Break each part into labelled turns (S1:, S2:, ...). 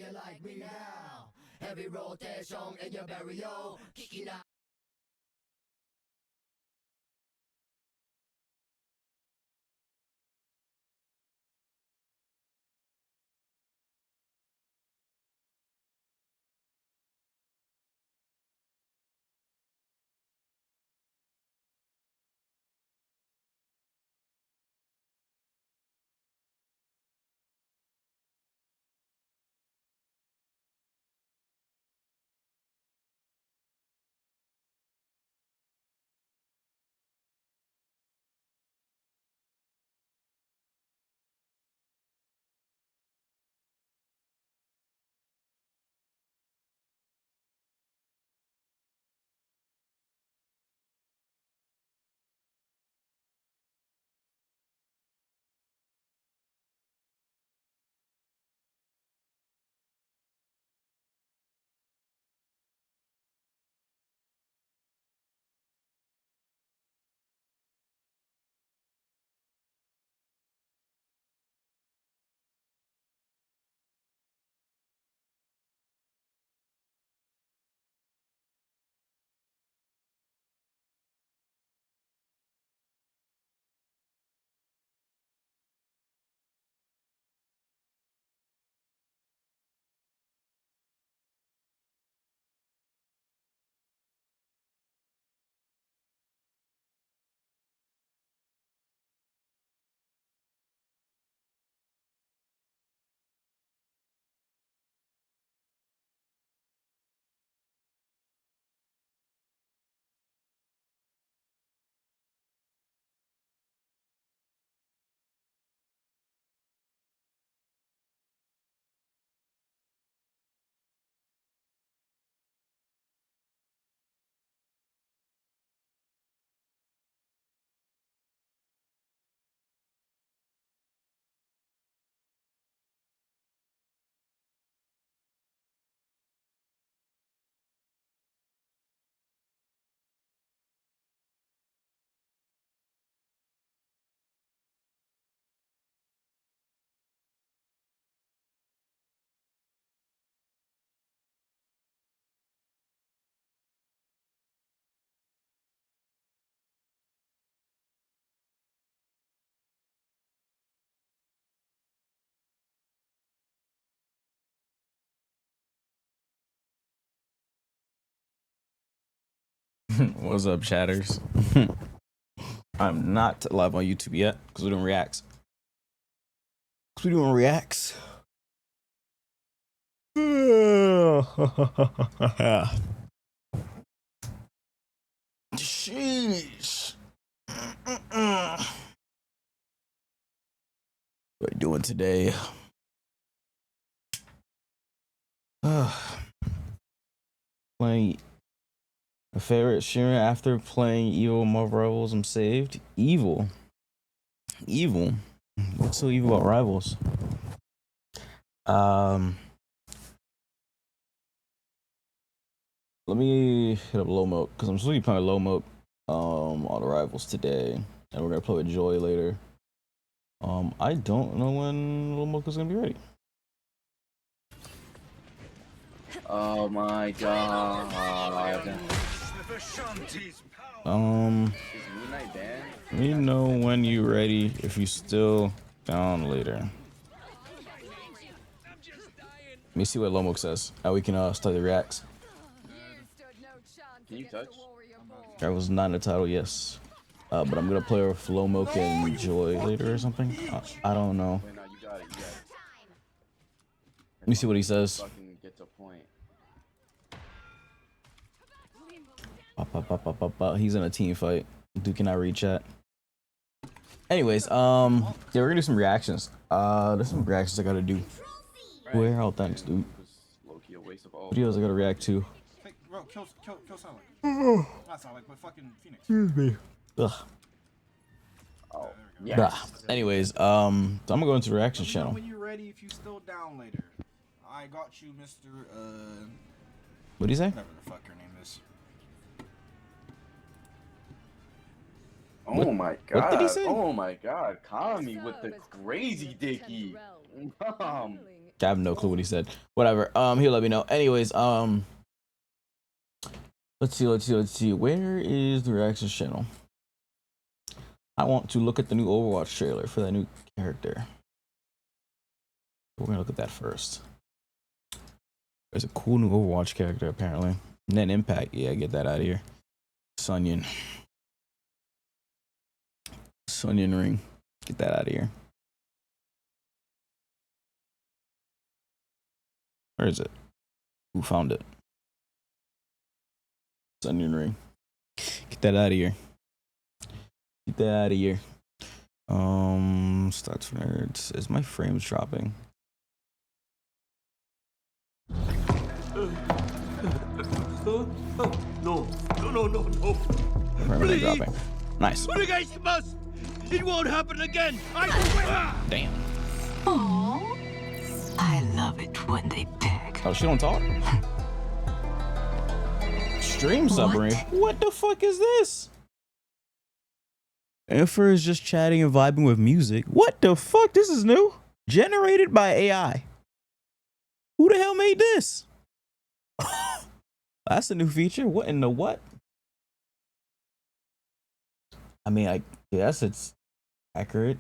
S1: you like me now? Heavy rotation in your burial, kicking out.
S2: What's up, chatters? I'm not live on YouTube yet because we're doing reacts. Sheesh. What are you doing today? Playing a favorite streamer after playing Evil Marvel Rivals. I'm saved. Evil. What's so evil about Rivals? Let me hit up low mode because I'm supposed to be playing low mode on the Rivals today, and we're gonna play with Joy later. I don't know when low mode is gonna be ready.
S3: Oh my god.
S2: Let me know when you're ready if you still down later. Let me see what Lomok says. How we can start the reacts.
S3: Can you touch?
S2: That was not in the title, yes. But I'm gonna play with Lomok and Joy later or something. I don't know.
S3: Wait, no, you got it.
S2: Let me see what he says.
S3: Fucking get to point.
S2: He's in a team fight. Duke cannot read chat. Anyways, yeah, we're gonna do some reactions. There's some reactions I gotta do. Where? Oh, thanks, dude.
S3: Low-key a waste of all.
S2: Videos I gotta react to.
S4: Hey, bro, kill Sonic. Not Sonic, but fucking Phoenix.
S2: Excuse me. Ugh.
S3: Oh, yeah.
S2: Anyways, so I'm gonna go into the reaction channel.
S4: When you're ready, if you still down later. I got you, Mr.
S2: What do you say?
S4: Whatever the fuck your name is.
S3: Oh my god.
S2: What did he say?
S3: Oh my god. Kami with the crazy dicky.
S2: I have no clue what he said. Whatever. He'll let me know. Anyways, let's see. Where is the reactions channel? I want to look at the new Overwatch trailer for that new character. We're gonna look at that first. There's a cool new Overwatch character apparently. And then Impact. Yeah, get that out of here. Sunyon ring. Get that out of here. Where is it? Who found it? Sunyon ring. Get that out of here. Get that out of here. Stats for nerds. Is my frames dropping?
S1: No.
S2: Frames are dropping. Nice.
S1: It won't happen again. I swear.
S2: Damn.
S5: Oh, I love it when they beg.
S2: Oh, she don't talk? Stream submarine? What the fuck is this? Infer is just chatting and vibing with music. What the fuck? This is new. Generated by AI. Who the hell made this? That's a new feature. What in the what? I mean, I guess it's accurate.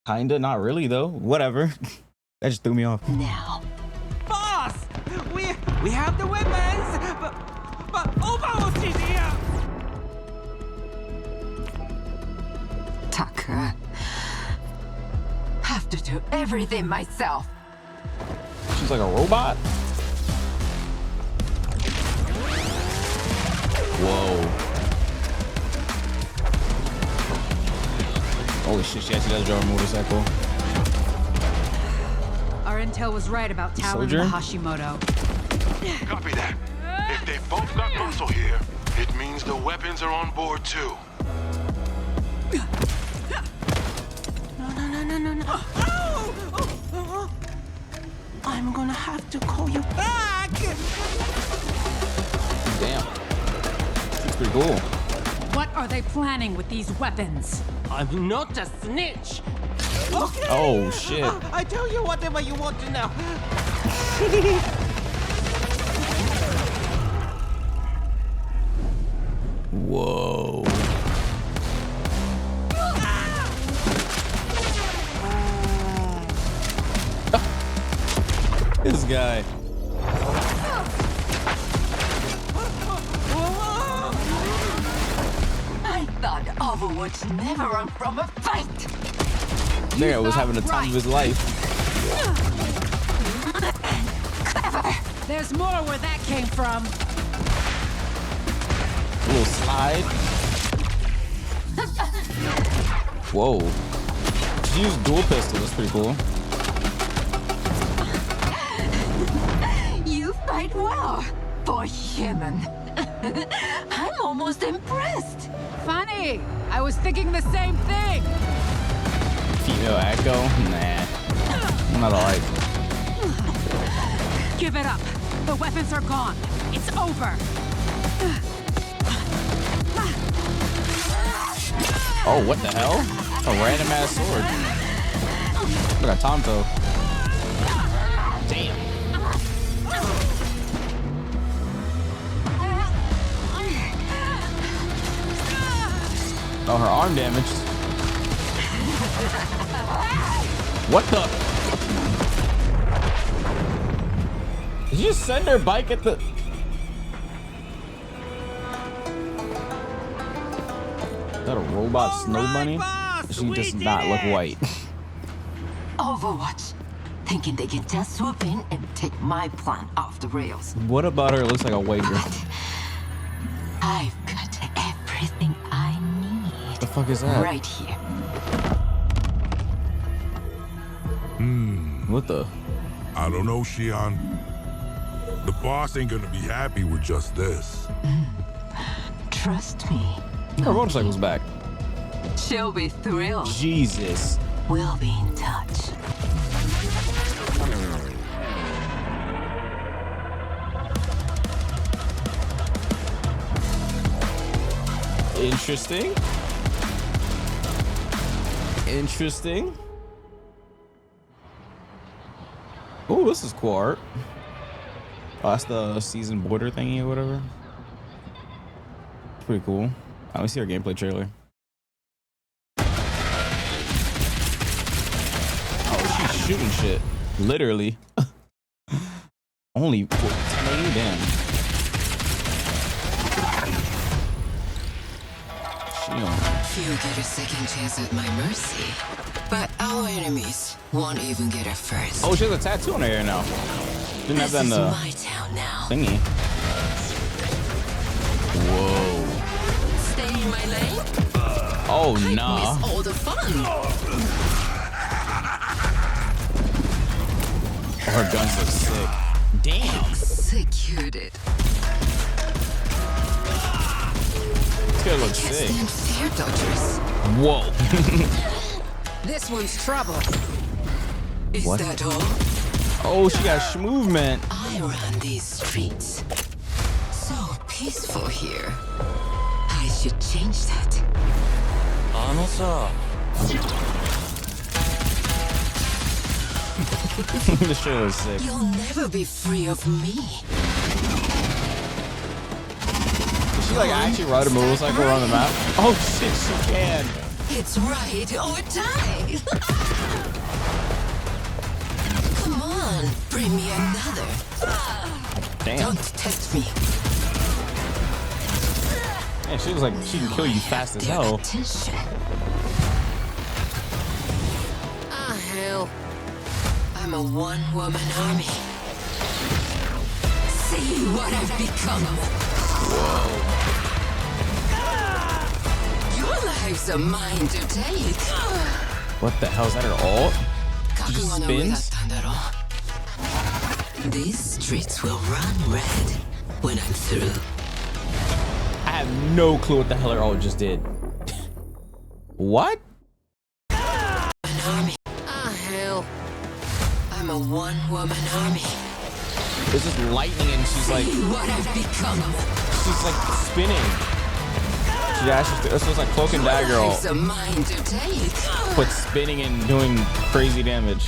S2: Kinda, not really though. Whatever. That just threw me off.
S5: Now,
S1: Boss, we have the weapons, but Overwatch is here.
S5: Tucker, have to do everything myself.
S2: She's like a robot. Whoa. Holy shit, she actually does drive a motorcycle.
S6: Our intel was right about Talon and the Hashimoto.
S7: Copy that. If they both got muscle here, it means the weapons are on board too.
S1: No. I'm gonna have to call you back.
S2: Damn. That's pretty cool.
S6: What are they planning with these weapons?
S1: I'm not a snitch. Okay.
S2: Oh shit.
S1: I tell you whatever you want to know.
S2: Whoa. This guy.
S5: I thought Overwatch never run from a fight.
S2: Nigga was having the time of his life.
S6: There's more where that came from.
S2: A little slide. Whoa. She used dual pistol. That's pretty cool.
S5: You fight well for human. I'm almost impressed.
S6: Funny. I was thinking the same thing.
S2: Female echo? Nah. I'm not alright.
S6: Give it up. The weapons are gone. It's over.
S2: Oh, what the hell? A random ass sword. Look at Tonto. Damn. Oh, her arm damaged. What the? Did you just send her bike at the... Is that a robot snow bunny? She does not look white.
S5: Overwatch, thinking they can just swoop in and take my plan off the rails.
S2: What about her looks like a white girl?
S5: But I've got everything I need.
S2: What the fuck is that?
S5: Right here.
S2: What the?
S7: I don't know, Xian. The boss ain't gonna be happy with just this.
S5: Trust me.
S2: Her motorcycle's back.
S5: She'll be thrilled.
S2: Jesus.
S5: We'll be in touch.
S2: Interesting. Interesting. Oh, this is cool art. Oh, that's the season border thingy or whatever. It's pretty cool. Let me see our gameplay trailer. Oh, she's shooting shit. Literally. Only 1080, damn.
S5: Few get a second chance at my mercy, but our enemies won't even get a first.
S2: Oh, she has a tattoo on her hair now. Didn't have that in
S5: This
S2: the
S5: is my town now.
S2: thingy. Whoa.
S5: Stay in my lane.
S2: Oh,
S5: Miss
S2: nah.
S5: all the fun.
S2: Oh, her guns look sick. Damn.
S5: Executed.
S2: This guy looks sick.
S5: Stand fear, dodgers.
S2: Whoa.
S5: This one's trouble. Is
S2: What?
S5: that all?
S2: Oh, she got movement.
S5: I run these streets. So peaceful here. I should change that.
S2: This shit was sick.
S5: You'll never be free of me.
S2: Did she like actually ride a motorcycle around the map? Oh shit, she can.
S5: It's right or die. Come on, bring me another.
S2: Damn.
S5: Don't test me.
S2: Man, she was like she can kill you fast as hell.
S5: Attention. Ah, hell. I'm a one-woman army. See what I've become. Your lives are mine to take.
S2: What the hell is that? Her ult? She just spins?
S5: These streets will run red when I'm through.
S2: I have no clue what the hell her ult just did. What?
S5: An army. Ah, hell. I'm a one-woman army.
S2: It's just lightning and she's like
S5: See what I've become.
S2: she's like spinning. She actually this was like cloak and dagger ult,
S5: Lives are mine to take.
S2: but spinning and doing crazy damage.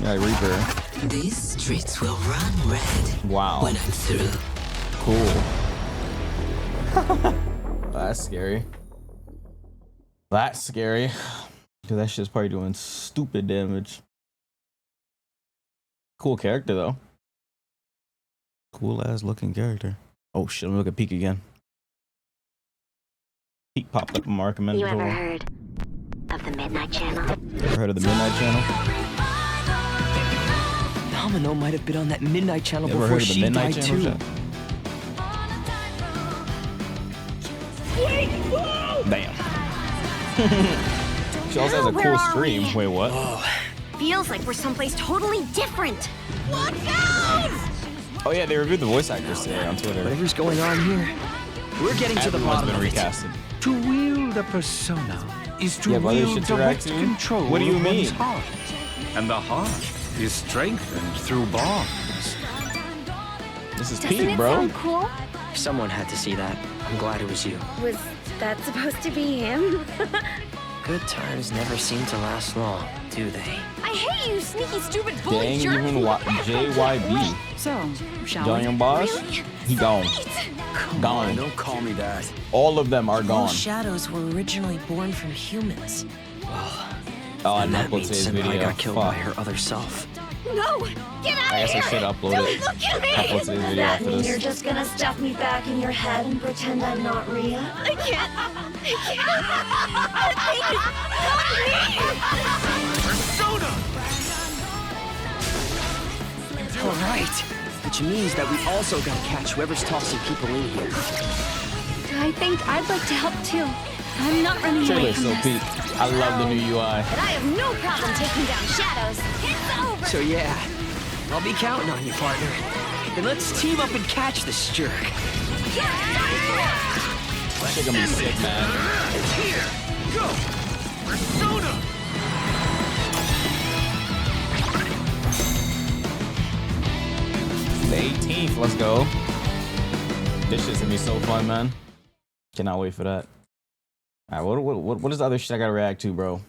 S2: Yeah, Reaper.
S5: These streets will run red
S2: Wow.
S5: when I'm through.
S2: Cool. That's scary. That's scary. Cause that shit's probably doing stupid damage. Cool character though. Cool ass looking character. Oh shit, let me look at Peak again. Peak popped up on my recommended.
S8: You ever heard of the Midnight Channel?
S2: Ever heard of the Midnight Channel?
S9: Domino might have been on that Midnight Channel
S2: You ever
S9: before
S2: heard of the
S9: she
S2: Midnight
S9: died
S2: Channel?
S9: too.
S2: Chat? Damn. She also has a
S8: Where
S2: cool
S8: are
S2: stream.
S8: we?
S2: Wait, what?
S8: Feels like we're someplace totally different. Watch out!
S2: Oh yeah, they reviewed the voice actors today on Twitter.
S9: Whatever's going on here, we're getting to the
S2: Everyone's
S9: bottom
S2: been
S9: of it.
S2: recasted.
S10: To wield a persona is to
S2: Yeah, but other
S10: wield
S2: shit's direct
S10: direct
S2: too?
S10: control
S2: What do you
S10: of
S2: mean?
S10: one's heart. And the heart is strengthened through bonds.
S2: This is
S8: Doesn't
S2: Pete,
S8: it
S2: bro.
S8: sound cool?
S9: Someone had to see that. I'm glad it was you.
S8: Was that supposed to be him?
S9: Good times never seem to last long, do they?
S8: I hate you, sneaky, stupid bully
S2: Dang,
S8: jerk.
S2: even JYB.
S6: So, shall
S2: John
S6: we?
S2: Young Boss, he gone. Gone.
S9: Don't call me that.
S2: All of them are
S11: All
S2: gone.
S11: shadows were originally born from humans.
S2: Oh, I
S9: And that
S2: uploaded
S9: means
S2: today's
S9: Senpai
S2: video.
S9: got killed by
S2: Fuck.
S9: her other self.
S8: No! Get out
S2: I guess I
S8: of
S2: should
S8: here!
S2: upload
S8: Don't
S2: it.
S8: look at me!
S2: Upload today's video
S12: That
S2: after
S12: mean
S2: this.
S12: you're just gonna stuff me back in your head and pretend I'm not Rhea?
S8: I can't! I can't! That thing is not me!
S9: All right. Which means that we also gotta catch whoever's tossing people in here.
S8: I think I'd like to help too. I'm not running away
S2: Trailer's
S8: from
S2: so
S8: this.
S2: peak. I love the new UI.
S8: But I have no problem taking down shadows. It's over!
S9: So yeah, I'll be counting on you, partner. Then let's team up and catch this jerk.
S2: That shit gonna be sick, man.
S10: It's here! Go! Persona!
S2: The 18th, let's go. This shit's gonna be so fun, man. Cannot wait for that. All right, what is the other shit I gotta react to, bro?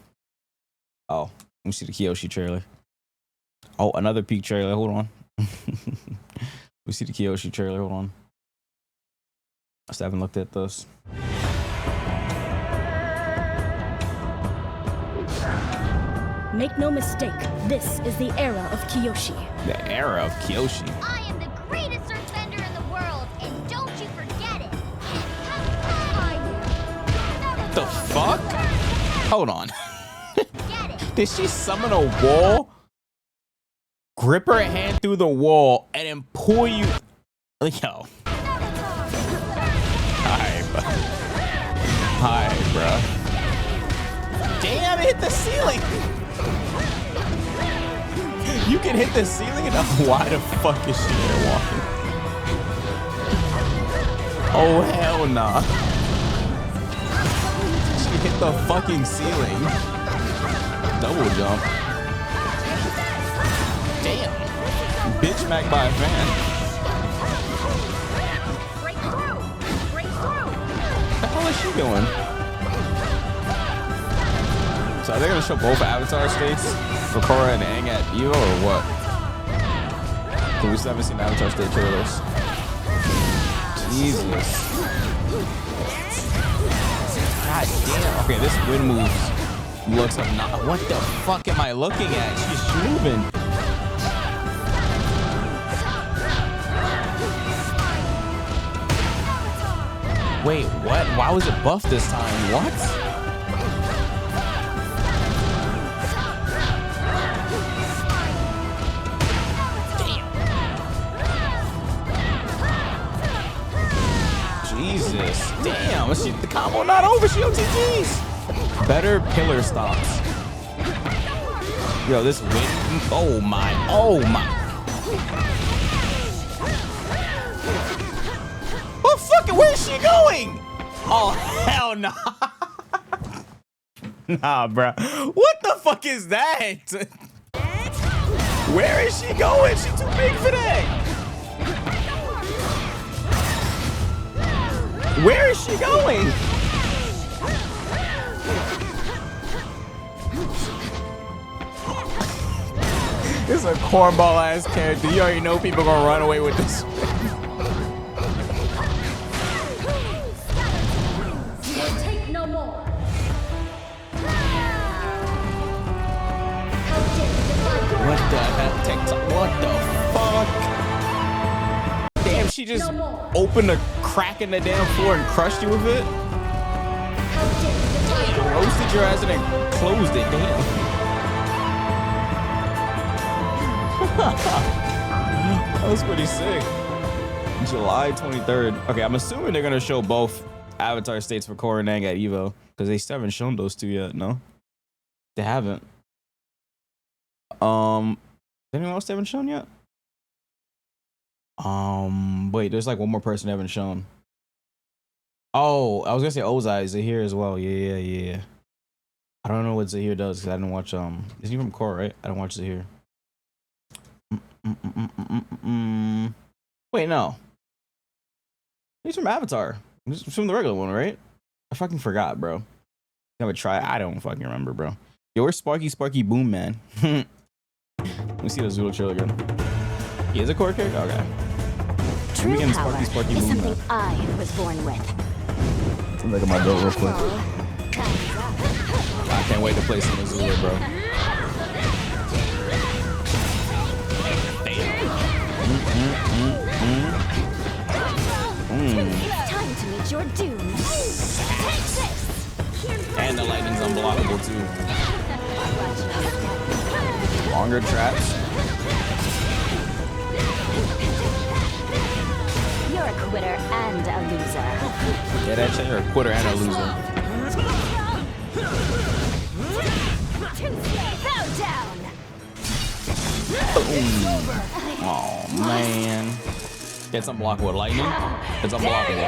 S2: Oh, let me see the Kiyoshi trailer. Oh, another peak trailer. Hold on. We see the Kyoshi trailer. Hold on. I still haven't looked at this.
S13: Make no mistake, this is the era of Kyoshi.
S2: The era of Kyoshi.
S14: I am the greatest earthbender in the world, and don't you forget it.
S2: The fuck? Hold on. Did she summon a wall? Grip her hand through the wall and then pull you. Yo. Hi, bro. Hi, bro. Damn, it hit the ceiling. You can hit the ceiling and why the fuck is she there walking? Oh, hell nah. She hit the fucking ceiling. Double jump. Damn. Bitch smacked by a fan.
S14: Break through. Break through.
S2: What the hell is she doing? So are they gonna show both Avatar states for Korra and Aang at Evo or what? Because we still haven't seen Avatar state trailers. Jesus. God damn. Okay, this wind moves. Looks up now. What the fuck am I looking at? She's moving. Wait, what? Why was it buffed this time? What? Damn. Jesus. Damn. She, the combo not over. She OTGs. Better pillar stops. Yo, this wind. Oh my. Oh my. Oh, fucking, where's she going? Oh, hell no. Nah, bro. What the fuck is that? Where is she going? She's too big for that. Where is she going? This is a cornball ass character. You already know people gonna run away with this.
S14: Take no more.
S2: What the hell, TikTok? What the fuck? Damn, she just opened a crack in the damn floor and crushed you with it? Roasted your ass and then closed it, damn. That was pretty sick. July 23rd. Okay, I'm assuming they're gonna show both Avatar states for Korra and Aang at Evo because they still haven't shown those two yet. No, they haven't. Anyone else they haven't shown yet? Wait, there's like one more person they haven't shown. Oh, I was gonna say Ozai. Zahir as well. Yeah. I don't know what Zahir does because I didn't watch. Isn't he from Korra, right? I don't watch Zahir. Wait, no. He's from Avatar. He's from the regular one, right? I fucking forgot, bro. Never try. I don't fucking remember, bro. Yo, where's Sparky Boom Man? Let me see the Zulu trailer again. He is a core character? Okay.
S8: True power
S2: Sparky
S8: is
S2: Boom
S8: something
S2: Man.
S8: I was born with.
S2: Look at my goat real quick. I can't wait to play some Azula, bro.
S8: It's time to meet your doom.
S2: And the lightning's unblockable too. Longer traps.
S8: You're a quitter and a loser.
S2: Yeah, that shit, you're a quitter and a loser.
S8: Bow down.
S2: Oh man. It's unblockable with lightning. It's unblockable.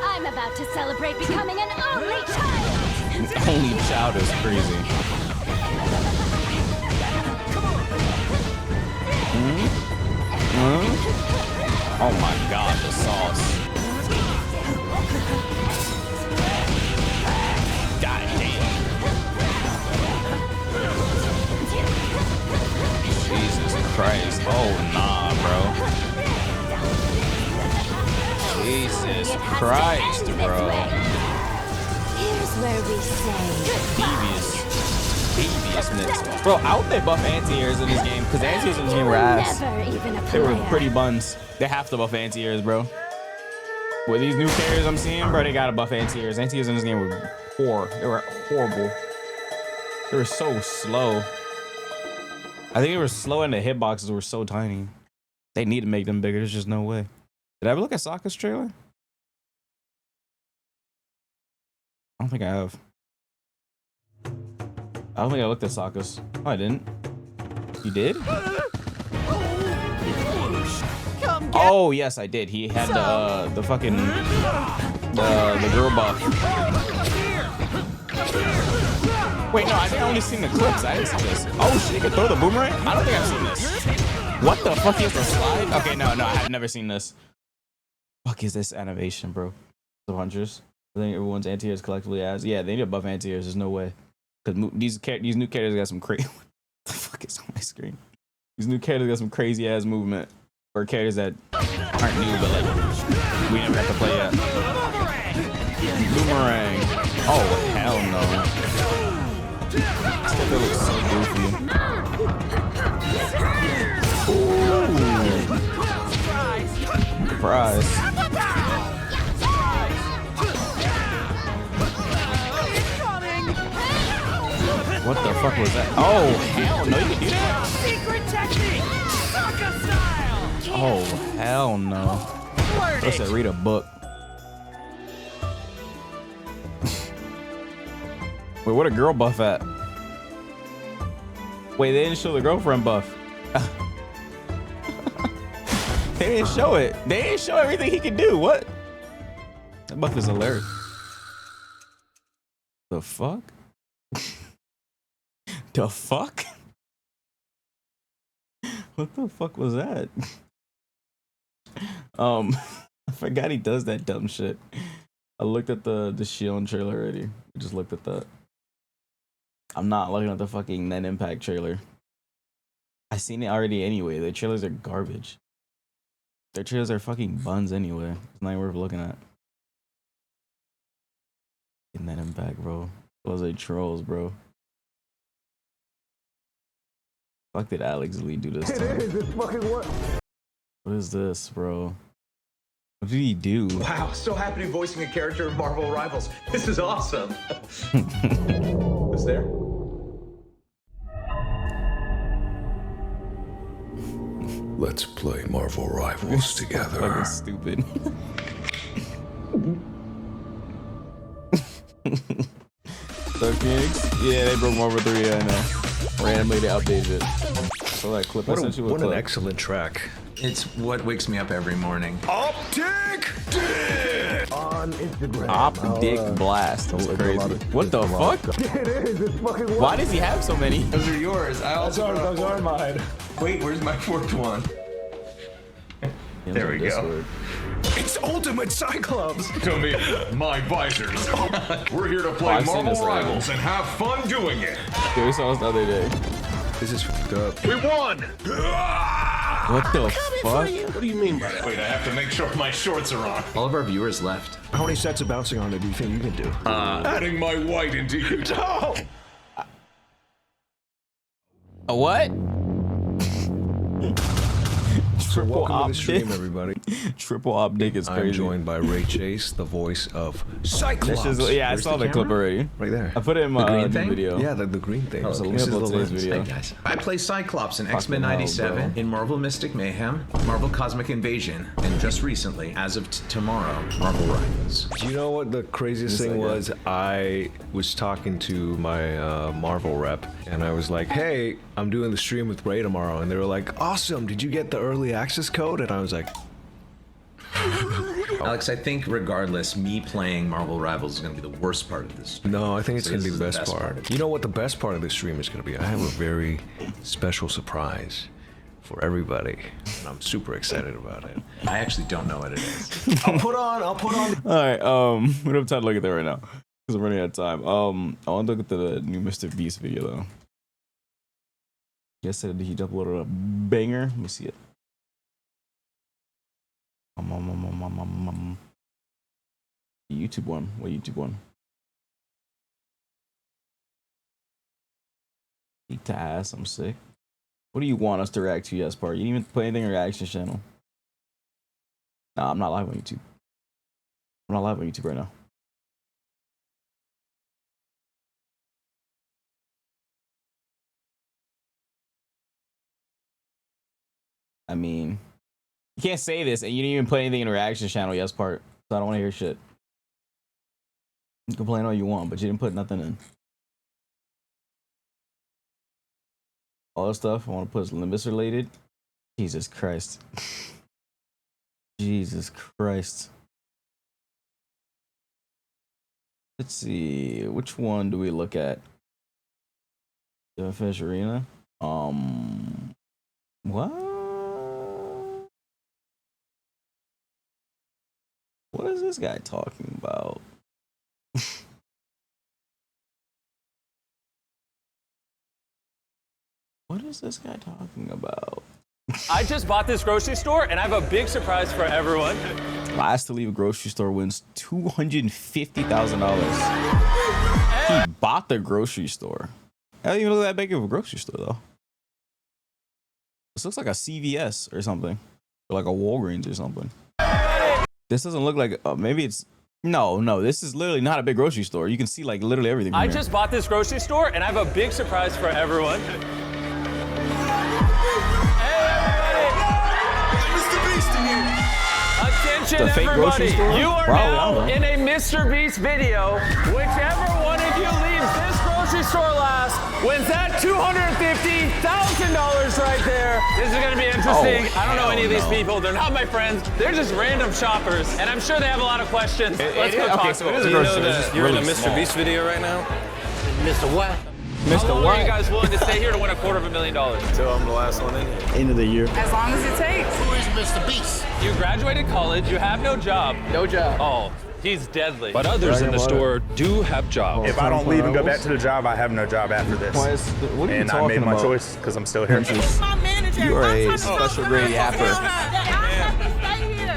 S8: I'm about to celebrate becoming an only child.
S2: Only child is crazy. Oh my god, the sauce. God damn. Christ. Oh, nah, bro. Jesus Christ, bro.
S8: Here's where we say
S2: Deviousness. Bro, I hope they buff anti-airs in this game, because anti-airs in this game were ass. They were pretty buns. They have to buff anti-airs, bro. With these new characters I'm seeing, bro, they gotta buff anti-airs. Anti-airs in this game were poor. They were horrible. They were so slow. I think they were slow and the hitboxes were so tiny. They need to make them bigger. There's just no way. Did I ever look at Sokka's trailer? I don't think I have. I don't think I looked at Sokka's. Oh, I didn't. You did? Oh, yes, I did. He had the fucking the girl buff. Wait, no, I think I only seen the clips. I didn't see this. Oh shit, you can throw the boomerang? I don't think I've seen this. What the fuck is the slide? Okay, no, I have never seen this. Fuck is this animation, bro? The punchers. I think everyone's anti-airs collectively has. Yeah, they need to buff anti-airs. There's no way. Because these new characters got some crazy. What the fuck is on my screen? These new characters got some crazy ass movement. Or characters that aren't new, but like we never got to play yet. Boomerang. Oh hell no. This guy looks so goofy. Ooh. Surprise. What the fuck was that? Oh hell no, you can do that?
S9: Secret technique! Sokka style!
S2: Oh hell no. I said read a book. Wait, what a girl buff at? Wait, they didn't show the girlfriend buff. They didn't show it. They didn't show everything he could do. What? That buff is hilarious. The fuck? The fuck? What the fuck was that? I forgot he does that dumb shit. I looked at the Shion trailer already. I just looked at that. I'm not looking at the fucking Net Impact trailer. I seen it already anyway. Their trailers are garbage. Their trailers are fucking buns anyway. It's not even worth looking at. Net Impact, bro. Those are trolls, bro. Fuck did Alex Lee do this time?
S15: It's fucking what?
S2: What is this, bro? What did he do?
S16: Wow, so happy to be voicing a character of Marvel Rivals. This is awesome. Who's there?
S7: Let's play Marvel Rivals together.
S2: Fucking stupid. Kicks? Yeah, they broke Marvel 3, I know. Randomly they updated it. So that clip I sent you.
S16: What an excellent track. It's what wakes me up every morning. Optic Dick!
S15: On Instagram.
S2: Optic Blast. That's crazy. What the fuck?
S15: It is. It's fucking what?
S2: Why does he have so many?
S16: Those are yours.
S15: Those are mine.
S16: Wait, where's my fourth one? There we go. It's Ultimate Cyclops!
S7: To me, my visors. We're here to play Marvel Rivals and have fun doing it.
S2: Yeah, we saw this the other day.
S16: This is fucked up.
S7: We won!
S2: What the fuck?
S7: What do you mean by that? Wait, I have to make sure my shorts are on.
S16: All of our viewers left.
S15: How many sets of bouncing on it do you think you can do?
S7: Adding my white into you. Oh!
S2: A what? Triple
S15: welcome to the stream,
S2: optic.
S15: everybody.
S2: Triple optic is crazy.
S15: I'm joined by Ray Chase, the voice of Cyclops.
S2: This is, yeah, I saw the clip already.
S15: Right there.
S2: I put it in my
S16: green
S2: new
S16: thing?
S2: video.
S15: Yeah, the green thing.
S2: So
S15: This is the
S2: today's
S15: lens.
S2: video.
S16: Hey guys. I play Cyclops in X-Men
S2: Fucking hell,
S16: 97,
S2: bro.
S16: in Marvel Mystic Mayhem, Marvel Cosmic Invasion, and just recently, as of tomorrow, Marvel Rivals.
S15: Do you know what the craziest
S2: Just
S15: thing
S2: like
S15: was? I was talking to my Marvel rep, and I was like, hey, I'm doing the stream with Ray tomorrow. And they were like, awesome, did you get the early access code? And I was like...
S16: Alex, I think regardless, me playing Marvel Rivals is going to be the worst part of this.
S15: No, I think it's
S16: So
S15: going to
S16: this
S15: be the
S16: is
S15: best part. You know what the best part of this stream is going to be? I have a very special surprise for everybody, and I'm super excited about it.
S16: I actually don't know what it is.
S15: I'll put on. All
S2: right, we don't have time to look at that right now because I'm running out of time. I want to look at the new Mr. Beast video though. Yesterday he uploaded a banger. Let me see it. YouTube one. What YouTube one? Eat to ass. I'm sick. What do you want us to react to? Yes, part. You didn't even put anything in your reaction channel. Nah, I'm not live on YouTube. I'm not live on YouTube right now. I mean, you can't say this and you didn't even put anything in the reaction channel. Yes, part. So I don't want to hear shit. You can complain all you want, but you didn't put nothing in. All this stuff I want to put is Limbus related. Jesus Christ. Jesus Christ. Let's see. Which one do we look at? The Fish Arena. What? What is this guy talking about? What is this guy talking about?
S17: I just bought this grocery store and I have a big surprise for everyone.
S2: Last to leave a grocery store wins $250,000. He bought the grocery store. I don't even look that big of a grocery store though. This looks like a CVS or something, or like a Walgreens or something. This doesn't look like maybe it's no. This is literally not a big grocery store. You can see like literally everything.
S17: I just bought this grocery store and I have a big surprise for everyone. Attention everybody, you are now in a Mr. Beast video. Whichever one of you leaves this grocery store last wins that $250,000 right there. This is gonna be interesting. I don't know any of these people. They're not my friends. They're just random shoppers. And I'm sure they have a lot of questions. Let's go talk to them.
S18: You're in a Mr. Beast video right now?
S9: Mr. What?
S17: How long are you guys willing to stay here to win $250,000?
S18: Until I'm the last one in here.
S19: End of the year.
S20: As long as it takes.
S18: Who is Mr. Beast?
S17: You graduated college, you have no job.
S9: No job.
S17: Oh, he's deadly.
S10: But others in the store do have jobs.
S19: If I don't leave and go back to the job, I have no job after this.
S2: What are you
S19: and
S2: talking
S19: I made my
S2: about?
S19: choice because I'm still here.
S2: You are a special grade yapper.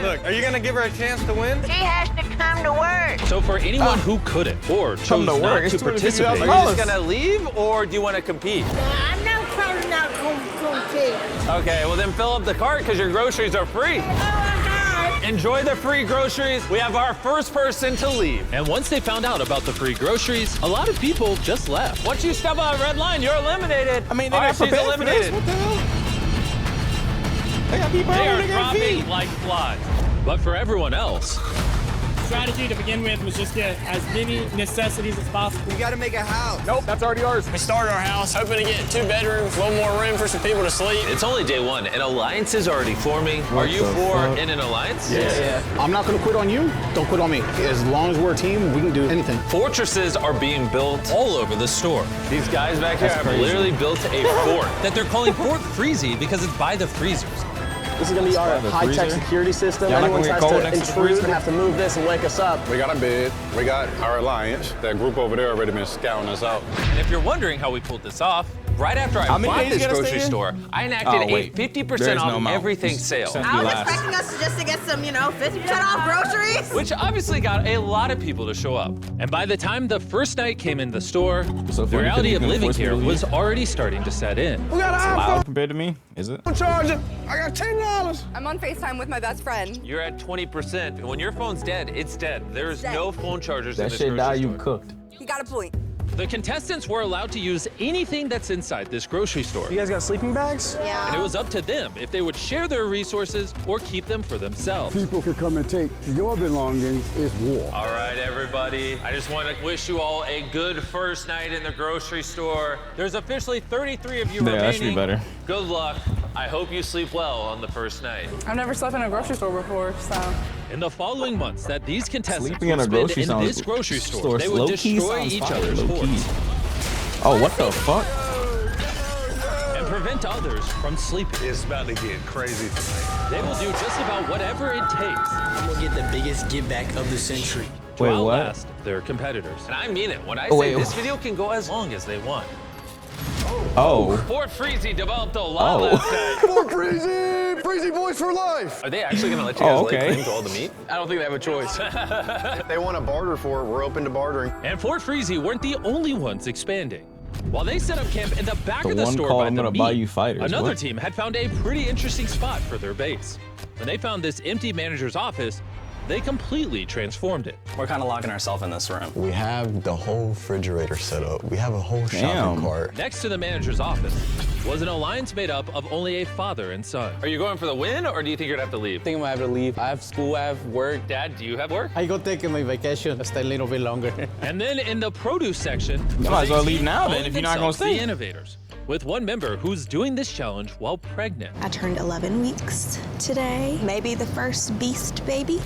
S18: Look, are you gonna give her a chance to win?
S14: She has to come to work.
S10: So for anyone who couldn't or chose not to participate,
S17: are you just gonna leave or do you want to compete?
S14: I'm not probably not going to compete.
S17: Okay, well then fill up the cart because your groceries are free.
S14: Oh my God.
S17: Enjoy the free groceries. We have our first person to leave.
S10: and once they found out about the free groceries, a lot of people just left.
S17: Once you step on a red line, you're eliminated.
S2: I mean,
S17: all
S2: they're
S17: right,
S2: not
S17: she's
S2: prepared for this.
S17: eliminated.
S2: What the hell? They got people
S17: They
S2: over
S17: are
S2: there
S17: dropping like flies.
S10: But for everyone else,
S21: Strategy to begin with was just get as many necessities as possible.
S9: We gotta make a house.
S21: Nope, that's already ours.
S9: We started our house hoping to get 2 bedrooms, a little more room for some people to sleep.
S17: It's only day one, and alliance is already forming. Are you in an alliance?
S9: Yeah.
S21: I'm not gonna quit on you. Don't quit on me. As long as we're a team, we can do anything.
S17: Fortresses are being built
S10: all over the store.
S17: These guys back here have literally built a fort.
S10: That they're calling Fort Freezy because it's by the freezers.
S21: This is gonna be our high-tech security system. Anyone tries to intrude and have to move this and wake us up.
S18: We got a bid. We got our alliance. That group over there already been scouting us out.
S17: And if you're wondering how we pulled this off, right after I bought this grocery store, I enacted a 50% off everything sale.
S8: I was expecting us just to get some, 50% off groceries.
S17: Which obviously got a lot of people to show up.
S10: And by the time the first night came in the store, the reality of living here was already starting to set in.
S2: We got an iPhone compared to me, is it?
S18: I'm charging. I got $10.
S20: I'm on FaceTime with my best friend.
S17: You're at 20%. When your phone's dead, it's dead. There's no phone chargers in
S2: That
S17: this
S2: shit
S17: grocery
S2: die,
S17: store.
S2: you cooked.
S20: You got a point.
S10: The contestants were allowed to use anything that's inside this grocery store.
S21: You guys got sleeping bags?
S20: Yeah.
S10: And it was up to them if they would share their resources or keep them for themselves.
S22: People can come and take your belongings. It's war.
S17: All right, everybody. I just want to wish you all a good first night in the grocery store. There's officially 33 of you remaining.
S2: That should be better.
S17: Good luck. I hope you sleep well on the first night.
S20: I've never slept in a grocery store before, so.
S10: In the following months that these contestants
S2: Sleeping in
S10: would
S2: a
S10: spend
S2: grocery
S10: in this grocery store, they would
S2: low-key
S10: destroy
S2: sounds
S10: each
S2: fire,
S10: other's
S2: low-key.
S10: forts
S2: Oh, what the fuck?
S10: and prevent others from sleeping.
S18: It's about to get crazy tonight.
S10: They will do just about whatever it takes
S9: I'm gonna get the biggest give back of the century.
S10: to
S2: Wait, what?
S10: outlast their competitors.
S17: And I mean it. When I
S2: Oh,
S17: say
S2: wait,
S17: this video can go as long as they want.
S2: Oh.
S17: Fort Freezy developed a lot last night.
S3: Fort Freezy! Freezy boys for life!
S17: Are they actually gonna let you guys lay claim to all the meat? I don't think they have a choice.
S3: If they want to barter for it, we're open to bartering.
S10: And Fort Freezy weren't the only ones expanding. While they set up camp in the back of the store by the meat, another team had found a pretty interesting spot for their base. When they found this empty manager's office, they completely transformed it.
S4: We're kind of locking ourselves in this room.
S3: We have the whole refrigerator set up. We have a whole shopping cart.
S10: Next to the manager's office was an alliance made up of only a father and son.
S17: Are you going for the win, or do you think you're gonna have to leave?
S23: I think I'm gonna have to leave. I have school, I have work.
S17: Dad, do you have work?
S23: I go take my vacation, stay a little bit longer.
S10: And then in the produce section,
S2: you might as well leave now then if you're not gonna stay.
S10: The innovators, with one member who's doing this challenge while pregnant.
S24: I turned 11 weeks today. Maybe the first beast baby.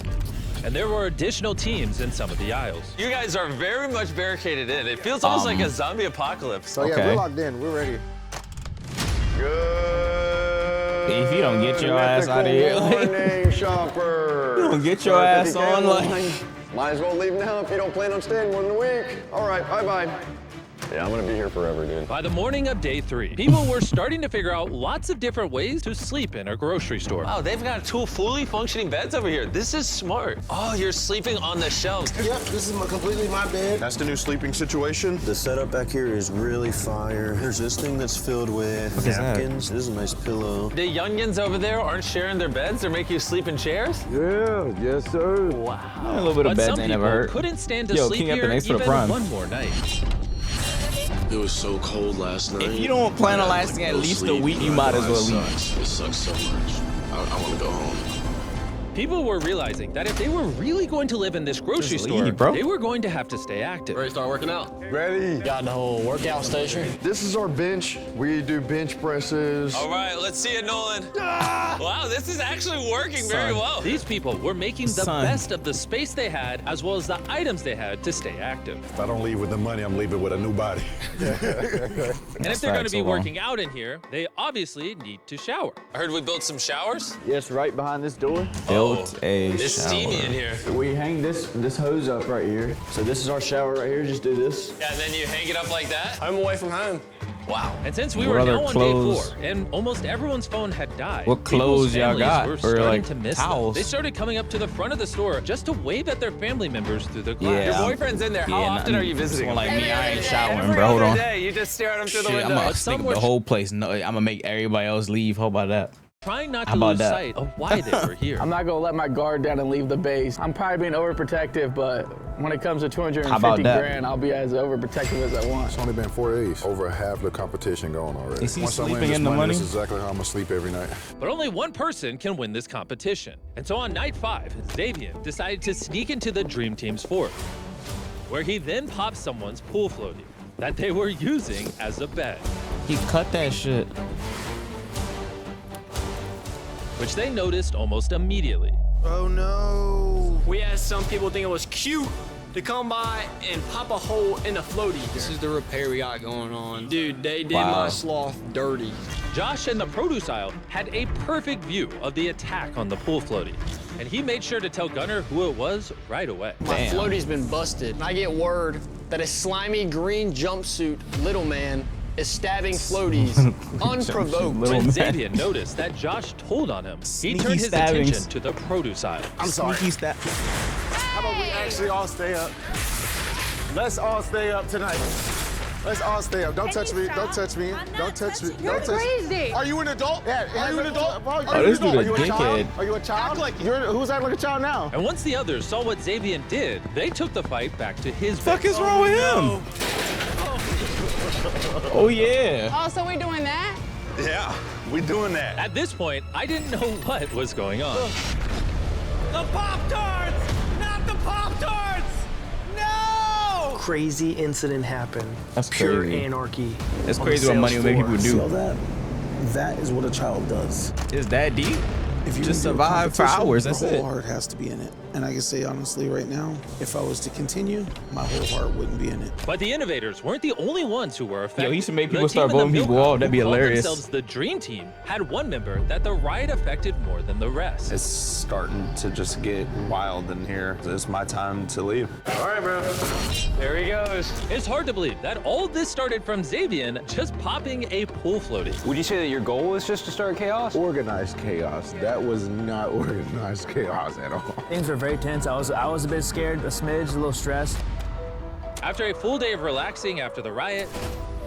S10: And there were additional teams in some of the aisles.
S17: You guys are very much barricaded in. It feels almost like a zombie apocalypse.
S3: So yeah, we're locked in. We're ready. Good.
S2: If you don't get your ass out of here,
S3: morning, shopper.
S2: You don't get your ass on, like.
S3: Might as well leave now if you don't plan on staying more than a week. All right, bye-bye. Yeah, I'm gonna be here forever, dude.
S10: By the morning of day 3, people were starting to figure out lots of different ways to sleep in a grocery store.
S17: Wow, they've got 2 fully functioning beds over here. This is smart. Oh, you're sleeping on the shelves.
S3: Yep, this is completely my bed. That's the new sleeping situation. The setup back here is really fire. There's this thing that's filled with napkins. This is a nice pillow.
S17: The youngins over there aren't sharing their beds. They're making you sleep in chairs?
S3: Yeah, yes, sir.
S17: Wow.
S2: A little bit of beds ain't never hurt.
S10: Couldn't stand to sleep here even one more night.
S25: It was so cold last night.
S2: If you don't plan on lasting at least a week, you might as well leave.
S25: It sucks so much. I want to go home.
S10: People were realizing that if they were really going to live in this grocery store, they were going to have to stay active.
S17: Ready to start working out?
S3: Ready.
S23: Got the whole workout station.
S3: This is our bench. We do bench presses.
S17: All right, let's see it, Nolan. Wow, this is actually working very well.
S10: These people were making the best of the space they had, as well as the items they had to stay active.
S18: If I don't leave with the money, I'm leaving with a new body.
S10: And if they're going to be working out in here, they obviously need to shower.
S17: I heard we built some showers.
S21: Yes, right behind this door.
S17: It's steamy in here.
S21: We hang this hose up right here. So this is our shower right here. Just do this.
S17: Yeah, and then you hang it up like that.
S23: I'm away from home.
S17: Wow.
S10: And since we were now on day 4 and almost everyone's phone had died,
S2: what clothes y'all got?
S10: Were starting to miss them. They started coming up to the front of the store just to wave at their family members through the glass.
S17: Your boyfriend's in there. How often are you visiting?
S2: Like me, I ain't showering, bro. Hold on.
S17: Day, you just stare at him through the window.
S2: I'm gonna stink the whole place. No, I'm gonna make everybody else leave. How about that?
S10: Trying not to lose sight of why they were here.
S23: I'm not gonna let my guard down and leave the base. I'm probably being overprotective, but when it comes to 250 grand, I'll be as overprotective as I want.
S18: It's only been 4 days. Over half the competition going already.
S2: Is he sleeping in the money?
S18: This is exactly how I'm gonna sleep every night.
S10: But only one person can win this competition. And so on night 5, Xavier decided to sneak into the Dream Team's fort, where he then popped someone's pool floaty that they were using as a bed.
S2: He cut that shit.
S10: Which they noticed almost immediately.
S3: Oh no!
S9: We had some people think it was cute to come by and pop a hole in the floaty. This is the repair we got going on. Dude, they did my sloth dirty.
S10: Josh in the produce aisle had a perfect view of the attack on the pool floaty, and he made sure to tell Gunner who it was right away.
S9: My floaty's been busted. I get word that a slimy green jumpsuit little man is stabbing floaties unprovoked.
S10: When Xavier noticed that Josh told on him, he turned his attention to the produce aisle.
S21: I'm sorry. How about we actually all stay up? Let's all stay up tonight. Let's all stay up. Don't touch me. Don't touch me. Don't touch me.
S6: You're crazy.
S21: Are you an adult? Yeah. Are you an adult?
S2: Oh, this dude a dickhead.
S21: Are you a child? Who's acting like a child now?
S10: And once the others saw what Xavier did, they took the fight back to his base.
S2: What the fuck is wrong with him? Oh yeah.
S20: Oh, so we doing that?
S18: Yeah, we doing that.
S10: At this point, I didn't know what was going on.
S1: The Pop-Tarts! Not the Pop-Tarts! No!
S9: Crazy incident happened.
S2: That's
S9: pure
S2: crazy.
S9: anarchy.
S2: That's crazy what money will make people do.
S21: That is what a child does.
S2: Is that deep?
S5: If you
S2: just
S5: do a
S2: survive for
S5: competition,
S2: hours.
S5: your
S2: That's
S5: whole
S2: it.
S5: heart has to be in it. And I can say honestly right now, if I was to continue, my whole heart wouldn't be in it.
S10: But the innovators weren't the only ones who were affected.
S2: Yo, he used to make
S10: The
S2: people
S10: team
S2: start
S10: in the
S2: voting people
S10: Milk
S2: off.
S10: Hub,
S2: That'd be
S10: who called
S2: hilarious.
S10: themselves the Dream Team, had one member that the riot affected more than the rest.
S7: It's starting to just get wild in here. It's my time to leave.
S17: All right, bro. There he goes.
S10: It's hard to believe that all this started from Xavier just popping a pool floaty.
S17: Would you say that your goal was just to start chaos?
S21: Organized chaos. That was not organized chaos at all.
S11: Things were very tense. I was a bit scared, a smidge, a little stressed.
S10: After a full day of relaxing after the riot,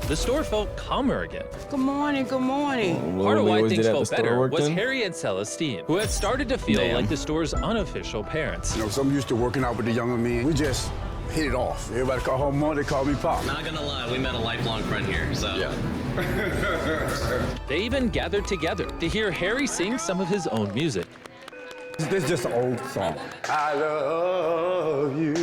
S10: the store felt calmer again.
S11: Good morning, good morning.
S10: Part of why
S2: always
S10: things
S2: did at
S10: felt
S2: the store
S10: better
S2: work
S10: was
S2: then?
S10: Harry and Celestine, who had started to feel like the store's unofficial parents.
S22: You know, so I'm used to working out with the younger men. We just hit it off. Everybody call home Mom, they call me Pop.
S4: Not gonna lie, we met a lifelong friend here, so. Yeah.
S10: They even gathered together to hear Harry sing some of his own music.
S22: This is just an old song. I love you.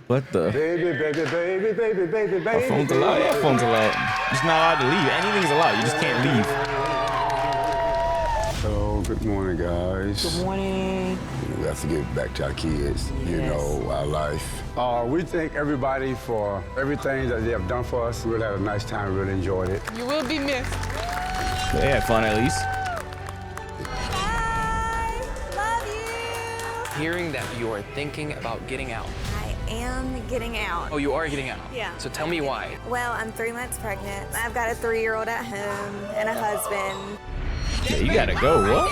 S2: What the?
S22: Baby, baby, baby, baby, baby, baby.
S2: Our phone's allowed. Yeah, phone's allowed. You're just not allowed to leave. Anything's allowed. You just can't leave.
S22: Hello, good morning, guys.
S11: Good morning.
S22: We have to get back to our kids, you know, our life. We thank everybody for everything that they have done for us. We really had a nice time, really enjoyed it.
S20: You will be missed.
S2: They had fun at least.
S12: Hearing that you are thinking about getting out.
S24: I am getting out.
S12: Oh, you are getting out?
S24: Yeah.
S12: So tell me why.
S24: Well, I'm 3 months pregnant. I've got a 3-year-old at home and a husband.
S2: Yeah, you gotta go. What?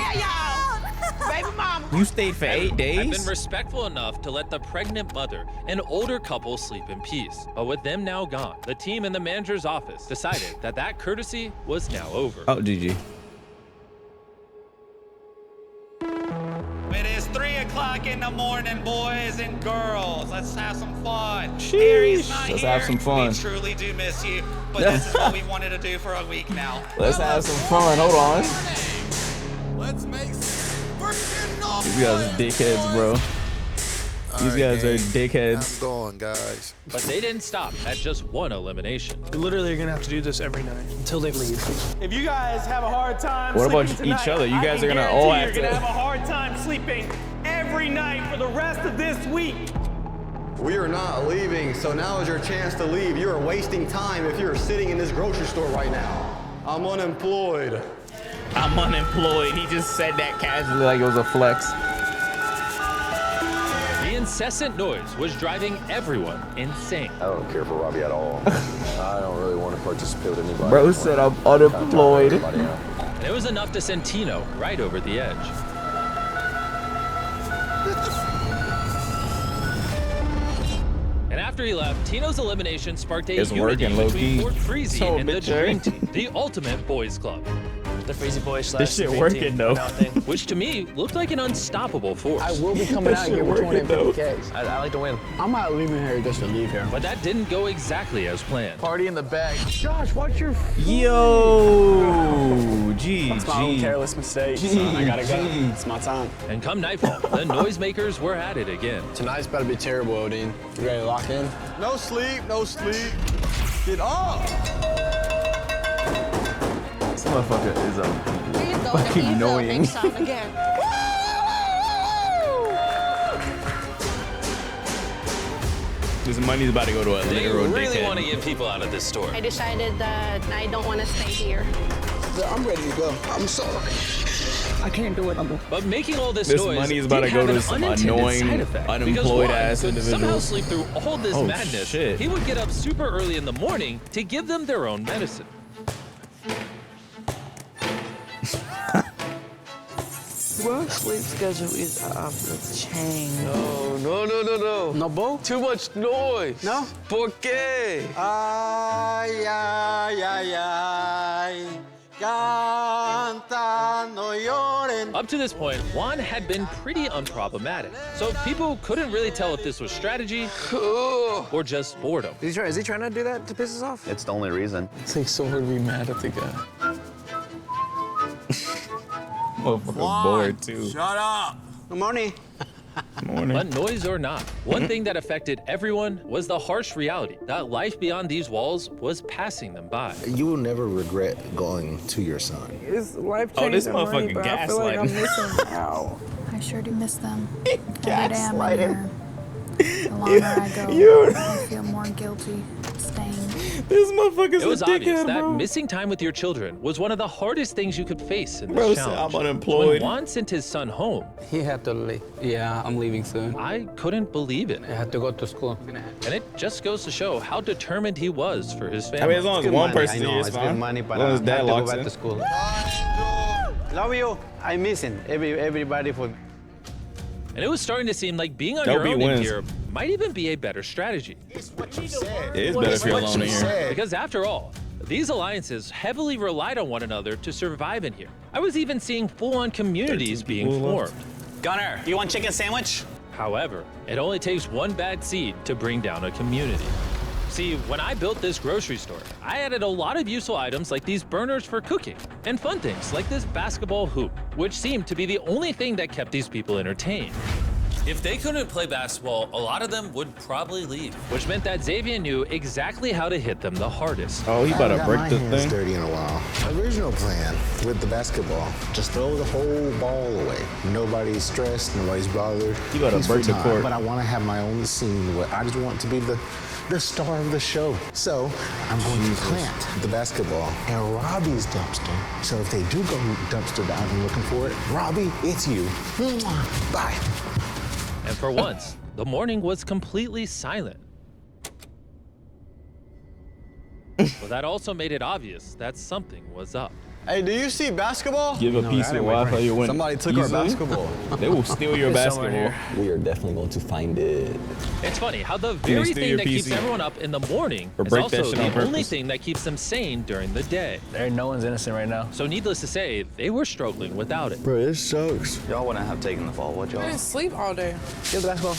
S20: Baby mama.
S2: You stayed for 8 days?
S10: I've been respectful enough to let the pregnant mother and older couple sleep in peace. But with them now gone, the team in the manager's office decided that that courtesy was now over.
S2: Oh, GG.
S13: It is 3 o'clock in the morning, boys and girls. Let's have some fun.
S2: Sheesh. Let's have some fun.
S13: We truly do miss you, but this is what we wanted to do for a week now.
S2: Let's have some fun. Hold on.
S21: Let's make some freaking noise.
S2: These guys are dickheads, bro. These guys are dickheads.
S21: I'm going, guys.
S10: But they didn't stop at just one elimination.
S11: We literally are gonna have to do this every night until they leave.
S17: If you guys have a hard time
S2: What about
S17: sleeping
S2: each
S17: tonight,
S2: other? You
S17: I
S2: guys
S17: can
S2: are gonna
S17: guarantee
S2: all have
S17: you're
S2: to-
S17: gonna have a hard time sleeping every night for the rest of this week.
S3: We are not leaving, so now is your chance to leave. You are wasting time if you're sitting in this grocery store right now. I'm unemployed.
S2: I'm unemployed. He just said that casually like it was a flex.
S10: The incessant noise was driving everyone insane.
S3: I don't care for Robbie at all. I don't really want to participate with anybody.
S2: Bro said I'm unemployed.
S10: And it was enough to send Tino right over the edge. And after he left, Tino's elimination sparked a
S2: It's
S10: unity
S2: working,
S10: between
S2: low-key.
S10: Fort Freezy
S2: So
S10: and the
S2: bitch,
S10: Dream
S2: right?
S10: Team, the ultimate boys club.
S11: The Freezy Boys
S2: This shit working though.
S10: Which to me looked like an unstoppable force.
S23: I will be coming out here with
S2: working, though.
S23: 250Ks.
S12: I like to win.
S23: I'm not leaving here just to leave here.
S10: But that didn't go exactly as planned.
S23: Party in the back. Josh, watch your
S2: Yo,
S11: It's my own
S2: GG.
S11: careless mistake, son. I gotta go. It's my time.
S10: And come nightfall, the noisemakers were at it again.
S23: Tonight's about to be terrible, Odin. You ready to lock in?
S21: No sleep, no sleep. Get up.
S2: This motherfucker is fucking annoying. This money's about to go to a
S10: They
S2: literal
S10: really
S2: dickhead.
S10: want to get people out of this store.
S14: I decided that I don't want to stay here.
S5: I'm ready to go. I'm sorry. I can't do it.
S10: But making all this
S2: This
S10: noise
S2: money is about
S10: did
S2: to go
S10: have
S2: to
S10: an
S2: some
S10: unintended
S2: annoying,
S10: side effect. Because
S2: unemployed
S10: one
S2: ass
S10: could somehow
S2: individuals.
S10: sleep through all this
S2: Oh,
S10: madness.
S2: shit.
S10: He would get up super early in the morning to give them their own medicine.
S11: Work sleep schedule is off the chain. No. No, Bo? Too much noise. No? ¿Por qué?
S21: Ay, ay, ay, ay. Canta, no lloren.
S10: Up to this point, Juan had been pretty unproblematic. So people couldn't really tell if this was strategy or just boredom.
S12: Is he trying to do that to piss us off?
S3: It's the only reason.
S23: It's like so hard to be mad at the guy.
S2: Motherfucker's bored too.
S21: Shut up.
S11: Good morning.
S10: But noise or not, one thing that affected everyone was the harsh reality that life beyond these walls was passing them by.
S8: You will never regret going to your son.
S23: It's life-changing.
S2: Oh, this motherfucking
S23: but I feel like I'm
S2: gaslighting.
S23: missing out.
S15: I sure do miss them. Every day I'm in
S2: Gaslighting.
S15: here. The longer I go,
S2: You-
S15: I feel more guilty staying.
S2: This motherfucker's
S10: It was
S2: a
S10: obvious
S2: dickhead,
S10: that
S2: bro.
S10: missing time with your children was one of the hardest things you could face in this
S2: Bro said,
S10: challenge.
S2: "I'm unemployed."
S10: When Juan sent his son home,
S11: He had to leave. Yeah, I'm leaving soon.
S10: I couldn't believe it.
S11: I had to go to school.
S10: And it just goes to show how determined he was for his family.
S2: I mean, as long as
S11: Good
S2: one
S11: money,
S2: person
S11: I know,
S2: here is
S11: it's
S2: fine.
S11: good money,
S2: As
S11: but
S2: long as
S11: I
S2: dad
S11: have to go
S2: locks
S11: back
S2: in.
S11: to school. Love you. I'm missing everybody for.
S10: And it was starting to seem like being on
S2: Don't
S10: your
S2: be
S10: own in
S2: wins.
S10: here might even be a better strategy.
S2: It is better if you're alone in here.
S10: Because after all, these alliances heavily relied on one another to survive in here. I was even seeing full-on communities being formed.
S13: Gunner, you want chicken sandwich?
S10: However, it only takes one bad seed to bring down a community. See, when I built this grocery store, I added a lot of useful items like these burners for cooking, and fun things like this basketball hoop, which seemed to be the only thing that kept these people entertained.
S16: If they couldn't play basketball, a lot of them would probably leave.
S10: Which meant that Xavier knew exactly how to hit them the hardest.
S2: Oh, he about to break the
S8: I haven't got my hands
S2: thing.
S8: dirty in a while. Original plan with the basketball, just throw the whole ball away. Nobody's stressed, nobody's bothered.
S2: You gotta
S8: Peaceful
S2: break the
S8: time.
S2: court.
S8: But I want to have my own scene where I just want to be the star of the show. So I'm going to plant the basketball in Robbie's dumpster. So if they do go dumpster diving looking for it, Robbie, it's you. Mwah. Bye.
S10: And for once, the morning was completely silent. But that also made it obvious that something was up.
S19: Hey, do you see basketball?
S2: Give a piece of Wi-Fi, you win.
S19: Somebody took
S2: easily.
S19: our basketball.
S2: They will steal your basketball.
S19: We are definitely going to find it.
S10: It's funny how the
S2: Can they
S10: very
S2: steal
S10: thing
S2: your
S10: that keeps
S2: PC?
S10: everyone up in the morning
S2: Or
S10: is
S2: break that
S10: also
S2: shit on
S10: the only
S2: purpose?
S10: thing that keeps them sane during the day.
S23: There, no one's innocent right now.
S10: So needless to say, they were struggling without it.
S19: Bro, this sucks.
S11: Y'all wouldn't have taken the fall, would
S20: I
S11: y'all?
S20: didn't sleep all day.
S23: Give the basketball.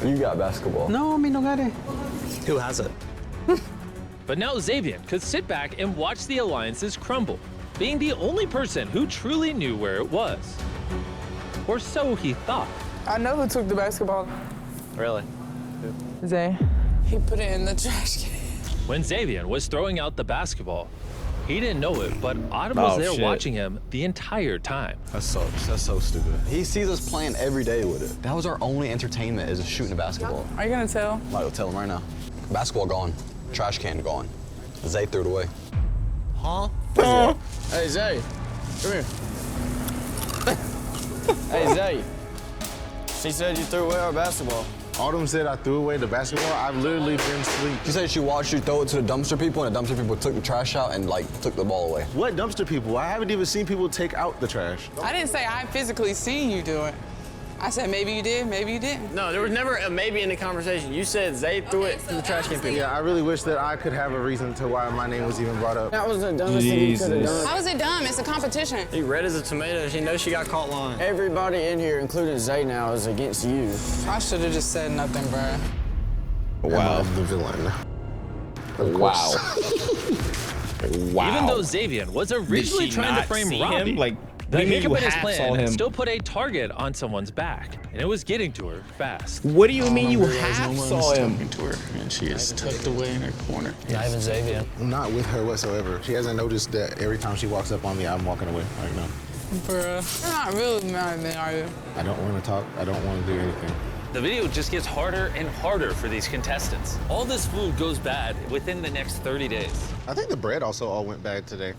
S19: You got basketball.
S11: No, me no got it.
S19: Who has it?
S10: But now Xavier could sit back and watch the alliances crumble, being the only person who truly knew where it was. Or so he thought.
S20: I know who took the basketball.
S11: Really?
S20: Zay. He put it in the trash can.
S10: When Xavier was throwing out the basketball, he didn't know it, but Autumn was
S2: Oh,
S10: there
S2: shit.
S10: watching him the entire time.
S19: That sucks. That's so stupid. He sees us playing every day with it. That was our only entertainment, is shooting a basketball.
S20: Are you gonna tell?
S19: Might go tell him right now. Basketball gone. Trash can gone. Zay threw it away.
S20: Huh?
S23: Hey, Zay. Come here. Hey, Zay. She said you threw away our basketball.
S21: Autumn said I threw away the basketball. I've literally been asleep.
S19: She said she watched you throw it to the dumpster people, and the dumpster people took the trash out and, like, took the ball away.
S21: What dumpster people? I haven't even seen people take out the trash.
S20: I didn't say I physically seen you do it. I said maybe you did, maybe you didn't.
S23: No, there was never a maybe in the conversation. You said Zay threw it to the trash can people.
S21: Yeah, I really wish that I could have a reason to why my name was even brought up.
S20: That was the dumbest thing you could have
S2: Jesus.
S20: done. How is it dumb? It's a competition.
S23: He red as a tomato. She knows she got caught lying.
S11: Everybody in here, including Zay now, is against you.
S20: I should have just said nothing, bruh.
S2: Wow.
S8: Am I the villain? Of
S2: Wow.
S8: course.
S2: Wow.
S10: Even though Xavier was originally
S2: Did she
S10: trying to
S2: not
S10: frame
S2: see
S10: Robbie,
S2: him? Like,
S10: the
S2: we
S10: hiccup
S2: knew
S10: in his
S2: half saw
S10: plan
S2: him.
S10: still put a target on someone's back, and it was getting to her fast.
S2: What do you mean you
S23: realized
S2: half
S23: no one
S2: saw
S23: was
S2: him?
S23: talking to her, and she is tucked away in her corner. Not even Xavier.
S8: I'm not with her whatsoever. She hasn't noticed that every time she walks up on me, I'm walking away. Like, no.
S20: Bruh. You're not really mad at me, are you?
S8: I don't want to talk. I don't want to do anything.
S16: The video just gets harder and harder for these contestants. All this food goes bad within the next 30 days.
S21: I think the bread also all went bad today.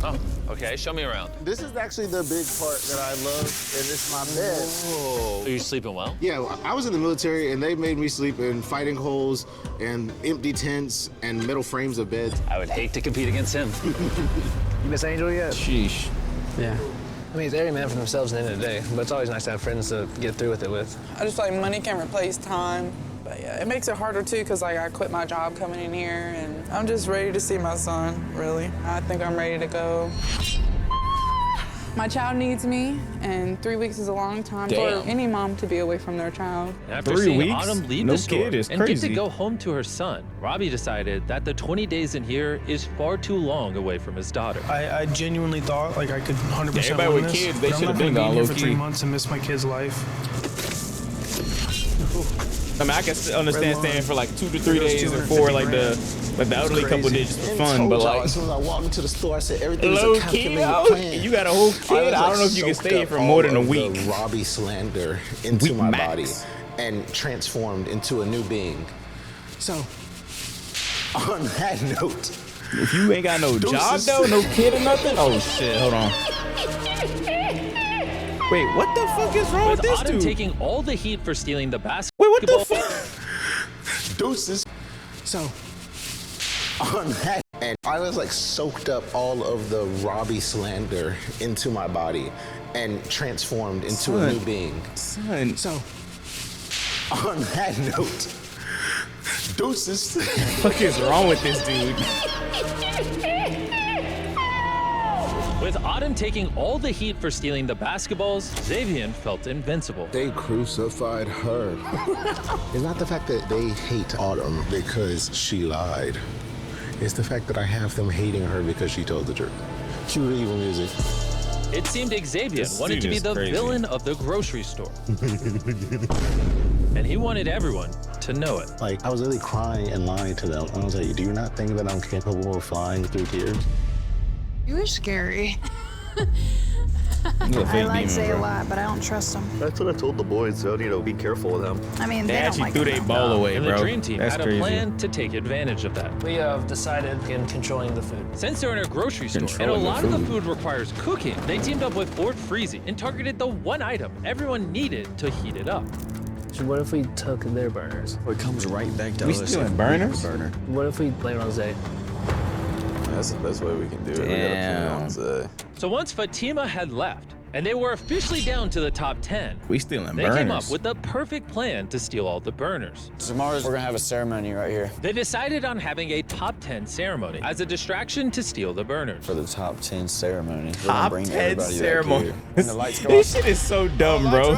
S16: Oh, okay, show me around.
S21: This is actually the big part that I love, and it's my bed.
S16: Whoa. Are you sleeping well?
S21: Yeah, I was in the military, and they made me sleep in fighting holes and empty tents and metal frames of beds.
S16: I would hate to compete against him.
S11: You miss Angel yet?
S2: Sheesh.
S11: Yeah. I mean, it's every man for themselves at the end of the day, but it's always nice to have friends to get through with it with.
S20: I just feel like money can replace time. But yeah, it makes it harder too, because like I quit my job coming in here, and I'm just ready to see my son, really. I think I'm ready to go. My child needs me, and 3 weeks is a long time for any mom to be away from their child.
S10: After seeing Autumn leave the store and get to go home to her son, Robbie decided that the 20 days in here is far too long away from his daughter.
S1: I genuinely thought like I could 100%
S2: everybody
S1: win
S2: with
S1: this,
S2: kids, they
S1: but I'm
S2: should have
S1: not
S2: been
S1: gonna
S2: gone
S1: be here
S2: low
S1: for
S2: key.
S1: 3 months and miss my kid's life.
S2: I mean, I can understand staying for like 2 to 3 days or 4, like the elderly couple did just for fun, but like
S8: as soon as I walked into the store, I said everything's
S2: low
S8: a
S2: key,
S8: calculated plan.
S2: you got a whole kid. I don't know if you can stay for more than a week.
S8: The Robbie slander into my body and transformed into a new being. So, on that note,
S2: if you ain't got no job though, no kid or nothing, oh shit, hold on. Wait, what the fuck is wrong with this
S10: Autumn
S2: dude?
S10: taking all the heat for stealing the basketball.
S2: Wait, what the fuck?
S8: Deuces. So, on that, and I was like soaked up all of the Robbie slander into my body and transformed into a new being.
S2: Son.
S8: So, on that note, deuces.
S2: What the fuck is wrong with this dude?
S10: With Autumn taking all the heat for stealing the basketballs, Xavier felt invincible.
S8: They crucified her. It's not the fact that they hate Autumn because she lied. It's the fact that I have them hating her because she told the truth. She really evil music.
S10: It seemed Xavier wanted to be the villain of the grocery store. And he wanted everyone to know it.
S8: Like, I was really crying and lying to them. I was like, do you not think that I'm capable of flying through tears?
S15: You were scary.
S2: You're a
S15: I
S2: fake
S15: like
S2: demon,
S15: say
S2: bro.
S15: a lot, but I don't trust them.
S3: That's what I told the boys, so, you know, be careful with them.
S15: I mean,
S2: They
S15: they don't
S2: actually
S15: like
S2: threw
S15: them.
S2: their ball away,
S10: And
S2: bro.
S10: the Dream Team
S2: That's
S10: had
S2: crazy.
S10: a plan to take advantage of that.
S1: We have decided in controlling the food.
S10: Since they're in a grocery store and a
S2: Controlling the
S10: lot of the
S2: food.
S10: food requires cooking, they teamed up with Fort Freezy and targeted the one item everyone needed to heat it up.
S1: So what if we took their burners?
S19: It comes right back to
S2: We
S19: us.
S2: stealing
S19: if we
S2: burners?
S19: have a burner.
S1: What if we blame it on Zay?
S7: That's the best way we can do it. We gotta put it on Zay.
S10: So once Fatima had left, and they were officially down to the top 10,
S2: We stealing
S10: they
S2: burners.
S10: came up with the perfect plan to steal all the burners.
S19: Tomorrow we're gonna have a ceremony right here.
S10: They decided on having a top 10 ceremony as a distraction to steal the burners.
S19: For the top 10 ceremony. We're gonna
S2: Top
S19: bring
S2: 10
S19: everybody back
S2: ceremony.
S19: here. When the lights go
S2: This
S19: off.
S2: shit is so dumb, bro.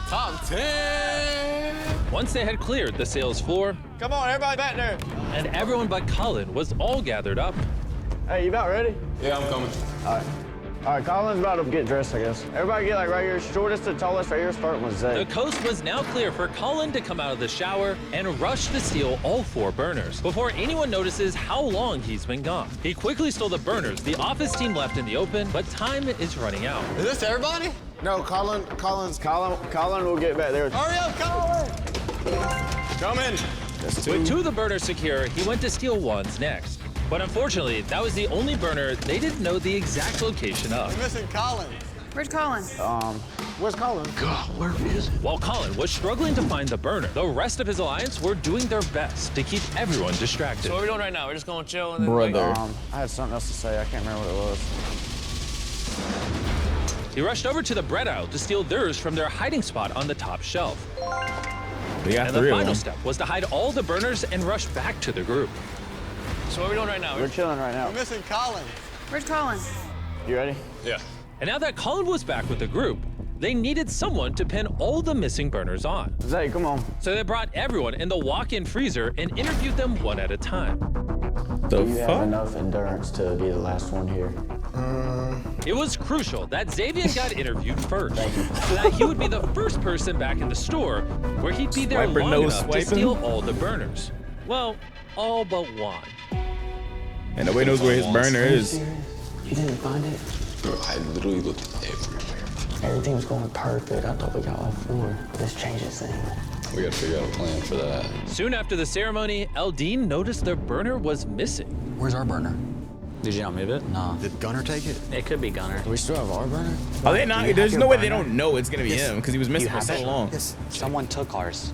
S19: Top 10!
S10: Once they had cleared the sales floor,
S19: Come on, everybody back there.
S10: and everyone but Colin was all gathered up,
S19: Hey, you about ready?
S7: Yeah, I'm coming.
S19: All right, Colin's about to get dressed, I guess. Everybody get like right here, shortest to tallest right here, starting with Zay.
S10: the coast was now clear for Colin to come out of the shower and rush to steal all 4 burners before anyone notices how long he's been gone. He quickly stole the burners the office team left in the open, but time is running out.
S19: Is this everybody?
S21: No, Colin
S19: will get back there.
S21: Hurry up, Colin!
S19: Coming.
S10: With 2 of the burners secure, he went to steal ones next. But unfortunately, that was the only burner they didn't know the exact location of.
S21: Missing Colin.
S15: Where's Colin?
S21: Where's Colin?
S19: God, where is it?
S10: While Colin was struggling to find the burner, the rest of his alliance were doing their best to keep everyone distracted.
S12: So what are we doing right now? We're just going to chill and then
S2: Brother.
S19: I had something else to say. I can't remember what it was.
S10: He rushed over to the bread aisle to steal theirs from their hiding spot on the top shelf.
S2: We got
S10: And the
S2: 3 of
S10: final
S2: them.
S10: step was to hide all the burners and rush back to the group.
S12: So what are we doing right now?
S19: We're chilling right now.
S21: Missing Colin.
S15: Where's Colin?
S19: You ready?
S7: Yeah.
S10: And now that Colin was back with the group, they needed someone to pin all the missing burners on.
S19: Zay, come on.
S10: So they brought everyone in the walk-in freezer and interviewed them one at a time.
S2: The
S19: You have
S2: fuck?
S19: enough endurance to be the last one here.
S10: It was crucial that Xavier got interviewed first, so that he would be the first person back in the store where he'd be there
S2: Swiper,
S10: long
S2: no
S10: enough to
S2: swiping?
S10: steal all the burners. Well, all but one.
S2: And nobody knows where his burner is.
S19: You didn't find it?
S7: Bro, I literally looked everywhere.
S19: Everything was going perfect. I thought we got all 4. This changes things.
S7: We gotta figure out a plan for that.
S10: Soon after the ceremony, Eldine noticed their burner was missing.
S19: Where's our burner?
S12: Did you not move it?
S19: Nah.
S12: Did Gunner take it? It could be Gunner.
S19: Do we still have our burner?
S2: Are they not? There's no way they don't know it's gonna be him because he was missing for so long.
S12: Yes. Someone took ours.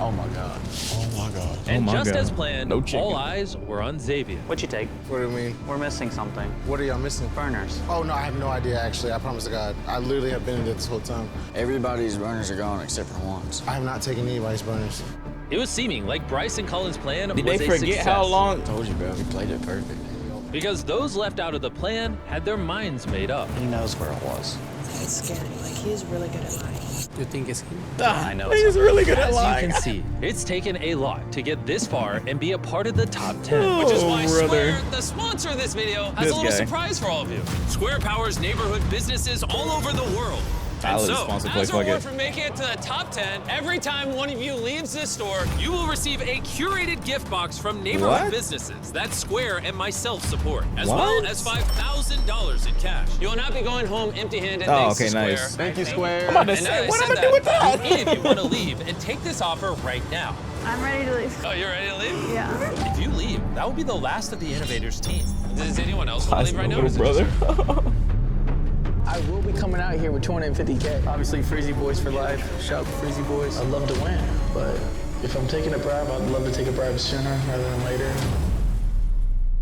S19: Oh my God.
S12: Oh my God.
S10: And
S2: my
S10: just
S2: God.
S10: as planned,
S2: No chicken.
S10: all eyes were on Xavier.
S12: What'd you take?
S21: What do you mean?
S12: We're missing something.
S21: What are y'all missing?
S12: Burners.
S21: Oh, no, I have no idea, actually. I promise to God. I literally have been in there this whole time.
S19: Everybody's burners are gone except for one's.
S21: I have not taken anybody's burners.
S10: It was seeming like Bryce and Colin's plan
S2: Did
S10: was
S2: they
S10: a
S2: forget
S10: success.
S2: how long?
S19: I told you, bro. We played it perfect.
S10: because those left out of the plan had their minds made up.
S12: He knows where it was.
S11: It's scary. Like, he's really good at lying.
S5: You think it's him?
S12: I know
S2: He's really good at
S10: As
S2: lying.
S10: you can see, it's taken a lot to get this far and be a part of the top 10. Which is why
S2: brother.
S10: Square, the sponsor of this video, has a little surprise for all of you. Square powers neighborhood businesses all over the world. And so, as a reward for making it to the top 10, every time one of you leaves this store, you will receive a curated gift box from neighborhood businesses that Square and myself support, as well as $5,000 in cash. You will not be going home empty-handed.
S2: Oh,
S10: Thanks
S2: okay,
S10: to Square.
S2: nice.
S19: Thank you, Square.
S2: I'm about to say, what am I doing with that?
S10: Any of you want to leave and take this offer right now?
S15: I'm ready to leave.
S10: Oh, you're ready to leave?
S15: Yeah.
S10: If you leave, that will be the last of the Innovators team. Does anyone else want to leave right now?
S2: Little brother.
S23: I will be coming out here with 250K. Obviously, Freezy Boys for life. Shout out to Freezy Boys. I'd love to win, but if I'm taking a bribe, I'd love to take a bribe sooner rather than later.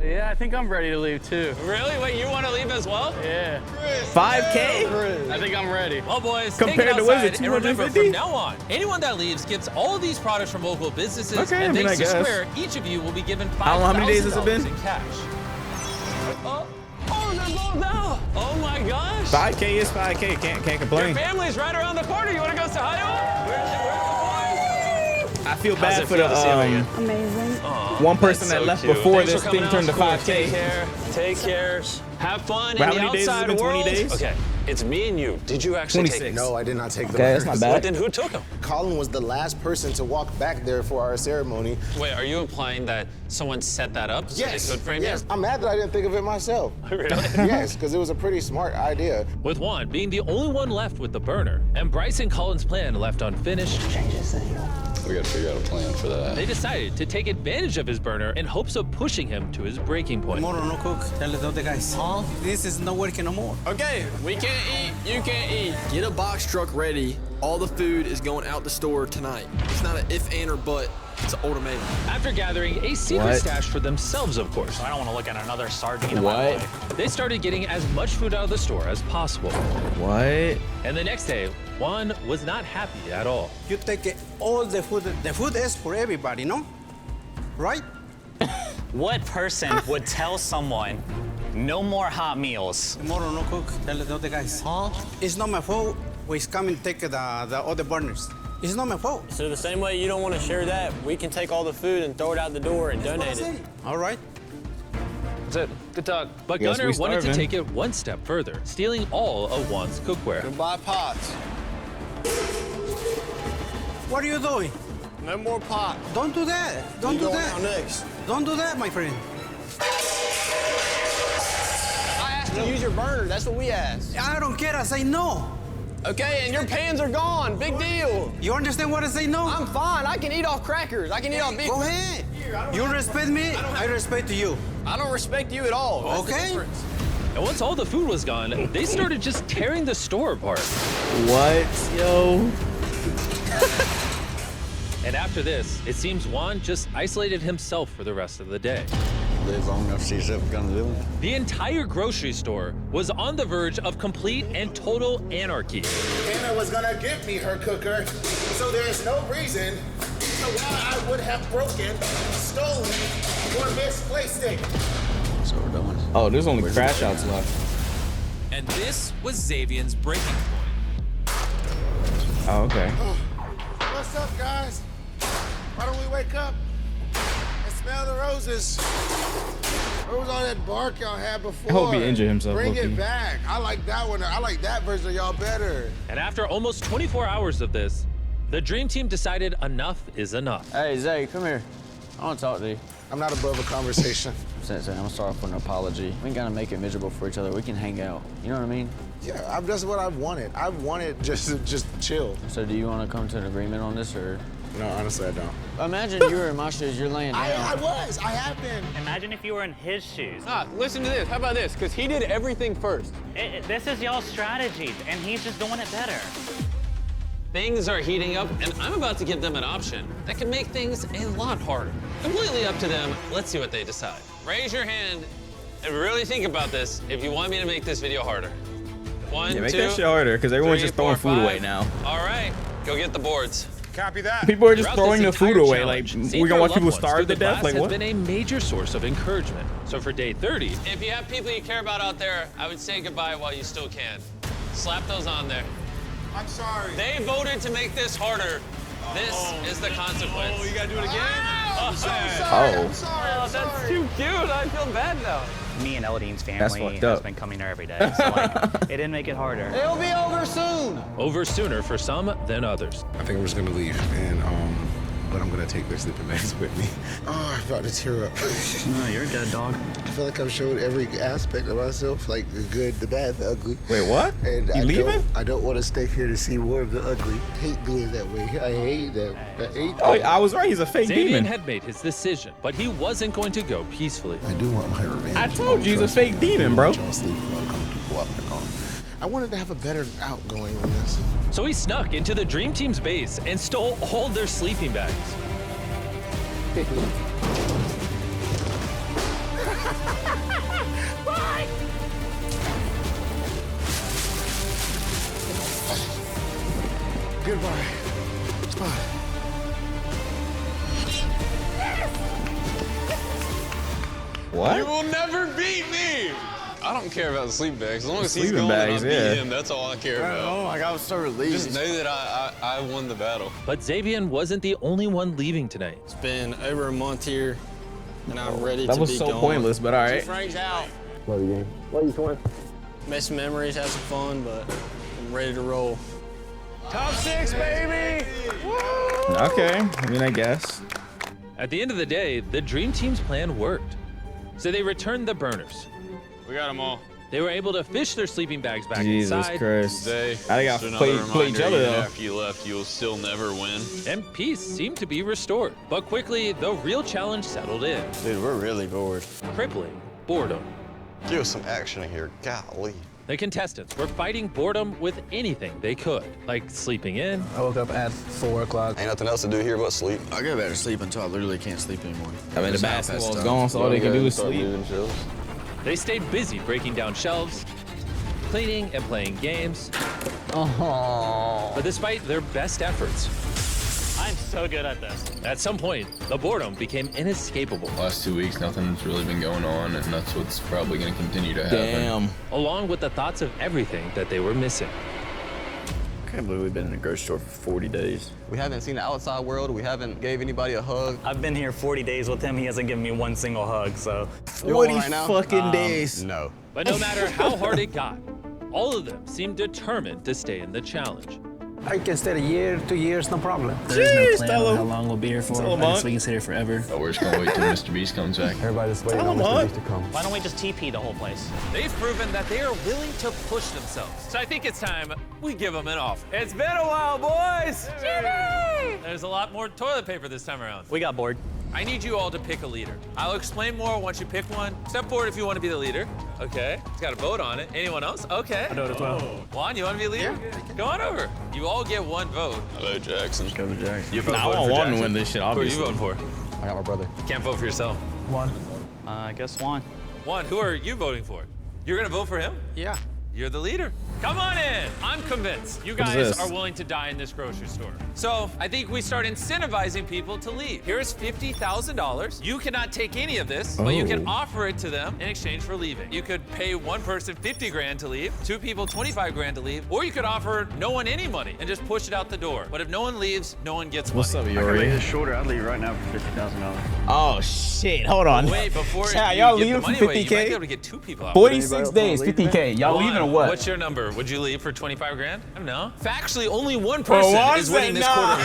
S17: Yeah, I think I'm ready to leave too.
S10: Really? Wait, you want to leave as well?
S17: Yeah.
S2: 5K?
S17: I think I'm ready.
S10: Well, boys,
S2: Compared
S10: take it
S2: to what is
S10: outside,
S2: it,
S10: and remember,
S2: 250?
S10: from now on, anyone that leaves gets all of these products from local businesses,
S2: Okay,
S10: and
S2: I mean,
S10: thanks
S2: I
S10: to
S2: guess.
S10: Square, each of you will be given
S2: I don't know how many days has it been?
S10: $5,000 in cash. Oh, they're both out. Oh my gosh.
S2: 5K is 5K. Can't complain.
S10: Your family's right around the corner. You want to go say hi to them? Where's the boys?
S2: I feel
S10: How's
S2: bad
S10: it
S2: for
S10: feel to see him
S2: the
S10: again?
S15: Amazing.
S2: one person that
S10: so
S2: left
S10: cute.
S2: before
S10: Thanks
S2: this
S10: for
S2: thing
S10: coming
S2: turned to
S10: out.
S2: 5K.
S10: Take care. Have fun
S2: How
S10: in the
S2: many days has it
S10: outside
S2: been, 20
S10: world.
S2: days?
S10: Okay, it's me and you. Did you actually take
S2: 26.
S10: it?
S8: No, I did not take the
S2: Okay, that's not bad.
S10: But then who took them?
S8: Colin was the last person to walk back there for our ceremony.
S10: Wait, are you implying that someone set that up so
S8: Yes.
S10: they could frame
S8: Yes.
S10: you?
S8: I'm mad that I didn't think of it myself.
S10: Really?
S8: Yes, because it was a pretty smart idea.
S10: With Juan being the only one left with the burner, and Bryce and Colin's plan left unfinished,
S19: We gotta figure out a plan for that.
S10: they decided to take advantage of his burner in hopes of pushing him to his breaking point.
S5: Tomorrow no cook. Tell the other guys. Huh? This is not working no more.
S4: Okay, we can't eat, you can't eat. Get a box truck ready. All the food is going out the store tonight. It's not an if, and, or but. It's an ultimatum.
S10: After gathering a secret
S2: What?
S10: stash for themselves, of course,
S12: I don't want to look at another sardine in my
S2: What?
S12: way.
S10: they started getting as much food out of the store as possible.
S2: What?
S10: And the next day, Juan was not happy at all.
S5: You take all the food. The food is for everybody, no? Right?
S12: What person would tell someone, no more hot meals?
S5: Tomorrow no cook. Tell the other guys. Huh? It's not my fault. We come and take the other burners. It's not my fault.
S4: So the same way you don't want to share that, we can take all the food and throw it out the door and donate it.
S5: All right.
S10: That's it. Good talk. But
S2: Guess
S10: Gunner
S2: we
S10: wanted to
S2: starving.
S10: take it one step further, stealing all of Juan's cookware.
S4: Buy pots.
S5: What are you doing?
S4: No more pot.
S5: Don't do that. Don't do that.
S4: Next.
S5: Don't do that, my friend.
S4: I asked to use your burner. That's what we asked.
S5: I don't care. I say no.
S4: Okay, and your pans are gone. Big deal.
S5: You understand what I say no?
S4: I'm fine. I can eat off crackers. I can eat off beef.
S5: Go ahead. You respect me, I respect you.
S4: I don't respect you at all. That's the
S5: Okay.
S4: difference.
S10: And once all the food was gone, they started just tearing the store apart.
S2: What? Yo.
S10: And after this, it seems Juan just isolated himself for the rest of the day.
S19: Live long enough to see something gonna do.
S10: The entire grocery store was on the verge of complete and total anarchy.
S21: Anna was gonna give me her cooker, so there's no reason why I would have broken, stolen, or misplaced it.
S19: So we're done.
S2: Oh, there's only crash outs left.
S10: And this was Xavion's breaking point.
S2: Oh, okay.
S21: What's up, guys? Why don't we wake up and smell the roses? Where was all that bark y'all had before?
S2: I hope he injured himself,
S21: Bring
S2: low-key.
S21: it back. I like that one. I like that version of y'all better.
S10: And after almost 24 hours of this, the Dream Team decided enough is enough.
S19: Hey, Zay, come here. I want to talk to you.
S21: I'm not above a conversation.
S19: Sensei, I'm gonna start off with an apology. We ain't gotta make it miserable for each other. We can hang out. You know what I mean?
S21: Yeah, that's what I wanted. I wanted just chill.
S19: So do you want to come to an agreement on this, or?
S21: No, honestly, I don't.
S19: Imagine you were in my shoes. You're laying down.
S21: I have been.
S12: Imagine if you were in his shoes.
S4: Listen to this. How about this? Because he did everything first.
S12: This is y'all's strategy, and he's just doing it better.
S10: Things are heating up, and I'm about to give them an option that can make things a lot harder. Completely up to them. Let's see what they decide. Raise your hand and really think about this if you want me to make this video harder. One,
S2: Yeah, make
S10: two,
S2: that shit harder, because everyone's
S10: three,
S2: just throwing
S10: four,
S2: food
S10: five.
S2: away now.
S10: All right, go get the boards.
S21: Copy that.
S2: People are just
S10: Throughout
S2: throwing the
S10: this
S2: food
S10: entire
S2: away.
S10: challenge,
S2: Like,
S10: seeing
S2: we're gonna
S10: your
S2: watch
S10: loved
S2: people
S10: ones
S2: starve
S10: through
S2: to
S10: the
S2: death.
S10: glass
S2: Like,
S10: has
S2: what?
S10: been a major source of encouragement. So for day 30,
S6: If you have people you care about out there, I would say goodbye while you still can. Slap those on there.
S21: I'm sorry.
S6: They voted to make this harder. This is the consequence.
S21: Oh, you gotta do it again? I'm so
S2: Oh.
S21: sorry. I'm sorry.
S17: Oh, that's too cute. I feel bad now.
S9: Me and Elodine's
S2: That's
S9: family
S2: fucked
S9: has
S2: up.
S9: been coming there every day, so like, it didn't make it harder.
S5: It'll be over soon.
S10: over sooner for some than others.
S8: I think I'm just gonna leave, and but I'm gonna take their sleeping bags with me. Oh, I'm about to tear up.
S9: No, you're good, dog.
S8: I feel like I've showed every aspect of myself, like the good, the bad, the ugly.
S2: Wait, what?
S8: And
S2: You leaving?
S8: I don't want to stay here to see more of the ugly. I hate being that way. I hate that. I hate
S2: Oh,
S8: that.
S2: I was right. He's a fake
S10: Xavier
S2: demon.
S10: had made his decision, but he wasn't going to go peacefully.
S8: I do want my revenge.
S2: I told you he's a fake demon, bro.
S8: I wanted to have a better outgoing on this.
S10: So he snuck into the Dream Team's base and stole all their sleeping bags.
S8: Goodbye. Bye.
S2: What?
S4: You will never beat me. I don't care about the sleep bags. As long as he's
S2: Sleeping
S4: gone
S2: bags,
S4: and I
S2: yeah.
S4: beat him, that's all I care about.
S19: Oh my God, I was so relieved.
S4: Just know that I won the battle.
S10: But Xavier wasn't the only one leaving tonight.
S4: It's been over a month here, and I'm ready
S2: That
S4: to
S2: was
S4: be
S2: so
S4: gone.
S2: pointless, but all right.
S6: Frank's out.
S8: Love you, game. Love you, twin.
S6: Made some memories, had some fun, but I'm ready to roll.
S17: Top 6, baby.
S2: Okay, I mean, I guess.
S10: At the end of the day, the Dream Team's plan worked. So they returned the burners.
S4: We got them all.
S10: They were able to fish their sleeping bags back
S2: Jesus
S10: inside.
S2: Christ.
S4: Today,
S2: I got
S4: just
S2: play
S4: another
S2: each
S4: reminder,
S2: other
S4: even
S2: though.
S4: after you left, you'll still never win.
S10: And peace seemed to be restored. But quickly, the real challenge settled in.
S19: Dude, we're really bored.
S10: Crippling boredom.
S19: Give us some action in here. Golly.
S10: The contestants were fighting boredom with anything they could, like sleeping in.
S1: I woke up at 4 o'clock.
S19: Ain't nothing else to do here but sleep.
S18: I go back to sleep until I literally can't sleep anymore.
S2: I mean, the basketball's gone, so all they can do is sleep.
S10: They stayed busy breaking down shelves, cleaning and playing games. But despite their best efforts,
S9: I'm so good at this.
S10: at some point, the boredom became inescapable.
S7: Last 2 weeks, nothing's really been going on, and that's what's probably going to continue to happen.
S2: Damn.
S10: Along with the thoughts of everything that they were missing.
S18: I can't believe we've been in the grocery store for 40 days.
S19: We haven't seen the outside world. We haven't gave anybody a hug.
S9: I've been here 40 days with him. He hasn't given me one single hug, so.
S19: You want
S2: 40
S19: one right now?
S2: fucking days.
S19: No.
S10: But no matter how hard it got, all of them seemed determined to stay in the challenge.
S5: I can stay a year, 2 years, no problem.
S1: There's no plan on how long we'll be here for.
S2: Tell
S1: I
S2: him,
S1: guess
S2: Mark.
S1: we can sit here forever.
S7: Oh, we're just going to wait till Mr. Beast comes back.
S19: Everybody's waiting
S2: Tell
S19: on
S2: him,
S19: Mr.
S2: Mark.
S19: Beast to come.
S9: Why don't we just TP the whole place?
S10: They've proven that they are willing to push themselves. So I think it's time we give them an offer.
S17: It's been a while, boys.
S10: There's a lot more toilet paper this time around.
S9: We got bored.
S10: I need you all to pick a leader. I'll explain more once you pick one. Step forward if you want to be the leader. Okay. It's got a vote on it. Anyone else? Okay.
S1: I do it as well.
S10: Juan, you want to be a leader? Go on over. You all get one vote.
S7: Hello, Jackson.
S18: Go to Jackson.
S10: You vote
S2: Nah, I
S10: for
S2: want Juan to
S10: Jackson.
S2: win this shit,
S10: Who are
S2: obviously.
S10: you voting for?
S19: I got my brother.
S10: You can't vote for yourself.
S1: One.
S9: I guess Juan.
S10: Juan, who are you voting for? You're going to vote for him?
S5: Yeah.
S10: You're the leader. Come on in. I'm convinced you
S2: What is
S10: guys
S2: this?
S10: are willing to die in this grocery store. So I think we start incentivizing people to leave. Here's $50,000. You cannot take any of this, but you can
S2: Oh.
S10: offer it to them in exchange for leaving. You could pay one person 50 grand to leave, two people 25 grand to leave, or you could offer no one any money and just push it out the door. But if no one leaves, no one gets
S2: What's
S10: money.
S2: up,
S18: I can make
S2: Yori?
S18: this shorter. I'd leave right now for $50,000.
S2: Oh, shit. Hold on.
S10: Wait, before
S2: Chat,
S10: you
S2: y'all
S10: give the
S2: leaving for
S10: money away, you might be
S2: 50K?
S10: able to get two people out.
S2: 46 days, 50K. Y'all
S10: Juan,
S2: leaving or what?
S10: What's your number? Would you leave for 25 grand? I don't know. Factually, only one person
S2: Juan
S10: is winning
S2: said
S10: this
S2: nah.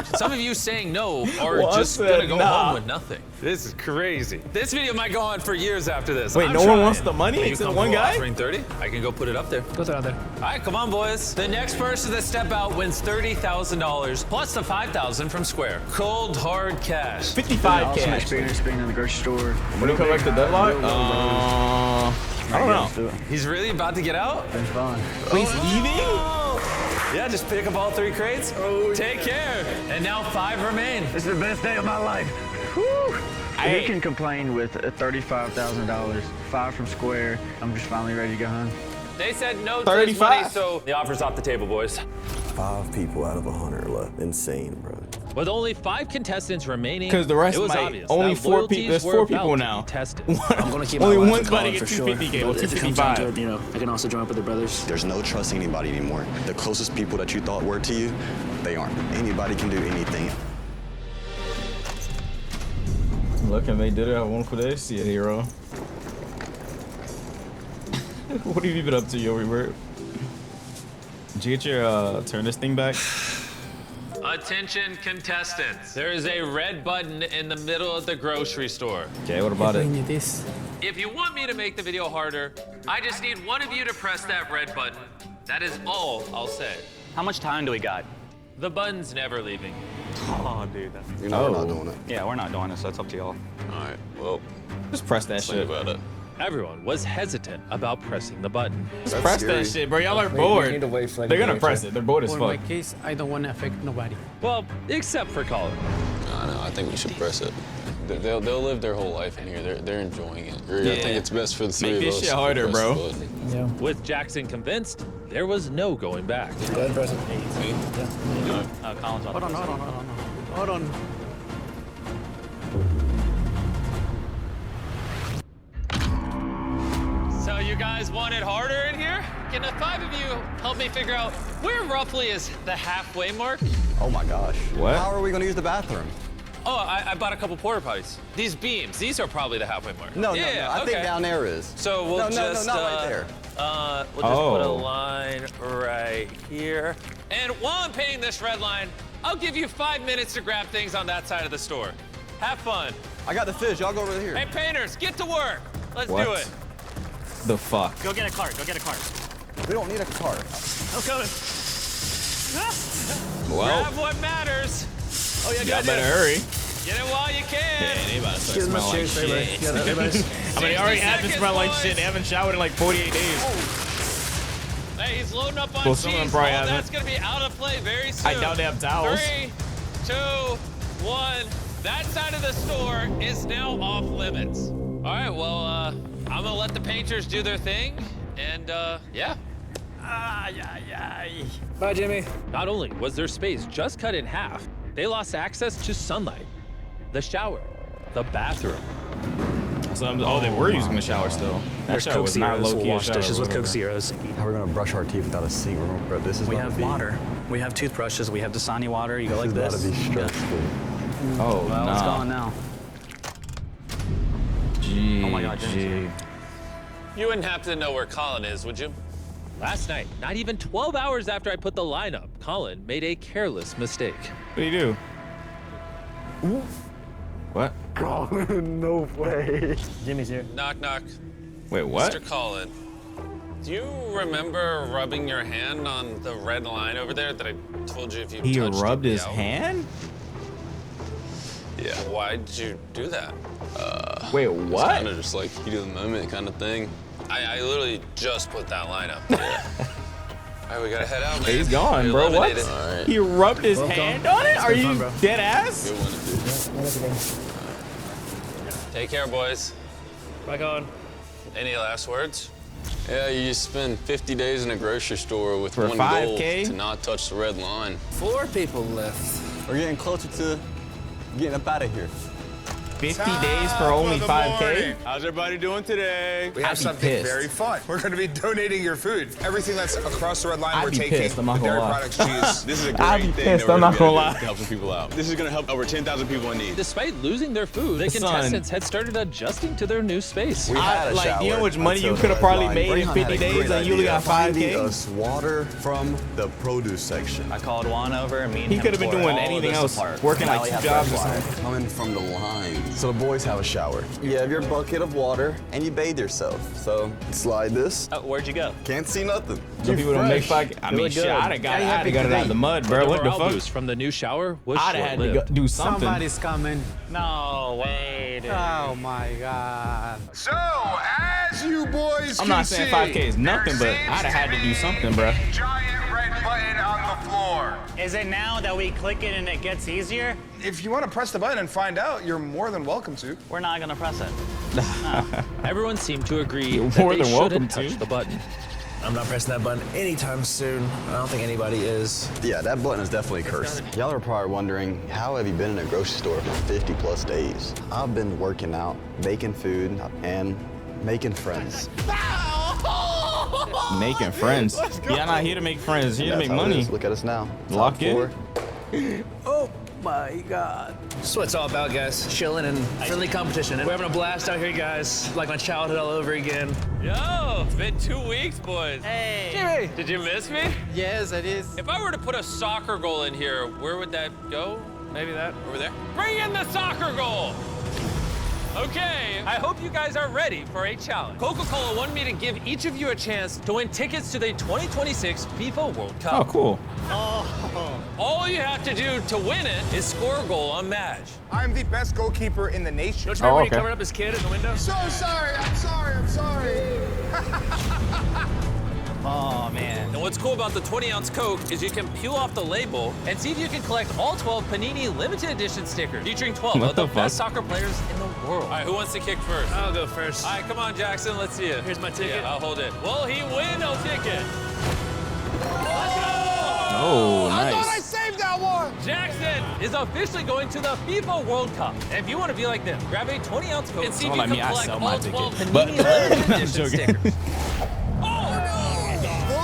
S10: $250,000. Some of you saying no are
S2: Juan
S10: just
S2: said
S10: gonna go
S2: nah.
S10: home with nothing.
S17: This is crazy.
S10: This video might go on for years after this.
S2: Wait,
S10: I'm
S2: no one
S10: trying.
S2: wants the money
S10: Are you
S2: except
S10: comfortable
S2: one guy?
S10: Offering 30? I can go put it up there.
S1: Go throw it out there.
S10: All right, come on, boys. The next person to step out wins $30,000 plus the $5,000 from Square. Cold hard cash.
S2: 55
S18: Awesome
S2: cash.
S18: experience being in the grocery store.
S2: When you come back to deadlock? I don't know.
S18: Let's do it.
S10: He's really about to get out?
S18: Been fun.
S2: He's leaving?
S10: Yeah, just pick up all 3 crates. Take care. And now 5 remain.
S18: This is the best day of my life. Whew. Who can complain with $35,000, 5 from Square? I'm just finally ready to go home.
S10: They said no to this
S2: 35.
S10: money, so the offer's off the table, boys.
S3: 5 people out of 100 left. Insane, bro.
S10: With only 5 contestants remaining,
S2: because the rest
S10: it was
S2: might
S10: obvious
S2: only
S10: that
S2: 4 people. There's 4 people now.
S1: I'm gonna keep my
S2: Only
S1: wife
S2: one's
S1: for
S2: about to
S1: Colin
S2: get
S1: for sure.
S2: 250K or
S1: But if it comes down to
S2: 255.
S1: it, you know, I can also join up with the brothers.
S19: There's no trusting anybody anymore. The closest people that you thought were to you, they aren't. Anybody can do anything.
S2: Look, and they did it. I won for this. See a hero. What have you been up to, yo, Rebirth? Did you get your turn this thing back?
S6: Attention contestants. There is a red button in the middle of the grocery store.
S2: Okay, what about it?
S6: If you want me to make the video harder, I just need one of you to press that red button. That is all I'll say.
S12: How much time do we got?
S6: The button's never leaving.
S12: Oh, dude.
S19: You know we're not doing it.
S12: Yeah, we're not doing it, so it's up to y'all.
S6: All right, well.
S2: Just press that shit.
S6: About it.
S10: Everyone was hesitant about pressing the button.
S2: Just press that shit, bro. Y'all are bored. They're gonna press it. They're bored as
S5: In
S2: fuck.
S5: my case, I don't want to affect nobody.
S10: Well, except for Colin.
S4: No, I think we should press it. They'll live their whole life in here. They're enjoying it.
S10: Yeah.
S4: I think it's best for the 3
S2: Make
S4: of
S2: this
S4: us.
S2: shit
S4: to
S2: harder,
S4: press
S2: bro.
S4: the button.
S1: Yeah.
S10: With Jackson convinced, there was no going back.
S1: Go ahead, press it.
S12: Colin's
S5: Hold on. Hold on.
S6: So you guys want it harder in here? Can the 5 of you help me figure out where roughly is the halfway mark?
S19: Oh my gosh.
S2: What?
S19: How are we gonna use the bathroom?
S6: Oh, I bought a couple porta potties. These beams, these are probably the halfway mark.
S19: No, I think down there is.
S6: So we'll just
S19: not right there.
S6: We'll just put a line right here. And while I'm painting this red line, I'll give you 5 minutes to grab things on that side of the store. Have fun.
S19: I got the fish. Y'all go over here.
S6: Hey, painters, get to work. Let's
S2: What?
S6: do it.
S2: The fuck?
S12: Go get a cart. Go get a cart.
S19: We don't need a cart.
S6: I'm coming.
S2: Well,
S6: Grab what matters. Oh, yeah,
S2: y'all better hurry.
S6: Get it while you can.
S2: Yeah, they about to start
S1: Give them a
S2: smelling like
S1: chance, everybody.
S2: shit.
S1: Yeah, everybody.
S2: I mean, they already have been
S6: 60
S2: smelling like
S6: seconds,
S2: shit. They haven't showered in like 48 days.
S6: Hey, he's loading up on
S2: Well,
S6: cheese.
S2: some of them
S6: All
S2: probably
S6: that's
S2: haven't.
S6: going to be out of play very soon.
S2: I doubt they have towels.
S6: 3, 2, 1. That side of the store is now off limits. All right, well, I'm going to let the painters do their thing. And, yeah.
S1: Bye, Jimmy.
S10: Not only was their space just cut in half, they lost access to sunlight, the shower, the bathroom.
S2: So, they were using the shower still. That
S23: There's
S2: shower
S23: Coke
S2: was not
S23: Zeros.
S2: low-key
S23: We'll
S2: a
S23: wash
S2: shower,
S23: dishes with
S2: whatever.
S23: Coke Zeros.
S19: How are we gonna brush our teeth without a sink? Bro, this is
S23: We
S19: about
S23: have
S19: to be,
S23: water. We have toothbrushes. We have Dasani water. You go like
S19: this
S23: this.
S19: is about to be stressful.
S2: Oh,
S23: Well, it's
S2: nah.
S23: gone now.
S2: Gee,
S23: Oh my God,
S2: gee.
S6: You wouldn't happen to know where Colin is, would you?
S10: Last night, not even 12 hours after I put the line up, Colin made a careless mistake.
S2: What do you do? What?
S18: Colin, no way.
S1: Jimmy's here.
S6: Knock, knock.
S2: Wait, what?
S6: Mr. Colin, do you remember rubbing your hand on the red line over there that I told you if you
S2: He
S6: touched
S2: rubbed
S6: it'd be
S2: his
S6: out?
S2: hand?
S6: Yeah. Why'd you do that?
S2: Wait,
S4: It's
S2: what?
S4: kind of just like heat of the moment kind of thing.
S6: I literally just put that line up. Yeah. All right, we gotta head out, man.
S2: Hey, he's gone,
S6: We
S2: bro. What?
S6: eliminated.
S4: All right.
S2: He rubbed his
S1: Well
S2: hand
S1: done.
S2: on it?
S1: It's
S2: Are
S1: been
S2: you
S1: fun, bro.
S2: dead ass?
S4: Good one, dude.
S6: Take care, boys.
S1: Bye, Colin.
S6: Any last words?
S4: Yeah, you just spend 50 days in a grocery store with
S2: For
S4: one
S2: 5K?
S4: goal to not touch the red line.
S1: 4 people left.
S19: We're getting closer to getting up out of here.
S2: 50 days for only 5K?
S7: How's everybody doing today?
S2: I'd
S21: We have
S2: be
S21: something
S2: pissed.
S21: very fun. We're going to be donating your food. Everything that's across the red line,
S2: I'd
S21: we're
S2: be
S21: taking.
S2: pissed, I'm not
S21: The
S2: gonna
S21: dairy
S2: lie.
S21: products, cheese.
S7: This is a
S2: I'd
S7: great
S2: be
S7: thing
S2: pissed,
S7: that
S2: I'm
S7: we're
S2: not
S7: gonna
S2: gonna
S7: do
S2: lie.
S7: to help some people out. This is gonna help over 10,000 people in need.
S10: Despite losing their food, the
S2: Son.
S10: contestants had started adjusting to their new space.
S19: We had a
S2: Like,
S19: shower
S2: you know how much money you
S19: until
S2: could have
S19: the
S2: probably
S19: line.
S2: made in
S19: Rayhan
S2: 50
S19: had a
S2: days
S19: great
S2: and you only
S19: idea.
S2: got
S19: Finding
S2: 5K?
S19: us water from the produce section.
S12: I called Juan over and me and
S2: He
S12: him
S2: could have been
S12: tore
S2: doing
S12: all of
S2: anything
S12: this
S2: else,
S12: apart.
S2: working like
S19: Now we
S2: 2
S19: have
S2: jobs or
S19: fresh water
S2: something.
S19: coming from the line. So the boys have a shower. You have your bucket of water and you bathe yourself. So slide this.
S12: Where'd you go?
S19: Can't see nothing.
S2: Some people don't make 5K. I mean,
S1: look
S2: shit,
S1: good.
S2: I'd have got it out of the mud, bro.
S10: The
S2: What the
S10: morale
S2: fuck?
S10: boost from the new shower was
S2: I'd have had to
S10: short-lived.
S2: do something.
S5: Somebody's coming.
S12: No way, dude.
S5: Oh my God.
S21: So, as you boys
S2: I'm
S21: can
S2: not saying
S21: see,
S2: 5K is nothing, but
S21: there
S2: I'd have had to do
S21: seems
S2: something,
S21: be
S2: bro.
S21: a giant red button on the floor.
S12: Is it now that we click it and it gets easier?
S21: If you want to press the button and find out, you're more than welcome to.
S12: We're not gonna press it.
S10: Everyone seemed to agree
S2: You're
S10: that
S2: more
S10: they
S2: than welcome
S10: shouldn't touch
S2: to.
S10: the button.
S1: I'm not pressing that button anytime soon. I don't think anybody is.
S19: Yeah, that button is definitely cursed. Y'all are probably wondering, how have you been in a grocery store for 50 plus days? I've been working out, making food, and making friends.
S2: Making friends? Yeah, I'm not here to make friends. Here to make money.
S19: Look at us now.
S2: Lock in.
S11: Oh my God.
S1: That's what it's all about, guys. Chilling and friendly competition. And we're having a blast out here, guys. Like my childhood all over again.
S6: Yo, it's been 2 weeks, boys.
S17: Hey.
S1: Jimmy!
S6: Did you miss me?
S17: Yes, it is.
S6: If I were to put a soccer goal in here, where would that go?
S1: Maybe that.
S6: Over there? Bring in the soccer goal! Okay, I hope you guys are ready for a challenge. Coca-Cola wanted me to give each of you a chance to win tickets to the 2026 FIFA World Cup.
S2: Oh, cool.
S6: All you have to do to win it is score a goal on Madge.
S21: I'm the best goalkeeper in the nation.
S1: Don't you remember when he covered up his kid in the window?
S21: So sorry, I'm sorry.
S12: Oh, man.
S6: And what's cool about the 20-ounce Coke is you can peel off the label and see if you can collect all 12 Panini limited edition stickers featuring 12 of the best soccer players in the world. All right, who wants to kick first?
S1: I'll go first.
S6: All right, come on, Jackson, let's see it.
S1: Here's my ticket.
S6: Yeah, I'll hold it. Will he win? I'll take it.
S2: Oh, nice.
S21: I thought I saved that one.
S6: Jackson is officially going to the FIFA World Cup. And if you want to be like them, grab a 20-ounce Coke and see if you can collect all 12 Panini limited edition stickers.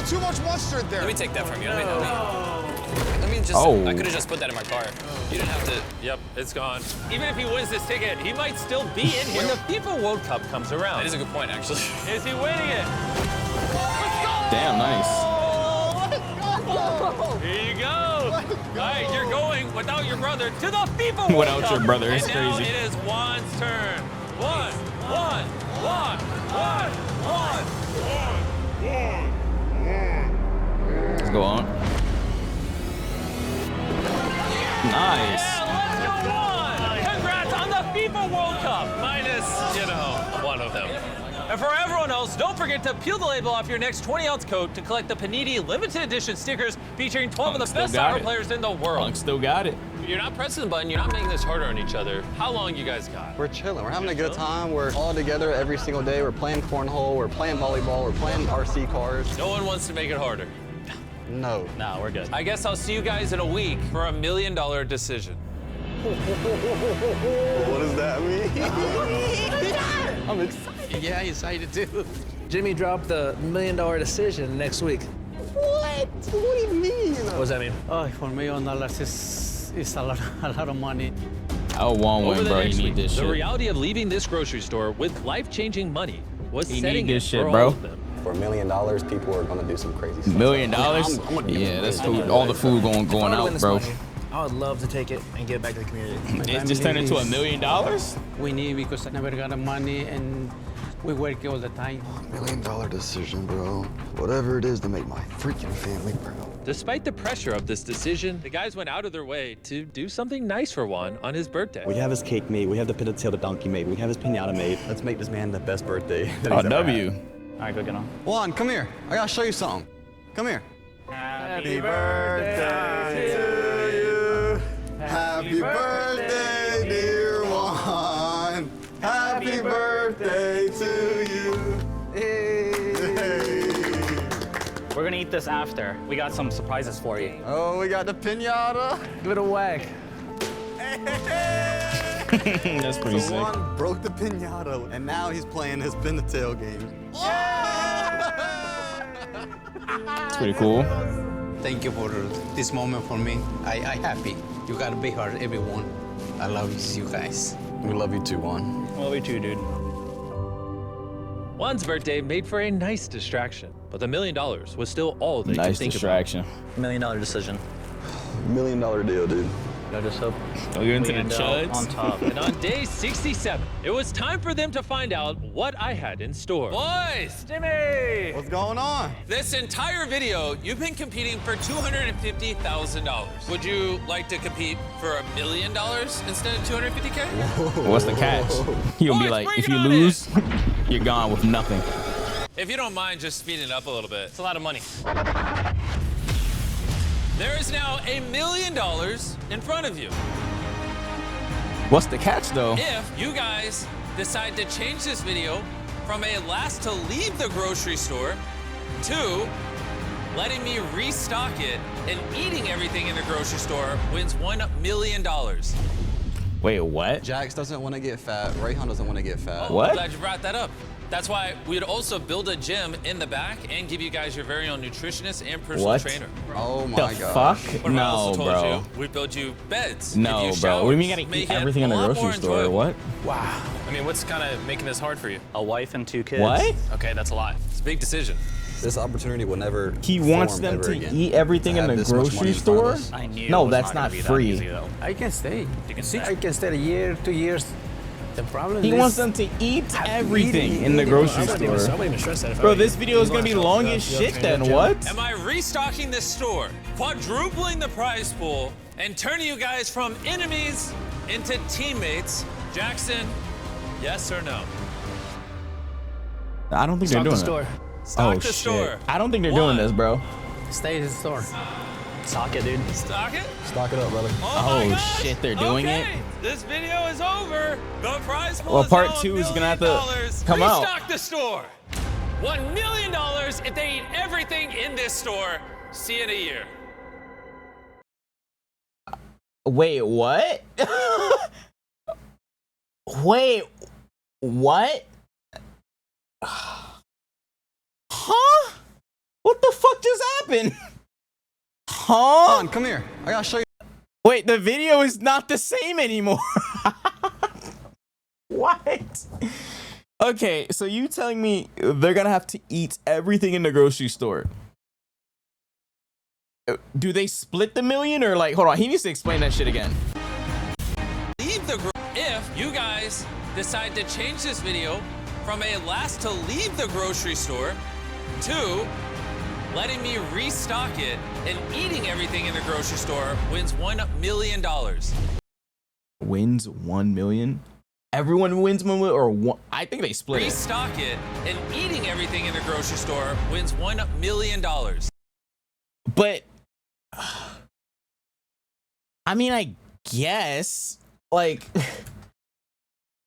S21: Too much mustard there.
S4: Let me take that from you. Let me just, I could have just put that in my car. You didn't have to.
S6: Yep, it's gone. Even if he wins this ticket, he might still be in here when the FIFA World Cup comes around.
S4: That is a good point, actually.
S6: Is he winning it?
S2: Damn, nice.
S6: Here you go. All right, you're going without your brother to the FIFA World Cup.
S2: Without your brother, it's
S6: and now
S2: crazy.
S6: it is Juan's turn. Juan.
S2: Let's go on. Nice.
S6: Yeah, let's go Juan. Congrats on the FIFA World Cup. Minus, one of them. And for everyone else, don't forget to peel the label off your next 20-ounce Coke to collect the Panini limited edition stickers featuring 12 of the best soccer players in the world.
S2: Punk still got it.
S6: You're not pressing the button. You're not making this harder on each other. How long you guys got?
S19: We're chilling. We're having a good time. We're all together every single day. We're playing cornhole. We're playing volleyball. We're playing RC cars.
S6: No one wants to make it harder.
S19: No.
S12: No, we're good.
S6: I guess I'll see you guys in a week for $1 million decision.
S19: What does that mean? I'm excited.
S11: Yeah, excited too.
S1: Jimmy dropped the $1 million decision next week.
S19: What? What do you mean?
S1: What does that mean?
S5: Oh, $1 million is a lot of money.
S2: I want one, bro. You need this
S10: the
S2: shit.
S10: reality of leaving this grocery store with life-changing money was
S2: You
S10: setting
S2: need this
S10: it
S2: shit,
S10: for
S2: bro.
S10: all of them.
S19: For $1 million, people are gonna do some crazy stuff.
S2: $1 million?
S19: I'm
S2: Yeah, that's food. All the food going out, bro.
S1: I would love to take it and give it back to the community.
S2: It just turned into $1 million?
S5: We need because I never got the money and we work all the time.
S19: $1 million decision, bro. Whatever it is to make my freaking family proud.
S10: Despite the pressure of this decision, the guys went out of their way to do something nice for Juan on his birthday.
S19: We have his cake made. We have the pin-tail donkey made. We have his pinata made. Let's make this man the best birthday that he's ever
S2: W.
S19: had.
S12: All right, go get on.
S19: Juan, come here. I gotta show you something. Come here.
S21: Happy birthday to you. Happy birthday, dear Juan. Happy birthday to you.
S12: We're gonna eat this after. We got some surprises for you.
S19: Oh, we got the pinata.
S1: Give it a whack.
S2: That's pretty sick.
S19: Juan broke the pinata, and now he's playing his pin-the-tail game.
S2: It's pretty cool.
S5: Thank you for this moment for me. I happy. You got a big heart, everyone. I love you guys.
S19: We love you too, Juan.
S12: Love you too, dude.
S10: Juan's birthday made for a nice distraction, but the $1 million was still all they could
S2: Nice
S10: think
S2: distraction.
S12: $1 million decision.
S19: $1 million deal, dude.
S12: I just hope
S2: You're into
S12: we
S2: the
S12: end up
S2: chuds?
S12: on top.
S10: And on day 67, it was time for them to find out what I had in store.
S6: Boys,
S1: Jimmy!
S19: What's going on?
S6: this entire video, you've been competing for $250,000. Would you like to compete for $1 million instead of $250K?
S2: What's the catch? You'll be
S6: Boys,
S2: like,
S6: bring
S2: if
S6: it
S2: you
S6: on
S2: lose, you're gone with nothing.
S6: If you don't mind, just speeding it up a little bit.
S12: It's a lot of money.
S6: There is now $1 million in front of you.
S2: What's the catch, though?
S6: If you guys decide to change this video from a last to leave the grocery store
S16: 2, letting me restock it and eating everything in the grocery store wins $1 million.
S2: Wait, what?
S19: Jax doesn't want to get fat. Rayhan doesn't want to get fat.
S16: Oh, I'm glad you brought that up. That's why we'd also build a gym in the back and give you guys your very own nutritionist and personal trainer.
S19: Oh my
S2: god. Fuck?
S16: What if I also
S2: No,
S16: told
S2: bro.
S16: you we'd build you beds,
S2: No,
S16: give you
S2: bro. What do you mean
S16: showers,
S2: you gotta
S16: make
S2: eat
S16: it
S2: everything in
S16: a
S2: the
S16: lot
S2: grocery
S16: more
S2: store?
S16: enjoyable.
S2: What?
S6: Wow. I mean, what's kind of making this hard for you?
S12: A wife and 2 kids.
S2: What?
S6: Okay, that's a lot.
S16: It's a big decision.
S19: This opportunity will never.
S2: He wants them to eat everything in the grocery store?
S23: I knew
S2: No,
S23: it was
S2: that's
S23: not gonna
S2: not
S23: be that
S2: free.
S23: easy, though.
S5: I can stay.
S23: You can
S5: See,
S23: stay.
S5: I can stay a year, 2 years. The problem
S2: He
S5: is
S2: wants them to eat everything in the
S1: I
S2: grocery
S1: wouldn't even
S2: store.
S1: stress that if I
S2: Bro,
S1: were
S2: this
S1: you.
S2: video is gonna be long as shit then, what?
S16: Am I restocking this store, quadrupling the prize pool, and turning you guys from enemies into teammates? Jackson, yes or no?
S2: I don't think they're
S1: Stock the
S2: doing
S1: store.
S2: it.
S16: Stock
S2: Oh
S16: the
S2: shit.
S16: store.
S2: I don't think they're doing this, bro.
S5: stay in the store.
S23: Stock it, dude.
S16: Stock it?
S19: Stock it up, brother.
S16: Oh, my gosh.
S2: Shit, they're doing
S16: Okay,
S2: it?
S16: this video is over. The prize pool
S2: Well,
S16: is
S2: part
S16: now
S2: two is
S16: $1
S2: gonna have to
S16: million.
S2: come out.
S16: Restock the store. $1 million if they eat everything in this store. See you in a year.
S2: Wait, what? Wait, what? Huh? What the fuck just happened? Huh?
S19: Come here. I gotta show you.
S2: Wait, the video is not the same anymore. What? Okay, so you telling me they're gonna have to eat everything in the grocery store? Do they split the million or like, hold on, he needs to explain that shit again.
S16: Leave the if you guys decide to change this video from a last to leave the grocery store to letting me restock it and eating everything in the grocery store wins $1 million.
S2: Wins 1 million? Everyone wins 1 million or one? I think they split it.
S16: Restock it and eating everything in the grocery store wins $1 million.
S2: But I mean, I guess like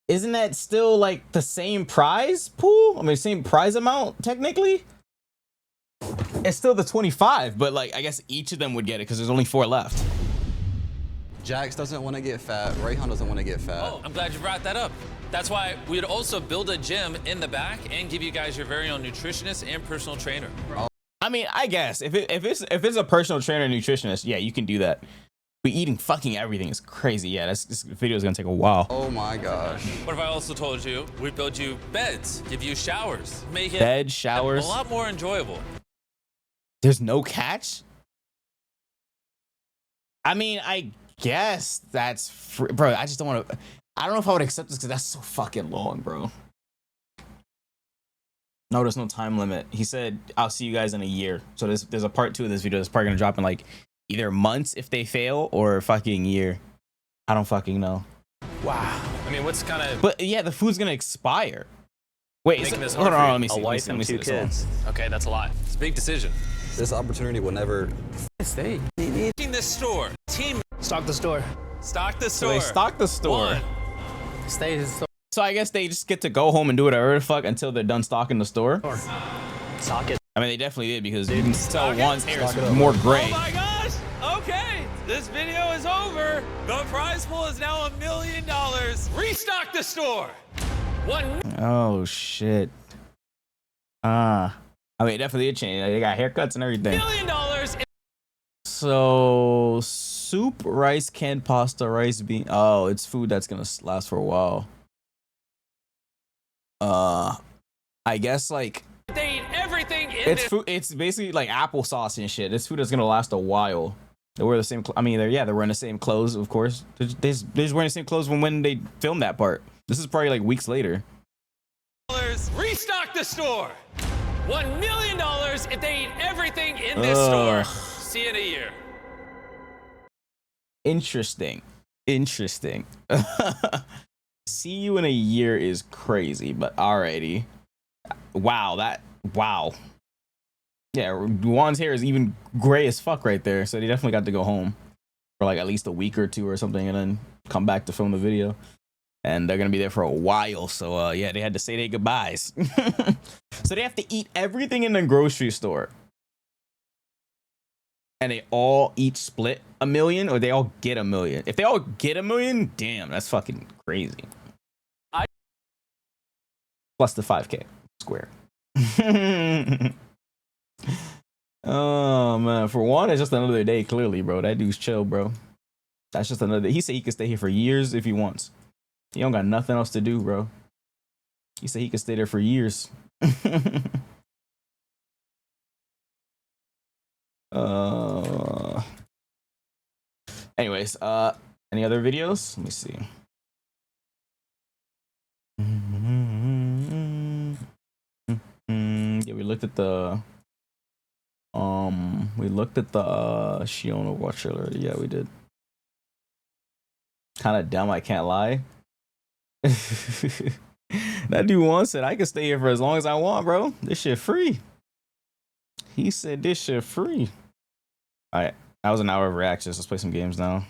S2: isn't that still like the same prize pool? I mean, same prize amount technically. It's still the 25, but like I guess each of them would get it because there's only 4 left.
S19: Jax doesn't want to get fat. Rayhan doesn't want to get fat.
S16: Oh, I'm glad you brought that up. That's why we'd also build a gym in the back and give you guys your very own nutritionist and personal trainer.
S2: I mean, I guess if it's a personal trainer and nutritionist, yeah, you can do that. But eating fucking everything is crazy. Yeah, this video is gonna take a while.
S19: Oh my gosh.
S16: What if I also told you we'd build you beds, give you showers, make it
S2: Bed, showers.
S16: a lot more enjoyable?
S2: There's no catch? I mean, I guess that's free. Bro, I just don't want to. I don't know if I would accept this because that's so fucking long, bro. No, there's no time limit. He said, I'll see you guys in a year. So there's a part 2 of this video that's probably going to drop in like either months if they fail or fucking year. I don't fucking know.
S6: Wow. I mean, what's kind of...
S2: But yeah, the food's going to expire. Wait,
S6: making this
S2: hold
S6: hard
S2: on,
S6: for
S2: let me
S6: you?
S2: see.
S6: A wife and 2 kids. Okay, that's a lot. It's a big decision.
S19: This opportunity will never
S5: stay.
S16: In this store, team.
S1: Stock the store.
S16: Stock the
S2: So
S16: store.
S2: they stock the store.
S16: One.
S5: Stay in the store.
S2: So I guess they just get to go home and do whatever the fuck until they're done stocking the store.
S23: Stock it.
S2: I mean, they definitely did because you can tell
S16: Stock it.
S2: one's hair is
S19: Stock it up.
S2: more gray.
S16: Oh my gosh! Okay, this video is over. The prize pool is now $1 million. Restock the store.
S2: Oh shit. I mean, definitely a change. They got haircuts and everything.
S16: $1 million.
S2: So soup, rice, canned pasta, rice, bean. Oh, it's food that's gonna last for a while. I guess like
S16: They eat everything in
S2: it's
S16: this.
S2: food. It's basically like applesauce and shit. This food is gonna last a while. They wear the same. I mean, they're wearing the same clothes, of course. They're just wearing the same clothes when they filmed that part. This is probably like weeks later.
S16: Restock the store. $1 million if they eat everything in this store. See you in a year.
S2: Interesting. See you in a year is crazy, but alrighty. Wow. Yeah, Juan's hair is even gray as fuck right there, so they definitely got to go home for like at least a week or 2 or something and then come back to film the video. and they're gonna be there for a while. So yeah, they had to say their goodbyes. So they have to eat everything in the grocery store, and they all each split $1 million, or they all get $1 million. If they all get $1 million, damn, that's fucking crazy. Plus the 5K square. Oh man, for one, it's just another day. Clearly, bro, that dude's chill, bro. That's just another day. He said he could stay here for years if he wants. He don't got nothing else to do, bro. He said he could stay there for years. Anyways, any other videos? Let me see. Yeah, we looked at the Shiona Watch trailer. Yeah, we did. Kind of dumb, I can't lie. That dude once said I can stay here for as long as I want, bro. This shit free. He said this shit free. All right, that was an hour of reactions. Let's play some games now.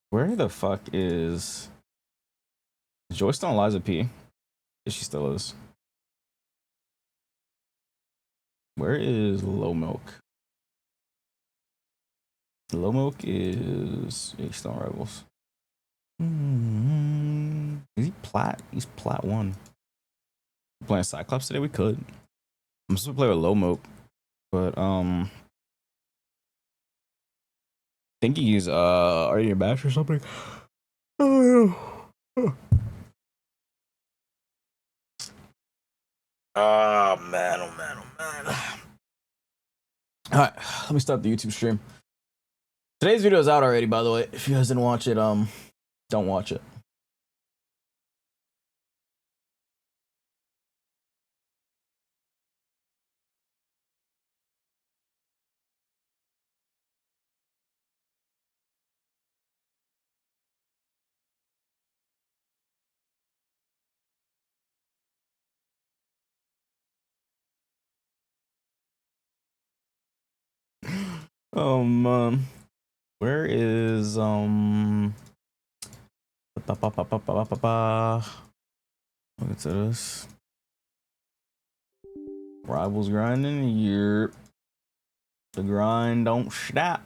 S2: Where the fuck is Joy still on Liza P? If she still is. Where is Low Milk? Low Milk is Stone Rivals. Is he plat? He's plat 1. We're playing Cyclops today? We could. I'm supposed to play with Low Milk, but I think he's already a batch or something. Oh man, oh man, oh man. Alright, let me start the YouTube stream. Today's video is out already, by the way. If you guys didn't watch it, don't watch it. Where is Look at this. Rivals grinding. Yep. The grind don't stop.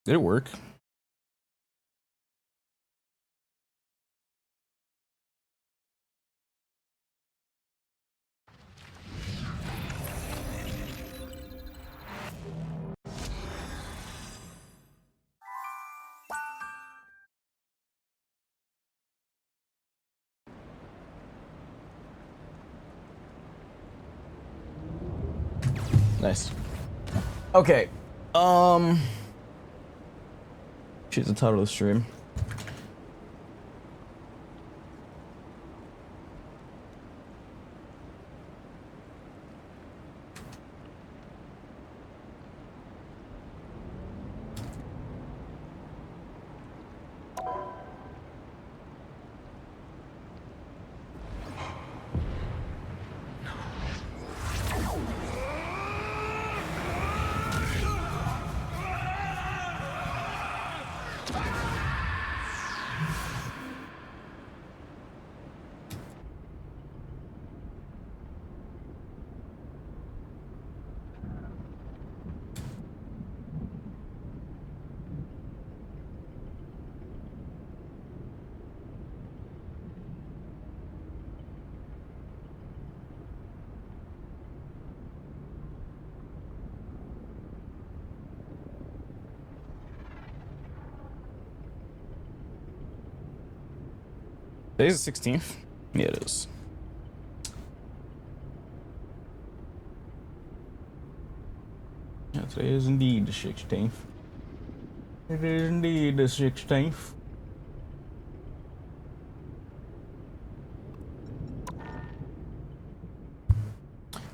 S2: Did it work? Nice. Okay. Choose the title of the stream. Today's the 16th. Yeah, it is. Yeah, today is indeed the 16th. It is indeed the 16th.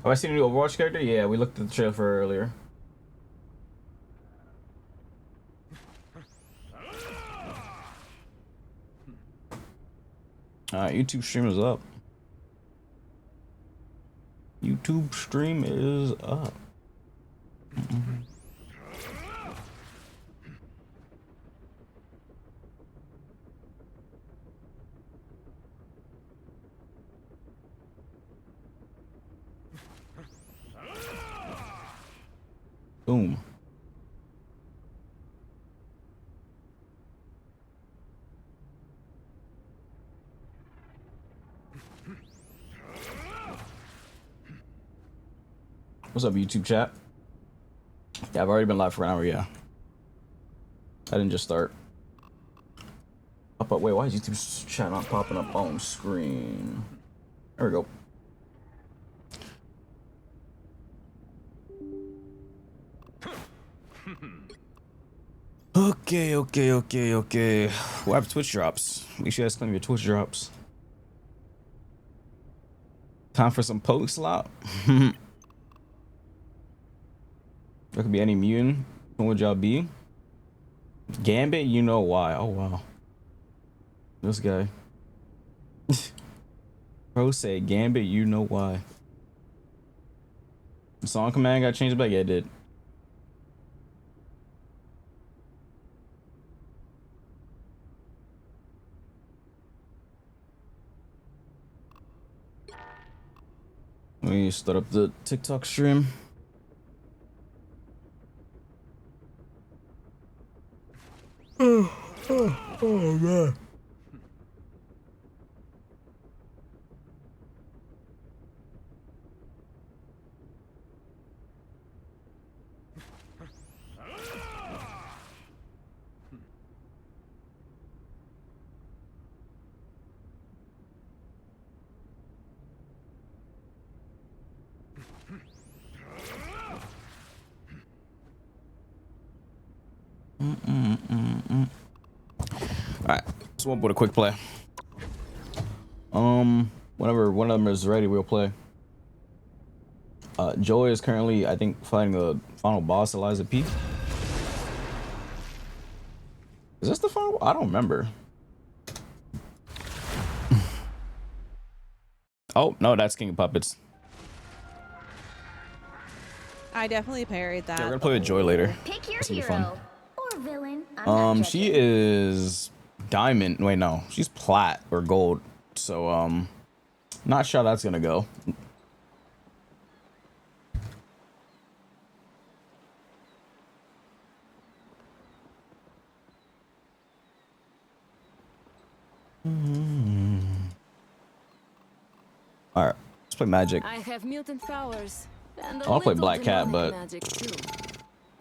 S2: Have I seen a new Overwatch character? Yeah, we looked at the trailer for earlier. Alright, YouTube stream is up. YouTube stream is up. Boom. What's up, YouTube chat? Yeah, I've already been live for an hour, yeah. I didn't just start. Wait, why is YouTube chat not popping up on screen? There we go. Okay. What happened to Twitch drops? Make sure you guys claim your Twitch drops. Time for some poke slop. There could be any mutant. What would y'all be? Gambit, you know why. Oh, wow. This guy. Pro say, Gambit, you know why. The song command got changed back? Yeah, it did. Let me start up the TikTok stream. Oh man. Alright, so we'll put a quick play. Whenever one of them is ready, we'll play. Joy is currently, I think, fighting the final boss, Eliza P. Is this the final? I don't remember. Oh, no, that's King of Puppets.
S13: I definitely parried that.
S2: Yeah, we're gonna play with Joy later.
S14: Pick your
S2: That's gonna be
S14: hero
S2: fun.
S14: or villain.
S2: She is diamond. Wait, no, she's plat or gold. So, not sure how that's gonna go. All right, let's play Magic.
S22: I have mutant powers. And
S2: I'll play Black Cat, but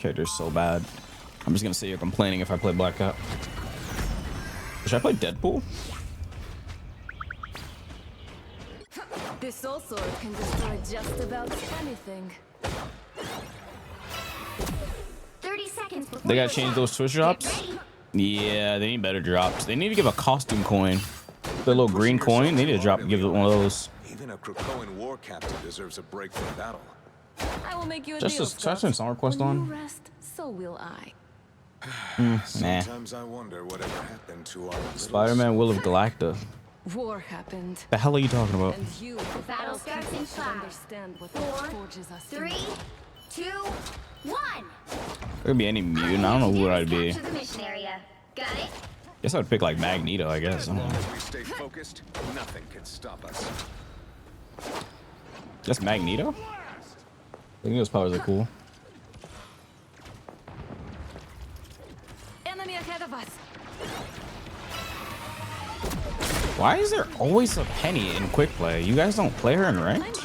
S2: character's so bad. I'm just gonna sit here complaining if I play Black Cat. Should I play Deadpool?
S22: This soul sword can destroy just about anything.
S14: 30 seconds before
S2: They gotta change those Twitch drops? Yeah, they need better drops. They need to give a costume coin. The little green coin, they need to give it one of those.
S24: Even a Krakoan war captain deserves a break from battle.
S22: I will make you a
S2: Just
S22: deal,
S2: a song request
S22: when
S2: on?
S22: you rest, so will I.
S2: Nah.
S24: Sometimes I wonder whatever happened to our
S2: Spider-Man Will of Galacta.
S22: War happened.
S2: The hell are you talking about?
S22: And you,
S14: The battle starts in 5,
S22: understand what
S14: 4,
S22: forges us
S14: 3, 2, 1.
S2: There could be any mutant. I don't know who I'd be.
S14: Capture the mission area. Got it?
S2: Guess I'd pick like Magneto, I guess. I don't know.
S24: As we stay focused, nothing can stop us.
S2: Just Magneto? Magneto's powers are cool.
S22: Enemy ahead of us.
S2: Why is there always a Penny in quick play? You guys don't play her in ranked?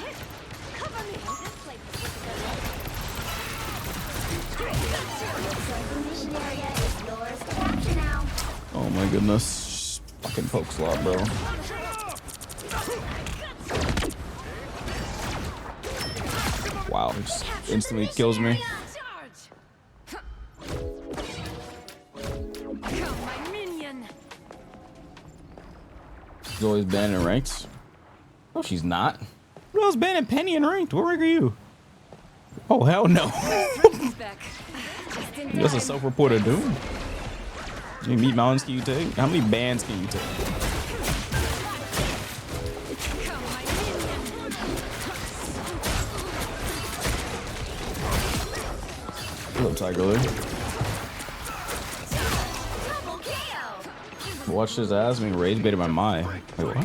S2: Oh my goodness. Fucking poke slot, bro. Wow, it just instantly kills me. She's always banned in ranked. Oh, she's not. Who else banning Penny in ranked? What rank are you? Oh, hell no. That's a self-reported doom. How many meat mountains can you take? How many bans can you take? Tiger Lily. Watch his ass being rage baited by Mai. Wait, what?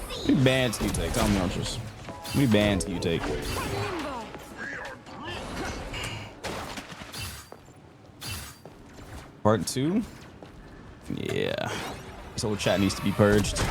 S2: How many bans can you take? Tell me, Ultras. How many bans can you take? Part 2? Yeah. This whole chat needs to be purged.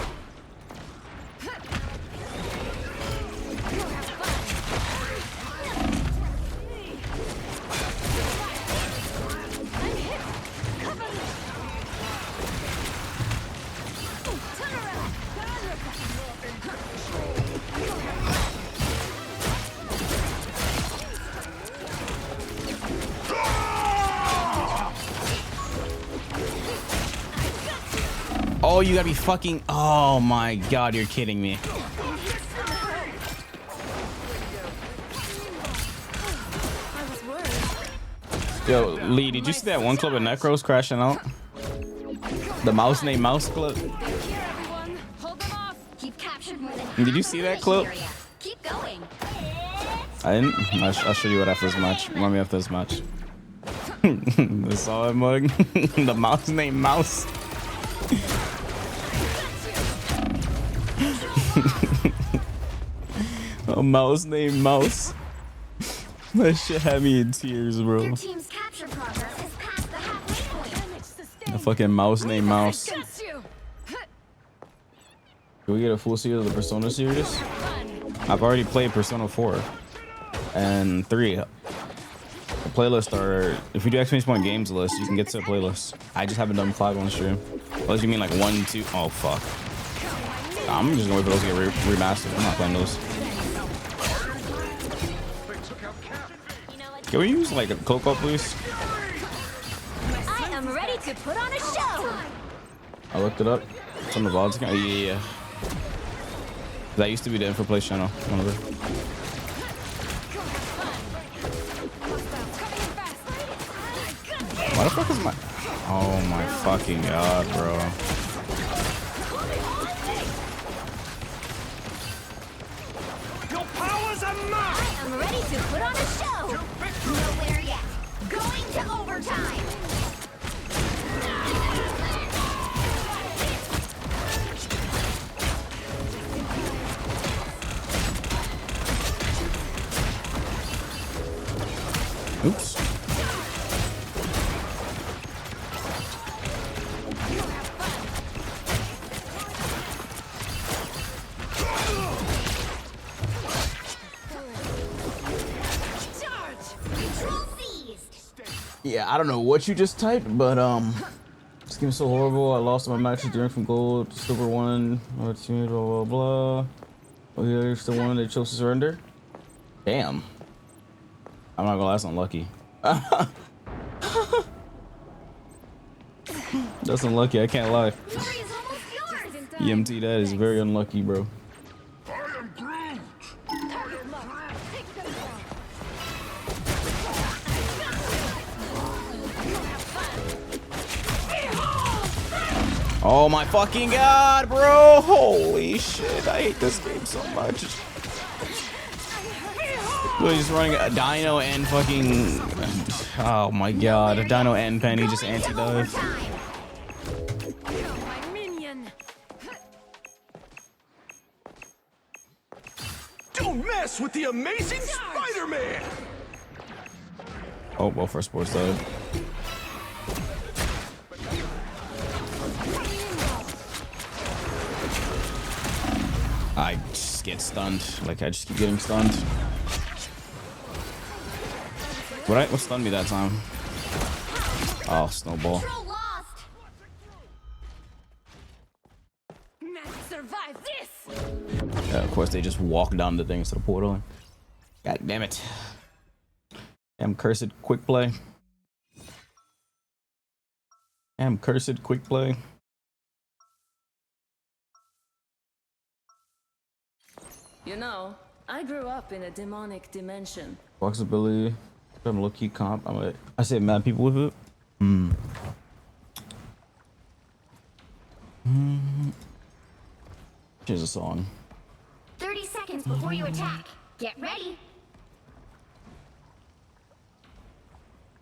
S2: Oh, you gotta be fucking. Oh my god, you're kidding me. Yo, Lee, did you see that one clip of Necros crashing out? The mouse named Mouse clip? Did you see that clip? I didn't. I'll show you what after this match. Remind me after this match. That's all I'm mug. The mouse named Mouse. A mouse named Mouse. That shit had me in tears, bro. A fucking mouse named Mouse. Can we get a full series of the Persona series? I've already played Persona 4 and 3. The playlist are, if you do exclamation point games list, you can get to a playlist. I just haven't done 5 on stream. Unless you mean like 1, 2. Oh fuck. I'm just gonna wait for those to get remastered. I'm not playing those. Can we use like a Coco, please?
S14: I am ready to put on a show.
S2: I looked it up. It's on the VODs account. Yeah. That used to be the InferPlays channel. One of it. Why the fuck is my... Oh my fucking god, bro.
S14: I am ready to put on a show. Nowhere yet. Going to overtime.
S2: Oops. Yeah, I don't know what you just typed, but this game's so horrible. I lost my matches during from gold to silver 1, blah blah blah. Oh, here's the one they chose to surrender. Damn. I'm not gonna lie, that's unlucky. That's unlucky, I can't lie. EMT, that is very unlucky, bro. Oh my fucking god, bro! Holy shit, I hate this game so much. Really just running a Dino and fucking... Oh my god, a Dino and Penny just anti-dive.
S8: Don't mess with the amazing Spider-Man!
S2: Oh, well, first sports dive. I just get stunned. Like, I just keep getting stunned. What stunned me that time? Oh, snowball.
S22: Survive this.
S2: Yeah, of course, they just walk down the thing instead of portal. God damn it. Damn cursed quick play. Damn cursed quick play.
S22: You know, I grew up in a demonic dimension.
S2: Flexibility. I'm low-key comp. I say mad people with it. Here's a song.
S14: 30 seconds before you attack. Get ready.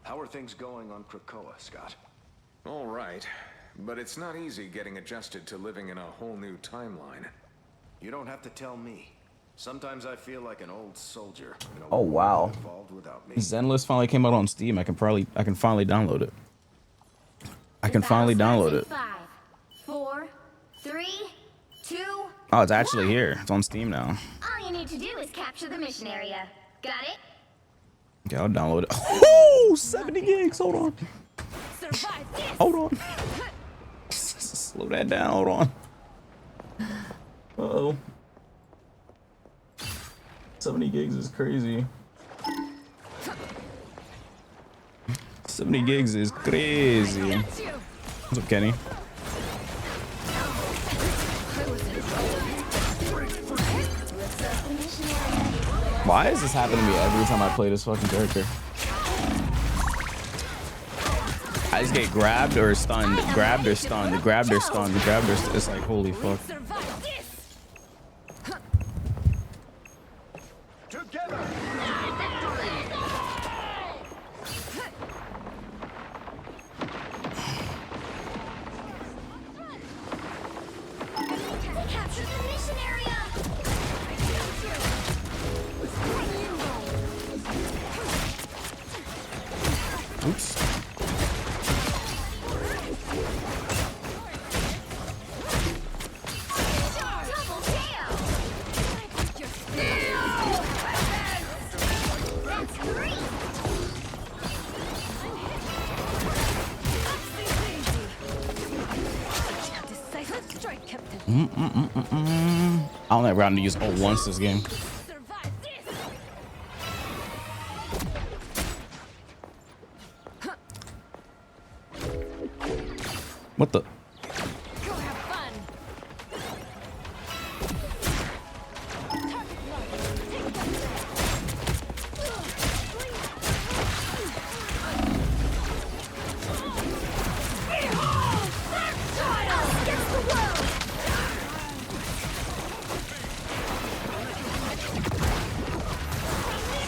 S24: How are things going on Krakoa, Scott? All right, but it's not easy getting adjusted to living in a whole new timeline.
S3: You don't have to tell me. Sometimes I feel like an old soldier.
S2: Oh wow. Zenless finally came out on Steam. I can finally download it. I can finally download it.
S14: 5, 4, 3, 2.
S2: Oh, it's actually here. It's on Steam now.
S14: All you need to do is capture the mission area. Got it?
S2: Okay, I'll download it. Oh, 70 gigs. Hold on. Hold on. Slow that down. Hold on. Uh-oh. 70 gigs is crazy. 70 gigs is crazy. What's up, Kenny? Why is this happening to me every time I play this fucking character? I just get grabbed or stunned, grabbed or stunned, grabbed or stunned, grabbed or stunned. It's like, holy fuck. Oops. I only ever had to use ult once this game. What the?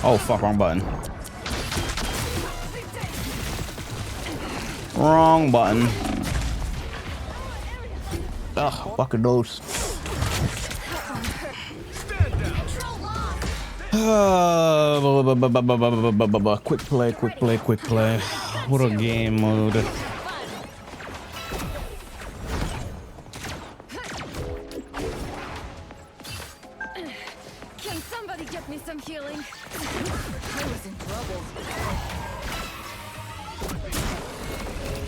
S2: Oh fuck, wrong button. Wrong button. Ugh, fucking those. Quick play, quick play, quick play. What a game mode.
S22: Can somebody get me some healing? I was in trouble.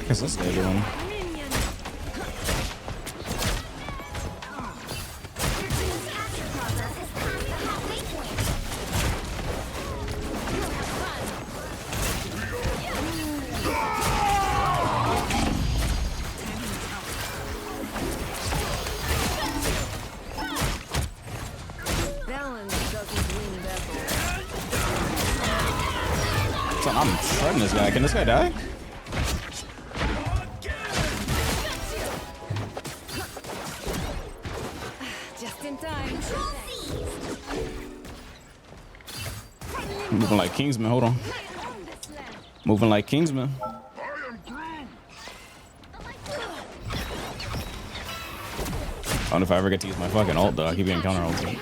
S2: What's this guy doing? I'm shredding this guy. Can this guy die?
S22: Just in time.
S2: Moving like Kingsman. Hold on. Moving like Kingsman. I don't know if I ever get to use my fucking ult though. I keep getting counter ulted.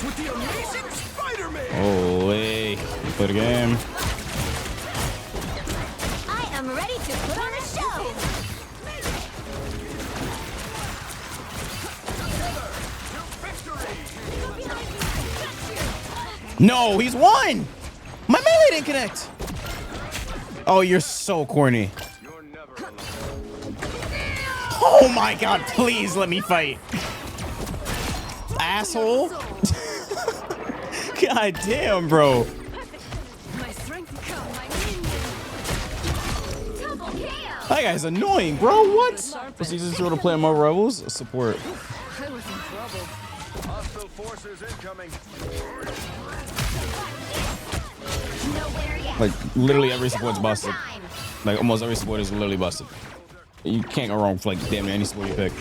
S8: With the amazing Spider-Man.
S2: Holy, play the game.
S14: I am ready to put on a show.
S2: No, he's won. My melee didn't connect. Oh, you're so corny. Oh my god, please let me fight. Asshole. God damn, bro. That guy's annoying, bro. What? Was he just trying to play more rebels? Support.
S22: I was in trouble.
S24: Hostile forces incoming.
S2: Like literally every support's busted. Like almost every support is literally busted. You can't go wrong with like damn near any support you pick.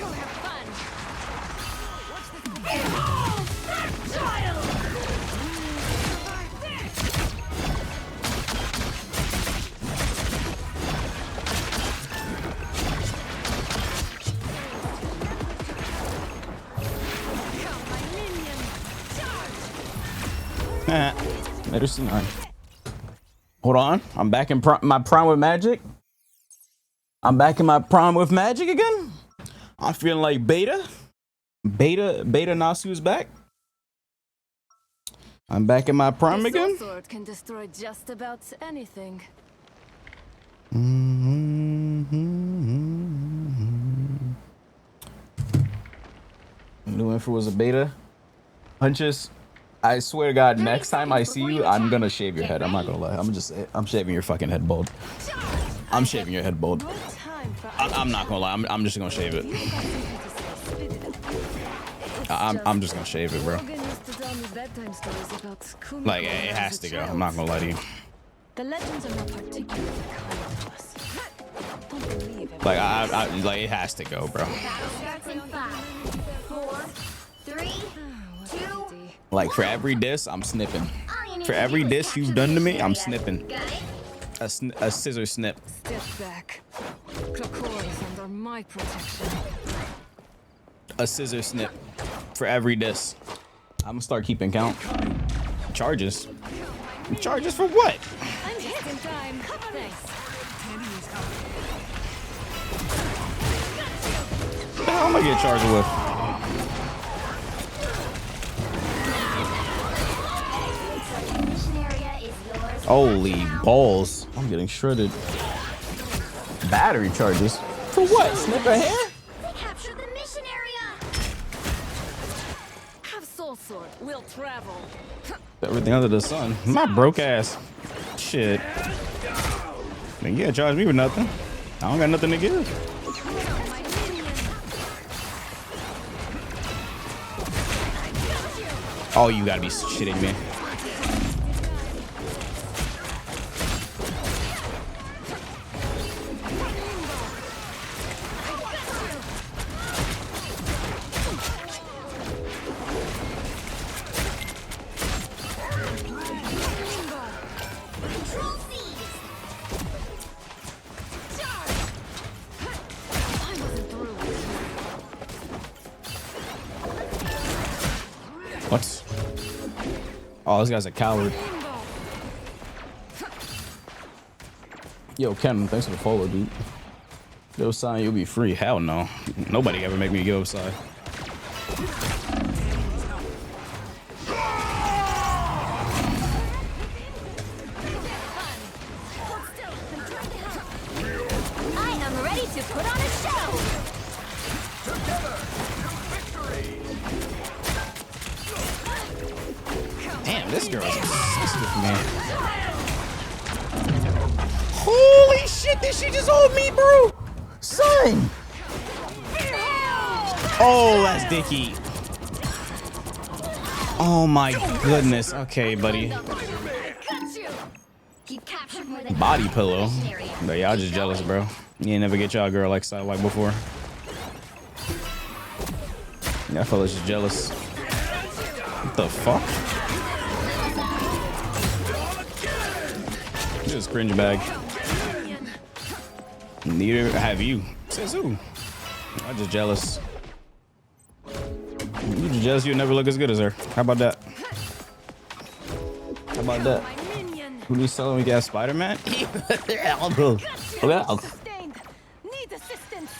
S2: Medicine 9. Hold on, I'm back in my prime with magic. I'm back in my prime with magic again. I'm feeling like Beta Nasu is back. I'm back in my prime again.
S22: Sword can destroy just about anything.
S2: New info was a beta. Hunches. I swear to God, next time I see you, I'm gonna shave your head. I'm not gonna lie. I'm shaving your fucking head bald. I'm shaving your head bald. I'm not gonna lie. I'm just gonna shave it. I'm just gonna shave it, bro. Like it has to go. I'm not gonna lie to you.
S22: The legends are not particularly kind to us. Don't believe it.
S2: Like like it has to go, bro.
S14: Starts in 5, 4, 3, 2.
S2: Like for every diss, I'm snipping. For every diss you've done to me, I'm snipping. A scissor snip.
S22: Step back. Krakoa is under my protection.
S2: A scissor snip. For every diss. I'm gonna start keeping count. Charges. Charges for what?
S22: I'm just in time. Thanks.
S2: What the hell am I gonna get charged with? Holy balls. I'm getting shredded. Battery charges? For what? Snip a hair?
S14: They captured the mission area.
S22: Have soul sword. We'll travel.
S2: Everything under the sun. My broke ass. Shit. Man, you gotta charge me with nothing. I don't got nothing to give. Oh, you gotta be shitting me. What? Oh, this guy's a coward. Yo, Ken, thanks for the follow, dude. Go sign, you'll be free. Hell no. Nobody ever make me go outside.
S14: I am ready to put on a show.
S2: Damn, this girl is obsessed with me. Holy shit, did she just hold me, bro? Son! Oh, that's Dicky. Oh my goodness. Okay, buddy. Body pillow. But y'all just jealous, bro. You ain't never get y'all girl like sidewalk before. That fella's just jealous. What the fuck? Just cringe bag. Neither have you. Says who? I'm just jealous. You just jealous you'll never look as good as her. How about that? How about that? Who needs selling we got Spider-Man?
S22: Need assistance.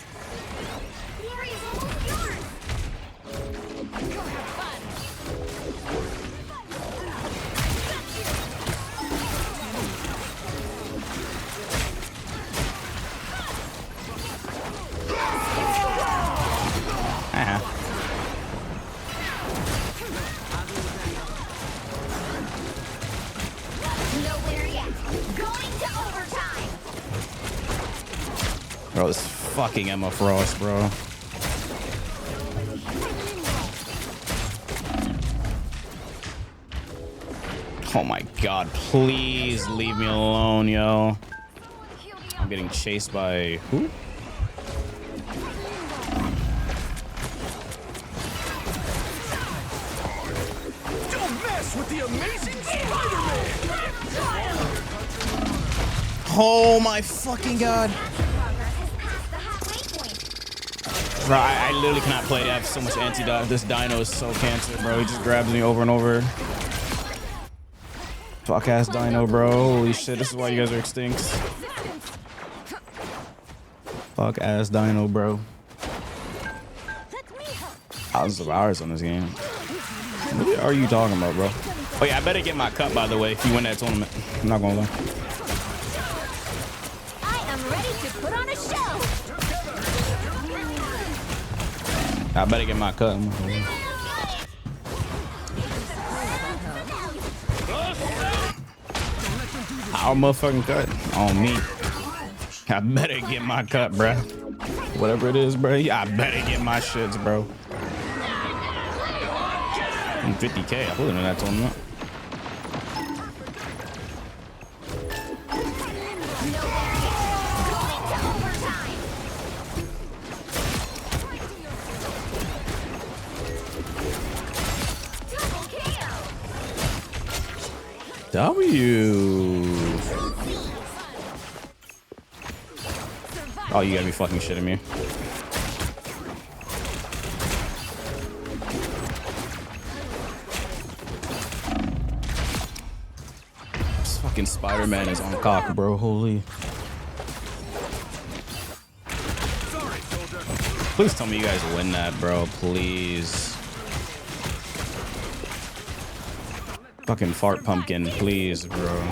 S14: The area is almost yours. Nowhere yet. Going to overtime.
S2: Bro, this fucking Emma Frost, bro. Oh my god, please leave me alone, yo. I'm getting chased by who?
S8: Don't mess with the amazing Spider-Man!
S2: Oh my fucking god. Bro, I literally cannot play. I have so much anti-dodge. This dino is so cancer, bro. He just grabs me over and over. Fuck ass dino, bro. Holy shit, this is why you guys are extinct. Fuck ass dino, bro. Thousands of hours on this game. What are you talking about, bro? Oh yeah, I better get my cut, by the way, if you win that tournament. I'm not gonna lie.
S14: I am ready to put on a show.
S2: I better get my cut. Our motherfucking cut on me. I better get my cut, bro. Whatever it is, bro. I better get my shits, bro. I'm 50K. I put in that tournament. W. Oh, you gotta be fucking shitting me. This fucking Spider-Man is on cock, bro. Holy. Please tell me you guys win that, bro. Please. Fucking fart pumpkin, please, bro.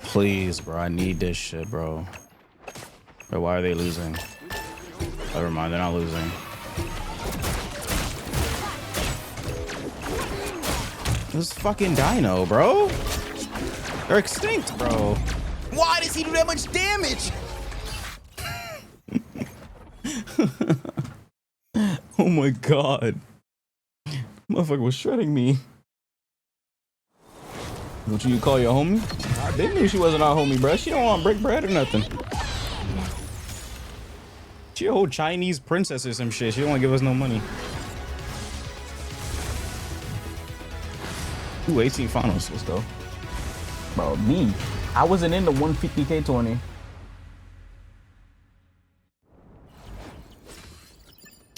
S2: Please, bro. I need this shit, bro. But why are they losing? Never mind, they're not losing. This fucking dino, bro. They're extinct, bro. Why does he do that much damage? Oh my god. Motherfucker was shredding me. What you call your homie? They knew she wasn't our homie, bro. She don't want to break bread or nothing. She a whole Chinese princess or some shit. She don't want to give us no money. Ooh, 18 finals. Let's go. Bro, me. I wasn't in the 150K tourney.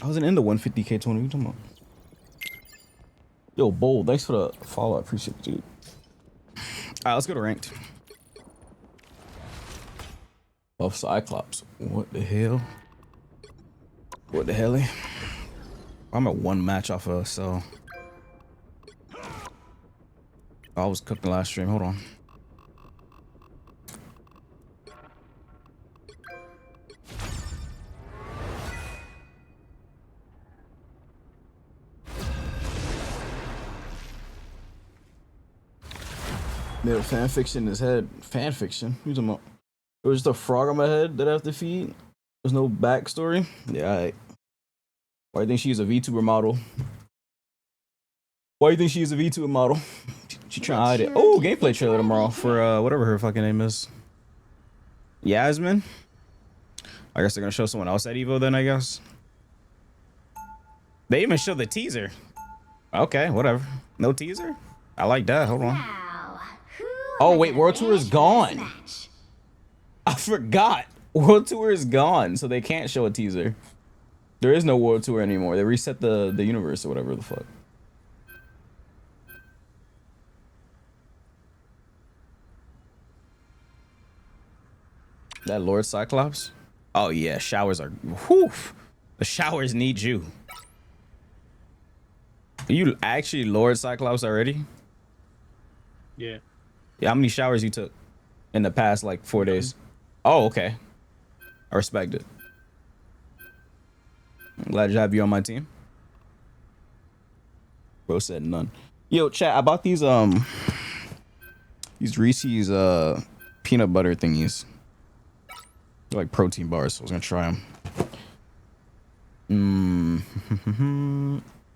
S2: I wasn't in the 150K tourney. What you talking about? Yo, Bold, thanks for the follow. I appreciate it, dude. Alright, let's go to ranked. Of Cyclops. What the hell? What the hell? I'm at one match off of, so. I was cooking last stream. Hold on. Made a fan fiction in his head. Fan fiction? What are you talking about? It was just a frog on my head that I have to feed. There's no backstory. Yeah, alright. Why do you think she's a VTuber model? Why do you think she's a VTuber model? She trying to hide it. Oh, gameplay trailer tomorrow for whatever her fucking name is. Yasmin? I guess they're gonna show someone else at Evo then, I guess. They even showed the teaser. Okay, whatever. No teaser? I like that. Hold on. Oh wait, World Tour is gone. I forgot. World Tour is gone, so they can't show a teaser. There is no World Tour anymore. They reset the universe or whatever the fuck. That Lord Cyclops? Oh yeah, showers are whew. The showers need you. Are you actually Lord Cyclops already?
S9: Yeah.
S2: Yeah, how many showers you took in the past like 4 days? Oh, okay. I respect it. I'm glad to have you on my team. Bro said none. Yo, chat, I bought these Reese's peanut butter thingies. They're like protein bars, so I was gonna try them.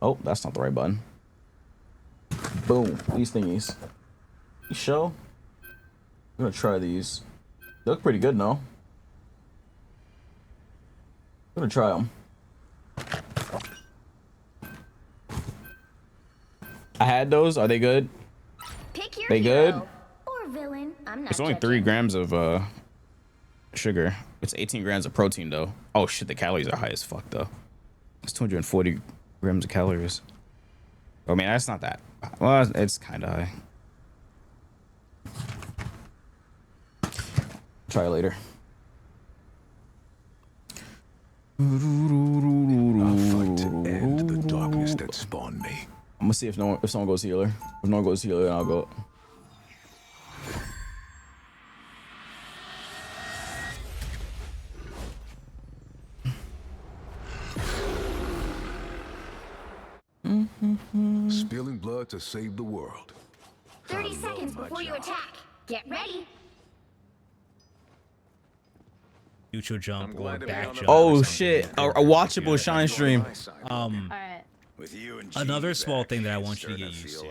S2: Oh, that's not the right button. Boom. These thingies. You sure? I'm gonna try these. They look pretty good, no? I'm gonna try them. I had those. Are they good?
S14: Pick your
S2: they good?
S14: or villain. I'm not
S2: It's only 3 grams of sugar. It's 18 grams of protein though. Oh shit, the calories are high as fuck though. It's 240 grams of calories. I mean, that's not that. Well, it's kind of high. Try it later.
S8: I'll fight to end the darkness that spawned me.
S2: I'm gonna see if someone goes healer. If no one goes healer, then I'll go.
S8: Spilling blood to save the world.
S14: 30 seconds before you attack. Get ready.
S7: Neutral jump or back jump.
S2: Oh shit! A watchable shine stream.
S7: Another small thing that I want you to get used to,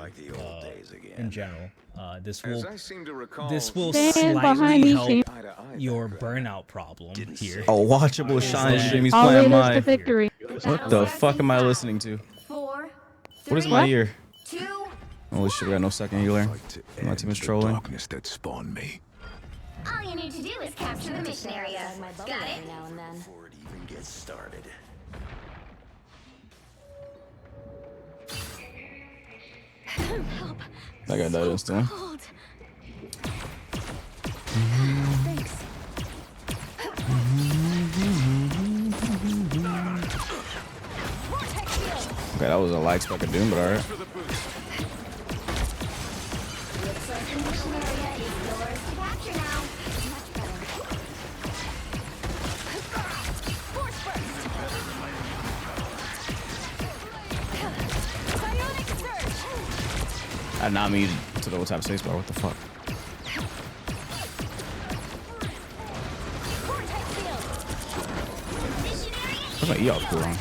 S7: in general, this will slightly help your burnout problem here.
S2: A watchable shine stream. He's playing my. What the fuck am I listening to?
S14: 4, 3,
S2: What is my ear?
S14: 2.
S2: Holy shit! We got no second healer. My team is trolling.
S8: Darkness that spawned me.
S14: All you need to do is capture the mission area. Got it?
S3: Before it even gets started.
S14: Help.
S2: That guy died instantly.
S14: Thanks.
S2: Okay, that was a light spec of doom, but alright.
S14: Looks like the mission area is yours to capture now. Much better. Force burst. Bionic surge.
S2: I did not mean to double tap spacebar. What the fuck? What's my E-Op cooldown?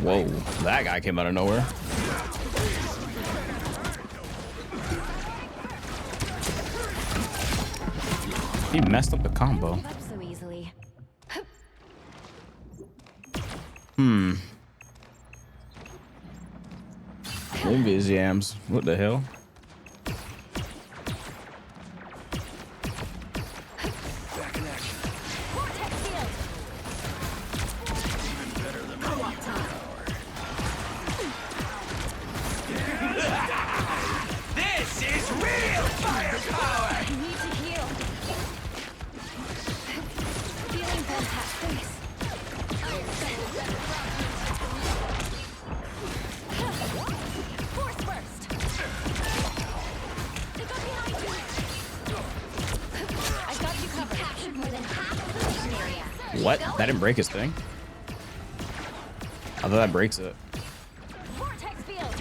S2: Whoa, that guy came out of nowhere. He messed up the combo.
S14: So easily.
S2: Maybe his yams. What the hell?
S8: This is real firepower!
S14: You need to heal. Feeling fantastic. Force burst. They got behind you. I got you covered. Captured more than half of the mission area.
S2: What? That didn't break his thing? I thought that breaks it.
S14: Vortex field.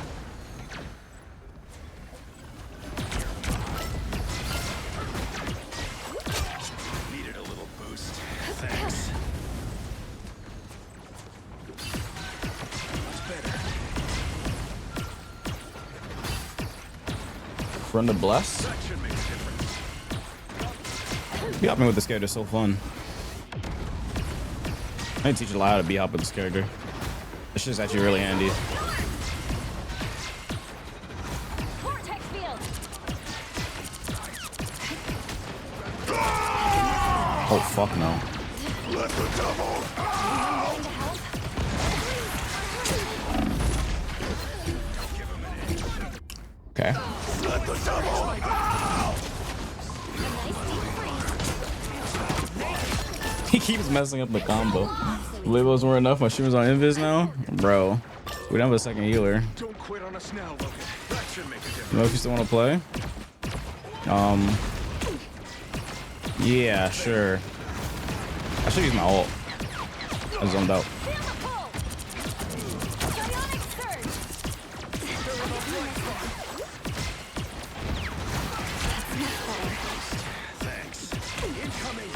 S8: Needed a little boost. Thanks.
S2: Friend of Bless?
S8: That should make a difference.
S2: Be-hopping with this character is so fun. I need to teach a lot how to be-hop with this character. This shit's actually really handy.
S14: Vortex field.
S2: Oh fuck no.
S8: Let the double out!
S2: Okay.
S8: Let the double out!
S2: He keeps messing up the combo. Labels weren't enough. My streamer's on invis now? Bro. We don't have a second healer.
S8: Don't quit on us now, Logan. That should make a difference.
S2: You know if you still want to play? Yeah, sure. I should use my ult. I zoned out.
S8: Thanks. Incoming.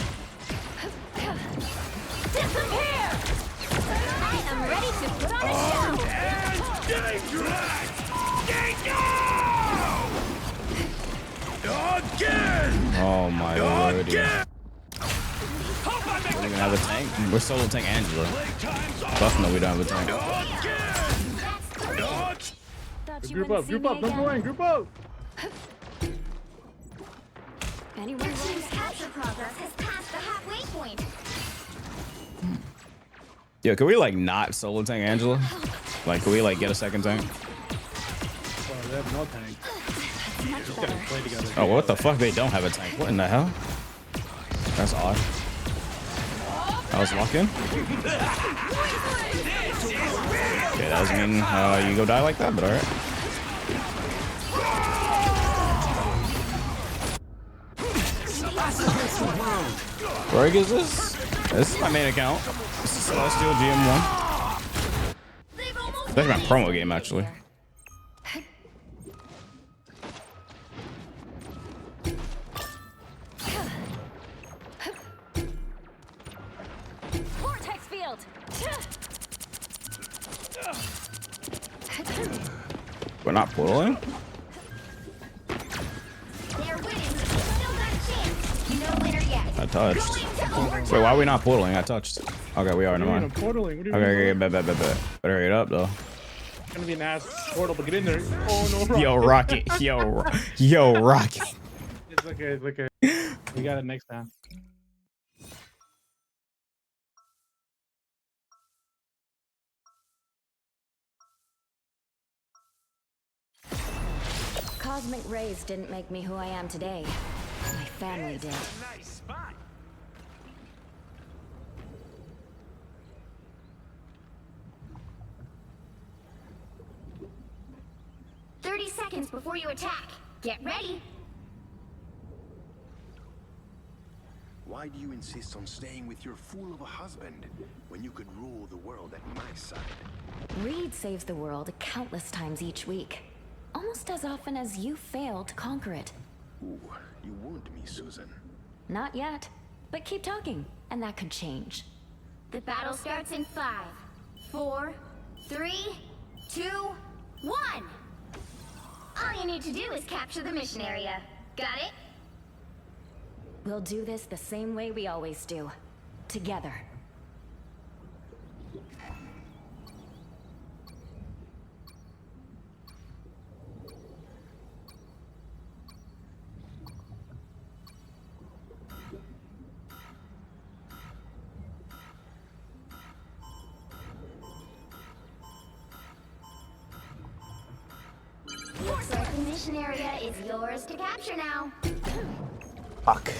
S14: Disappear! I am ready to put on a show.
S2: Oh my lord. We don't even have a tank. We're solo tank Angela. Buff no, we don't have a tank.
S9: Group up, don't go in, group up.
S14: Anyone whose capture progress has passed the halfway point.
S2: Yo, can we like not solo tank Angela? Like, can we like get a second tank?
S9: Well, they have no tank. Just gotta play together.
S2: Oh, what the fuck? They don't have a tank. What in the hell? That's odd. I was walking. Okay, that doesn't mean you go die like that, but alright. Where is this? This is my main account. This is Celestial GM1. That's my promo game, actually.
S14: Vortex field.
S2: We're not portaling?
S14: They're winning. Still got a chance. No winner yet.
S2: I touched. Wait, why are we not portaling? I touched. Okay, we are. Never mind. Okay, bet. Better hurry it up, though.
S9: It's gonna be an ass portal, but get in there. Oh no, Rocket.
S2: Yo, Rocket. Yo, Rocket.
S9: It's okay. We got it next time.
S22: Cosmic rays didn't make me who I am today. My family did.
S8: Nice spot.
S14: Seconds before you attack. Get ready.
S3: Why do you insist on staying with your fool of a husband when you could rule the world at my side?
S22: Reed saves the world countless times each week. Almost as often as you fail to conquer it.
S3: Ooh, you wound me, Susan.
S22: Not yet. But keep talking, and that could change.
S14: The battle starts in 5, 4, 3, 2, 1. All you need to do is capture the mission area. Got it?
S22: We'll do this the same way we always do. Together.
S14: Looks like the mission area is yours to capture now.
S2: Fuck.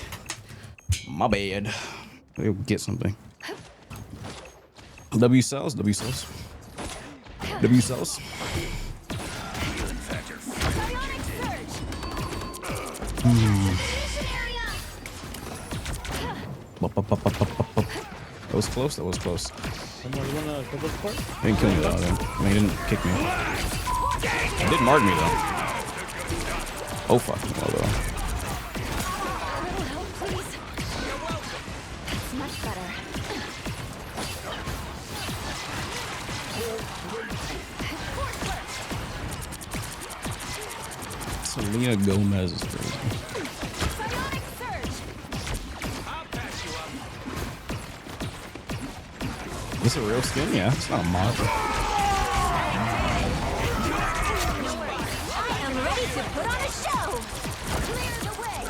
S2: My bad. We'll get something. W cells. That was close.
S9: Someone wanna go for it?
S2: He didn't kill me though. He didn't kick me. He did mark me though. Oh fuck. Oh, though. Selena Gomez is crazy. This a real skin? Yeah, it's not a mod.
S14: I am ready to put on a show. Clear the way.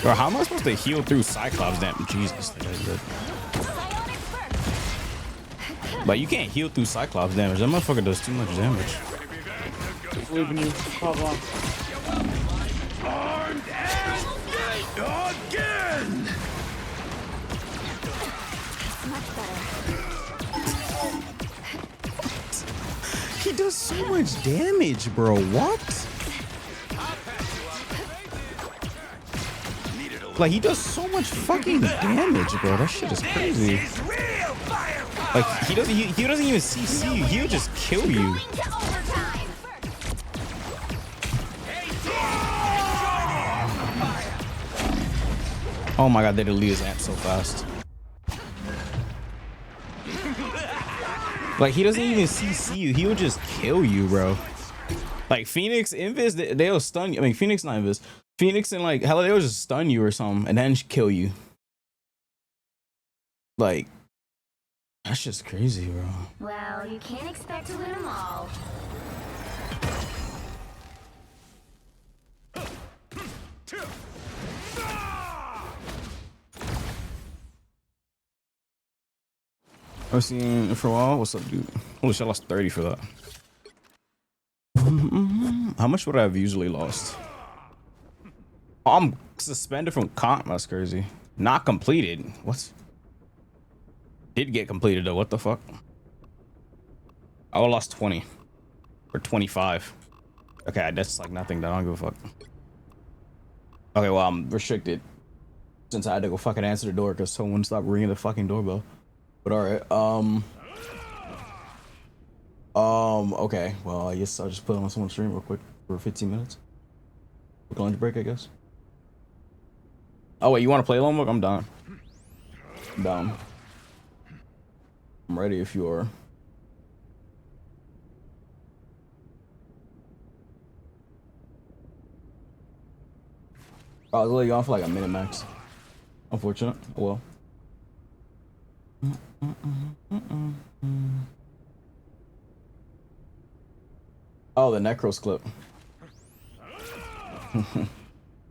S2: Bro, how am I supposed to heal through Cyclops damage? Jesus, that guy's good. But you can't heal through Cyclops damage. That motherfucker does too much damage.
S9: Leaving you. Pop off.
S8: Armed and again!
S22: Much better.
S2: He does so much damage, bro. What? Like, he does so much fucking damage, bro. That shit is crazy. Like, he doesn't even CC you. He'll just kill you. Oh my god, they delete his amp so fast. Like, he doesn't even CC you. He'll just kill you, bro. Like, Phoenix, Invis, they'll stun you. I mean, Phoenix, not Invis. Phoenix and, like, hell, they'll just stun you or something and then kill you. Like, that's just crazy, bro.
S14: Well, you can't expect to win them all.
S2: I've seen for a while. What's up, dude? Holy shit, I lost 30 for that. How much would I have usually lost? Oh, I'm suspended from comp. That's crazy. Not completed. What? Did get completed though. What the fuck? I lost 20 or 25. Okay, that's like nothing. I don't give a fuck. Okay, well, I'm restricted since I had to go fucking answer the door because someone stopped ringing the fucking doorbell. But all right, okay. Well, I guess I'll just put on someone's stream real quick for 15 minutes. Quick lunch break, I guess. Oh wait, you want to play Lombok? I'm down. I'm down. I'm ready if you are. Oh, I was letting you on for like a minute max. Unfortunate. Oh well. Oh, the Necros clip.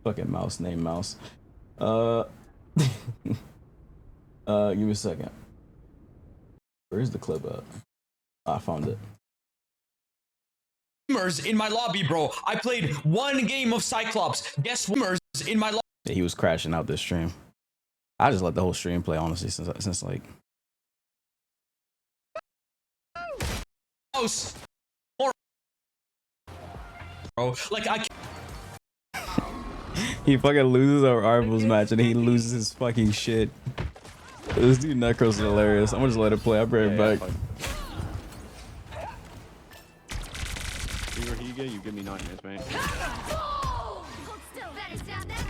S2: Fucking mouse, name mouse. Give me a second. Where's the clip at? I found it.
S15: In my lobby, bro. I played one game of Cyclops. Guess what? In my lobby.
S2: Yeah, he was crashing out this stream. I just let the whole stream play, honestly, since like.
S15: Bro, like I.
S2: He fucking loses our rivals match and he loses his fucking shit. This dude Necros is hilarious. I'm gonna just let it play. I'll be right back.
S9: You give me 9 minutes, mate.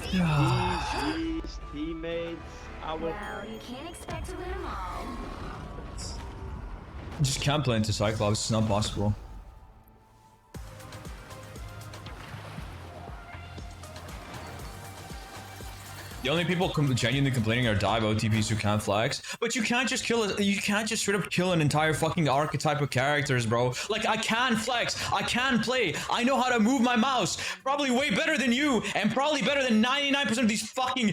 S17: These teammates,
S14: Well, you can't expect to win them all.
S15: Just can't play into Cyclops. It's not possible. The only people genuinely complaining are dive OTPs who can't flex, but you can't just kill you can't just straight up kill an entire fucking archetype of characters, bro. Like, I can flex, I can play, I know how to move my mouse, probably way better than you, and probably better than 99% of these fucking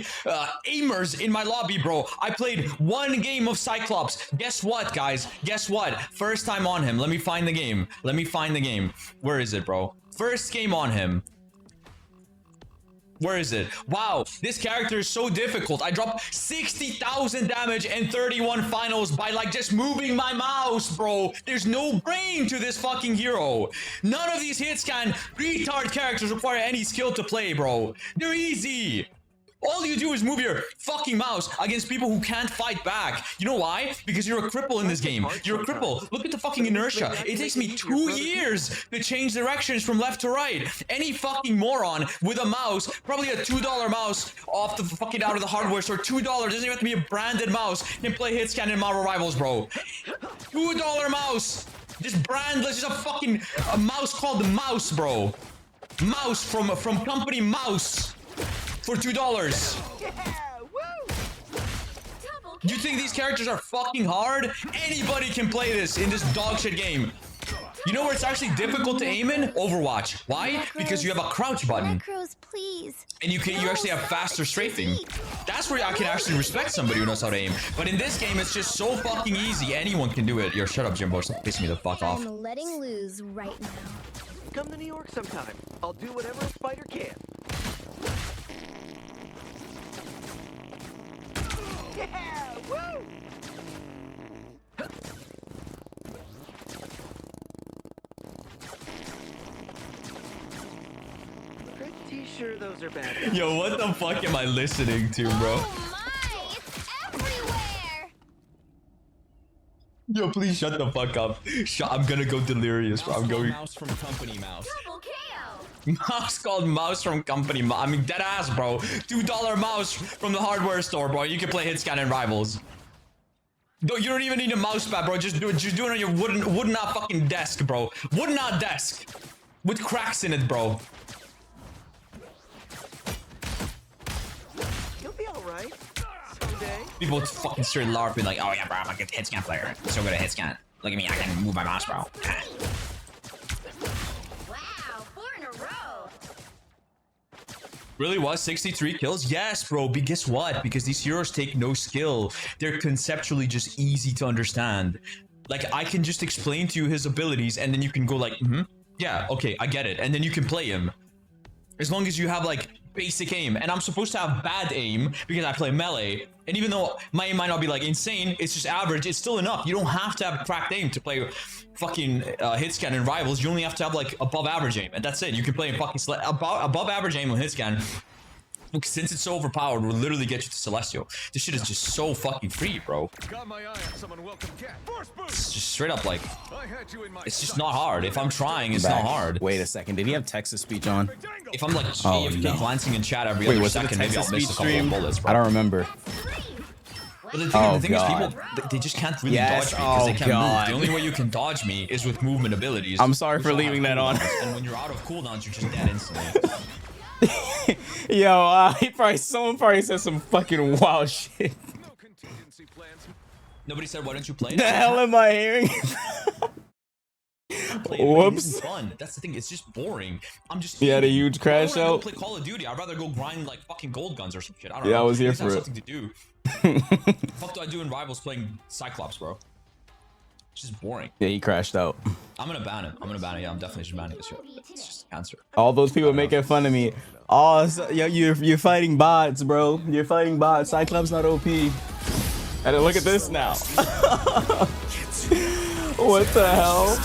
S15: aimers in my lobby, bro. I played one game of Cyclops. Guess what, guys? Guess what? First time on him. Let me find the game. Let me find the game. Where is it, bro? First game on him. Where is it? Wow, this character is so difficult. I dropped 60,000 damage and 31 finals by like just moving my mouse, bro. There's no brain to this fucking hero. None of these hitscan retard characters require any skill to play, bro. They're easy. All you do is move your fucking mouse against people who can't fight back. You know why? Because you're a cripple in this game. You're a cripple. Look at the fucking inertia. It takes me 2 years to change directions from left to right. Any fucking moron with a mouse, probably a $2 mouse off the fucking out of the hardware store, $2, doesn't even have to be a branded mouse, can play hitscan in Marvel Rivals, bro. $2 mouse. Just brandless, just a mouse called the Mouse, bro. Mouse from company Mouse. For $2. You think these characters are fucking hard? Anybody can play this in this dog shit game. You know where it's actually difficult to aim in? Overwatch. Why? Because you have a crouch button.
S14: Necros, please.
S15: And you actually have faster strafing. That's where I can actually respect somebody who knows how to aim. But in this game, it's just so fucking easy. Anyone can do it. Yo, shut up, Jimbo. Stop pissing me the fuck off.
S14: I'm letting loose right now.
S8: Come to New York sometime. I'll do whatever a spider can. Yeah, woo!
S4: Pretty sure those are bad guys.
S15: Yo, what the fuck am I listening to, bro? Yo, please shut the fuck up. I'm gonna go delirious, bro. I'm going.
S10: Mouse from Company Mouse.
S15: Mouse called Mouse from Company Mouse. I mean, dead ass, bro. $2 mouse from the hardware store, bro. You can play Hitscan and Rivals. No, you don't even need a mouse pad, bro. Just do it on your wooden fucking desk, bro. Wooden desk with cracks in it, bro.
S4: You'll be all right someday.
S15: People fucking straight LARPing like, oh yeah, bro, I'm a good Hitscan player. I'm so good at Hitscan. Look at me, I can move my mouse, bro. Really was 63 kills? Yes, bro. But guess what? Because these heroes take no skill. They're conceptually just easy to understand. Like, I can just explain to you his abilities, and then you can go like, yeah, okay, I get it. And then you can play him. As long as you have, like, basic aim. And I'm supposed to have bad aim because I play melee. And even though my aim might not be, like, insane, it's just average, it's still enough. You don't have to have cracked aim to play fucking Hitscan and Rivals. You only have to have, like, above average aim. And that's it. You can play in fucking above average aim on Hitscan. Since it's so overpowered, we'll literally get you to Celestial. This shit is just so fucking free, bro. It's just straight up like, it's just not hard. If I'm trying, it's not hard.
S2: Wait a second, did he have text to speech on?
S15: If I'm like glancing in chat every other second, maybe I'll miss a couple of bullets, bro.
S2: I don't remember.
S15: But the thing is, people, they just can't really dodge me because they can't move. The only way you can dodge me is with movement abilities.
S2: I'm sorry for leaving that on.
S15: And when you're out of cooldowns, you're just dead instantly.
S2: Yo, someone probably said some fucking wild shit.
S15: Nobody said, why don't you play?
S2: The hell am I hearing? Whoops.
S15: Fun. That's the thing. It's just boring. I'm just.
S2: You had a huge crash out.
S15: Play Call of Duty. I'd rather go grind like fucking gold guns or some shit. I don't know.
S2: Yeah, I was here for it.
S15: Something to do. Fuck do I do in Rivals playing Cyclops, bro? It's just boring.
S2: Yeah, he crashed out.
S15: I'm gonna ban him. Yeah, I'm definitely just banning this shit. It's just cancer.
S2: All those people making fun of me. Oh, so, yo, you're fighting bots, bro. You're fighting bots. Cyclops not OP. And then look at this now. What the hell?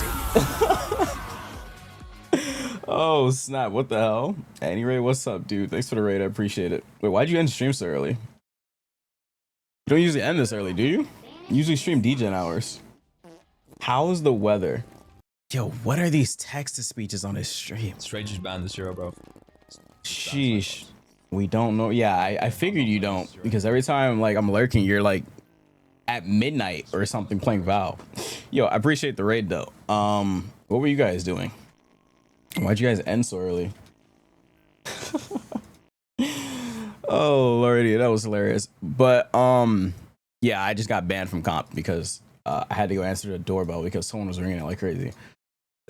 S2: Oh snap! What the hell? Anyway, what's up, dude? Thanks for the raid. I appreciate it. Wait, why'd you end stream so early? You don't usually end this early, do you? You usually stream DGen hours. How's the weather? Yo, what are these text-to-speeches on his stream?
S15: Straight just banned this hero, bro.
S2: Sheesh. We don't know. Yeah, I figured you don't, because every time like I'm lurking, you're like at midnight or something playing Val. Yo, I appreciate the raid though. What were you guys doing? Why'd you guys end so early? Oh lordy, that was hilarious. But yeah, I just got banned from comp because I had to go answer the doorbell because someone was ringing it like crazy.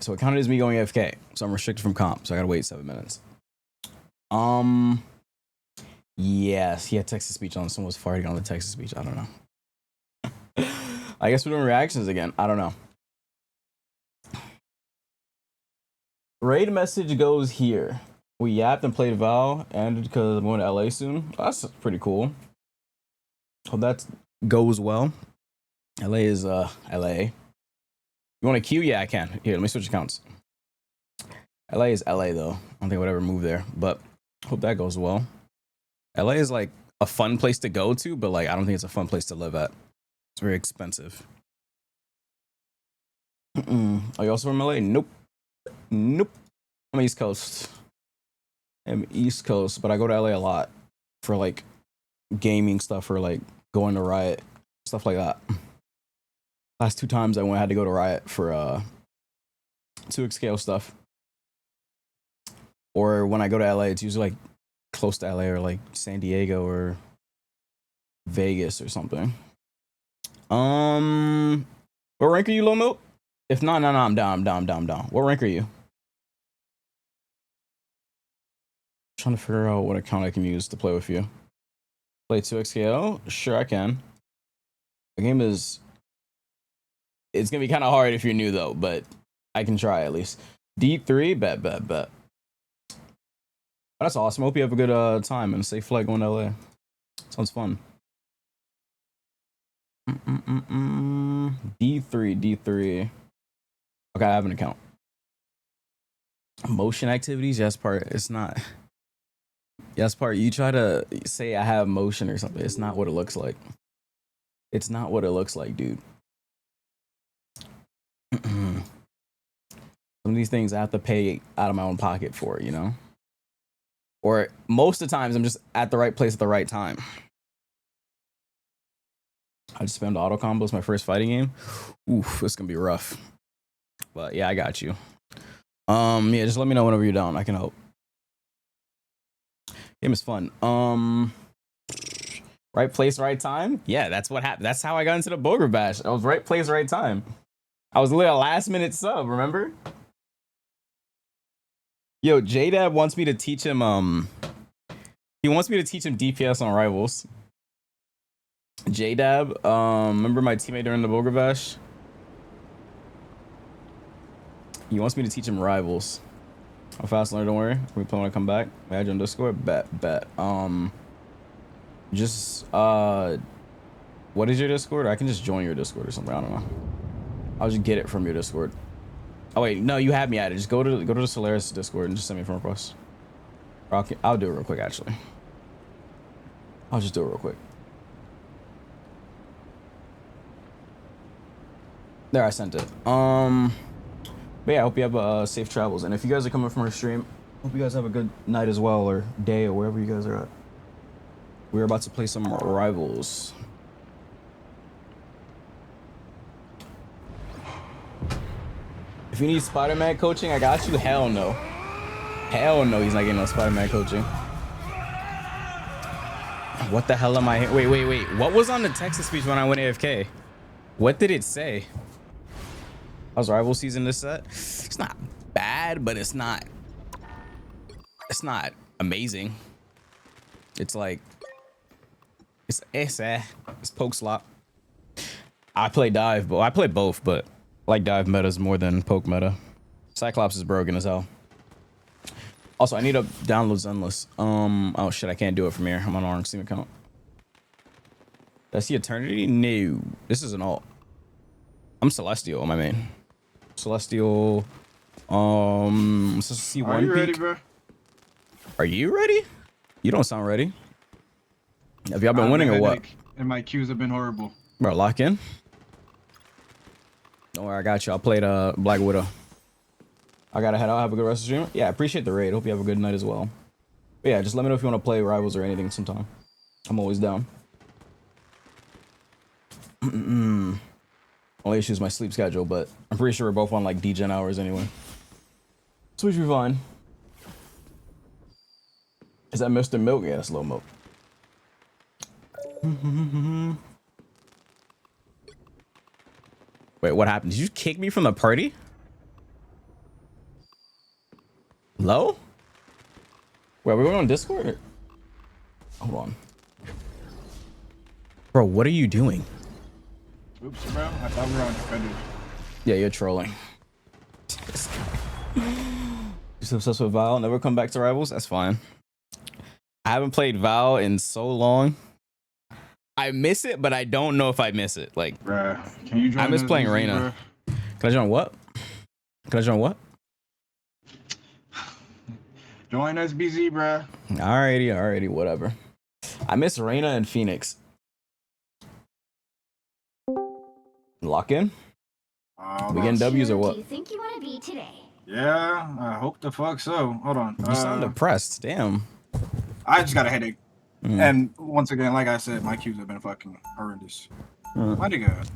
S2: So it counted as me going AFK. So I'm restricted from comp. So I gotta wait 7 minutes. Yes, he had text-to-speech on. Someone was farting on the text-to-speech. I don't know. I guess we're doing reactions again. I don't know. Raid message goes here. We yapped and played Val, and because I'm going to LA soon. That's pretty cool. Hope that goes well. LA is LA. You want a queue? Yeah, I can. Here, let me switch accounts. LA is LA though. I don't think I would ever move there, but hope that goes well. LA is like a fun place to go to, but like I don't think it's a fun place to live at. It's very expensive. Are you also from LA? Nope. Nope. I'm East Coast. I'm East Coast, but I go to LA a lot for like gaming stuff or like going to Riot, stuff like that. Last 2 times I had to go to Riot for 2xscale stuff. Or when I go to LA, it's usually like close to LA or like San Diego or Vegas or something. What rank are you, Low Milk? If not, no, I'm down. What rank are you? Trying to figure out what account I can use to play with you. Play 2xscale? Sure, I can. The game is... It's gonna be kind of hard if you're new though, but I can try at least. D3? Bet. That's awesome. Hope you have a good time and a safe flight going to LA. Sounds fun. D3. Okay, I have an account. Motion activities, yes, part. It's not. Yes, part. You try to say I have motion or something. It's not what it looks like. It's not what it looks like, dude. Some of these things I have to pay out of my own pocket for, you know? Or most of the times I'm just at the right place at the right time. I just spammed auto combos my first fighting game. Oof, it's gonna be rough. But yeah, I got you. Yeah, just let me know whenever you're down. I can help. Game is fun. Right place, right time? Yeah, that's what happened. That's how I got into the Boulder Bash. I was right place, right time. I was literally a last minute sub, remember? Yo, J-Dab wants me to teach him he wants me to teach him DPS on Rivals. J-Dab, remember my teammate during the Boulder Bash? He wants me to teach him Rivals. I'm fast learner, don't worry. We plan to come back. Add you on Discord. Bet. Just what is your Discord? I can just join your Discord or something. I don't know. I'll just get it from your Discord. Oh wait, no, you have me at it. Just go to the Solaris Discord and just send me a friend request. I'll do it real quick actually. I'll just do it real quick. There, I sent it. But yeah, I hope you have safe travels. And if you guys are coming from our stream, hope you guys have a good night as well, or day, or wherever you guys are at. We're about to play some Rivals. If you need Spider-Man coaching, I got you. Hell no. Hell no, he's not getting no Spider-Man coaching. What the hell am I? Wait. What was on the Texas speech when I went AFK? What did it say? How's Rival season this set? It's not bad, but it's not amazing. It's like it's poke slop. I play dive, but I play both, but I like dive metas more than poke meta. Cyclops is broken as hell. Also, I need to download Zenless. Oh shit, I can't do it from here. I'm on our Steam account. Did I see Eternity? No. This is an alt. I'm Celestial on my main. Celestial. Let's just see one.
S21: Are you ready, bro?
S2: Are you ready? You don't sound ready. Have y'all been winning or what?
S21: And my queues have been horrible.
S2: Bro, lock in. Don't worry, I got you. I played Black Widow. I gotta head out. Have a good rest of the stream. Yeah, I appreciate the raid. Hope you have a good night as well. But yeah, just let me know if you want to play Rivals or anything sometime. I'm always down. Only issue is my sleep schedule, but I'm pretty sure we're both on like DGen hours anyway. So we should be fine. Is that Mr. Milk? Yeah, that's Low Milk. Wait, what happened? Did you kick me from the party? Low? Wait, we're going on Discord? Hold on. Bro, what are you doing?
S21: Oops, bro. I thought we were on Cuphead.
S2: Yeah, you're trolling. You're so obsessed with Val. Never come back to Rivals? That's fine. I haven't played Val in so long. I miss it, but I don't know if I miss it. Like,
S21: bruh, can you join?
S2: I miss playing Reyna. Bro? Can I join what? Can I join what?
S21: Join SBZ, bruh.
S2: Alrighty, whatever. I miss Reyna and Phoenix. Lock in? We getting W's or what?
S14: Do you think you want to be today?
S21: Yeah, I hope the fuck so. Hold on.
S2: You sound depressed. Damn.
S21: I just got a headache. And once again, like I said, my queues have been fucking horrendous. My nigga.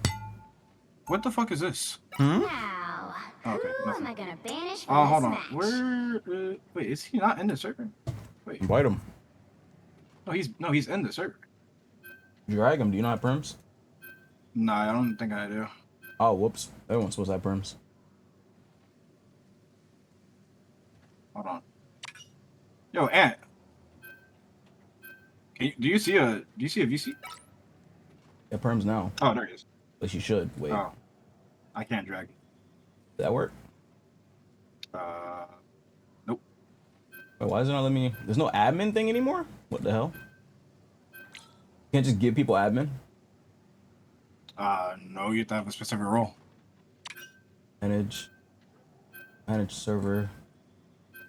S21: What the fuck is this?
S14: Now,
S21: okay,
S14: who am I gonna banish for
S21: hold
S14: this
S21: on.
S14: match?
S21: Where? Wait, is he not in the server? Wait.
S2: Invite him.
S21: No, he's in the server.
S2: Drag him. Do you not have perms?
S21: Nah, I don't think I do.
S2: Oh, whoops. Everyone's supposed to have perms.
S21: Hold on. Yo, Ant. Do you see a VC?
S2: Yeah, perms now.
S21: Oh, there he is.
S2: But you should wait.
S21: Oh, I can't drag.
S2: Did that work?
S21: Nope.
S2: Wait, why is it not letting me? There's no admin thing anymore? What the hell? You can't just give people admin?
S21: No, you have to have a specific role.
S2: Manage server.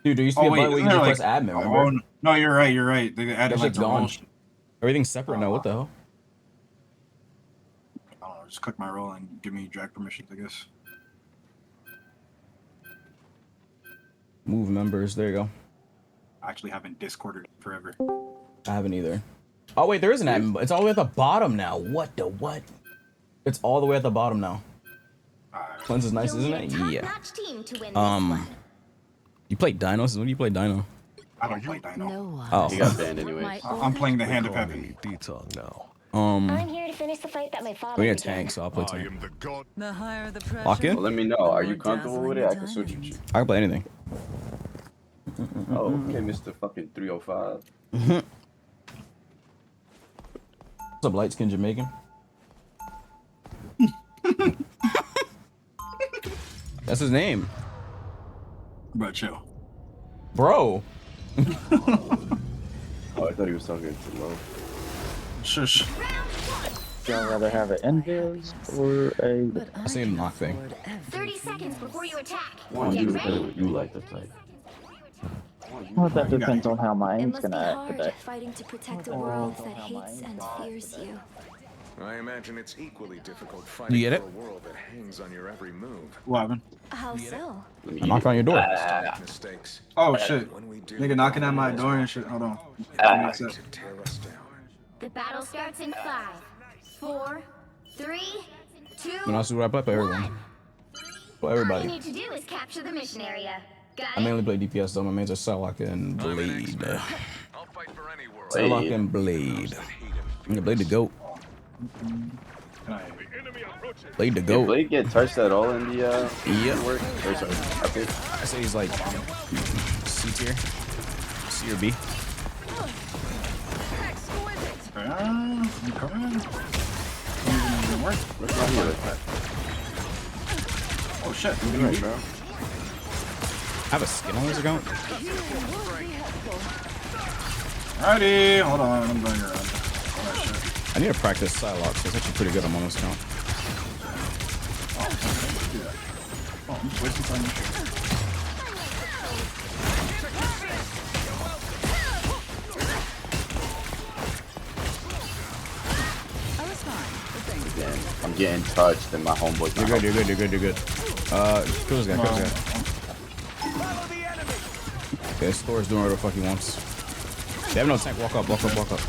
S2: Dude, there used to be a button where you can just press admin, remember?
S11: Oh, no, you're right, you're right. They added like the role.
S2: Everything's separate now, what the hell?
S11: I don't know, just click my role and give me drag permissions, I guess.
S2: Move members, there you go.
S11: I actually haven't Discorded forever.
S2: I haven't either. Oh wait, there is an admin, but it's all the way at the bottom now. What the what? It's all the way at the bottom now. Cleanse is nice, isn't it? Yeah. You play Dinos? When do you play Dino?
S11: I don't play Dino.
S2: Oh.
S17: He got banned anyways.
S11: I'm playing the Hand of Heaven.
S17: now.
S14: I'm here to finish the fight that my father
S2: We need a
S14: began.
S2: tank, so I'll play tank.
S18: The higher the pressure.
S2: Lock in?
S17: Well, let me know. Are you comfortable with it? I can switch with you.
S2: I can play anything.
S17: Oh, okay, Mr. fucking 305.
S2: What's up, light skin Jamaican? That's his name.
S11: Bro, chill.
S2: Bro.
S17: Oh, I thought he was talking too low.
S11: Shush.
S20: Y'all rather have an invis or a...
S2: I see him knock thing.
S14: 30 seconds before you attack.
S17: Why do you play what you like to play?
S20: Well, that depends on how my
S22: It
S20: aim's
S22: must
S20: gonna
S22: be
S20: act
S22: hard
S20: today.
S22: fighting to protect a world that hates and fears you.
S24: I imagine it's equally difficult fighting
S2: You get it?
S24: for a world that hangs on your every move.
S11: What happened?
S22: How so?
S2: I knocked on your door.
S24: Mistakes.
S11: Oh shit. Nigga knocking at my door and shit. Hold on.
S14: The battle starts in 5, 4, 3, 2,
S2: When I see what I play everyone. Play
S14: All you
S2: everybody.
S14: need to do is capture the mission area. Got
S2: I
S14: it?
S2: mainly play DPS though. My mains are Psylocke and Blade. Psylocke and Blade. I'm gonna Blade the goat. Blade the
S17: Did
S2: goat.
S17: Blade get touched at all in the work? Or sorry, okay.
S2: I say he's like C tier, C or B.
S11: I'm coming. Oh shit.
S17: Right, bro.
S2: I have a skin on this account.
S11: Alrighty, hold on, I'm going around. Oh, shit.
S2: I need to practice Psylocke, so it's actually pretty good on this account.
S11: Oh, I'm just wasting time.
S17: Again, I'm getting touched and my homeboy's
S2: You're
S17: not
S2: good, you're good, you're good, you're good. Kill this guy, kill this guy. Okay, Store's doing whatever the fuck he wants. They have no tank, walk up, walk up, walk up.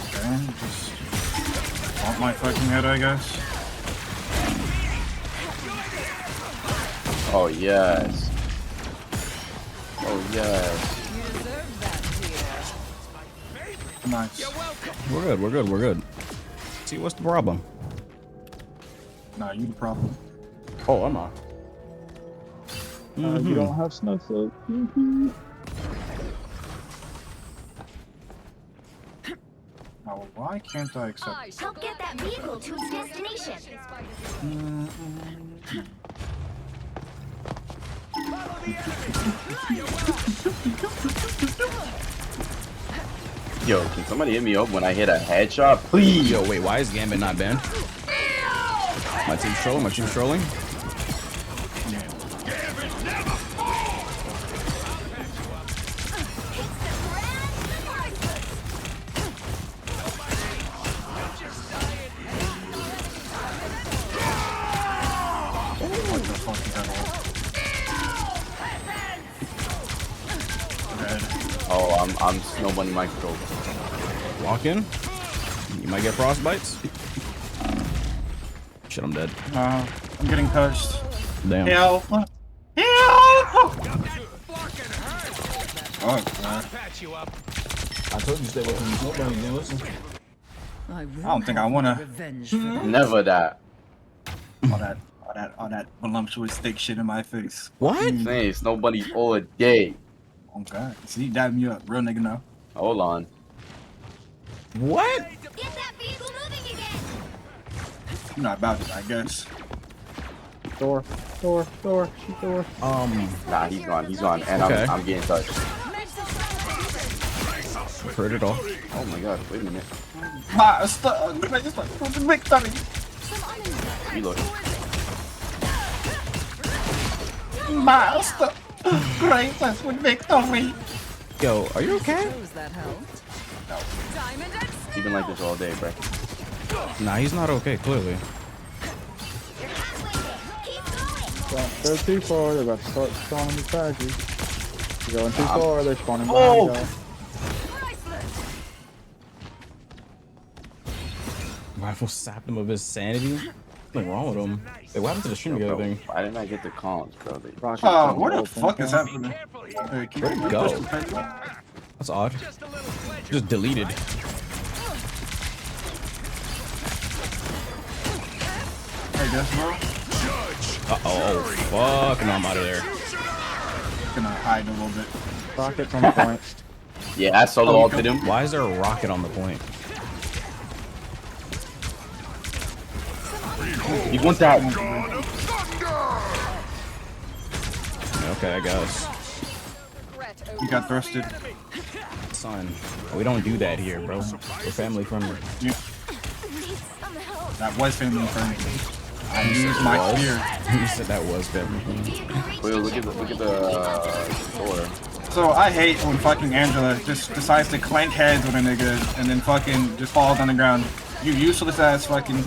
S11: Okay, just want my fucking head, I guess.
S17: Oh, yes. Oh, yes.
S11: Nice.
S2: We're good, we're good, we're good. See, what's the problem?
S11: Nah, you the problem.
S2: Oh, I'm not.
S20: You don't have snowflake.
S11: Now, why can't I accept?
S14: Help get that vehicle to its destination.
S17: Yo, can somebody hit me up when I hit a headshot, please?
S2: Yo, wait, why is Gambit not banned? My team's trolling, my team's trolling.
S11: What the fuck is that all?
S17: Oh, I'm snowboarding my control.
S2: Walk in. You might get frostbites. Shit, I'm dead.
S11: I'm getting touched.
S2: Damn.
S11: Help! Help! Oh, God.
S2: I told you to stay away from the smoke, but you didn't listen.
S11: I don't think I wanna.
S17: Never that.
S11: All that voluptuous thick shit in my face.
S2: What?
S17: Hey, snowbunnies all day.
S11: Okay. See, dabbing you up, real nigga now.
S17: Hold on.
S2: What?
S14: Get that vehicle moving again.
S11: You're not about it, I guess.
S20: Door.
S17: Nah, he's gone, and
S2: Okay.
S17: I'm getting touched.
S2: Heard it all.
S17: Oh my god, wait a minute.
S11: Victory!
S17: Reload.
S11: Master, grace us with victory.
S2: Yo, are you okay?
S17: You've been like this all day, bro.
S2: Nah, he's not okay, clearly.
S20: They're too far, they're about to start spawning beside you. You're going too far, they're spawning
S17: Oh.
S20: behind y'all.
S2: Rifle sapped him of his sanity. What's wrong with him? Hey, what happened to the stream together thing?
S17: Why didn't I get the comms, bro?
S11: What the fuck is happening?
S2: Where'd it go? That's odd. Just deleted.
S11: Hey, guess bro.
S2: Oh, fuck. No, I'm out of there.
S11: Gonna hide a little bit.
S20: Rocket's on the point.
S17: Yeah, I solo ulted him.
S2: Why is there a rocket on the point?
S17: He wants that.
S2: Okay, I guess.
S11: You got thrusted.
S2: Son, we don't do that here, bro. We're family friendly.
S11: Yeah. That was family friendly. I used my spear.
S2: You said that was family friendly.
S17: Wait, look at the door.
S11: So I hate when fucking Angela just decides to clank heads with a nigga and then fucking just falls on the ground. You useless ass fucking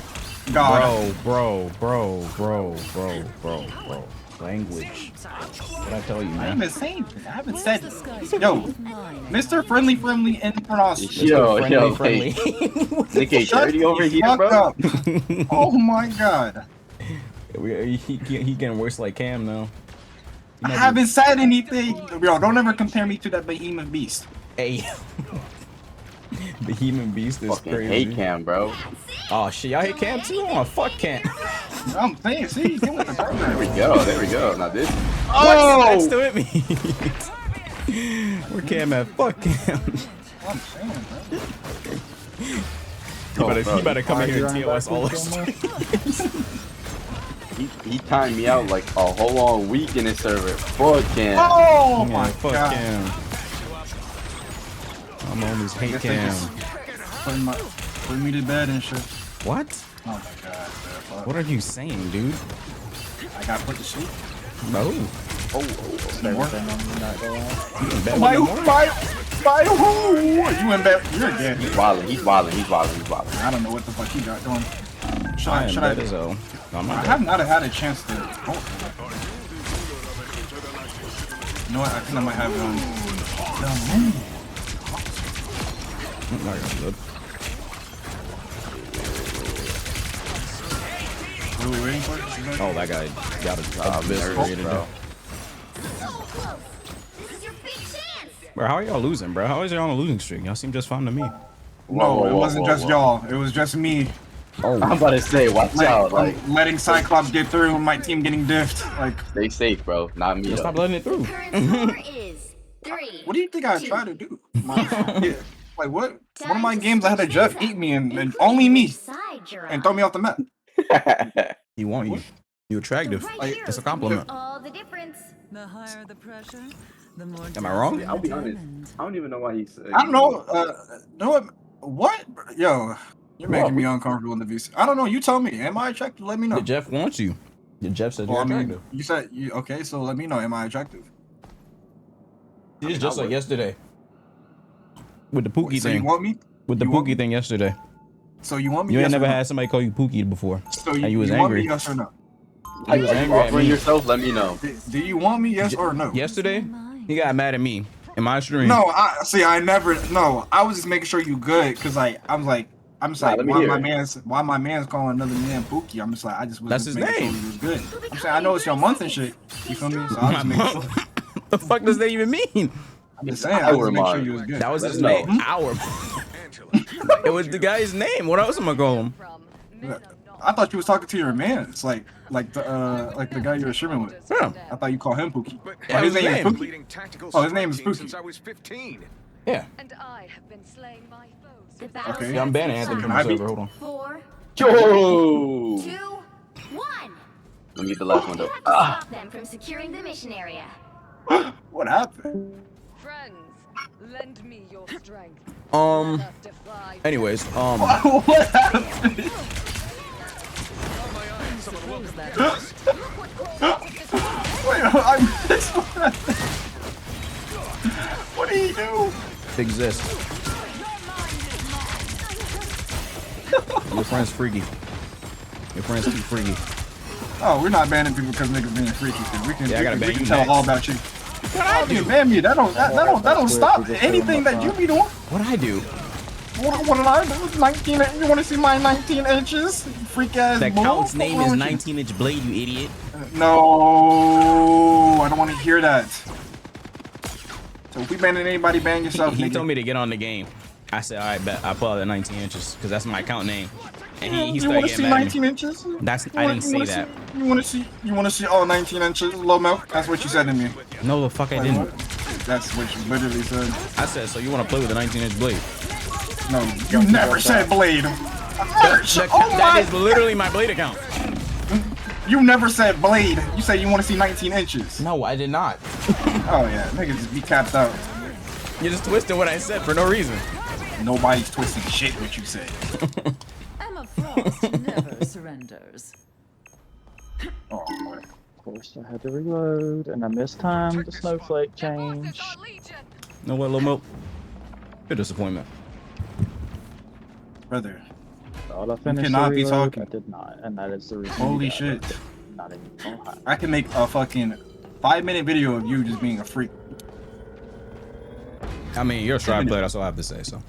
S11: god.
S2: Bro. Language. What I tell you, man?
S11: I haven't said it. Yo, Mr. Friendly Infernasu.
S17: Yo, friendly. Nick dirty over here, bro.
S11: Up. Oh my god.
S2: He getting worse like Cam now.
S11: I haven't said anything. Yo, don't ever compare me to that behemoth beast.
S2: Hey. Behemoth beast is
S17: fucking
S2: crazy.
S17: hate Cam, bro.
S2: Oh shit, y'all hate Cam too? Oh fuck Cam.
S11: I'm saying, see, get with the turn.
S17: There we go. Now this.
S2: Oh! That's still hit me. Where Cam at? Fuck Cam.
S11: I'm saying, bro.
S2: He better come in here and TOS all this.
S17: He timed me out like a whole long week in his server. Fuck Cam.
S11: Oh my
S2: fuck
S11: god.
S2: Cam. I'm on this hate Cam.
S11: Put me to bed and shit.
S2: What?
S11: Oh my god.
S2: What are you saying, dude?
S11: I got put to sleep.
S2: No.
S11: My who? You in bed? You're dead.
S17: He's wilding.
S11: I don't know what the fuck he got going. Should I? I have not had a chance to. Oh. You know what? I think I might have it on. What are we waiting for?
S2: Oh, that guy got a eviscerated. Bro, how are y'all losing, bro? How is y'all on a losing streak? Y'all seem just fine to me.
S11: No, it wasn't just y'all. It was just me.
S2: Oh,
S17: I'm about to say, watch out. Like
S11: letting Cyclops get through and my team getting diffed. Like,
S17: stay safe, bro. Not me.
S2: Stop letting it through.
S11: What do you think I try to do? Yeah. Like what? One of my games I had a Jeff eat me and only me and throw me off the map.
S2: He want you. You attractive. Like, it's a compliment.
S14: All the difference.
S18: The higher the pressure, the more.
S2: Am I wrong?
S17: I'll be honest. I don't even know why he's.
S11: I don't know. What? Yo, you're making me uncomfortable in the VC. I don't know. You tell me. Am I attractive? Let me know.
S2: Jeff wants you. Jeff said you're attractive.
S11: You said you okay. So let me know. Am I attractive?
S2: It's just like yesterday. With the Pookie thing.
S11: You want me?
S2: With the Pookie thing yesterday.
S11: So you want me?
S2: You ain't never had somebody call you Pookie before.
S11: So
S2: and you was
S11: want
S2: angry.
S11: me, yes or no?
S2: You was angry at me.
S17: Yourself, let me know.
S11: Do you want me? Yes or no?
S2: Yesterday, he got mad at me in my stream.
S11: No, I never. No, I was just making sure you good because I was like, why my man's calling another man Pookie? I'm just like, I just was
S2: That's
S11: just
S2: his
S11: making
S2: name.
S11: sure he was good. I'm saying I know it's your month and shit. You feel me? So I was making sure.
S2: The fuck does that even mean?
S11: I'm just saying, I was make sure you was good.
S2: That was his name. It was the guy's name. What else am I calling him?
S11: I thought you was talking to your man. It's like the guy you were streaming with.
S2: Yeah.
S11: I thought you called him Pookie.
S2: Yeah,
S11: his name is
S2: name.
S11: Pookie. Oh, his name is Pookie.
S2: Yeah.
S18: And I have been slaying my foes.
S11: Okay.
S2: Yeah, I'm banning Anthony from the server. Hold on.
S14: 4,
S17: Yo!
S14: 2, 1.
S17: Let me get the last one though.
S14: Stop them from securing the mission area.
S11: What happened?
S18: Friends, lend me your strength.
S2: Anyways,
S11: What happened? Wait, I'm
S2: exist. Your friend's freaky. Your friend's too freaky.
S11: Oh, we're not banning people because niggas being freaky. We can,
S2: yeah,
S11: we can tell all about you. What I do? Ban me. That don't stop anything that you be doing.
S2: What I do?
S11: What did I do? 19. You want to see my 19 inches? Freak ass.
S2: That count's name is 19-inch blade, you idiot.
S11: No, I don't want to hear that. So if we banning anybody, ban yourself.
S2: He told me to get on the game. I said, all right, bet. I pull out the 19 inches because that's my account name. And he started
S11: getting mad. 19 inches?
S2: I didn't say that.
S11: You want to see all 19 inches, low milk? That's what you said to me.
S2: No, the fuck I didn't.
S11: That's what you literally said.
S2: I said, so you want to play with a 19-inch blade?
S11: No, you never said blade.
S2: That is literally my blade account.
S11: You never said blade. You said you want to see 19 inches.
S2: No, I did not.
S11: Oh yeah, niggas just be capped out.
S2: You're just twisting what I said for no reason.
S11: Nobody's twisting shit what you said.
S18: Emma Frost never surrenders.
S11: Oh boy.
S20: Of course, I had to reload, and I mistimed the snowflake change.
S2: No what, little milk? Good disappointment.
S11: Brother.
S20: All I finished
S11: cannot
S20: the
S11: be
S20: reload,
S11: talking.
S20: I did not, and that is the reason.
S11: Holy shit.
S20: Not even gonna hide.
S11: I can make a fucking 5-minute video of you just being a freak.
S2: I mean, you're a Strive player, that's all I have to say, so.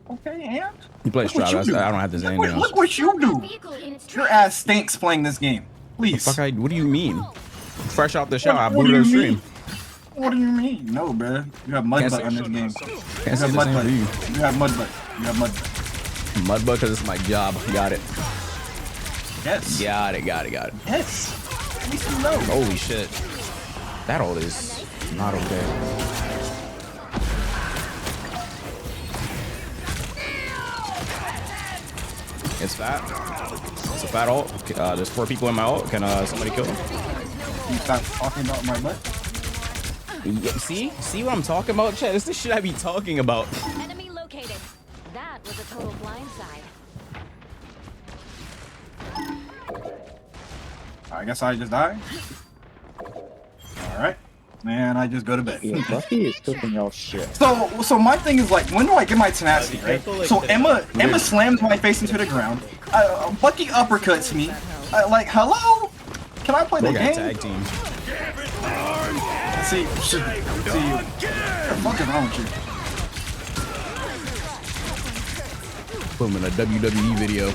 S11: Okay, and?
S2: You play Strive, I don't have to say anything else.
S11: Look what you do! Your ass stinks playing this game. Please.
S2: What do you mean? Fresh off the shower, I booted up stream.
S11: What do you mean? No, bruh. You have mud butt on this game.
S2: Can't say the same for you.
S11: You have mud butt. You have mud butt.
S2: Mud butt because it's my job. Got it.
S11: Yes.
S2: Got it.
S11: Yes. At least you know.
S2: Holy shit. That ult is not okay. It's fat. It's a fat ult. There's 4 people in my ult. Can somebody kill him?
S11: You stop talking about my butt?
S2: Yeah, see what I'm talking about, chat? This is the shit I be talking about.
S22: Enemy located. That was a total blindside.
S11: I guess I just died. Alright. Man, I just go to bed.
S20: Yeah, Bucky is cooking y'all shit.
S11: So my thing is like, when do I get my tenacity, right? So Emma slams my face into the ground. Bucky uppercuts me. Like, hello? Can I play the game?
S2: Tag team.
S11: See, what the fuck is wrong with you?
S2: Put him in a WWE video.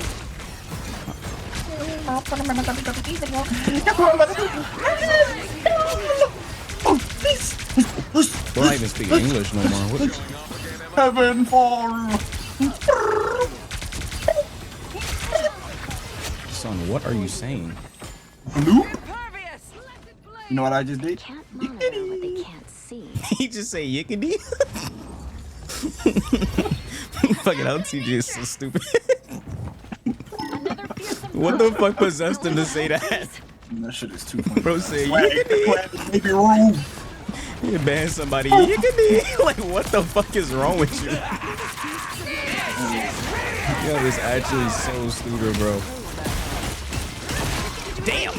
S2: We're not even speaking English no more. What?
S11: Heaven fall.
S2: Son, what are you saying?
S11: Loop? You know what I just did?
S2: He just say yickety? Fucking LTG is so stupid. What the fuck possessed him to say that?
S11: That shit is too funny.
S2: Bro say yickety.
S11: Maybe room.
S2: You ban somebody yickety. Like what the fuck is wrong with you? Yo, this actually is so stupid, bro. Damn.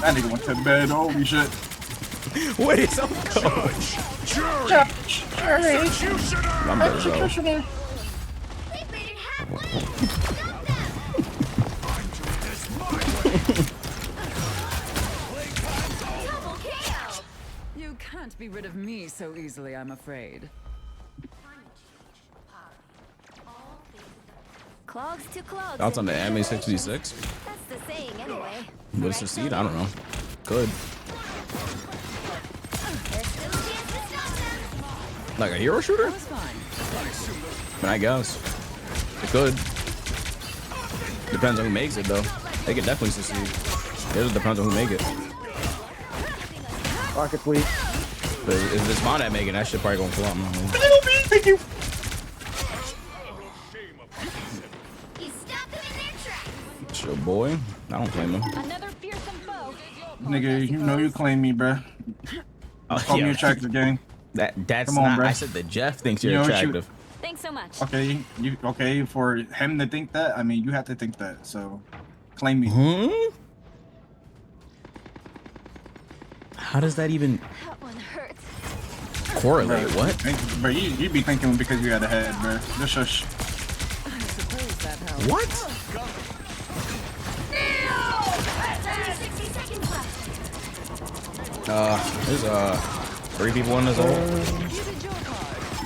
S11: That nigga went to bed. Holy shit.
S2: What is up, coach? I'm better, bro.
S18: You can't be rid of me so easily, I'm afraid.
S22: Clogs to clogs.
S2: Thoughts on the anime 6v6?
S22: That's the saying anyway.
S2: Would succeed? I don't know. Could. Like a hero shooter? I mean, I guess. It could. Depends on who makes it, though. They could definitely succeed. It just depends on who make it.
S20: Rocket fleet.
S2: But if it's Monad making that shit, probably gonna flop.
S11: Thank you.
S2: It's your boy. I don't claim him.
S22: Another fearsome foe.
S11: Nigga, you know you claim me, bruh. Call me attractive, gang.
S2: That's
S11: Come on,
S2: not.
S11: bruh.
S2: I said the Jeff thinks you're
S11: You know,
S2: attractive.
S22: Thanks so much.
S11: Okay, okay for him to think that? I mean, you have to think that. So, claim me.
S2: How does that even?
S22: That one hurts.
S2: Correlate what?
S11: Bro, you be thinking because you had a head, bro. Just shush.
S2: What? There's 3 people in this hole.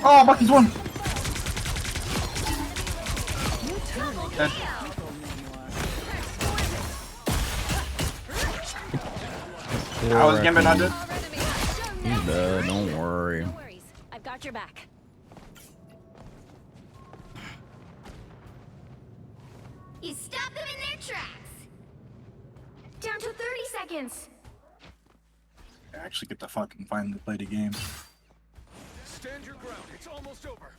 S11: Oh, Bucky's one. I was gambling on it.
S2: He's dead, don't worry.
S22: No worries. I've got your back.
S14: You stop them in their tracks. Down to 30 seconds.
S11: I actually get to fucking finally play the game.
S24: Stand your ground. It's almost over.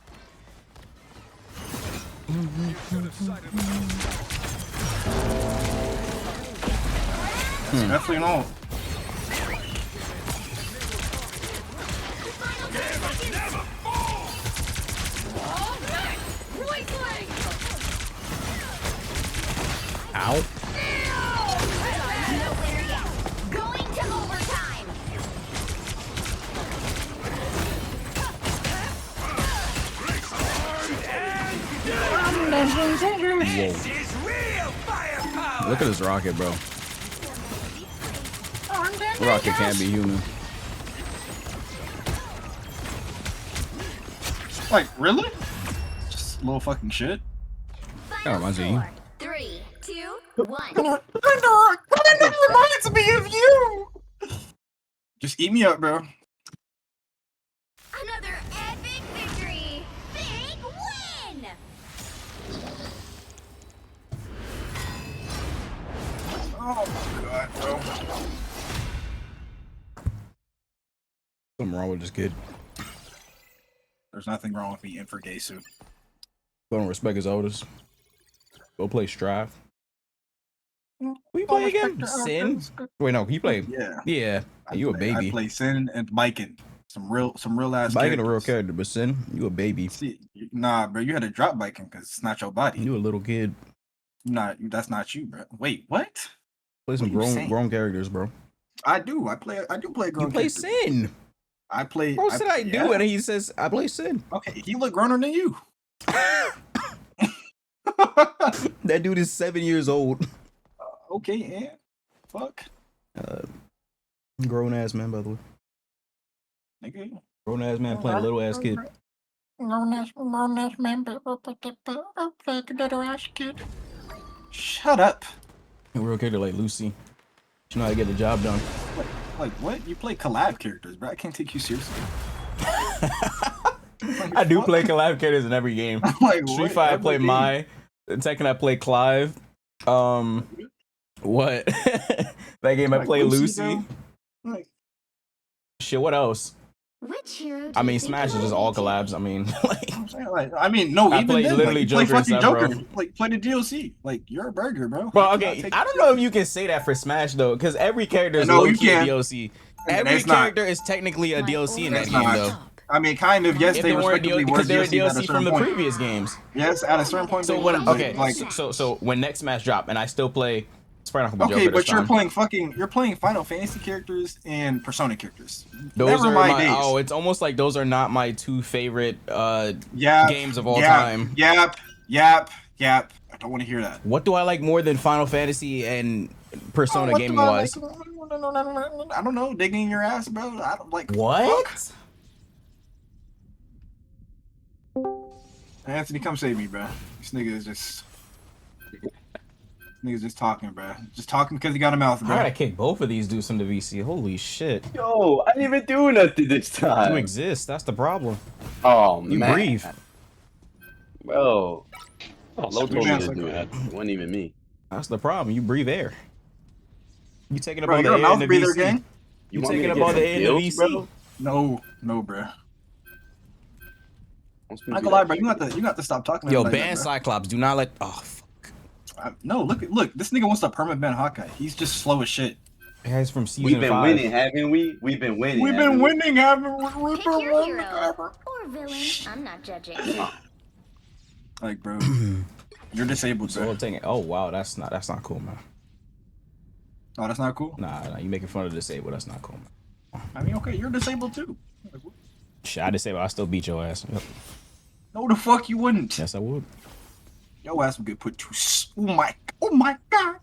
S11: Definitely no.
S2: Ow.
S14: Going to overtime.
S2: Whoa. Look at this rocket, bro. Rocket can't be human.
S11: Like, really? Just a little fucking shit.
S2: That reminds me of you.
S14: 3, 2, 1.
S11: It reminds me of you. Just eat me up, bro.
S14: Another epic victory. Big win.
S11: Oh my god, bro.
S2: Something wrong with this kid.
S11: There's nothing wrong with me, Infernasu.
S2: Don't respect his elders. Go play Strive. We play again? Sin? Wait, no, he played. Yeah. You a baby.
S11: I play Sin and Biken. Some real ass.
S2: Biken a real character, but Sin, you a baby.
S11: See, nah, bro, you had to drop Biken because it's not your body.
S2: You a little kid.
S11: Nah, that's not you, bro. Wait, what?
S2: Play some grown characters, bro.
S11: I do play grown.
S2: You play
S11: characters.
S2: Sin.
S11: I play.
S2: Bro said I do, and he says I play Sin.
S11: Okay, he look growner than you.
S2: That dude is 7 years old.
S11: Okay, yeah. Fuck.
S2: Grown ass man, by the way.
S11: Nigga.
S2: Grown ass man playing little ass kid.
S11: Grown ass man, little ass kid. Shut up.
S2: A real character like Lucy. You know how to get the job done.
S11: Like what? You play collab characters, bro. I can't take you seriously.
S2: I do play collab characters in every game.
S11: Like,
S2: Street Fighter I play Mai. Tekken I play Clive. What? That game I play Lucy.
S11: Like,
S2: shit, what else?
S14: Which hero?
S2: I mean, Smash is just all collabs. I mean,
S11: I mean, no,
S2: I
S11: even
S2: play
S11: then,
S2: literally
S11: like, play
S2: Joker and
S11: fucking
S2: stuff,
S11: Joker.
S2: bro.
S11: Like, play the DLC. Like, you're a burger, bro.
S2: Bro, okay, I don't know if you can say that for Smash though, because every character is low-key a DLC. Every character is technically a DLC in that game, though.
S11: I mean, kind of. Yes, they respectively were
S2: they're a
S11: DLC
S2: DLC from the previous games.
S11: Yes, at a certain point.
S2: So when so when next Smash drop and I still play, it's probably not gonna be
S11: okay,
S2: Joker
S11: but
S2: this
S11: you're playing Final Fantasy characters and Persona characters.
S2: Those are my days. Oh, it's almost like those are not my two favorite games of all time.
S11: Yap. I don't want to hear that.
S2: What do I like more than Final Fantasy and Persona gaming wise?
S11: I don't know, digging your ass, bro. I don't like
S2: what?
S11: Fuck. Anthony, come save me, bro. This nigga is just talking, bro. Just talking because he got a mouth, bro.
S2: I gotta kick both of these dudes from the VC. Holy shit.
S17: Yo, I didn't even do nothing this time.
S2: You exist. That's the problem.
S17: Oh,
S2: you
S17: man.
S2: breathe.
S17: Bro. Lo told me to do that. It wasn't even me.
S2: That's the problem. You breathe air. You taking up
S11: bro,
S2: all the air in the VC.
S11: Gang?
S2: You taking up all the air in the VC?
S11: Bro? No, bro. I'm not gonna lie, bro. You got to stop talking.
S2: Yo,
S11: like
S2: ban
S11: that,
S2: Cyclops. Do not let. Oh fuck.
S11: No, look. This nigga wants to perma ban Hawkeye. He's just slow as shit.
S2: Guys from season 5.
S17: We've been winning, haven't we? We've been winning.
S11: We've been winning, haven't we?
S14: Pick your hero or villain. I'm not judging.
S11: Like, bro, you're disabled, bro.
S2: Oh wow, that's not cool, man.
S11: Oh, that's not cool.
S2: Nah, you making fun of disabled. That's not cool, man.
S11: I mean, okay, you're disabled too.
S2: Shit, I didn't say, but I still beat your ass. Yep.
S11: No, the fuck you wouldn't.
S2: Yes, I would.
S11: Your ass would get put to. Oh my god.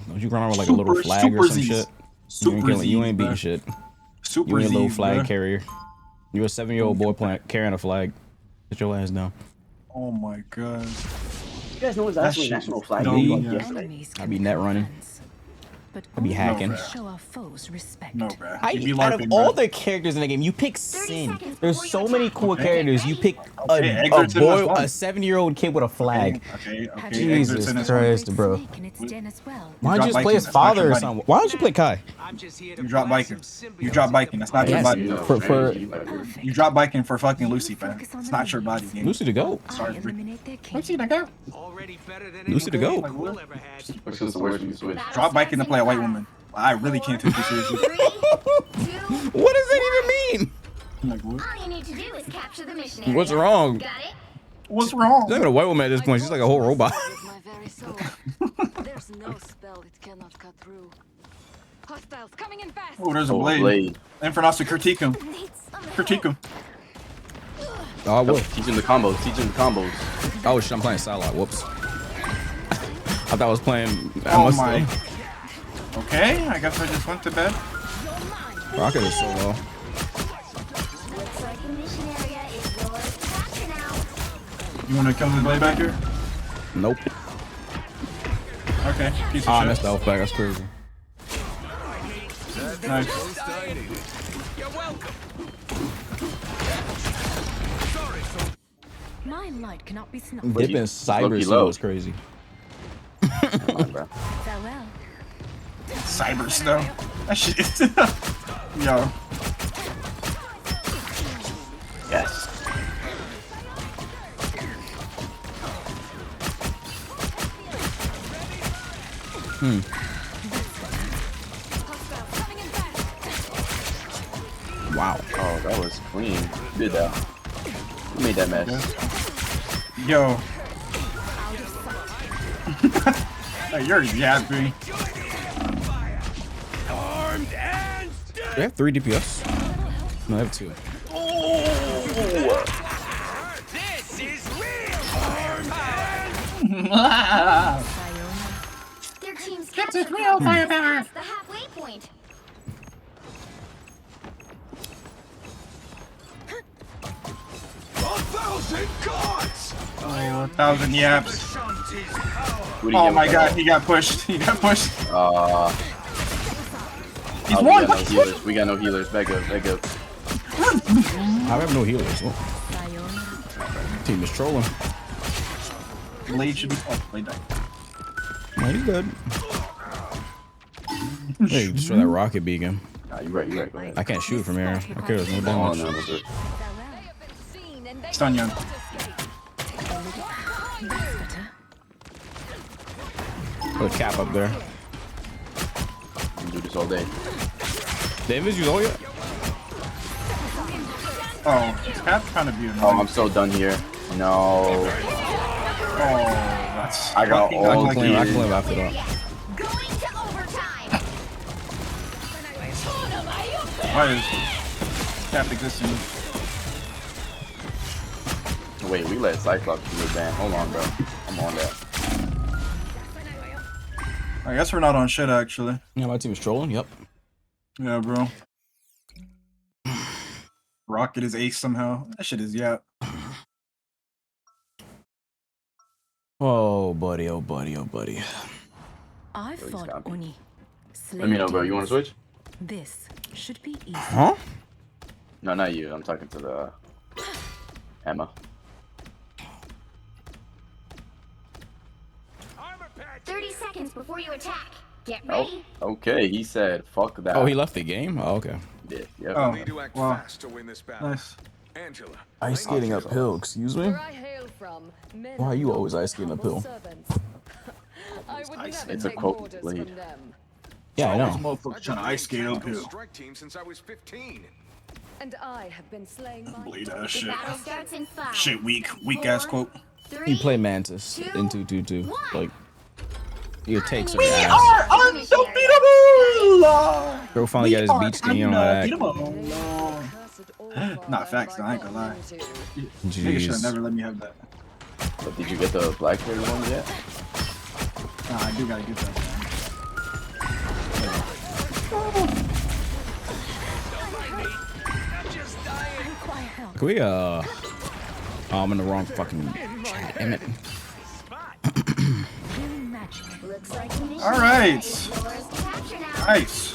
S2: Don't you run around with like a little flag or some shit? You ain't beating shit. You ain't a little flag carrier. You a 7-year-old boy carrying a flag. Get your ass down.
S11: Oh my god.
S17: You guys know it's actually national flag day?
S2: I be net running. I be hacking.
S18: Show our foes respect.
S11: No, bro.
S2: Out of all the characters in the game, you pick Sin. There's so many cool characters. You pick a boy, a 7-year-old kid with a flag. Jesus Christ, bro. Why don't you just play his father or something? Why don't you play Kai?
S11: You drop biking. You drop biking. That's not your body. You drop biking for fucking Lucy, man. It's not your body game.
S2: Lucy to go.
S11: Sorry. Lucy to go.
S2: Lucy to go.
S11: Drop biking to play a white woman. I really can't take this seriously.
S2: What does that even mean?
S11: Like, what?
S14: All you need to do is capture the mission area.
S2: What's wrong?
S14: Got it?
S11: What's wrong?
S2: She's not even a white woman at this point. She's like a whole robot.
S18: There's no spell it cannot cut through. Hostiles coming in fast.
S11: Oh, there's a blade. Infernasu, critique him. Critique him.
S2: Oh, I will.
S17: Teach him the combos. Teach him the combos.
S2: Oh shit, I'm playing Satellite. Whoops. I thought I was playing.
S11: Oh my. Okay, I guess I just went to bed.
S2: Rocket is so low.
S11: You want to kill the blade back here?
S2: Nope.
S11: Okay, piece of shit.
S2: I missed the elf back. That's crazy.
S11: Nice.
S4: You're welcome.
S18: My light cannot be snuffed.
S2: Dipping cyber slow is crazy.
S18: Farewell.
S11: Cyber snow. That shit is. Yo.
S17: Yes.
S2: Wow.
S17: Oh, that was clean. You did that. You made that mess.
S11: Yo. Hey, you're yapping.
S2: They have 3 DPS. No, I have 2.
S4: This is real.
S14: Their team's
S11: This is real firepower.
S14: the halfway point.
S11: Oh, 1,000 yaps. Oh my god, he got pushed. He got pushed. He's won.
S17: We got no healers. Back up. Back up.
S2: I have no healers. Oh. Team is trolling.
S11: Blade should be. Oh, Blade died.
S2: Man, he's good. Hey, destroy that rocket beacon.
S17: Nah, you're right. You're right.
S2: I can't shoot from here. I care. There's no damage.
S17: Oh, no,
S11: Stun young.
S2: Put a cap up there.
S17: I can do this all day.
S2: David's used all yet?
S11: Oh, this cap's kind of beautiful.
S17: Oh, I'm so done here. No.
S11: Oh, that's.
S17: I got all
S2: I can claim after that.
S14: Going to overtime.
S11: Why is cap existing?
S17: Wait, we let Cyclops do the ban. Hold on, bro. I'm on that.
S11: I guess we're not on shit actually.
S2: Yeah, my team is trolling. Yep.
S11: Yeah, bro. Rocket is ace somehow. That shit is yeah.
S2: Oh, buddy. Oh, buddy. Oh, buddy.
S18: I fought Oni.
S17: Let me know, bro. You want to switch?
S18: This should be easy.
S2: Huh?
S17: No, not you. I'm talking to the Emma.
S14: 30 seconds before you attack. Get ready.
S17: Oh, okay. He said, "Fuck that."
S2: Oh, he left the game. Oh, okay.
S17: Yeah. Yep.
S11: Oh,
S24: Need to act
S11: wow.
S24: fast to win this battle.
S11: Nice.
S24: Angela.
S2: Ice skating uphill. Excuse me. Why are you always ice skating uphill?
S17: It's a quote, Blade.
S2: Yeah, I know.
S11: Motherfucker trying to ice skate uphill.
S24: Strike team since I was 15.
S18: And I have been slaying my
S11: Blade ass
S14: The
S11: shit.
S14: battle starts in 5.
S11: Shit, weak ass quote.
S2: You play Mantis in 2-2-2. Like, you take some
S11: We
S2: ass.
S11: are unbeatable.
S2: Bro finally got his beach skin on that.
S11: Not facts, though, I ain't gonna lie.
S2: Jeez.
S11: Nigga should have never let me have that.
S17: But did you get the Blackberry one yet?
S11: Nah, I do gotta get that, man.
S2: Can we, oh, I'm in the wrong fucking chat, damn it.
S11: Alright. Nice.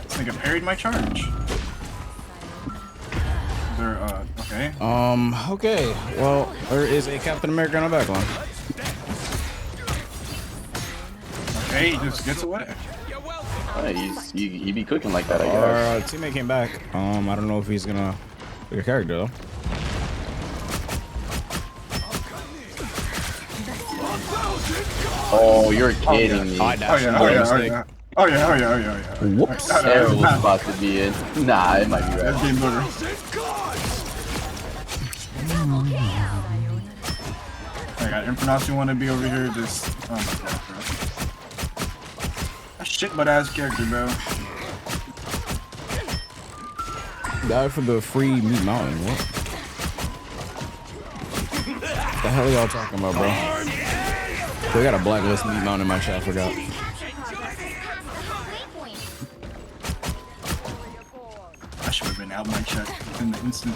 S11: This nigga parried my charge. There, okay.
S2: Okay. Well, there is a Captain America on the back line.
S11: Okay, he just gets away.
S17: He be cooking like that, I guess.
S2: Teammate came back. I don't know if he's gonna pick a character though.
S17: Oh, you're kidding me.
S11: Oh yeah.
S2: Whoops.
S17: Terrible spot to be in. Nah, it might be right.
S11: That's game over. I got Infernasu want to be over here. Just oh my god, bro. A shit butt ass character, bro.
S2: Die for the free meat mountain. What? The hell are y'all talking about, bro? We got a blacklist meat mountain in my chat. I forgot.
S11: I should have been out my chat in the instant.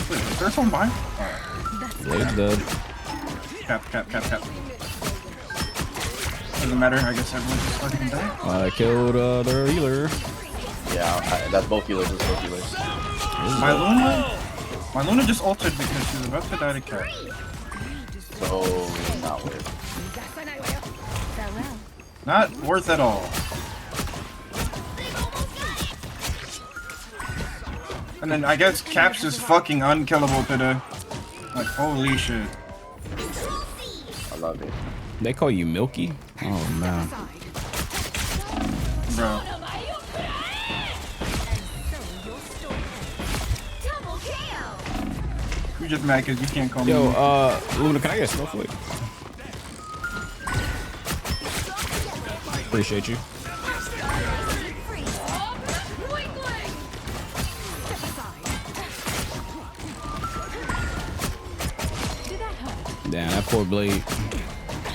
S11: Wait, is there someone behind?
S2: Blade's dead.
S11: Cap. Doesn't matter, I guess everyone's just fucking dead.
S2: I killed their healer.
S17: Yeah, that's both healers.
S11: My Luna just altered because she was about to die to Cap.
S17: So, not worth.
S11: Not worth at all. And then I guess Cap's just fucking unkillable today. Like, holy shit.
S17: I love it.
S2: They call you Milky? Oh, man.
S11: Bro. You just mad because you can't call me.
S2: Yo, Luna, can I get a snowflake? Appreciate you. Damn, that poor Blade.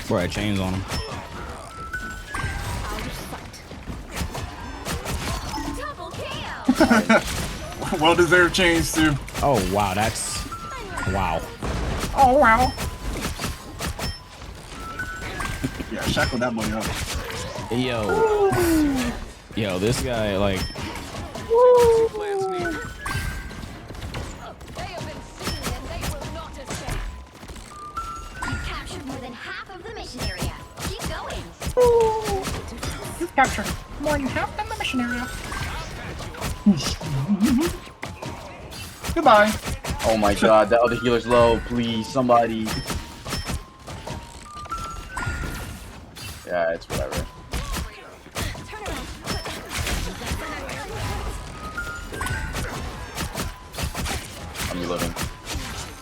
S2: Bro, I had chains on him.
S11: Well-deserved chains, too.
S2: Oh, wow, that's... Wow.
S11: Oh, wow. Yeah, shackle that boy up.
S2: Yo, this guy, like...
S11: You've captured more than half of the mission area. Goodbye.
S17: Oh my god, the other healer's low. Please, somebody. Yeah, it's whatever. I'm reloading.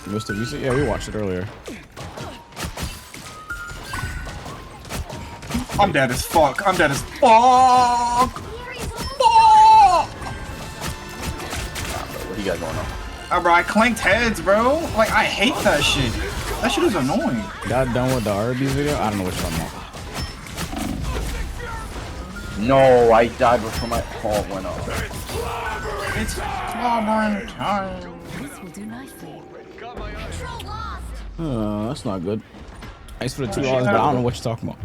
S2: Mr. You see? Yeah, we watched it earlier.
S11: I'm dead as fuck. Fuck!
S17: What do you got going on?
S11: Bro, I clanked heads, bro. Like, I hate that shit. That shit is annoying.
S2: Got done with the Arby's video? I don't know what you're talking about.
S17: No, I died before my ult went off.
S11: It's clobbering time.
S18: This will do nicely.
S2: That's not good. Thanks for the $2, but I don't know what you're talking about.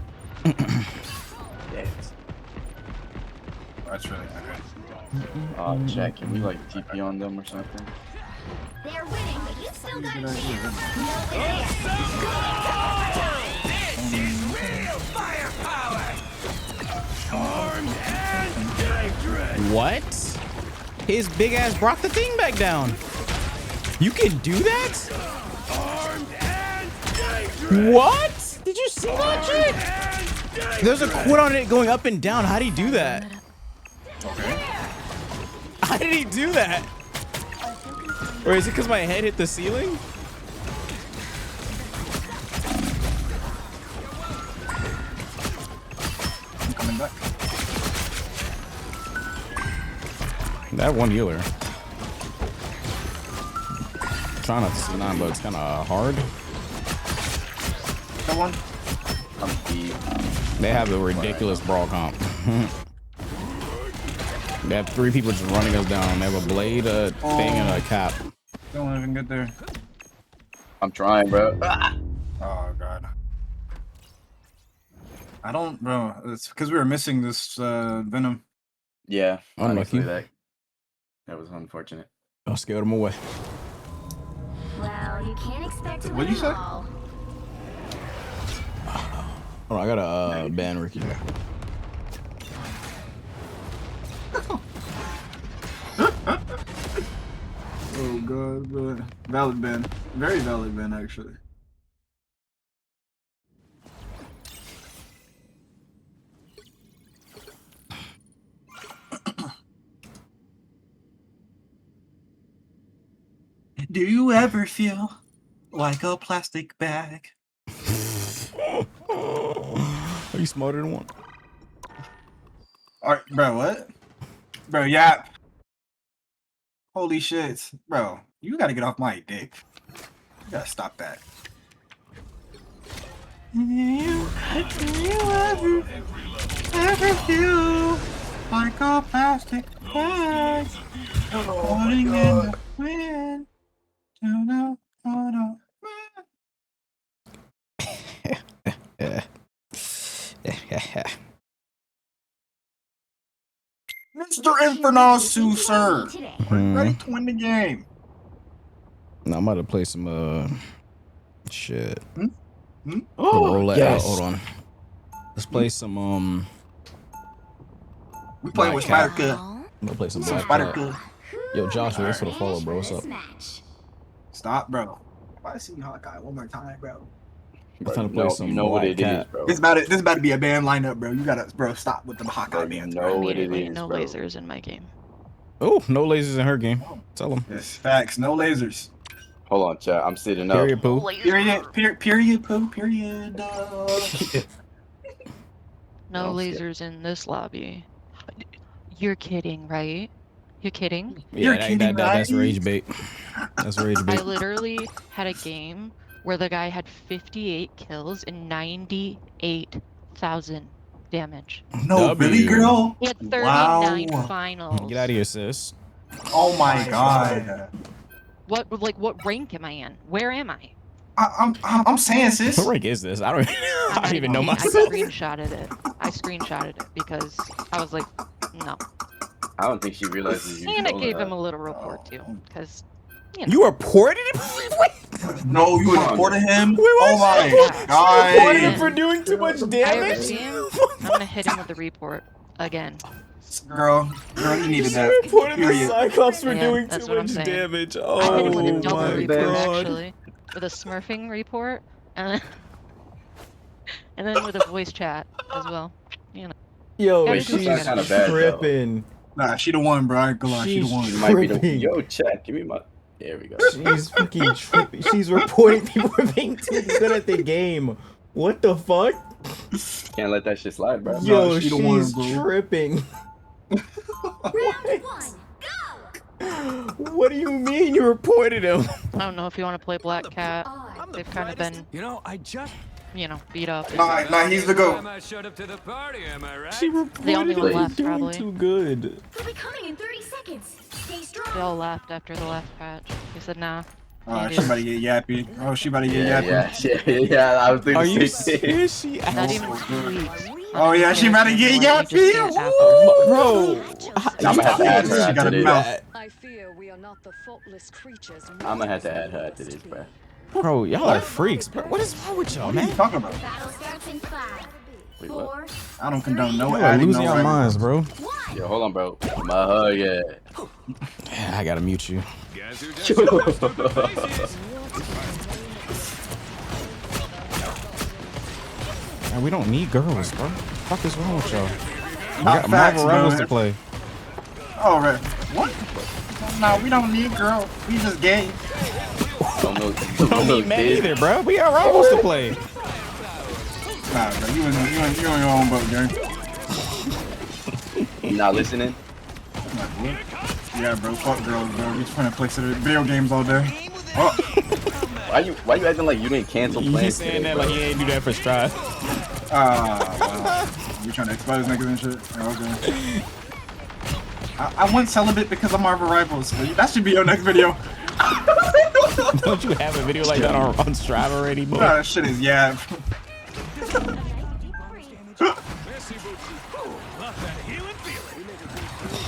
S11: That's really
S17: good. Jack, can we like TP on them or something?
S14: They're winning, but you still got a chance.
S2: What? His big ass brought the thing back down. You can do that? What? Did you see that shit? There's a quit on it going up and down. How did he do that?
S11: Okay.
S2: How did he do that? Or is it because my head hit the ceiling? That one healer. Trying not to see 9, but it's kind of hard.
S11: That one.
S2: They have a ridiculous brawl comp. They have 3 people just running us down. They have a blade, a thing, and a cap.
S11: Don't even get there.
S17: I'm trying, bro.
S11: Oh god. I don't, bro. It's because we were missing this Venom.
S17: Yeah,
S2: Unlucky.
S17: honestly, that was unfortunate.
S2: I scared him away.
S14: Well, you can't expect to
S11: What'd you say?
S14: all.
S2: Oh, I gotta ban Ricky.
S11: Oh god, bro. Valid ban. Very valid ban, actually. Do you ever feel like a plastic bag?
S2: Are you smarter than one?
S11: Alright, bro, what? Bro, yeah. Holy shit. Bro, you gotta get off my dick. You gotta stop that. You ever feel like a plastic bag floating in the wind? No. Mr. Infernasu, sir. Ready to win the game.
S2: No, I'm about to play some shit.
S11: Oh,
S2: roulette.
S11: yes.
S2: Hold on. Let's play some
S11: we playing with
S2: Black
S11: Spider
S2: Cat. I'm gonna play some Black Cat. Yo, Joshua, thanks for the follow, bro. What's up?
S11: Stop, bro. If I see Hawkeye one more time, bro.
S2: I'm trying to play some Black Cat.
S17: bro.
S11: This about to be a band lineup, bro. You gotta, bro, stop with the Hawkeye bands.
S17: Know what it is,
S1: no
S17: bro.
S1: lasers in my game.
S2: Oh, no lasers in her game. Tell them.
S11: Yes, facts. No lasers.
S17: Hold on, chat. I'm sitting up.
S2: Period, poo.
S11: Period, poo. Period.
S1: No lasers in this lobby. You're kidding, right? You're kidding?
S2: Yeah, that's rage bait. That's rage bait.
S1: I literally had a game where the guy had 58 kills and 98,000 damage.
S11: No, really, girl?
S1: He had 39 finals.
S2: Get out of here, sis.
S11: Oh my god.
S1: What rank am I in? Where am I?
S11: I'm saying, sis.
S2: What rank is this? I don't even know myself.
S1: I screenshotted it because I was like, no.
S17: I don't think she realizes you.
S1: And I gave him a little report too, because
S2: you reported him?
S11: No, you reported him?
S2: Oh
S11: my god.
S2: Reported him for doing too much damage?
S1: I'm gonna hit him with the report again.
S11: Girl, you needed that.
S2: You reported the Cyclops for doing
S1: that's
S2: too
S1: what I'm
S2: much
S1: saying.
S2: damage.
S1: I hit
S2: Oh
S1: him with a double
S2: my
S1: report
S2: god.
S1: actually, with a smurfing report, and then with a voice chat as well. You know.
S2: Yo,
S1: Gotta do
S2: she's
S1: what you gotta do.
S2: tripping.
S11: Nah, she the one, bro. I ain't gonna lie, she the one.
S17: She might be the. Yo, chat. Give me my. There we go.
S2: She's fucking tripping. She's reporting people for being too good at the game. What the fuck?
S17: Can't let that shit slide, bro.
S2: Yo,
S11: No, she the one, bro.
S2: tripping. What do you mean you reported him?
S1: I don't know if you want to play Black Cat. They've kind of been, beat up.
S11: Nah, he's the GOAT.
S4: I showed up to the party, am I right?
S2: She reported
S1: The only one
S2: him
S1: left,
S2: doing
S1: probably.
S2: too good.
S14: We'll be coming in 30 seconds. Stay strong.
S1: They all laughed after the last patch. They said, nah.
S11: She about to get yappy. Oh, she about to get yappy.
S17: Yeah, I was thinking.
S2: Are you
S17: the same thing.
S2: serious? She
S1: Not even 2 weeks.
S11: Oh yeah, she about to get yappy.
S2: Bro,
S17: I'm gonna have to add her
S11: She got
S17: after
S11: a
S17: this.
S11: mouth.
S18: I fear we are not the faultless creatures.
S17: I'm gonna have to add her after this, bro.
S2: Bro, y'all are freaks, bro. What is wrong with y'all,
S11: What are you
S2: man?
S11: talking about?
S14: Battle starts in 5,
S17: Wait,
S14: 4,
S11: I don't condone no
S2: Y'all are
S11: adding,
S2: losing
S11: no
S2: your
S11: adding.
S2: minds, bro.
S17: Yo, hold on, bro. My hug, yeah.
S2: I gotta mute you. Man, we don't need girls, bro. What the fuck is wrong with y'all? We got Marvel Rebels to play.
S11: Oh, right. What? No, we don't need girls. We just gay.
S2: We don't need men either, bro. We got Rebels to play.
S11: Nah, bro, you on your own boat, gang.
S17: You not listening?
S11: Yeah, bro. Fuck girls, bro. We just trying to play video games all day. Oh.
S17: Why you acting like you didn't cancel plans?
S2: He's saying
S17: today,
S2: that
S17: bro?
S2: like he ain't do that for Strive.
S11: Wow. You trying to expose niggas and shit? Oh, okay. I went celibate because of Marvel Rivals. That should be your next video.
S2: Don't you have a video like that on Strive already, boy?
S11: That shit is yeah.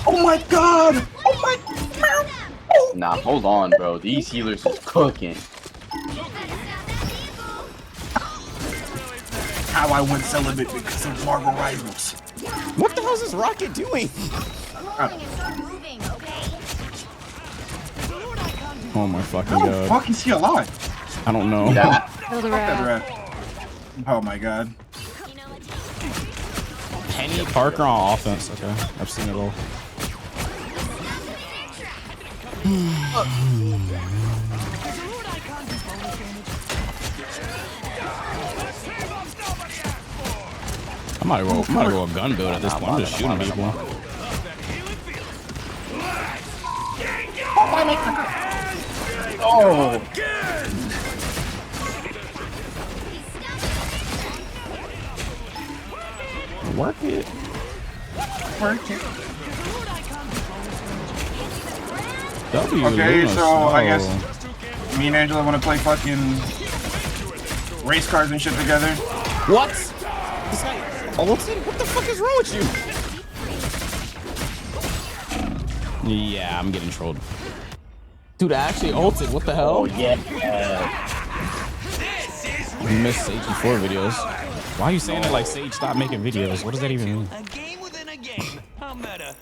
S11: Oh my god! Oh my!
S17: Nah, hold on, bro. These healers is cooking.
S11: How I went celibate because of Marvel Rivals.
S2: What the hell is this rocket doing? Oh my fucking god.
S11: How the fuck is he alive?
S2: I don't know.
S11: Yeah.
S1: Kill the rat.
S11: Oh my god.
S2: Penny Parker on offense. Okay, I've seen it all. I might go a gun build at this point. I'm just shooting people.
S17: Oh.
S2: Work it.
S11: Work it.
S2: Okay,
S11: so I guess me and Angela want to play fucking race cars and shit together.
S2: What? This guy. What the fuck is wrong with you? Yeah, I'm getting trolled. Dude, I actually ulted. What the hell?
S17: Oh yeah.
S2: You missed Sage 4 videos. Why are you saying that like Sage stopped making videos? What does that even mean?
S8: A game within a game. How meta.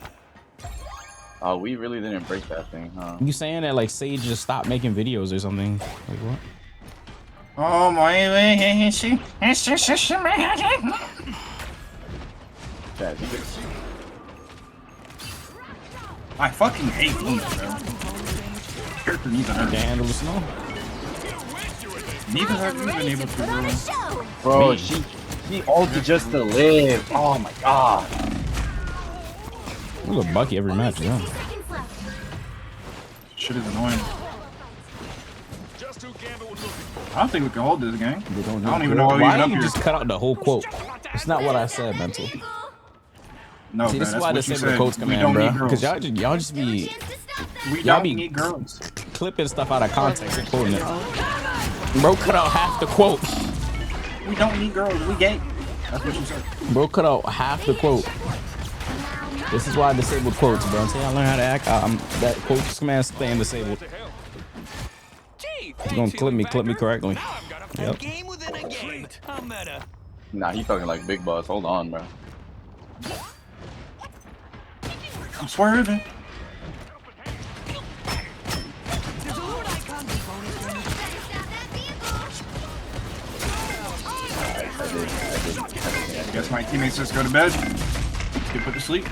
S17: Oh, we really didn't break that thing, huh?
S2: You saying that like Sage just stopped making videos or something? Like what?
S11: Oh my I fucking hate Luna, bro. Character needs a
S2: Can't handle the snow.
S11: Neither have you been able to,
S17: bro. Bro, she ulted just to live. Oh my god.
S2: We're a Bucky every match, yeah.
S11: Shit is annoying. I don't think we can hold this game. I don't even know
S2: why
S11: up
S2: you
S11: here.
S2: just cut out the whole quote. It's not what I said, Mental.
S11: No,
S2: see,
S11: bro,
S2: this is
S11: that's
S2: why
S11: what
S2: the
S11: you
S2: same
S11: said.
S2: quotes come
S11: We
S2: in,
S11: don't
S2: bro.
S11: need girls.
S2: Because y'all just be
S11: need girls.
S2: clipping stuff out of context and quoting it. Bro, cut out half the quote.
S11: We don't need girls. We gay. That's what you said.
S2: Bro, cut out half the quote. This is why I disabled quotes, bro. Until I learn how to act, that quotes command staying disabled. You're gonna clip me correctly. Yep.
S17: Nah, he's talking like Big Boss. Hold on, bro.
S11: I'm swerving. I guess my teammates just go to bed. Get put to sleep.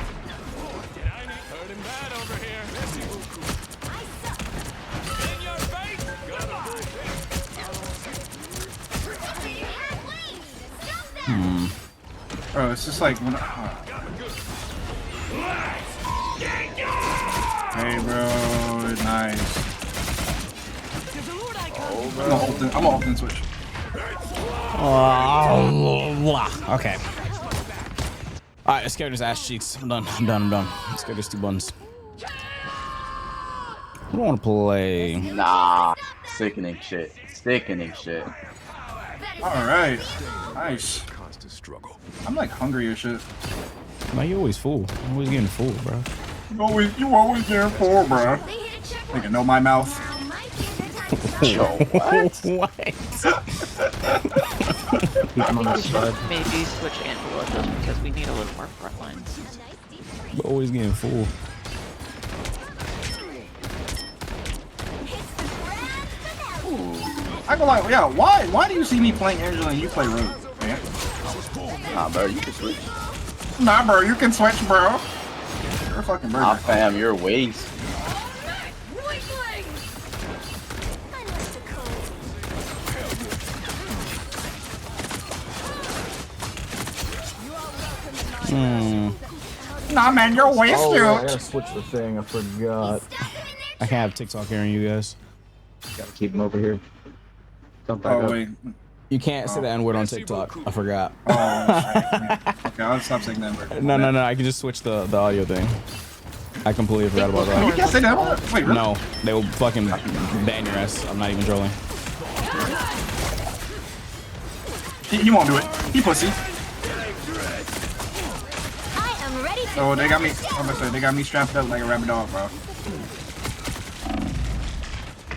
S11: Bro, it's just like when hey, bro, nice. Oh, bro. I'm gonna ult switch.
S2: Okay. Alright, let's get his ass cheeks. I'm done. Let's get his 2 buttons. I don't want to play.
S17: Nah. Sickening shit.
S11: Alright. Nice. I'm like hungry as shit.
S2: Man, you always full. I'm always getting full, bro.
S11: You always getting full, bro. Nigga, know my mouth.
S17: Yo, what?
S1: Maybe switch Angela just because we need a little more front lines.
S2: But always getting full.
S11: I go like, yeah, why do you see me playing Angela and you play Rogue, man?
S17: Nah, bro, you can switch.
S11: Nah, bro, you can switch, bro. You're a fucking burger.
S17: Nah, fam, you're waste.
S11: Nah, man, you're way
S2: Oh,
S11: cute.
S2: right, I gotta switch the thing. I forgot. I can't have TikTok hearing you guys.
S5: Gotta keep him over here. Jump back
S11: Oh
S5: up.
S11: wait.
S2: You can't say the N-word on TikTok. I forgot.
S11: Oh, okay, I'll stop saying that word.
S2: No, I can just switch the audio thing. I completely forgot about that.
S11: You can't say that word? Wait, really?
S2: No, they will fucking ban your ass. I'm not even trolling.
S11: He won't do it. He pussy.
S14: I am ready to
S11: Oh, they got me. I'm gonna say they got me strapped up like a rabid dog, bro.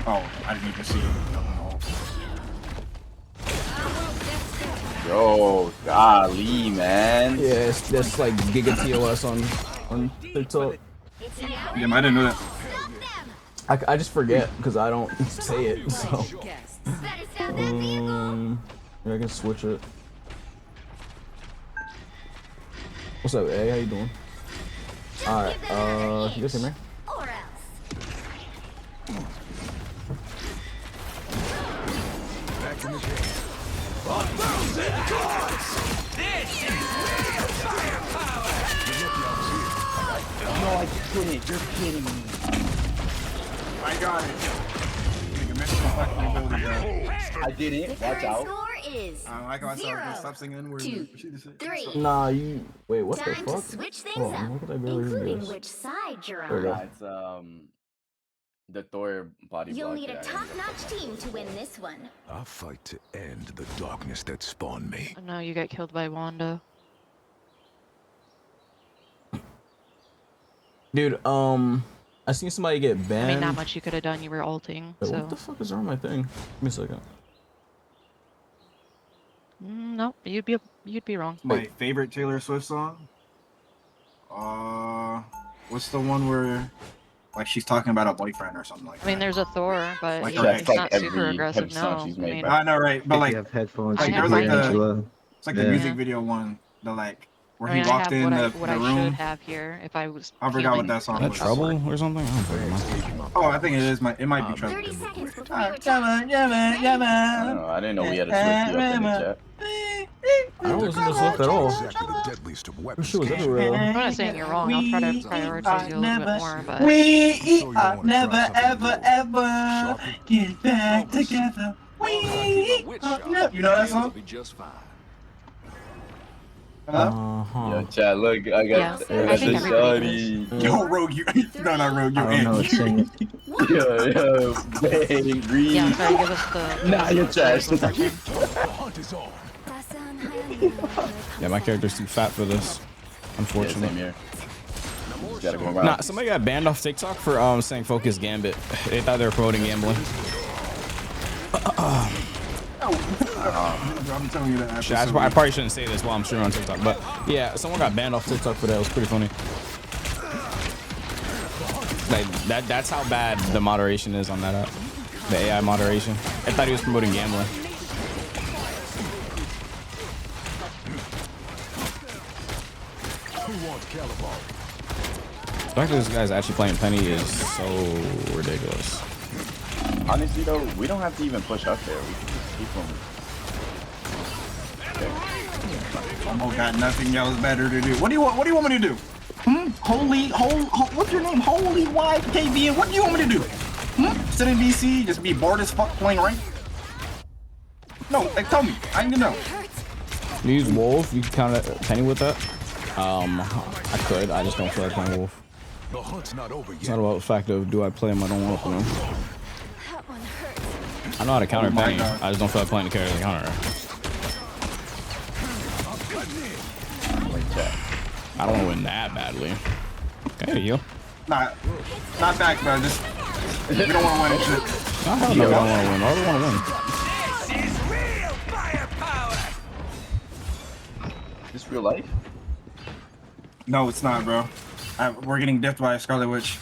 S11: Oh, I didn't even see it.
S17: Yo, golly, man.
S2: Yeah, it's like Giga TOS on TikTok.
S11: Yeah, I didn't know that.
S2: I just forget because I don't say it. So, yeah, I can switch it. What's up, A? How you doing? All right, you guys hear me?
S8: Back in the game. 1,000 cards! This is real firepower!
S17: No, I couldn't. You're kidding me.
S11: I got it.
S17: I didn't. Watch out.
S14: Score is
S11: I like how I saw stop singing N-word.
S14: 2, 3.
S2: Nah, you. Wait, what the
S14: Time to
S2: fuck?
S14: switch things
S2: Hold on,
S14: up,
S2: look at that barely hear
S14: including
S2: this.
S14: which side you're
S2: There we
S14: on.
S2: go.
S17: It's the Thor body
S14: You'll
S17: block
S14: need a
S17: that I
S14: top-notch team to win this one.
S8: I'll fight to end the darkness that spawned me.
S1: Oh, no, you got killed by Wanda.
S2: Dude, I seen somebody get banned.
S1: I mean, not much you could have done. You were ulting.
S2: Wait,
S1: So.
S2: what the fuck is wrong with my thing? Give me a second.
S1: Nope, you'd be wrong.
S11: My favorite Taylor Swift song? What's the one where like she's talking about a boyfriend or something like that?
S1: I mean, there's a Thor, but
S11: Like
S1: it's
S11: her
S1: not
S11: ex.
S1: super aggressive. No, I mean,
S11: I know, right? But
S5: If
S11: like,
S5: you have headphones,
S11: like
S5: you
S11: there's
S5: can
S11: like
S5: hear
S11: the,
S5: Angela.
S11: it's like the music video one, the like where
S1: I mean,
S11: he
S1: I
S11: walked
S1: have
S11: in
S1: what
S11: the
S1: I
S11: room.
S1: should have here if I was.
S11: I forgot what that song
S2: Is that
S11: was.
S2: Trouble or something? I don't fucking know.
S11: Oh, I think it is. It might be Trouble.
S14: 30 seconds before
S11: I
S14: your time.
S17: I didn't know we had a Swiftie up in the chat.
S2: I don't listen to Swift at all.
S8: Exactly the deadliest of
S2: She
S8: weapons.
S2: was everywhere.
S1: I'm not saying you're wrong. I'll try to prioritize you a little bit more, but.
S11: We are never, ever, ever get back together. We are never. You know that song?
S17: Yo, chat, look, I got the shawty.
S11: Yo, Rogue, you. No, not Rogue, you.
S5: I don't know, it's singing.
S17: Yo, bang, green.
S1: Yeah, sorry, give us the.
S17: Nah, you're trash.
S2: Yeah, my character's too fat for this. Unfortunately.
S17: Yeah, gotta go around.
S2: Nah, somebody got banned off TikTok for saying Focus Gambit. They thought they were promoting gambling.
S11: I'm telling you that.
S2: Shit, I probably shouldn't say this while I'm streaming on TikTok, but yeah, someone got banned off TikTok for that. It was pretty funny. Like that's how bad the moderation is on that app. The AI moderation. I thought he was promoting gambling. The fact that this guy's actually playing Penny is so ridiculous.
S17: Honestly though, we don't have to even push up there. We can just keep them.
S11: Almost got nothing else better to do. What do you want? What do you want me to do? What's your name? Holy Wide KBN. What do you want me to do? Sit in DC, just be bored as fuck playing rank? No, like, tell me. I need to know.
S2: You use Wolf. You can count Penny with that. I could. I just don't feel like playing Wolf.
S8: The hunt's not over yet.
S2: It's not about the fact of do I play him. I don't want to play him. I know how to counter Penny. I just don't feel like playing the character to counter her. I don't want to win that badly. Okay, you.
S11: Not back, bro. Just we don't want to win and shit.
S2: I don't know. I don't want to win. I don't want to win.
S8: This is real firepower.
S17: Is this real life?
S11: No, it's not, bro. We're getting dipped by a Scarlet Witch.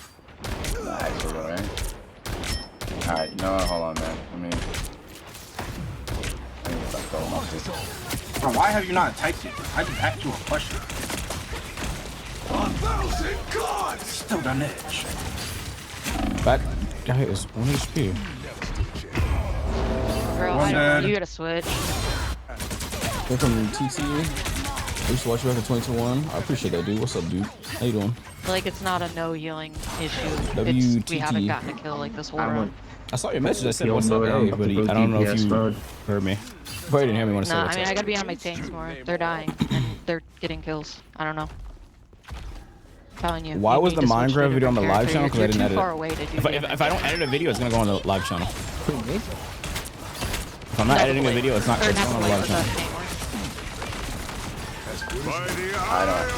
S17: Nah, actually, alright. Alright, you know what? Hold on, man. I need to stop throwing my shit.
S11: Bro, why have you not typed it? I just asked you a question.
S8: 1,000 cards.
S11: Still done edge.
S2: That guy is 1 HP.
S1: Girl, I don't know. You gotta switch.
S2: They're from TT. I used to watch you back in 2021. I appreciate that, dude. What's up, dude? Thank How you doing?
S1: Like, it's not a no healing issue.
S2: WTT.
S1: It's, we haven't gotten a kill like this whole run.
S2: I saw your message. I said what's up, hey, but I don't know if you heard me. Probably didn't hear me when I said
S1: Nah,
S2: what's
S1: I mean,
S2: up.
S1: I gotta be on my tanks more. They're dying, and they're getting kills. I don't know. I'm telling you.
S2: Why
S1: you
S2: was
S1: need
S2: the
S1: to switch to a
S2: Minecraft video on the
S1: different
S2: live channel? Because I
S1: character.
S2: didn't edit
S1: You're too far
S2: it.
S1: away to do
S2: If I don't edit a video, it's gonna go on the live channel. If I'm not editing a video, it's not going on the live channel.
S11: I don't.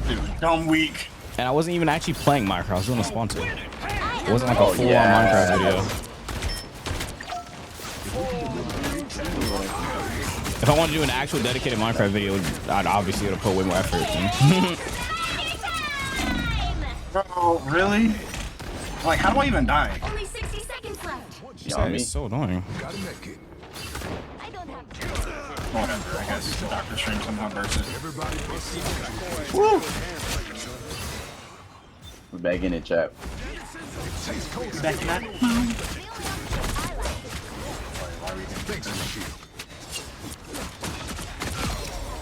S11: Dude, dumb weak.
S2: And I wasn't even actually playing Minecraft. I was doing a spawn too. It wasn't like a full-on Minecraft video. If I wanted to do an actual dedicated Minecraft video, I'd obviously have to put way more effort.
S11: Bro, really? Like, how do I even die?
S14: Only 60 seconds left.
S2: This guy is so annoying.
S11: Whatever, I guess Doctor Strange somehow versus.
S17: Woo! We're back in it, chap.
S11: Back in that.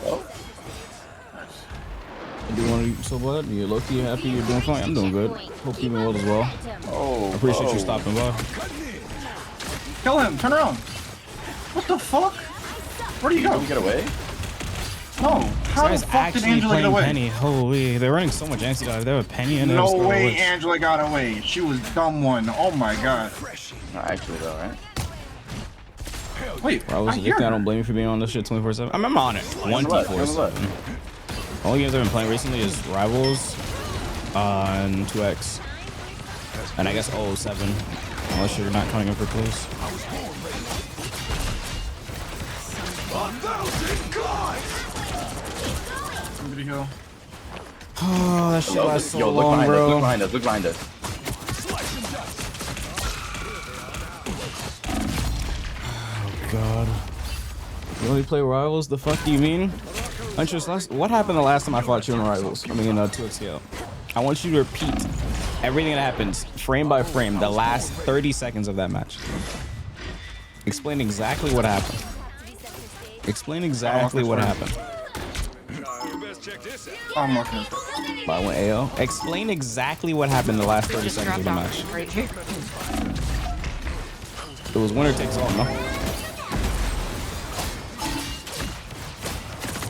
S17: Oh.
S2: Do you want to so what? You low-key happy? You're doing fine? I'm doing good. Hope you're doing well as well.
S17: Oh,
S2: Appreciate you stopping by.
S11: Kill him! Turn around! What the fuck? Where do you go?
S17: Did you get away?
S11: No. How the fuck did Angela get away?
S2: Penny. Holy, they're running so much anti-dive. They have a Penny in there.
S11: No way Angela got away. She was dumb one. Oh my god.
S17: No, actually though, right?
S11: Wait,
S2: I don't blame you for being on this shit 24/7. I'm on it 24/7. Only games I've been playing recently is Rivals and 2X, and I guess 007. Unless you're not counting him for close.
S11: Somebody heal.
S2: Oh, that shit lasts so
S17: look
S2: long,
S17: behind
S2: bro.
S17: us, look behind us, look behind us.
S2: Oh god. You only play Rivals? The fuck do you mean? What happened the last time I fought you in Rivals? I mean, in 2X scale. I want you to repeat everything that happens, frame by frame, the last 30 seconds of that match. Explain exactly what happened. Explain exactly what happened.
S11: I'm looking.
S2: I went AO. Explain exactly what happened the last 30 seconds of the match.
S1: Right here.
S2: It was winner takes all, no?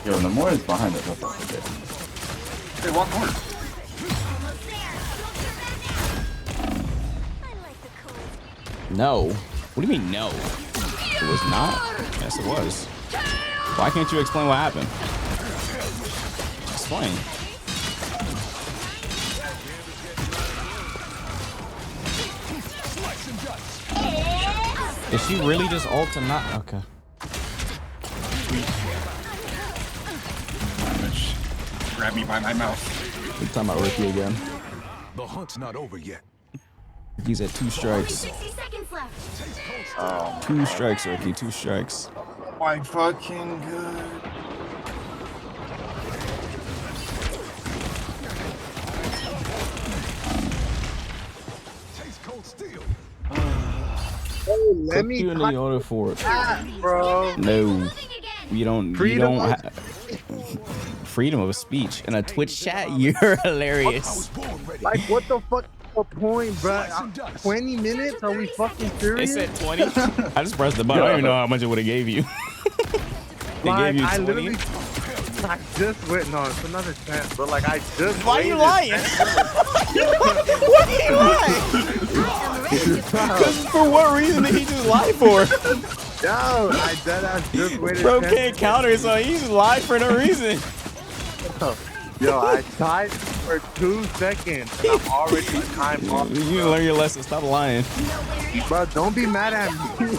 S17: Yo, Namor is behind us.
S11: Hey, walk forward.
S2: No. What do you mean no? It was not? Yes, it was. Why can't you explain what happened? Explain. Is she really just ult and not? Okay.
S11: Grab me by my mouth.
S2: We're talking about Ricky again.
S24: The hunt's not over yet.
S2: He's at 2 strikes.
S14: 60 seconds left.
S2: 2 strikes, Ricky. 2 strikes.
S11: Oh my fucking god.
S20: Oh, let me
S2: you in the order for it.
S20: Bro.
S2: No. You don't. Freedom of speech in a Twitch chat. You're hilarious.
S20: Like, what the fuck is the point, bro? 20 minutes? Are we fucking serious?
S2: It said 20. I just pressed the button. I don't even know how much it would have gave you.
S20: Like,
S2: gave you
S20: I
S2: 20?
S20: literally, I just went. No, it's another chance, but like, I just.
S2: Why are you lying? Why are you lying? For what reason did he just lie for?
S20: Yo, I deadass just waited.
S2: Bro can't counter, so he just lied for no reason.
S20: Yo, I tied for 2 seconds, and I'm already time off.
S2: You need to learn your lesson. Stop lying.
S20: Bro, don't be mad at me. You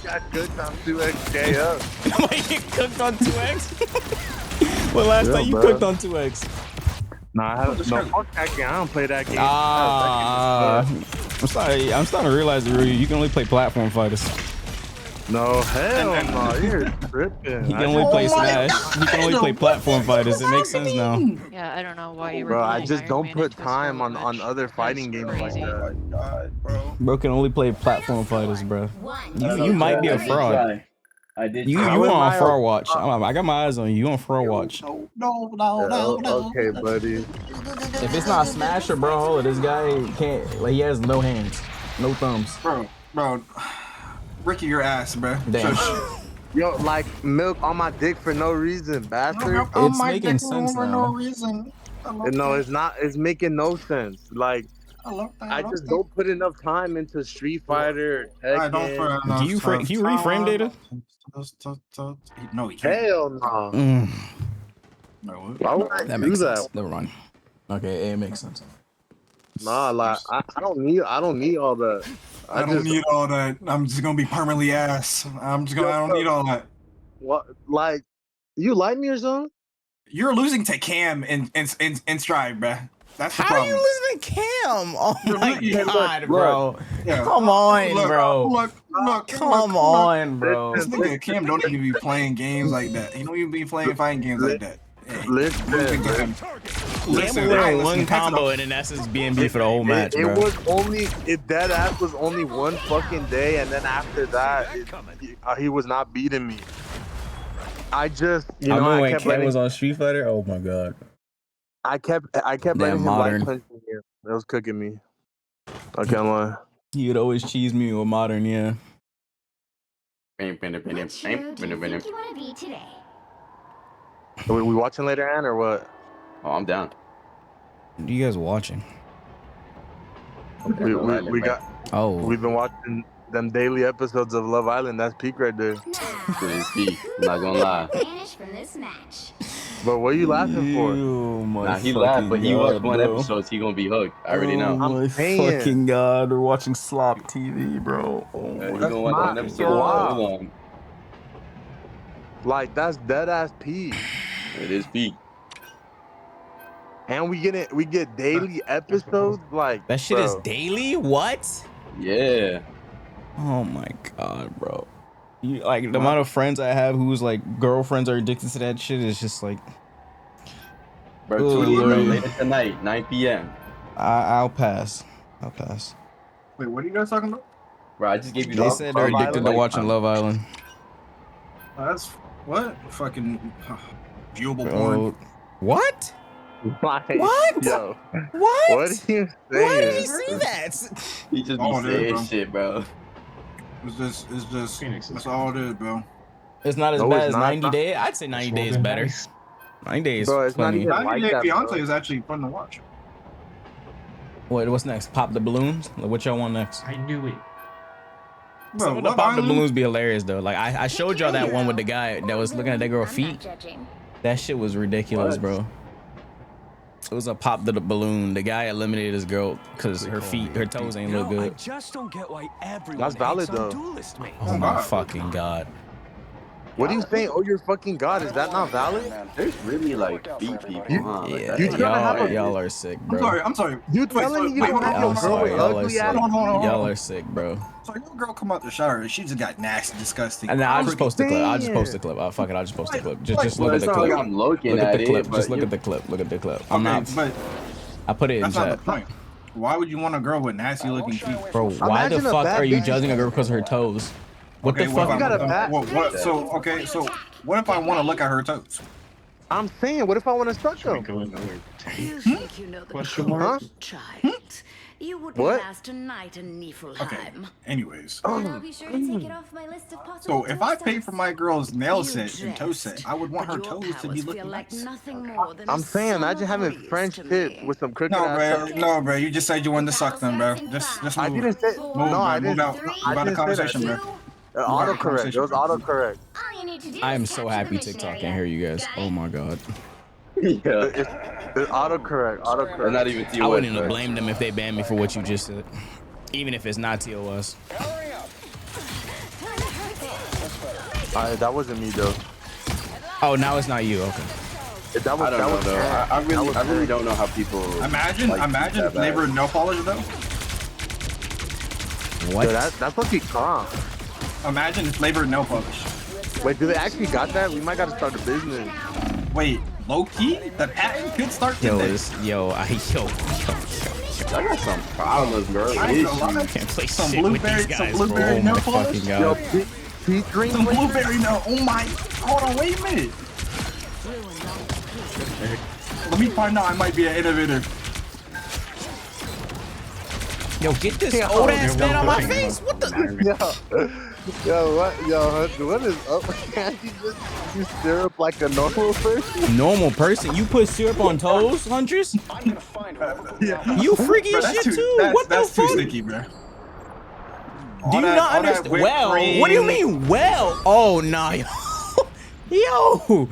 S20: got cooked on 2X up.
S2: Wait, you cooked on 2X? Well, last time you cooked on 2X?
S20: Nah, I haven't. No, fuck that game. I don't play that game.
S2: I'm sorry. I'm starting to realize that you can only play platform fighters.
S20: No, hell no. You're tripping.
S2: He can only play Smash. He can only play platform fighters. It makes sense now.
S1: Yeah, I don't know why you were.
S20: Bro, I just don't put time on other fighting games like that.
S11: Oh my god, bro.
S2: Bro can only play platform fighters, bro. You might be a fraud.
S17: I did.
S2: You on Far Watch? I got my eyes on you. You on Far Watch?
S11: No.
S6: Okay, buddy.
S2: If it's not Smasher, bro, this guy can't. Like he has no hands, no thumbs.
S11: Bro, Ricky, your ass, bro.
S2: Damn.
S6: Yo, like milk on my dick for no reason, bastard.
S2: It's making sense now.
S11: No reason.
S6: No, it's not. It's making no sense. Like, I just don't put enough time into Street Fighter.
S11: I don't put enough.
S2: Can you reframe data?
S11: No, he can't.
S6: Hell no. Why would I
S2: That
S6: do
S2: makes
S6: that?
S2: sense. Never mind. Okay, it makes sense.
S6: Nah, like I don't need all that.
S11: I don't need all that. I'm just gonna be permanently ass. I don't need all that.
S6: What? Like, you like me or something?
S11: You're losing to Cam in Strive, bruh. That's the
S2: How
S11: problem.
S2: are you losing to Cam? Oh my god,
S11: look,
S2: bro.
S11: Yeah.
S2: Come on, bro.
S11: Look,
S2: Come on, bro.
S11: This nigga Cam don't even be playing games like that. He don't even be playing fighting games like that. Hey,
S6: Listen,
S2: Cam will one combo and then that's his BNB for the whole match, bro.
S6: It was only dead ass was only one fucking day, and then after that, he was not beating me. I just,
S2: I remember when Cam was on Street Fighter. Oh my god.
S6: I kept letting him
S2: Modern.
S6: like punch me here. That was cooking me. I can't lie.
S2: He would always cheese me with Modern, yeah.
S14: What show do you think you want to be today?
S6: Are we watching later, Ann, or what?
S17: Oh, I'm down.
S2: What are you guys watching?
S6: We got.
S2: Oh.
S6: We've been watching them daily episodes of Love Island. That's peak right there.
S17: It is peak. I'm not gonna lie.
S14: Vanish from this match.
S6: But what are you laughing for?
S17: Nah, he laughed, but he watched one episode, so he gonna be hooked. I already know.
S2: Oh my fucking god, we're watching slop TV, bro. Oh
S17: He
S2: my
S17: gonna watch one episode.
S6: God.
S17: Hold on.
S6: Like, that's dead ass peak.
S17: It is peak.
S6: And we get daily episodes. Like,
S2: that shit is daily? What?
S17: Yeah.
S2: Oh my god, bro. You, like the amount of friends I have who's like girlfriends are addicted to that shit is just like,
S17: Bro,
S2: oh,
S17: later tonight, 9 p.m.
S2: I'll pass. I'll pass.
S11: Wait, what are you guys talking about?
S17: Bro, I just gave you.
S2: They said they're addicted to watching Love Island.
S11: That's what? Fucking viewable porn.
S2: What?
S6: What? Yo.
S2: What?
S6: What are you saying?
S2: Why did he say that?
S17: He just be saying shit, bro.
S11: It's just, that's all it is, bro.
S2: It's not as bad as 90 Day. I'd say 90 Day is better. 90 Days.
S6: Bro, it's not
S2: plenty.
S6: even
S11: 90 Day
S6: that,
S11: Fiance
S6: bro.
S11: is actually fun to watch.
S2: What's next? Pop the balloons? Like, what y'all want next?
S9: I knew it.
S11: Bro,
S2: Some of the Pop the balloons be hilarious though. Like I showed y'all that one with the guy that was looking at that girl's feet. That shit was ridiculous, bro. It was a pop the balloon. The guy eliminated his girl because her toes ain't look good.
S8: I just don't get why everyone
S6: That's valid,
S8: hates on
S6: though.
S8: Duelist Me.
S2: Oh my fucking god.
S6: What are you saying? Oh, your fucking god. Is that not valid?
S17: There's really like feet people, huh?
S2: Yeah, y'all are sick, bro.
S11: I'm sorry.
S6: You telling me you don't have no girl with ugly ass?
S2: Y'all are sick, bro.
S11: So your girl come out the shower and she just got nasty, disgusting.
S2: And now I'll just post the clip. I'll just post the clip. Fuck it, I'll just post the clip. Just look at the
S17: Well,
S2: clip.
S17: I'm looking
S2: Look at
S17: at
S2: the
S17: it,
S2: clip.
S17: but
S2: Just look
S17: you-
S2: at the clip. Look at the clip.
S11: But
S2: I put it in
S11: that's not the
S2: chat.
S11: point. Why would you want a girl with nasty looking feet?
S2: Bro, why the
S6: Imagine a
S2: fuck
S6: bad
S2: are you
S6: bitch.
S2: judging a girl because of her toes? What the fuck?
S11: So what if I want to look at her toes?
S6: I'm saying, what if I want to suck them?
S18: You think you know the
S11: Question
S18: code,
S11: mark?
S18: child? You wouldn't
S6: What?
S18: last a night in Niflheim.
S11: Anyways,
S14: I'll be sure to take it off my list of possible.
S11: so if I pay for my girl's nail set and toe set, I would want her toes to be looking
S18: like
S11: nice.
S18: nothing more than
S6: I'm saying, imagine having French tits with some crooked
S11: No,
S6: ass.
S11: bro. No, bro. You just said you wanted to suck them, bro. Just move.
S6: I didn't say.
S11: Move,
S6: No,
S11: bro.
S6: I
S11: Move
S6: didn't.
S11: out. Move out the conversation, bro.
S6: Autocorrect. It was autocorrect.
S14: All you need to do
S2: I am
S14: is
S2: so
S14: capture
S2: happy
S14: the mission
S2: TikTok
S14: area.
S2: can't hear you guys.
S14: Got it?
S2: Oh my god.
S17: Yeah.
S6: It's autocorrect. Autocorrect.
S17: Not even TOS.
S2: I wouldn't even
S17: bro.
S2: blame them if they banned me for what you just said. Even if it's not TOS.
S6: That wasn't me though.
S2: Oh, now it's not you. Okay.
S6: That was.
S17: I don't
S6: That
S17: know
S6: was.
S17: though. I really don't know how people.
S11: Imagine
S17: like that bad.
S11: flavored nail polish though.
S2: What?
S6: Yo, that's fucking calm.
S11: Imagine flavored nail polish.
S6: Wait, do they actually got that? We might gotta start a business.
S11: Wait, low key, the patent could start
S2: Yo,
S11: today.
S17: I got some problems, bro.
S11: I ain't gonna lie.
S2: Can't play
S11: Some
S2: shit with
S11: blueberry-
S2: these
S11: some
S2: guys, bro.
S11: blueberry
S2: Oh my
S11: nail polish?
S2: fucking
S6: Yo,
S2: god.
S6: peach ring.
S11: Some blueberry now. Oh my. Hold on, wait a minute. Let me find out. I might be an innovator.
S2: Yo, get this old ass man on my face. What the?
S6: What is up? Can't you just use syrup like a normal person?
S2: Normal person? You put syrup on toes, Huntress? You freaky as shit too. What the fuck?
S11: That's too sticky, bro.
S2: Do you not understand? Well, what do you mean? Well, oh nah, yo,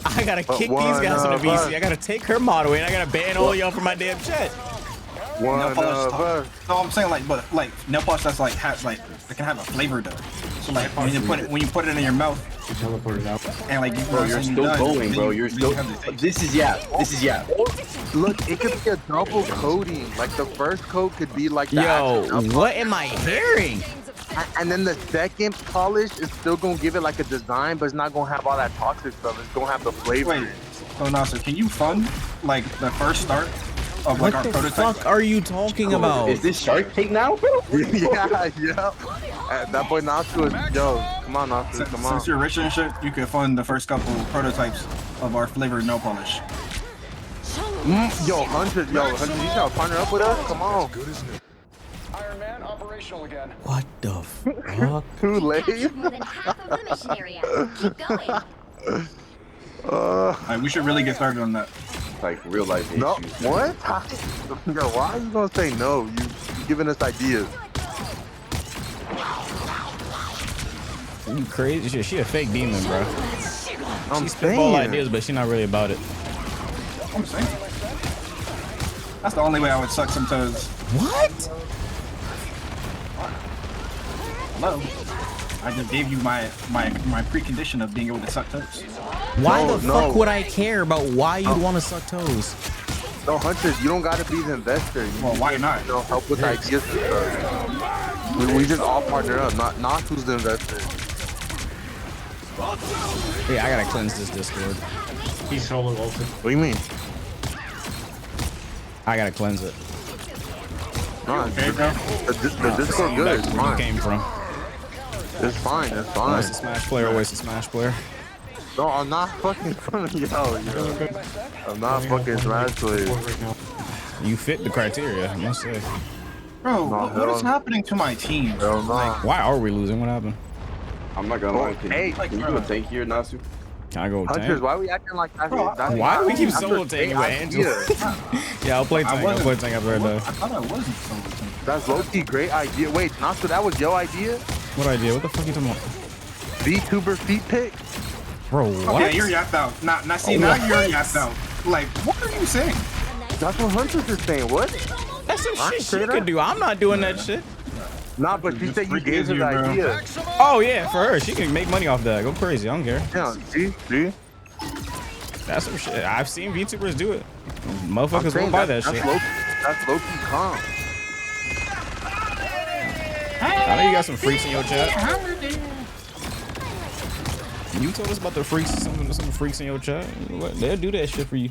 S2: I gotta kick these guys in the VC. I gotta take her model and I gotta ban all y'all from my damn chat.
S11: No, I'm saying like nail polish that's like it can have a flavor though. So like when you put it in your mouth, you teleport it out. And like
S17: you're still going, bro. You're still. This is yeah.
S6: Look, it could be a double coating. Like the first coat could be like the
S2: yo, what am I hearing?
S6: And then the second polish is still gonna give it like a design, but it's not gonna have all that toxic stuff. It's gonna have the flavor.
S11: Wait, so Nasu, can you fund like the first start of like our prototype?
S2: What the fuck are you talking about?
S17: Is this Shark Tank now?
S6: yeah. At that point, Nasu is come on, Nasu, come on.
S11: Since you're rich and shit, you could fund the first couple prototypes of our flavored nail polish.
S6: Yo, 100, you gotta partner up with us? Come on.
S8: Iron Man operational again.
S2: What the fuck?
S6: Too late.
S14: More than half of the mission area. Keep going.
S11: Alright, we should really get started on that.
S17: Like real life issues.
S6: No, what? Yo, why are you gonna say no? You giving us ideas.
S2: You crazy? She a fake demon, bro.
S6: I'm
S2: She spit all ideas, but she not really about it.
S11: I'm saying. That's the only way I would suck some toes.
S2: What?
S11: Hello? I just gave you my precondition of being able to suck toes.
S2: Why the fuck would I care about why you'd want to suck toes?
S6: No, Hunters, you don't gotta be the investor.
S11: Well, why not?
S6: Help with ideas and stuff. We just all partner up, not who's the investor.
S2: Yeah, I gotta cleanse this Discord.
S9: He's solo ulted.
S6: What do you mean?
S2: I gotta cleanse it.
S6: No,
S11: okay, bro.
S6: The Discord good. It's
S2: Where
S6: fine.
S2: you came from?
S6: It's fine. It's fine.
S2: Always a Smash player. Always a Smash player.
S6: No, I'm not fucking yo. I'm not fucking Smash player.
S2: You fit the criteria, I must say.
S11: Bro, what is happening to my team?
S2: Why are we losing? What happened?
S17: I'm not gonna lie. Can you do a tank here, Nasu?
S2: Can I go
S6: Hunters,
S2: tank?
S6: why are we acting like that?
S2: Why do we keep solo tanking with Angela? Yeah, I'll play tank. I'll play tank after that.
S11: I thought I wasn't solo tank.
S6: That's low-key great idea. Wait, Nasu, that was your idea?
S2: What idea? What the fuck are you talking about?
S6: VTuber feet pick?
S2: Bro, what?
S11: Okay, you're yapped out. Now you're yapped out. Like, what are you saying?
S6: That's what Hunters is saying. What?
S2: That's some shit she could do. I'm not doing that shit.
S6: Nah, but you said you gave her the idea.
S2: Oh yeah, for her, she can make money off that. Go crazy, I don't care.
S6: Yeah, see?
S2: That's some shit. I've seen VTubers do it. Motherfuckers won't buy that shit.
S6: That's low-key calm.
S2: I know you got some freaks in your chat. You told us about the freaks, some freaks in your chat. They'll do that shit for you.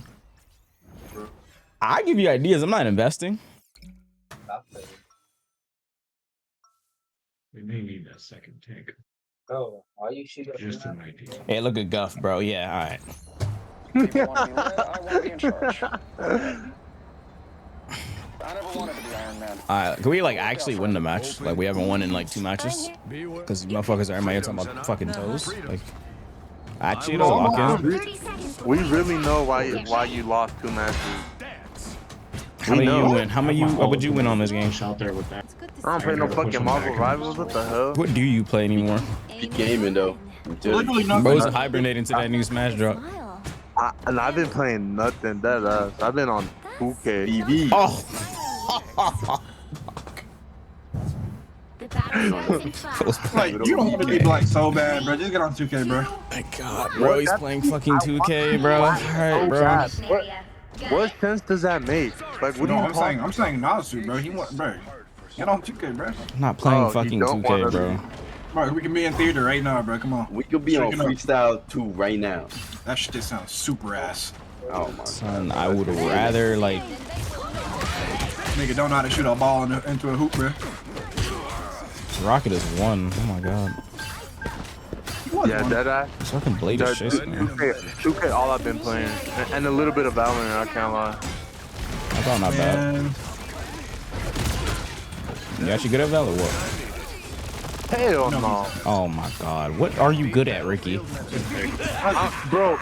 S2: I give you ideas. I'm not investing.
S9: We may need that second tank.
S5: Oh, why you shoot up?
S9: Just an idea.
S2: Hey, look at Guff, bro. Yeah, all right.
S8: I want to be in charge. I never wanted to be Iron Man.
S2: Alright, can we like actually win the match? Like we haven't won in like 2 matches? Because motherfuckers are in my head talking about fucking toes. Like actually don't lock in.
S6: We really know why you lost 2 matches.
S2: How many you win? What would you win on this game?
S9: Out there with that.
S6: I don't play no fucking Marvel Rivals. What the hell?
S2: What do you play anymore?
S17: Keep gaming though.
S2: Bro's hibernating to that new Smash drop.
S6: And I've been playing nothing that I've been on 2K.
S17: TV.
S2: Oh.
S11: Like, you don't want to be black so bad, bro. Just get on 2K, bro.
S2: My God, bro, he's playing fucking 2K, bro. Alright, bro.
S6: What sense does that make? Like, what are you talking?
S11: I'm saying Nasu, bro. He want, bro. Get on 2K, bro.
S2: I'm not playing fucking 2K, bro.
S11: Bro, we can be in theater right now, bro. Come on.
S17: We could be on Freestyle 2 right now.
S11: That shit sounds super ass.
S17: Oh my
S2: son, I would rather like.
S11: Nigga don't know how to shoot a ball into a hoop, bro.
S2: Rocket is 1. Oh my god.
S6: Yeah, Deadeye.
S2: This fucking blade is chasing me.
S6: 2K all I've been playing. And a little bit of Valorant, I can't lie.
S2: I thought not bad. You actually good at Val or what?
S6: Hell no.
S2: Oh my god. What are you good at, Ricky?
S6: Bro,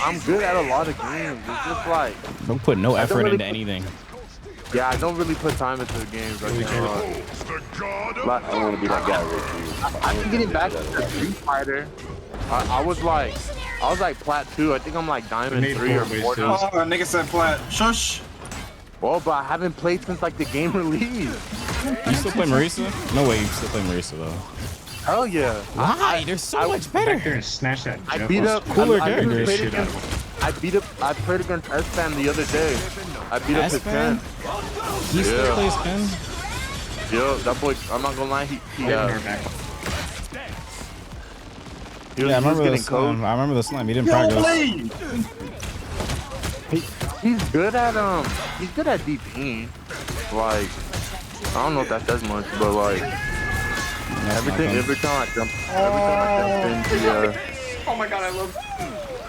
S6: I'm good at a lot of games. It's just like...
S2: Don't put no effort into anything.
S6: Yeah, I don't really put time into the games. I
S17: don't want to be that guy, Ricky.
S6: I've been getting back to Street Fighter. I was like plat 2. I think I'm like diamond 3 or 4 now.
S11: Oh, nigga said plat. Shush.
S6: Well, but I haven't played since like the game released.
S2: You still play Marisa? No way, you still play Marisa though.
S6: Hell yeah.
S2: Why? They're so much better.
S9: Snatch that.
S6: I beat up
S2: cooler characters.
S6: I played against S-Fan the other day. I beat up his pen.
S2: He still plays pen?
S6: Yo, that boy, I'm not gonna lie, he
S2: yeah, I remember the slime. I remember the slime. He didn't progress.
S6: He's good at DP. Like, I don't know if that does much, but like every time I jump in,
S5: oh my god, I love.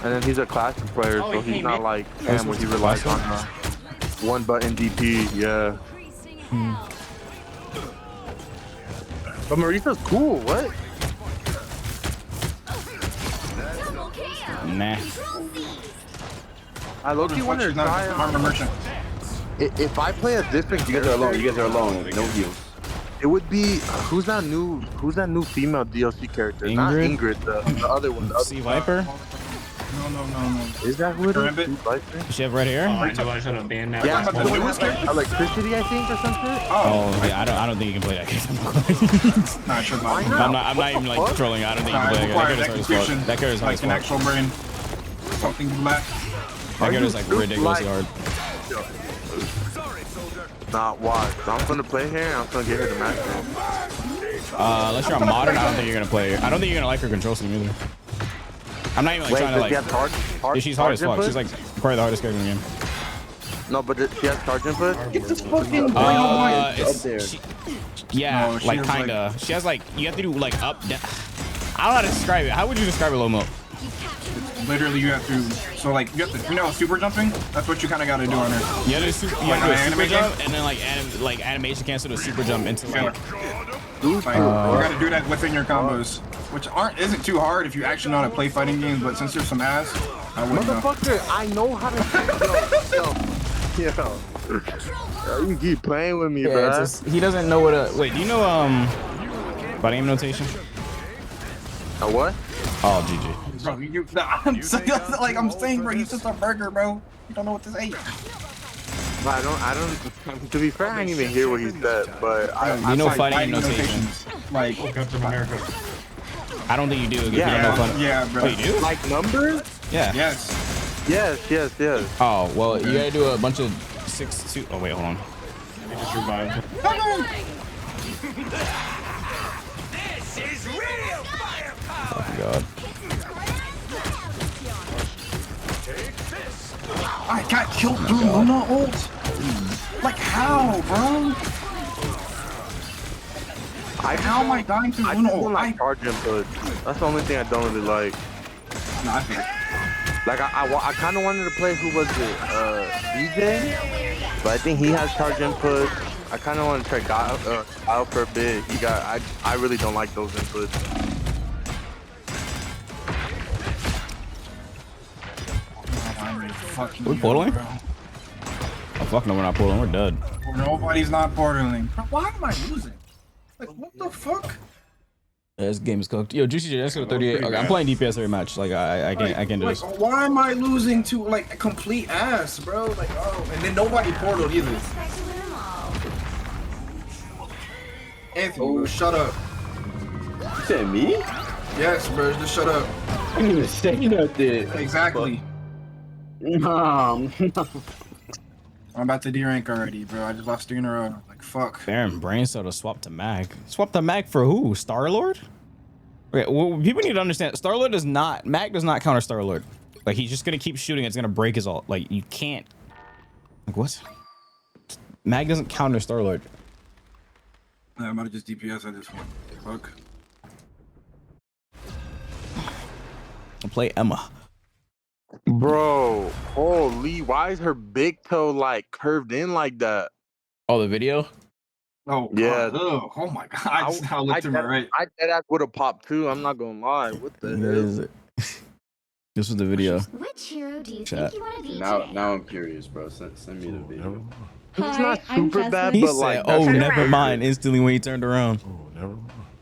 S6: And then he's a classic player, so he's not like Cam where he relies on one button DP. Yeah. But Marisa's cool. What?
S2: Nah.
S6: I low-key wonder if I play a different.
S17: You guys are alone. You guys are alone. No heals.
S6: It would be who's that new female DLC character?
S2: Ingrid?
S6: Not Ingrid, the other one. The
S2: Sea Viper?
S11: No.
S6: Is that what it is?
S2: Does she have red hair?
S9: I should have banned that.
S6: Yeah, electricity, I think, or something.
S2: Oh, yeah, I don't think you can play that game.
S11: Nah, sure not.
S2: I'm not even like trolling. I don't think you can play that game. That character's hard as fuck.
S11: Like an actual brain. Something black.
S2: That character's like ridiculously hard.
S6: Nah, watch. I'm gonna play her and I'm gonna get her to max.
S2: Unless you're a modern, I don't think you're gonna play. I don't think you're gonna like her control scheme either. I'm not even like trying to like. Yeah, she's hard as fuck. She's like probably the hardest character in the game.
S6: No, but she has charge input.
S11: Get this fucking
S2: yeah,
S11: no,
S2: like kinda. She has like you have to do like up, down. I don't know how to describe it. How would you describe it, Lomo?
S11: Literally, you have to. So like you have to. You know, super jumping. That's what you kind of got to do on her.
S2: You have to do a super jump and then like animation cancel to super jump into like.
S11: You gotta do that within your combos, which isn't too hard if you actually know how to play fighting games. But since there's some ass, I wouldn't know.
S6: Motherfucker, I know how to. Yo, you keep playing with me, bro.
S2: He doesn't know what a. Wait, do you know about aim notation?
S6: A what?
S2: Oh, GG.
S11: Bro, I'm saying, bro, he's just a burger, bro. You don't know what to say.
S6: I don't. To be fair, I didn't even hear what he said, but
S2: you know fighting notations.
S11: Like
S9: Captain America.
S2: I don't think you do.
S11: Yeah, bro.
S2: Wait, you do?
S6: Like numbers?
S2: Yeah.
S11: Yes.
S2: Oh well, you gotta do a bunch of 6-2. Oh wait, hold on.
S9: I just revived.
S8: This is real firepower.
S2: Oh god.
S11: I got killed through Luna ult. Like how, bro? How am I dying through Luna ult?
S6: I don't like charge input. That's the only thing I don't really like.
S11: No, I think.
S6: Like I kind of wanted to play who was it, DJ, but I think he has charge input. I kind of want to try Guile for a bit. I really don't like those inputs.
S2: We portaling? Oh fuck no, we're not portaling. We're dead.
S11: Nobody's not portaling. Why am I losing? Like what the fuck?
S2: Yeah, this game is cooked. Yo, Juicy J, let's go to 38. Okay, I'm playing DPS every match. Like I can't do this.
S11: Why am I losing to like a complete ass, bro? Like and then nobody portaled either. Anthony, bro, shut up.
S17: You said me?
S11: Yes, bro, just shut up.
S17: I didn't even say nothing.
S11: Exactly. I'm about to D-rank already, bro. I just lost 3 in a row. Like, fuck.
S2: Baron brain cell to swap to Mag. Swap to Mag for who? Star-Lord? Okay, well, people need to understand. Star-Lord does not... Mag does not counter Star-Lord. Like, he's just gonna keep shooting. It's gonna break his ult. Like, you can't... Like, what? Mag doesn't counter Star-Lord.
S11: I might have just DPS at this point. Fuck.
S2: I'll play Emma.
S6: Bro, holy, why is her big toe like curved in like that?
S2: Oh, the video?
S11: Oh,
S6: yeah.
S11: God. Oh, my God. I just now looked to my right.
S6: I dead ass would have popped too. I'm not gonna lie. What the hell?
S2: Is it? This was the video.
S14: Which hero do you
S2: Chat.
S14: think you want to be
S17: Now
S14: today?
S17: I'm curious, bro. Send me the video.
S6: He's not super bad,
S2: He
S6: but
S2: said,
S6: like,
S2: "Oh,
S6: that's
S2: never
S6: okay.
S2: mind." Instantly when he turned around.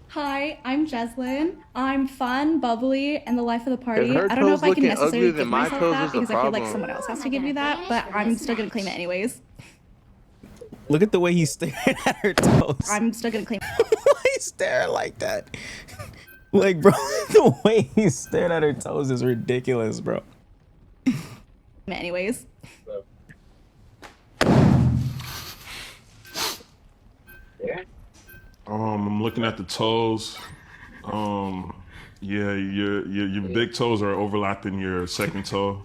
S12: Hi, I'm Jeslyn. I'm fun, bubbly, and the life of the party.
S6: her
S12: I don't know
S6: toes
S12: if I can
S6: looking uglier
S12: necessarily
S6: than
S12: give
S6: my
S12: myself
S6: toes
S12: that
S6: is the
S12: because I feel like
S6: problem.
S12: someone else has to give me that, but I'm still gonna claim it anyways.
S2: Look at the way he's staring at her toes.
S12: I'm still gonna claim
S2: Why he's staring like that? Like, bro, the way he's staring at her toes is ridiculous, bro.
S12: it anyways.
S16: I'm looking at the toes. Yeah, your big toes are overlapping your second toe,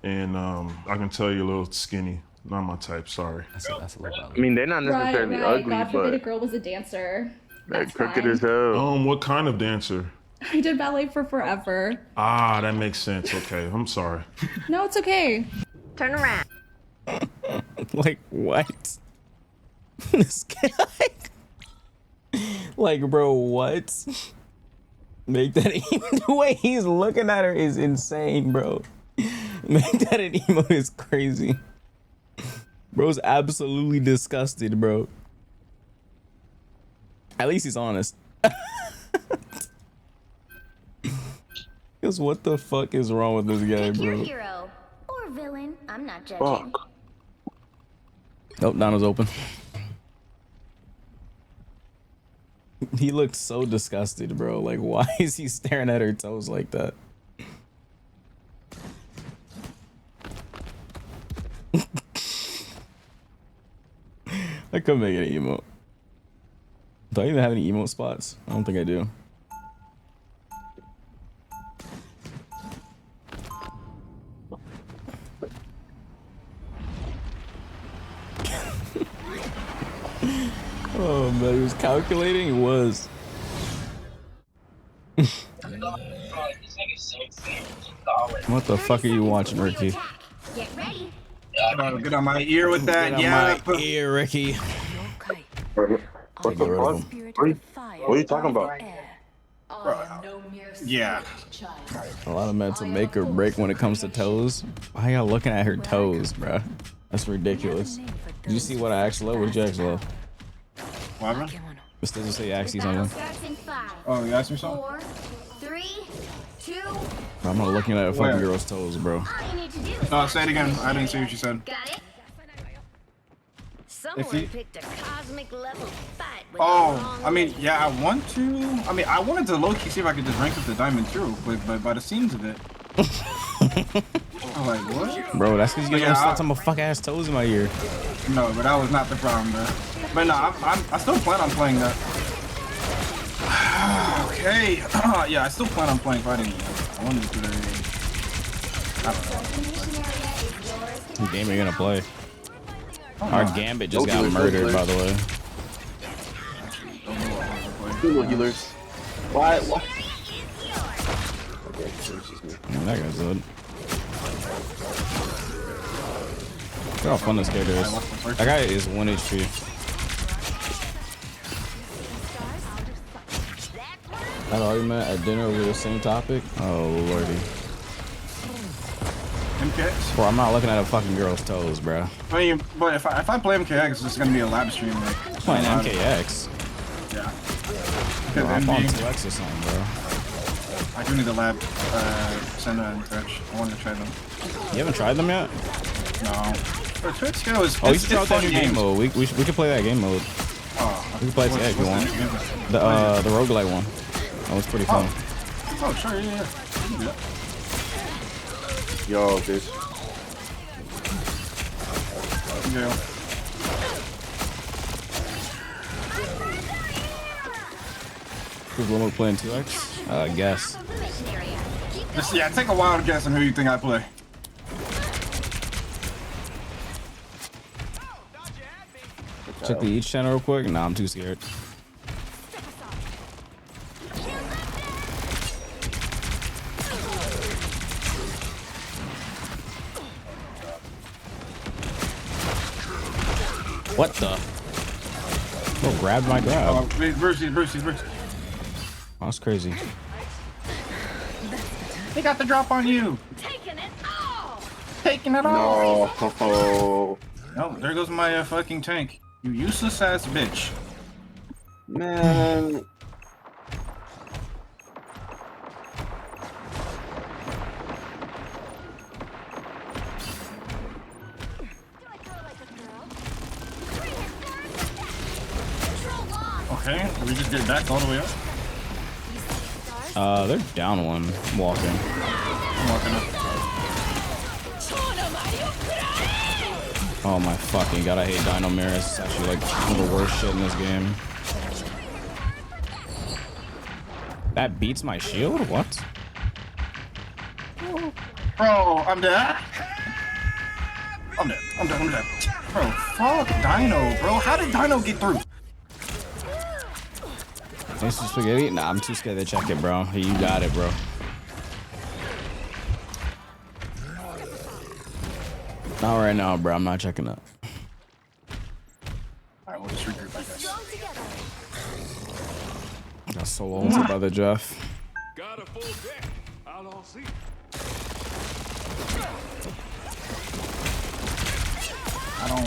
S16: and I can tell you're a little skinny. Not my type. Sorry.
S6: I mean, they're not necessarily ugly,
S12: God forbid a
S6: but
S12: girl was a dancer.
S6: they're
S12: That's
S6: crooked
S12: fine.
S6: as hell.
S16: What kind of dancer?
S12: I did ballet for forever.
S16: Ah, that makes sense. Okay, I'm sorry.
S12: No, it's okay.
S14: Turn around.
S2: Like, what? This guy. Like, bro, what? Make that the way he's looking at her is insane, bro. Make that an emote is crazy. Bro's absolutely disgusted, bro. At least he's honest. Because what the fuck is wrong with this guy,
S14: Pick your
S2: bro?
S14: hero or villain. I'm not judging.
S6: Fuck.
S2: Nope, Donna's open. He looks so disgusted, bro. Like, why is he staring at her toes like that? I couldn't make an emote. Do I even have any emote spots? I don't think I do. Oh man, he was calculating. He was. What the fuck are you watching, Ricky?
S14: Get ready.
S11: Get on my ear with that.
S2: Get on my ear, Ricky.
S6: What the fuck? What are you talking about?
S11: Yeah.
S2: A lot of mental make or break when it comes to toes. Why y'all looking at her toes, bro? That's ridiculous. Did you see what I actually love? What did you actually love?
S11: What happened?
S2: Mr. Just say you asked you something.
S11: Oh, you asked me something?
S14: 4, 3, 2.
S2: I'm not looking at a fucking
S11: Where?
S2: girl's toes, bro.
S14: All you need to do is
S11: No, say it again. I didn't see what you said.
S14: Got it?
S11: If you-
S14: picked a cosmic level fight with
S11: Oh, I mean, yeah, I want to. I mean, I wanted to low-key see if I could just rank up the diamond too, but by the seams of it. I'm like, what?
S2: Bro, that's because you
S11: Yeah,
S2: don't start talking about fuck ass toes in my ear.
S11: No, but that was not the problem, bro. But no, I still plan on playing that. Okay. Yeah, I still plan on playing fighting. I wanted to do that. I don't know.
S2: What game are you gonna play? Our Gambit just got murdered, by the way.
S17: Dual healers. Why?
S2: That guy's good. Look how fun this character is. That guy is 1 HP. That argument at dinner over the same topic? Oh lordy.
S11: MKX?
S2: Bro, I'm not looking at a fucking girl's toes, bro.
S11: I mean, but if I play MKX, it's just gonna be a lab stream. Like,
S2: Playing MKX.
S11: Yeah.
S2: Bro, I'm on 2X or something, bro.
S11: I do need the lab Senna and Twitch. I want to try them.
S2: You haven't tried them yet?
S11: No. But Twitch, you know, is
S2: Oh, you should try out that new game mode. We could play that game mode.
S11: Oh,
S2: We can play it today if you want. The roguelike one. That was pretty fun.
S11: Oh, sure, yeah. Yeah.
S6: Yo, bitch.
S11: Yeah.
S2: Who's the one we're playing 2X? Guess.
S11: Yeah, take a while to guess on who you think I play.
S2: check the each channel real quick? Nah, I'm too scared. What the? Oh, grab my grab.
S11: Oh, Brucey.
S2: Oh, that's crazy.
S11: They got the drop on you. Taking it all.
S17: No.
S11: Oh, there goes my fucking tank. You useless ass bitch.
S17: Man.
S11: Okay, we just get back all the way up.
S2: They're down one. I'm walking.
S11: I'm walking up.
S2: Oh my fucking god, I hate Dino Mirrors. It's actually like one of the worst shit in this game. That beats my shield? What?
S11: Bro, I'm dead. I'm dead. Bro, fuck Dino, bro. How did Dino get through?
S2: Thanks for spaghetti? Nah, I'm too scared to check it, bro. You got it, bro. Not right now, bro. I'm not checking that.
S11: Alright, we'll just regroup, I guess.
S2: Got solo onto brother Jeff.
S4: Got a full deck. I'll all see.
S11: I don't.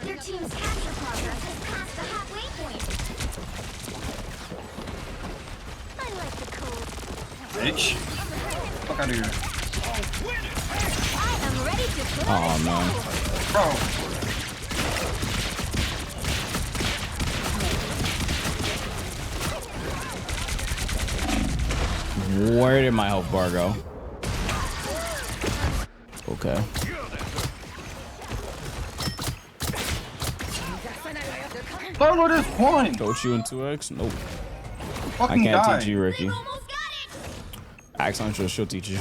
S14: Your team's capture progress has passed the halfway point. I like the cold.
S11: Bitch. Fuck out of here.
S14: I am ready to put
S2: Oh man.
S11: Bro.
S2: Where did my health bar go? Okay.
S11: Solo this point.
S2: Coach you in 2x? Nope.
S11: Fucking
S2: I can't
S11: die.
S2: teach you, Ricky. Axon she'll teach you.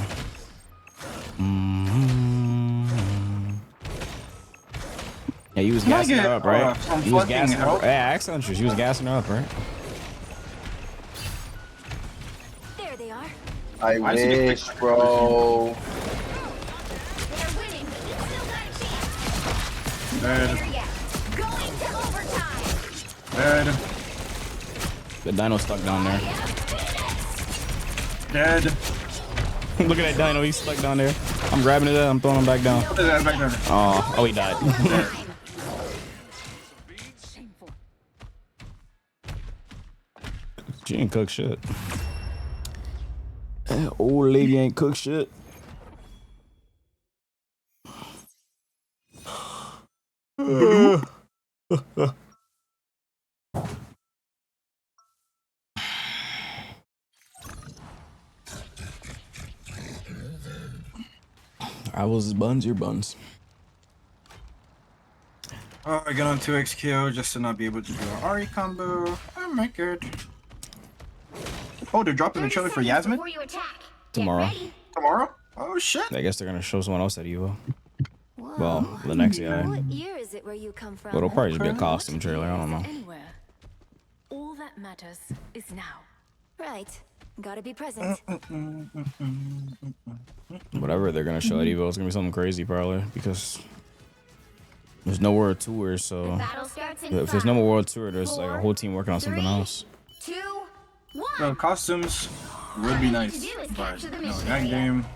S2: Yeah, you was gassing her up, right? You was gassing her up. Yeah, Axon she was gassing her up, right?
S14: There they are.
S17: I wish, bro.
S14: They're winning, but you still got a chance.
S11: Dead.
S14: Going to overtime.
S11: Dead.
S2: The dino's stuck down there.
S11: Dead.
S2: Look at that dino, he's stuck down there. I'm grabbing it up, I'm throwing him back down. Oh, he died. She ain't cook shit. That old lady ain't cook shit. I was buns, your buns.
S11: Oh, I got on 2x KO just to not be able to do an Ari combo. Oh my god. Oh, they're dropping the trailer for Yasmin?
S2: Tomorrow.
S11: Tomorrow? Oh shit.
S2: I guess they're gonna show someone else at Evo. Well, the next guy.
S22: What year is it where you come from?
S2: But it'll probably just be a costume trailer, I don't know.
S22: Anywhere. All that matters is now. Right. Gotta be present.
S2: Whatever they're gonna show at Evo, it's gonna be something crazy probably because there's no world tour, so if there's no more world tour, there's like a whole team working on something else.
S14: 2, 1.
S11: Well, costumes would be nice, but no, that game.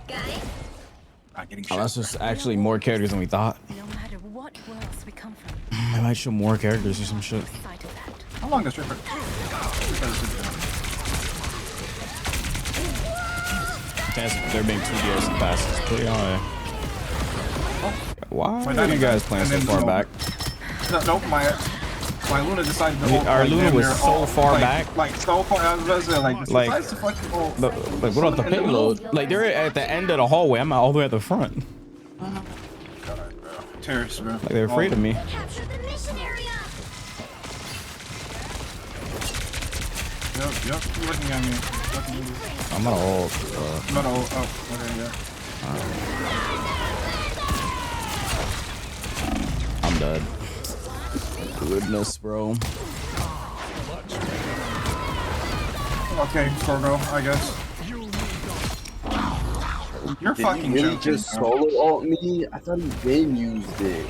S11: Not getting shit.
S2: Unless there's actually more characters than we thought.
S22: No matter what worlds we come from.
S2: They might show more characters or some shit.
S11: How long does Ripper?
S2: There being 2 DLC passes pretty high. Why are you guys playing so far back?
S11: No, my Luna decided to hold.
S2: Our Luna was so far back.
S11: Like so far. I was about to say, like
S2: like what about the payload? Like they're at the end of the hallway. I'm all the way at the front.
S11: Terrorists, bro.
S2: Like they're afraid of me.
S14: Capture the mission area.
S11: Yep, you're looking at me.
S2: I'm not old.
S11: I'm not old. Oh, okay, yeah.
S2: I'm dead. Goodness, bro.
S11: Okay, Scorgo, I guess. You're
S17: Did
S11: fucking
S17: he really
S11: joking,
S17: just
S11: bro.
S17: solo ult me? I thought he game used it.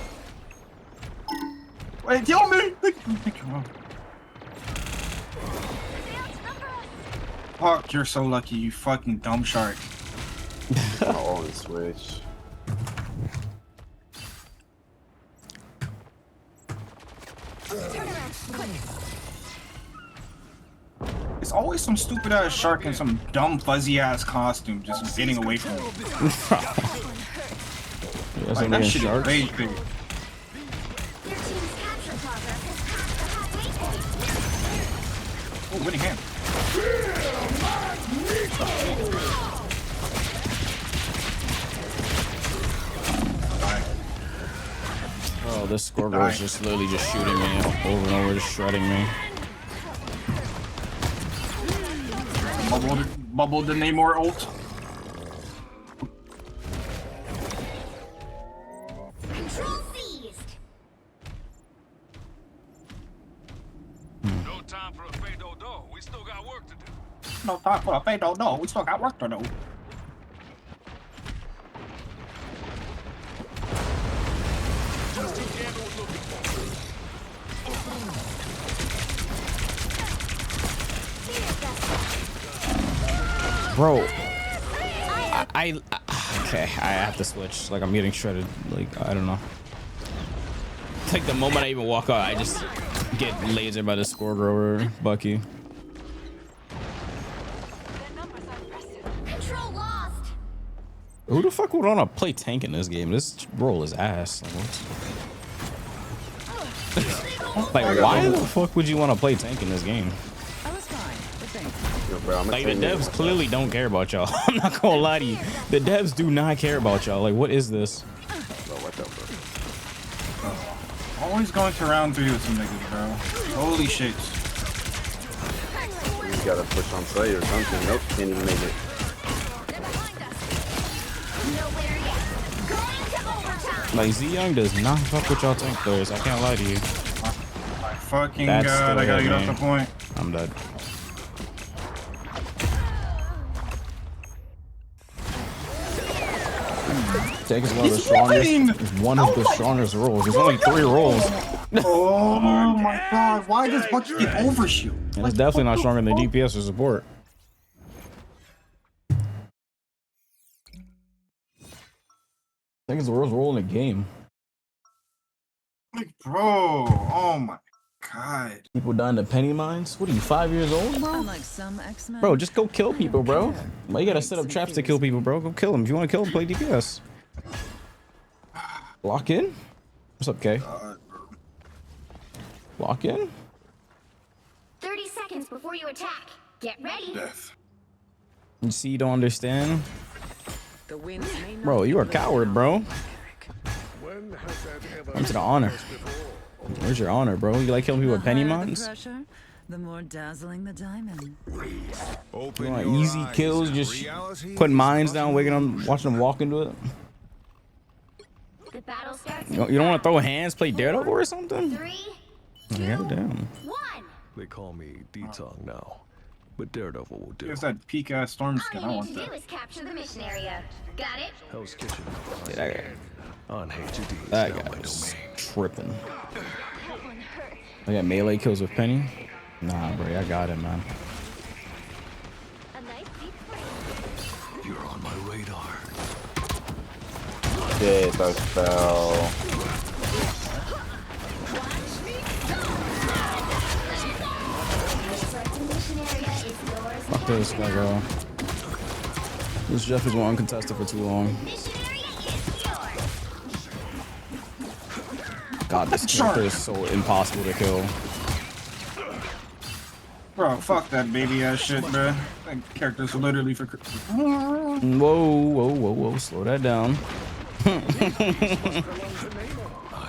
S11: Wait, kill me! Fuck, you're so lucky, you fucking dumb shark.
S17: Oh, and switch.
S11: It's always some stupid ass shark in some dumb fuzzy ass costume just getting away from me. Like, that shit is rage bait. Oh, winning hand.
S2: Oh, this Scorpion is just literally just shooting me over and over, just shredding me.
S11: Bubble the Namor ult.
S14: Control seized.
S4: No time for a fade-o-do. We still got work to do.
S11: No time for a fade-o-do. We still got work to do.
S4: Just in case we're looking
S2: Bro, okay, I have to switch. Like, I'm getting shredded. Like, I don't know. Like, the moment I even walk out, I just get lasered by the score grower, Bucky.
S14: Control lost.
S2: Who the fuck would want to play tank in this game? This role is ass. Like, why the fuck would you want to play tank in this game?
S17: Yo, bro,
S2: Like, the devs clearly don't care about y'all. I'm not gonna lie to you. The devs do not care about y'all. Like, what is this?
S17: Bro, watch out, bro.
S11: Always going to round 3 with some niggas, bro. Holy shit.
S17: You gotta push on play or something. Nope, can't even make it.
S2: Like, Z Young does not fuck with y'all tank players. I can't lie to you.
S11: My fucking god, I gotta get off the point.
S2: I'm dead. Tank is one of the strongest. One of the strongest roles. There's only 3 roles.
S11: Oh my god, why does Bucky get overshoot?
S2: And it's definitely not stronger than DPS or support. Tank is the worst role in the game.
S11: Like, bro, oh my god.
S2: People dying to penny mines? What are you, 5 years old, bro?
S18: Unlike some X-Men.
S2: Bro, just go kill people, bro. Why you gotta set up traps to kill people, bro? Go kill them. If you want to kill them, play DPS. Lock in? What's up, Kay? Lock in?
S14: 30 seconds before you attack. Get ready.
S2: You see, you don't understand? Bro, you are a coward, bro. Come to the honor. Where's your honor, bro? You like killing people with penny mines?
S18: The more dazzling the diamond.
S2: You want easy kills, just putting mines down, waking them, watching them walk into it?
S14: The battle starts.
S2: You don't want to throw hands, play Daredevil or something?
S14: 3,
S2: Yeah, damn.
S14: 1.
S21: They call me D-Tongue now, but Daredevil will do.
S11: Here's that peak ass storm
S14: All
S11: skin.
S14: you
S11: I
S14: need
S11: want
S14: to
S11: that.
S14: do is capture the mission area. Got it?
S21: Hell's Kitchen.
S2: That
S21: On HUD.
S2: guy was tripping. I got melee kills with Penny. Nah, bro, I got it, man.
S21: You're on my radar.
S17: Shit, I fell.
S2: Fuck this guy, bro. This Jeff has been uncontested for too long. God, this character is so impossible to kill.
S11: Bro, fuck that baby ass shit, bro. That character's literally for.
S2: Whoa, whoa, whoa, whoa. Slow that down.
S21: I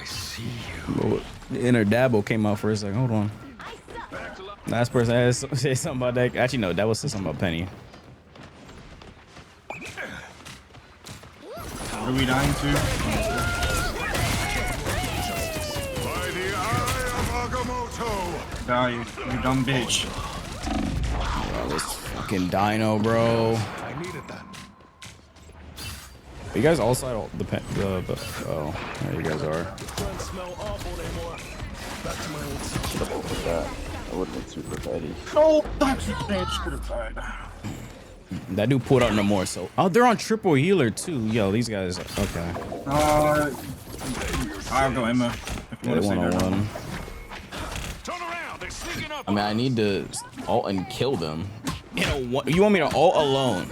S21: see you.
S2: Whoa, the inner Dabo came out for a second. Hold on. Last person I said something about that. Actually, no, that was something about Penny.
S11: Are we dying too? Die, you dumb bitch.
S2: Bro, this fucking dino, bro.
S21: I needed that.
S2: Are you guys all side the oh, there you guys are.
S21: Doesn't smell awful anymore. Back to my old self.
S17: Should have opened that. That would have been super petty.
S11: No, that's should have died.
S2: That dude pulled out no more. So, oh, they're on triple healer too. Yo, these guys. Okay.
S11: I'll go Emma.
S2: Yeah, 1-on-1. I mean, I need to ult and kill them. You know, you want me to ult alone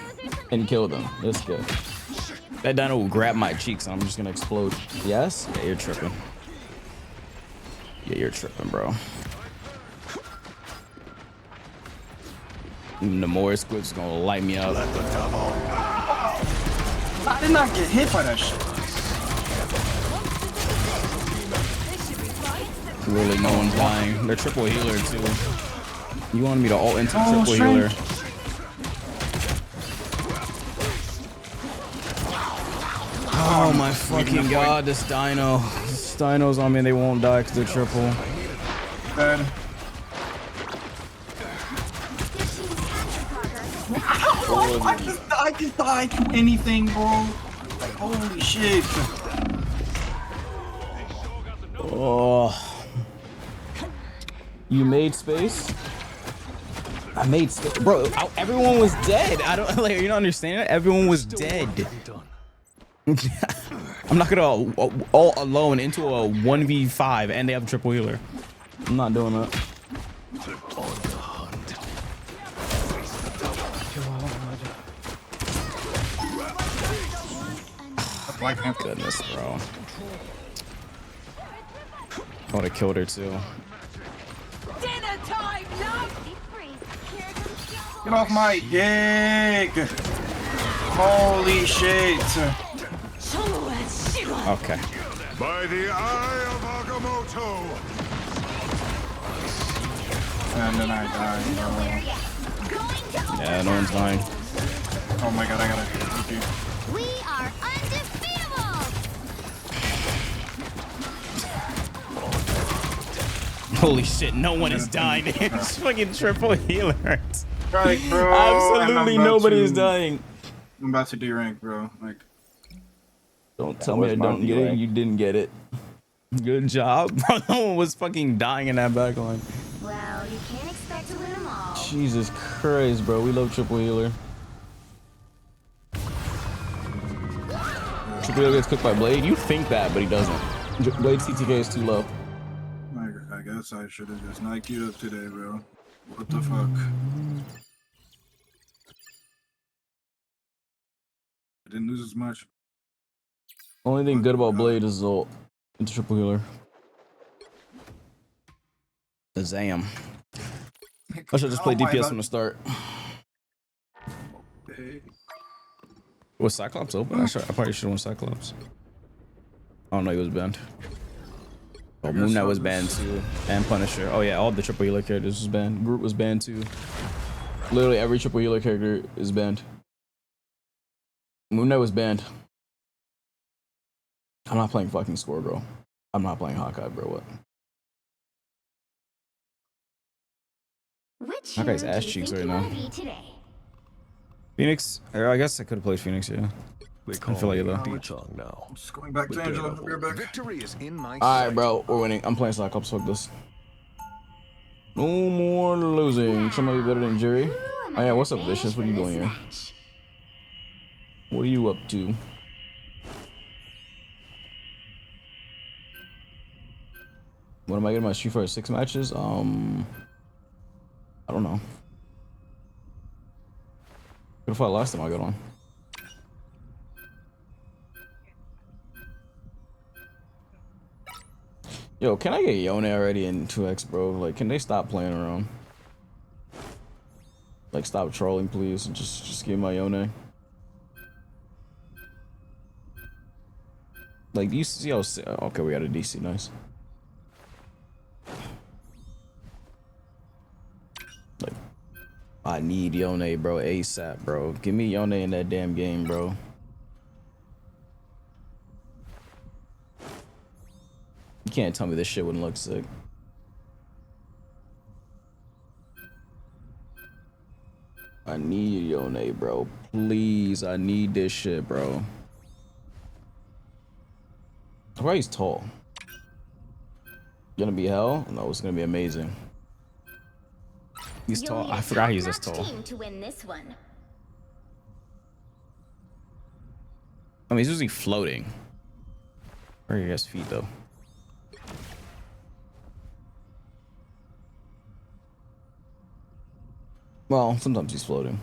S2: and kill them? That's good. That dino will grab my cheeks and I'm just gonna explode. Yes? Yeah, you're tripping. Yeah, you're tripping, bro. The more squid's gonna light me up.
S11: I did not get hit by that shit.
S2: Really, no one's dying. They're triple healer too. You wanted me to ult into triple healer. Oh my fucking god, this dino. This dino's on me and they won't die because they're triple.
S11: Good. I just died to anything, bro. Like, holy shit.
S2: Oh. You made space? I made space. Bro, everyone was dead. I don't, like, you don't understand it? Everyone was dead. I'm not gonna all alone into a 1v5 and they have a triple healer. I'm not doing that. Goodness, bro. I would have killed her too.
S18: Dinner time, love.
S11: Get off my dick! Holy shit!
S2: Okay.
S21: By the eye of Agamotto.
S11: And then I died.
S2: Yeah, no one's dying.
S11: Oh my god, I gotta hit you.
S14: We are undefeatable.
S2: Holy shit, no one is dying. It's fucking triple healers.
S11: Right, bro.
S2: Absolutely nobody is dying.
S11: I'm about to derank, bro. Like,
S2: don't tell me I don't get it. You didn't get it. Good job. Bro, no one was fucking dying in that backline.
S14: Well, you can't expect to win them all.
S2: Jesus Christ, bro. We love triple healer. Triple healer gets cooked by Blade. You think that, but he doesn't. Blade CTK is too low.
S11: I guess I should have just knocked you up today, bro. What the fuck? I didn't lose as much.
S2: Only thing good about Blade is ult into triple healer. The Zam. I should just play DPS from the start. Was Cyclops open? I probably should have won Cyclops. Oh no, he was banned. Oh, Moon Knight was banned too, and Punisher. Oh yeah, all the triple healer characters was banned. Groot was banned too. Literally every triple healer character is banned. Moon Knight was banned. I'm not playing fucking Score, bro. I'm not playing Hawkeye, bro. What?
S14: Which
S2: Hawkeye's ass cheeks right now. Phoenix? I guess I could have played Phoenix, yeah. I feel like it though.
S21: Now.
S11: Just going back to Angela. We're back.
S24: Victory is in my
S2: Alright, bro. We're winning. I'm playing Cyclops. Fuck this. No more losing. Somebody better than Jerry. Oh yeah, what's up, Vicious? What are you doing here? What are you up to? What am I getting my Street Fighter 6 matches? I don't know. What if I last time I got on? Yo, can I get Yone already in 2X, bro? Like, can they stop playing around? Like, stop trolling, please, and just give my Yone. Like, do you see how... Okay, we got a DC, nice. Like, I need Yone, bro, ASAP, bro. Give me Yone in that damn game, bro. You can't tell me this shit wouldn't look sick. I need Yone, bro. Please, I need this shit, bro. Why he's tall? Gonna be hell? No, it's gonna be amazing. He's tall. I forgot he's this tall.
S14: To win this one.
S2: I mean, he's usually floating. Where are his feet, though? Well, sometimes he's floating.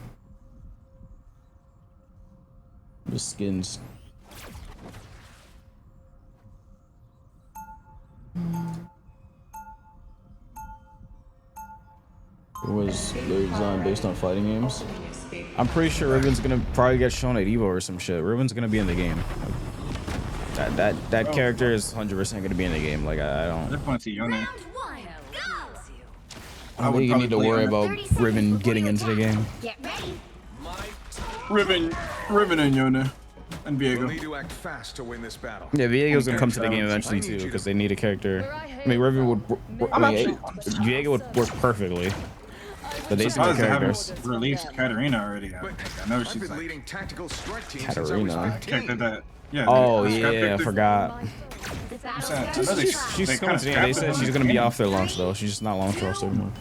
S2: The skins. Was the design based on fighting games? I'm pretty sure Riven's gonna probably get shown at Evo or some shit. Riven's gonna be in the game. That character is 100% gonna be in the game. Like I don't.
S11: I want to see Yone.
S2: I don't think you need to worry about Riven getting into the game.
S14: Get ready.
S11: Riven and Yone. And Viego.
S24: We'll need to act fast to win this battle.
S2: Yeah, Viego's gonna come to the game eventually too, because they need a character. I mean, Riven would. Viego would work perfectly. But they see characters.
S11: Released Katarina already. I know she's like
S24: leading tactical strike teams.
S2: Katarina.
S11: Yeah.
S2: Oh yeah, I forgot. She's coming to the end. They said she's gonna be off their launch though. She's just not launch roster anymore.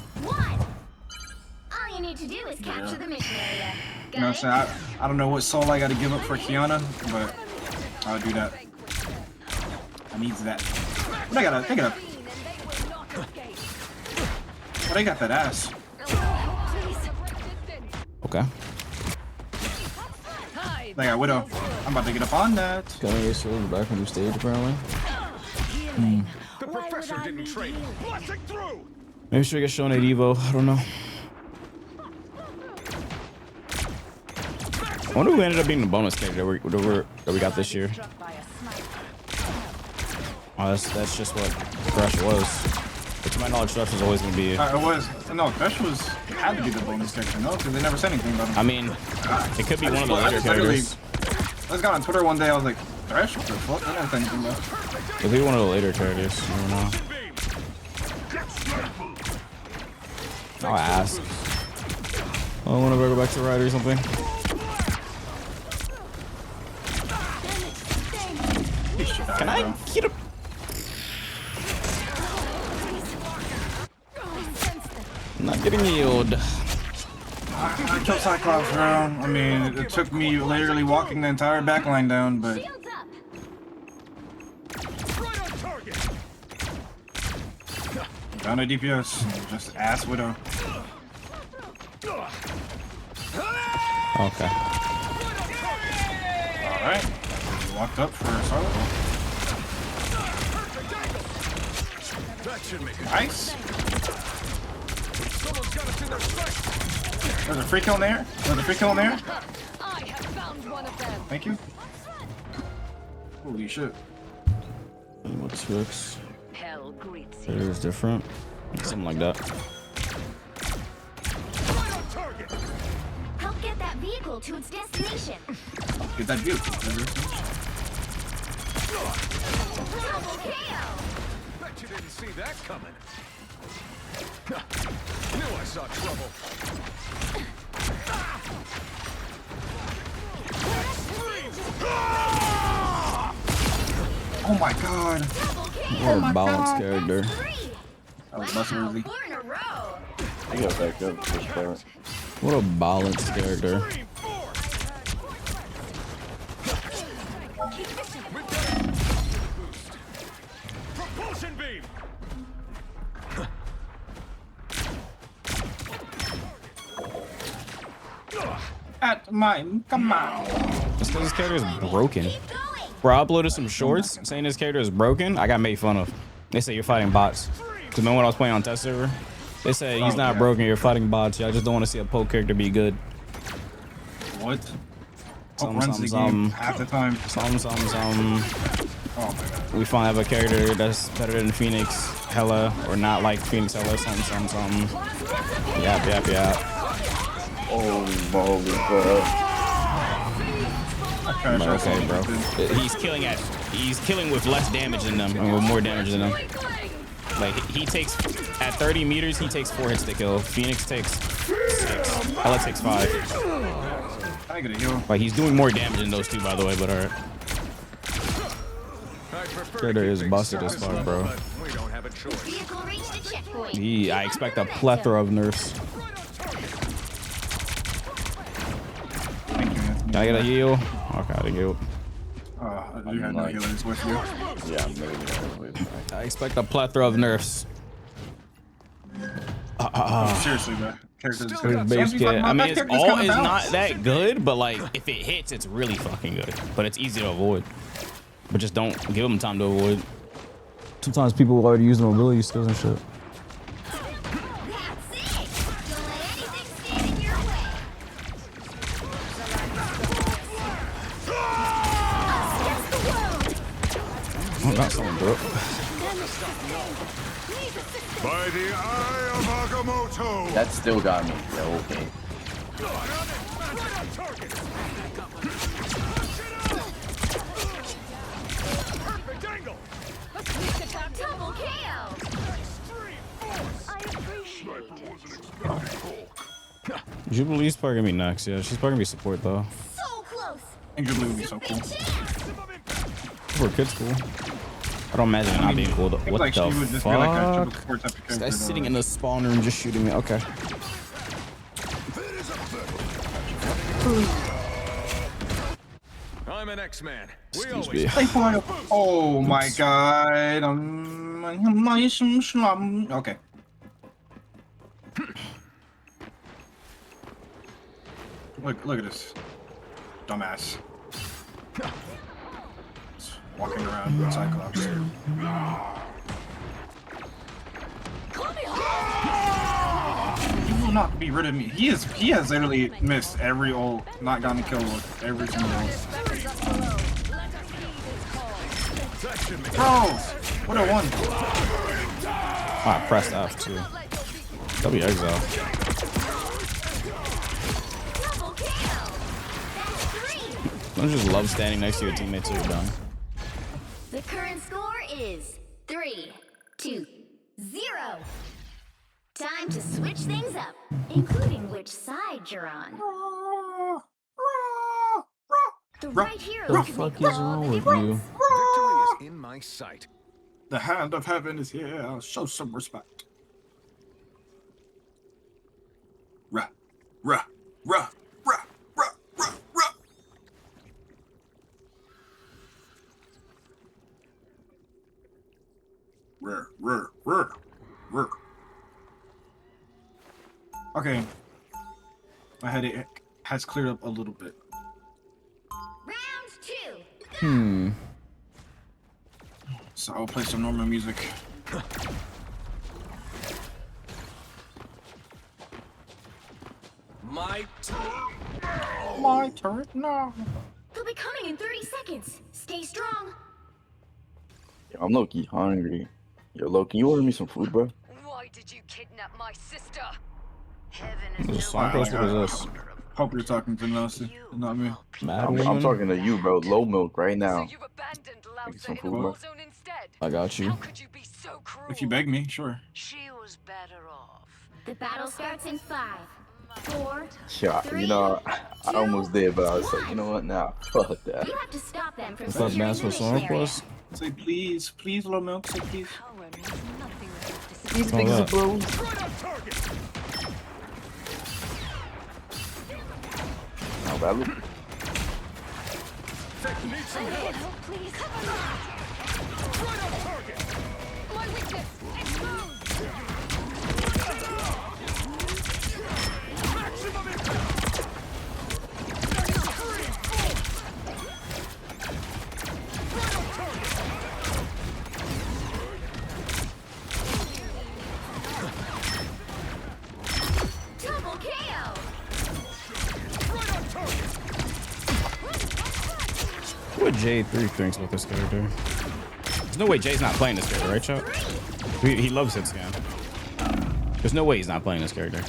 S14: All you need to do is capture the mission area.
S11: You know what I'm saying? I don't know what soul I gotta give up for Kiana, but I'll do that. I need that. They got that ass.
S2: Okay.
S11: They got Widow. I'm about to get up on that.
S2: Gonna get sold back on the stage apparently.
S24: The professor didn't train. Blasting through.
S2: Maybe should get shown at Evo. I don't know. I wonder who ended up being the bonus character that we got this year. Oh, that's just what Thresh was. But to my knowledge, Thresh was always gonna be.
S11: Thresh had to be the bonus character, no, because they never said anything about him.
S2: I mean, it could be one of the later characters.
S11: I just got on Twitter one day. I was like, Thresh, what the fuck? I never said anything about him.
S2: It could be one of the later characters. I don't know. I'll ask. I want to go back to Rider or something. Can I get a... I'm not getting healed.
S11: I killed Cyclops, bro. I mean, it took me literally walking the entire backline down, but... Down a DPS. Just ass Widow.
S2: Okay.
S11: Alright. Walked up for a solo. Nice. There's a free kill in there. Thank you. Holy shit.
S2: What's Rix? It is different. Something like that.
S14: Help get that vehicle to its destination.
S11: Get that vehicle.
S14: Double KO.
S24: Bet you didn't see that coming. Knew I saw trouble.
S11: Oh my god.
S2: What a balanced character.
S11: That was Buster.
S17: I got back up for start.
S2: What a balanced character.
S4: Propulsion beam.
S11: At mine, come on.
S2: It's because his character is broken. Bro, I uploaded some shorts saying his character is broken. I got made fun of. They say you're fighting bots. Because remember when I was playing on test server? They say he's not broken, you're fighting bots. I just don't want to see a poke character be good.
S11: What?
S2: Some.
S11: Half the time.
S2: Some.
S11: Oh my god.
S2: We finally have a character that's better than Phoenix Hella, or not like Phoenix Hella, some. Yap.
S17: Oh, moly, bro.
S2: Okay, bro. He's killing with less damage than them, or with more damage than them. Like he takes at 30 meters, he takes 4 hits to kill. Phoenix takes 6. Ella takes 5.
S11: I get a heal.
S2: Like he's doing more damage than those two, by the way. But alright. Shredder is busted as fuck, bro. I expect a plethora of nerfs. Can I get a heal? Okay, I heal.
S11: You had no healers with you.
S17: Yeah, I'm maybe with you.
S2: I expect a plethora of nerfs.
S11: Seriously, bro.
S2: Base kit. I mean, it's not that good, but like if it hits, it's really fucking good. But it's easy to avoid. But just don't give them time to avoid. Sometimes people already use the mobility skills and shit. Oh, not someone broke.
S24: By the eye of Agamotto.
S17: That still got me. Yeah, okay.
S14: Double KO. I appreciate it.
S2: Jubilee's probably gonna be next. Yeah, she's probably gonna be support though.
S14: So close.
S11: And Jubilee would be so cool.
S2: For kids, cool. I don't imagine it not being cool. What
S11: like
S2: the
S11: she would just
S2: fuck?
S11: be like a triple support type of
S2: This
S11: character.
S2: guy's sitting in the spawn room just shooting me. Okay.
S24: I'm an X-Man.
S2: Excuse me.
S11: Oh my god. Okay. Look at this. Dumbass. Just walking around with Cyclops. He will not be rid of me. He has literally missed every ult, not gotten a kill with every single ult. Bro, what a one.
S2: I pressed F too. That'll be exile. I just love standing next to your teammates till you're done.
S14: The current score is 3-2-0. Time to switch things up, including which side you're on. The right hero
S2: What the
S14: can
S2: fuck
S14: make
S2: is
S14: all
S2: wrong
S14: the
S2: with
S14: difference.
S2: you?
S24: Victory is in my sight.
S11: The hand of heaven is here. I'll show some respect. Rah, rah, rah, rah, rah, rah, rah. Rah, rah, rah, rah. Okay. My head has cleared up a little bit.
S14: Round 2.
S11: So I'll play some normal music.
S24: My turn.
S11: My turret, no.
S14: He'll be coming in 30 seconds. Stay strong.
S17: Yo, I'm low-key hungry. Yo, Loki, you order me some food, bro?
S18: Why did you kidnap my sister?
S2: This song goes with this.
S11: Hope you're talking to Nelson, not me.
S17: I'm talking to you, bro. Low milk right now. Make some food, bro.
S2: I got you.
S11: If you beg me, sure.
S14: The battle starts in 5, 4.
S17: Yeah, you know, I almost did, but I was like, you know what? Nah, fuck that.
S14: You have to stop them from
S2: What's up,
S14: securing
S2: Mass
S14: the
S2: for
S14: mission
S2: Song
S14: area.
S2: Plus?
S11: Say please, please, low milk, say please.
S2: These bigs are
S11: blows.
S17: No, bad look.
S18: My weakness! Exposed!
S24: Maximum impact.
S14: Double KO.
S2: What J3 thinks about this character? There's no way Jay's not playing this character, right, Chuck? He loves hit scan. There's no way he's not playing this character.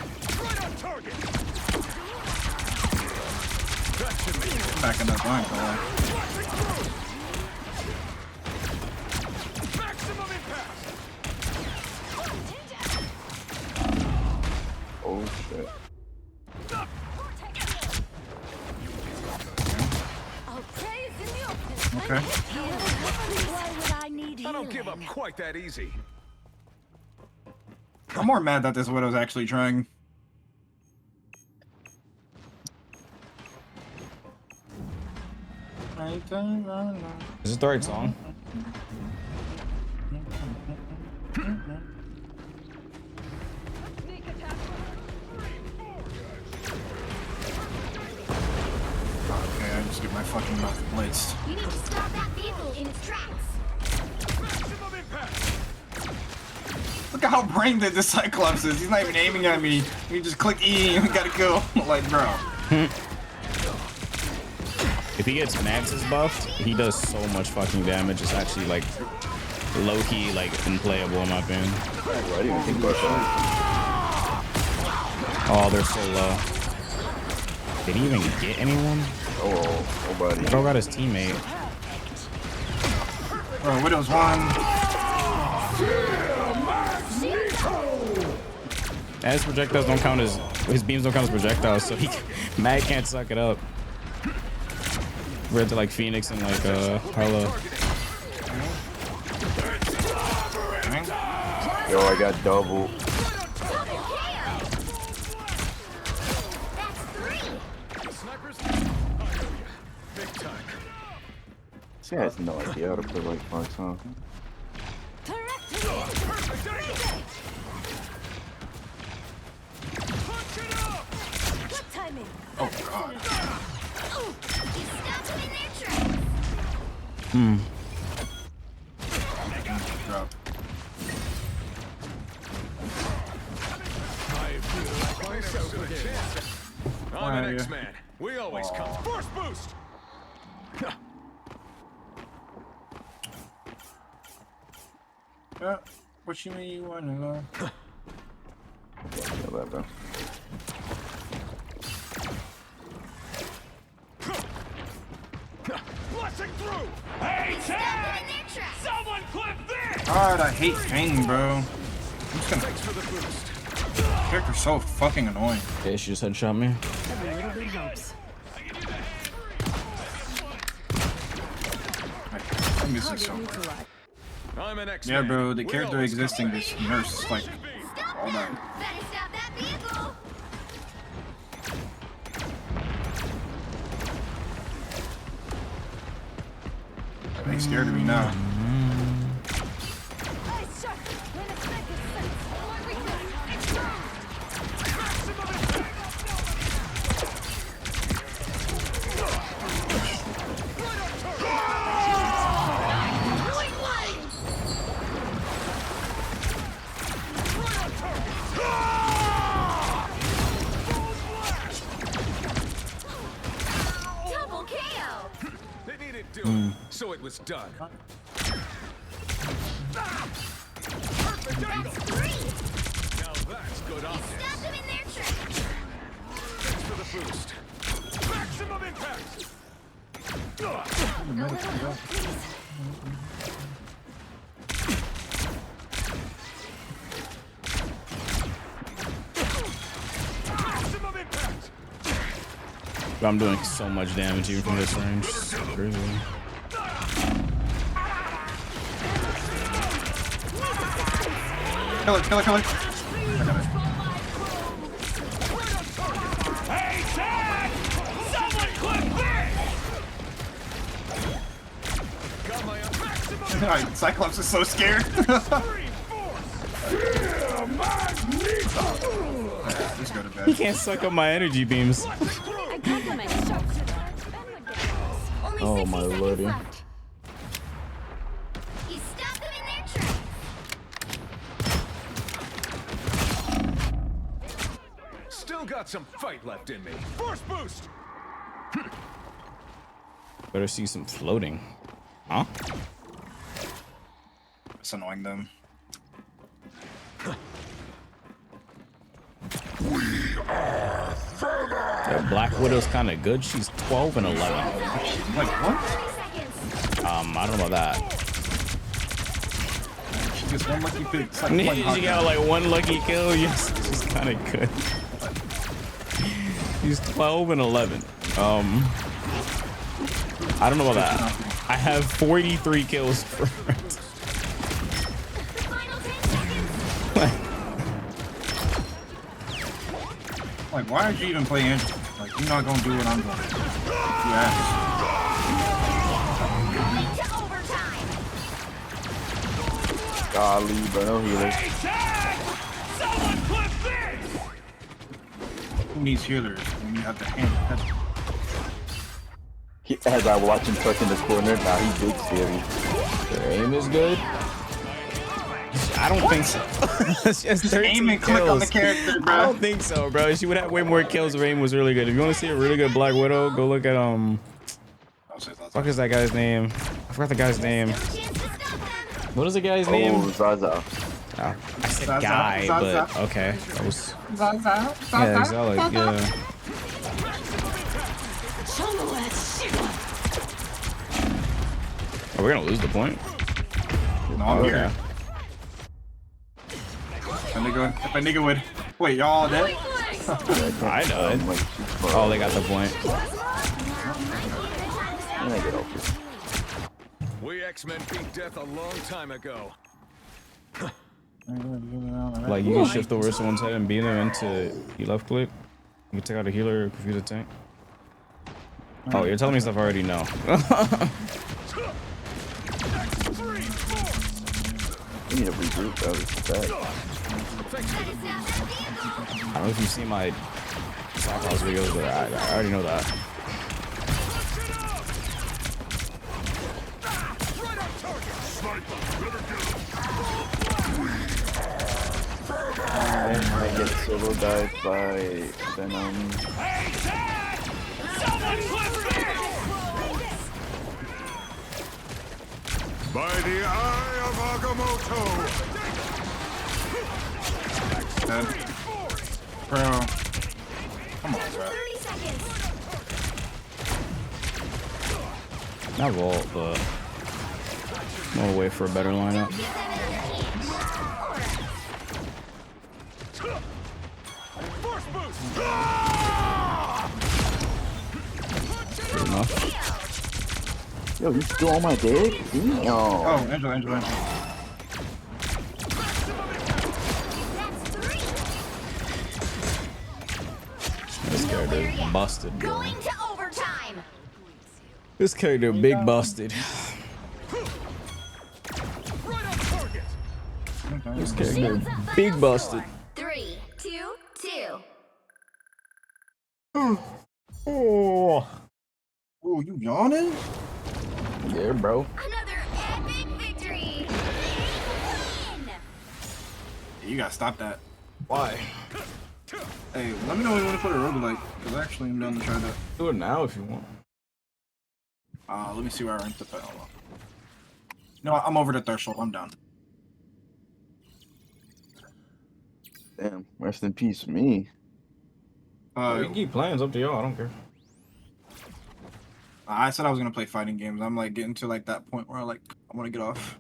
S11: Backing up line, boy.
S17: shit.
S11: Okay.
S24: I don't give up quite that easy.
S11: I'm more mad that this Widow's actually trying.
S2: Is this the right song?
S11: Okay, I just get my fucking mouth blitzed.
S14: You need to stop that vehicle in its tracks.
S11: Look at how brain dead this Cyclops is. He's not even aiming at me. You just click E and we gotta go. Like, bro.
S2: If he gets Max's buffed, he does so much fucking damage. It's actually like low-key, like unplayable in my opinion.
S17: I didn't even think about that.
S2: Oh, they're so low. Did he even get anyone?
S17: Oh, nobody.
S2: Bro got his teammate.
S11: Bro, Widow's one.
S2: And his projectiles don't count as his beams don't count as projectiles, so Mag can't suck it up. Red to like Phoenix and like Harlow.
S17: Yo, I got double. She has no idea how to play like Fox, huh?
S11: Oh god. Drop.
S24: I'm an X-Man. We always come. Force boost.
S11: What you mean you wanna know?
S24: Blessing through. Hey, Ted! Someone clip this!
S11: God, I hate Fang, bro. I'm just gonna...
S24: Thanks for the boost.
S11: Character's so fucking annoying.
S2: Yeah, she just headshot me.
S11: I'm missing so much.
S24: I'm an X-Man.
S11: Yeah, bro, the character existing this nurse is like all that.
S14: Better stop that vehicle.
S11: They scared of me now.
S14: Double KO.
S24: They needed doing, so it was done.
S14: That's three.
S24: Now that's good optics.
S14: Stop them in their tracks.
S24: Thanks for the boost. Maximum impact. Maximum impact.
S2: I'm doing so much damage even from this range. It's crazy.
S11: Kill it, kill it, kill it.
S24: Hey, Ted! Someone clip this! Got my maximum.
S11: Alright, Cyclops is so scared. Just go to bed.
S2: He can't suck up my energy beams. Oh my lordy.
S14: You stop them in their tracks.
S24: Still got some fight left in me. Force boost.
S2: Better see some floating. Huh?
S11: It's annoying them.
S2: The Black Widow's kind of good. She's 12 and 11.
S11: Like what?
S2: I don't know about that.
S11: She gets one lucky pick. It's like
S2: She got like one lucky kill. Yes, she's kind of good. He's 12 and 11. I don't know about that. I have 43 kills for
S11: Like, why did you even play Angel? Like, you're not gonna do what I'm doing. Yeah.
S17: Golly, bro, no healers.
S11: Who needs healers when you have the hand?
S17: As I watch him tuck in the corner, now he big scary.
S2: Their aim is good. I don't think so. She has 13
S11: aim and
S2: kills.
S11: click on the character, bro.
S2: I don't think so, bro. She would have way more kills. Her aim was really good. If you want to see a really good Black Widow, go look at Fuck is that guy's name? I forgot the guy's name. What is the guy's name?
S17: Zaza.
S2: Oh, I said
S11: Zaza.
S2: guy,
S11: Zaza.
S2: but okay. That was
S11: Zaza.
S2: yeah, exactly. Yeah. Are we gonna lose the point?
S11: No, I'm here. If a nigga would. Wait, y'all dead?
S2: I died. Oh, they got the point.
S24: We X-Men beat death a long time ago.
S2: Like you can shift over someone's head and beam them into you left click. You can take out a healer or confuse a tank. Oh, you're telling me stuff I already know.
S17: We need to regroup, that was bad.
S2: I don't know if you've seen my Cyclops videos, but I already know that.
S17: I get solo died by Venom.
S24: By the eye of Agamotto!
S11: Bro. Come on, bro.
S2: Not vault, but I'm gonna wait for a better lineup. Good enough.
S17: Yo, you still on my dick? Damn.
S11: Oh, Angel.
S2: This character busted, bro.
S14: Going to overtime.
S2: This character big busted. This character big busted.
S14: 3, 2, 2.
S11: Oh, you yawning?
S2: Yeah, bro.
S14: Another epic victory.
S11: You gotta stop that.
S2: Why?
S11: Hey, let me know when you want to put a roguelike, because actually I'm down to try that.
S2: Do it now if you want.
S11: Let me see where I ranked up at. Hold on. No, I'm over the threshold. I'm down.
S17: Damn, rest in peace, me.
S2: You can keep playing. It's up to y'all. I don't care.
S11: I said I was gonna play fighting games. I'm like getting to like that point where I want to get off.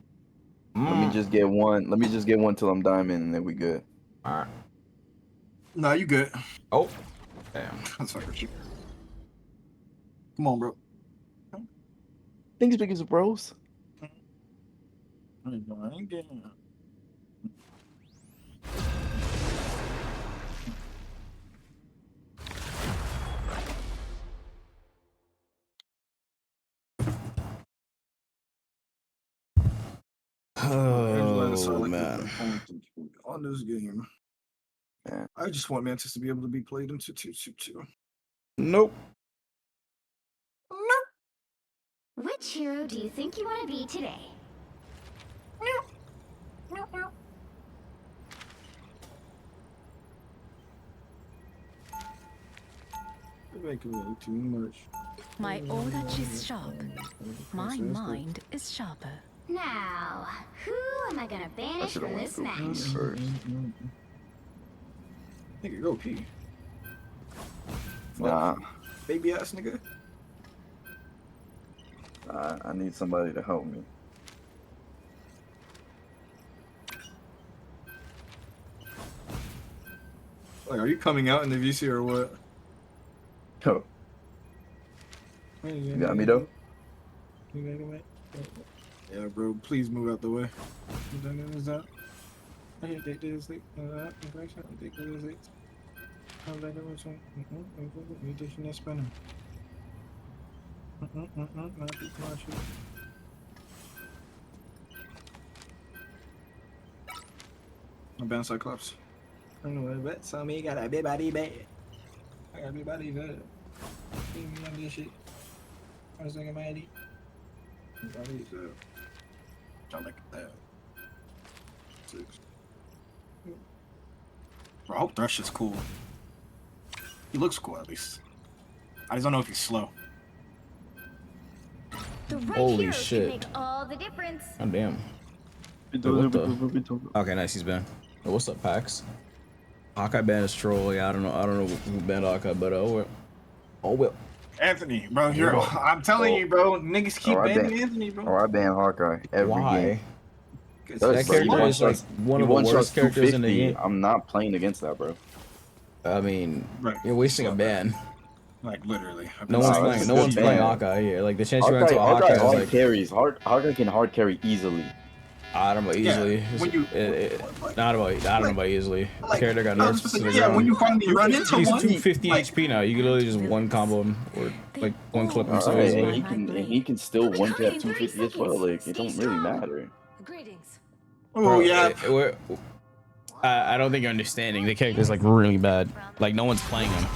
S17: Let me just get one. Let me just get one till I'm diamond, and then we good.
S2: All right.
S11: Nah, you good.
S2: Oh, damn.
S11: That's fucking cheap. Come on, bro.
S17: Things big as bros.
S2: Oh man.
S11: On this game, I just want Mantis to be able to be played into 2-2-2.
S2: Nope.
S14: Which hero do you think you want to be today?
S11: You're making me too much.
S22: My aura is sharp. My mind is sharper.
S14: Now, who am I gonna banish from this match?
S11: Nigga, go pee.
S17: Nah.
S11: Baby ass nigga.
S17: I need somebody to help me.
S11: Like, are you coming out in the VC or what?
S17: Yo. You got me though?
S11: Yeah, bro, please move out the way. I can't take this sleep. I'm bound Cyclops. I don't know what so me got a big body bad. I got a big body bad. Give me on this shit. I was thinking about it. I like that. 6. Bro, I hope Thresh is cool. He looks cool at least. I just don't know if he's slow.
S2: Holy shit.
S14: Make all the difference.
S2: Oh damn. Okay, nice, he's banned. Oh, what's up, Pax? Hawkeye banned is troll. Yeah, I don't know who banned Hawkeye, but oh well.
S11: Anthony, bro, I'm telling you, bro, niggas keep banning Anthony, bro.
S17: Or I ban Hawkeye every game.
S2: That character is like one of the worst characters in the game.
S17: I'm not playing against that, bro.
S2: I mean, you're wasting a ban.
S11: Like literally.
S2: No one's playing Hawkeye here. Like the chance you run into a Hawkeye is like
S17: carries. Hawkeye can hard carry easily.
S2: I don't know about easily. I don't know about easily. The character got nerfed.
S11: When you finally run into
S2: he's
S11: one,
S2: 250 HP now. You can literally just one combo him or like one clip him so easily.
S17: And he can still one tap 250 as well. Like it don't really matter.
S11: Oh yeah.
S2: I don't think you're understanding. The character's like really bad. Like no one's playing him.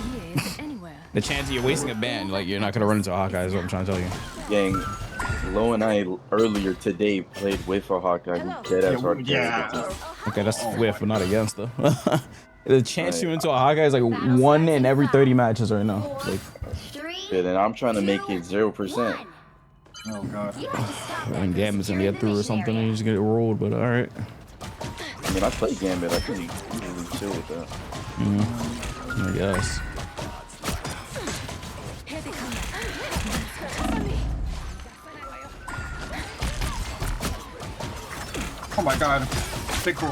S2: The chance you're wasting a ban, like you're not gonna run into a Hawkeye is what I'm trying to tell you.
S17: Gang, Lo and I earlier today played with a Hawkeye who dead ass hard carry.
S2: Okay, that's with, but not against though. The chance you into a Hawkeye is like 1 in every 30 matches right now. Like,
S17: yeah, then I'm trying to make it 0%.
S11: Oh god.
S2: I mean, Gambit's gonna get through or something and you just get rolled, but alright.
S17: I mean, I play Gambit. I can easily chill with that.
S2: I guess.
S11: Oh my god. Stay cool.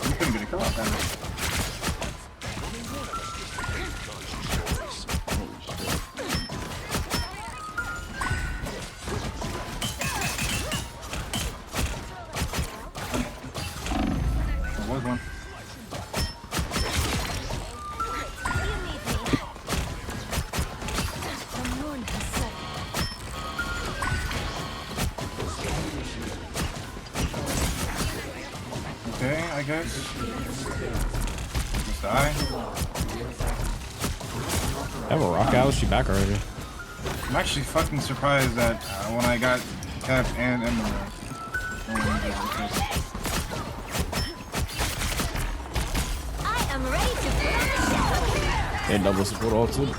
S11: You couldn't get a kill off that. There was one. Okay, I guess. Just die.
S2: I have a rock out. She back already.
S11: I'm actually fucking surprised that when I got Cap and Emerald.
S14: I am ready to put on the show.
S2: And double support all too.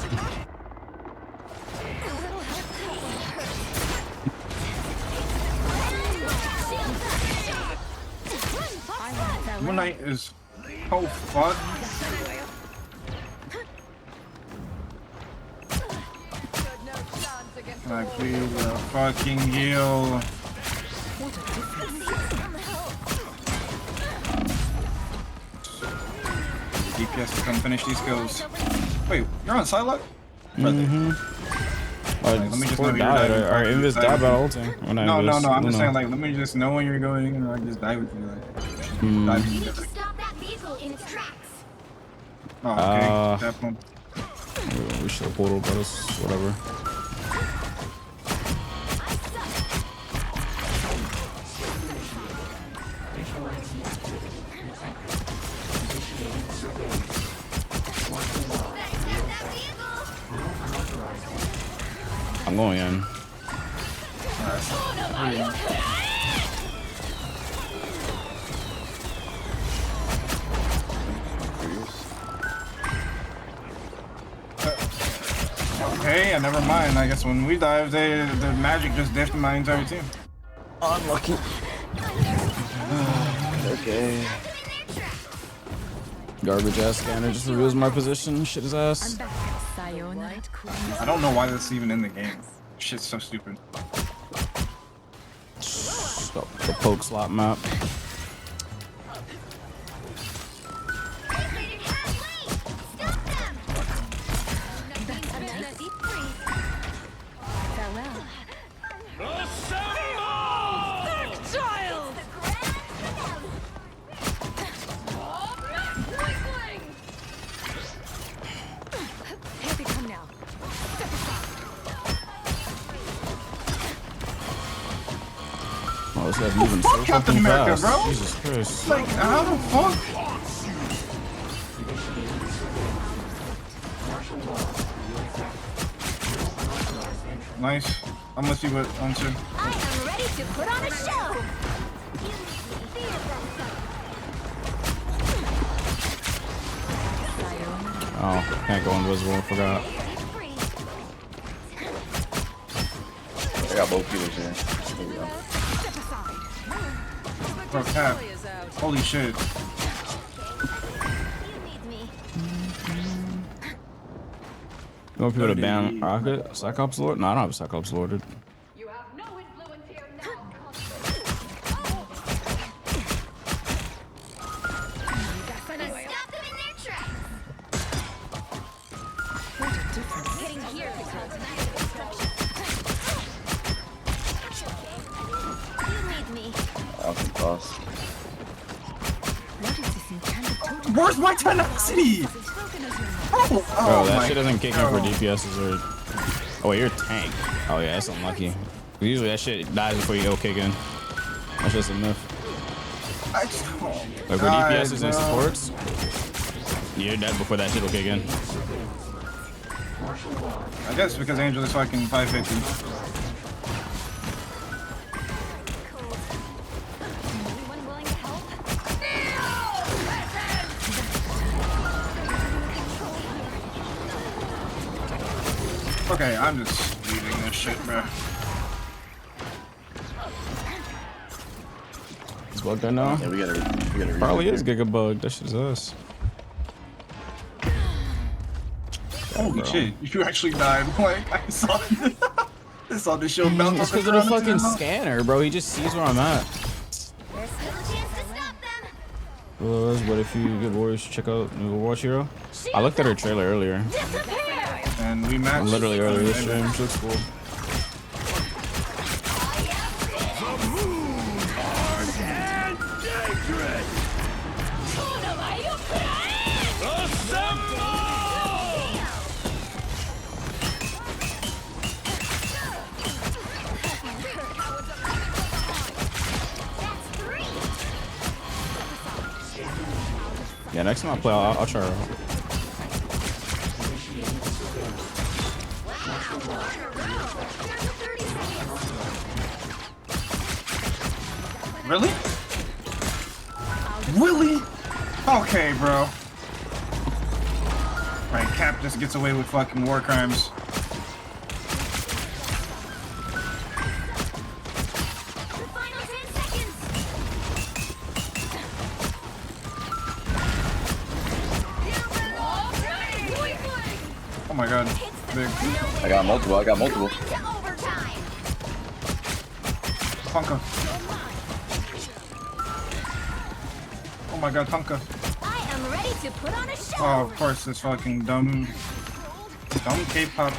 S11: Moon Knight is oh fuck. Like please fucking heal. DPS to come finish these kills. Wait, you're on Psylocke?
S2: Let me just know died. Our Invis died by ulting.
S11: No, I'm just saying, like, let me just know when you're going and I just die with you. Like, die with you.
S14: Stop that vehicle in its tracks.
S11: Oh, okay. That one.
S2: We should have portal, but it's whatever. I'm going in.
S11: Okay, never mind. I guess when we dive, the magic just diffed my entire team.
S2: Unlucky.
S17: Okay.
S2: Garbage ass scanner just reveals my position. Shit his ass.
S11: I don't know why that's even in the game. Shit's so stupid.
S2: The poke slot map. Cuphead moving so
S11: fuck Captain
S2: fucking
S11: America,
S2: fast.
S11: bro?
S2: Jesus Christ.
S11: Like, how the fuck? Nice. I'm gonna see what answer.
S14: I am ready to put on a show.
S2: Oh, can't go invisible. I forgot.
S17: I got both healers here. There we go.
S11: Bro, Cap. Holy shit.
S2: You want people to ban Rocket? Cyclops Lord? No, I don't have a Cyclops Lorded.
S11: Where's my tenacity?
S2: Bro, that shit doesn't kick in for DPSs or. Oh, wait, you're a tank. Oh, yeah, that's unlucky. Usually that shit dies before you go kick in. That's just a myth. Like for DPSs and supports, you're dead before that shit will kick in.
S11: I guess because Angel is fucking 550. Okay, I'm just leaving this shit, bro.
S2: It's bugged right now?
S17: Yeah, we gotta
S2: Probably is Giga bugged. That shit is us.
S11: Holy shit, you actually died. Like, I saw the show bounce.
S2: It's because of the fucking scanner, bro. He just sees where I'm at. What if you get Warriors? Check out new Overwatch hero. I looked at her trailer earlier.
S11: And we matched.
S2: Literally earlier this stream. She looks cool. Yeah, next time I play, I'll try her out.
S11: Really? Really? Okay, bro. Right, Cap just gets away with fucking war crimes. Oh my god. Big.
S17: I got multiple.
S11: Tonka. Oh my god, Tonka.
S14: I am ready to put on a show.
S11: Oh, of course, this fucking dumb K-pop.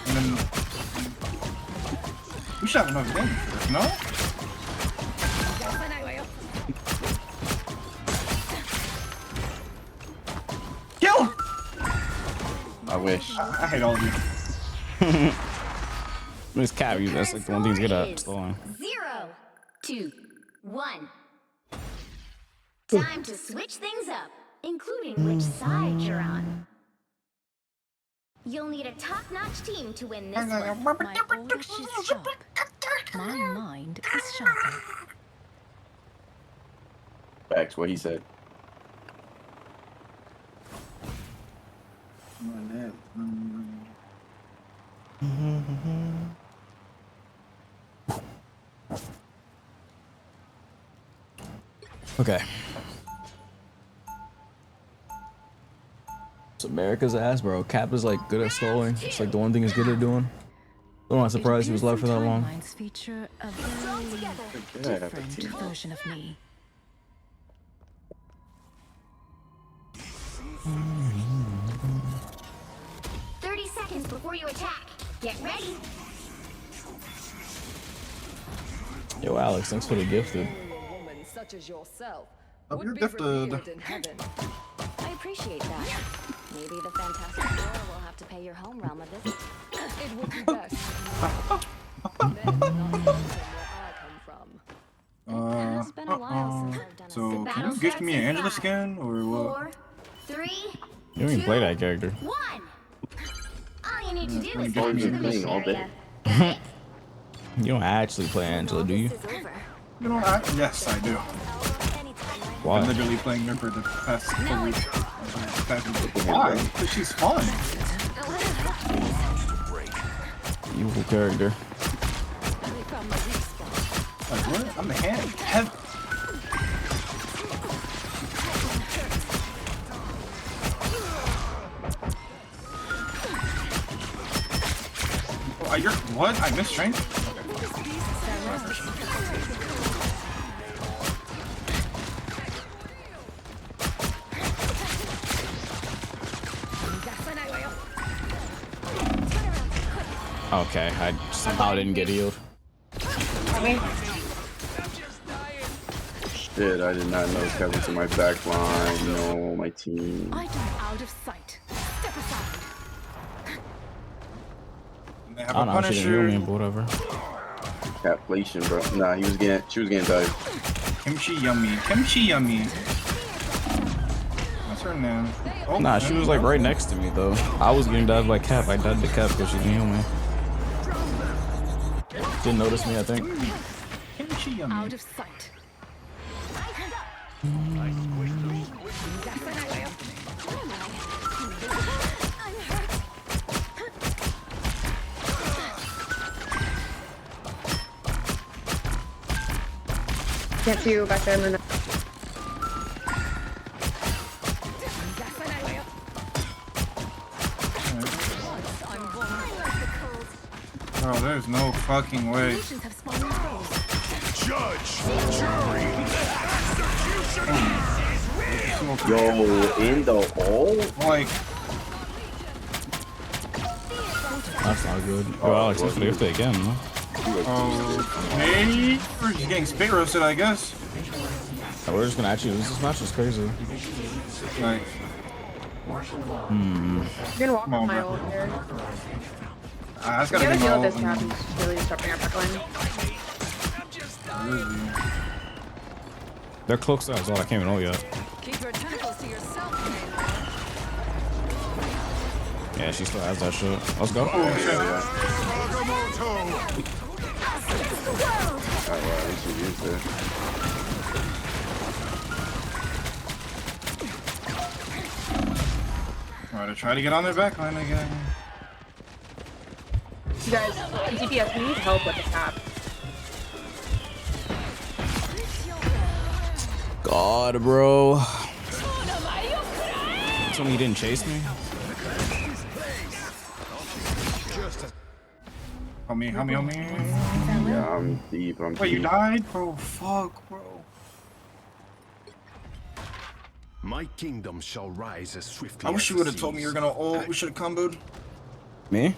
S11: And then we should have enough damage for this, no? Kill!
S17: I wish.
S11: I hate all of you.
S2: This Cap, that's like the one thing to get at. Slowing.
S14: 0, 2, 1. Time to switch things up, including which side you're on. You'll need a top-notch team to win this one.
S22: My polish is sharp. My mind is sharper.
S17: Facts, what he said.
S2: Okay. It's America's ass, bro. Cap is like good at stalling. It's like the one thing he's good at doing. I'm not surprised he was left for that long.
S22: Timelines feature a very different version of me.
S14: Seconds before you attack. Get ready.
S2: Yo, Alex, thanks for the gifted.
S18: Such as yourself
S11: You're gifted.
S22: I appreciate that. Maybe the Fantastic Four will have to pay your home realm a visit.
S18: It would be best. Men are not where I come from.
S11: So can you gift me an Angela skin or what?
S14: 4, 3,
S2: You don't even play that character.
S14: 1. All you need to do is
S17: Oh,
S14: capture
S17: you've
S14: the
S17: been playing
S14: mission
S17: all day.
S14: area.
S2: You don't actually play Angela, do you?
S11: You know, yes, I do.
S2: Why?
S11: I'm literally playing her for the past couple weeks. Why? Because she's fun.
S2: Evil character.
S11: Like what? I'm the hand. Oh, you're what? I missed strength?
S2: Okay, I somehow didn't get healed.
S17: Shit, I did not know Kevin's in my back line. No, my team.
S18: Item out of sight. Step aside.
S11: They
S2: I
S11: have
S2: don't know, she didn't heal me, but whatever.
S17: Catflation, bro. Nah, she was getting dived.
S11: Kimchi yummy. Kimchi yummy. What's her name? Oh,
S2: Nah, she was like right next to me though. I was getting dived by Cap. I died to Cap because she didn't heal me. Didn't notice me, I think.
S11: Kimchi yummy.
S18: Out of sight.
S7: Can't see you back there in the.
S11: Oh, there's no fucking way.
S8: Judge, jury, execution.
S17: Yo, in the hole?
S11: Like,
S2: That's not good. Oh, Alex, let's lift it again, no?
S11: hey, we're just getting spit roasted, I guess.
S2: Oh, we're just gonna actually lose this match. Is crazy.
S11: Like,
S7: You can walk
S11: Come on,
S7: on my
S11: bro.
S7: old here.
S11: I just
S7: You
S11: gotta
S7: gotta
S11: get
S7: deal
S11: my
S7: with this cap. He's really disrupting our back line.
S2: They're close to us. Oh, I can't even know yet.
S18: Keep your tentacles to yourself.
S2: Yeah, she still has that shit. Let's go.
S11: Oh, shit. Alright, I try to get on their back line again.
S7: You guys, DPS, we need help with the cap.
S2: God, bro. Tell me you didn't chase me.
S11: Help me, help me, help me.
S17: Yeah, I'm deep.
S11: Wait, you died? Bro, fuck, bro.
S3: My kingdom shall rise as swiftly.
S11: I wish
S3: as
S11: you
S3: the
S11: would have told me you were
S3: seas.
S11: gonna ult. We should have comboed.
S2: Me?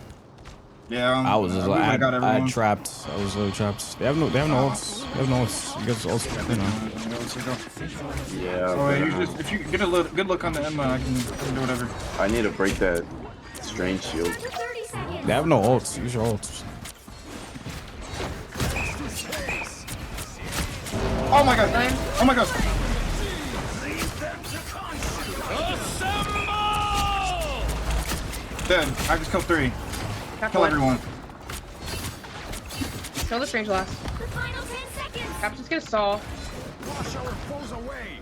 S11: Yeah,
S2: I was just
S11: we
S2: like,
S11: would've got
S2: I
S11: everyone.
S2: trapped. I was really trapped. They have no ults. They have no ults. You guys ults, you know.
S17: Yeah.
S11: Oh, wait, you just, if you get a good look on the Emma, I can do whatever.
S17: I need to break that strange shield.
S2: They have no ults. Use your ults.
S11: Oh my god! Oh my god! Dead. I just killed 3. Kill everyone.
S7: Kill the strange last. Cap's just gonna stall.
S8: Wash our foes away.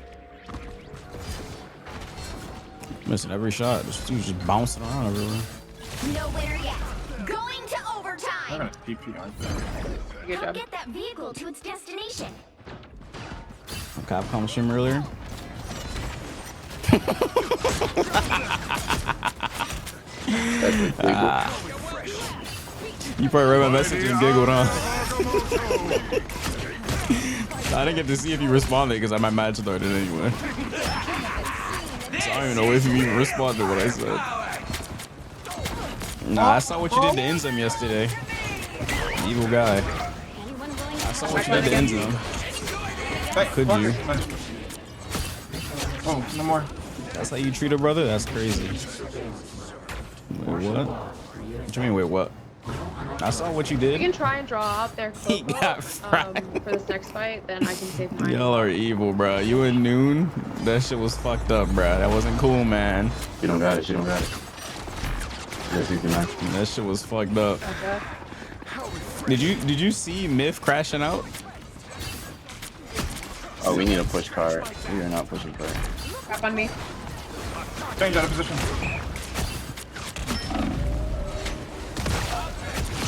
S2: Missing every shot. This dude's just bouncing around everywhere.
S14: No winner yet. Going to
S11: I'm
S14: overtime.
S11: gonna TP on
S7: Good
S14: Help
S7: job.
S14: get that vehicle to its destination.
S2: Capcom stream earlier. You probably read my message and giggled, huh? I didn't get to see if you responded because my match started anyway. So I don't even know if you even responded to what I said. Nah, I saw what you did to Enzim yesterday. Evil guy. I saw what you did to Enzim. Could you?
S11: Oh, no more.
S2: That's how you treat a brother? That's crazy. Wait, what? What you mean, wait, what? I saw what you
S7: You
S2: did.
S7: can try and draw out their
S2: He
S7: Coco
S2: got
S7: for this next fight, then I can save mine.
S2: Y'all are evil, bro. You and Noon, that shit was fucked up, bro. That wasn't cool, man.
S17: You don't got it. You don't got it. Yes, you can.
S2: That shit was fucked up.
S7: Okay.
S2: Did you see Myth crashing out?
S17: Oh, we need a push card. We are not pushing card.
S7: Crap on me.
S11: Change out of position.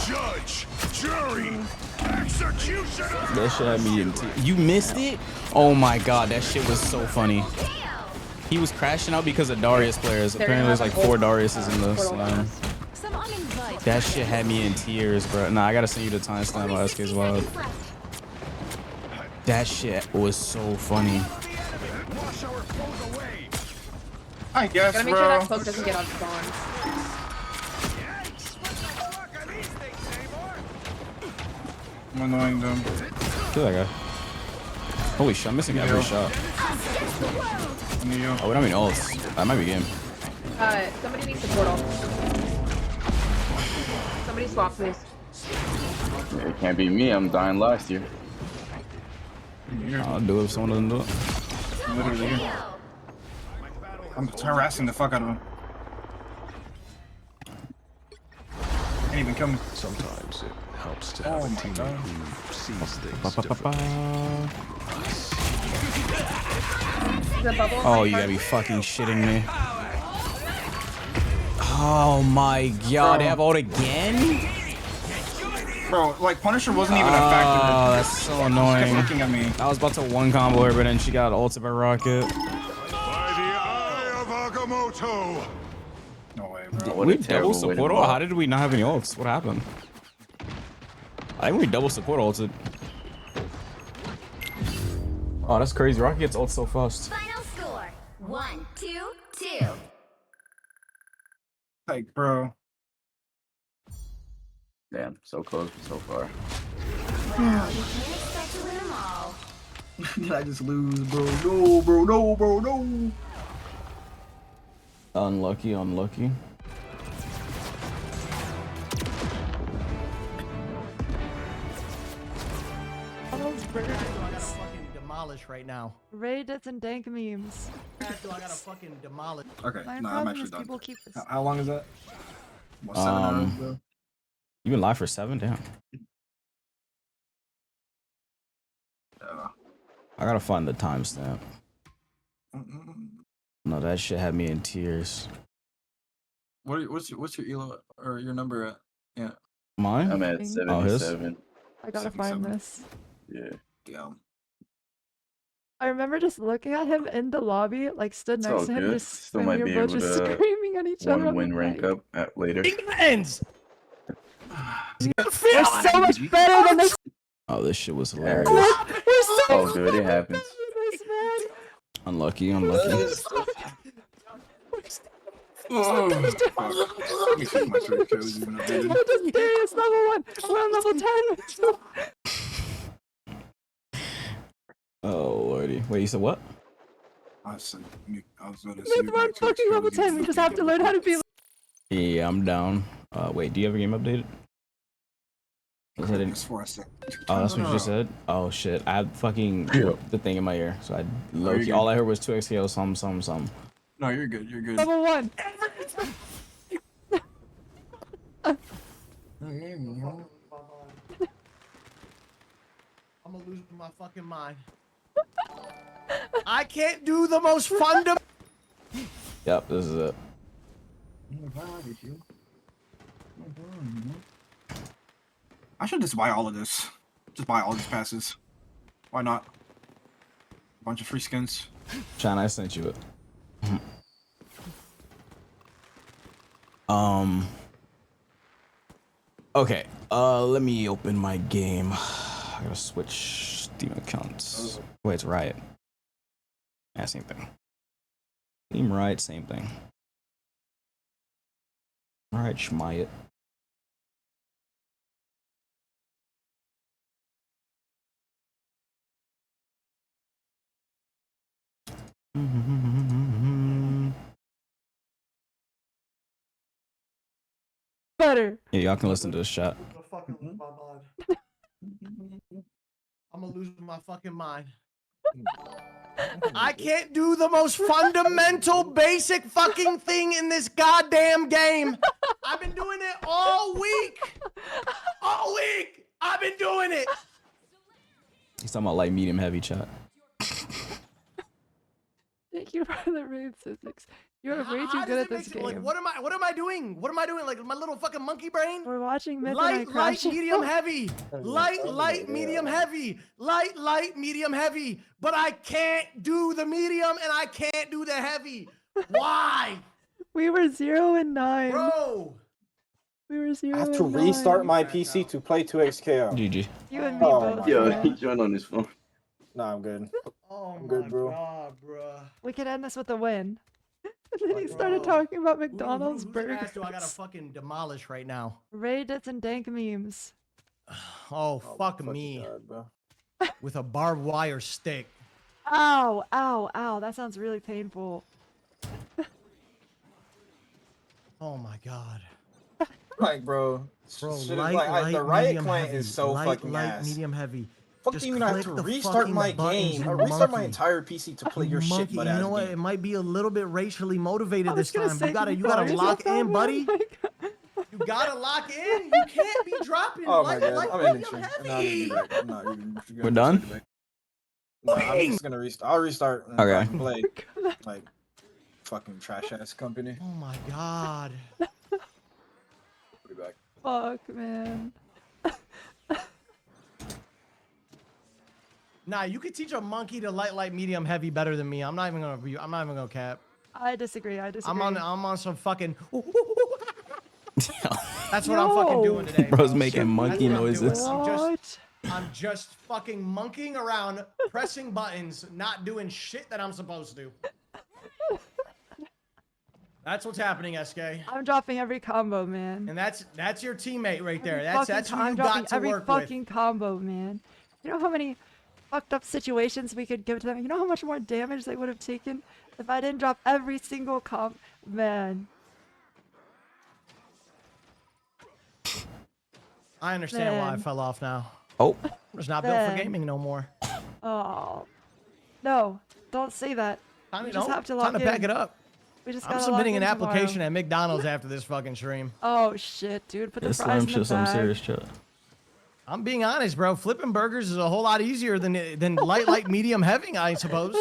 S8: Judge, jury, executioner.
S2: That shit had me in You missed it? Oh my god, that shit was so funny. He was crashing out because of Darius players. Apparently there's like 4 Dariuses in this. That shit had me in tears, bro. Nah, I gotta send you the timestamp on SK's Wild. That shit was so funny.
S11: I guess,
S7: Gotta make sure that cloak doesn't get on spawn.
S11: I'm annoying them.
S2: Kill that guy. Holy shit, I'm missing every shot. Oh, we don't mean ults. That might be game.
S7: Somebody needs the portal. Somebody swap, please.
S17: It can't be me. I'm dying last year.
S2: I'll do it if someone doesn't do it.
S11: Literally. I'm harassing the fuck out of him. Can't even kill me.
S3: Sometimes it helps to
S11: Oh
S3: have a
S11: my
S3: teammate
S11: God.
S3: who sees things differently.
S2: Oh, you gotta be fucking shitting me. Oh my god, they have ult again?
S11: Bro, like Punisher wasn't even a factor.
S2: Oh, that's so
S11: She
S2: annoying.
S11: kept looking at me.
S2: I was about to one combo her, but then she got ultimate rocket.
S8: By the eye of Agamotto.
S11: No way,
S2: Did
S11: bro.
S17: What
S2: we
S17: a
S2: double
S17: terrible way to
S2: support ult?
S17: block.
S2: How did we not have any ults? What happened? I think we double support ulted. Oh, that's crazy. Rocket gets ult so fast.
S14: Final score 1-2-2.
S11: Like, bro.
S17: Damn, so close, so far.
S14: Well, you can't expect to win them all.
S11: Did I just lose, bro? No, bro. No, bro. No.
S2: Unlucky, unlucky.
S10: Demolish right now. Reddits and dank memes. I gotta fucking demolish.
S11: Okay,
S10: My
S11: no, I'm
S10: problem
S11: actually
S10: is
S11: done.
S10: people keep this.
S11: How long is that? What, 7 hours, bro?
S2: You been live for 7? Damn. I gotta find the timestamp. No, that shit had me in tears.
S11: What's your elo or your number at? Yeah.
S2: Mine?
S17: I'm at
S2: Oh, his?
S17: 77.
S10: I gotta find this.
S17: Yeah.
S11: Damn.
S10: I remember just looking at him in the lobby, like stood
S17: It's
S10: next
S17: all
S10: to him,
S17: good.
S10: just
S17: Still
S10: and we
S17: might
S10: were
S17: be
S10: both
S17: able
S10: just
S17: to
S10: screaming at each other.
S17: one
S10: on
S17: win
S10: the
S17: rank
S10: mic.
S17: up at later.
S10: Ends. We're so much better than this.
S2: Oh, this shit was hilarious.
S10: We're so
S17: Oh, good. It happens.
S10: this man.
S2: Unlucky, unlucky.
S11: Let me see my sword kills even updated.
S10: We're just Darius level 1. We're on level 10.
S2: Oh, lordy. Wait, you said what?
S11: I was gonna
S10: Myth, we're on fucking level 10. We just have to learn how to be.
S2: Yeah, I'm down. Wait, do you have a game updated? Was that in... Oh, that's what you just said? Oh, shit. I had fucking the thing in my ear. So I low-key, all I heard was 2xKO, some.
S11: No, you're good. You're good.
S10: Level 1.
S9: I'm gonna lose my fucking mind. I can't do the most fundamental.
S2: Yep, this is it.
S11: I should just buy all of this. Just buy all these passes. Why not? Bunch of free skins.
S2: China, I sent you it. Okay, let me open my game. I gotta switch Steam accounts. Wait, it's Riot. Yeah, same thing. Team Riot, same thing. Alright, schmite.
S10: Better.
S2: Yeah, y'all can listen to this chat.
S10: fucking lose my mind. I'm gonna lose my fucking mind. I can't do the most fundamental, basic fucking thing in this goddamn game. I've been doing it all week. All week. I've been doing it.
S2: He's talking about light, medium, heavy, chat.
S13: Thank you for the raid, Physics. You're way too good at this game.
S10: Like, what am I doing? What am I doing? Like my little fucking monkey brain?
S13: We're watching Myth
S10: light,
S13: and I crash.
S10: medium, heavy. Light, medium, heavy. Light, medium, heavy. But I can't do the medium and I can't do the heavy. Why?
S13: We were 0 and 9.
S10: Bro.
S13: We were 0
S5: I have
S13: and
S5: to
S13: 9.
S5: restart my PC to play 2XKO.
S2: GG.
S13: You and me both.
S17: Yo, he joined on his phone.
S5: Nah, I'm good.
S10: Oh
S5: I'm good, bro.
S10: God, bro.
S13: We could end this with a win. And then he started talking about McDonald's
S10: Whose
S13: burgers.
S10: ass do I gotta fucking demolish right now?
S13: Reddits and dank memes.
S10: Oh, fuck me.
S5: God, bro.
S10: With a barbed wire stick.
S13: Ow, ow, ow. That sounds really painful.
S10: Oh my god.
S5: Like, bro.
S10: Bro,
S5: shit is
S10: light,
S5: like, the
S10: medium,
S5: Riot client
S10: heavy.
S5: is so
S10: light,
S5: fucking
S10: light,
S5: ass.
S10: medium, heavy.
S5: Fuck
S10: Just
S5: do you mean I have
S10: click
S5: to
S10: the
S5: restart
S10: fucking
S5: my
S10: buttons,
S5: game?
S10: you
S5: Or restart my
S10: monkey.
S5: entire PC to play your shit
S10: Monkey,
S5: butt
S10: you
S5: ass
S10: know what?
S5: game.
S10: It might be a little bit racially motivated
S13: I
S10: this
S13: was gonna
S10: time.
S13: say,
S10: You gotta
S13: can you call
S10: lock
S13: yourself
S10: in,
S13: that,
S10: buddy.
S13: man?
S10: You gotta lock in. You can't be dropping.
S5: Oh my
S10: light,
S5: god,
S10: light,
S5: I'm in the
S10: medium,
S5: tree.
S10: heavy.
S5: I'm not even.
S2: We're done?
S5: No, I'm just gonna restart. I'll restart and
S2: Okay.
S5: fucking play. Like, fucking trash ass company.
S10: Oh my god.
S5: Put it back.
S13: Fuck, man.
S10: Nah, you could teach a monkey to light, medium, heavy better than me. I'm not even gonna cap.
S13: I disagree. I disagree.
S10: I'm on some fucking. That's what I'm fucking doing today.
S2: Bro's
S10: bro.
S2: making monkey
S10: That's what I'm doing.
S2: noises.
S10: I'm just fucking monkeying around, pressing buttons, not doing shit that I'm supposed to. That's what's happening, SK.
S13: I'm dropping every combo, man.
S10: And that's your teammate right there.
S13: Every
S10: That's who
S13: I'm
S10: you
S13: dropping
S10: got to
S13: every
S10: work
S13: fucking
S10: with.
S13: combo, man. You know how many fucked up situations we could give to them? You know how much more damage they would have taken if I didn't drop every single comp? Man.
S10: I understand why I
S13: Man.
S10: fell off now.
S2: Oh.
S10: I'm just not built for
S13: Man.
S10: gaming no more.
S13: Oh. No, don't say that.
S10: Time,
S13: We just have to lock
S10: time to
S13: in.
S10: pack it up.
S13: We just
S10: I'm
S13: gotta
S10: submitting
S13: lock
S10: an
S13: in tomorrow.
S10: application at McDonald's after this fucking stream.
S13: Oh shit, dude. Put the
S2: This
S13: fries
S2: slime
S13: in the
S2: shit some
S13: bag.
S2: serious shit.
S10: I'm being honest, bro. Flipping burgers is a whole lot easier than light, medium, heavy, I suppose.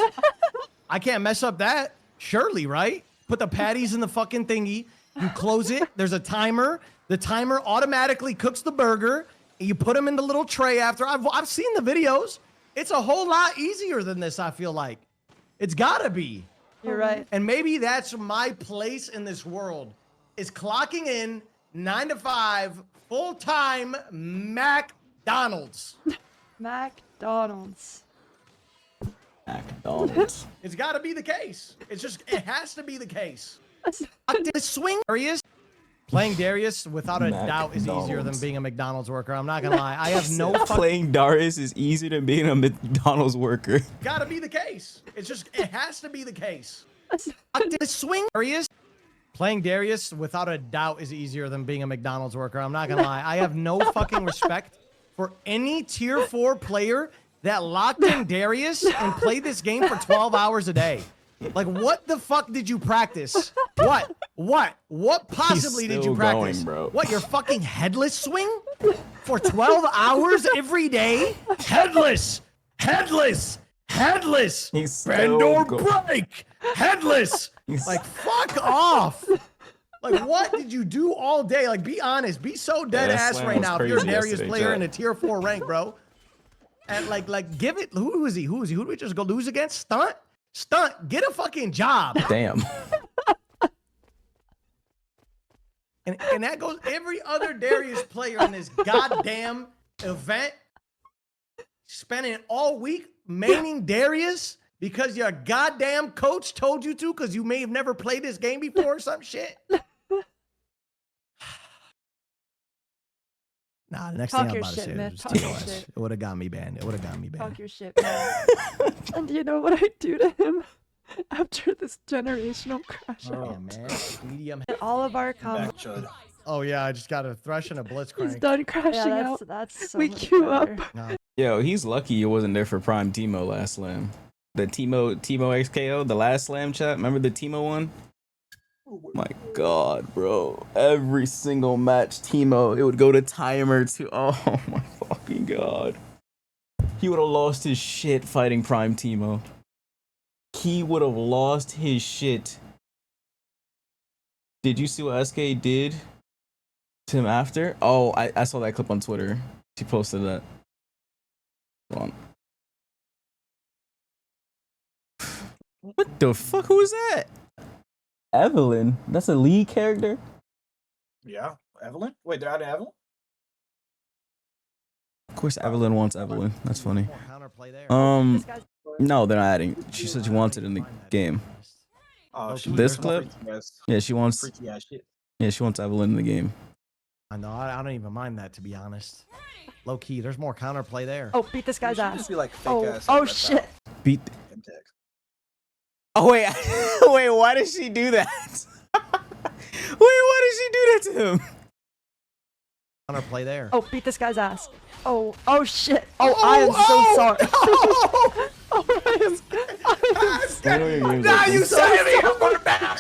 S10: I can't mess up that. Surely, right? Put the patties in the fucking thingy. You close it. There's a timer. The timer automatically cooks the burger. And you put them in the little tray after. I've seen the videos. It's a whole lot easier than this, I feel like. It's gotta be.
S13: You're right.
S10: And maybe that's my place in this world, is clocking in 9 to 5, full-time McDonald's.
S13: McDonald's.
S2: McDonald's.
S10: It's got to be the case. It has to be the case. The swing Darius. Playing Darius, without a doubt, is easier than
S2: McDonald's.
S10: being a McDonald's worker. I'm not gonna lie. I have no fucking.
S2: Playing Darius is easier than being a McDonald's worker.
S10: Gotta be the case. It has to be the case. The swing Darius. Playing Darius, without a doubt, is easier than being a McDonald's worker. I'm not gonna lie. I have no fucking respect for any tier 4 player that locked in Darius and played this game for 12 hours a day. Like, what the fuck did you practice? What possibly did you practice?
S2: Going, bro.
S10: What, your fucking headless swing? For 12 hours every day? Headless! Headless! Headless!
S2: He's
S10: Bend
S2: still
S10: or
S2: going.
S10: break! Headless! Like, fuck off! Like, what did you do all day? Like, be honest. Be so dead
S2: that
S10: ass
S2: slam
S10: right
S2: was
S10: now. If you're a
S2: crazy
S10: Darius
S2: yesterday,
S10: player
S2: chat.
S10: in a tier 4 rank, bro. And like, give it. Who is he? Who did we just go lose against? Stunt. Get a fucking job.
S2: Damn.
S10: And that goes every other Darius player in this goddamn event spending all week maining Darius because your goddamn coach told you to because you may have never played this game before or some shit. Nah, the next
S13: Talk
S10: thing I'm
S13: your
S10: about to
S13: shit,
S10: say
S13: man.
S10: was
S13: Talk your
S10: TOS.
S13: shit.
S10: It would have got me banned. It would have got me banned.
S13: Talk your shit, man. And do you know what I do to him after this generational crash?
S10: Oh, man. Medium.
S13: All of our
S5: Back,
S13: combos.
S5: Chud.
S10: Oh yeah, I just got a thrush and a blitzcrank.
S13: He's done crashing out. That's so we queue up.
S10: No.
S2: Yo, he's lucky he wasn't there for Prime Timo last slam. The Timo XKO, the last slam chat. Remember the Timo one? My God, bro. Every single match, Timo, it would go to timer to. Oh my fucking God. He would have lost his shit fighting Prime Timo. He would have lost his shit. Did you see what SK did to him after? Oh, I saw that clip on Twitter. She posted that. Hold on. What the fuck? Who was that? Evelyn? That's a lead character?
S5: Yeah, Evelyn? Wait, they're out of Evelyn?
S2: Of course Evelyn wants Evelyn. That's funny.
S10: Counterplay there.
S2: No, they're not adding. She said she wants it in the game.
S5: Oh,
S2: This clip? Yeah, she wants.
S5: Shit.
S2: Yeah, she wants Evelyn in the game.
S10: I know. I don't even mind that, to be honest. Low key, there's more counterplay there.
S13: Oh, beat this guy's ass.
S5: Just be like fake
S13: Oh,
S5: ass
S13: oh shit.
S2: Beat. Oh wait, wait. Why did she do that? Wait, why did she do that to him?
S10: Counterplay there.
S13: Oh, beat this guy's ass. Oh, oh shit. Oh, I am so sorry.
S8: Now you saved me from the back.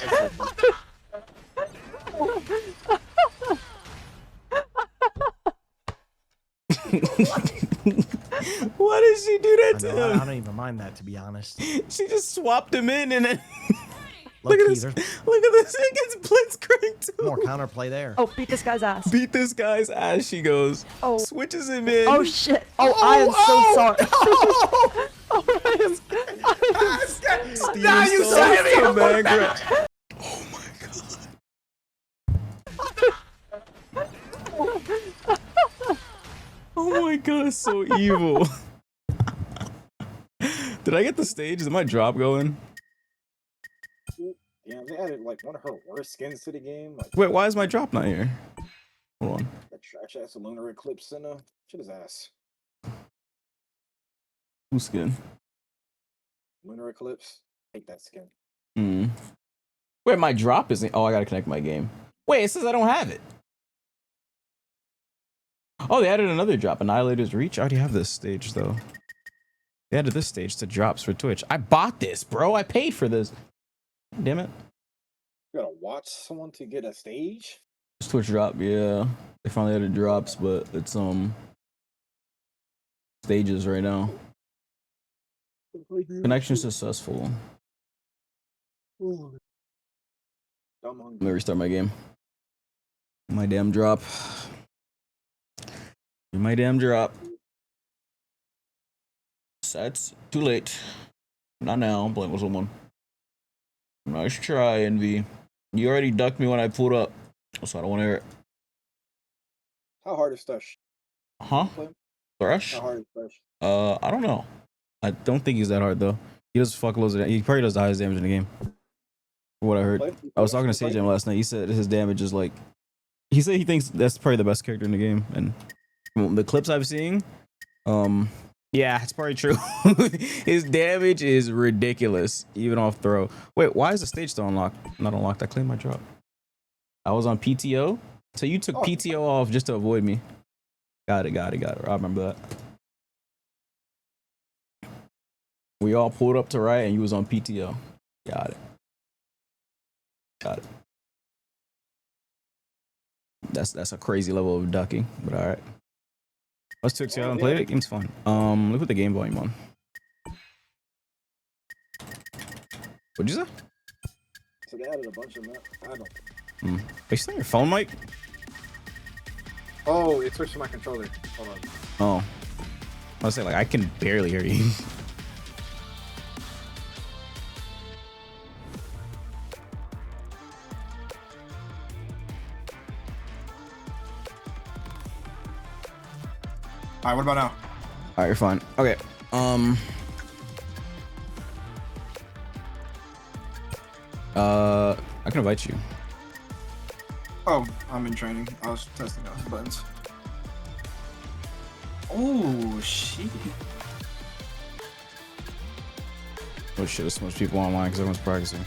S2: Why did she do that to him?
S10: I don't even mind that, to be honest.
S2: She just swapped him in and then.
S10: Look
S2: at this! Look at this! It gets blitzcrank too.
S10: More counterplay there.
S13: Oh, beat this guy's ass.
S2: Beat this guy's ass. She goes.
S13: Oh.
S2: Switches him in.
S13: Oh shit. Oh, I am so sorry.
S8: Now you saved me from the back.
S2: Oh my God. Oh my God, it's so evil. Did I get the stage? Is my drop going?
S5: Yeah, they added like one of her worst skins to the game. Like,
S2: Wait, why is my drop not here? Hold on.
S5: that trash ass lunar eclipse center. Shit his ass.
S2: Who's skin?
S5: Lunar eclipse. Take that skin.
S2: Wait, my drop isn't. Oh, I gotta connect my game. Wait, it says I don't have it. Oh, they added another drop. Annihilator's Reach. I already have this stage though. They added this stage to drops for Twitch. I bought this, bro. I paid for this. Damn it.
S5: You gotta watch someone to get a stage?
S2: It's Twitch drop, yeah. They finally added drops, but it's stages right now. Connection successful. Let me restart my game. My damn drop. My damn drop. That's too late. Not now. I'm playing with someone. Nice try, Envy. You already ducked me when I pulled up, so I don't want to hear it.
S5: How hard is Thrush?
S2: Huh? Thrush?
S5: How hard is Thrush?
S2: I don't know. I don't think he's that hard though. He does fuck loads of damage. He probably does the highest damage in the game. From what I heard. I was talking to Sage last night. He said his damage is like. He said he thinks that's probably the best character in the game, and from the clips I've seen, yeah, it's probably true. His damage is ridiculous, even off throw. Wait, why is the stage still unlocked? Not unlocked. I claimed my drop. I was on PTO, so you took PTO off just to avoid me. Got it. I remember that. We all pulled up to right, and you was on PTO. Got it. That's a crazy level of ducking, but all right. Let's take out and play it. Game's fun. Let me put the game volume on. What'd you say?
S5: So they added a bunch of that. I don't.
S2: Are you still on your phone, Mike?
S5: Oh, it switched to my controller. Hold on.
S2: Oh. I was saying, like, I can barely hear you.
S11: Alright, what about now?
S2: Alright, you're fine. Okay. I can invite you.
S11: Oh, I'm in training. I was testing out the buttons. Oh, shit.
S2: Oh shit, there's so much people online because everyone's practicing.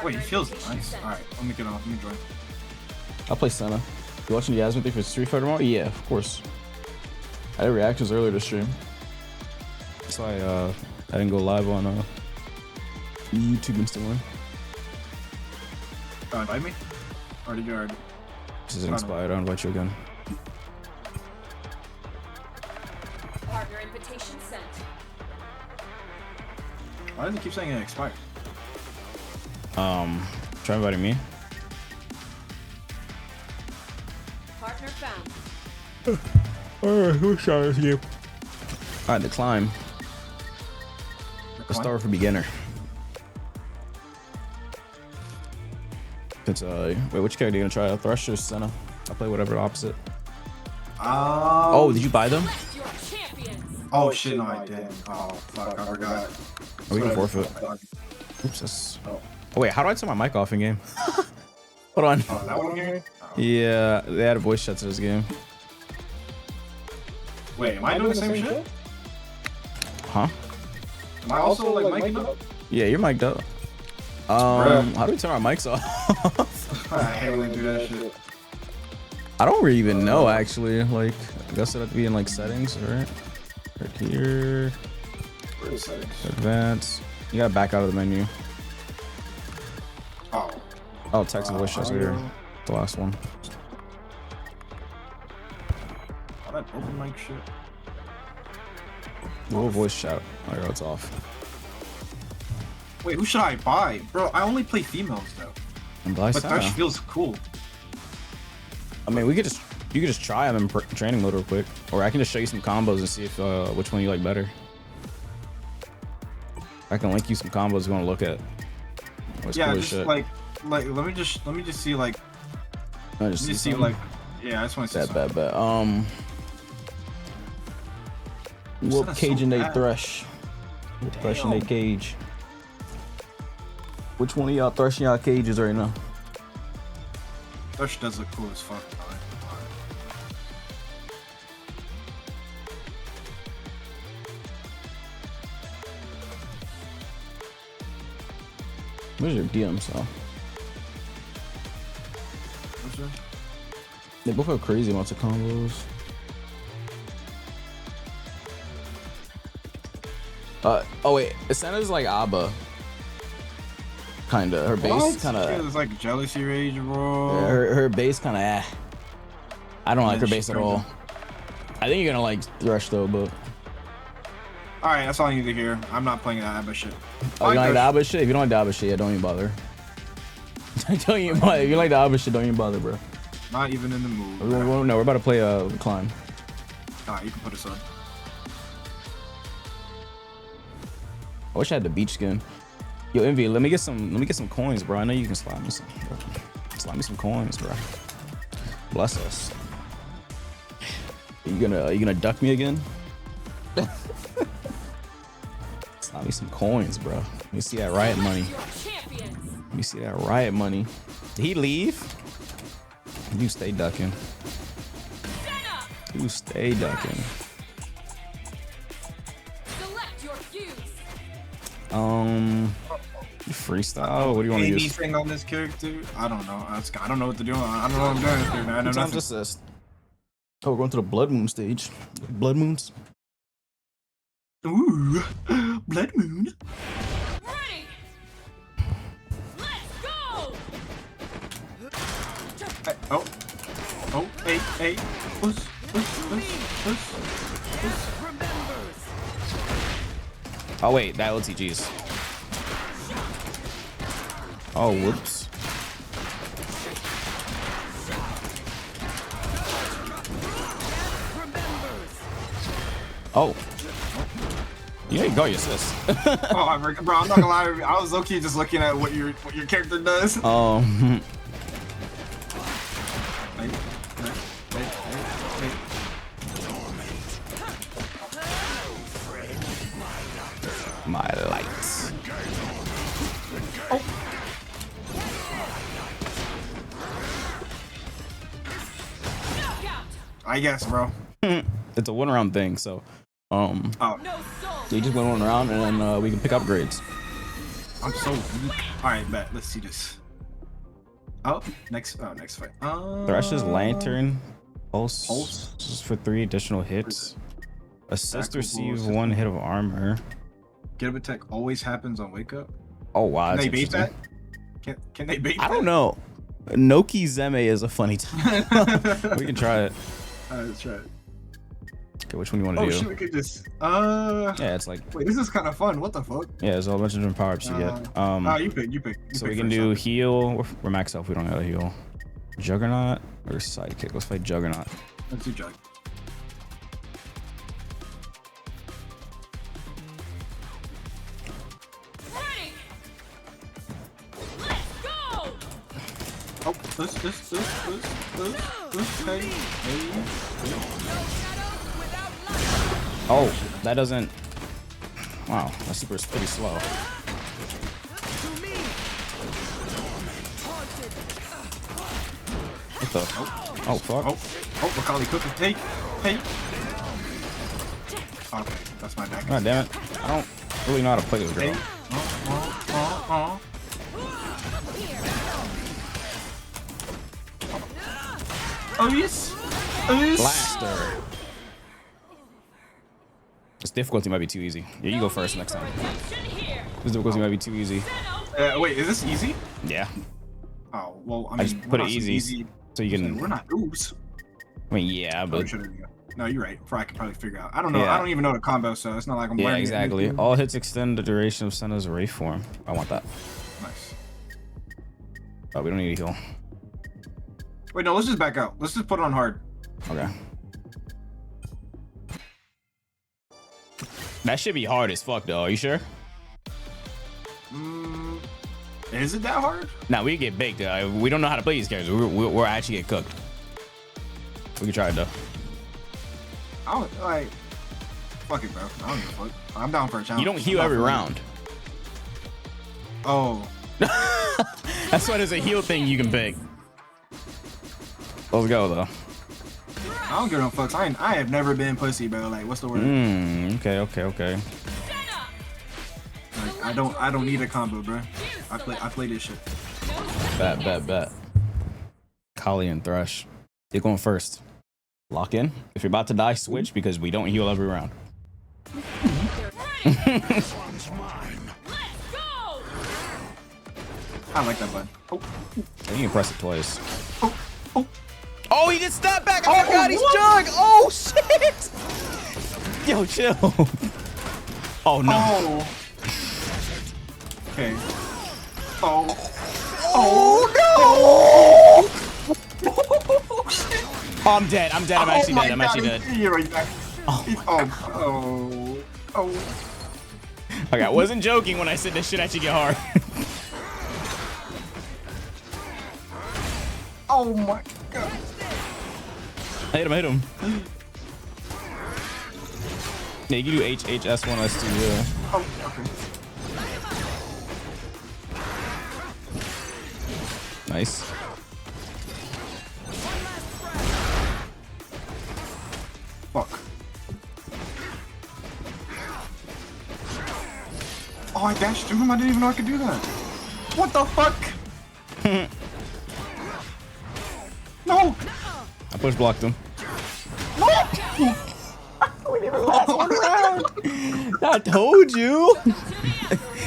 S11: Wait, he feels nice. Alright, let me get on. Let me join.
S2: I'll play Senna. You watching the Yasmin thing for Street Fighter tomorrow? Yeah, of course. I had reactions earlier to stream. That's why I didn't go live on YouTube instantly.
S11: Invite me? Or did you already?
S2: This isn't expired. I'll invite you again.
S18: Partner invitation sent.
S11: Why does it keep saying it expired?
S2: Try inviting me.
S18: Partner found.
S2: Alright, who's trying this game? Alright, the climb. Let's start for beginner. It's wait, which character are you gonna try? Thrush or Senna? I'll play whatever opposite. Oh, did you buy them?
S11: Oh shit, no, I didn't. Oh fuck, I forgot.
S2: Oh, we can forfeit. Oops, that's... Oh wait, how do I turn my mic off in game? Hold on.
S11: Oh, that one here?
S2: Yeah, they had a voice chat to this game.
S11: Wait, am I doing the same shit?
S2: Huh?
S11: Am I also like mic'd up?
S2: Yeah, you're mic'd up. How do we turn our mics off?
S11: I hate when we do that shit.
S2: I don't really even know actually. Like, I guess it have to be in like settings, right? Right here. Advanced. You gotta back out of the menu. Oh, text and voice chats are here. The last one.
S11: Oh, that open mic shit.
S2: Little voice chat. Oh, yeah, it's off.
S11: Wait, who should I buy? Bro, I only play females though.
S2: And buy
S11: but
S2: Senna.
S11: Thresh feels cool.
S2: I mean, you could just try them in training mode real quick, or I can just show you some combos and see if which one you like better. I can link you some combos if you want to look at.
S11: Yeah,
S2: cool
S11: just
S2: shit.
S11: like let me just see like.
S2: I just see
S11: like. Yeah, I just want to see.
S2: Bet. Whoop cage and a thresh. Thresh and a cage. Which one of y'all threshing y'all cages right now?
S11: Thresh does look cool as fuck.
S2: Where's your DM, so? They both have crazy amounts of combos. Oh wait, Senna's like Abba. Kinda. Her base kinda.
S11: It's like jealousy rage, bro.
S2: Yeah, her base kinda I don't like her base at all. I think you're gonna like Thresh though, but.
S11: Alright, that's all I need to hear. I'm not playing that Abba shit.
S2: Oh, you don't like the Abba shit? If you don't like the Abba shit, yeah, don't even bother. Don't even bother. If you like the Abba shit, don't even bother, bro.
S11: Not even in the mood.
S2: No, we're about to play Climb.
S11: Alright, you can put us on.
S2: I wish I had the beach skin. Yo, Envy, let me get some coins, bro. I know you can slide me some. Slide me some coins, bro. Bless us. Are you gonna duck me again? Slide me some coins, bro. Let me see that riot money. Let me see that riot money. Did he leave? You stay ducking. You stay ducking. Freestyle. What do you want to use?
S11: Anything on this character? I don't know. I don't know what to do. I don't know what I'm doing here, man. I know nothing.
S2: Assist. Oh, we're going to the Blood Moon stage. Blood Moons.
S11: Ooh, Blood Moon.
S18: Ready. Let's go.
S11: Hey. Push.
S2: Oh wait, that LTG's. Oh, whoops. Oh. You ain't got your assist.
S11: Bro, I'm not gonna lie to you. I was low-key just looking at what your character does.
S2: My lights. Oh.
S11: I guess, bro.
S2: It's a one round thing, so you just win one round and then we can pick upgrades.
S11: I'm so weak. All right, bet. Let's see this. Oh, next fight.
S2: Thresh's Lantern Pulse. Just for 3 additional hits. Assist receive 1 hit of armor.
S11: Get up attack always happens on wake up.
S2: Oh wow,
S11: Can
S2: that's
S11: they bait that?
S2: interesting.
S11: Can they bait
S2: I
S11: that?
S2: don't know. Noki Zeme is a funny time. We can try it.
S11: Alright, let's try it.
S2: Okay, which one do you want to
S11: Oh
S2: do?
S11: shit, we could just
S2: Yeah, it's like
S11: wait, this is kind of fun. What the fuck?
S2: yeah, there's a whole bunch of different power-ups you get.
S11: You pick.
S2: So we can do heal. We're max health. We don't gotta heal. Juggernaut or sidekick. Let's fight Juggernaut.
S11: Let's do Jug. Oh, this, hey.
S2: Oh, that doesn't. Wow, that's pretty slow. What the? Oh fuck.
S11: Oh, Macaulay cooking. Hey. Okay, that's my back.
S2: God damn it. I don't really know how to play this girl.
S11: Oh yes.
S2: Blaster. This difficulty might be too easy. Yeah, you go first next time. This difficulty might be too easy.
S11: Wait, is this easy?
S2: Yeah.
S11: Oh well, I
S2: I
S11: mean,
S2: just put it easy so you can.
S11: We're not noobs.
S2: I mean, yeah, but.
S11: No, you're right. I could probably figure out. I don't know.
S2: Yeah.
S11: I don't even know the combo, so it's not like I'm
S2: Yeah,
S11: learning.
S2: exactly.
S11: Anything.
S2: All hits extend the duration of Senna's Wraith form. I want that.
S11: Nice.
S2: Oh, we don't need to heal.
S11: Wait, no. Let's just back out. Let's just put it on hard.
S2: Okay. That should be hard as fuck, though. Are you sure?
S11: Is it that hard?
S2: Nah, we get baked. We don't know how to play these characters. We're actually get cooked. We can try it though.
S11: I don't like. Fuck it, bro. I don't give a fuck. I'm down for a challenge.
S2: You don't heal every round.
S11: Oh.
S2: That's why there's a heal thing you can pick. Let's go though.
S11: I don't give no fucks. I have never been pussy, bro. Like, what's the word?
S2: Okay.
S11: Like, I don't need a combo, bro. I play this shit.
S2: Bet. Kali and Thresh. You're going first. Lock in. If you're about to die, switch because we don't heal every round.
S11: I like that button. Oh.
S2: You can press it twice. Oh, he did step back. Oh, God, he's Jug. Oh, shit. Yo, chill. Oh, no.
S11: Oh. Okay. Oh.
S2: Oh, no. Oh, I'm dead. I'm actually dead.
S11: You're right back. Oh.
S2: Okay, I wasn't joking when I said this shit actually get hard.
S11: Oh my god.
S2: I hit him. Yeah, you can do HS1, S2, yeah.
S11: Oh, okay.
S2: Nice.
S11: Fuck. Oh, I dashed through him. I didn't even know I could do that. What the fuck? No!
S2: I push blocked him.
S11: No!
S2: We didn't last one round. I told you.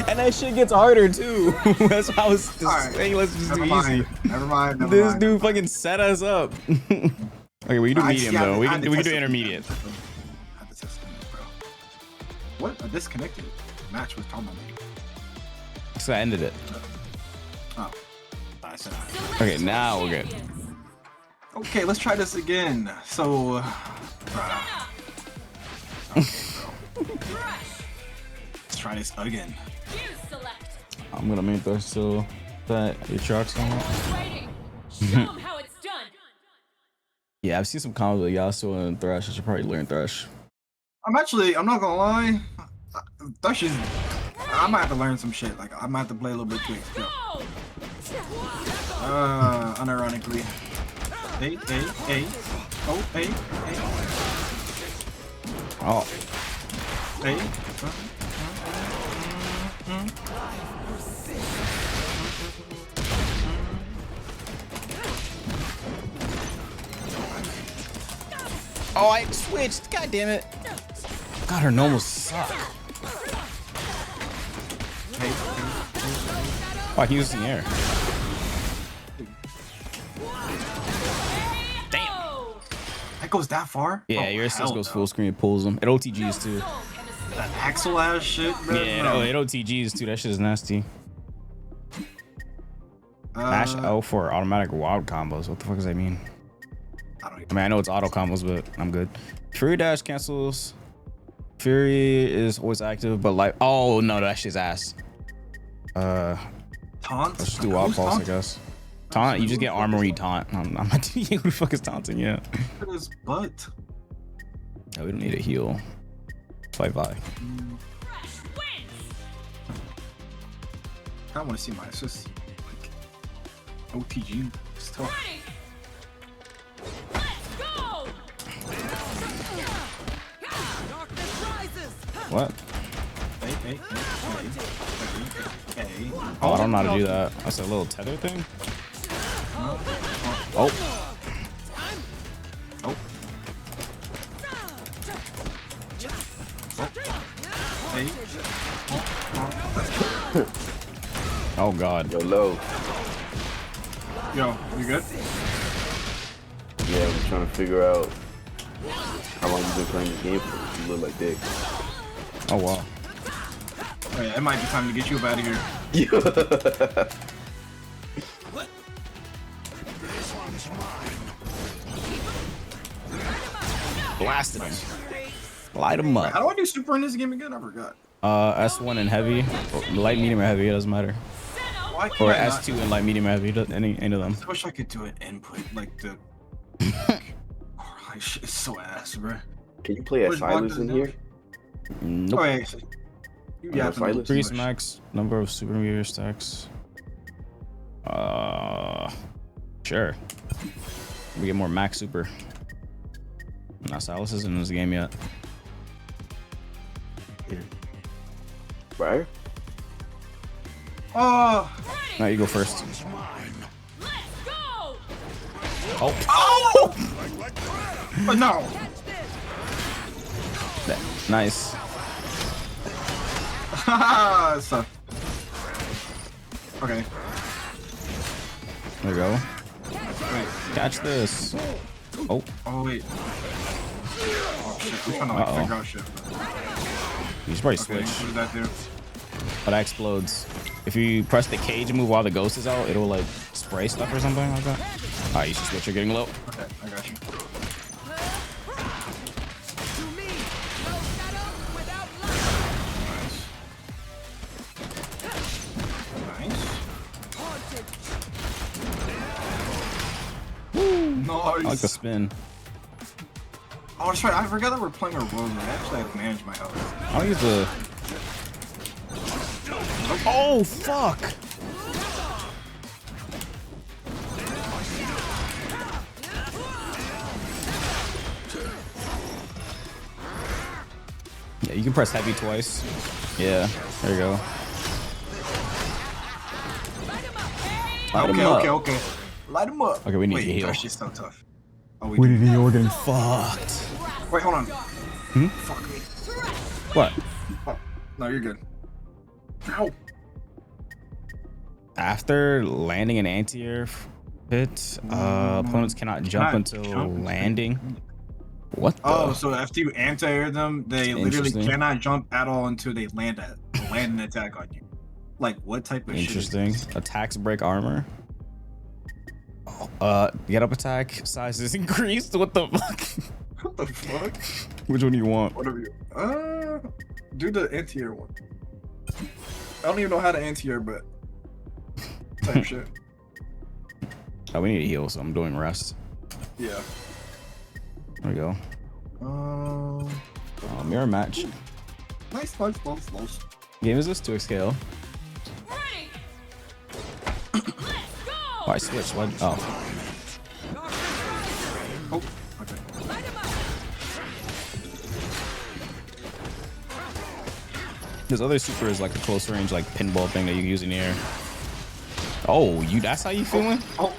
S2: And that shit gets harder too. That's why I was just saying, let's just do easy.
S11: Never mind.
S2: This dude fucking set us up. Okay, we can do medium though. We can do intermediate.
S11: What? A disconnected match with Tom.
S2: So I ended it.
S11: Oh. I said
S2: okay, now we're good.
S11: Okay, let's try this again. So, let's try this again.
S2: I'm gonna make those so that your truck's on. Yeah, I've seen some comments with Yasuo and Thresh. I should probably learn Thresh.
S11: I'm not gonna lie. Thresh is. I might have to learn some shit. Like, I might have to play a little bit quick. Unironically. Hey. Oh, hey.
S2: Oh.
S11: Hey.
S2: Oh, I switched. God damn it. God, her normals suck. Oh, I can use it in the air. Damn.
S11: That goes that far?
S2: Yeah,
S11: Oh,
S2: your assist goes
S11: no.
S2: full screen, it pulls them. It OTGs too.
S11: That Axel ass shit, bro.
S2: Yeah, no, it OTGs too. That shit is nasty. Mash L for automatic wild combos. What the fuck does that mean? I mean, I know it's auto combos, but I'm good. Fury dash cancels. Fury is always active, but like, oh no, that shit's ass.
S11: Taunt?
S2: Let's just do wild pulse, I guess. Taunt, you just get armor when you taunt. I'm not who the fuck is taunting, yeah.
S11: Look at his butt.
S2: No, we don't need a heal. Fight by.
S11: I want to see my assist. Like, OTG stuff.
S2: What?
S11: Hey.
S2: Oh, I don't know how to do that. That's a little tether thing. Oh.
S11: Hey.
S2: Oh god.
S17: Yo, low.
S11: Yo, you good?
S17: Yeah, I'm trying to figure out how long you've been playing this game for. You look like dick.
S2: Oh wow.
S11: Oh yeah, it might be time to get you up out of here.
S2: Blasted him. Light him up.
S11: How do I do super in this game again? I forgot.
S2: S1 and heavy. Light, medium, or heavy. It doesn't matter.
S11: Why
S2: Or
S11: can't I
S2: S2 and light, medium, or heavy. Any of them.
S11: I wish I could do an input like the. Like, shit is so ass, bro.
S17: Can you play as Silas in here?
S2: Nope.
S11: Oh, yeah. You got
S2: Increase max number of super meter stacks. Sure. We get more max super. Now Silas isn't in this game yet.
S17: Right?
S11: Oh.
S2: Now you go first. Oh.
S11: Oh! But no.
S2: Nice.
S11: So. Okay.
S2: There we go.
S11: Wait.
S2: Catch this. Oh.
S11: Oh wait. Oh shit. I'm trying to like figure out shit.
S2: You should probably
S11: Okay,
S2: switch.
S11: what does that do?
S2: But that explodes. If you press the cage move while the ghost is out, it'll like spray stuff or something like that. Alright, you should switch. You're getting low.
S11: Okay, I got you. Nice.
S2: I like the spin.
S11: Oh, that's right. I forgot that we're playing a rogue. I actually have to manage my health.
S2: I'll use the. Oh fuck! Yeah, you can press heavy twice. Yeah, there you go.
S11: Okay. Light him up.
S2: Okay, we need
S11: Wait,
S2: to heal.
S11: That shit's so tough. Oh,
S2: We need to heal. We're getting fucked.
S11: Wait, hold on.
S2: Hmm?
S11: Fuck me.
S2: What?
S11: Oh, no, you're good. Ow.
S2: After landing an anti-air pit, opponents cannot jump until landing. What the?
S11: Oh, so after you anti-air them, they literally
S2: Interesting.
S11: cannot jump at all until they land an attack on you. Like, what type of
S2: Interesting.
S11: shit is this?
S2: Attacks break armor. Get up attack size is increased. What the fuck?
S11: What the fuck?
S2: Which one do you want?
S11: Whatever you. Do the anti-air one. I don't even know how to anti-air, but type shit.
S2: Oh, we need to heal, so I'm doing rest.
S11: Yeah.
S2: There we go. Mirror match.
S11: Nice.
S2: Game is this 2x scale? Oh, I switched. What? Oh.
S11: Oh. Okay.
S2: His other super is like a close range, like pinball thing that you can use in the air. Oh, you? That's how you feeling?
S11: Oh.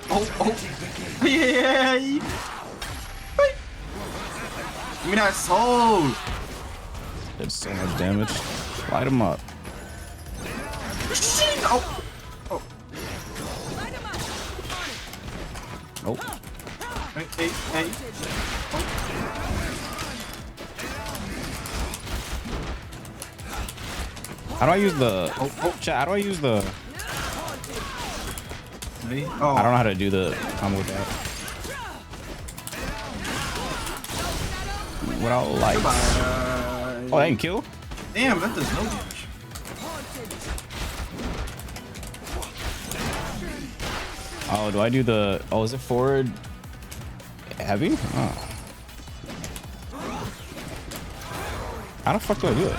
S11: Yeah. Give me that soul.
S2: Did so much damage. Light him up.
S11: Shit. Oh. Oh.
S2: Oh.
S11: Hey.
S2: How do I use the chat? How do I use the?
S11: Oh.
S2: I don't know how to do the combo with that. Without lights. Oh, that didn't kill?
S11: Damn, that does no damage.
S2: Oh, do I do the? Oh, is it forward heavy? Oh. How the fuck do I do it?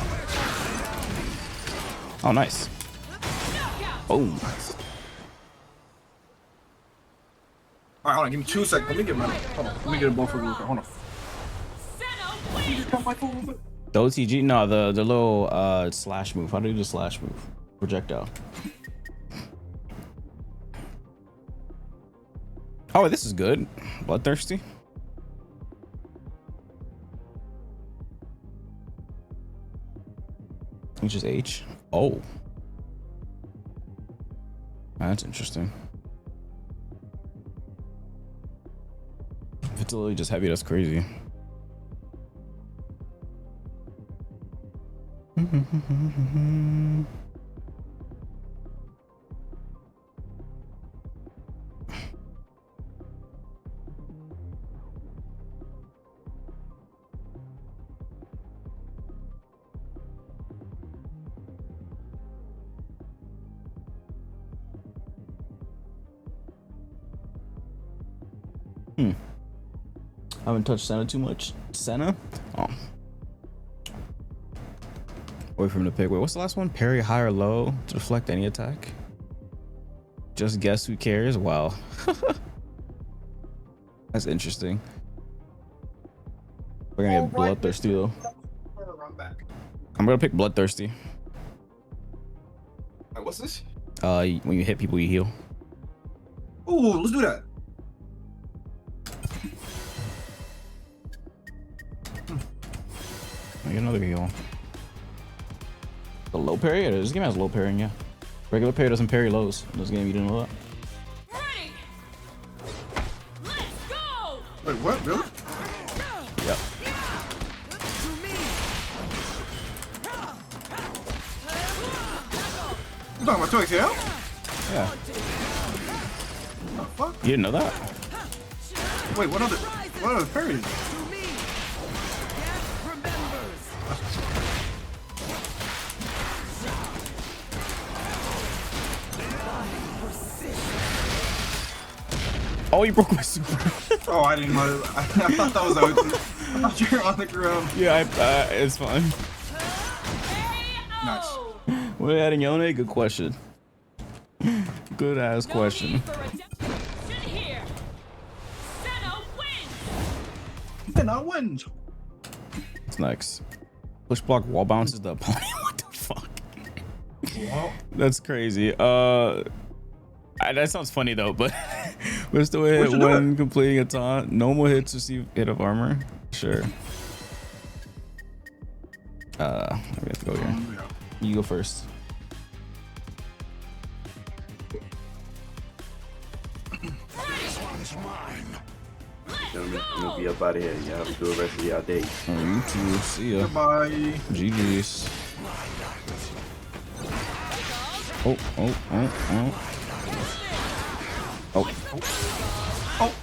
S2: Oh, nice. Oh.
S11: Alright, hold on, give me 2 seconds. Let me get my. Hold on, let me get a buffer real quick. Hold on.
S2: The OTG? No, the little slash move. How do you do the slash move? Projectile. Oh, this is good. Bloodthirsty. Which is H. Oh. That's interesting. If it's literally just heavy, that's crazy. I haven't touched Senna too much. Senna? Oh. Wait for him to pick. Wait, what's the last one? Parry high or low to deflect any attack. Just guess who cares? Wow. That's interesting. We're gonna get Bloodthirsty though. I'm gonna pick Bloodthirsty.
S11: Alright, what's this?
S2: When you hit people, you heal.
S11: Ooh, let's do that.
S2: I get another heal. The low parry? This game has low parrying, yeah. Regular parry doesn't parry lows. In this game, you didn't know that?
S8: Ready. Let's go.
S11: Wait, what? Really?
S2: Yep.
S11: You talking about 2XL?
S2: Yeah.
S11: What the fuck?
S2: You didn't know that?
S11: Wait, what other parries?
S2: Oh, you broke my super.
S11: Oh, I didn't know. I thought that was out. I thought you were on the ground.
S2: Yeah, it's fine.
S11: Nice.
S2: We're adding Yone? Good question. Good ass question.
S11: Senna wins.
S2: What's next? Push block wall bounces the opponent. What the fuck?
S11: Wow.
S2: That's crazy. That sounds funny though, but we're still a hit when completing a taunt. No more hits receive hit of armor. Sure. We have to go here. You go first.
S17: Gentlemen, I'm gonna be up out of here. Y'all have a good rest of y'all day.
S2: You too. See ya.
S11: Goodbye.
S2: GG's. Oh.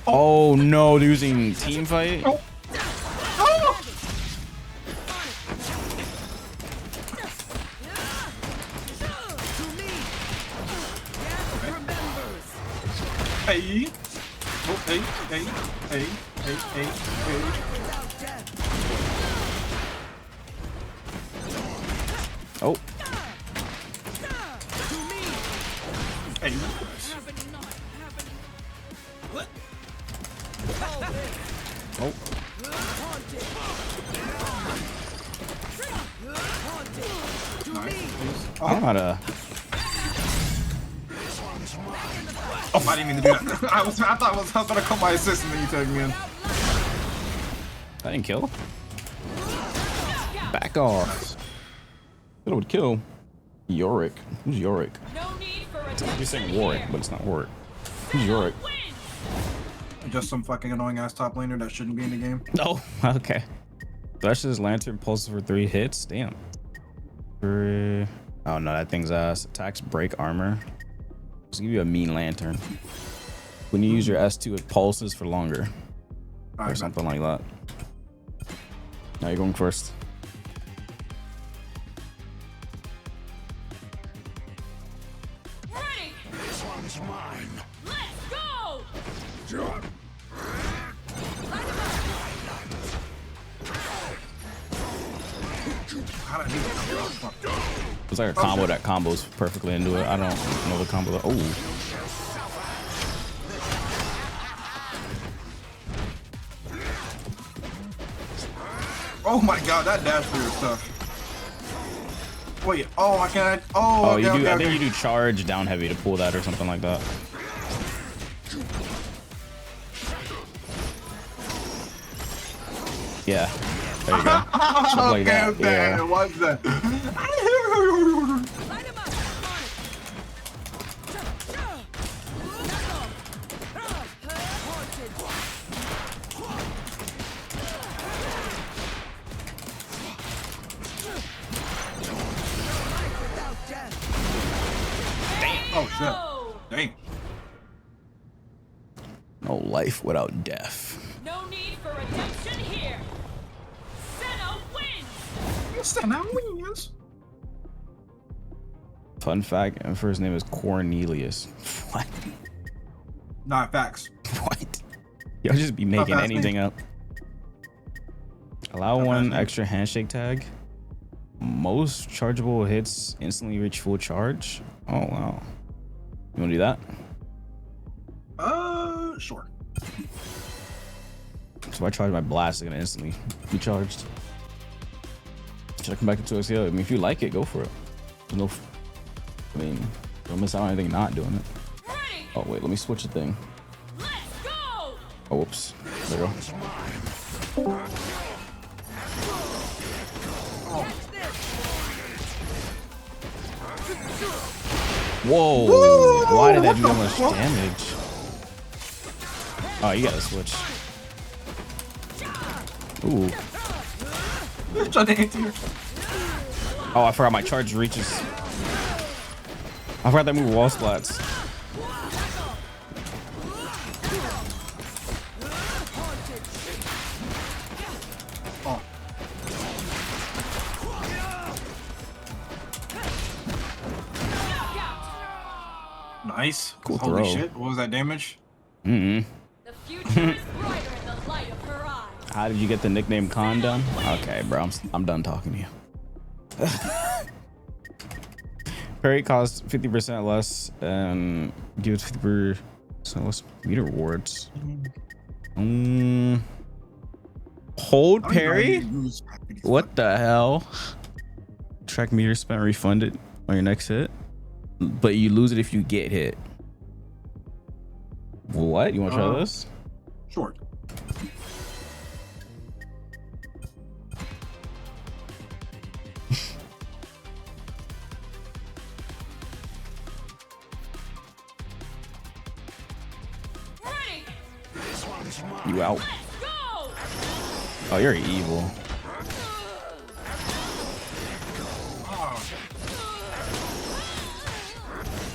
S2: Oh no, they're using team fight.
S11: Hey. Oh, hey.
S2: Oh.
S11: Hey.
S2: Oh.
S11: Nice.
S2: I don't know how to.
S11: Oh, I didn't mean to do that. I thought I was gonna call my assist and then you tagged me in.
S2: I didn't kill. Fuck off. It would kill Yorick. Who's Yorick? You're saying Warwick, but it's not Warwick. Who's Yorick?
S11: Just some fucking annoying ass top laner that shouldn't be in the game.
S2: No. Okay. Flashes lantern pulses for 3 hits. Damn. Oh no, that thing's ass. Attacks break armor. Just give you a mean lantern. When you use your S2, it pulses for longer. Or something like that. Now you're going first.
S8: Ready. This one's mine. Let's go.
S2: It's like a combo that combos perfectly into it. I don't know the combo. Oh.
S11: Oh my god, that dash through stuff. Wait, oh, I can't. Oh, okay,
S2: you do.
S11: okay,
S2: I think you do charge down heavy to pull that or something like that. Yeah. There you go. Something like that.
S11: Okay,
S2: Yeah.
S11: what's that? Oh shit. Dang.
S2: No life without death.
S8: No need for redemption here. Senna wins.
S11: Senna wins.
S2: Fun fact, my first name is Cornelius. What?
S11: Not facts.
S2: What? Y'all just be making anything up. Allow one extra handshake tag. Most chargeable hits instantly reach full charge. Oh wow. You wanna do that?
S11: Sure.
S2: So if I charge my blast, it's gonna instantly be charged. Should I come back to 2XL? I mean, if you like it, go for it. There's no, I mean, don't miss out on anything not doing it. Oh wait, let me switch the thing. Oh, whoops. There we go. Whoa! Why did that do that much damage? Oh, you gotta switch. Ooh. Oh, I forgot my charge reaches. I forgot that move wall splats.
S11: Oh. Nice.
S2: Cool
S11: Holy
S2: throw.
S11: shit. What was that damage?
S2: How did you get the nickname Khan done? Okay, bro, I'm done talking to you. Parry costs 50% less and gives 50% less meter rewards. Hold parry? What the hell? Track meter spent refunded on your next hit, but you lose it if you get hit. What? You want to try this?
S11: Sure.
S2: You out. Oh, you're evil.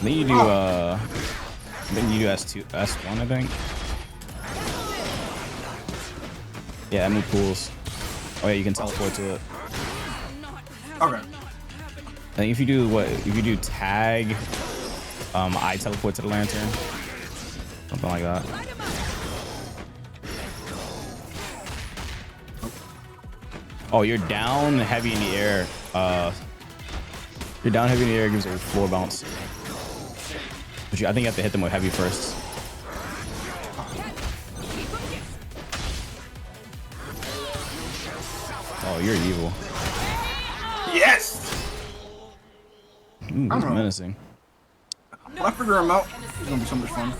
S2: I think you do S2, S1, I think. Yeah, that move pools. Oh yeah, you can teleport to it.
S11: Okay.
S2: I think if you do tag, I teleport to the lantern. Something like that. Oh, you're down heavy in the air. You're down heavy in the air gives a floor bounce. But I think you have to hit them with heavy first. Oh, you're evil.
S11: Yes!
S2: Ooh, that's menacing.
S11: When I figure him out, it's gonna be so much fun.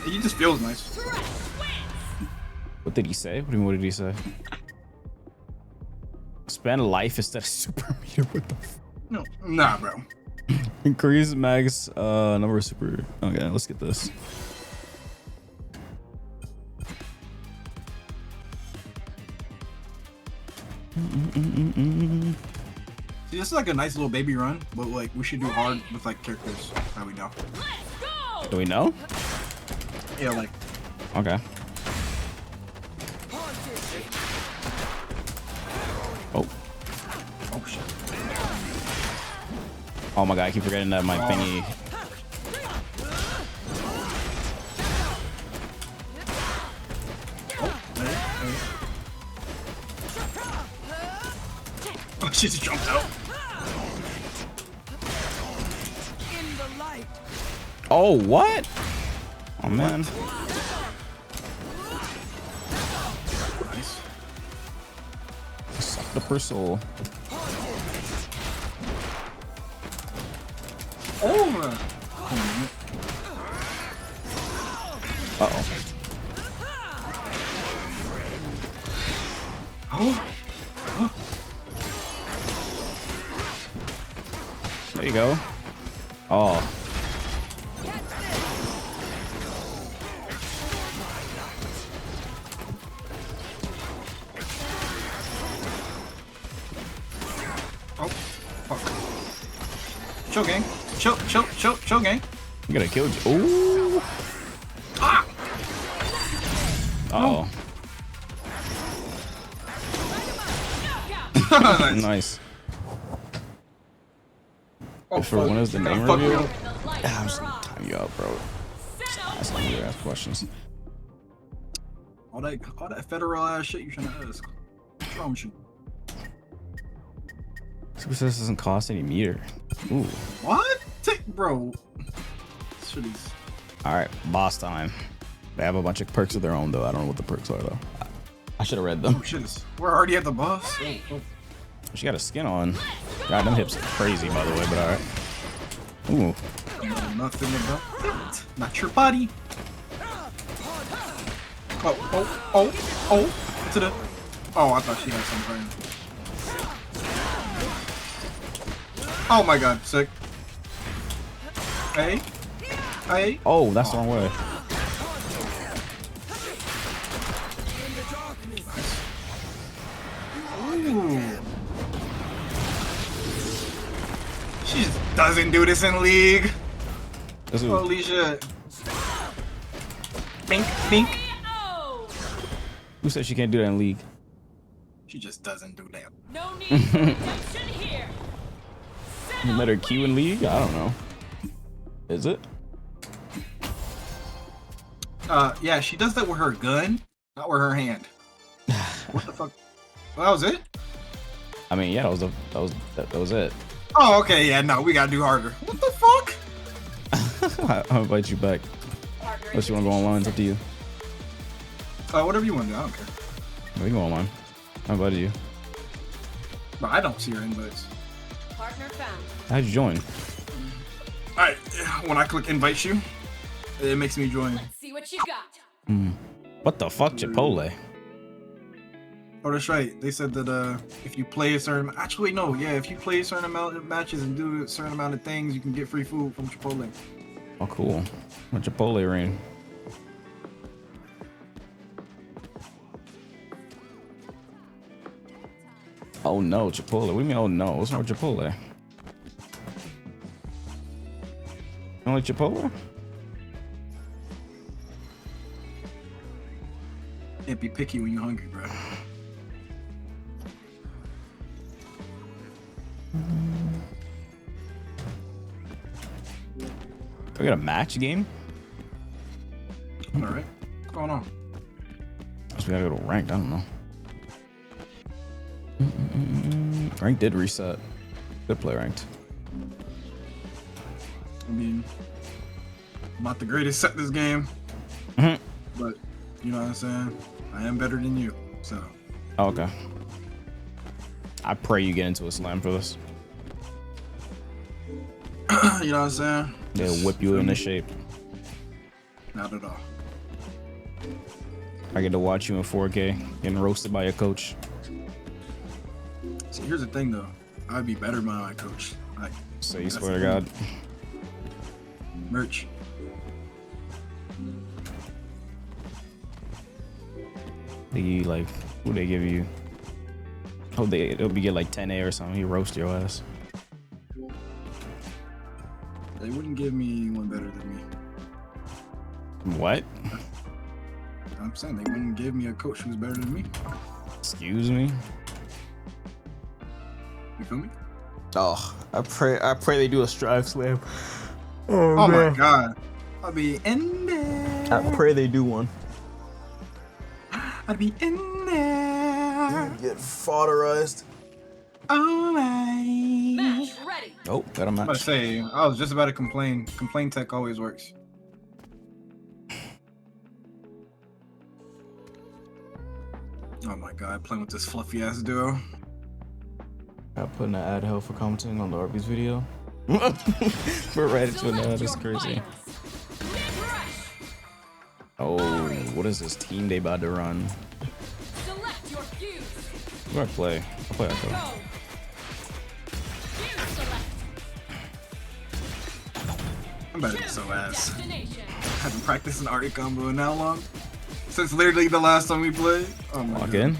S11: He just feels nice.
S2: What did he say? What do you mean, what did he say? Spend life instead of super meter. What the
S11: No, nah, bro.
S2: Increase max number of super. Okay, let's get this.
S11: See, this is like a nice little baby run, but like we should do hard with like characters that we know.
S2: Do we know?
S11: Yeah, like.
S2: Okay. Oh.
S11: Oh shit.
S2: Oh my god, I keep forgetting that my thingy.
S11: Oh, she just jumped out.
S2: Oh, what? Oh man.
S11: Nice.
S2: Suck the first soul.
S11: Oh.
S2: Uh-oh.
S11: Oh.
S2: There you go. Oh.
S11: Oh. Fuck. Show gang. Show gang.
S2: You gotta kill you. Ooh.
S11: Ah.
S2: Uh-oh.
S11: Nice.
S2: Nice.
S11: Oh,
S2: For when is the name
S11: fuck
S2: review?
S11: you.
S2: I'm just gonna time you out, bro. Just ask questions.
S11: All that federal ass shit you trying to ask. What's wrong with you?
S2: Super Sis doesn't cost any meter. Ooh.
S11: What? Bro. Shit is.
S2: Alright, boss time. They have a bunch of perks of their own though. I don't know what the perks are though. I should have read them.
S11: Oh shit. We're already at the boss. Oh.
S2: She got a skin on. God, them hips are crazy by the way, but alright. Ooh.
S11: Nothing about it. Not your body. Oh. To the. Oh, I thought she had something. Oh my god, sick. Hey.
S2: Oh, that's the wrong way.
S11: Ooh. She just doesn't do this in League. Holy shit. Bink.
S2: Who said she can't do that in League?
S11: She just doesn't do that.
S18: No need for attention here.
S2: You let her Q in League? I don't know. Is it?
S11: Yeah, she does that with her gun, not with her hand. What the fuck? Well, that was it?
S2: I mean, yeah, that was it.
S11: Oh, okay, yeah, no, we gotta do harder. What the fuck?
S2: I'll invite you back. Unless you want to go online, it's up to you.
S11: Whatever you want to do, I don't care.
S2: We can go online. I invited you.
S11: But I don't see her invites.
S18: Partner found.
S2: How'd you join?
S11: Alright, when I click invite you, it makes me join.
S18: Let's see what you got.
S2: What the fuck, Chipotle?
S11: Oh, that's right. They said that if you play a certain... Actually, wait, no. Yeah, if you play a certain amount of matches and do a certain amount of things, you can get free food from Chipotle.
S2: Oh, cool. A Chipotle ring. Oh no, Chipotle. What do you mean, oh no? What's wrong with Chipotle? You don't like Chipotle?
S11: Can't be picky when you're hungry, bro.
S2: We got a match game?
S11: Alright. What's going on?
S2: Guess we gotta go to ranked. I don't know. Ranked did reset. Good play ranked.
S11: I mean, I'm not the greatest at this game. But, you know what I'm saying? I am better than you, so.
S2: Oh, okay. I pray you get into a slam for this.
S11: You know what I'm saying?
S2: They'll whip you into shape.
S11: Not at all.
S2: I get to watch you in 4K getting roasted by your coach.
S11: See, here's the thing though. I'd be better by my coach. Like,
S2: So you swear to God.
S11: Merch.
S2: They like, who they give you? Oh, it'll be get like 10A or something. He roast your ass.
S11: They wouldn't give me one better than me.
S2: What?
S11: I'm saying they wouldn't give me a coach who's better than me.
S2: Excuse me.
S11: You feel me?
S2: Oh, I pray they do a strive slam.
S11: Oh my god. I'll be in there.
S2: I pray they do one.
S11: I'd be in there.
S2: Get fodderized.
S11: Alright.
S18: Match ready.
S2: Oh, got a
S11: I was about
S2: match.
S11: to say, I was just about to complain. Complain tech always works. Oh my god, playing with this fluffy ass duo.
S2: I put in an ad hell for commenting on the Arby's video. For Reddit to know, that's crazy. Oh, what is this team they about to run?
S18: Select your fuse.
S2: I'm gonna play. I'll play Echo.
S11: I'm better than so ass. I haven't practiced an Arty combo in how long? Since literally the last time we played. Oh my
S2: Lock
S11: god.
S2: in.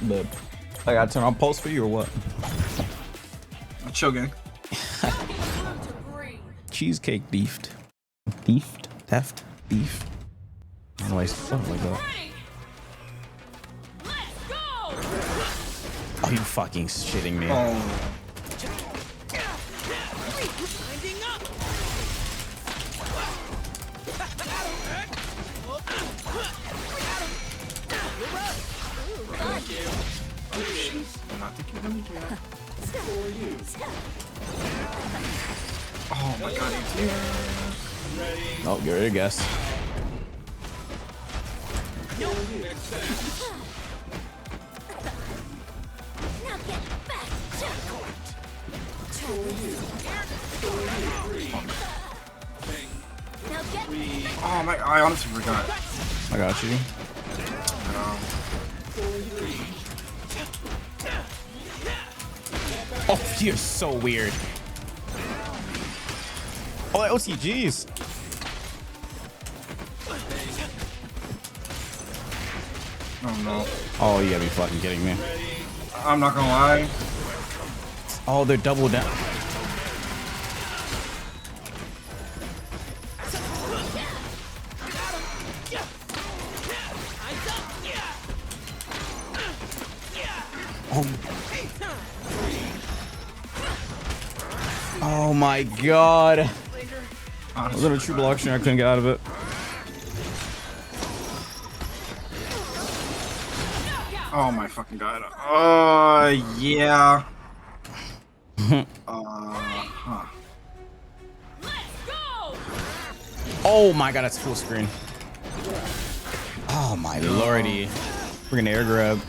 S2: But I gotta turn on pulse for you or what?
S11: Chill gang.
S2: Cheesecake beefed. Beefed? Theft? Beef. I don't know why it's something like that. Oh, you fucking shitting me.
S11: Oh. Oh my god,
S2: Oh, get ready to guess.
S11: Oh my, I honestly forgot.
S2: I got you. Oh, you're so weird. Oh, that OTGs.
S11: Oh no.
S2: Oh, you gotta be fucking kidding me.
S11: I'm not gonna lie.
S2: Oh, they're double down. Oh my god. I was in a triple auction, I couldn't get out of it.
S11: Oh my fucking god. Yeah. Huh.
S2: Oh my god, that's full screen. Oh my lordy. We're gonna air grab.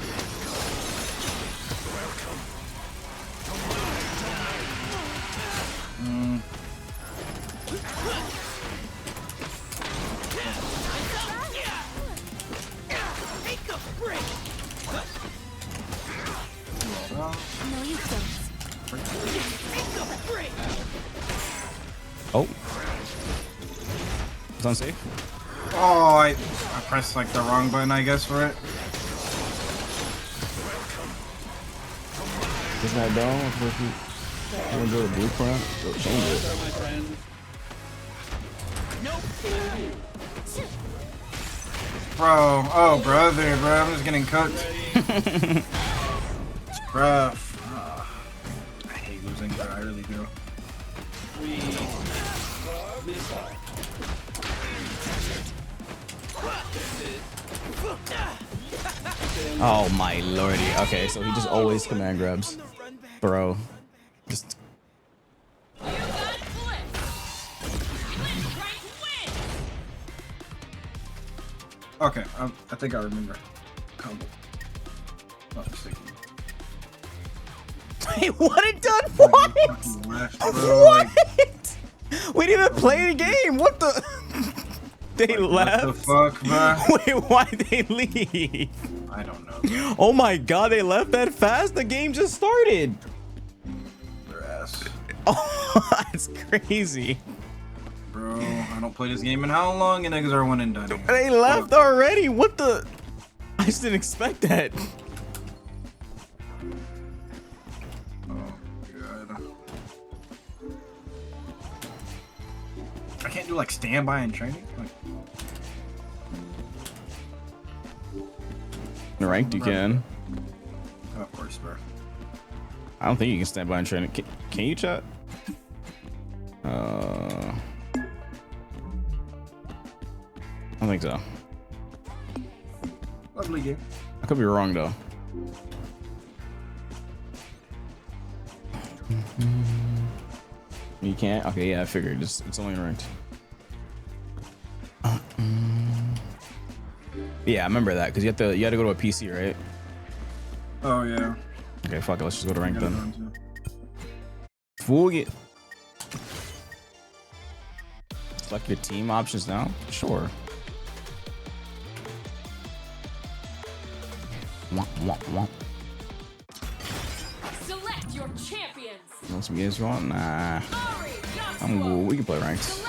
S2: Oh. It's unsafe.
S11: Oh, I pressed like the wrong button, I guess, for it.
S2: Isn't that down? I'm gonna go to blueprint. Go change it.
S11: Bro, oh brother, bro, I'm just getting cooked. Bruh. I hate losing, bro, I really do.
S2: Oh my lordy. Okay, so he just always command grabs. Bro. Just.
S11: Okay, I think I remember. Combo. Not mistaken.
S2: Wait, what it done? What?
S11: Left, bro,
S2: What? We didn't even play the game. What the? They left?
S11: What the fuck, bro?
S2: Wait, why'd they leave?
S11: I don't know.
S2: Oh my god, they left that fast? The game just started.
S11: Their ass.
S2: Oh, that's crazy.
S11: Bro, I don't play this game in how long? And niggas are one and done.
S2: They left already? What the? I just didn't expect that.
S11: I can't do like standby and training. Like,
S2: Ranked you can.
S11: of course, bro.
S2: I don't think you can stand by and train it. Can you, chat? I don't think so.
S11: Lovely game.
S2: I could be wrong though. You can't? Okay, yeah, I figured. It's only ranked. Yeah, I remember that because you had to go to a PC, right?
S11: Oh yeah.
S2: Okay, fuck it. Let's just go to ranked then. Fool it. Select your team options now. Sure.
S18: Select your champions.
S2: Want some games you want? Nah. I'm cool. We can play ranked.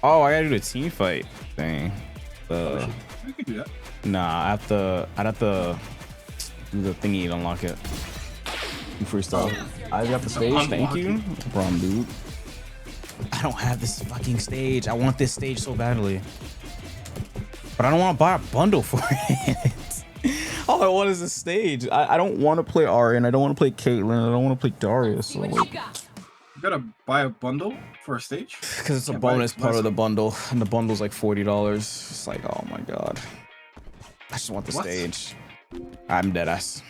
S2: Oh, I gotta do the team fight thing.
S11: I could do that.
S2: Nah, I'd have to do the thingy to unlock it. Freestyle. I got the stage. Thank you. No problem, dude. I don't have this fucking stage. I want this stage so badly, but I don't want to buy a bundle for it. All I want is a stage. I don't want to play Ari, and I don't want to play Caitlyn. I don't want to play Darius. So like,
S11: you gotta buy a bundle for a stage?
S2: because it's a bonus part of the bundle, and the bundle's like $40. It's like, oh my god. I just want the stage. I'm dead ass.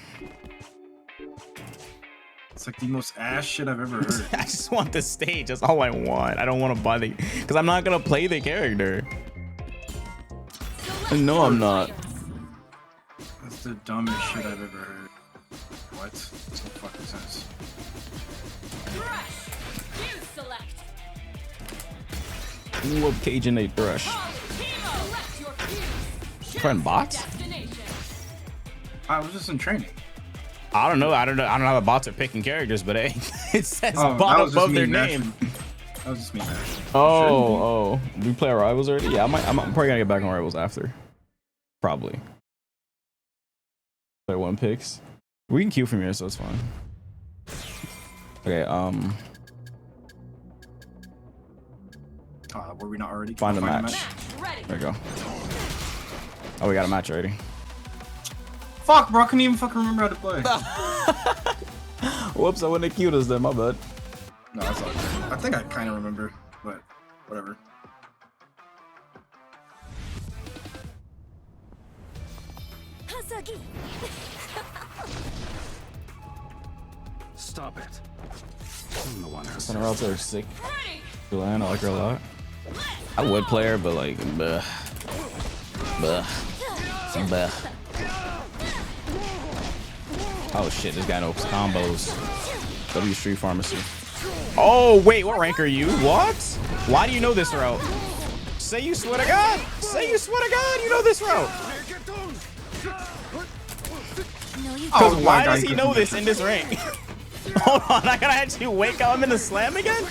S11: It's like the most ass shit I've ever heard.
S2: I just want the stage. That's all I want. I don't want to buy the, because I'm not gonna play the character. No, I'm not.
S11: That's the dumbest shit I've ever heard. What? That's no fucking sense.
S2: I love Cajun 8 Thresh. Friend bots?
S11: I was just in training.
S2: I don't know. I don't know how the bots are picking characters, but hey, it says
S11: Oh, that
S2: bot
S11: was just
S2: above
S11: me
S2: their
S11: mashing.
S2: name.
S11: That was just me mashing.
S2: Oh. Do we play our rivals already? Yeah, I'm probably gonna get back on rivals after. Probably. Play one picks. We can queue from here, so it's fine. Okay,
S11: were we not already?
S2: find a match. There we go. Oh, we got a match already.
S11: Fuck, bro, I couldn't even fucking remember how to play.
S2: Whoops, I wouldn't have queued us then, my bad.
S11: No, that's all good. I think I kind of remember, but whatever.
S8: Stop it. I'm the one who's
S2: Center routes are sick. Julian, I like her a lot. I would play her, but like, bleh. Oh shit, this guy knows combos. W Street Pharmacy. Oh wait, what rank are you? What? Why do you know this route? Say you swear to God! Say you swear to God you know this route! Because why does he know this in this rank? Hold on, I gotta actually wake up. I'm in the slam again?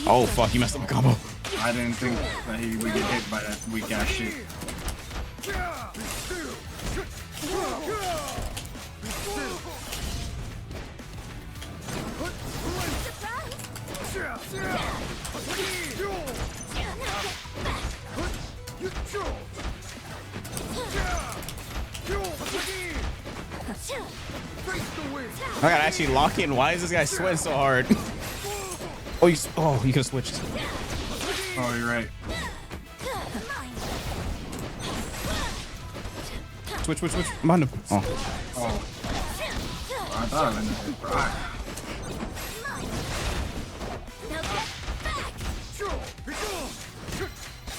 S2: Oh fuck, you messed up my combo.
S11: I didn't think that he would get hit by that weak ass shit.
S2: I gotta actually lock in. Why is this guy sweating so hard? Oh, you could have switched.
S11: Oh, you're right.
S2: Switch. I'm on him. Oh.
S11: Oh. I thought I was in there.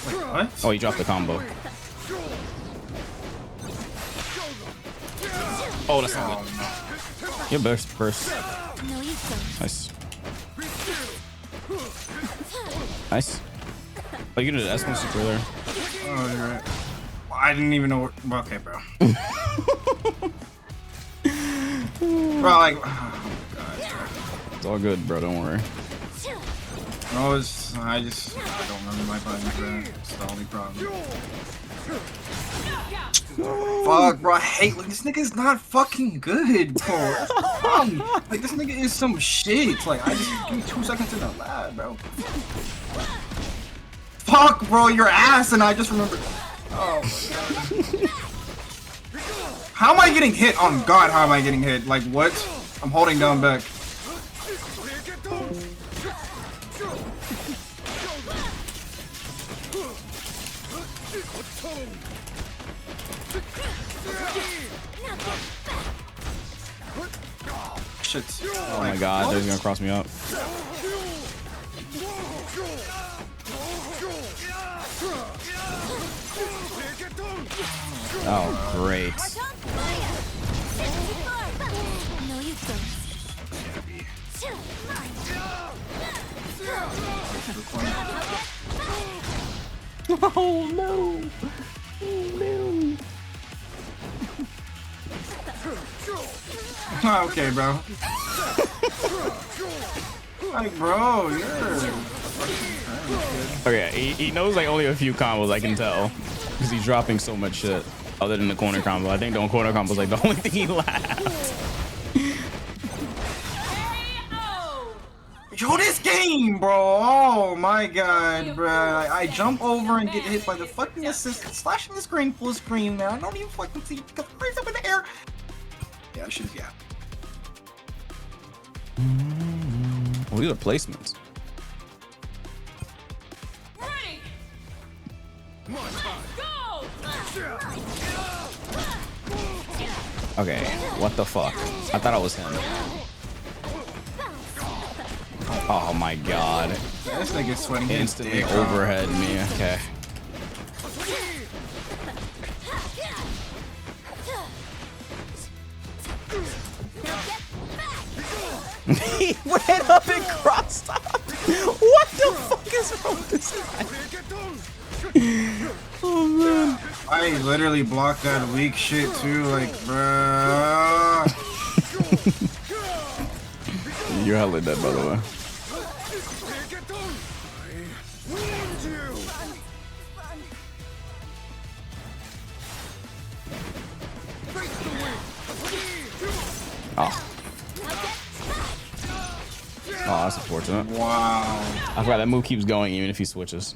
S11: Wait, what?
S2: Oh, he dropped the combo. Oh, that's not good. Your burst. Nice. Nice. Oh, you did an S1 super there.
S11: Oh, you're right. Well, I didn't even know what. Well, okay, bro. Bro, like. Oh, God.
S2: It's all good, bro. Don't worry.
S11: No, it's. I don't remember my buttons, bro. It's the only problem. Fuck, bro. I hate. Like, this nigga is not fucking good, bro. That's the problem. Like, this nigga is some shit. Like, I just. Give me 2 seconds in the lab, bro. Fuck, bro. Your ass, and I just remembered. Oh, my God. How am I getting hit? Oh, God, how am I getting hit? Like, what? I'm holding down back. Shit.
S2: Oh my God, they're gonna cross me up. Oh, great. Oh no! Oh no!
S11: Okay, bro. Like, bro, you're.
S2: Okay, he knows like only a few combos, I can tell, because he's dropping so much shit. Other than the corner combo, I think the corner combo is like the only thing he laughed.
S11: Yo, this game, bro. Oh my God, bro. I jump over and get hit by the fucking assist, slashing the screen full screen, man. I don't even fucking see because it raise up in the air. Yeah, I should have, yeah.
S2: Well, these are placements. Okay, what the fuck? I thought I was him. Oh my God.
S11: This nigga's sweating.
S2: Instantly overhead me. Okay. He went up and crossed up. What the fuck is wrong with this guy? Oh man.
S11: I literally blocked that weak shit too, like, bruh.
S2: You're hella dead, by the way. Oh. Oh, that's unfortunate.
S11: Wow.
S2: I forgot that move keeps going even if he switches.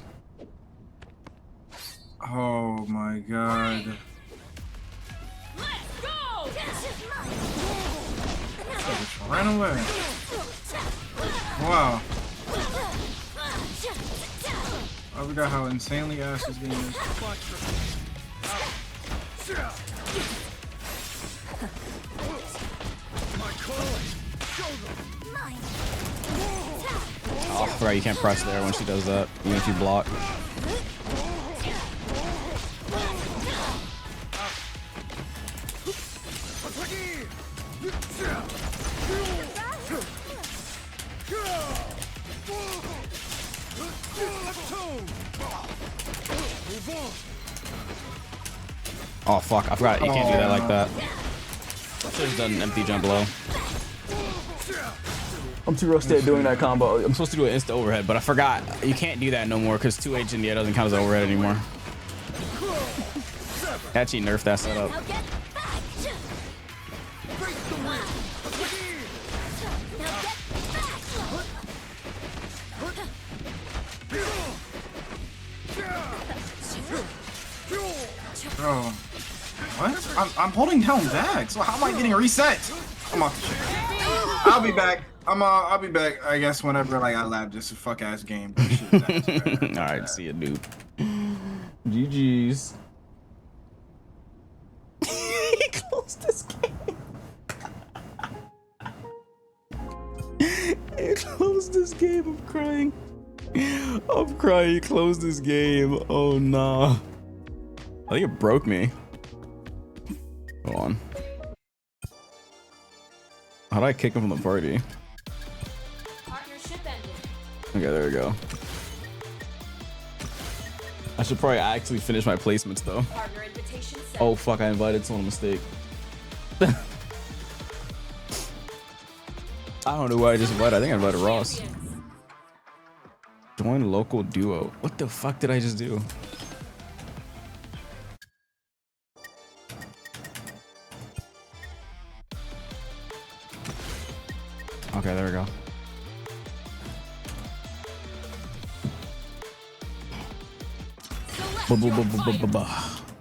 S11: Oh my God. Just ran away. Wow. I forgot how insanely ass this game is.
S2: Oh, right, you can't press there when she does that, even if you block. Oh fuck, I forgot you can't do that like that. Should have done an empty jump low. I'm too rusty at doing that combo. I'm supposed to do an insta overhead, but I forgot you can't do that no more because 2H in the air doesn't count as overhead anymore. Actually nerfed that setup.
S11: Bro, what? I'm holding down back. So how am I getting a reset? I'm off the shit. I'll be back. I'll be back. I guess whenever like I lab this fuck ass game.
S2: All right, see you, dude. GG's. He closed this game. He closed this game. I'm crying. I'm crying. He closed this game. Oh no. I think it broke me. Hold on. How do I kick him from the party? Okay, there we go. I should probably actually finish my placements though. Oh fuck, I invited someone, mistake. I don't know who I just invited. I think I invited Ross. Join local duo. What the fuck did I just do? Okay, there we go.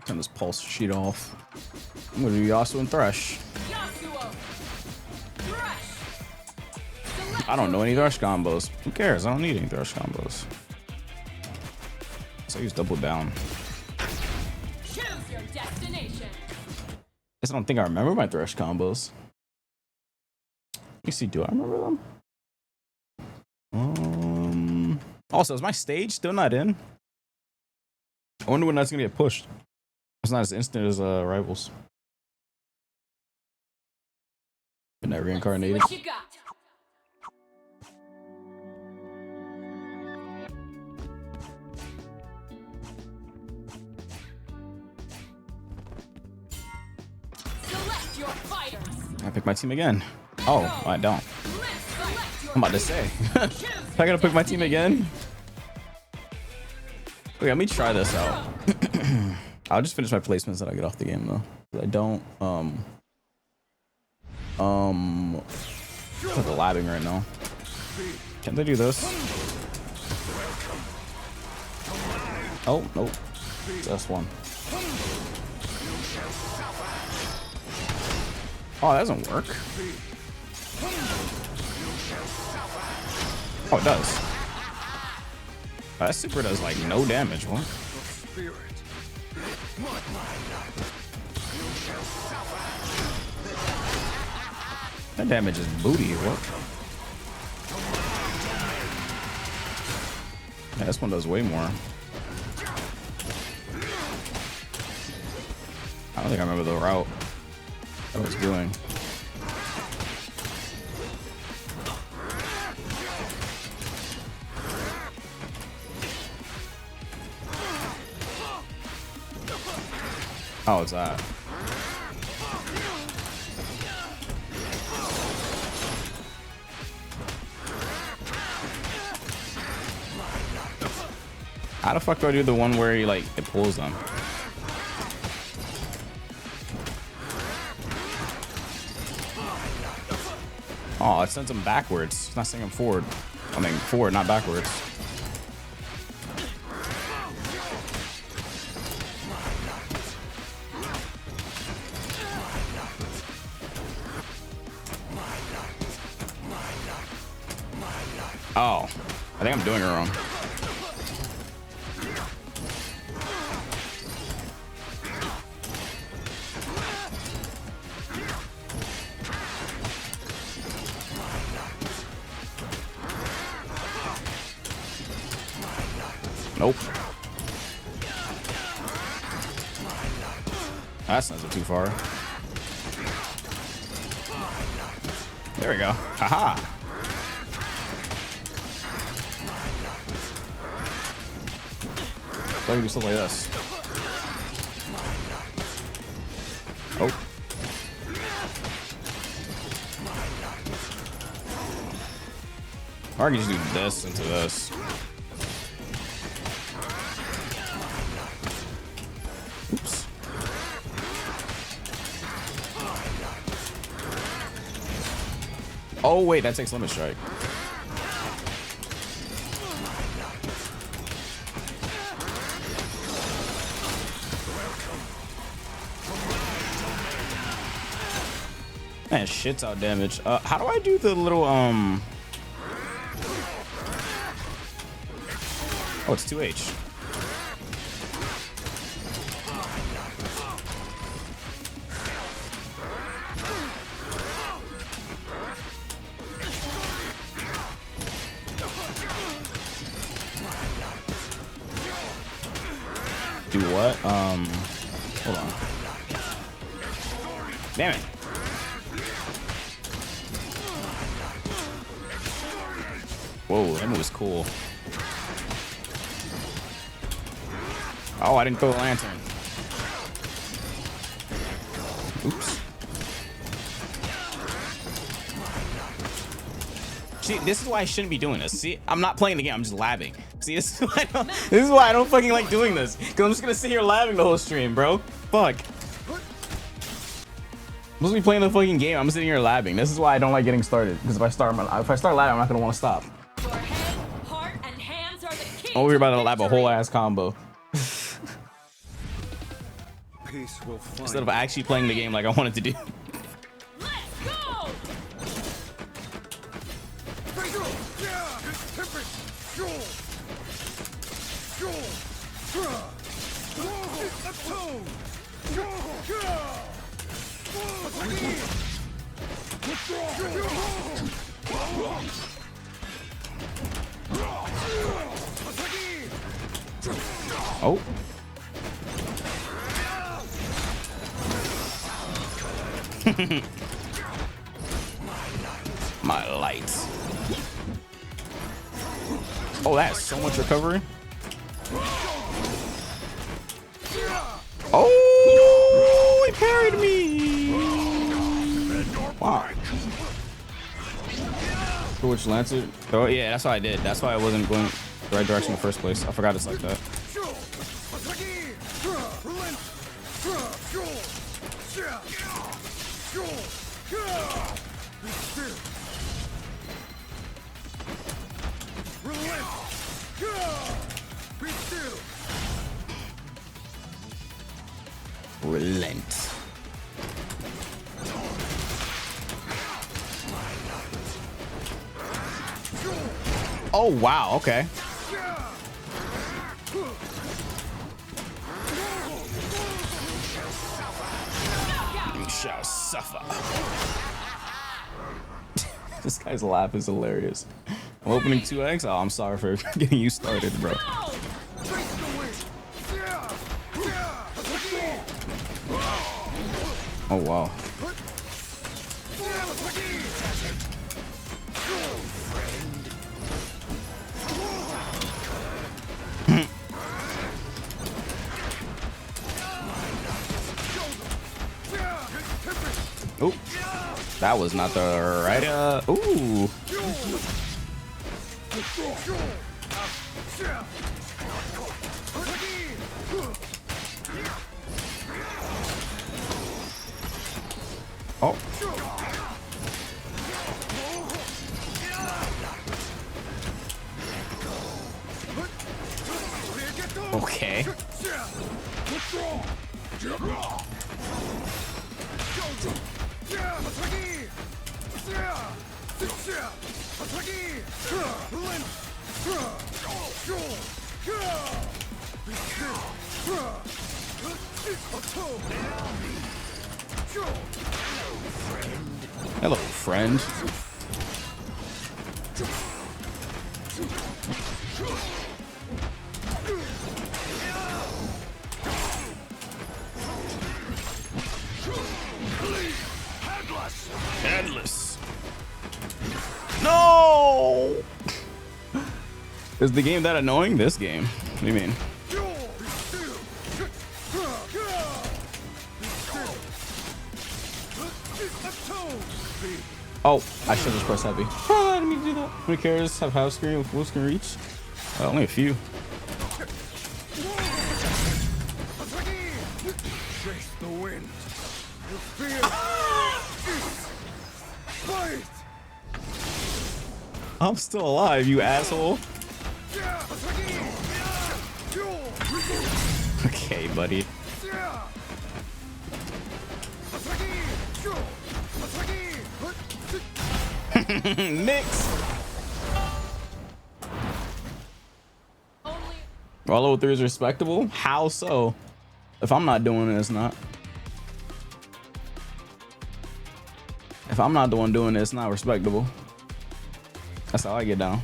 S2: Turn this pulse sheet off. I'm gonna do Yasuo and Thresh. I don't know any Thresh combos. Who cares? I don't need any Thresh combos. So I use double down.
S1: Choose your destination.
S2: I don't think I remember my Thresh combos. Let me see, do I remember them? Also, is my stage still not in? I wonder when that's gonna get pushed. It's not as instant as Rivals. Been that reincarnated.
S1: What you got? Select your fighters.
S2: I pick my team again. Oh, I don't. I'm about to say. I gotta pick my team again. Wait, let me try this out. I'll just finish my placements and I get off the game though. I don't I'm like labbing right now. Can't they do this? Oh nope. That's one. Oh, that doesn't work. Oh, it does. That super does like no damage. What? That damage is booty. What? Yeah, this one does way more. I don't think I remember the route I was doing. Oh, it's that. How the fuck do I do the one where he like it pulls them? Oh, it sends them backwards. It's not sending them forward. I mean forward, not backwards. Oh, I think I'm doing it wrong. Nope. That's not too far. There we go. Haha. So I can do something like this. Oh. Or I can just do this into this. Oops. Oh wait, that takes limit strike. Man, shit's out damage. How do I do the little Oh, it's 2H. Do what? Hold on. Damn it. Whoa, that move was cool. Oh, I didn't throw the lantern. Oops. See, this is why I shouldn't be doing this. See, I'm not playing the game. I'm just labbing. See, this is why I don't fucking like doing this. Because I'm just going to sit here labbing the whole stream, bro. Fuck. I'm supposed to be playing the fucking game. I'm sitting here labbing. This is why I don't like getting started. Because if I start labbing, I'm not going to want to stop.
S1: Your head, heart, and hands are the key.
S2: Oh, we're about to lab a whole ass combo. Instead of actually playing the game like I wanted to do.
S1: Let's go.
S2: Oh. My lights. Oh, that's so much recovery. Oh, it parried me. Wow. Which Lancer? Oh yeah, that's what I did. That's why I wasn't going the right direction in the first place. I forgot it's like that. Relent. Oh wow, okay. You shall suffer. This guy's laugh is hilarious. I'm opening 2x. Oh, I'm sorry for getting you started, bro. Oh wow. Oh, that was not the right. Ooh. Oh. Okay. Hello, friend. Headless. No! Is the game that annoying? This game. What do you mean? Oh, I should just press heavy. Oh, I didn't mean to do that. How many characters have half screen with full screen reach? Only a few.
S8: Chase the wind.
S2: I'm still alive, you asshole. Okay, buddy. Nix. All over 3 is respectable? How so? If I'm not doing it, it's not. If I'm not the one doing it, it's not respectable. That's how I get down.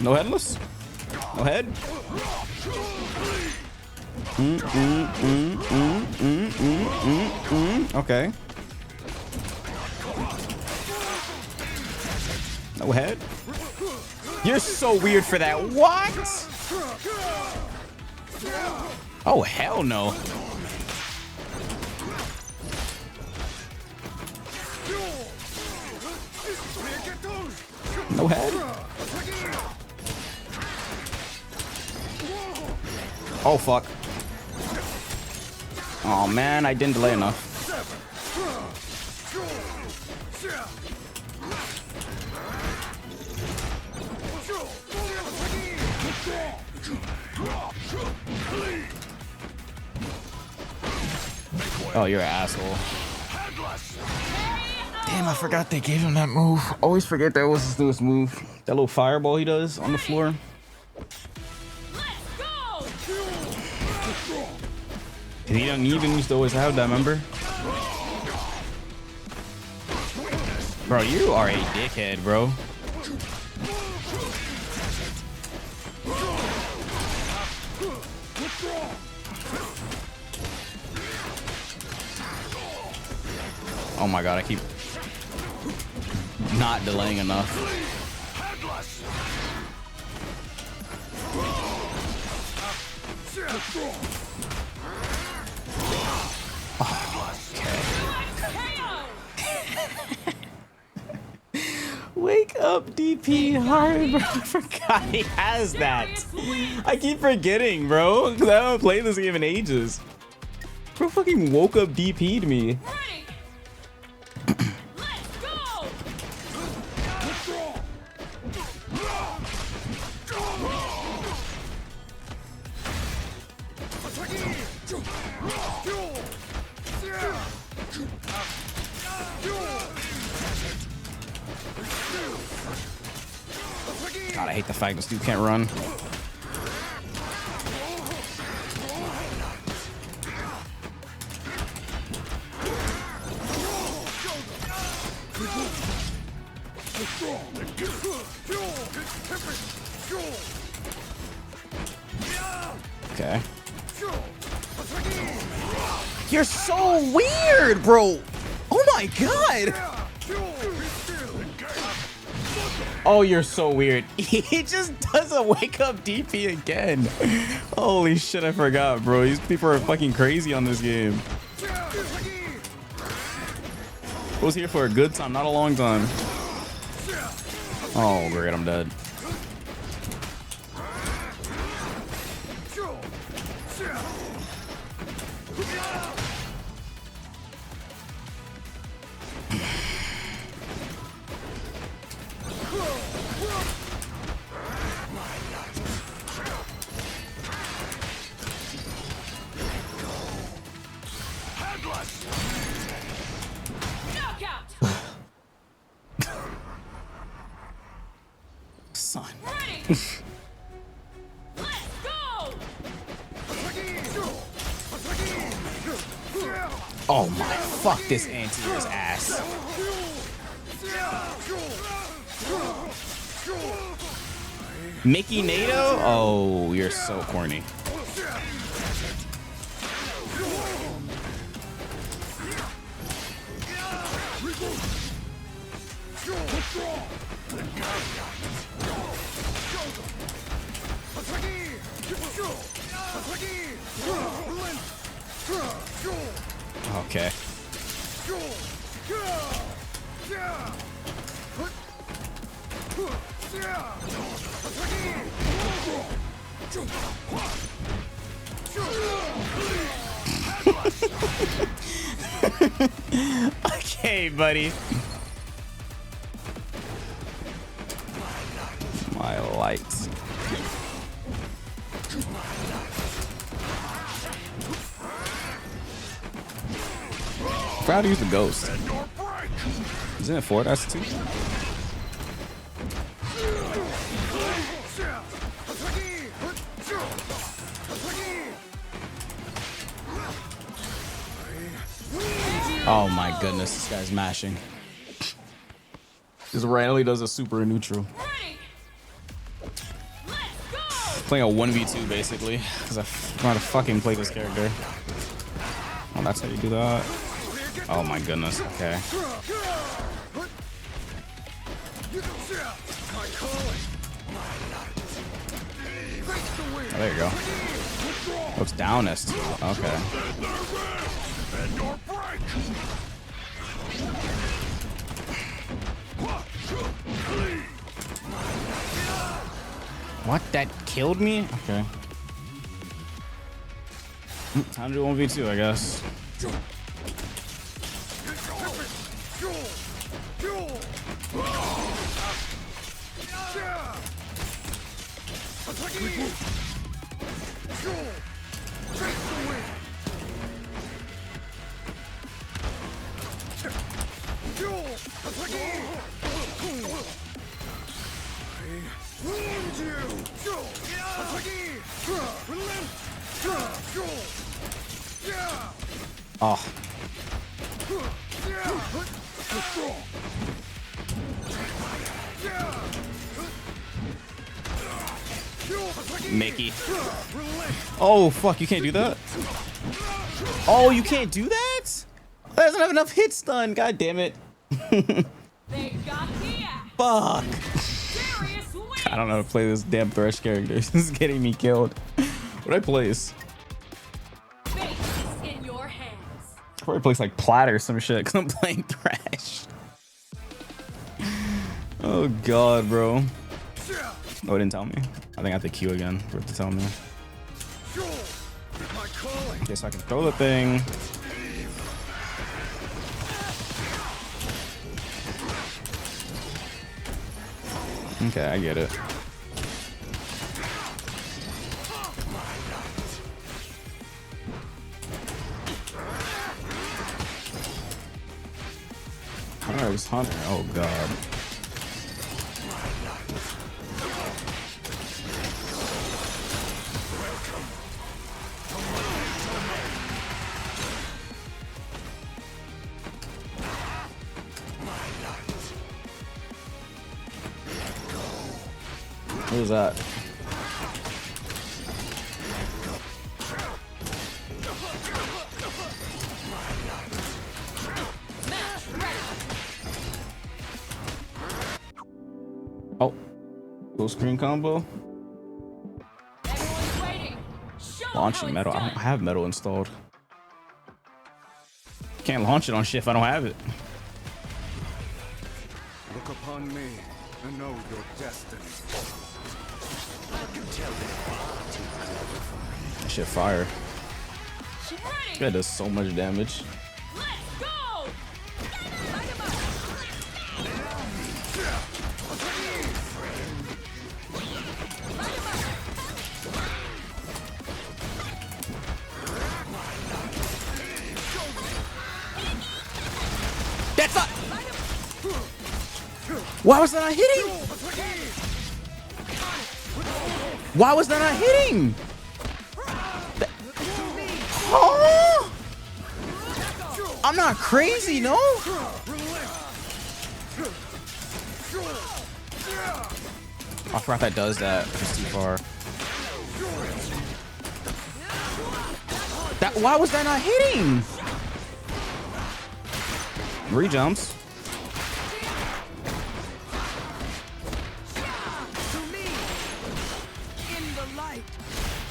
S2: No headless? No head? Okay. No head? You're so weird for that. What? Oh, hell no. No head? Oh, fuck. Oh, man, I didn't delay enough. Oh, you're an asshole. Damn, I forgot they gave him that move. Always forget that was his newest move. That little fireball he does on the floor. He don't even used to always have that, remember? Bro, you are a dickhead, bro. Oh my god, I keep not delaying enough. Oh, okay. Wake up, DP hard, bro. I forgot he has that. I keep forgetting, bro, because I haven't played this game in ages. Bro fucking woke up DP'd me. God, I hate the fact this dude can't run. Okay. You're so weird, bro. Oh my god. Oh, you're so weird. He just doesn't wake up DP again. Holy shit, I forgot, bro. These people are fucking crazy on this game. I was here for a good time, not a long time. Oh, great, I'm dead. Son. Oh my, fuck this anti-air's ass. Mickey Nato? Oh, you're so corny. Okay. Okay, buddy. My lights. Proud to use the ghost. Isn't it 4? That's 2. Oh my goodness, this guy's mashing. Just randomly does a super neutral. Playing a 1v2 basically, because I don't know how to fucking play this character. Oh, that's how you do that. Oh my goodness. Okay. Oh, there you go. Oh, it's downest. Okay. What? That killed me? Okay. Time to do 1v2, I guess. Oh. Mickey. Oh, fuck, you can't do that? Oh, you can't do that? That doesn't have enough hit stun. God damn it. Fuck. I don't know how to play this damn Thresh character. This is getting me killed. What I place?
S1: In your hands.
S2: I probably place like Platter or some shit because I'm playing Thresh. Oh god, bro. Oh, it didn't tell me. I think I have to Q again for it to tell me. Okay, so I can throw the thing. Okay, I get it. Hunter's Hunter. Oh god. What was that? Oh, full screen combo. Launching metal. I don't have metal installed. Can't launch it on shit if I don't have it.
S8: Look upon me and know your destiny.
S2: Shit, fire. That does so much damage. That's not. Why was that not hitting? Why was that not hitting? Oh! I'm not crazy, no? I forgot that does that. It's too far. That, why was that not hitting? Rejumps.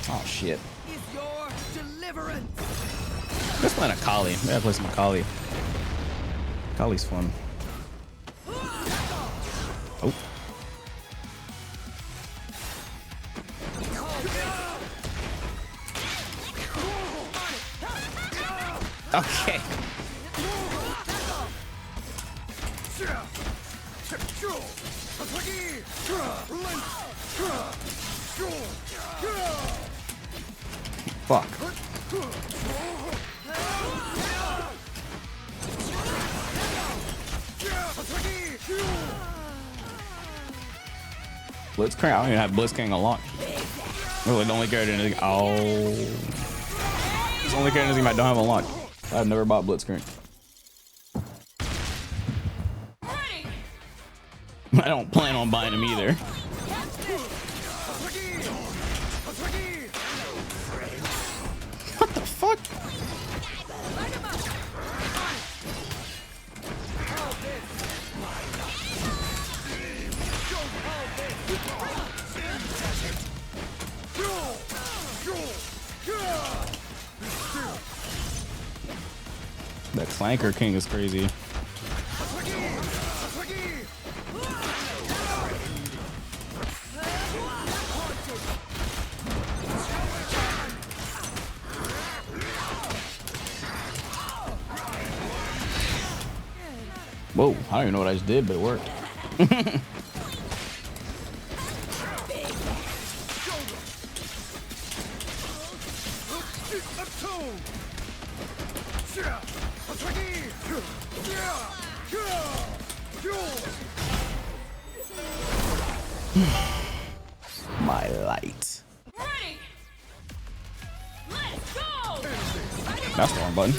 S2: Oh shit. Let's play a Kali. Maybe I'll play some Kali. Kali's fun. Oh. Okay. Fuck. Blitzcrank? I don't even have Blitzcrank unlocked. Really, the only character in this. Oh. It's the only character in this game I don't have unlocked. I've never bought Blitzcrank. I don't plan on buying him either. Flanker King is crazy. Whoa, I don't even know what I just did, but it worked. My light. That's the wrong button.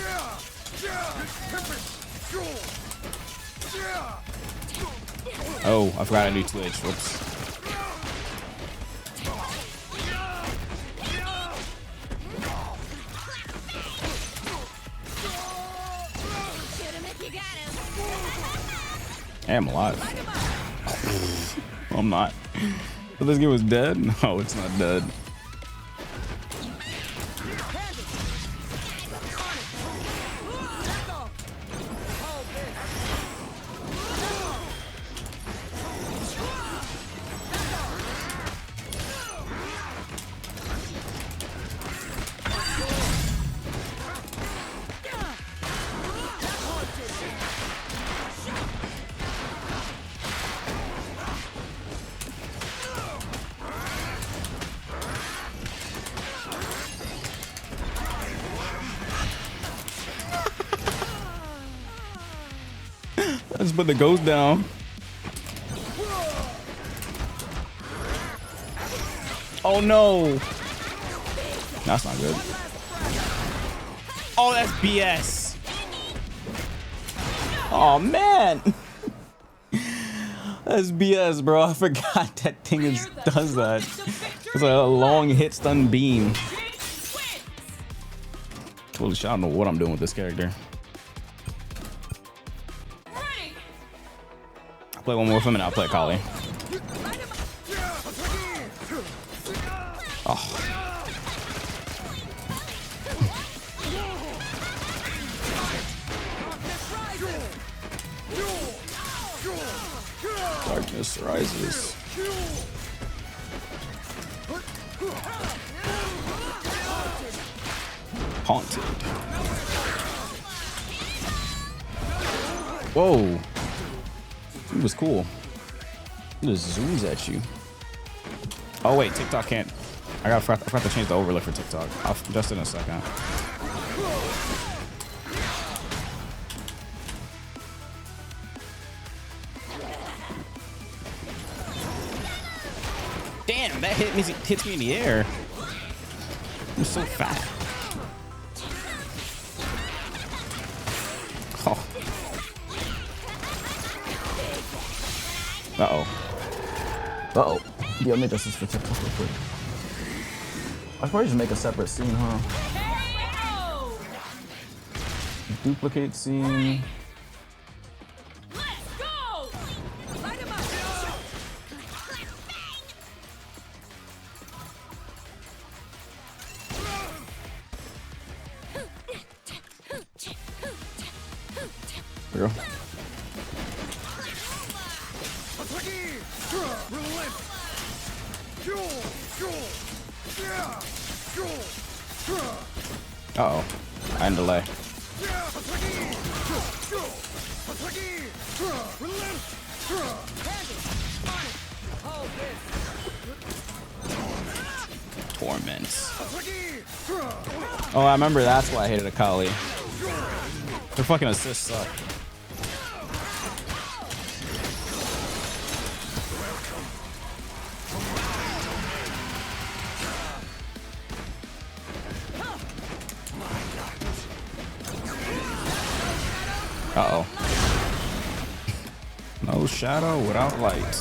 S2: Oh, I forgot I do Twitch. Whoops. Hey, I'm alive. I'm not. So this game was dead? No, it's not dead. I just put the ghost down. Oh no. That's not good. Oh, that's BS. Oh man. That's BS, bro. I forgot that thing does that. It's like a long hit stun beam. Holy shit, I don't know what I'm doing with this character. I'll play one more of him and I'll play Kali. Oh. Darkness rises. Haunted. Whoa. It was cool. It just zooms at you. Oh wait, TikTok can't. I forgot to change the overlay for TikTok. Just in a second. Damn, that hits me in the air. I'm so fat. Oh. Uh-oh. Yeah, let me adjust this for TikTok real quick. I should probably just make a separate scene, huh? Duplicate scene. There we go. Uh-oh. I'm delay. Torment. Oh, I remember that's why I hated Akali. Their fucking assists suck. Uh-oh. No shadow without light.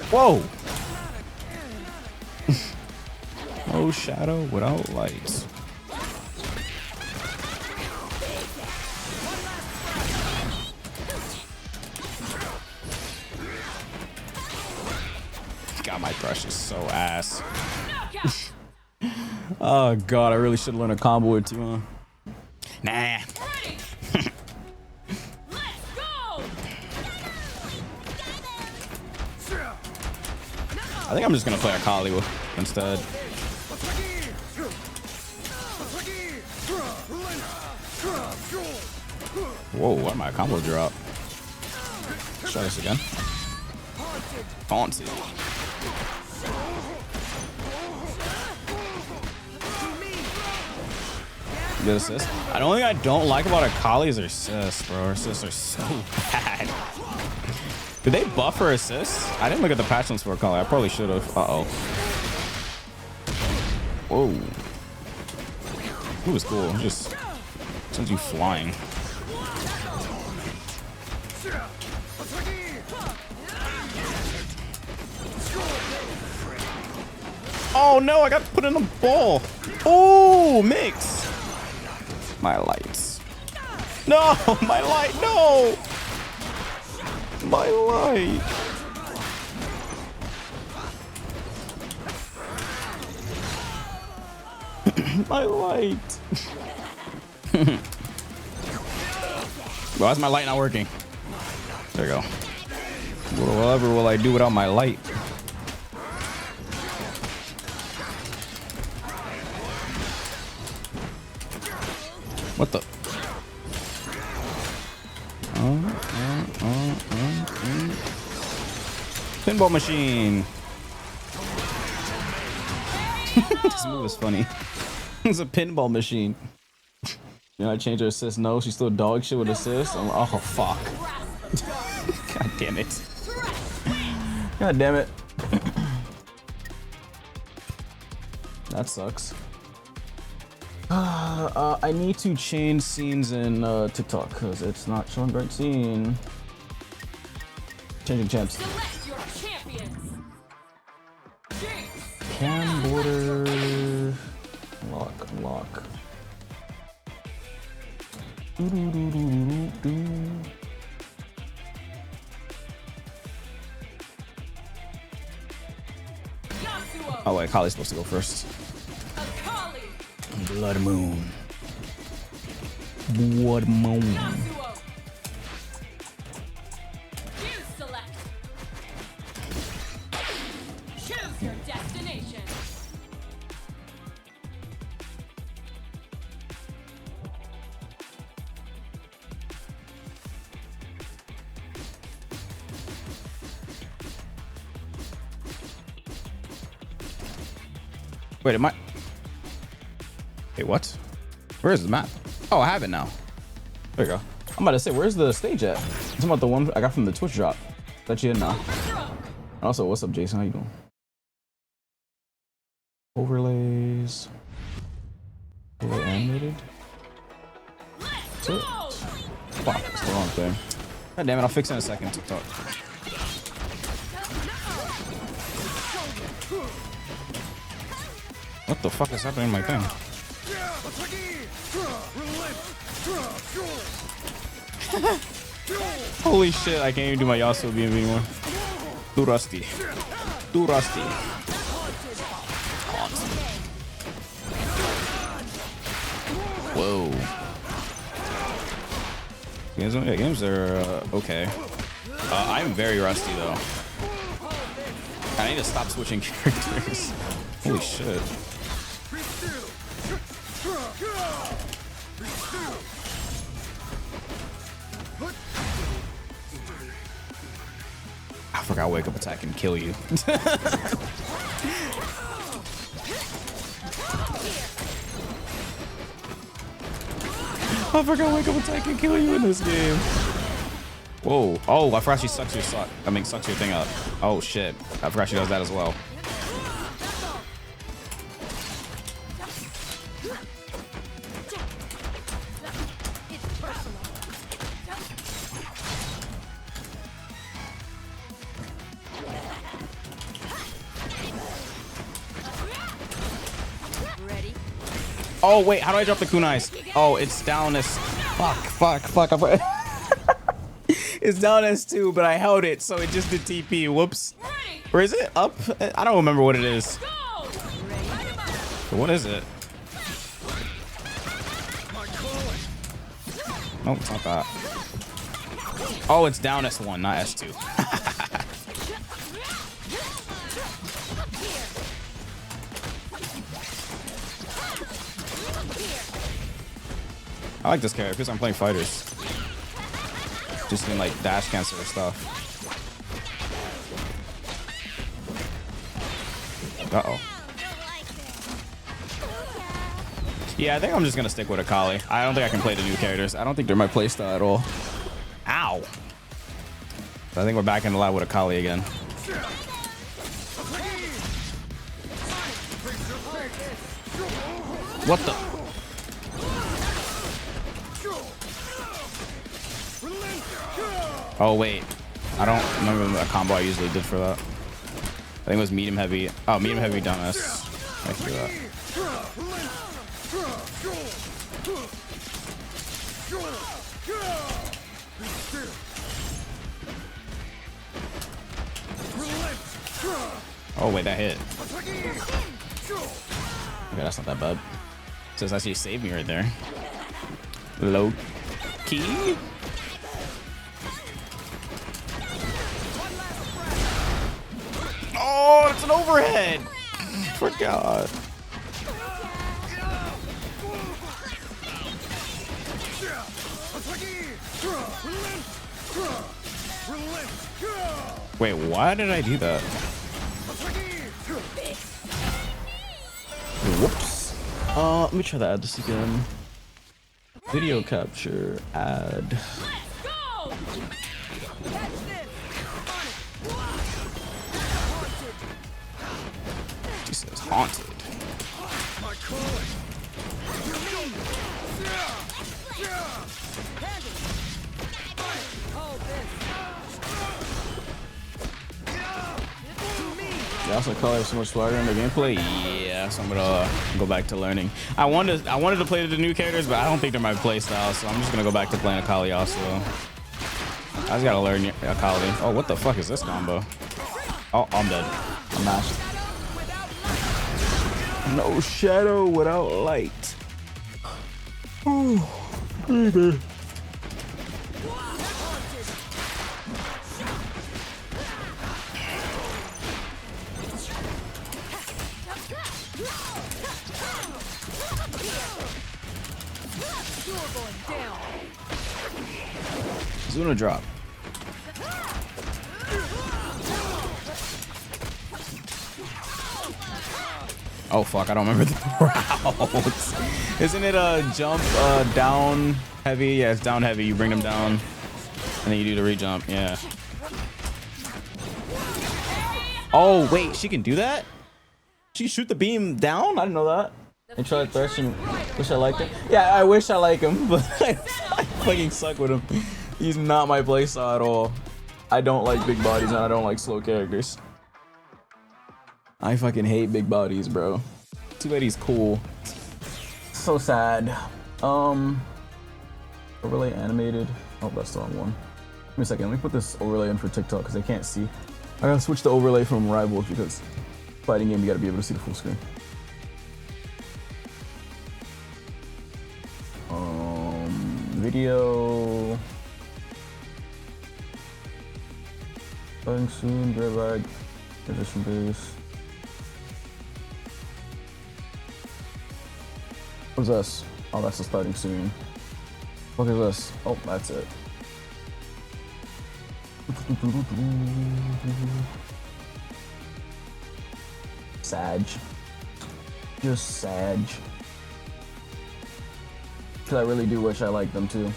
S2: Whoa! No shadow without light. God, my brush is so ass. Oh god, I really should learn a combo or two, huh? Nah. I think I'm just gonna play Akali instead. Whoa, what my combo drop? Let's try this again. Haunted. Good assist. The only thing I don't like about Akali is her assists, bro. Her assists are so bad. Did they buff her assists? I didn't look at the patch notes for Akali. I probably should have. Uh-oh. Whoa. It was cool. Just sends you flying. Oh no, I got put in a ball. Oh, mix. My lights. No, my light, no. My light. My light. Why is my light not working? There you go. Whatever will I do without my light? What the? Pinball machine. This move is funny. It's a pinball machine. You know, I changed her assist. No, she's still dog shit with assist. Oh fuck. God damn it. God damn it. That sucks. I need to change scenes in TikTok because it's not showing right scene. Changing champs.
S1: Select your champions.
S2: Cam border. Lock. Oh wait, Kali's supposed to go first. Blood moon. Blood moon.
S1: You select. Choose your destination.
S2: Wait, am I? Wait, what? Where is the map? Oh, I have it now. There you go. I'm about to say, where's the stage at? I'm talking about the one I got from the Twitch drop. That you in now. And also, what's up, Jason? How you doing? Overlays. Overlay animated. That's it. Fuck, it's the wrong thing. God damn it, I'll fix it in a second. TikTok. What the fuck is happening in my thing? Holy shit, I can't even do my Yasuo BMB anymore. Too rusty. Too rusty. Whoa. Games are okay. I'm very rusty though. I need to stop switching characters. Holy shit. I forgot wake up attack and kill you. I forgot wake up attack and kill you in this game. Whoa. Oh, I forgot she sucks your sucks your thing up. Oh shit. I forgot she does that as well. Oh wait, how do I drop the kunais? Oh, it's down as fuck. It's down as 2, but I held it, so it just did TP. Whoops. Or is it up? I don't remember what it is. What is it? Oh, it's not that. Oh, it's down S1, not S2. I like this character because I'm playing fighters. Just doing like dash cancel stuff. Uh-oh. Yeah, I think I'm just gonna stick with Akali. I don't think I can play the new characters. I don't think they're my playstyle at all. Ow. I think we're back in the lab with Akali again. What the? Oh wait, I don't remember the combo I usually did for that. I think it was medium heavy. Oh, medium heavy down S. I can do that. Oh wait, that hit. Okay, that's not that bad. Says actually saved me right there. Low key. Oh, it's an overhead. Forgot. Wait, why did I do that? Whoops. Let me try to add this again. Video capture, add. He says haunted. They also call it so much swagger in the gameplay. Yeah, so I'm gonna go back to learning. I wanted to play the new characters, but I don't think they're my play style, so I'm just gonna go back to playing Akali also. I just gotta learn Akali. Oh, what the fuck is this combo? Oh, I'm dead. I'm mashed. No shadow without light. Oh, baby. Zuna drop. Oh fuck, I don't remember the routes. Isn't it a jump down heavy? Yeah, it's down heavy. You bring them down and then you do the re-jump. Yeah. Oh wait, she can do that? She shoot the beam down? I didn't know that. And try to thresh and wish I liked him. Yeah, I wish I like him, but I fucking suck with him. He's not my playstyle at all. I don't like big bodies and I don't like slow characters. I fucking hate big bodies, bro. Too bad he's cool. So sad. Overlay animated. Oh, that's the wrong one. Give me a second. Let me put this overlay in for TikTok because I can't see. I gotta switch the overlay from Rivals because fighting game you gotta be able to see the full screen. Video. Starting soon. Grab bag. Position base. What's this? Oh, that's the starting soon. What is this? Oh, that's it. Sag. Just Sag. Cause I really do wish I liked them too.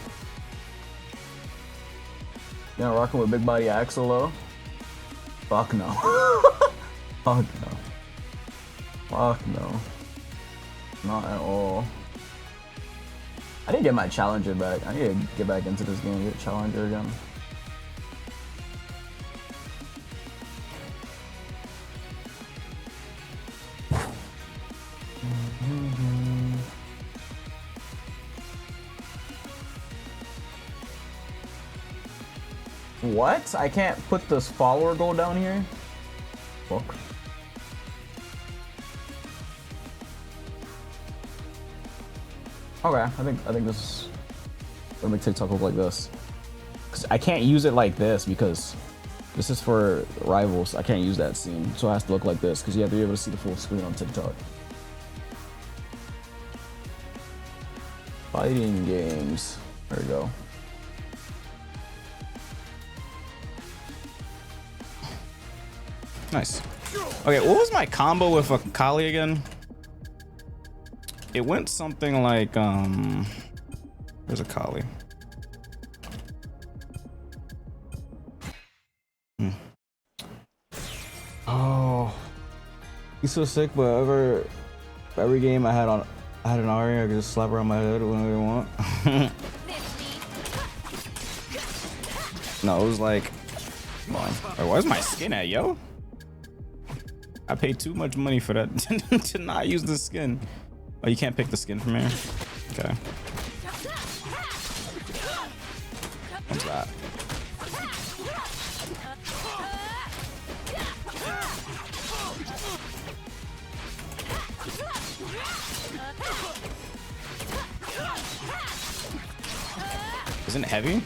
S2: You know, rocking with big body Axel though? Fuck no. Fuck no. Fuck no. Not at all. I didn't get my challenger back. I need to get back into this game and get challenger again. What? I can't put this follower goal down here? Fuck. Okay, I think this is gonna make TikTok look like this. Cause I can't use it like this because this is for Rivals. I can't use that scene, so it has to look like this because you have to be able to see the full screen on TikTok. Fighting games. There we go. Nice. Okay, what was my combo with a Kali again? It went something like where's a Kali? Oh, he's so sick. But every game I had an Ari, I could just slap her on my head whenever I want. No, it was like, come on. Wait, where's my skin at, yo? I paid too much money for that to not use the skin. Oh, you can't pick the skin from here? Okay. What's that? Isn't it heavy?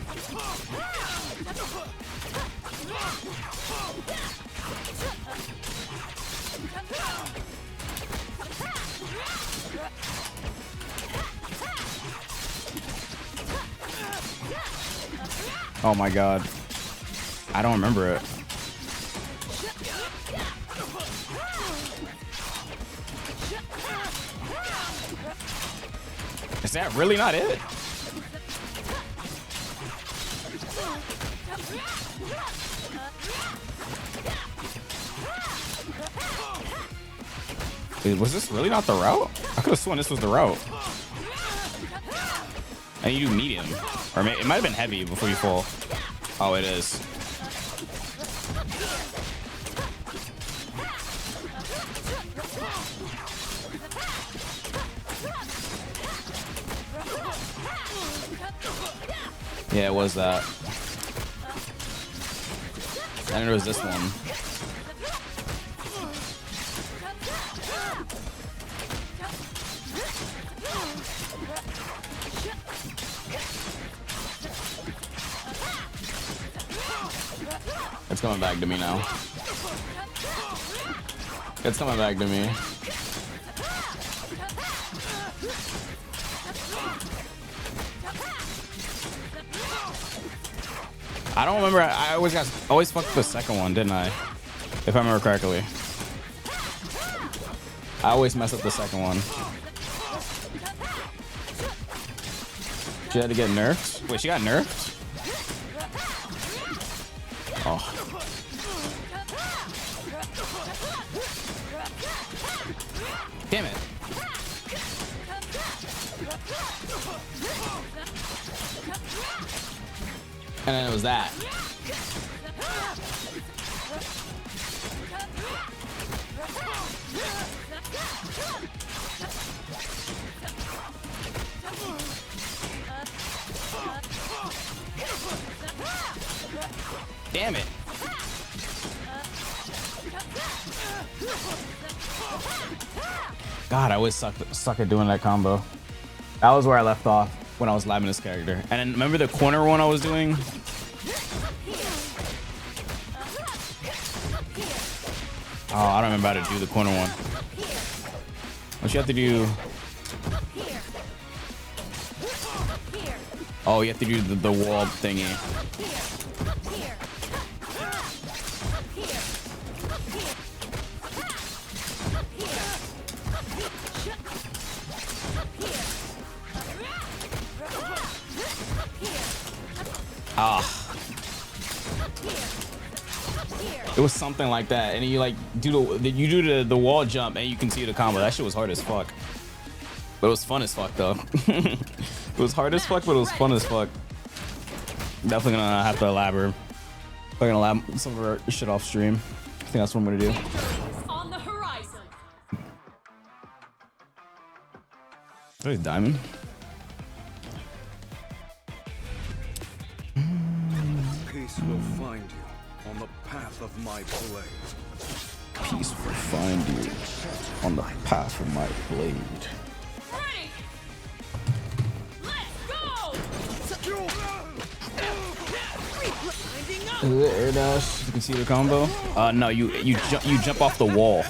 S2: Oh my god. I don't remember it. Is that really not it? Dude, was this really not the route? I could have sworn this was the route. And you do medium. Or it might have been heavy before you fall. Oh, it is. Yeah, it was that. And there was this one. It's coming back to me now. It's coming back to me. I don't remember. I always fucked the second one, didn't I? If I remember correctly. I always mess up the second one. She had to get nerfed? Wait, she got nerfed? Oh. Damn it. And then it was that. Damn it. God, I always suck at doing that combo. That was where I left off when I was labbing this character. And then remember the corner one I was doing? Oh, I don't remember how to do the corner one. What you have to do? Oh, you have to do the wall thingy. Ah, it was something like that, and you like do the wall jump, and you can see the combo. That shit was hard as fuck, but it was fun as fuck though. It was hard as fuck, but it was fun as fuck. Definitely gonna have to elaborate. We're gonna lab some of our shit off stream. I think that's what I'm gonna do.
S1: On the horizon.
S2: There's diamond.
S8: Peace will find you on the path of my blade.
S2: Peace will find you on the path of my blade.
S1: Frank! Let's go!
S2: Is it air dash? You can see the combo. No, you jump off the wall.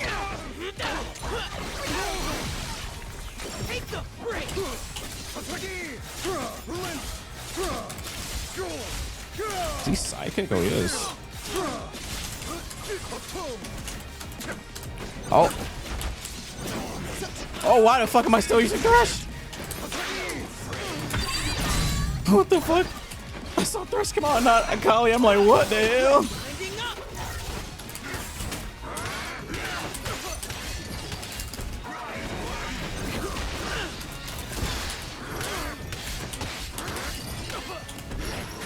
S2: Is he sidekick? Oh, he is. Oh. Oh, why the fuck am I still using Thresh? What the fuck? I saw Thresh come out, not Akali. I'm like, what the hell?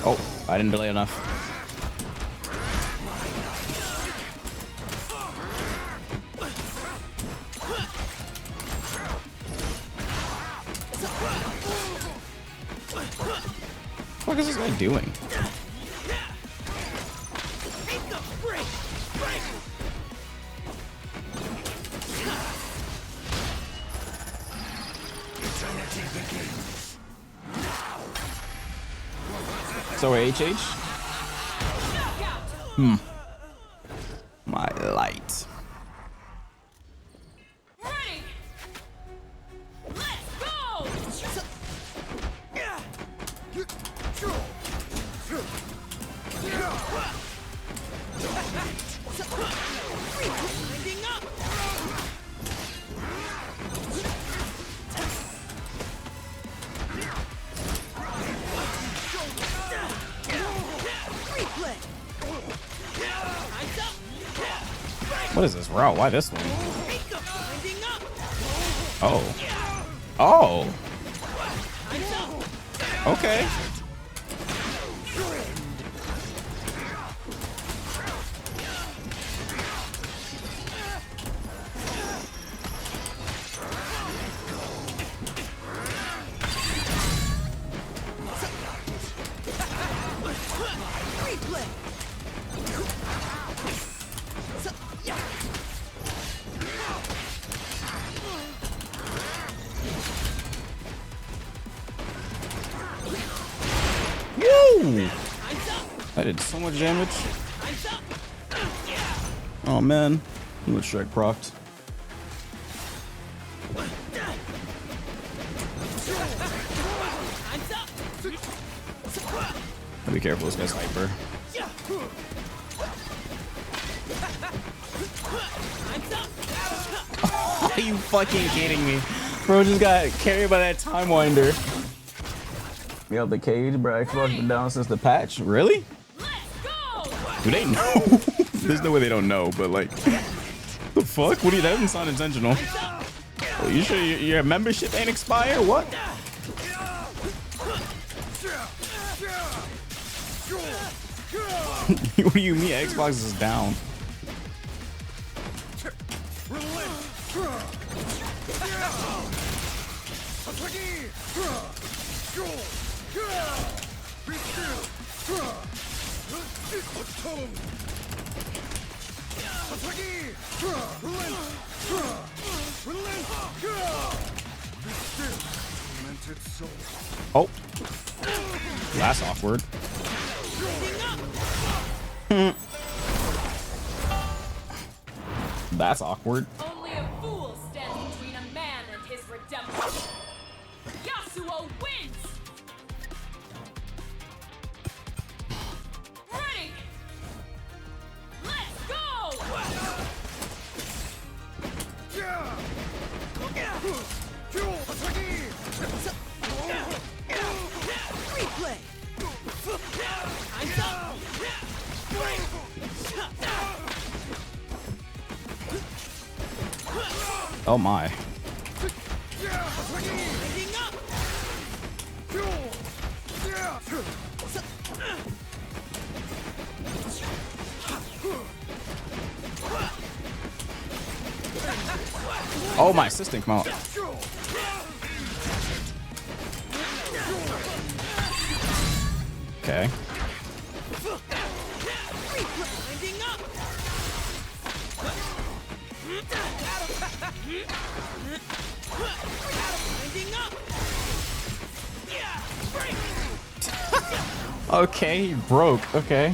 S2: Oh, I didn't delay enough. What is this guy doing? So HH? My light.
S1: Ready. Let's go.
S2: What is this route? Why this one? Oh. Oh. Okay. Woo! I did so much damage. Oh man, I'm gonna strike procced. Be careful, this guy's hyper. Are you fucking kidding me? Bro just got carried by that time winder. Yo, the cage, bro. Xbox been down since the patch. Really? Do they know? There's no way they don't know, but like, the fuck? What do you? That doesn't sound intentional. Oh, you sure your membership ain't expired? What? What do you mean? Xbox is down. Oh, that's awkward. That's awkward.
S1: Only a fool stands between a man and his redemption. Yasuo wins. Ready. Let's go.
S15: Replay.
S2: Oh my. Oh my assistant, come out. Okay. Okay, he broke. Okay.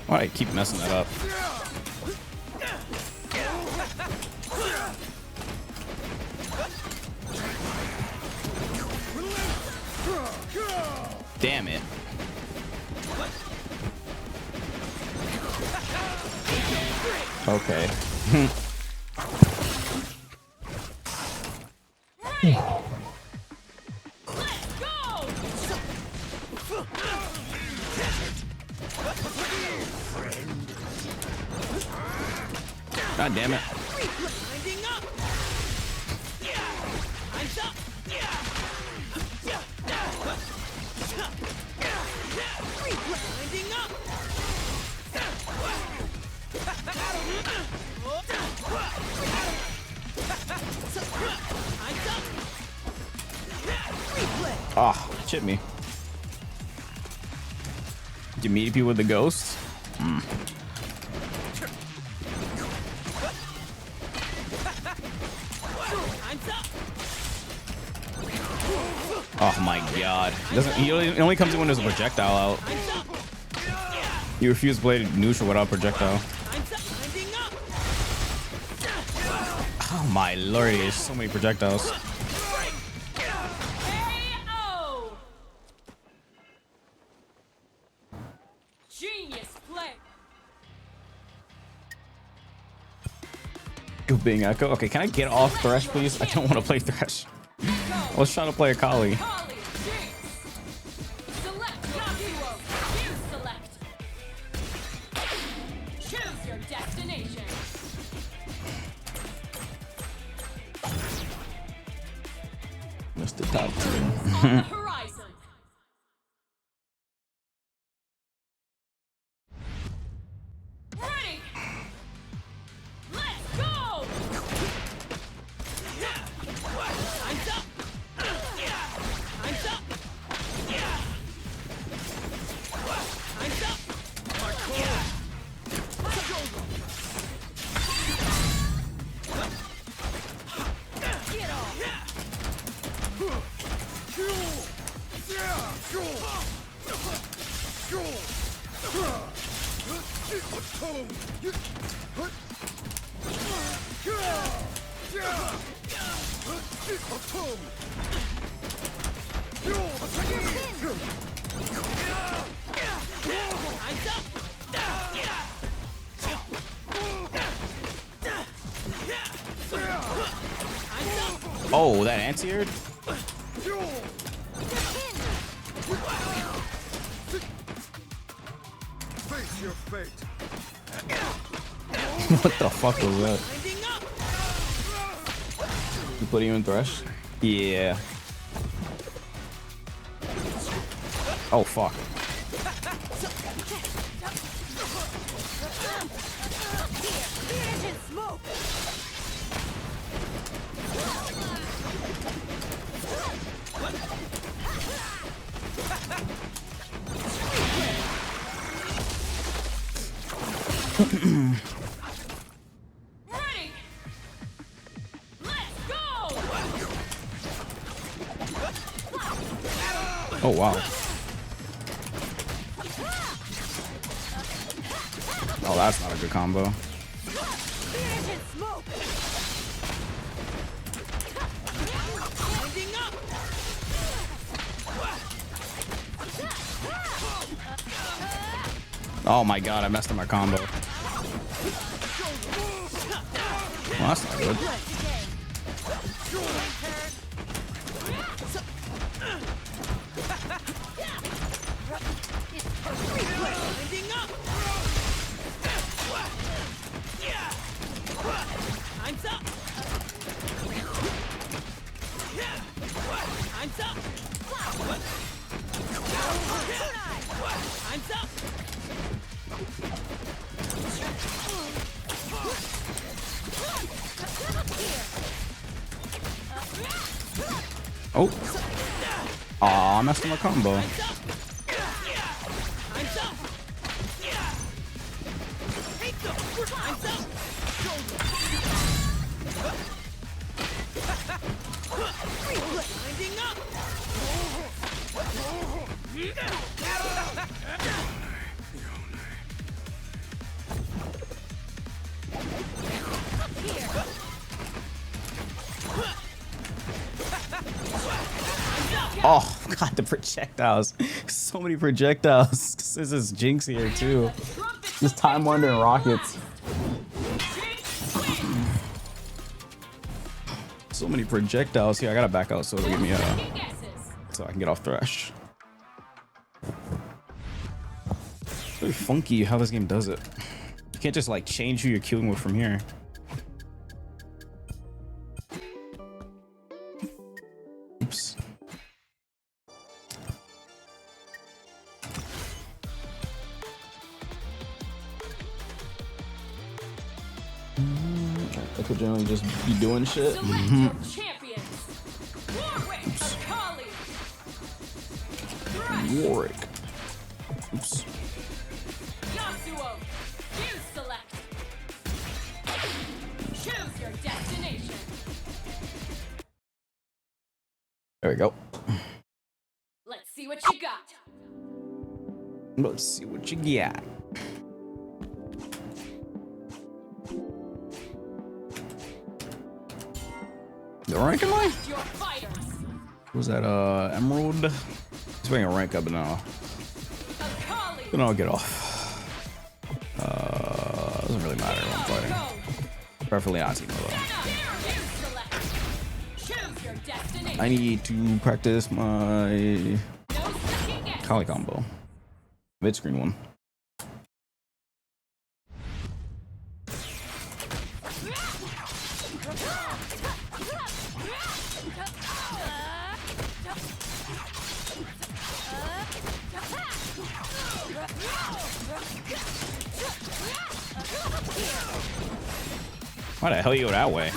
S2: Why do I keep messing that up? Damn it. Okay. God damn it. Ah, oh, chip me. Did you meet people with the ghosts? Hmm. Oh my god. He only comes in when there's a projectile out. You refuse blade neutral without projectile. Oh my lord, there's so many projectiles.
S1: Genius play.
S2: Good being Echo. Okay, can I get off Thresh, please? I don't want to play Thresh. I was trying to play a Kali.
S1: Select Yasuo. You select. Choose your destination.
S2: Mr. Top
S1: On the horizon. Ready. Let's go. Time's up. Time's up. Time's up. Get off.
S2: Oh, that anti-aired?
S21: Face your fate.
S2: What the fuck was that? You put him in Thresh? Yeah. Oh fuck.
S1: Ready. Let's go.
S2: Oh wow. Oh, that's not a good combo. Oh my god, I messed up my combo. Well, that's not good.
S1: Time's up. Time's up. Time's up.
S2: Oh. Aw, I messed up my combo. Oh god, the projectiles. So many projectiles. This is Jinx here too. Just Time Wonder and rockets. So many projectiles here. I gotta back out so it'll give me so I can get off Thresh. It's very funky how this game does it. You can't just like change who you're queuing with from here. Oops. I could generally just be doing shit. Warwick. Oops.
S1: Yasuo, you select. Choose your destination.
S2: There we go.
S1: Let's see what you got.
S2: Let's see what you got. The rank am I? What was that? Emerald? He's bringing a rank up now. Then I'll get off. Doesn't really matter what I'm fighting. Preferably not Timo though. I need to practice my Kali combo. Mid-screen one. Why the hell you go that way?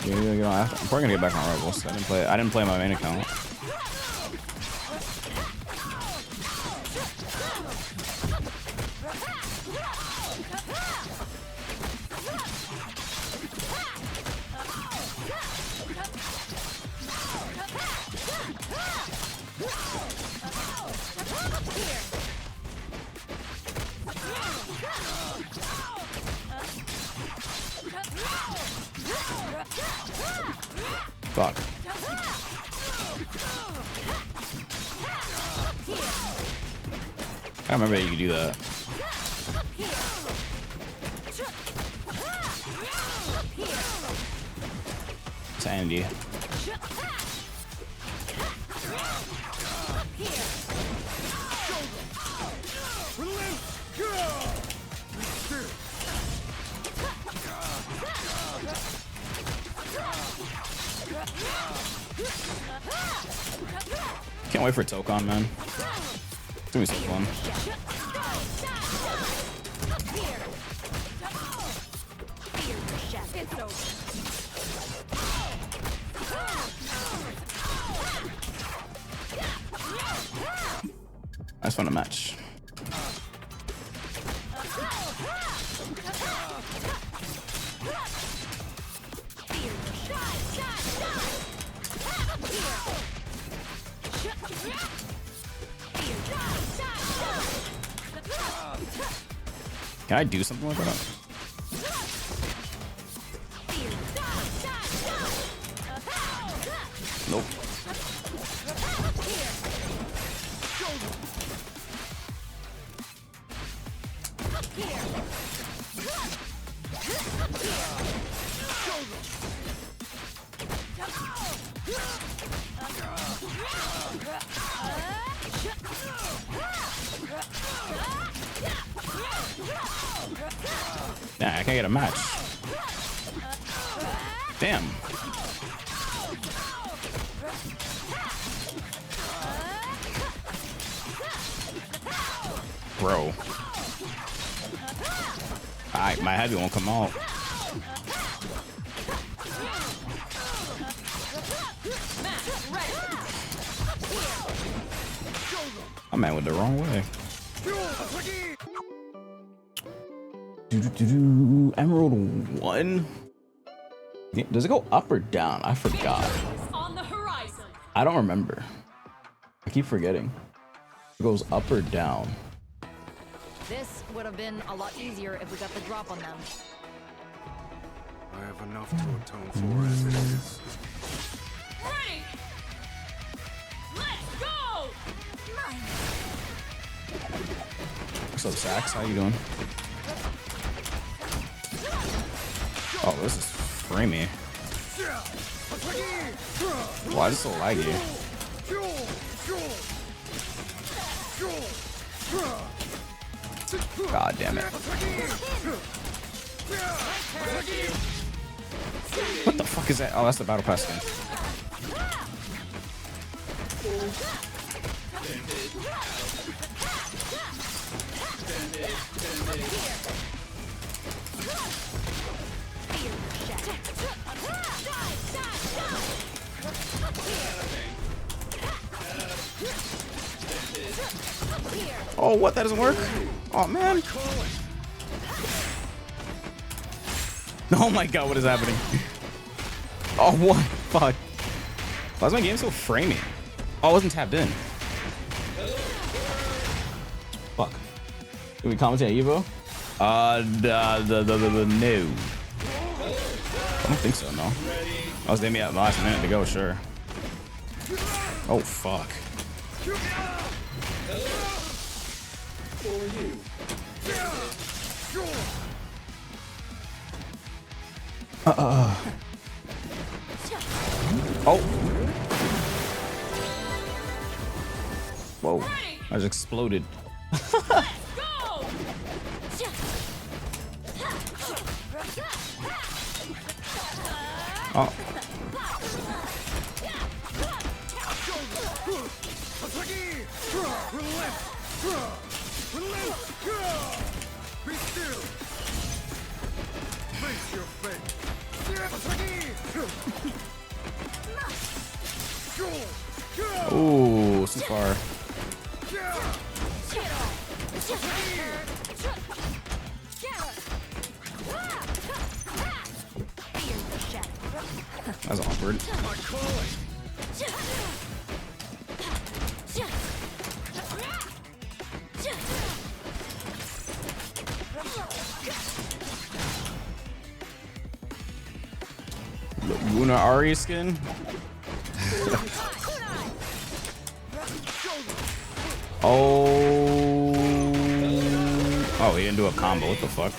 S2: Yeah, I'm probably gonna get back on Rebels. I didn't play my main account. Fuck. I remember you could do that. Sandy. Can't wait for Tokon, man. It's gonna be so fun. I just want a match. Can I do something like that? Nope. Nah, I can't get a match. Damn. Bro. Alright, my heavy won't come out. I man went the wrong way. Emerald 1? Does it go up or down? I forgot.
S1: On the horizon.
S2: I don't remember. I keep forgetting. It goes up or down.
S18: This would have been a lot easier if we got the drop on them.
S8: I have enough to atone for as it is.
S1: Ready. Let's go.
S2: What's up, Sax? How you doing? Oh, this is framey. Why is it so laggy? God damn it. What the fuck is that? Oh, that's the battle pass skin. Oh, what? That doesn't work? Oh, man. Oh my god, what is happening? Oh, what? Fuck. Why is my game so framey? Oh, I wasn't tapped in. Fuck. Did we commentate at Evo? No. I don't think so, no. I was aiming at the last minute to go, sure. Oh, fuck. Oh. Whoa. I just exploded. Oh.
S8: Be still. Face your fate.
S2: Ooh, too far. That's awkward. Luna Ari skin. Oh, he didn't do a combo. What the fuck?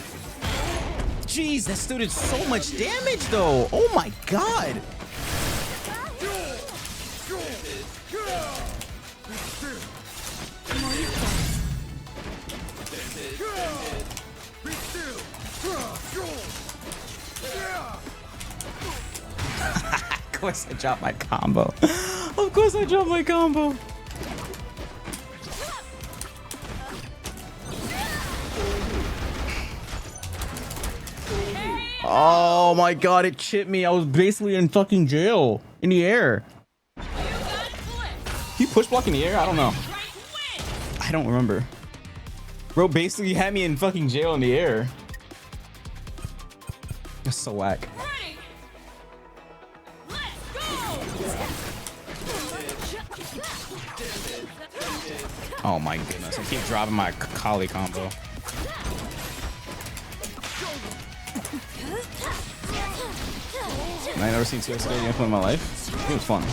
S2: Jeez, that dude did so much damage though. Oh my god. Of course I dropped my combo. Of course I dropped my combo. Oh my god, it chipped me. I was basically in fucking jail. In the air. Can you push block in the air? I don't know. I don't remember. Bro basically had me in fucking jail in the air. That's so whack. Oh my goodness, I keep dropping my Kali combo. I never seen CS:GO gameplay in my life. It was fun.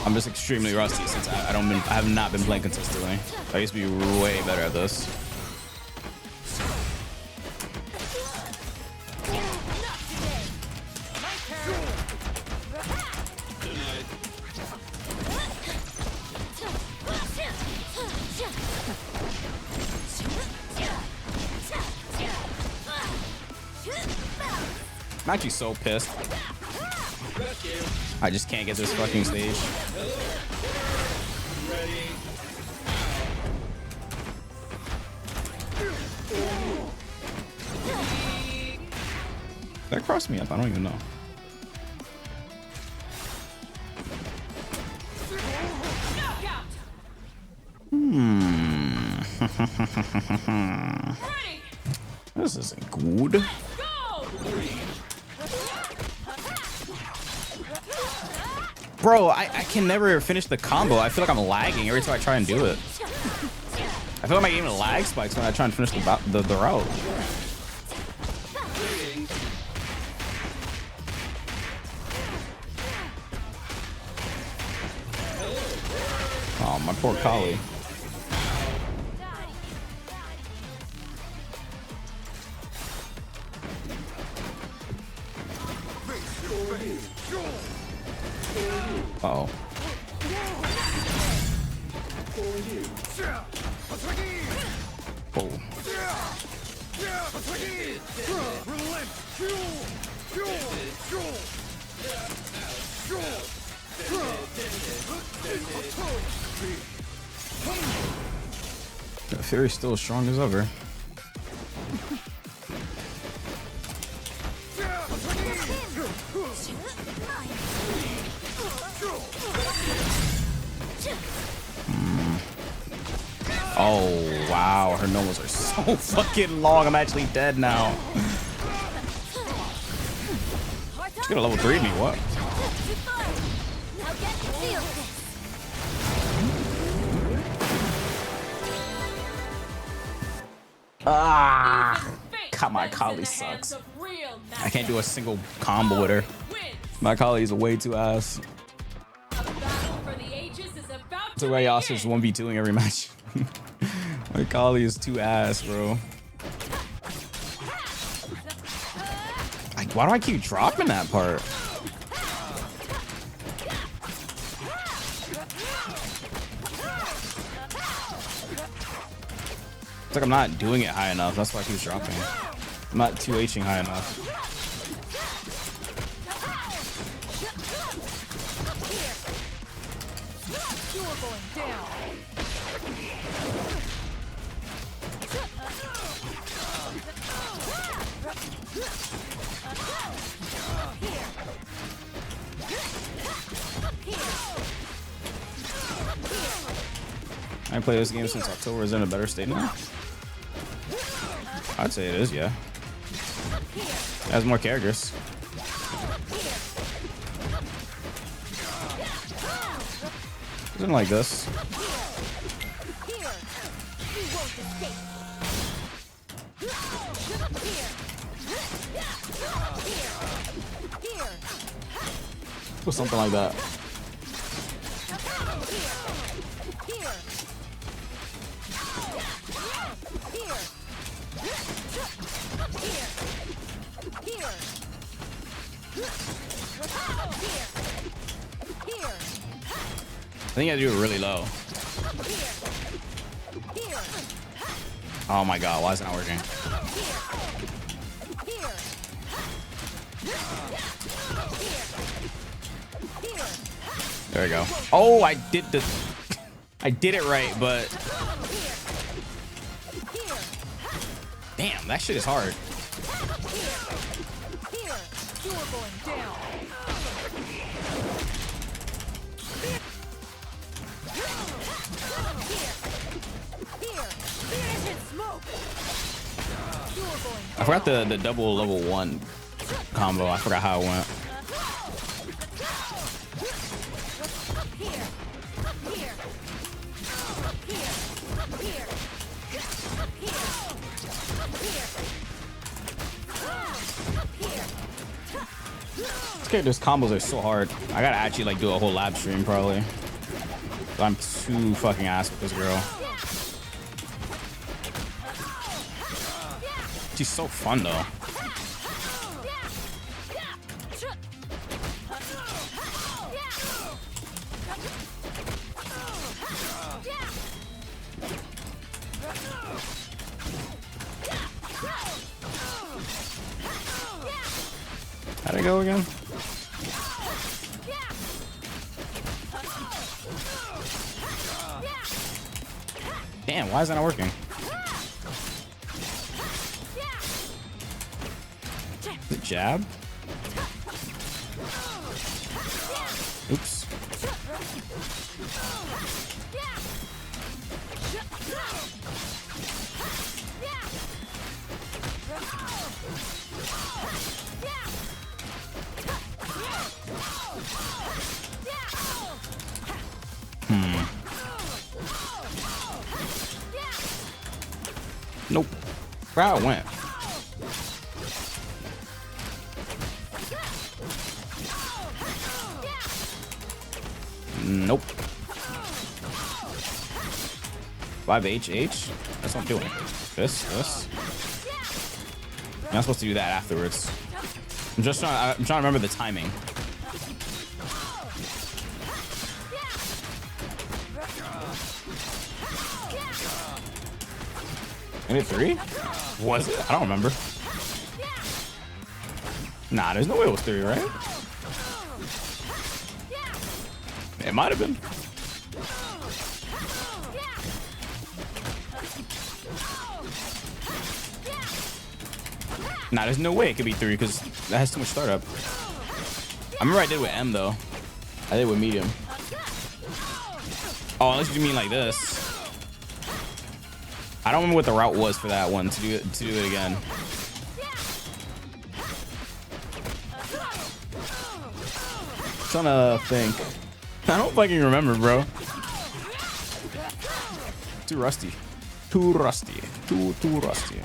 S2: I'm just extremely rusty since I have not been playing consistently. I used to be way better at this. I'm actually so pissed. I just can't get this fucking stage. That crossed me up. I don't even know. This isn't good. Bro, I can never finish the combo. I feel like I'm lagging every time I try and do it. I feel like my game lag spikes when I try and finish the route. Oh, my poor collie. Uh-oh. Oh. The Fury's still as strong as ever. Oh wow, her normals are so fucking long. I'm actually dead now. She's gonna level 3 me, what? Ah, God, my collie sucks. I can't do a single combo with her. My collie is way too ass. That's why Yasu's 1v2ing every match. My collie is too ass, bro. Why do I keep dropping that part? It's like I'm not doing it high enough. That's why I keep dropping. I'm not 2Hing high enough. I played this game since October. Is it in a better state now? I'd say it is, yeah. It has more characters. Isn't it like this? Or something like that. I think I do it really low. Oh my god, why is it not working? There we go. Oh, I did it right, but damn, that shit is hard. I forgot the double level 1 combo. I forgot how it went. These combos are so hard. I gotta actually like do a whole lab stream probably. I'm too fucking ass with this girl. She's so fun though. How'd I go again? Damn, why is that not working? The jab? Oops. Nope. Where I went. Nope. 5HH? That's what I'm doing. This. You're not supposed to do that afterwards. I'm trying to remember the timing. And it 3? Was it? I don't remember. Nah, there's no way it was 3, right? It might have been. Nah, there's no way it could be 3 because that has too much startup. I remember I did with M though. I did with medium. Oh, unless you mean like this. I don't remember what the route was for that one to do it again. I'm trying to think. I don't fucking remember, bro. Too rusty. Too rusty. Too rusty.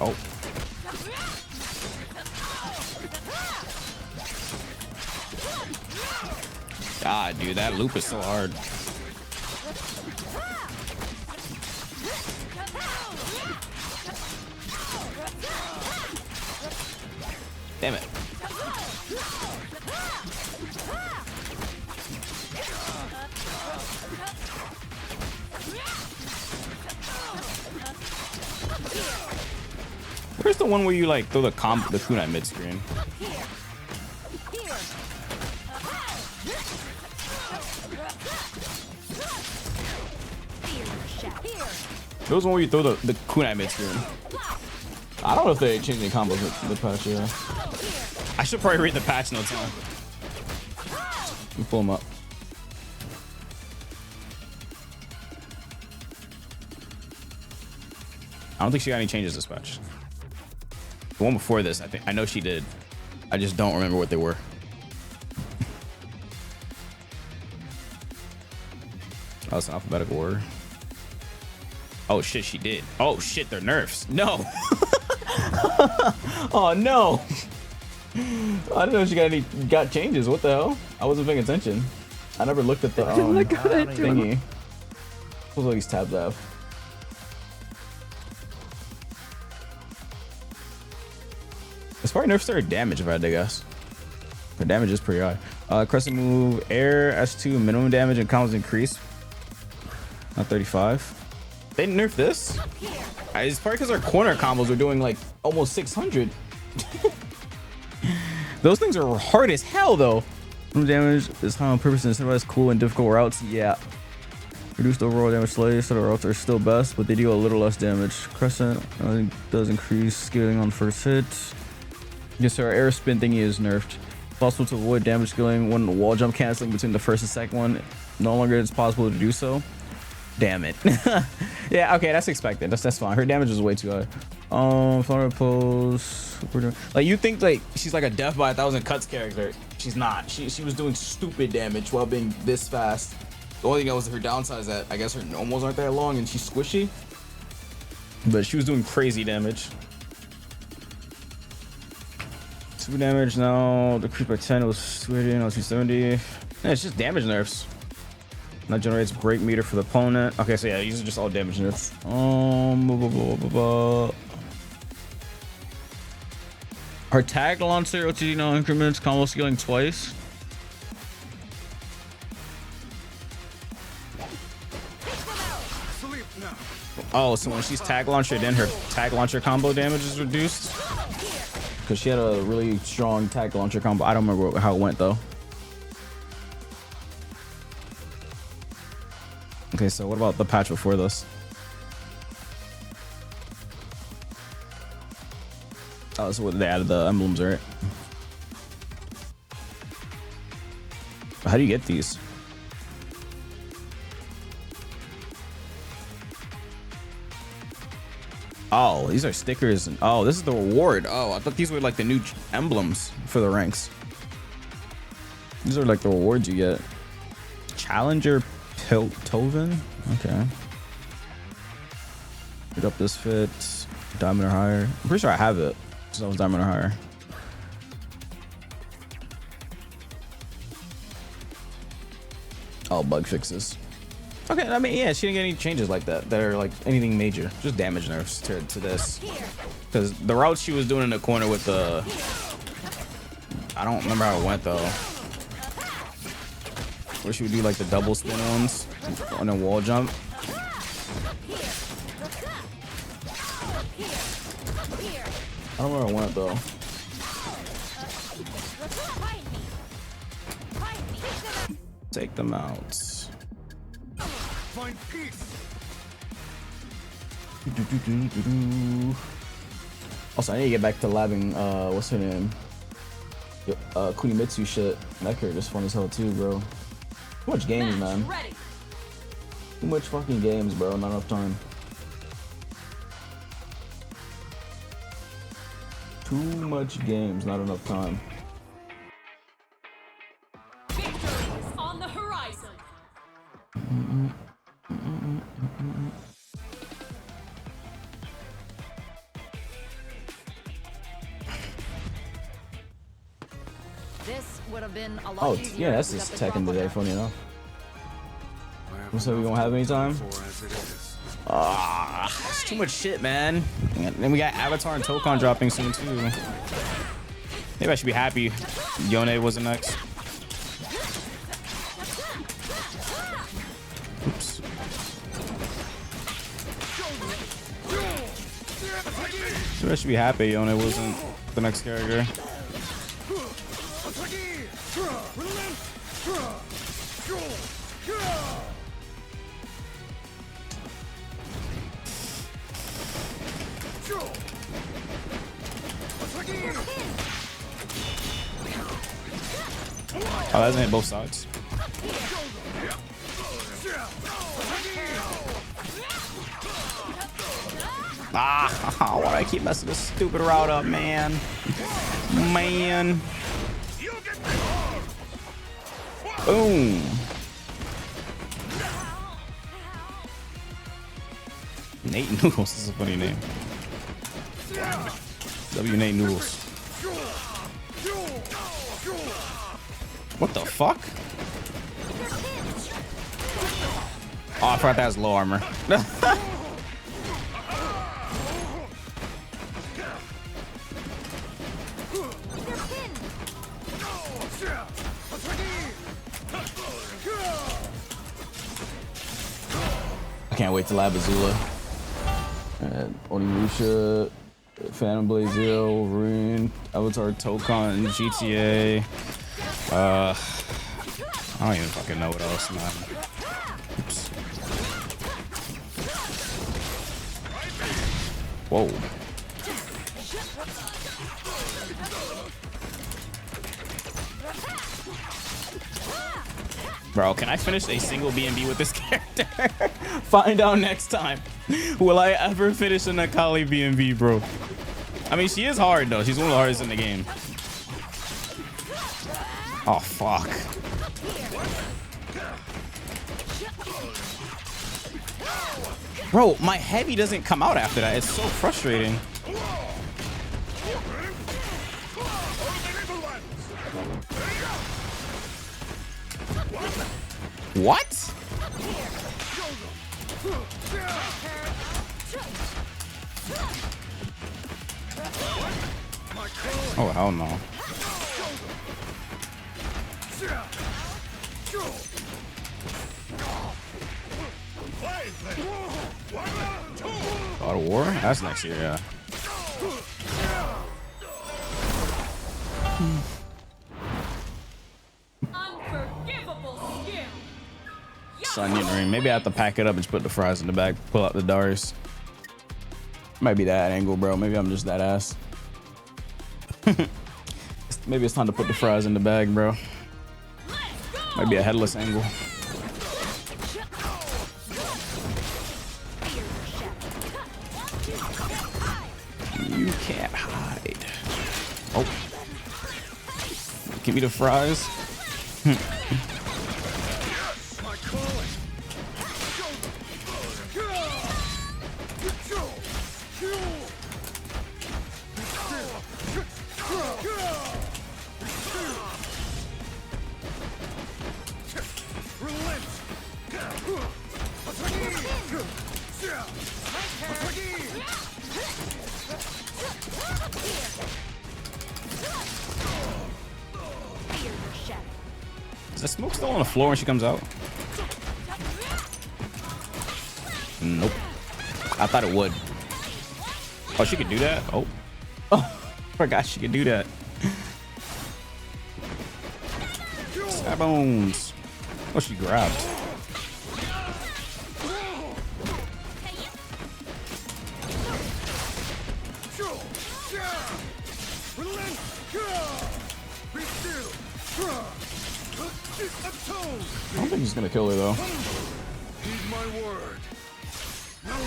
S2: Oh. God, dude, that loop is so hard. Damn it. Where's the one where you like throw the kunai mid screen? Those one where you throw the kunai mid screen. I don't know if they changed any combos with the patch. Yeah, I should probably read the patch notes now. Let me pull them up. I don't think she got any changes this patch. The one before this, I know she did. I just don't remember what they were. Oh, it's an alphabetical order. Oh shit, she did. Oh shit, they're nerfs. No. Oh no. I didn't know she got changes. What the hell? I wasn't paying attention. I never looked at the thingy. What these tabs have? It's probably nerfs their damage if I had to guess. Her damage is pretty high. Crescent move, air, S2, minimum damage and combos increase. Not 35. They nerfed this? It's probably because our corner combos are doing like almost 600. Those things are hard as hell though. Minimum damage is high on purpose to incentivize cool and difficult routes. Yeah. Reduced overall damage slightly, so the routes are still best, but they deal a little less damage. Crescent does increase scaling on first hit. Yes, sir. Our air spin thingy is nerfed. It's possible to avoid damage scaling when wall jump canceling between the first and second one. No longer is possible to do so. Damn it. Yeah, okay, that's expected. That's fine. Her damage is way too high. Flower pose. Like you think like she's like a death by 1,000 cuts character. She's not. She was doing stupid damage while being this fast. The only thing that was her downside is that I guess her normals aren't that long and she's squishy. But she was doing crazy damage. Super damage now. Decreased by 10. It was 280. Now 270. Yeah, it's just damage nerfs. Now generates break meter for the opponent. Okay, so yeah, these are just all damage nerfs. Her tag launcher, OTG no increments, combo scaling twice. Oh, so when she's tag launcher, then her tag launcher combo damage is reduced. Because she had a really strong tag launcher combo. I don't remember how it went though. Okay, so what about the patch before this? Oh, so what they added the emblems, right? How do you get these? Oh, these are stickers. Oh, this is the reward. Oh, I thought these were like the new emblems for the ranks. These are like the rewards you get. Challenger Piltoven. Okay. Pick up this fit. Diamond or higher. I'm pretty sure I have it. So I was diamond or higher. Oh, bug fixes. Okay, I mean, yeah, she didn't get any changes like that are like anything major. Just damage nerfs to this. Because the route she was doing in the corner with the... I don't remember how it went, though. Where she would do like the double spin ones on a wall jump. I don't know where it went, though. Take them out.
S8: Find peace.
S2: Also, I need to get back to labbing, what's her name? Kunimitsu shit. That character is fun as hell too, bro. Too much games, man. Too much fucking games, bro. Not enough time. Too much games, not enough time.
S1: Victory is on the horizon.
S18: This would have been a lot
S2: Oh,
S18: easier
S2: yeah,
S18: if
S2: that's
S18: we
S2: just
S18: got the
S2: Tekken today, funny enough. What's up, we gonna have any time? Ah, it's too much shit, man. And then we got Avatar and Tokon dropping soon too. Maybe I should be happy Yone wasn't next. Oops. Maybe I should be happy Yone wasn't the next character. Oh, that doesn't hit both sides. Ah, why do I keep messing this stupid route up, man? Man. Boom. Nate Noodles is a funny name. W Nate Noodles. What the fuck? Oh, I forgot that was low armor. I can't wait to lab Azula. Onimusha, Phantom Blade Zero, Wolverine, Avatar, Tokon, GTA. I don't even fucking know what else, man. Oops. Whoa. Bro, can I finish a single B&B with this character? Find out next time. Will I ever finish an Akali B&B, bro? I mean, she is hard, though. She's one of the hardest in the game. Oh, fuck. Bro, my heavy doesn't come out after that. It's so frustrating. What? Oh, hell no. God of War? That's next year, yeah.
S1: Unforgivable skill.
S2: Onion ring. Maybe I have to pack it up and just put the fries in the bag. Pull out the Darius. Might be that angle, bro. Maybe I'm just that ass. Maybe it's time to put the fries in the bag, bro. Might be a headless angle. can't hide. Oh. Give me the fries. Is the smoke still on the floor when she comes out? Nope. I thought it would. Oh, she could do that? Oh. Oh, forgot she could do that. Stab bones. Oh, she grabbed. I don't think he's gonna kill her though.
S8: Heed my word. Now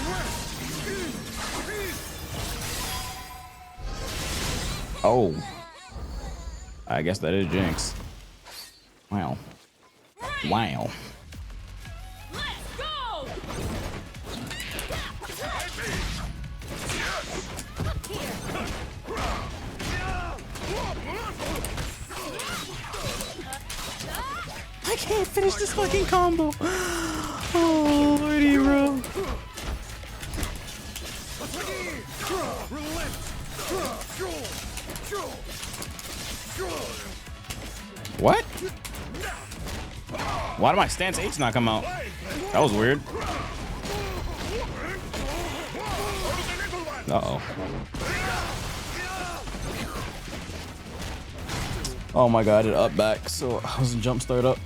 S2: Oh. I guess that is Jinx. Wow. Wow.
S1: Let's go!
S2: I can't finish this fucking combo. Oh, lordy, bro. What? Why did my stance H not come out? That was weird. Uh-oh. Oh my god, I did up back, so I was in jump start up.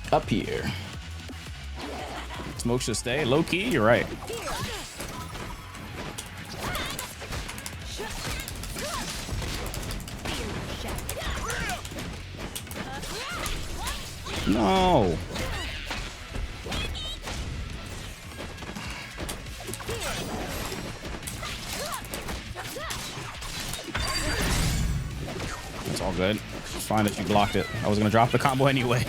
S2: Up here. Smoke should stay. Low key, you're right. No. It's all good. It's fine that you blocked it. I was gonna drop the combo anyway.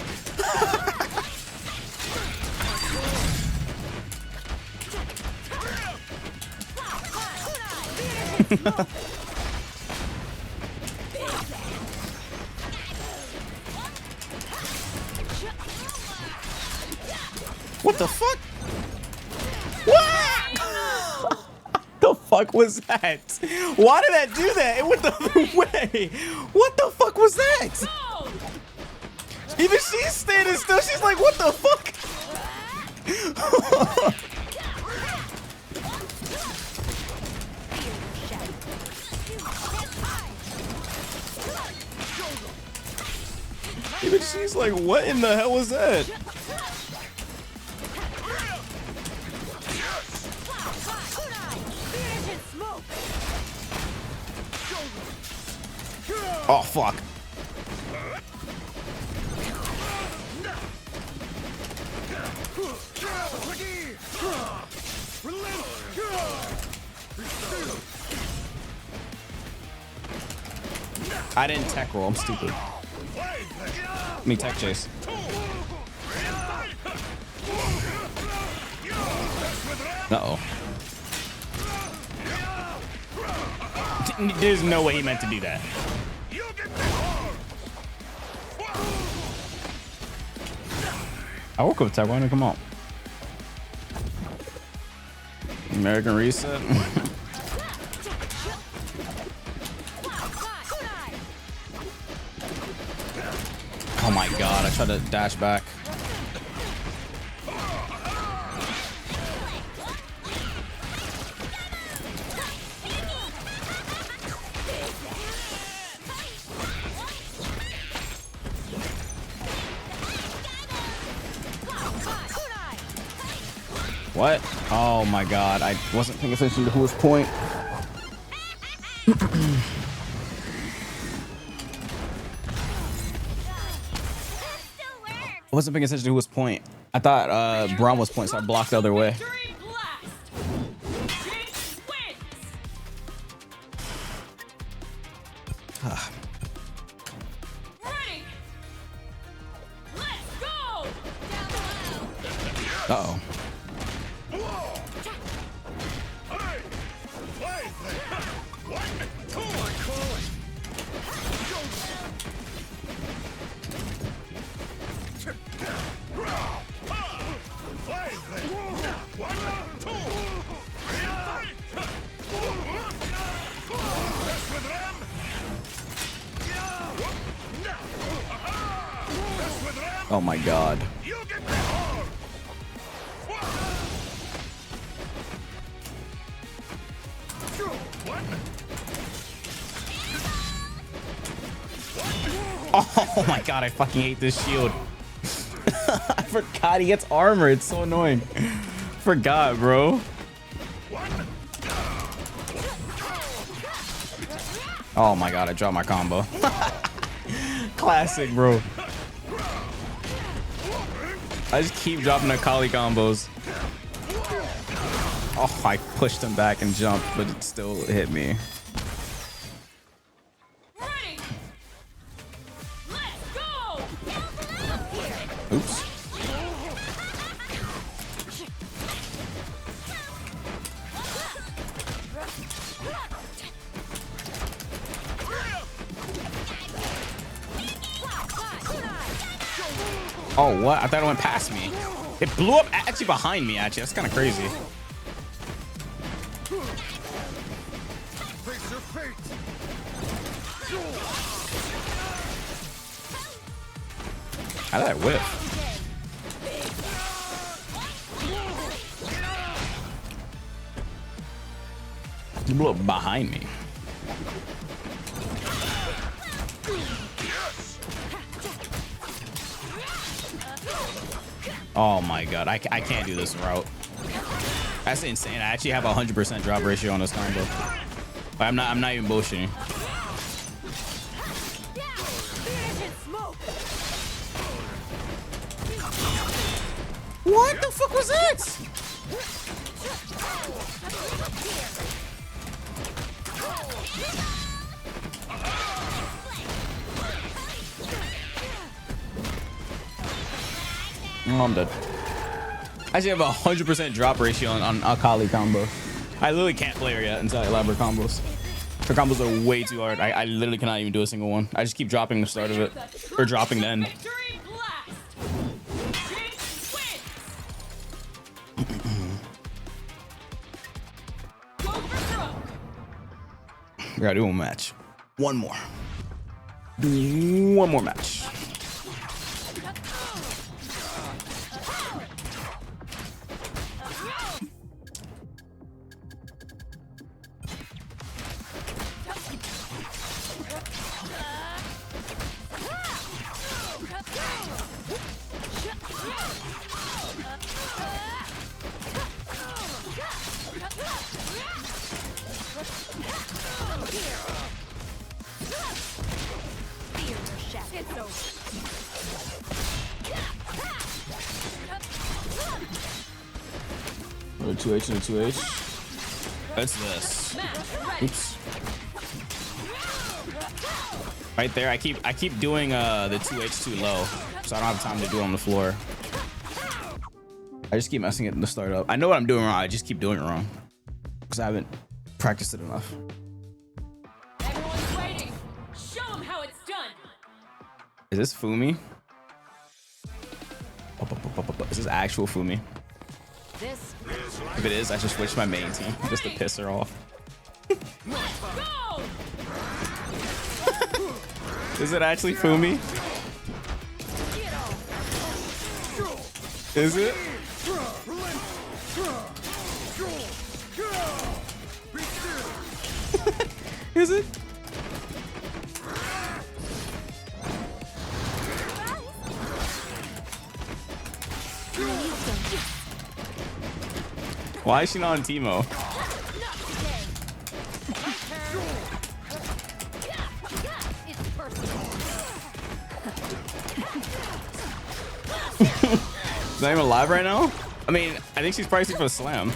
S2: What the fuck? What? The fuck was that? Why did that do that? It went the other way. What the fuck was that? Even she's standing still. She's like, what the fuck? Even she's like, what in the hell was that? Oh, fuck. I didn't tech roll. I'm stupid. Let me tech chase. Uh-oh. There's no way he meant to do that. I woke up tech. Why didn't it come out? American reset. Oh my god, I tried to dash back. What? Oh my god, I wasn't paying attention to who was point. I wasn't paying attention to who was point. I thought Braum was point, so I blocked the other way. Uh-oh. Oh my god. Oh my god, I fucking hate this shield. I forgot he gets armor. It's so annoying. Forgot, bro. Oh my god, I dropped my combo. Classic, bro. I just keep dropping Akali combos. Oh, I pushed him back and jumped, but it still hit me. Oops. Oh, what? I thought it went past me. It blew up actually behind me, actually. That's kind of crazy. How did I whip? It blew up behind me. Oh my god, I can't do this route. That's insane. I actually have a 100% drop ratio on this combo. I'm not even bullshitting. What the fuck was that? Oh, I'm dead. I actually have a 100% drop ratio on Akali combo. I literally can't play her yet until I elaborate combos. Her combos are way too hard. I literally cannot even do a single one. I just keep dropping the start of it. Or dropping the end. We gotta do one match. One more. One more match. A 2H and a 2H. What's this? Oops. Right there, I keep doing the 2H too low, so I don't have time to do it on the floor. I just keep messing it in the start up. I know what I'm doing wrong. I just keep doing it wrong because I haven't practiced it enough.
S1: Everyone's waiting. Show them how it's done.
S2: Is this Fumi? Is this actual Fumi? If it is, I should switch my main team just to piss her off. Is it actually Fumi? Is it? Is it? Why is she not on Teemo? She's not even alive right now? I mean, I think she's pricey for a slam.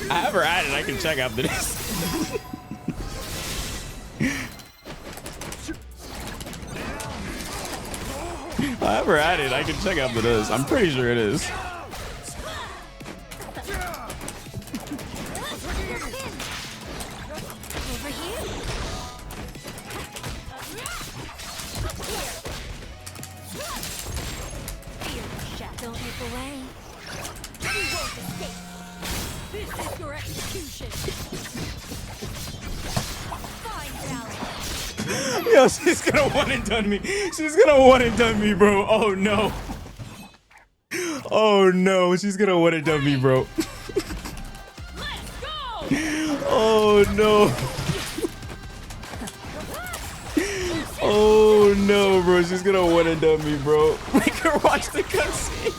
S2: I have her at it. I can check after this. I have her at it. I can check after this. I'm pretty sure it is. Yo, she's gonna one and done me. She's gonna one and done me, bro. Oh no. Oh no, she's gonna one and done me, bro. Oh no. Oh no, bro. She's gonna one and done me, bro. Make her watch the cutscene.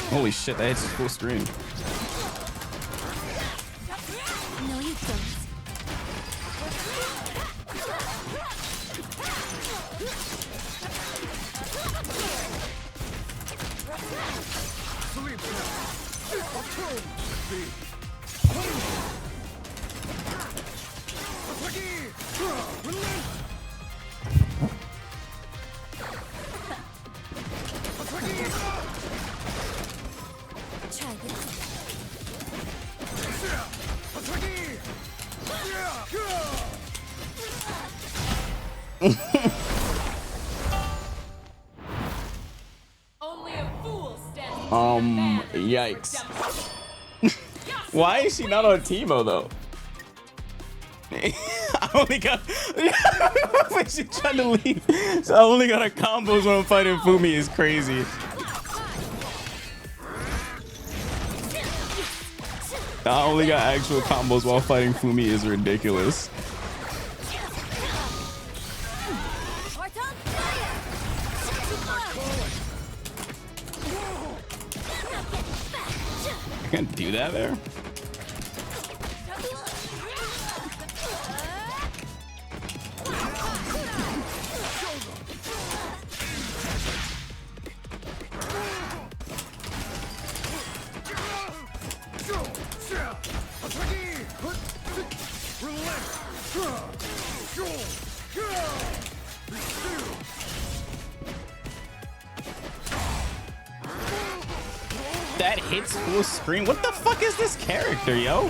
S2: Holy shit, that hits full screen.
S14: No, you don't. Try this.
S1: Only a fool stands.
S2: Yikes. Why is she not on Teemo though? I only got when she tried to leave. So I only got a combos when I'm fighting Fumi is crazy. I only got actual combos while fighting Fumi is ridiculous. I can't do that there. That hits full screen. What the fuck is this character, yo?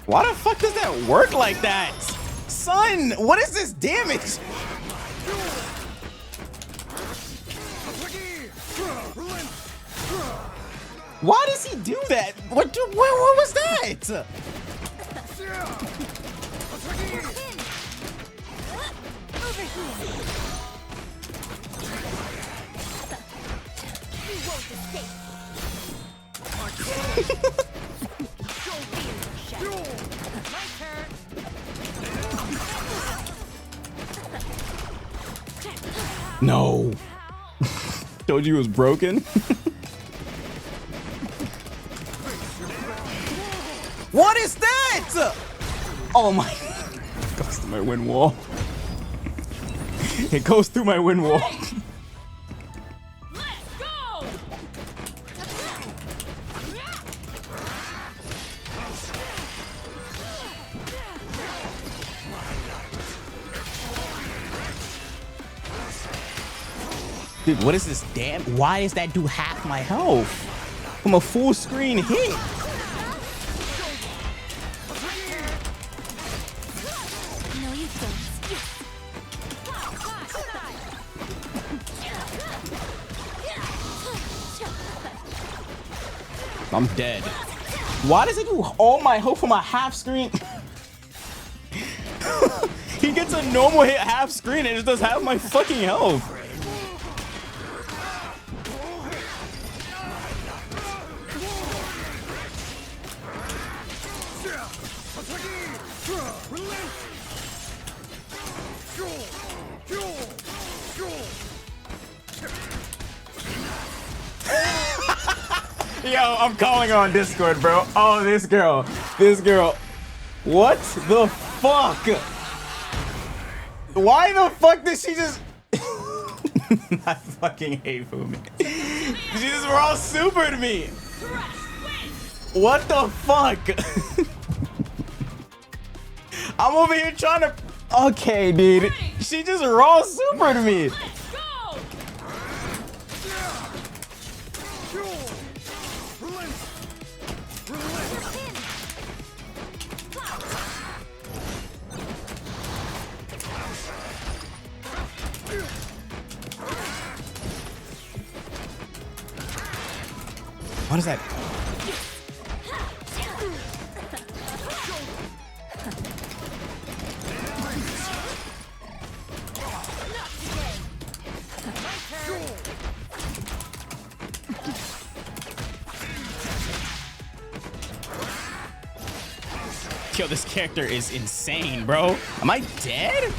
S2: Why the fuck does that work like that? Son, what is this damage? Why does he do that? What was that? No. Told you it was broken. What is that? Oh my. It goes through my wind wall. It goes through my wind wall. Dude, what is this damn? Why does that do half my health from a full screen hit?
S14: No, you don't.
S2: I'm dead. Why does it do all my health from a half screen? He gets a normal hit half screen and it just does half my fucking health. Yo, I'm calling her on Discord, bro. Oh, this girl. What the fuck? Why the fuck did she just... I fucking hate Fumi. She just raw supered me. What the fuck? I'm over here trying to... Okay, dude. She just raw supered me. What is that? Yo, this character is insane, bro. Am I dead?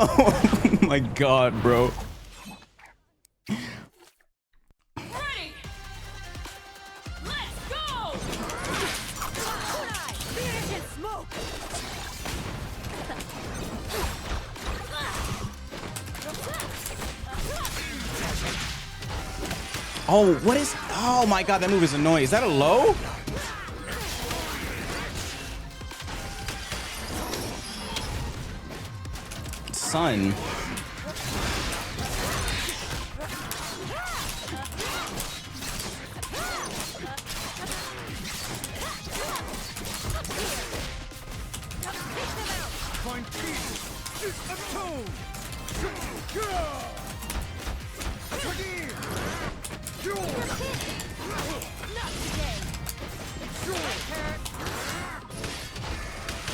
S2: Oh my god, bro.
S1: Ready. Let's go. Smoke.
S2: Oh, what is... Oh my god, that move is annoying. Is that a low? Son.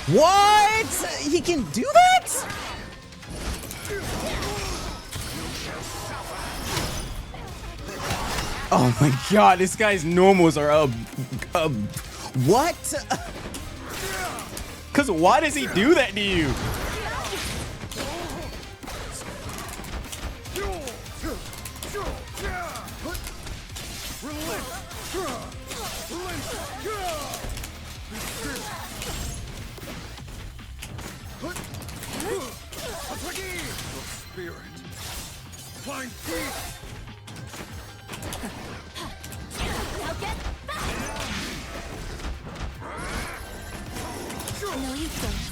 S2: What? He can do that? Oh my god, this guy's normals are what? Cause why does he do that to you?
S21: Find peace.
S14: No, you don't.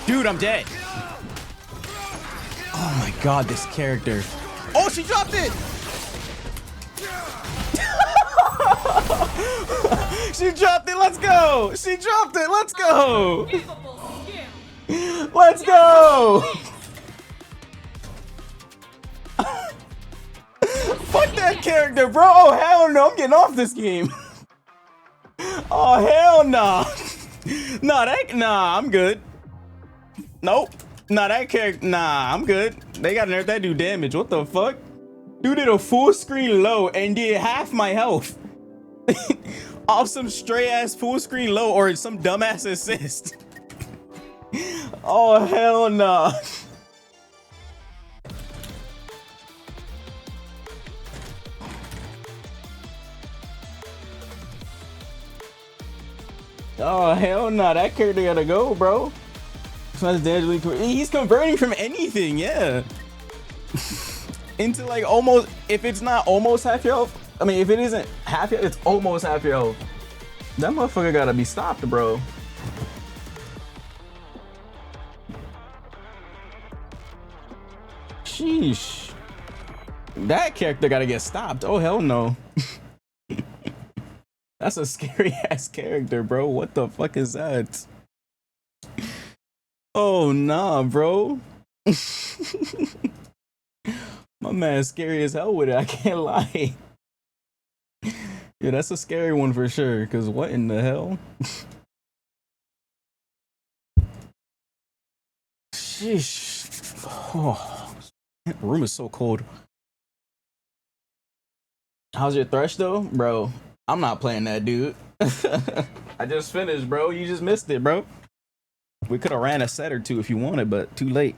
S2: Dude, I'm dead. Oh my god, this character. Oh, she dropped it. She dropped it. Let's go. She dropped it. Let's go. Let's go. Fuck that character, bro. Oh, hell no. I'm getting off this game. Oh, hell no. Nah, I'm good. Nope. Nah, that character. Nah, I'm good. They got nerf that do damage. What the fuck? Dude did a full screen low and did half my health. Off some stray ass full screen low or some dumbass assist. Oh, hell no. Oh, hell no. That character gotta go, bro. He's converting from anything, yeah. Into like almost, if it's not almost half your health, I mean, if it isn't half your, it's almost half your health. That motherfucker gotta be stopped, bro. Sheesh. That character gotta get stopped. Oh, hell no. That's a scary ass character, bro. What the fuck is that? Oh, nah, bro. My man's scary as hell with it. I can't lie. Yeah, that's a scary one for sure. Cause what in the hell? Sheesh. Oh, the room is so cold. How's your thresh though, bro? I'm not playing that, dude. I just finished, bro. You just missed it, bro. We could have ran a set or two if you wanted, but too late.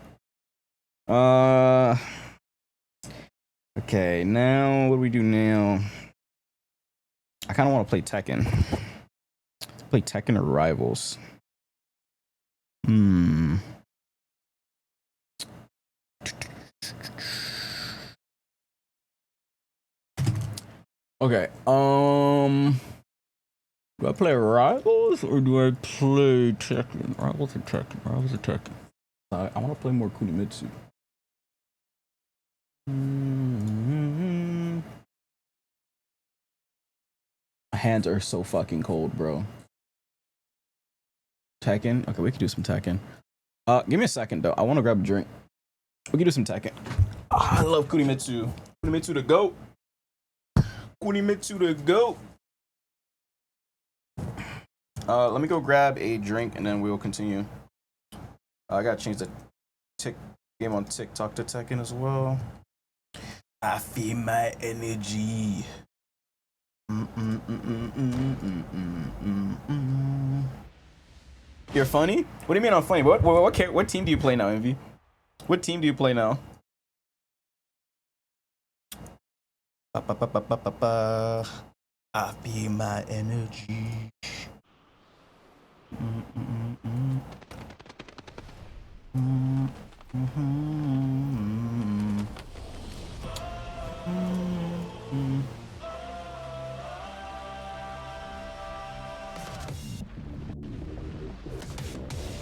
S2: Okay, now what do we do now? I kind of want to play Tekken. Play Tekken or Rivals. Okay. Do I play Rivals or do I play Tekken? Rivals or Tekken? Rivals or Tekken? I want to play more Kunimitsu. My hands are so fucking cold, bro. Tekken? Okay, we could do some Tekken. Give me a second, though. I want to grab a drink. We can do some Tekken. I love Kunimitsu. Kunimitsu the GOAT. Kunimitsu the GOAT. Let me go grab a drink and then we'll continue. I gotta change the game on TikTok to Tekken as well. I feel my energy. You're funny? What do you mean I'm funny? What team do you play now, Envy? What team do you play now? I feel my energy.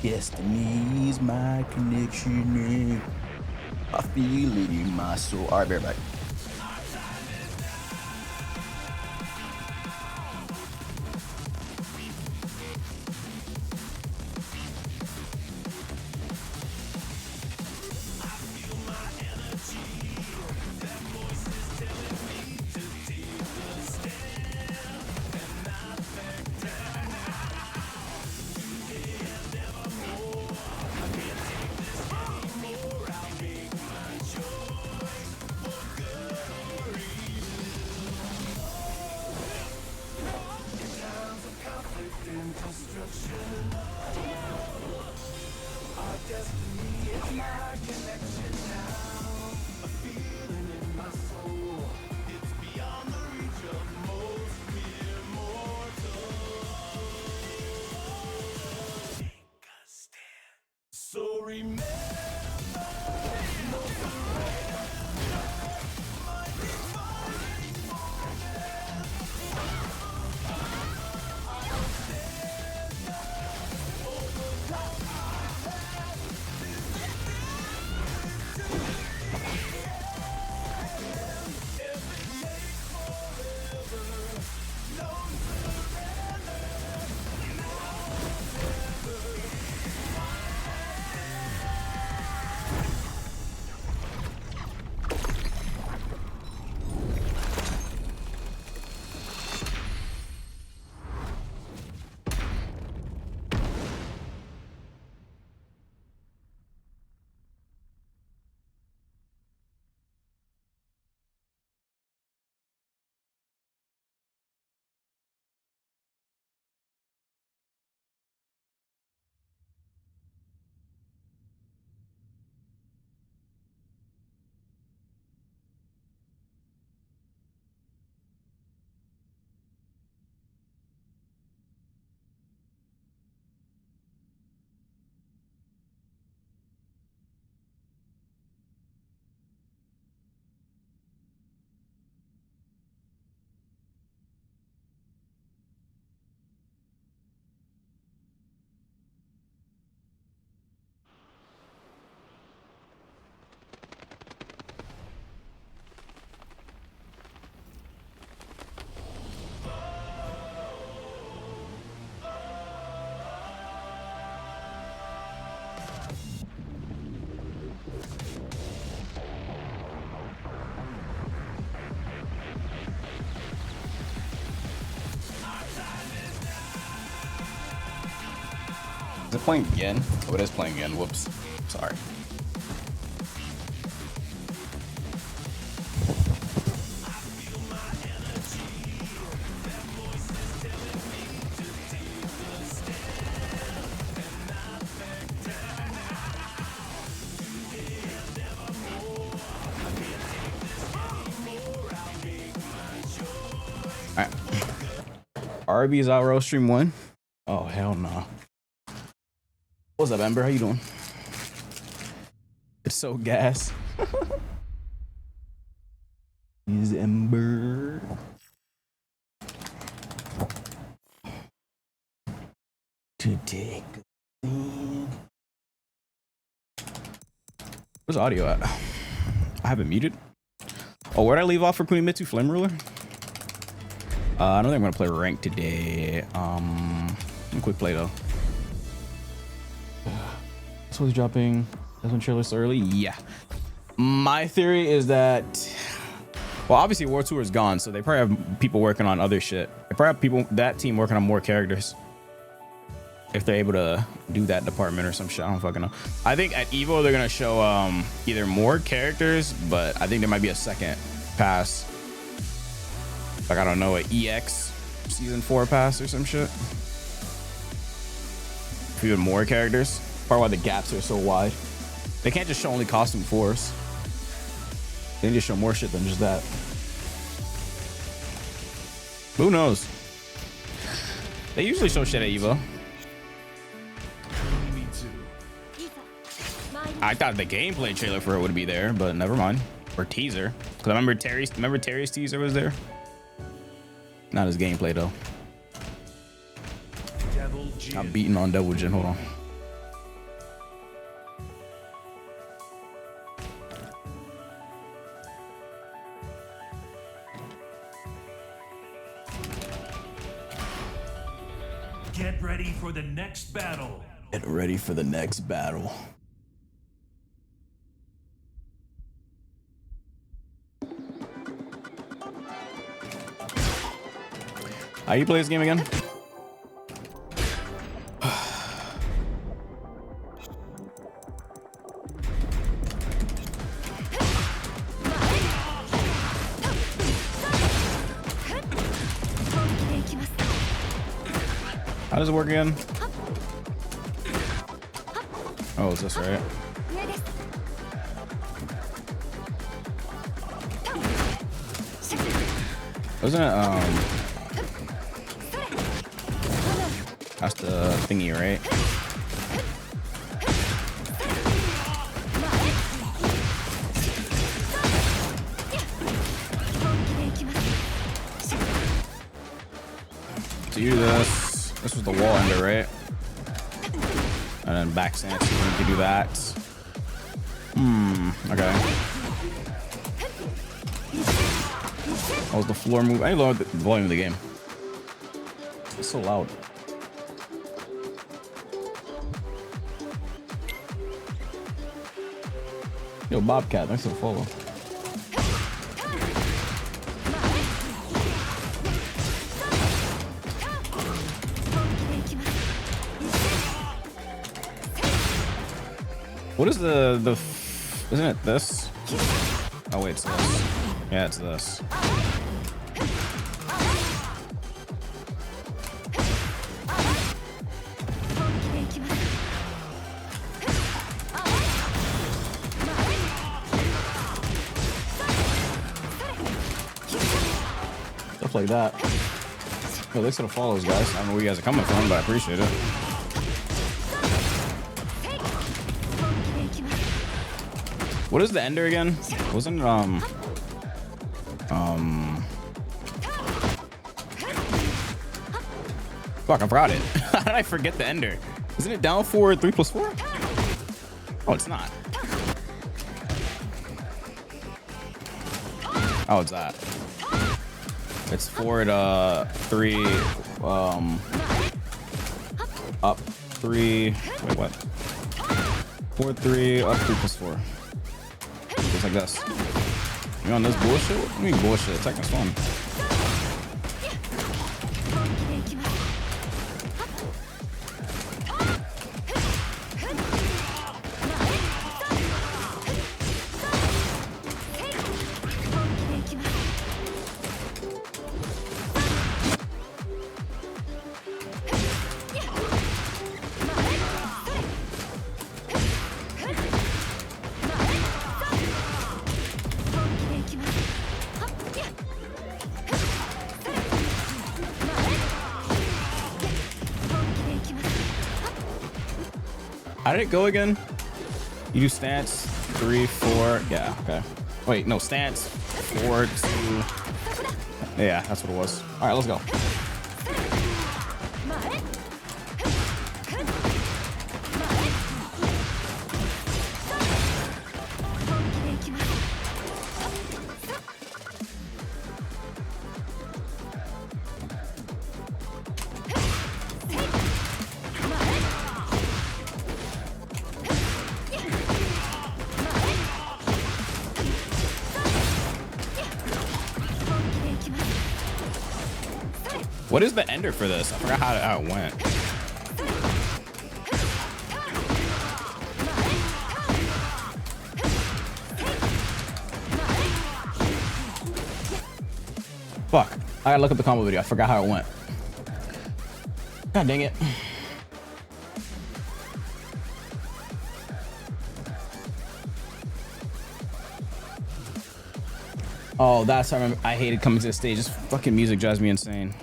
S2: Destiny's my connection. I feel it in my soul. All right, bear back. Is it playing again? Oh, it is playing again. Whoops. Sorry. Alright. Arby's out row stream 1. Oh hell no. What's up, Ember? How you doing? It's so gas. Is Ember. To take a stand. Where's audio at? I have it muted. Oh, where'd I leave off for Kunimitsu Flame Ruler? I don't think I'm gonna play rank today. Quick play though. So he's dropping this one trailer so early. Yeah. My theory is that, well, obviously War Tour is gone, so they probably have people working on other shit. They probably have people, that team working on more characters. If they're able to do that department or some shit, I don't fucking know. I think at Evo they're gonna show either more characters, but I think there might be a second pass. Like, I don't know, an EX season 4 pass or some shit. For even more characters. Probably why the gaps are so wide. They can't just show only costume 4s. They need to show more shit than just that. Who knows? They usually show shit at Evo. I thought the gameplay trailer for it would be there, but never mind. Or teaser. Cause I remember Terry's teaser was there. Not his gameplay though. I'm beating on Devil Jin. Hold on.
S15: Get ready for the next battle.
S2: Get ready for the next battle. How you play this game again? How does it work again? Oh, is this right? Wasn't it, that's the thingy, right? Do this. This was the wall ender, right? And then back stance, you need to do that. Okay. That was the floor move. I lowered the volume of the game. It's so loud. Yo, Bobcat, thanks for the follow. What is the isn't it this? Oh wait, it's this. Yeah, it's this. Stuff like that. Yo, thanks for the follows, guys. I don't know where you guys are coming from, but I appreciate it. What is the ender again? Wasn't it, fuck, I forgot it. How did I forget the ender? Isn't it down for 3+4? Oh, it's not. Oh, it's that. It's 4 to 3, up 3, wait, what? 4, 3, up 3+4. Just like this. You on this bullshit? What do you mean bullshit? Tekken's fun. did it go again? You do stance 3, 4. Yeah. Okay. Wait, no, stance 4, 2. Yeah, that's what it was. All right, let's go. What is the ender for this? I forgot how it went. Fuck. I gotta look up the combo video. I forgot how it went. God dang it. Oh, that's how I remember. I hated coming to the stage. This fucking music drives me insane.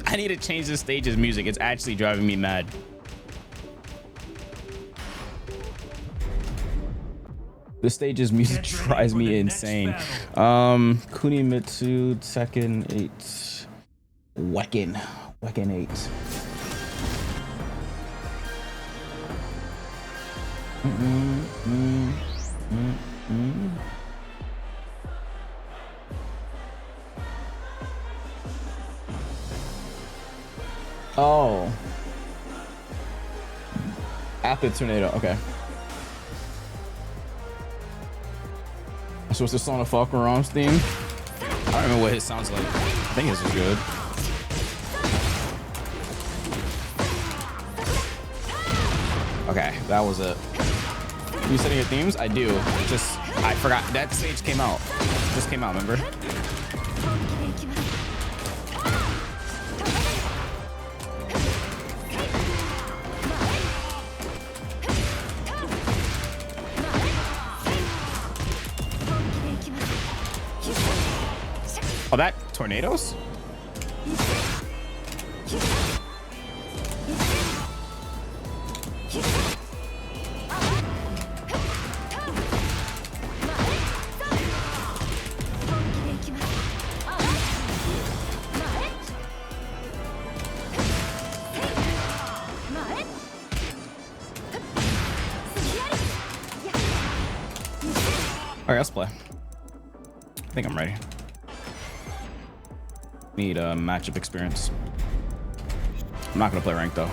S2: I need to change the stage's music. It's actually driving me mad. The stage's music drives me insane. Kunimitsu, Tekken 8. Wekken 8. Oh. After the tornado, okay. So it's the song of Falcon Rom's theme. I don't remember what it sounds like. I think this is good. Okay, that was it. You setting your themes? I do. Just I forgot that stage came out. Just came out, remember? Oh, that tornadoes? All right, let's play. I think I'm ready. Need a matchup experience. I'm not gonna play ranked though.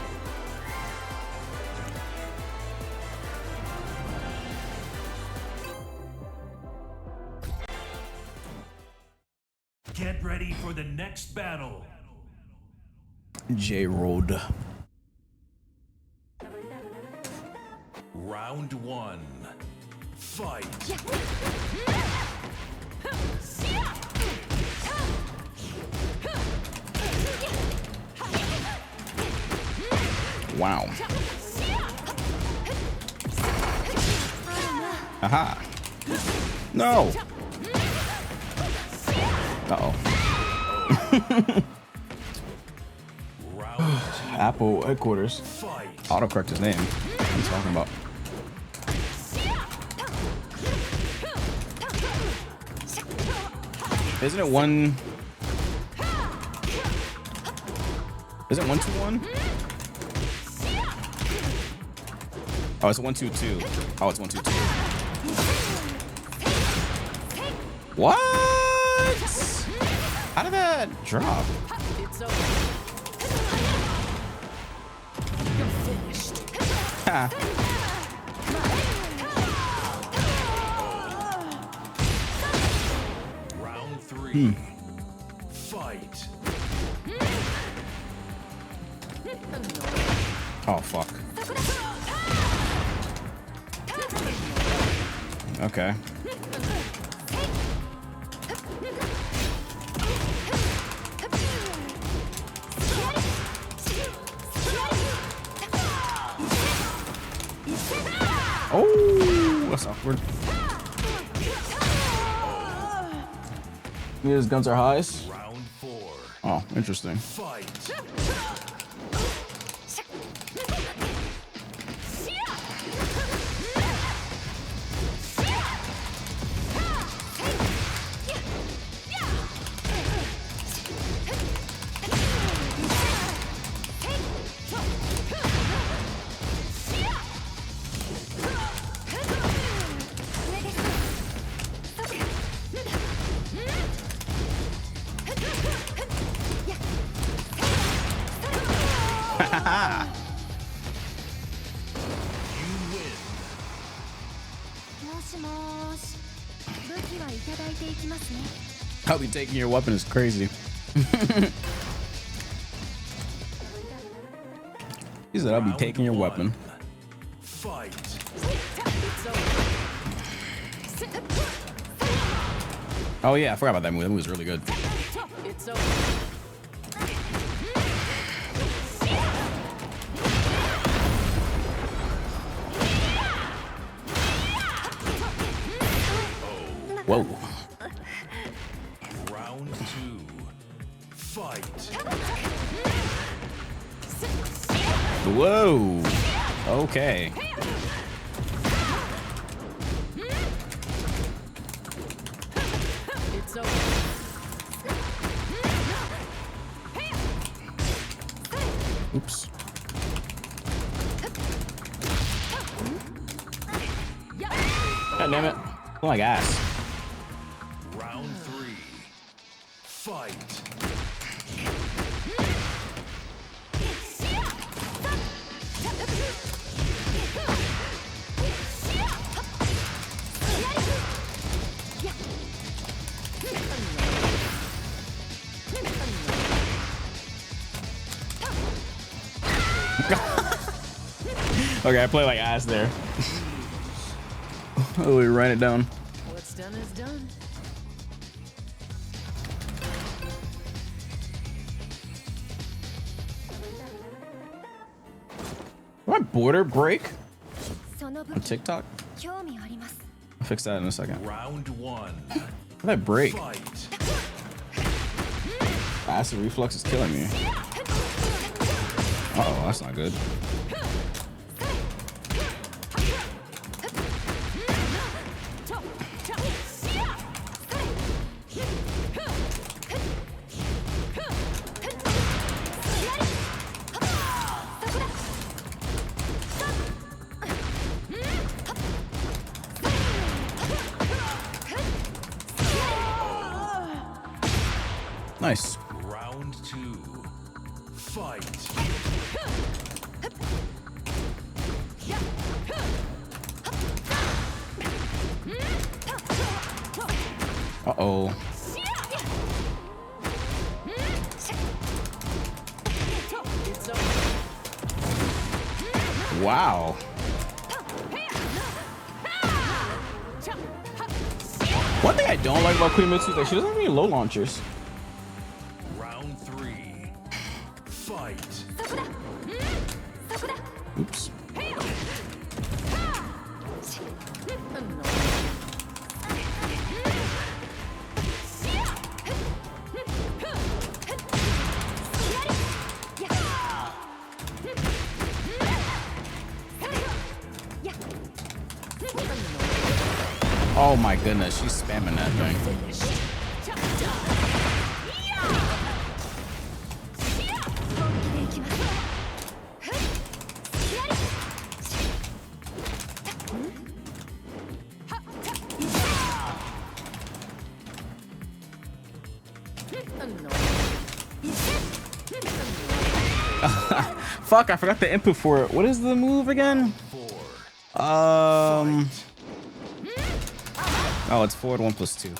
S15: Get ready for the next battle.
S2: J-Road.
S15: Round 1. Fight.
S2: Wow. Aha. No. Uh-oh. Apple headquarters. Autocorrect his name. What are you talking about? Isn't it one? Is it 1-2-1? Oh, it's 1-2-2. Oh, it's 1-2-2. What? How did that drop?
S1: It's over. You're finished.
S2: Ha.
S15: Round 3. Fight.
S2: Oh, fuck. Okay. Oh, that's awkward. His guns are highs.
S15: Round 4.
S2: Oh, interesting.
S15: Fight.
S2: I'll be taking your weapon is crazy. He said I'll be taking your weapon.
S15: Fight.
S2: Oh yeah, I forgot about that movie. That movie was really good.
S1: It's over.
S2: Whoa.
S15: Round 2. Fight.
S2: Whoa. Okay.
S1: It's over.
S2: Oops. God damn it. Oh my gosh.
S15: Round 3. Fight.
S2: Okay, I play like ass there. Oh, we ran it down.
S1: What's done is done.
S2: My border break on TikTok. I'll fix that in a second.
S15: Round 1.
S2: How'd that break?
S15: Fight.
S2: Acid reflux is killing me. Uh-oh, that's not good. Nice.
S15: Round 2. Fight.
S2: Uh-oh. Wow. One thing I don't like about Queen Mitsu is that she doesn't have any low launchers.
S15: Round 3. Fight.
S2: Oops. Oh my goodness, she's spamming that thing. Fuck, I forgot the input for it. What is the move again? Oh, it's forward 1 + 2.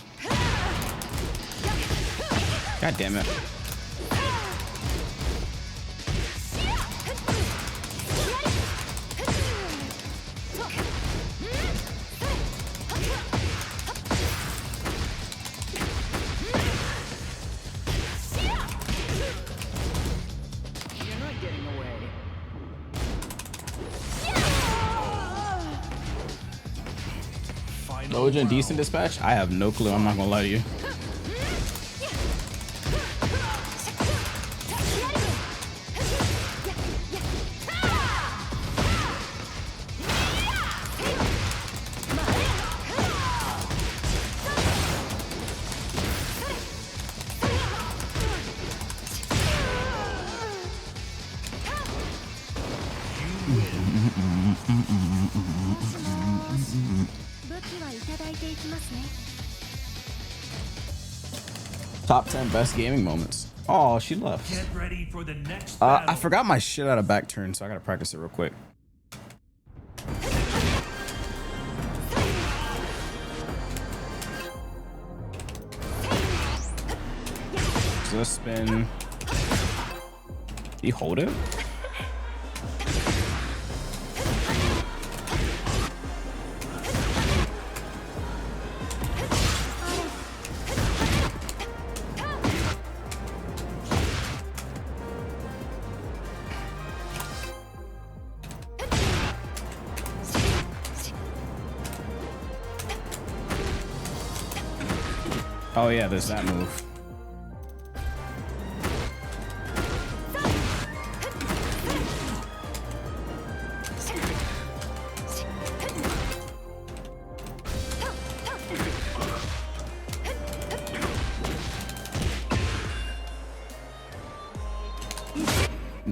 S2: God damn it. Doja decent dispatch? I have no clue. I'm not gonna lie to you. Top 10 best gaming moments. Oh, she left.
S15: Get ready for the next
S2: I forgot my shit out of back turn, so I gotta practice it real quick. So spin. You hold it? Oh yeah, there's that move.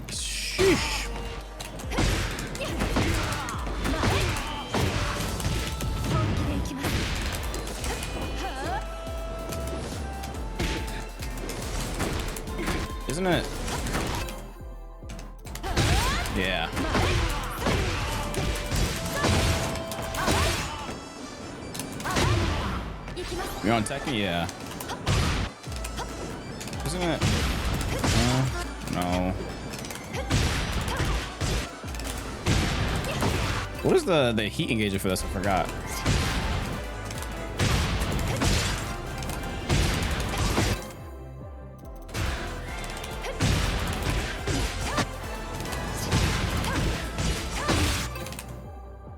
S2: Sheesh. Isn't it? Yeah. You're on Tekken? Yeah. Isn't it? No. What is the heat engager for this? I forgot.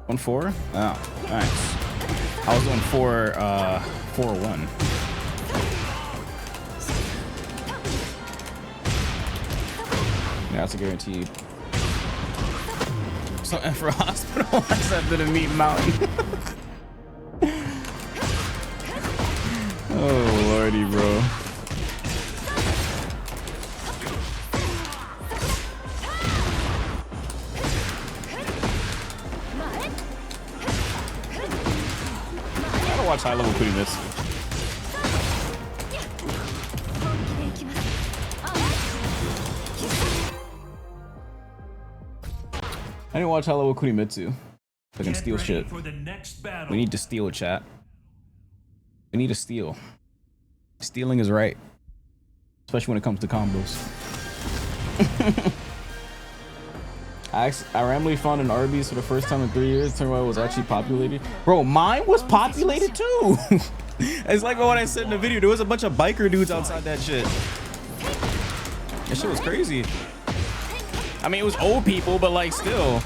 S2: On 4? Oh, nice. I was on 4-1. Yeah, that's a guaranteed. Something for hospital. That's up to the meat mountain. Oh lordy, bro. I gotta watch high level putting this. I didn't watch Hello Kurimitsu. I can steal shit. We need to steal, chat. We need to steal. Stealing is right. Especially when it comes to combos. I randomly found an Arby's for the first time in 3 years. Turned out it was actually populated. Bro, mine was populated too. It's like what I said in the video. There was a bunch of biker dudes outside that shit. That shit was crazy. I mean, it was old people, but like still.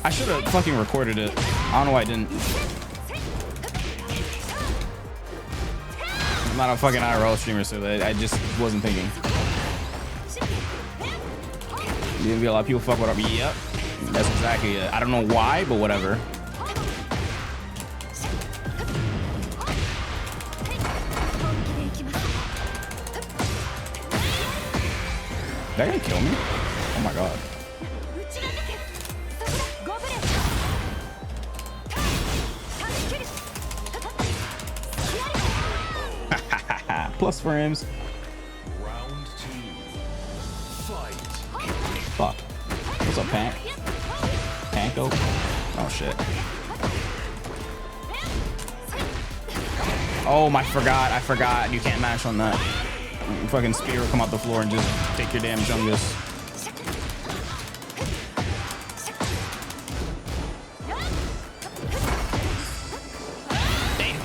S2: I should have fucking recorded it. I don't know why I didn't. I'm not a fucking IRL streamer, so that I just wasn't thinking. There's gonna be a lot of people fuck with me. Yep. That's exactly it. I don't know why, but whatever. That gonna kill me? Oh my god. Plus frames.
S15: Round 2. Fight.
S2: Fuck. What's up, Pank? Panko? Oh shit. Oh my, I forgot. You can't mash on that. Fucking spear will come out the floor and just take your damn Chungus. Damn.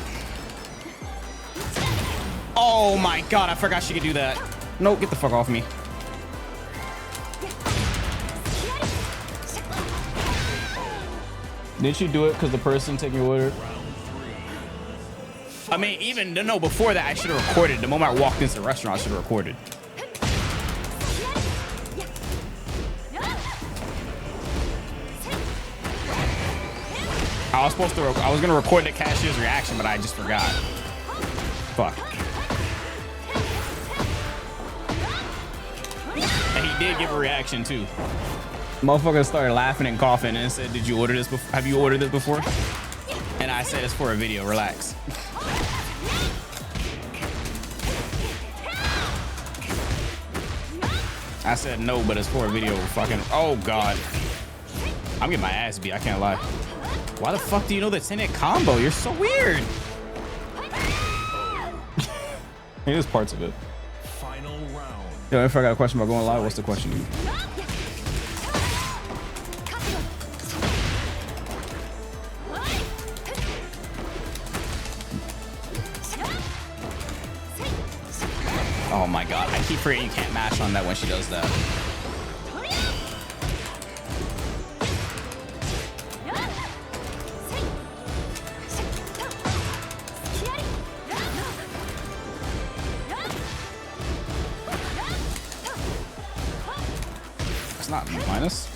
S2: Oh my god, I forgot she could do that. Nope, get the fuck off me. Didn't you do it because the person taking your order? I mean, even no, before that, I should have recorded. The moment I walked into the restaurant, I should have recorded. I was gonna record the cashier's reaction, but I just forgot. Fuck. And he did give a reaction too. Motherfucker started laughing and coughing and said, "Did you order this before? Have you ordered this before?" And I said, "It's for a video. Relax." I said no, but it's for a video. Fucking. Oh god. I'm getting my ass beat. I can't lie. Why the fuck do you know the 10-hit combo? You're so weird. Here's parts of it.
S15: Final round.
S2: Yo, if I got a question about going live, what's the question? Oh my god, I keep forgetting you can't mash on that when she does that. It's not minus.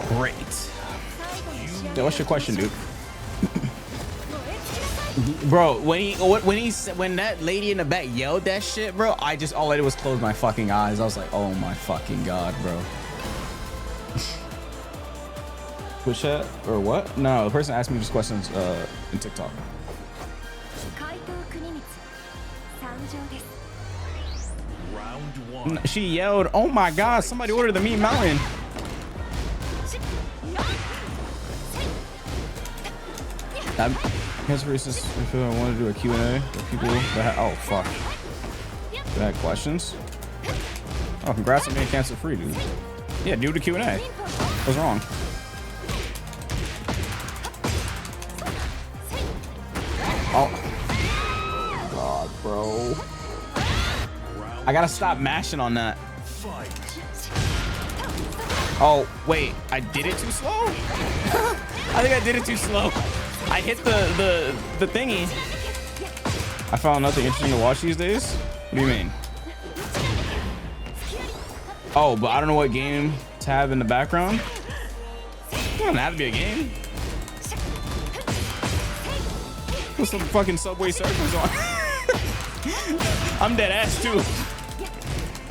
S2: Great. Yo, what's your question, dude? Bro, when that lady in the back yelled that shit, bro, all I did was close my fucking eyes. I was like, oh my fucking god, bro. Twitch chat or what? No, the person asked me these questions in TikTok.
S15: Round one.
S2: She yelled, oh my god, somebody ordered the meat mountain. Here's for instance, if I want to do a Q&A for people that oh fuck, that had questions. Oh, congrats on being cancer free, dude. Yeah, do the Q&A. What's wrong? Oh god, bro. I gotta stop mashing on that. Oh wait, I did it too slow. I think I did it too slow. I hit the thingy. I found nothing interesting to watch these days. What do you mean? Oh, but I don't know what game to have in the background. It doesn't have to be a game. Put some fucking Subway Surfers on. I'm dead ass too.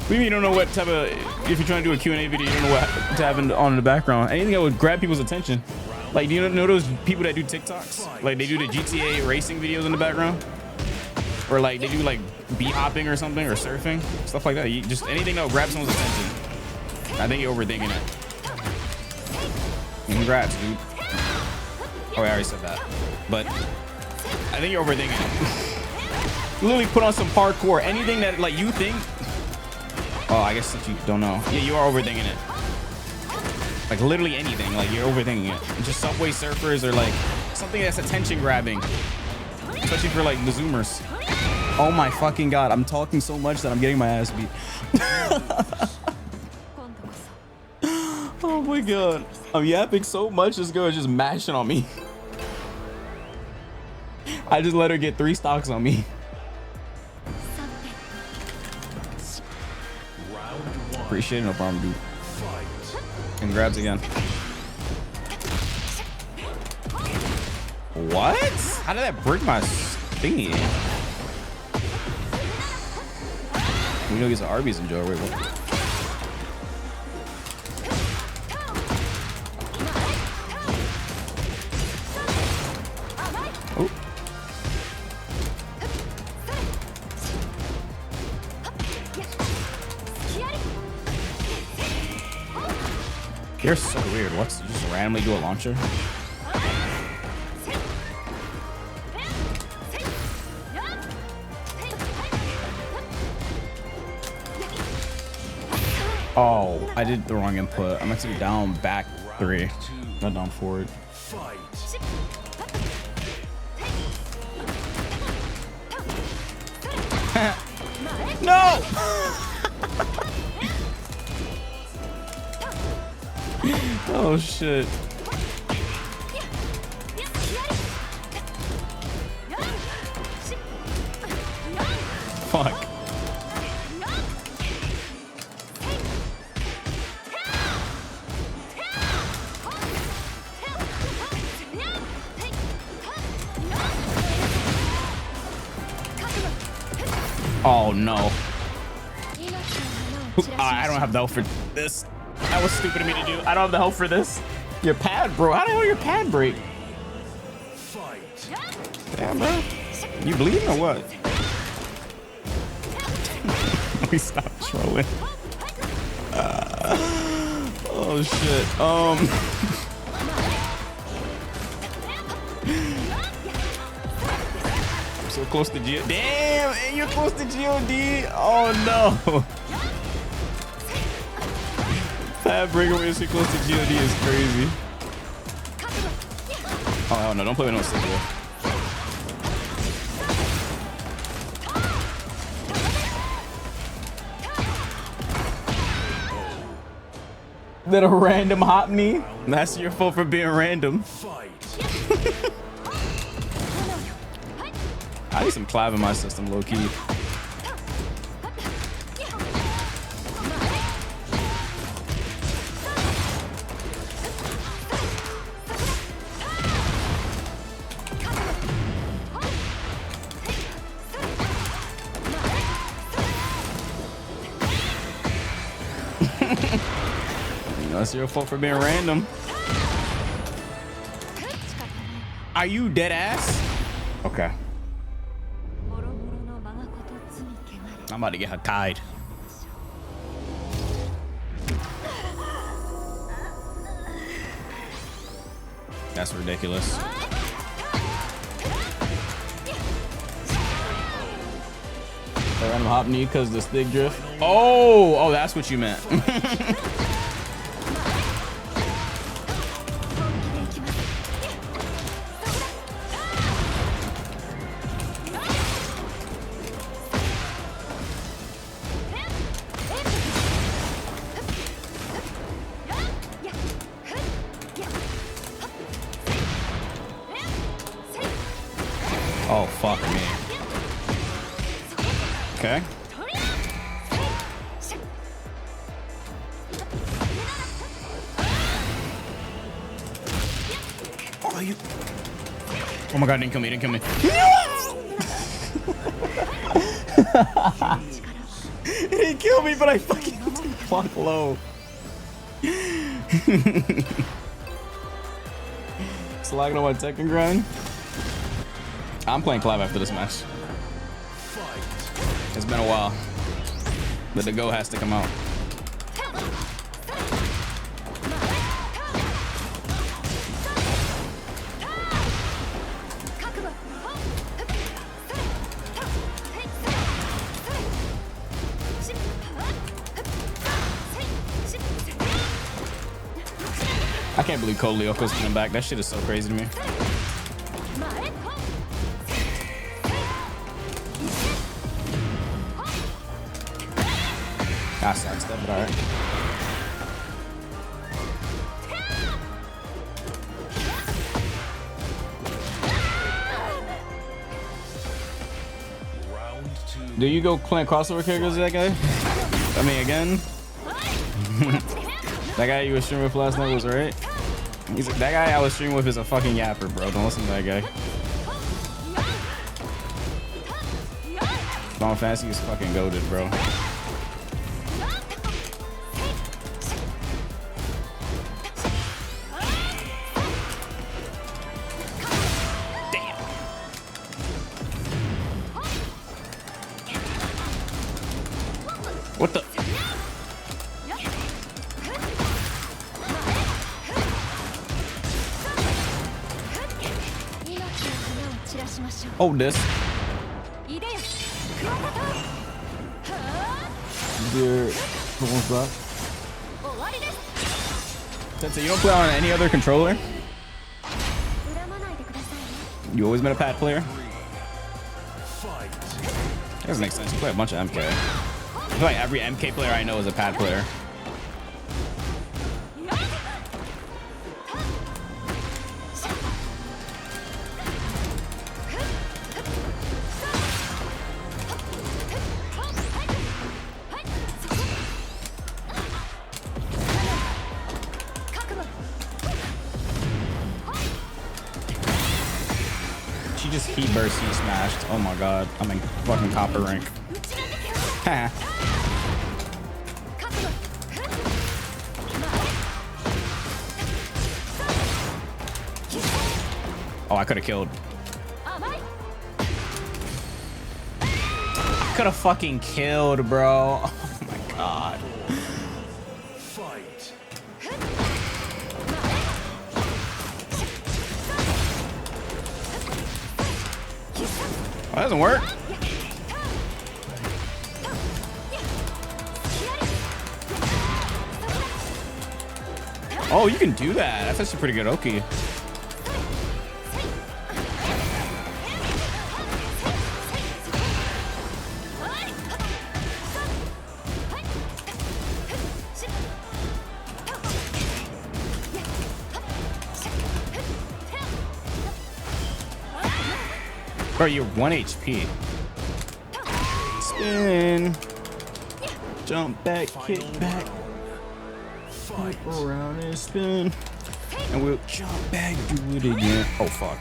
S2: We mean you don't know what type of, if you're trying to do a Q&A video, you don't know what to have on in the backgroround. Anything that would grab people's attention. Like, do you know those people that do TikToks? Like, they do the GTA racing videos in the background? Or like, they do like beat hopping or something, or surfing, stuff like that. Just anything that will grab someone's attention. I think you're overthinking it. Congrats, dude. Oh, I already said that. But I think you're overthinking it. You literally put on some parkour. Anything that like you think. Oh, I guess that you don't know. Yeah, you are overthinking it. Like literally anything, like you're overthinking it. Just Subway Surfers or like something that's attention grabbing, especially for like the Zoomers. Oh my fucking god, I'm talking so much that I'm getting my ass beat. Oh my god, I'm yapping so much. This girl is just mashing on me. I just let her get 3 stocks on me. Appreciate it, no problem, dude. Congrats again. What? How did that break my thingy? We go get some Arby's and Joe. Wait, what? Oh. You're so weird. What's you just randomly do a launcher? Oh, I did the wrong input. I'm actually down back 3, not down forward. No! Oh shit. Fuck. Oh no. I don't have the health for this. That was stupid of me to do. I don't have the health for this. Your pad, bro. How the hell your pad break? Damn, bro. You bleeding or what? we stop trolling. Oh shit. I'm so close to Geo. Damn, and you're close to GOD. Oh no. Fat Bringer when you're close to GOD is crazy. Oh no, don't play with no stick here. That a random hop me? That's your fault for being random. I need some clav in my system, low key. That's your fault for being random. Are you dead ass? Okay. I'm about to get her tied. That's ridiculous. Random hop knee because the stick drift. Oh, that's what you meant. Oh, fuck me. Okay. Oh, you. Oh my god, didn't kill me, didn't kill me. He didn't kill me, but I fucking fuck low. Slagging on my Tekken grind. I'm playing Clive after this match. It's been a while, but the go has to come out. I can't believe Cole Lyoko's coming back. That shit is so crazy to me. I sidestepped, but alright. Do you go playing crossover characters, that guy? I mean, again? That guy you were streaming with last night was right. He's like, that guy I was streaming with is a fucking yapper, bro. Don't listen to that guy. Final Fantasy is fucking goated, bro. What the? Oh, this. Dear, almost back. Sensei, you don't play on any other controller? You always been a pad player? That doesn't make sense. You play a bunch of MK. I feel like every MK player I know is a pad player. She just heat burst, he smashed. Oh my god, I'm in fucking copper rank. Oh, I could have killed. could have fucking killed, bro. Oh my god.
S15: Fight.
S2: Oh, that doesn't work. Oh, you can do that. That's actually pretty good. Okay. Bro, you're 1 HP. Spin. Jump back, kick back. Flip around and spin. And we'll jump back, do it again. Oh, fuck.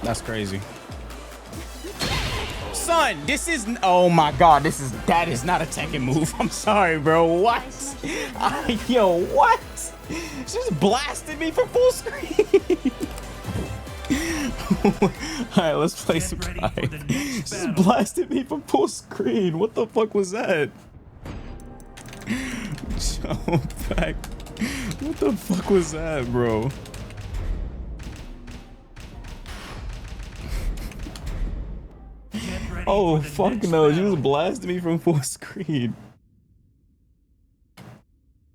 S2: That's crazy. Son, this is, oh my god, that is not a Tekken move. I'm sorry, bro. What? Yo, what? She just blasted me from full screen. Alright, let's play some Pride. She just blasted me from full screen. What the fuck was that? Jump back. What the fuck was that, bro? Oh fuck no, she just blasted me from full screen.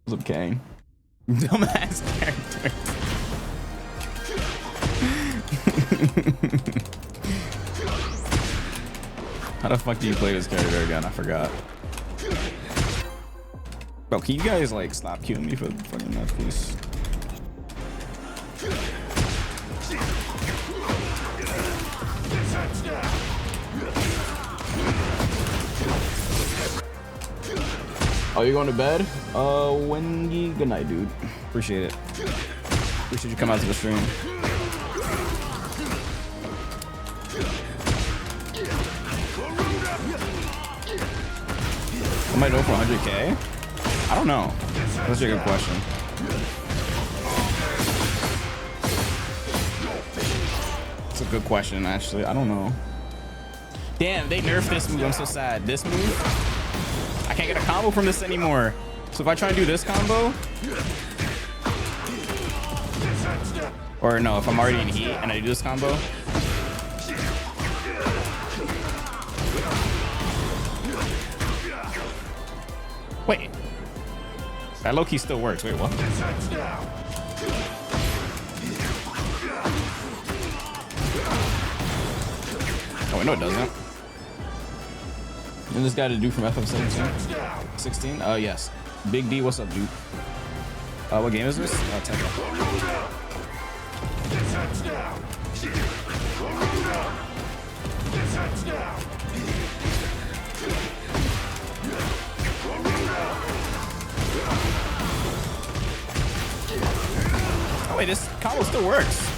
S2: What's up, Kang? Dumbass character. How the fuck do you play this character again? I forgot. Bro, can you guys like stop queuing me for the fucking match, please? Oh, you going to bed? Wendy, good night, dude. Appreciate it. Appreciate you coming out to the stream. Am I doing for 100K? I don't know. That's a good question. That's a good question, actually. I don't know. Damn, they nerfed this move. I'm so sad. This move? I can't get a combo from this anymore. So if I try and do this combo, or no, if I'm already in heat and I do this combo, wait, that low-key still works. Wait, what? Oh wait, no, it doesn't. And this guy to do from FF17? 16? Oh, yes. Big D, what's up, dude? What game is this? Tekken. Oh, wait, this combo still works.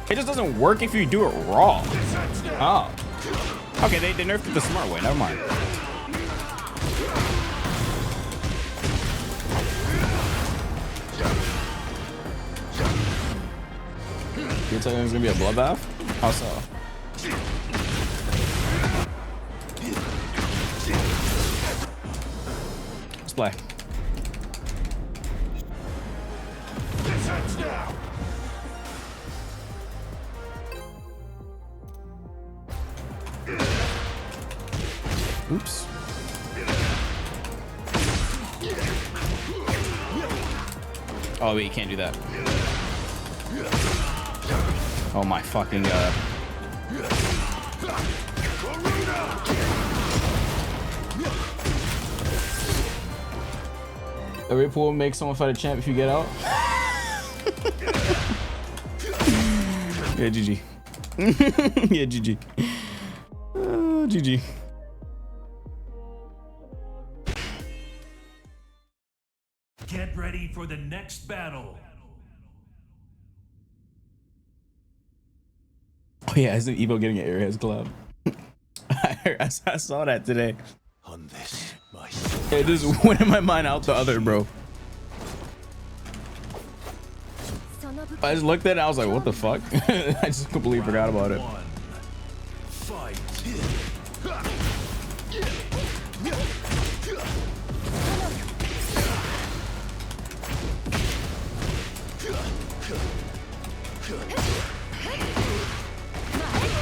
S2: It just doesn't work if you do it raw. Oh. Okay, they nerfed it the smart way. Never mind. You're telling me it's gonna be a bloodbath? How so? Let's play. Oops. Oh wait, you can't do that. Oh my fucking god. A rip will make someone fight a champ if you get out. Yeah, GG. Yeah, GG. GG.
S15: Get ready for the next battle.
S2: Oh yeah, isn't Evo getting an Airheads collab? I saw that today.
S15: On this, my
S2: It just went in my mind out the other, bro. I just looked at it, I was like, what the fuck? I just completely forgot about it.
S15: Fight.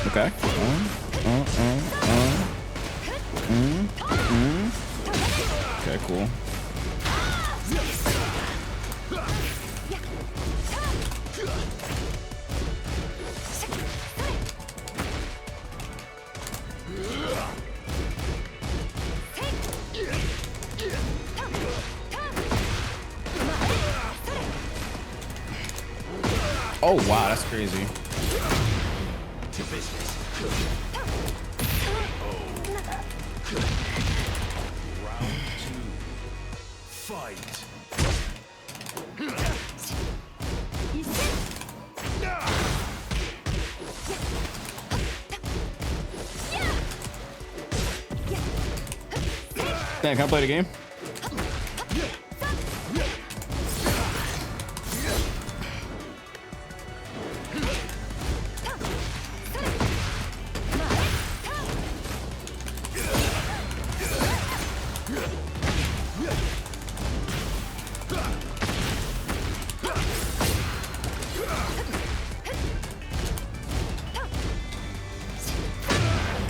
S2: Okay. Okay, cool. Oh wow, that's crazy.
S15: To business. Round 2. Fight.
S2: Damn, can I play the game?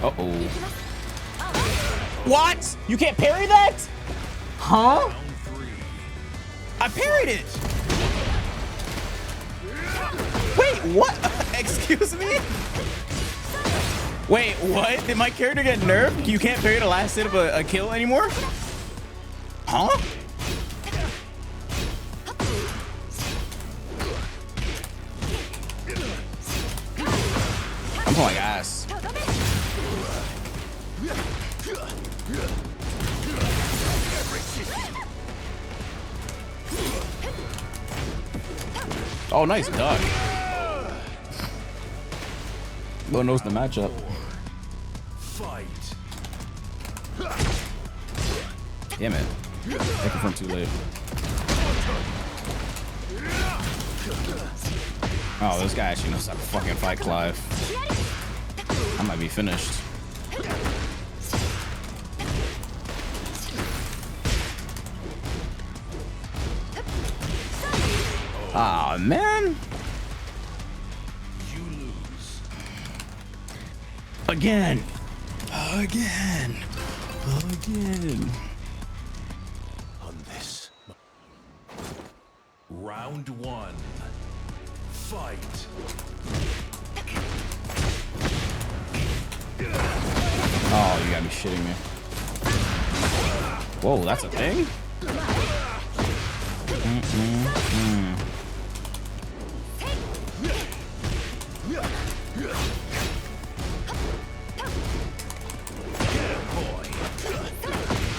S2: Uh-oh. What? You can't parry that? Huh? I parried it. Wait, what? Excuse me? Wait, what? Did my character get nerfed? You can't parry the last hit of a kill anymore? Huh? I'm going ass. Oh, nice duck. Lord knows the matchup.
S15: Fight.
S2: Damn it. I confirmed too late. Oh, this guy actually knows how to fucking fight Clive. I might be finished. Ah, man.
S15: You lose.
S2: Again.
S15: On this. Round 1. Fight.
S2: Oh, you gotta be shitting me. Whoa, that's a thing?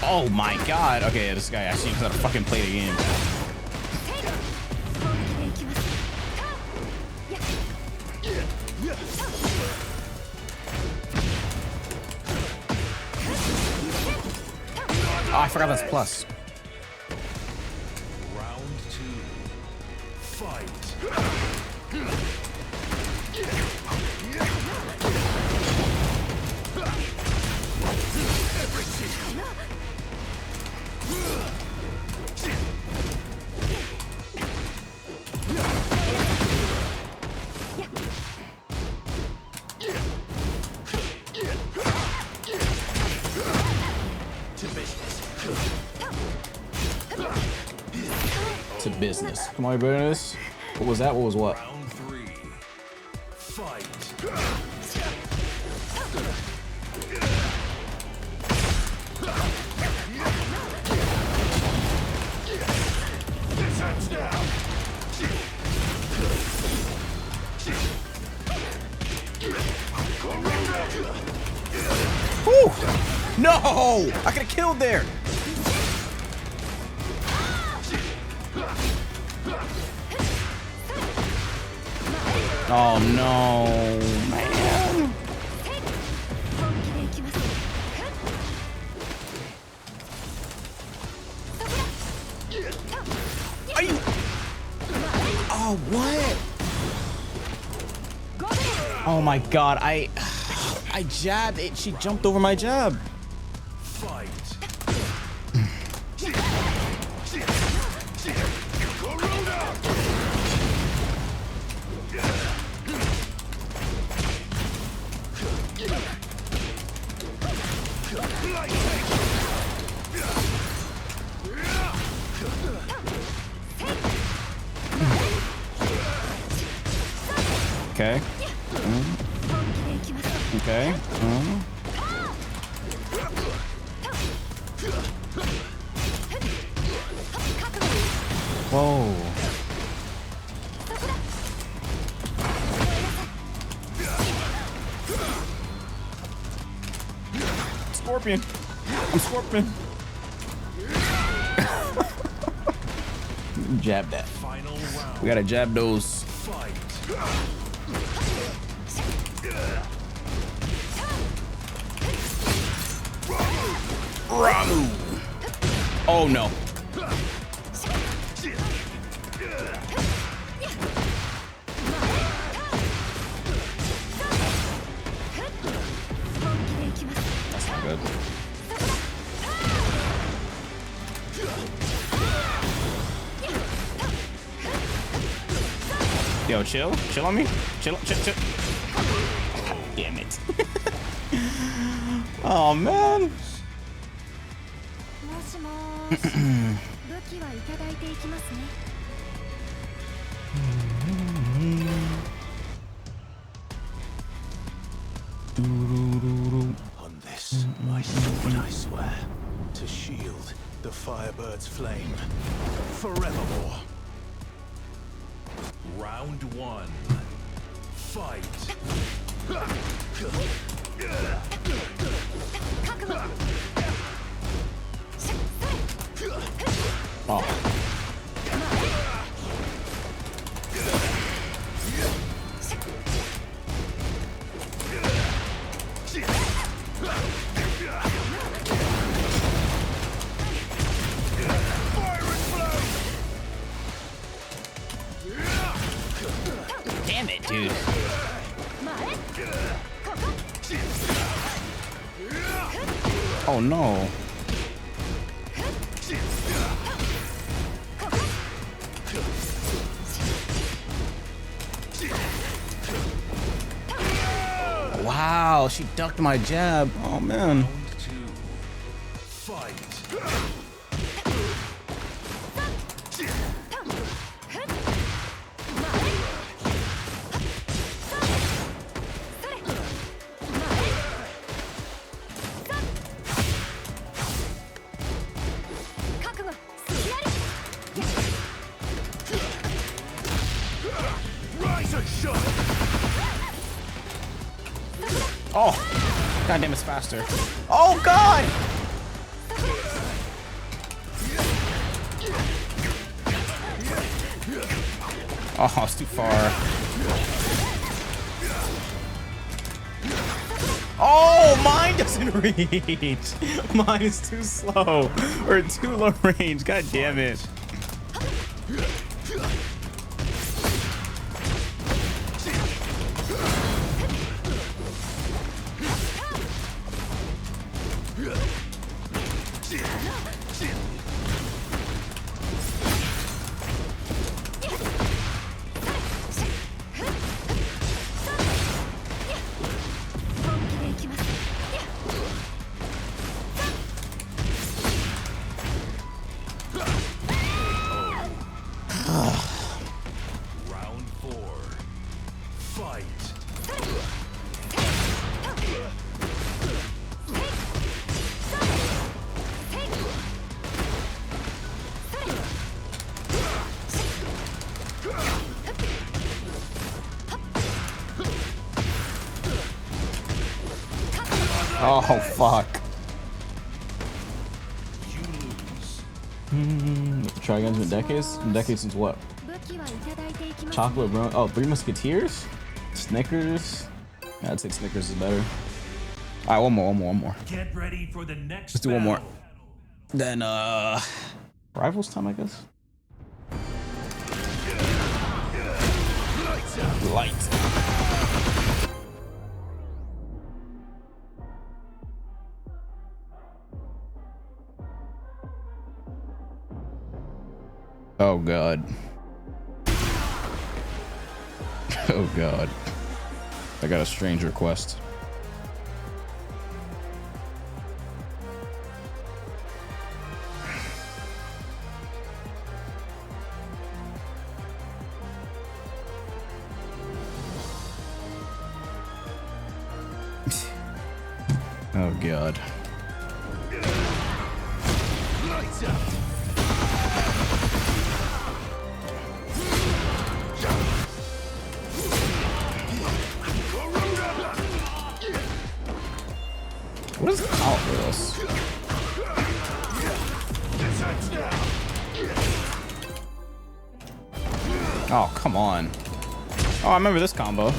S2: Oh my god. Okay, this guy actually knows how to fucking play the game. Oh, I forgot that's plus.
S15: Round 2. Fight.
S2: To business. Come on, you better than this. What was that? What was what?
S15: Round 3. Fight.
S2: No! I could have killed there. Oh no, man. Are you? Oh, what? Oh my god, I jabbed it. She jumped over my jab.
S15: Fight.
S2: Okay. Okay. Whoa. Scorpion. I'm Scorpion. Jab that. We gotta jab those. Ramu. Oh no. That's not good. Yo, chill. Chill on me. Chill. Damn it. Oh, man.
S16: On this, my sword, I swear, to shield the Firebird's flame forevermore.
S15: Round one. Fight.
S2: Oh. Damn it, dude. Oh no. Wow, she ducked my jab. Oh man. Oh, goddamn, it's faster. Oh god! Oh, it's too far. Oh, mine doesn't reach. Mine is too slow or too low range. God damn it.
S15: Round four. Fight.
S2: Oh fuck. Try against in decades? In decades since what? Chocolate brown. Oh, Three Musketeers? Snickers? Yeah, I'd say Snickers is better. Alright, one more.
S15: Get ready for the next.
S2: Let's do one more. Then Rivals time, I guess. Light. Oh god. Oh god. I got a strange request. Oh god.
S16: Lights out.
S2: What is the out for this? Oh, come on. Oh, I remember this combo.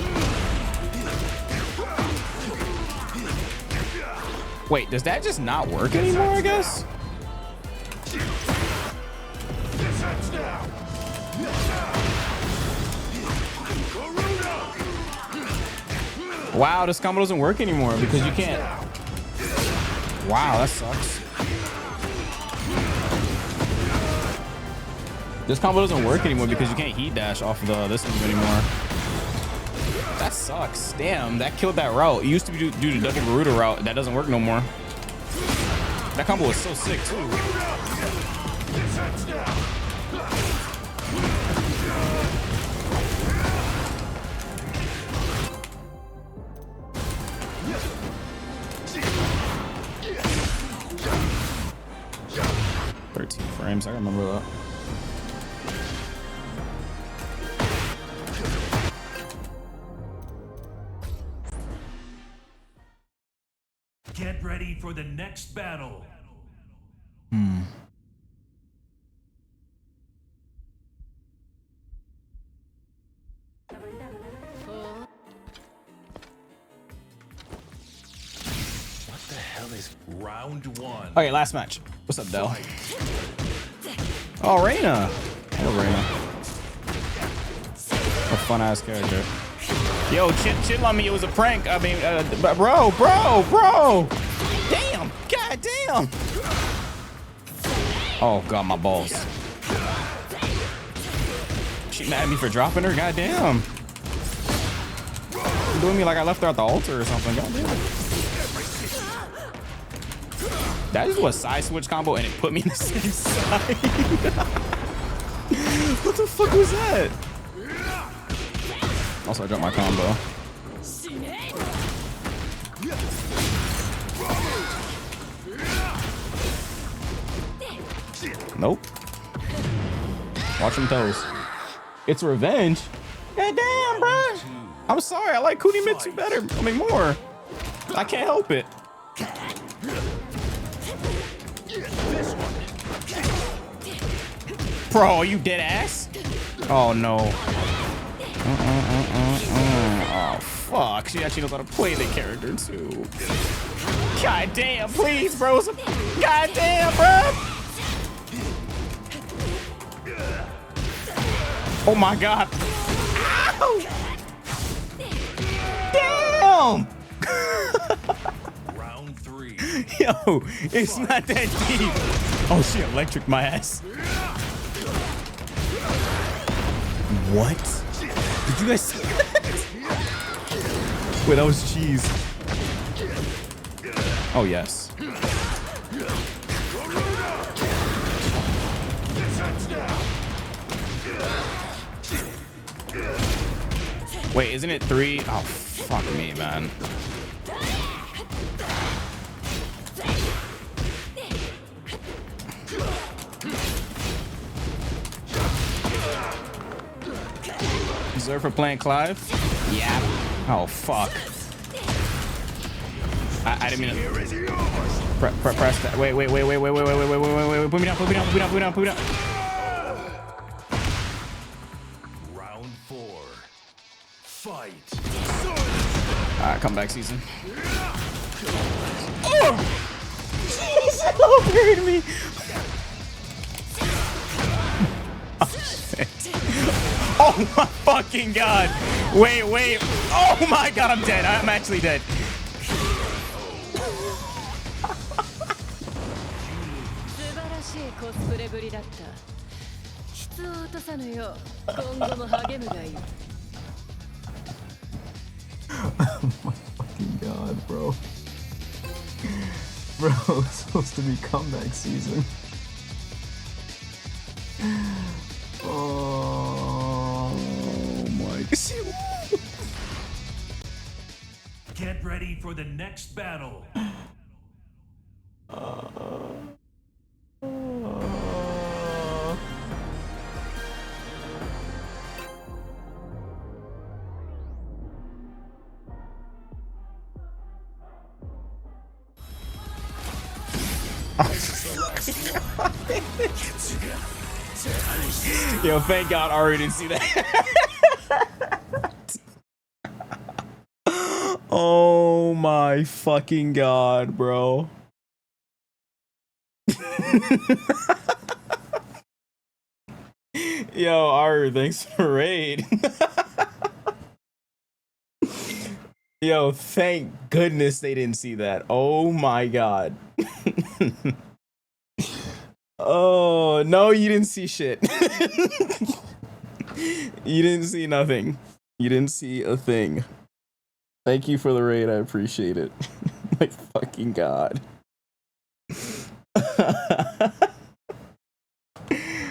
S2: Wait, does that just not work anymore, I guess? Wow, this combo doesn't work anymore because you can't. Wow, that sucks. This combo doesn't work anymore because you can't heat dash off of this move anymore. That sucks. Damn, that killed that route. It used to be due to Duck and Garuda route. That doesn't work no more. That combo was so sick too. Frames, I remember that.
S15: Get ready for the next battle.
S16: What the hell is round one?
S2: Okay, last match. What's up, Del? Oh, Reina. Hello, Reina. A fun ass character. Yo, chill on me. It was a prank. I mean, bro. Damn. God damn. Oh god, my balls. She mad at me for dropping her. God damn. Doing me like I left her at the altar or something. God damn. That is what side switch combo and it put me in the same side. What the fuck was that? Also, I dropped my combo. Nope. Watch them toes. It's revenge. God damn, bro. I'm sorry. I like Kunimitsu better. I mean, more. I can't help it. Bro, are you dead ass? Oh no. Oh fuck. She actually knows how to play the character too. God damn, please, bro. God damn, bro. Oh my god. Ow! Damn!
S15: Round three.
S2: Yo, it's not that deep. Oh, she electric my ass. What? Did you guys see that? Wait, that was cheese. Oh, yes. Wait, isn't it 3? Oh, fuck me, man. Deserve for playing Clive? Yeah. Oh, fuck. I didn't mean to. Press that. Wait. Put me down.
S15: Round 4. Fight.
S2: Alright, come back, season. Oh! Jeez, buried me. Oh, shit. Oh my fucking god. Wait. Oh my god, I'm dead. I'm actually dead. Oh my fucking god, bro. Bro, it's supposed to be comeback season. Oh my god.
S15: Get ready for the next battle.
S2: Yo, thank God I already didn't see that. Oh my fucking god, bro. Yo, Ari, thanks for raid. Yo, thank goodness they didn't see that. Oh my god. Oh, no, you didn't see shit. You didn't see nothing. You didn't see a thing. Thank you for the raid. I appreciate it. My fucking god.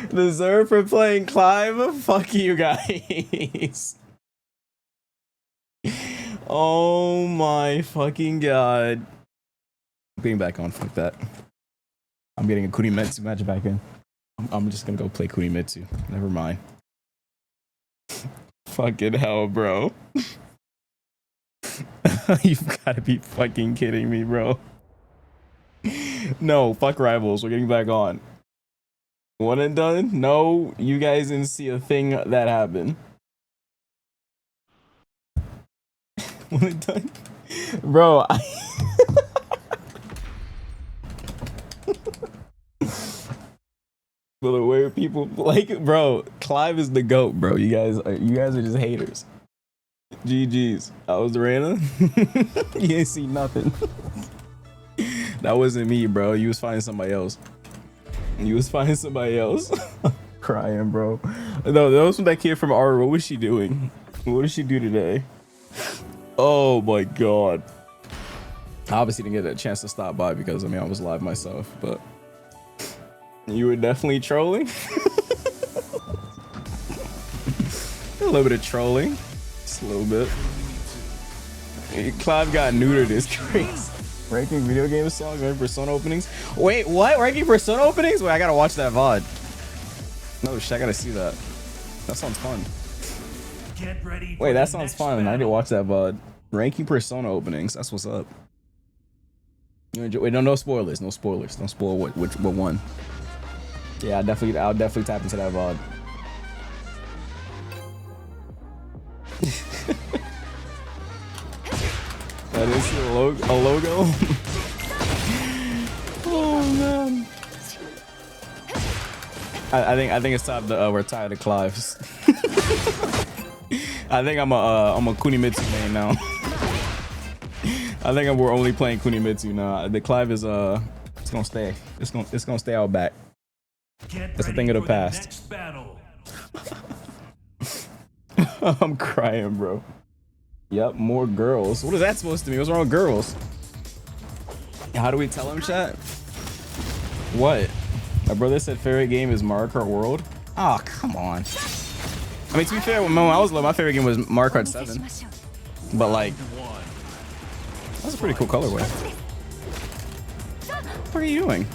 S2: Deserve for playing Clive? Fuck you guys. Oh my fucking god. I'm getting back on. Fuck that. I'm getting a Kunimetsu match back in. I'm just gonna go play Kunimetsu. Never mind. Fucking hell, bro. You've gotta be fucking kidding me, bro. No, fuck rivals. We're getting back on. One and done? No, you guys didn't see a thing that happened. One and done? Bro, But the way people like, bro, Clive is the GOAT, bro. You guys are just haters. GG's. I was Rana. You didn't see nothing. That wasn't me, bro. You was finding somebody else. Crying, bro. No, that was that kid from Aura. What was she doing? What did she do today? Oh my god. I obviously didn't get a chance to stop by because I mean I was live myself, but you were definitely trolling. A little bit of trolling. Just a little bit. Clive got neutered. It's crazy. Ranking video game songs, ranking Persona openings. Wait, what? Ranking Persona openings? Wait, I gotta watch that VOD. No shit, I gotta see that. That sounds fun.
S15: Get ready.
S2: Wait, that sounds fun. I need to watch that VOD. Ranking Persona openings. That's what's up. You enjoy? Wait, no spoilers. No spoilers. Don't spoil what one. Yeah, I'll definitely tap into that VOD. That is a logo. Oh man. I think it's time to retire the Clives. I think I'm a Kunimitsu main now. I think we're only playing Kunimitsu now. The Clive is it's gonna stay. It's gonna stay out back. That's a thing of the past. I'm crying, bro. Yep, more girls. What is that supposed to mean? What's wrong with girls? How do we tell him, chat? What? My brother said favorite game is Mario Kart World. Oh, come on. I mean, to be fair, when I was little, my favorite game was Mario Kart 7. But like, that's a pretty cool colorway. What are you doing?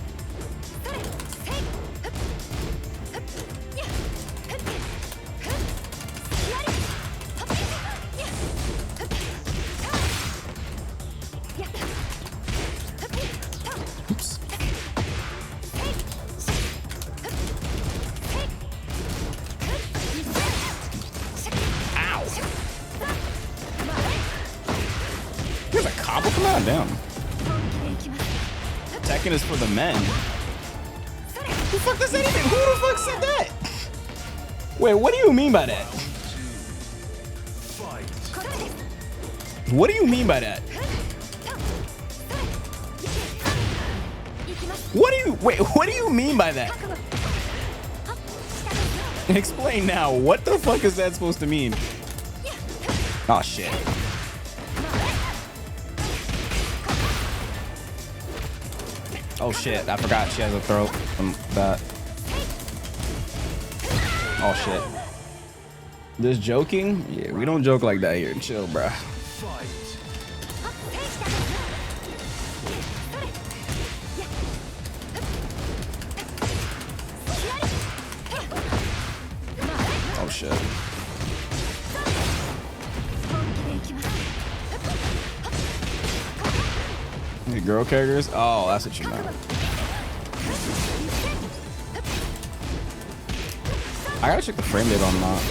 S2: Come on, down. Tekken is for the men. Who the fuck does anything? Who the fuck said that? Wait, what do you mean by that? What do you mean by that? What do you mean by that? Explain now. What the fuck is that supposed to mean? Oh shit. Oh shit, I forgot she has a throat from that. Oh shit. This joking? Yeah, we don't joke like that here. Chill, bruh. Oh shit. The girl characters? Oh, that's what you meant. I gotta check the frame rate on that.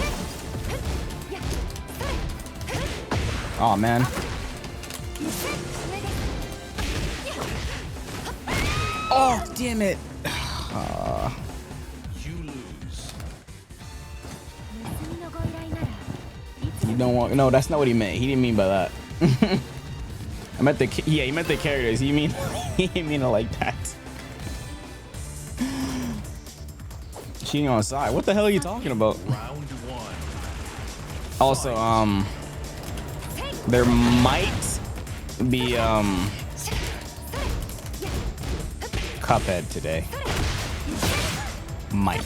S2: Oh man. Oh damn it.
S16: You lose.
S2: You don't want. No, that's not what he meant. He didn't mean by that. I meant the. Yeah, he meant the characters. He mean. He didn't mean it like that. Cheating on side. What the hell are you talking about?
S16: Round one.
S2: Also, there might be Cuphead today. Might.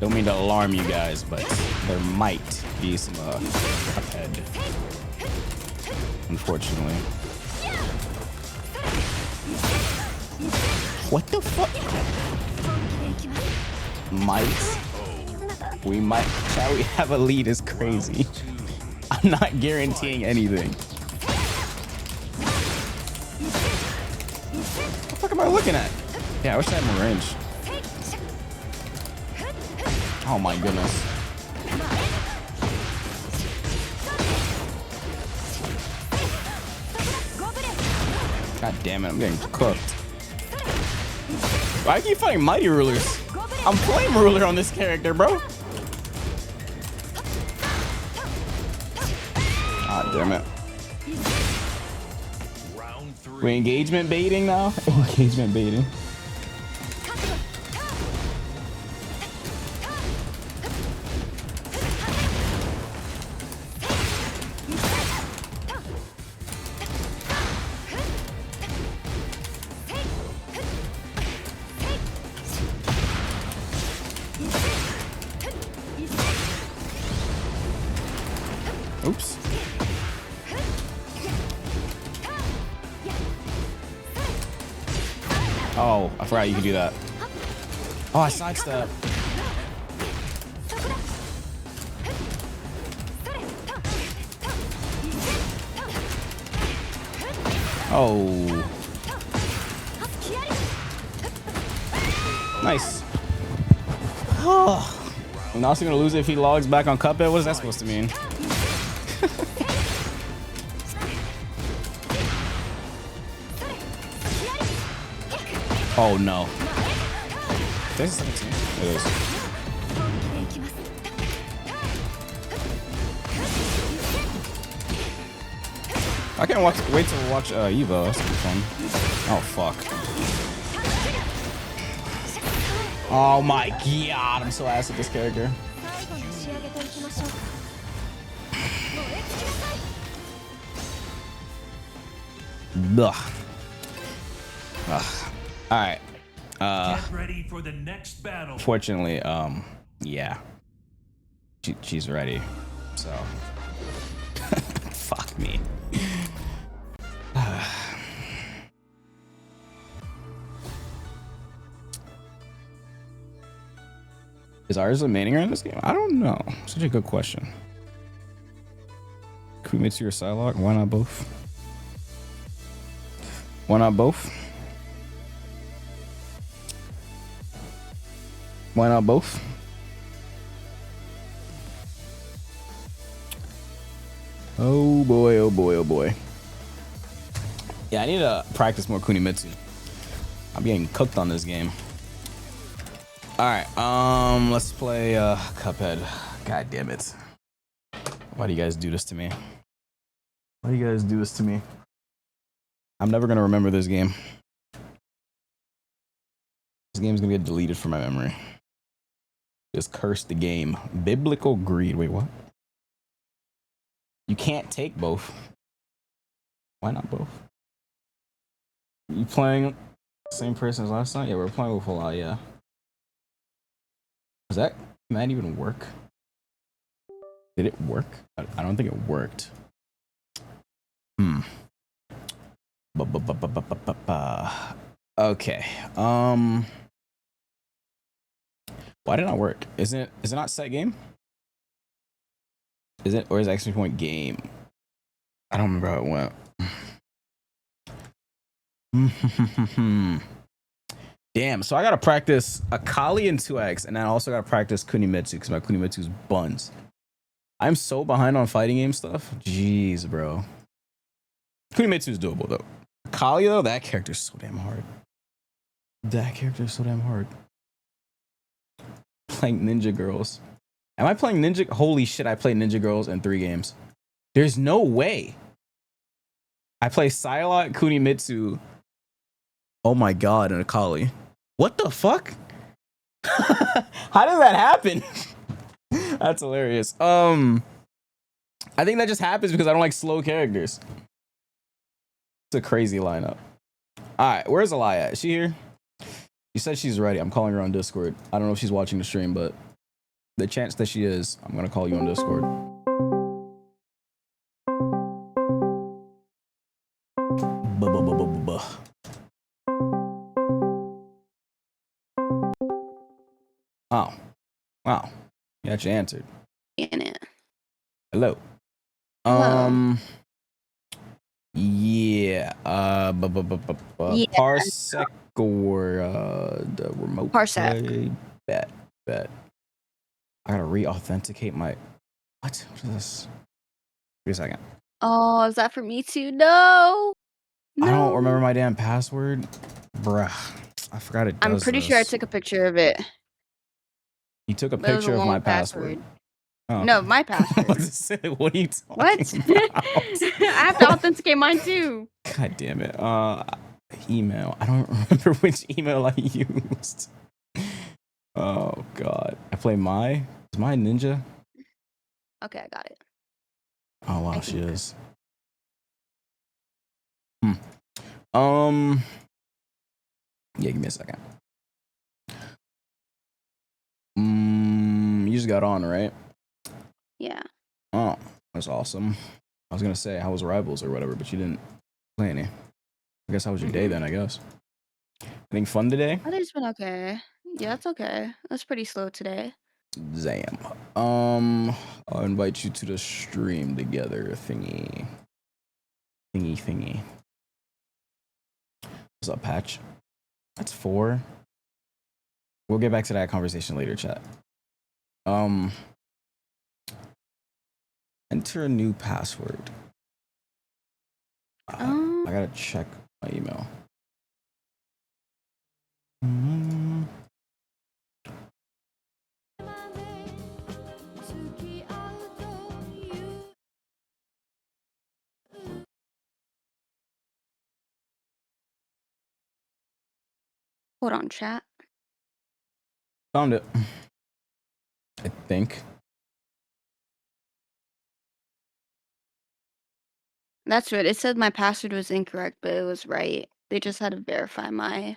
S2: Don't mean to alarm you guys, but there might be some Cuphead. Unfortunately. What the fuck? Might. We might. Shall we have a lead is crazy. I'm not guaranteeing anything. What the fuck am I looking at? Yeah, I wish I had more range. Oh my goodness. God damn it, I'm getting cooked. Why do I keep fighting mighty rulers? I'm flame ruler on this character, bro. Ah, damn it. We engagement baiting now? Engagement baiting. Oops. Oh, I forgot you could do that. Oh, I sidestep. Oh. Nice. I'm also gonna lose it if he logs back on Cuphead. What is that supposed to mean? Oh no. This is 17. It is. I can't wait to watch Evo. That's gonna be fun. Oh fuck. Oh my god, I'm so ass at this character. Ugh. Ugh. All right.
S15: Get ready for the next battle.
S2: Fortunately, yeah. She's ready. So. Fuck me. Is ours a maining in this game? I don't know. Such a good question. Kumitsu or Psylocke? Why not both? Why not both? Why not both? Oh boy, oh boy, oh boy. Yeah, I need to practice more Kunimitsu. I'm getting cooked on this game. Alright, let's play Cuphead. God damn it. Why do you guys do this to me? Why do you guys do this to me? I'm never gonna remember this game. This game's gonna get deleted from my memory. Just curse the game. Biblical greed. Wait, what? You can't take both. Why not both? You playing same person as last night? Yeah, we're playing with a lot, yeah. Does that even work? Did it work? I don't think it worked. Okay. Why did it not work? Is it not set game? Is it, or is it exclamation point game? I don't remember how it went. Damn, so I gotta practice Akali and 2x, and then I also gotta practice Kunimitsu because my Kunimitsu's buns. I'm so behind on fighting game stuff. Jeez, bro. Kunimitsu's doable though. Akali though, that character's so damn hard. That character's so damn hard. Playing Ninja Girls. Am I playing Ninja? Holy shit, I played Ninja Girls in 3 games. There's no way. I play Psylocke, Kunimitsu. Oh my god, and Akali. What the fuck? How does that happen? That's hilarious. I think that just happens because I don't like slow characters. It's a crazy lineup. Alright, where's Alaya at? Is she here? She said she's ready. I'm calling her on Discord. I don't know if she's watching the stream, but the chance that she is, I'm gonna call you on Discord. Oh, wow. You actually answered.
S12: In it.
S2: Hello.
S12: Hello.
S2: Yeah. Parsec or the remote
S12: Parsec.
S2: play? Bet. I gotta re-authenticate my. What is this? Wait a second.
S12: Oh, is that for me too? No.
S2: I don't remember my damn password, bruh. I forgot it does.
S12: I'm pretty sure I took a picture of it.
S2: You took a picture of my password. Oh.
S12: No, my password.
S2: What are you talking
S12: What?
S2: about?
S12: I have to authenticate mine too.
S2: God damn it. Email. I don't remember which email I used. Oh god. I play my. Is my Ninja?
S12: Okay, I got it.
S2: Oh wow, she is. Yeah, give me a second. You just got on, right?
S12: Yeah.
S2: Oh, that's awesome. I was gonna say how was Rivals or whatever, but you didn't play any. I guess how was your day then? I guess. Anything fun today?
S12: My day's been okay. Yeah, it's okay. It's pretty slow today.
S2: Damn. I'll invite you to the stream together. Thingy. What's up, Patch? That's 4. We'll get back to that conversation later, chat. Enter a new password. I gotta check my email.
S12: Hold on, chat.
S2: Found it. I think.
S12: That's weird. It said my password was incorrect, but it was right. They just had to verify my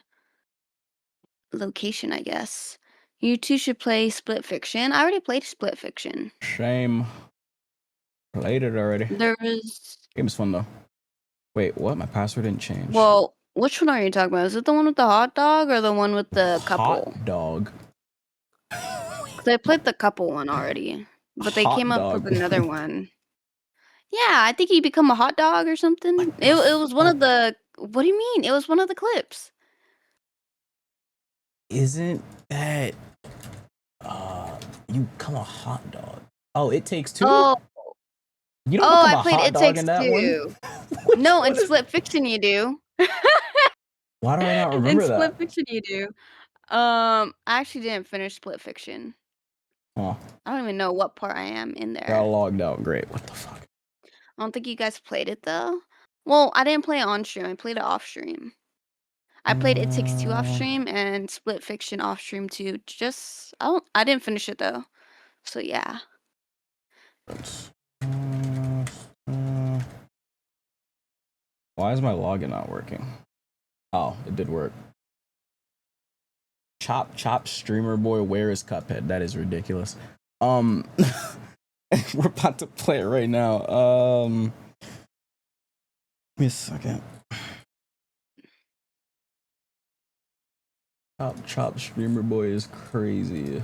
S12: location, I guess. You two should play Split Fiction. I already played Split Fiction.
S2: Shame. Played it already.
S12: There was...
S2: Game is fun though. Wait, what? My password didn't change.
S12: Well, which one are you talking about? Is it the one with the hot dog or the one with the couple?
S2: Hot dog.
S12: Because I played the couple one already, but they
S2: Hot
S12: came up
S2: dog.
S12: with another one. Yeah, I think you become a hot dog or something. It was one of the... What do you mean? It was one of the clips.
S2: Isn't that you become a hot dog? Oh, It Takes Two?
S12: Oh,
S2: You don't
S12: I
S2: become a
S12: played
S2: hot
S12: It
S2: dog
S12: Takes
S2: in that
S12: Two.
S2: one?
S12: No, in Split Fiction you do.
S2: Why do I not remember
S12: In
S2: that?
S12: Split Fiction you do. I actually didn't finish Split Fiction.
S2: Oh,
S12: I don't even know what part I am in
S2: got
S12: there.
S2: logged out. Great. What the fuck?
S12: I don't think you guys played it though. Well, I didn't play it on stream. I played it off stream. I played It Takes Two off stream and Split Fiction off stream too. I didn't finish it though. So yeah.
S2: Why is my login not working? Oh, it did work. Chop streamer boy, where is Cuphead? That is ridiculous. We're about to play it right now. Give me a second. Chop streamer boy is crazy.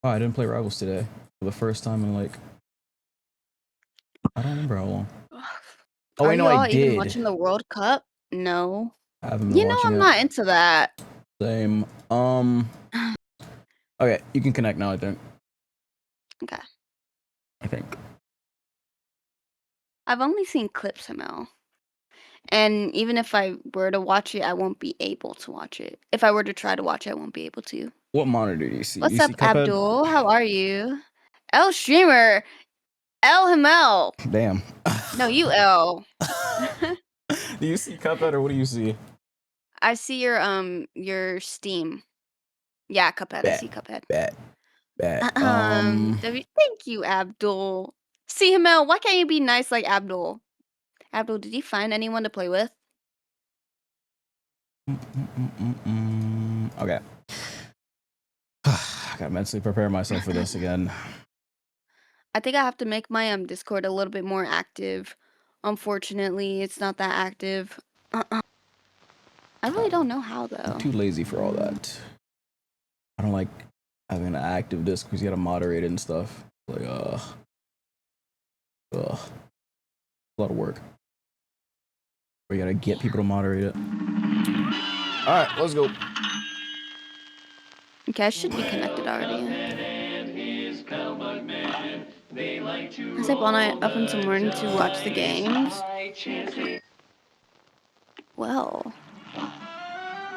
S2: Oh, I didn't play Rivals today for the first time in like, I don't remember how long. Oh wait, no, I did.
S12: Even watching the World Cup? No.
S2: I haven't been watching
S12: I'm
S2: it.
S12: not into that.
S2: Same. Okay, you can connect now, I think.
S12: Okay.
S2: I think.
S12: I've only seen clips, ML. And even if I were to watch it, I won't be able to watch it. If I were to try to watch it, I won't be able to.
S2: What monitor do you see?
S12: What's
S2: you
S12: up,
S2: see Cuphead?
S12: Abdul? How are you? L streamer. L him L.
S2: Damn.
S12: No, you L.
S2: Do you see Cuphead or what do you see?
S12: I see your Steam. Yeah, Cuphead. I see Cuphead.
S2: Bet.
S12: Thank you, Abdul. See him L. Why can't you be nice like Abdul? Abdul, did you find anyone to play with?
S2: Okay. I gotta mentally prepare myself for this again.
S12: I think I have to make my Discord a little bit more active. Unfortunately, it's not that active. I really don't know how though.
S2: I'm too lazy for all that. I don't like having an active disc because you gotta moderate it and stuff. Like a lot of work. We gotta get people to moderate it. All right, let's go.
S12: Okay, I should be connected already. I stay up all night up until morning to watch the games. Well.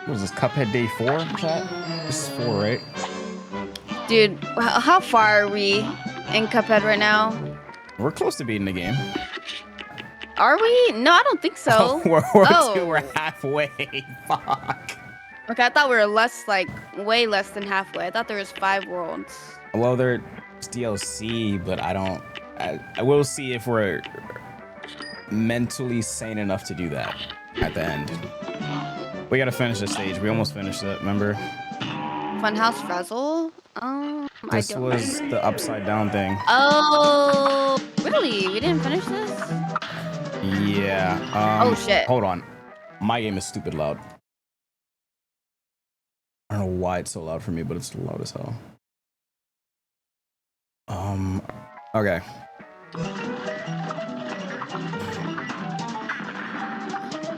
S2: What is this, Cuphead Day 4, chat? This is 4, right?
S12: Dude, how far are we in Cuphead right now?
S2: We're close to beating the game.
S12: Are we? No, I don't think so.
S2: We're halfway. Fuck.
S12: Okay, I thought we were way less than halfway. I thought there was 5 worlds.
S2: Well, there's DLC, but I will see if we're mentally sane enough to do that at the end. We gotta finish this stage. We almost finished it, remember?
S12: Funhouse Frazzle?
S2: This was the upside down thing.
S12: Oh, really? We didn't finish this?
S2: Yeah.
S12: Oh, shit.
S2: Hold on. My game is stupid loud. I don't know why it's so loud for me, but it's loud as hell. Okay.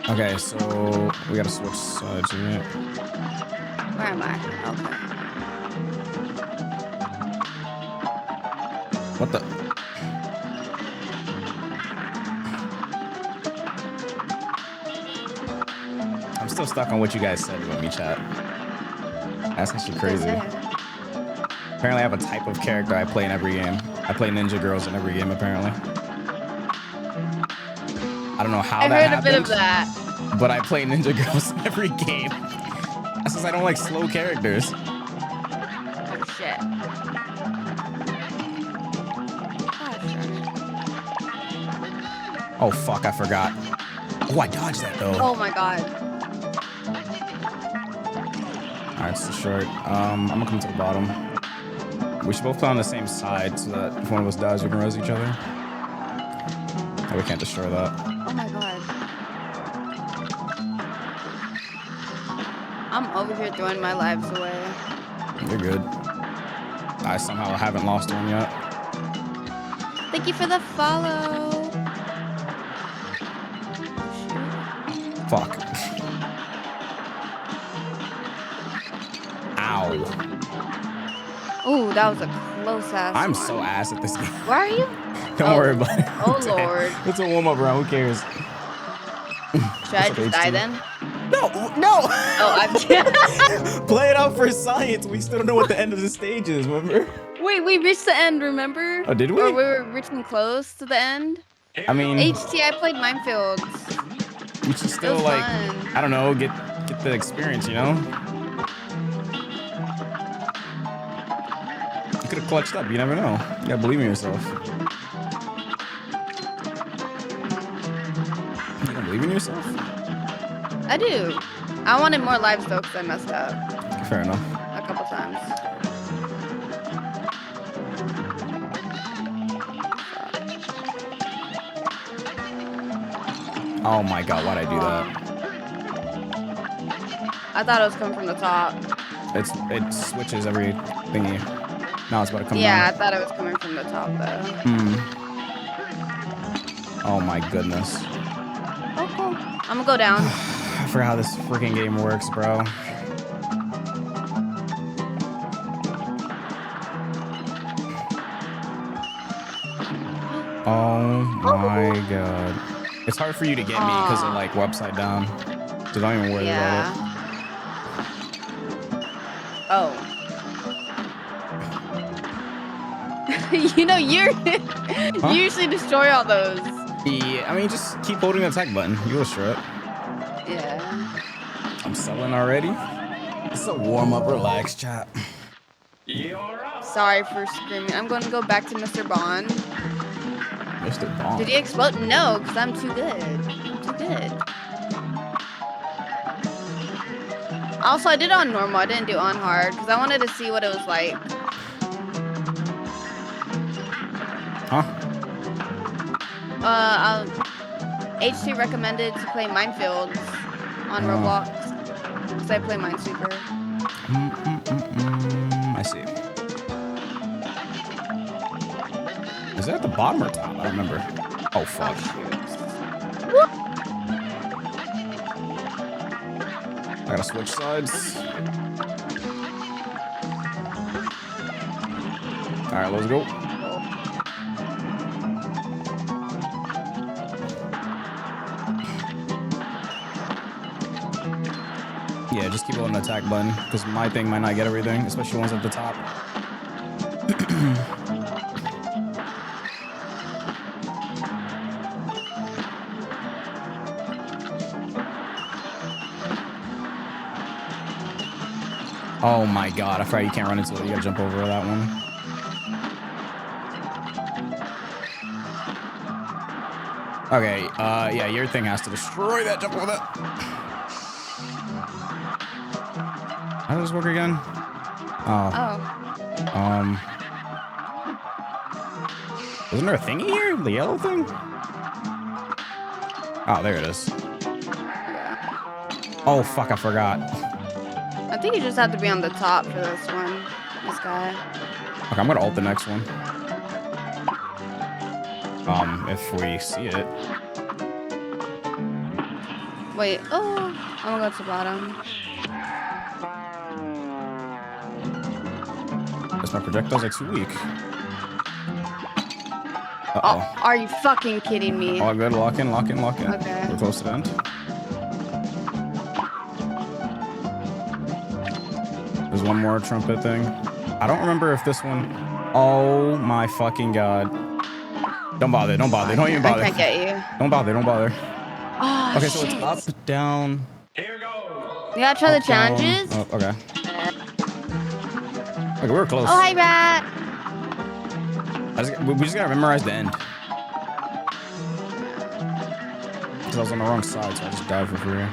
S2: Okay, so we gotta switch sides here.
S12: Where am I? Okay.
S2: What the? I'm still stuck on what you guys said about me, chat. That's actually crazy. Apparently I have a type of character I play in every game. I play ninja girls in every game, apparently. I don't know how that happens. I heard a bit of that. But I play ninja girls in every game. That's because I don't like slow characters.
S12: Oh, shit.
S2: Oh, fuck, I forgot. Oh, I dodged that, though.
S12: Oh, my God.
S2: Alright, it's too short. I'm gonna come to the bottom. We should both play on the same side so that if one of us dies, we can res each other. Oh, we can't destroy that.
S12: Oh my god. I'm over here throwing my lives away.
S2: You're good. I somehow haven't lost one yet.
S12: Thank you for the follow.
S2: Fuck. Ow.
S12: Ooh, that was a close ass.
S2: I'm
S12: one.
S2: so ass at this game.
S12: Where are you?
S2: Don't worry about it.
S12: Oh lord.
S2: It's a warm up round. Who cares?
S12: Should I just die then?
S2: No.
S12: Oh, I'm.
S2: Play it out for science. We still don't know what the end of the stage is. Remember?
S12: Wait, we reached the end. Remember?
S2: Oh, did we?
S12: Or we were reaching close to the end.
S2: I mean,
S12: HT, I played Minefields.
S2: we should still like,
S12: fun.
S2: I don't know, get the experience, you know? You could have clutched up. You never know. You gotta believe in yourself. You don't believe in yourself?
S12: I do. I wanted more lives though because I messed up
S2: Fair enough.
S12: a couple times.
S2: Oh my god, why'd I do that?
S12: I thought it was coming from the top.
S2: It switches every thingy. Now it's about to come
S12: Yeah,
S2: down.
S12: I thought it was coming from the top though.
S2: Oh my goodness.
S12: Oh, cool. I'm gonna go down.
S2: I forgot how this freaking game works, bro. Oh my god. It's hard for you to get me because of like we're upside down. So don't even worry about it.
S12: Oh. You know, you usually destroy all those.
S2: Yeah, I mean, just keep holding the attack button. You'll destroy it.
S12: Yeah.
S2: I'm selling already. It's a warm up, relax, chat.
S12: Sorry for screaming. I'm going to go back to Mr. Bond.
S2: Mr. Bond.
S12: Did he explode? No, because I'm too good. I'm too good. Also, I did it on normal. I didn't do on hard because I wanted to see what it was like.
S2: Huh?
S12: HT recommended to play Minefields on Roblox because I play Minesweeper.
S2: I see. Is that at the bottom or top? I don't remember. Oh, fuck. I gotta switch sides. Alright, let's go. Yeah, just keep holding the attack button, because my thing might not get everything, especially ones at the top. Oh my god, I forgot you can't run into it. You gotta jump over that one. Okay, yeah, your thing has to destroy that. Jump over that. How does this work again? Oh. Isn't there a thingy here? The yellow thing? Oh, there it is. Oh, fuck, I forgot.
S12: I think you just have to be on the top for this one. This guy.
S2: Okay, I'm gonna ult the next one. If we see it.
S12: Wait, oh, I'm gonna go to the bottom.
S2: Guess my projectiles are too weak. Uh-oh.
S12: Oh, are you fucking kidding me?
S2: All good, lock in, lock in, lock in.
S12: Okay.
S2: We're close to the end. There's one more trumpet thing. I don't remember if this one... Oh my fucking god. Don't bother, don't bother, don't even bother.
S12: I can't get you.
S2: Don't bother, don't bother.
S12: Oh,
S2: okay,
S12: shit.
S2: so it's up, down.
S12: You gotta try the challenges?
S2: Oh, okay. Okay, we're close.
S12: Oh, hi, Rat.
S2: We just gotta memorize the end. Because I was on the wrong side, so I just died for free.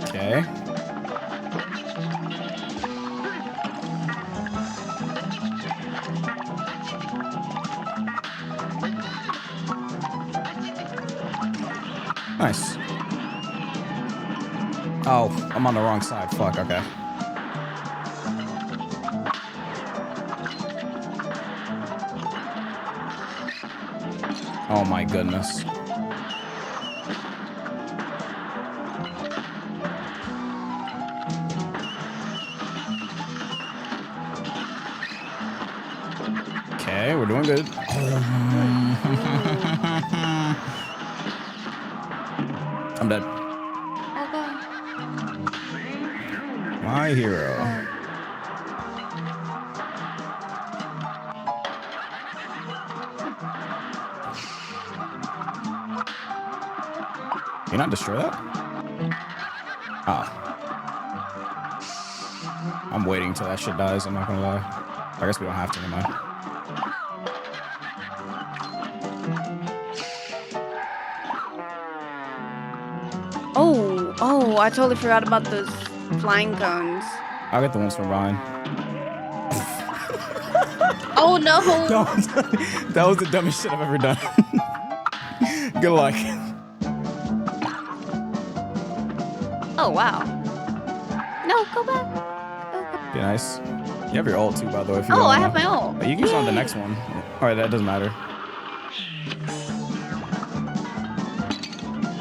S2: Okay. Nice. Oh, I'm on the wrong side. Fuck, okay. Oh my goodness. Okay, we're doing good. I'm dead. My hero. You not destroy that? Ah. I'm waiting till that shit dies, I'm not gonna lie. I guess we don't have to, never mind.
S12: Oh, I totally forgot about those flying cones.
S2: I'll get the ones from behind.
S12: Oh no!
S2: That was the dumbest shit I've ever done. Good luck.
S12: Oh wow. No, go back.
S2: Be nice. You have your ult too, by the way. If you
S12: Oh, I have my ult.
S2: But you can use it on the next one. Alright, that doesn't matter.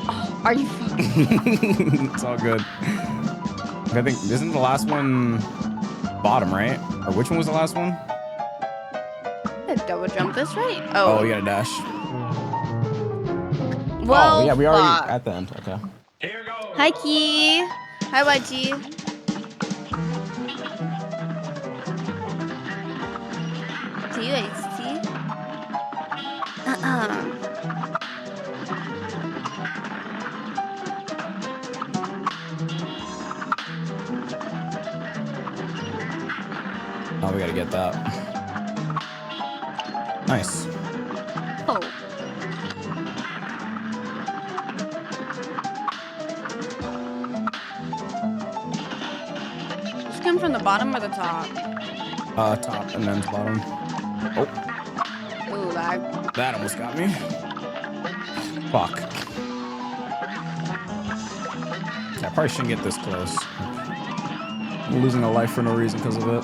S12: Oh, are you fucking?
S2: It's all good. I think, isn't the last one bottom, right? Or which one was the last one?
S12: Double jump this right?
S2: Oh, you gotta dash.
S12: Well,
S2: oh, yeah, we already at the end. Okay.
S12: Hi, Key. Hi, YG. TXT.
S2: Oh, we gotta get that. Nice.
S12: Oh. Just come from the bottom or the top?
S2: Top and then bottom. Oh.
S12: Ooh, lag.
S2: That almost got me. Fuck. I probably shouldn't get this close. I'm losing a life for no reason because of it.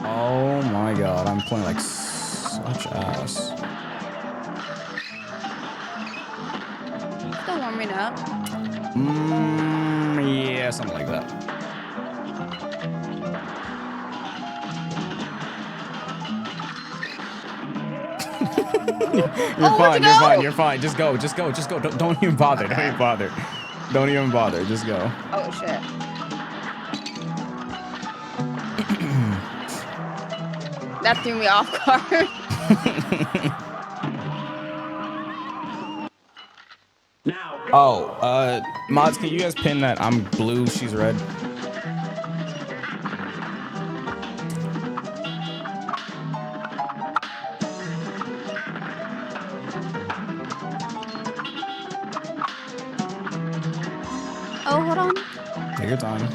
S2: Oh my god, I'm playing like such ass.
S12: Still warming up.
S2: Yeah, something like that. You're fine. Just go. Don't even bother. Don't even bother. Just go.
S12: Oh shit. That threw me off guard.
S2: Mods, can you guys pin that I'm blue, she's red?
S12: Oh, hold on.
S2: Take your time.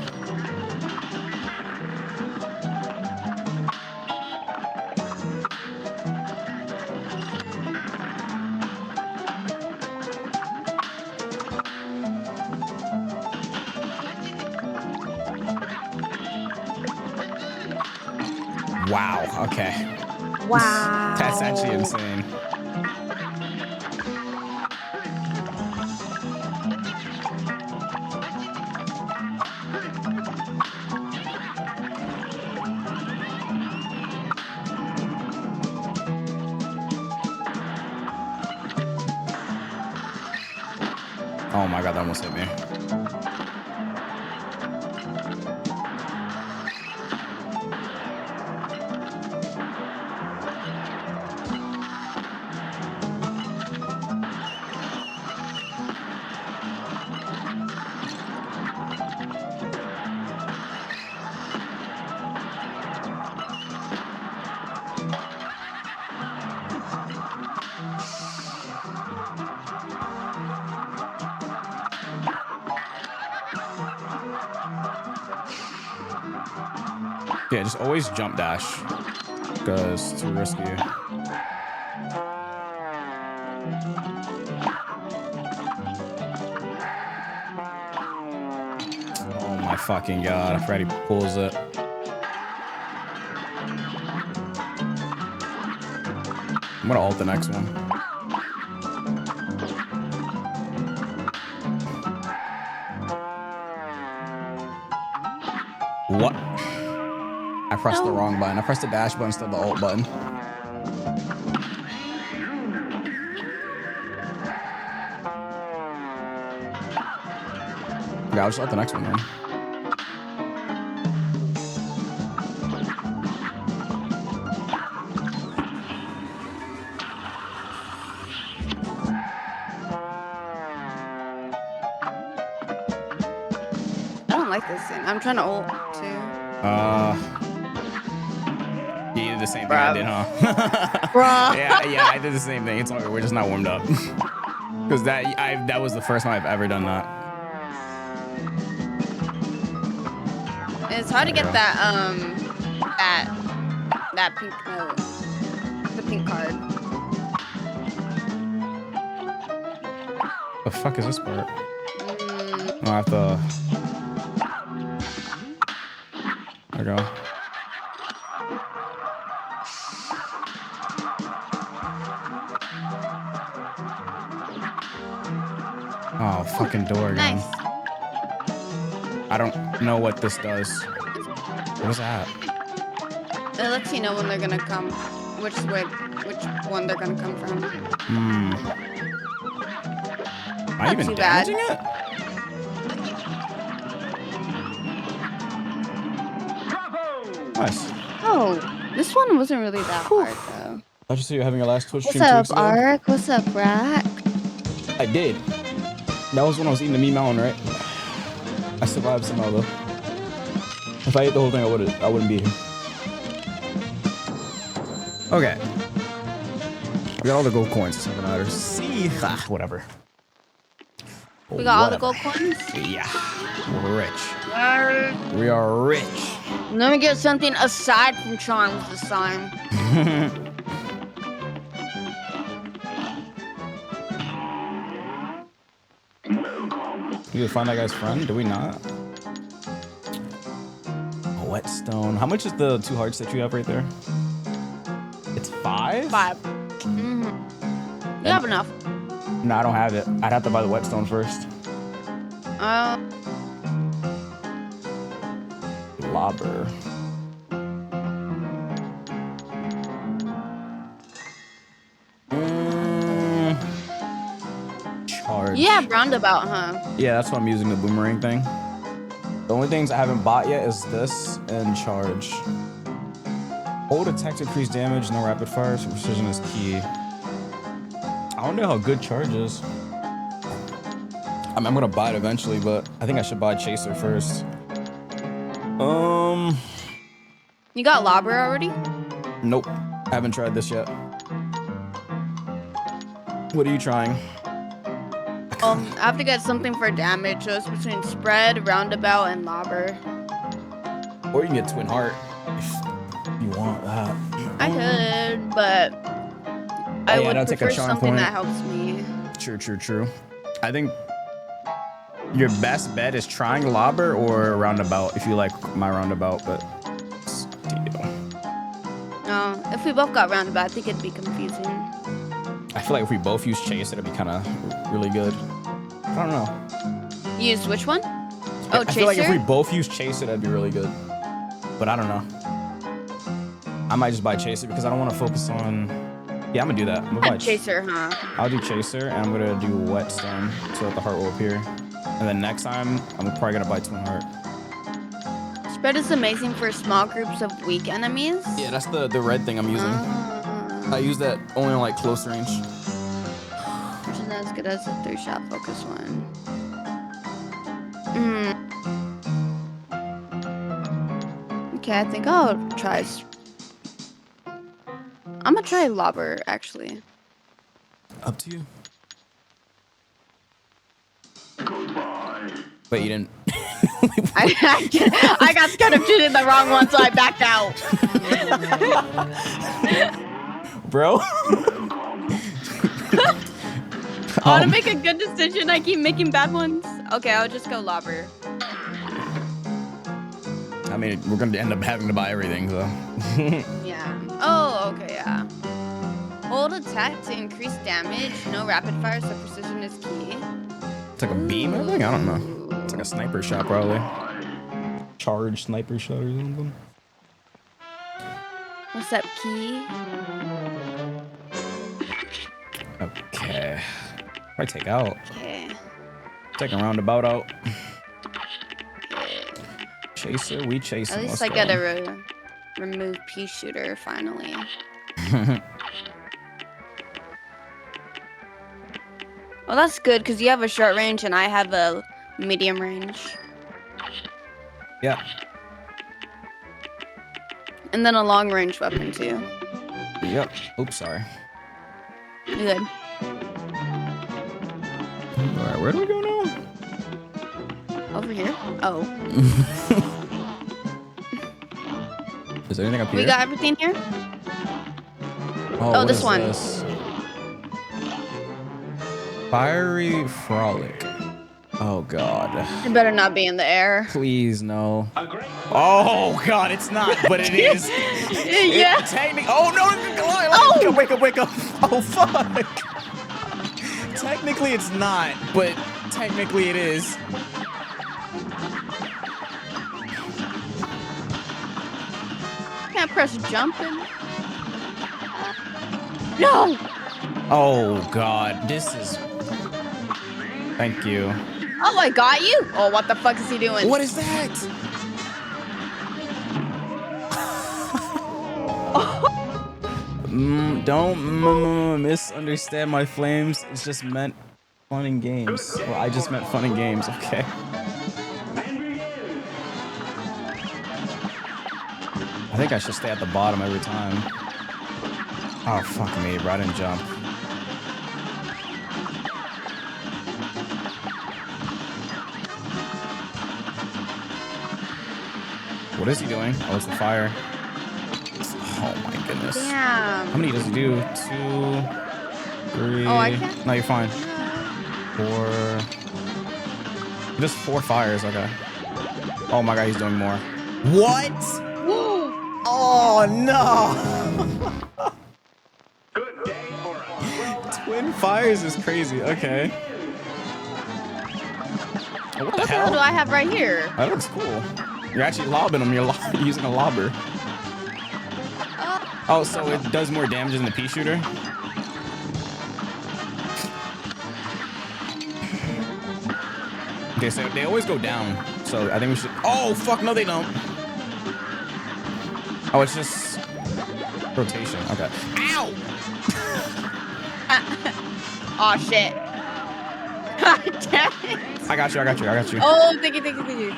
S2: Wow, okay.
S12: Wow.
S2: That's actually insane. Oh my god, that almost hit me. Yeah, just always jump dash. because it's too risky. Oh my fucking god, Freddy pulls it. I'm gonna ult the next one. What? I pressed the wrong button. I pressed the dash button instead of the ult button. Yeah, I'll just ult the next one then.
S12: I don't like this thing. I'm trying to ult too.
S2: You did the same thing I did, huh?
S12: Bruh.
S2: Yeah, I did the same thing. It's all good. We're just not warmed up. Because that was the first time I've ever done that.
S12: It's hard to get that that pink note, the pink card.
S2: The fuck is this part? I have to. There we go. Oh, fucking door again.
S12: Nice.
S2: I don't know what this does. What is that?
S12: It lets you know when they're gonna come, which one they're gonna come from.
S2: Am I even damaging it? Nice.
S12: Oh, this one wasn't really that hard though.
S2: I just see you having your last Twitch stream.
S12: What's up, Ark? What's up, Rack?
S2: I did. That was when I was eating the meat mountain, right? I survived somehow though. If I ate the whole thing, I wouldn't be here. Okay. We got all the gold coins. It's not gonna matter. See, whatever.
S12: We got all the gold coins?
S2: Yeah. We're rich. We are rich.
S12: Let me get something aside from charms this time.
S2: We did find that guy's friend, do we not? A whetstone. How much is the 2 hearts that you have right there? It's 5?
S12: 5. You have enough.
S2: No, I don't have it. I'd have to buy the whetstone first. Lobber. Charge.
S12: Yeah, roundabout, huh?
S2: Yeah, that's why I'm using the boomerang thing. The only things I haven't bought yet is this and charge. Hold attack to increase damage, no rapid fire, so precision is key. I wonder how good charge is. I mean, I'm gonna buy it eventually, but I think I should buy Chaser first.
S12: You got Lobber already?
S2: Nope. I haven't tried this yet. What are you trying?
S12: Well, I have to get something for damage, so it's between spread, roundabout, and Lobber.
S2: Or you can get Twin Heart if you want that.
S12: I could, but I would prefer something that helps me.
S2: True. I think your best bet is trying Lobber or Roundabout if you like my Roundabout, but it's up to you.
S12: No, if we both got Roundabout, I think it'd be confusing.
S2: I feel like if we both use Chase, it'd be kind of really good. I don't know.
S12: Use which one?
S2: Oh, Chaser? I feel like if we both use Chaser, that'd be really good. But I don't know. I might just buy Chaser because I don't want to focus on... Yeah, I'm gonna do that. I'm gonna buy
S12: Chaser, huh?
S2: I'll do Chaser, and I'm gonna do Whetstone so that the heart will appear. And then next time, I'm probably gonna buy Twin Heart.
S12: Spread is amazing for small groups of weak enemies.
S2: Yeah, that's the red thing I'm using. I use that only on like close range.
S12: Which is not as good as the 3-shot focus one. Okay, I think I'll try. I'm gonna try Lobber actually.
S2: Up to you. Goodbye. Wait, you didn't.
S12: I got scared of choosing the wrong one, so I backed out.
S2: Bro.
S12: I want to make a good decision. I keep making bad ones. Okay, I'll just go lobber.
S2: I mean, we're gonna end up having to buy everything, so.
S12: Yeah. Oh, okay, yeah. Hold attack to increase damage. No rapid fire, so precision is key.
S2: It's like a beam or something? I don't know. It's like a sniper shot, probably. Charged sniper shot or something.
S12: What's up, key?
S2: Okay. Probably take out.
S12: Okay.
S2: Take a roundabout out. Chaser, we chasing.
S12: At least
S2: Let's
S12: I
S2: go.
S12: gotta remove pea shooter finally. Well, that's good because you have a short range and I have a medium range.
S2: Yeah.
S12: And then a long range weapon too.
S2: Yep. Oops, sorry.
S12: You good?
S2: Alright, where do we go now?
S12: Over here. Oh.
S2: Is there anything up here?
S12: We got everything here?
S2: Oh,
S12: this one.
S2: This? Fiery Frolic. Oh god.
S12: It better not be in the air.
S2: Please no. Oh god, it's not, but it is.
S12: Yeah.
S2: Oh no! Oh! Wake up! Wake up! Oh fuck! Technically it's not, but technically it is.
S12: Can't press jumping. No!
S2: Oh god, this is. Thank you.
S12: Oh, I got you? Oh, what the fuck is he doing?
S2: What is that? Don't misunderstand my flames. It's just meant fun and games. Well, I just meant fun and games, okay? I think I should stay at the bottom every time. Oh, fuck me, bro. I didn't jump. What is he doing? Oh, it's the fire. Oh my goodness.
S12: Damn.
S2: How many does he do? 2, 3.
S12: Oh, I can't.
S2: No, you're fine. 4. Just 4 fires. Okay. Oh my god, he's doing more. What? Oh no. Twin fires is crazy. Okay. Oh, what the hell
S12: do I have right here?
S2: That looks cool. You're actually lobbing them. You're using a lobber. Oh, so it does more damage than the pea shooter? Okay, so they always go down. So I think we should. Oh, fuck. No, they don't. Oh, it's just rotation. Okay. Ow!
S12: Oh, shit. God damn it.
S2: I got you. I got you. I got you.
S12: Oh, thank you, thank you, thank you.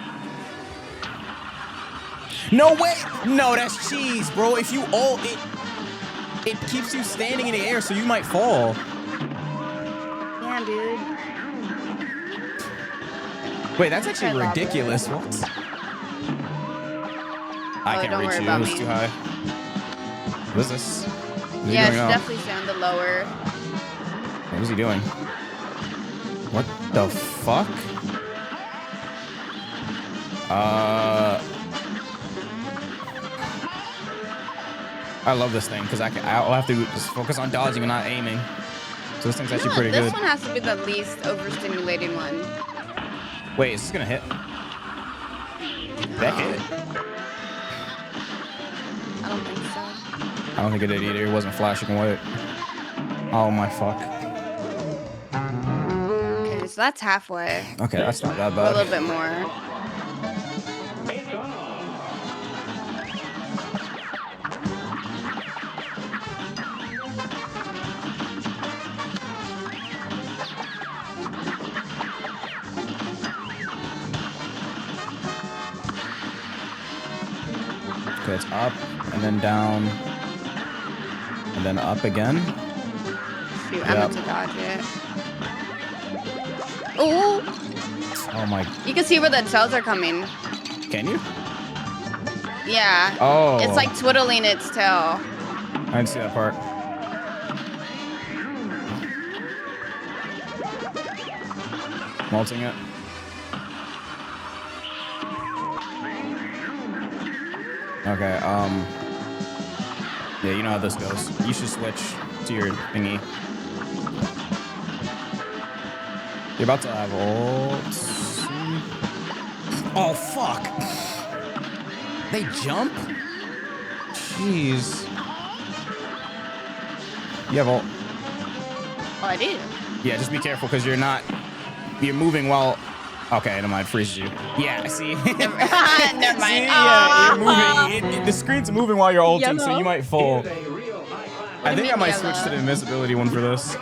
S2: No way! No, that's cheese, bro. If you it keeps you standing in the air, so you might fall.
S12: Damn, dude.
S2: Wait, that's actually ridiculous. What? I can't reach you. It was too high. What is this?
S12: Yeah, it's definitely sound the lower.
S2: What is he doing? What the fuck? I love this thing because I'll have to just focus on dodging and not aiming. So this thing's actually pretty good.
S12: This one has to be the least overstimulating one.
S2: Wait, is this gonna hit? That hit.
S12: I don't think so.
S2: I don't think it did either. It wasn't flashing white. Oh my fuck.
S12: Okay, so that's halfway.
S2: Okay, that's not that
S12: Or
S2: bad.
S12: a little bit more.
S2: Okay, it's up and then down and then up again.
S12: Shoot, I meant to dodge it. Oh!
S2: Oh my.
S12: You can see where the tails are coming.
S2: Can you?
S12: Yeah.
S2: Oh.
S12: It's like twiddling its tail.
S2: I didn't see that part. Molting it. Okay, yeah, you know how this goes. You should switch to your thingy. You're about to have ults. Oh, fuck. They jump? Jeez. You have ult.
S12: Oh, I do.
S2: Yeah, just be careful because you're moving while. Okay, never mind. Freezes you. Yeah, see.
S12: Never mind.
S2: See, yeah, you're moving. The screen's moving while you're ulting, so you might fall. I think I might switch to the invisibility one for this.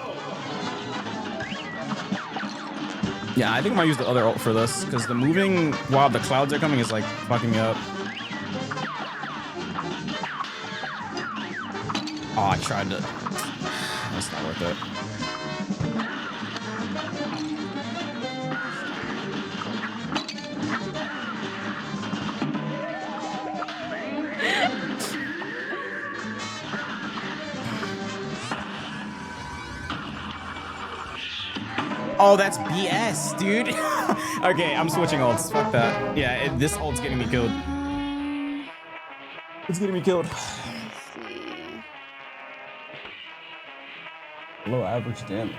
S2: Yeah, I think I might use the other ult for this because the moving while the clouds are coming is like fucking me up. Oh, I tried to. That's not worth it. Oh, that's BS, dude. Okay, I'm switching ults. Fuck that. Yeah, this ult's getting me killed. It's getting me killed. Low average damage.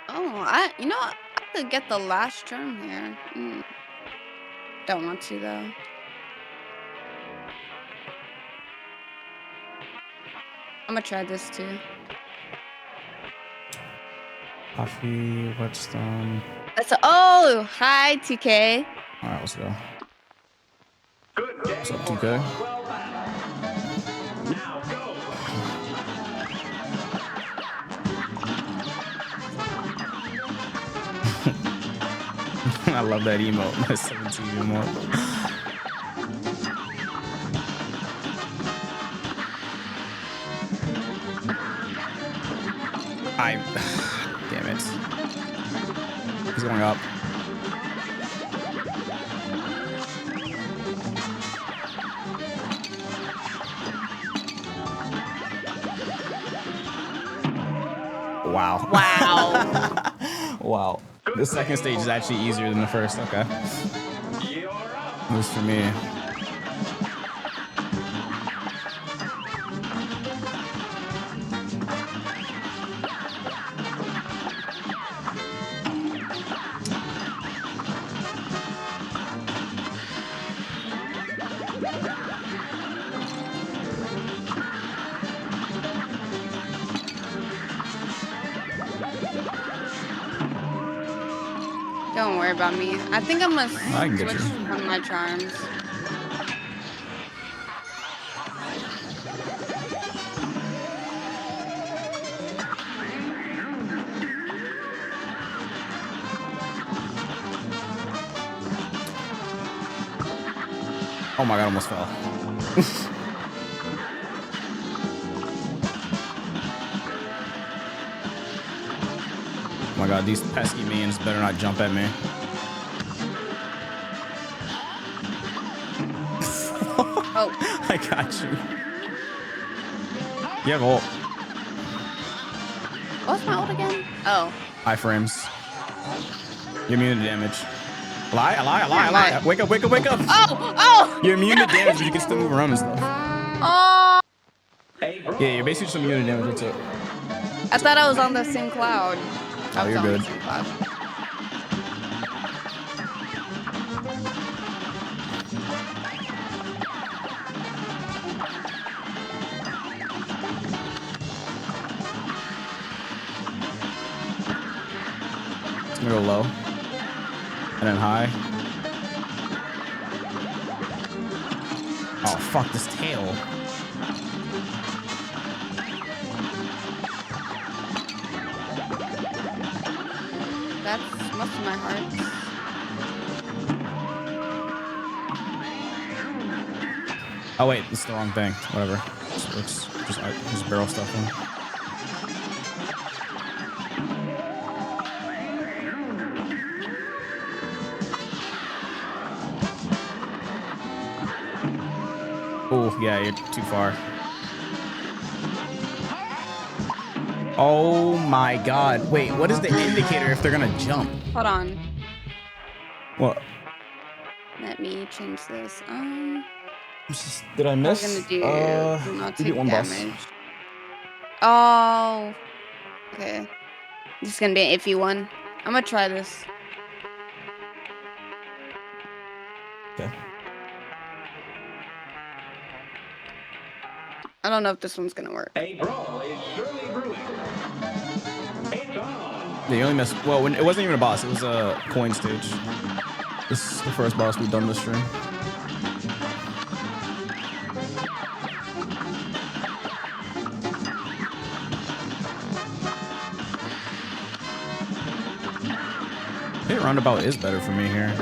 S12: Oh, you know what? I could get the last turn here. Don't want to though. I'm gonna try this too.
S2: Coffee, whetstone.
S12: Oh, hi, TK.
S2: All right, let's go. What's up, TK? I love that emote. My 17 emote. Damn it. He's going up. Wow.
S12: Wow.
S2: Wow. The second stage is actually easier than the first. Okay. At least for me.
S12: Don't worry about me. I think I'm gonna
S2: I can get
S12: switch
S2: you.
S12: on my charms.
S2: Oh my god, almost fell. Oh my god, these pesky minions better not jump at me.
S12: Oh.
S2: I got you. You have ult.
S12: What's my ult again? Oh.
S2: Iframes. You're immune to damage. Lie. Wake up.
S12: Oh!
S2: You're immune to damage, but you can still move around and stuff.
S12: Oh!
S2: Yeah, you're basically just immune to damage, that's it.
S12: I thought I was on the same cloud.
S2: Oh, you're good. It's gonna go low. And then high. Oh, fuck this tail.
S12: That's most of my hearts.
S2: Oh wait, it's the wrong thing. Whatever. Just barrel stuff in. Oh, yeah, you're too far. Oh my god. Wait, what is the indicator if they're gonna jump?
S12: Hold on.
S2: What?
S12: Let me change this.
S2: Did I miss?
S12: I'm gonna do not
S2: we
S12: take
S2: get one boss.
S12: damage. Oh. Okay. This is gonna be an iffy one. I'm gonna try this.
S2: Okay.
S12: I don't know if this one's gonna work.
S2: Yeah, you only missed. Well, when it wasn't even a boss, it was a coin stage. This is the first boss we've done this stream. I think roundabout is better for me here.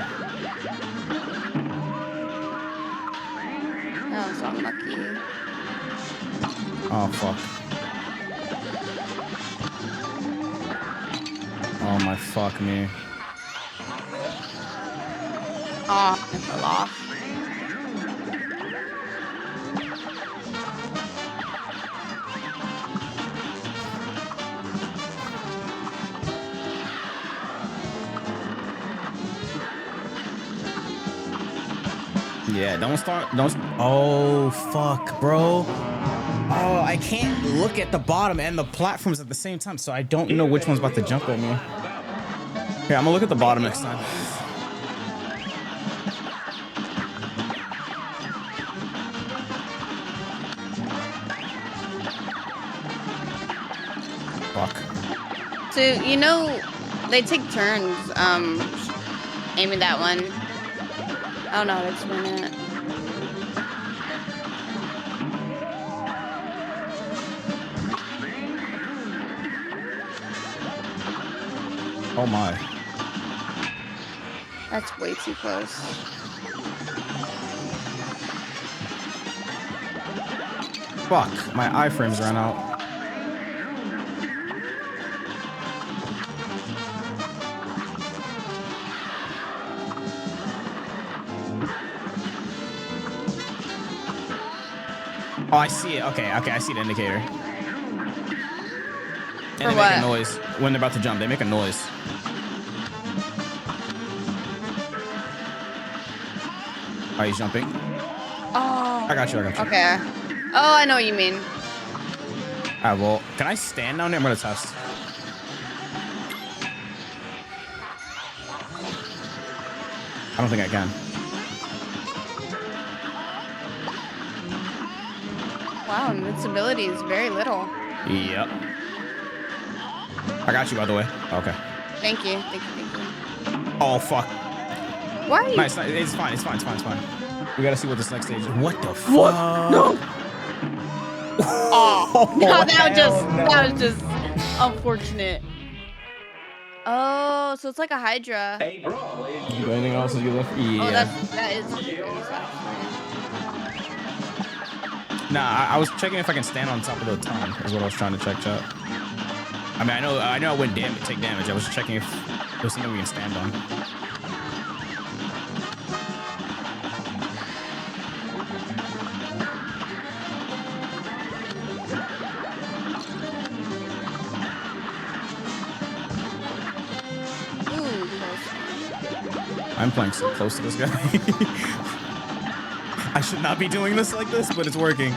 S12: Oh, so unlucky.
S2: Oh, fuck. Oh, my fuck me.
S12: Oh, I fell off.
S2: Yeah, don't start. Don't. Oh, fuck, bro. Oh, I can't look at the bottom and the platforms at the same time, so I don't know which one's about to jump at me. Okay, I'm gonna look at the bottom next time. Fuck.
S12: So, you know, they take turns, aiming that one. I don't know how to explain it.
S2: Oh my.
S12: That's way too close.
S2: Fuck, my iframes ran out. Oh, I see it. Okay, I see the indicator. And they make a noise when they're about to jump. They make a noise. Oh, he's jumping.
S12: Oh.
S2: I got you.
S12: Okay. Oh, I know what you mean.
S2: Alright, well, can I stand down there? I'm gonna test. I don't think I can.
S12: Wow, invincibility is very little.
S2: Yep. I got you, by the way. Okay.
S12: Thank you.
S2: Oh, fuck.
S12: Why are you?
S2: Nice. It's fine. We gotta see what this next stage is. What the fuck?
S12: What? No. Oh, no, that was just unfortunate. Oh, so it's like a Hydra.
S2: Hey, bro. You got anything else you left? Yeah.
S12: Oh, that is ridiculous, actually.
S2: Nah, I was checking if I can stand on top of the tongue. Is what I was trying to check, chat. I mean, I know I wouldn't take damage. I was checking if there's something we can stand on. I'm playing so close to this guy. I should not be doing this like this, but it's working.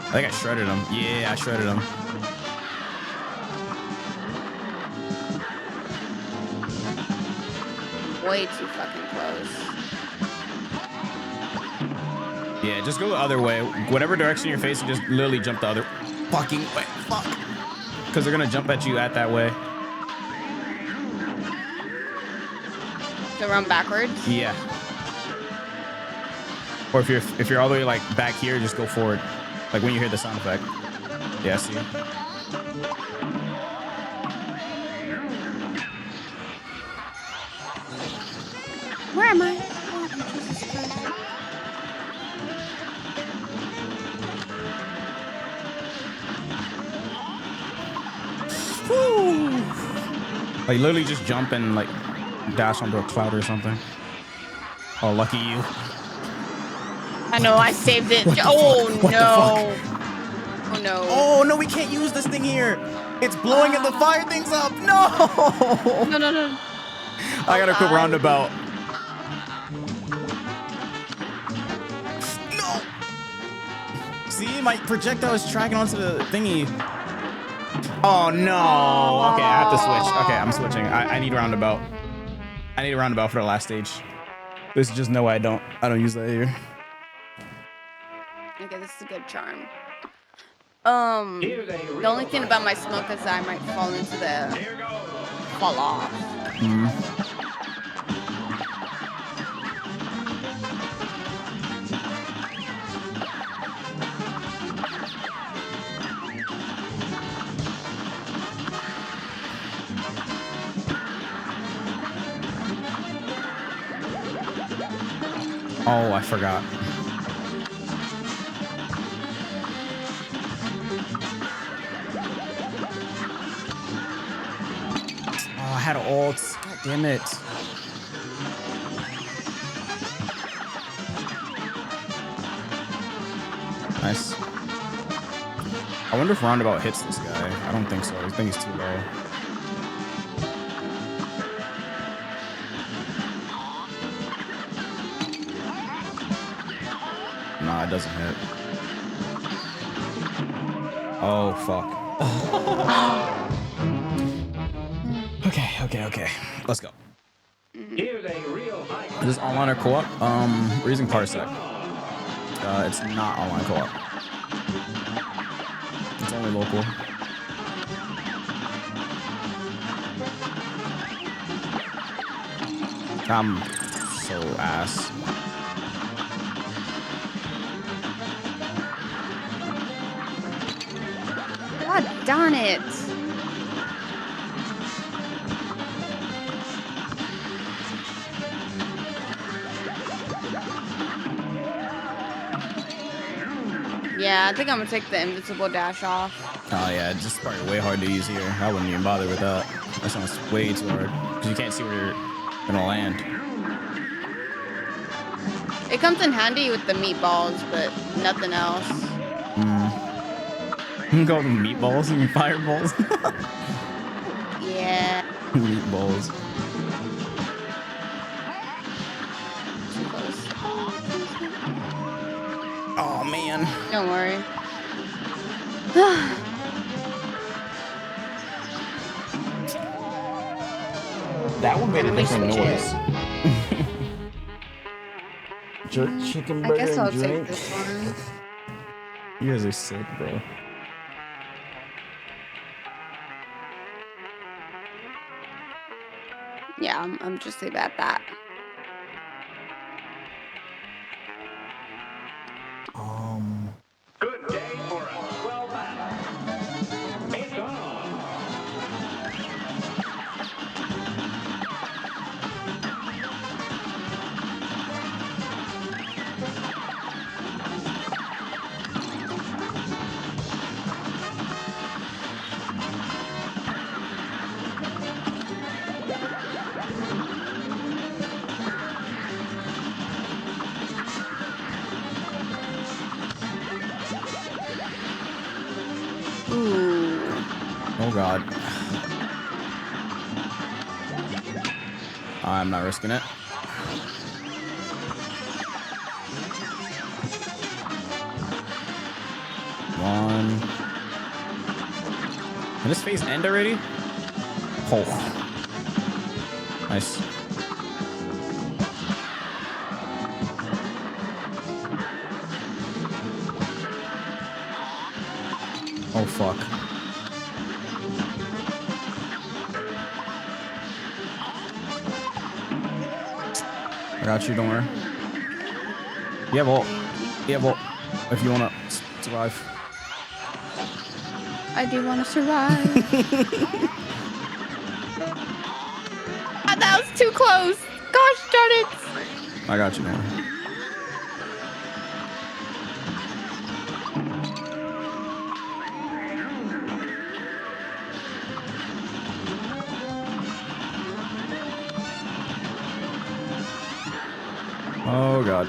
S2: I think I shredded him. Yeah, I shredded him.
S12: Way too fucking close.
S2: Yeah, just go the other way. Whatever direction you're facing, just literally jump the other fucking way. Fuck. Because they're gonna jump at you at that way.
S12: To run backwards?
S2: Yeah. Or if you're all the way like back here, just go forward. Like when you hear the sound effect. Yeah, see.
S12: Where am I? Oh, Jesus Christ.
S2: Like literally just jump and like dash onto a cloud or something. Oh, lucky you.
S12: I know, I saved it. Oh no. Oh no.
S2: Oh no, we can't use this thing here. It's blowing the fire things up. No.
S12: No.
S2: I gotta quit roundabout. No. See, my projectile is tracking onto the thingy. Oh no. Okay, I have to switch. Okay, I'm switching. I need roundabout. I need a roundabout for the last stage. There's just no way I don't use that here.
S12: Okay, this is a good charm. The only thing about my smoke is I might fall off.
S2: Oh, I forgot. Oh, I had ults. God damn it. Nice. I wonder if roundabout hits this guy. I don't think so. I think he's too low. Nah, it doesn't hit. Oh, fuck. Okay. Let's go. Is this online or co-op? We're using Parsec. It's not online co-op. It's only local. I'm so ass.
S12: God darn it. Yeah, I think I'm gonna take the invisible dash off.
S2: Oh yeah, it's just probably way hard to use here. I wouldn't even bother with that. That sounds way too hard. Because you can't see where you're gonna land.
S12: It comes in handy with the meatballs, but nothing else.
S2: You can go with meatballs and fireballs.
S12: Yeah.
S2: Meatballs. Oh man.
S12: Don't worry.
S2: That one made a different noise. Jerk chicken burger
S12: I guess I'll
S2: and drink.
S12: take this one.
S2: You guys are sick, bro.
S12: Yeah, I'm just leave it at that.
S15: Good day for a swell battle. It's on.
S12: Ooh.
S2: Oh god. I'm not risking it. One. Did this phase end already? Oh. Nice. Oh fuck. I got you, don't worry. You have ult. You have ult. If you wanna survive.
S12: I do want to survive. That was too close. Gosh darn it.
S2: I got you, don't worry. Oh god.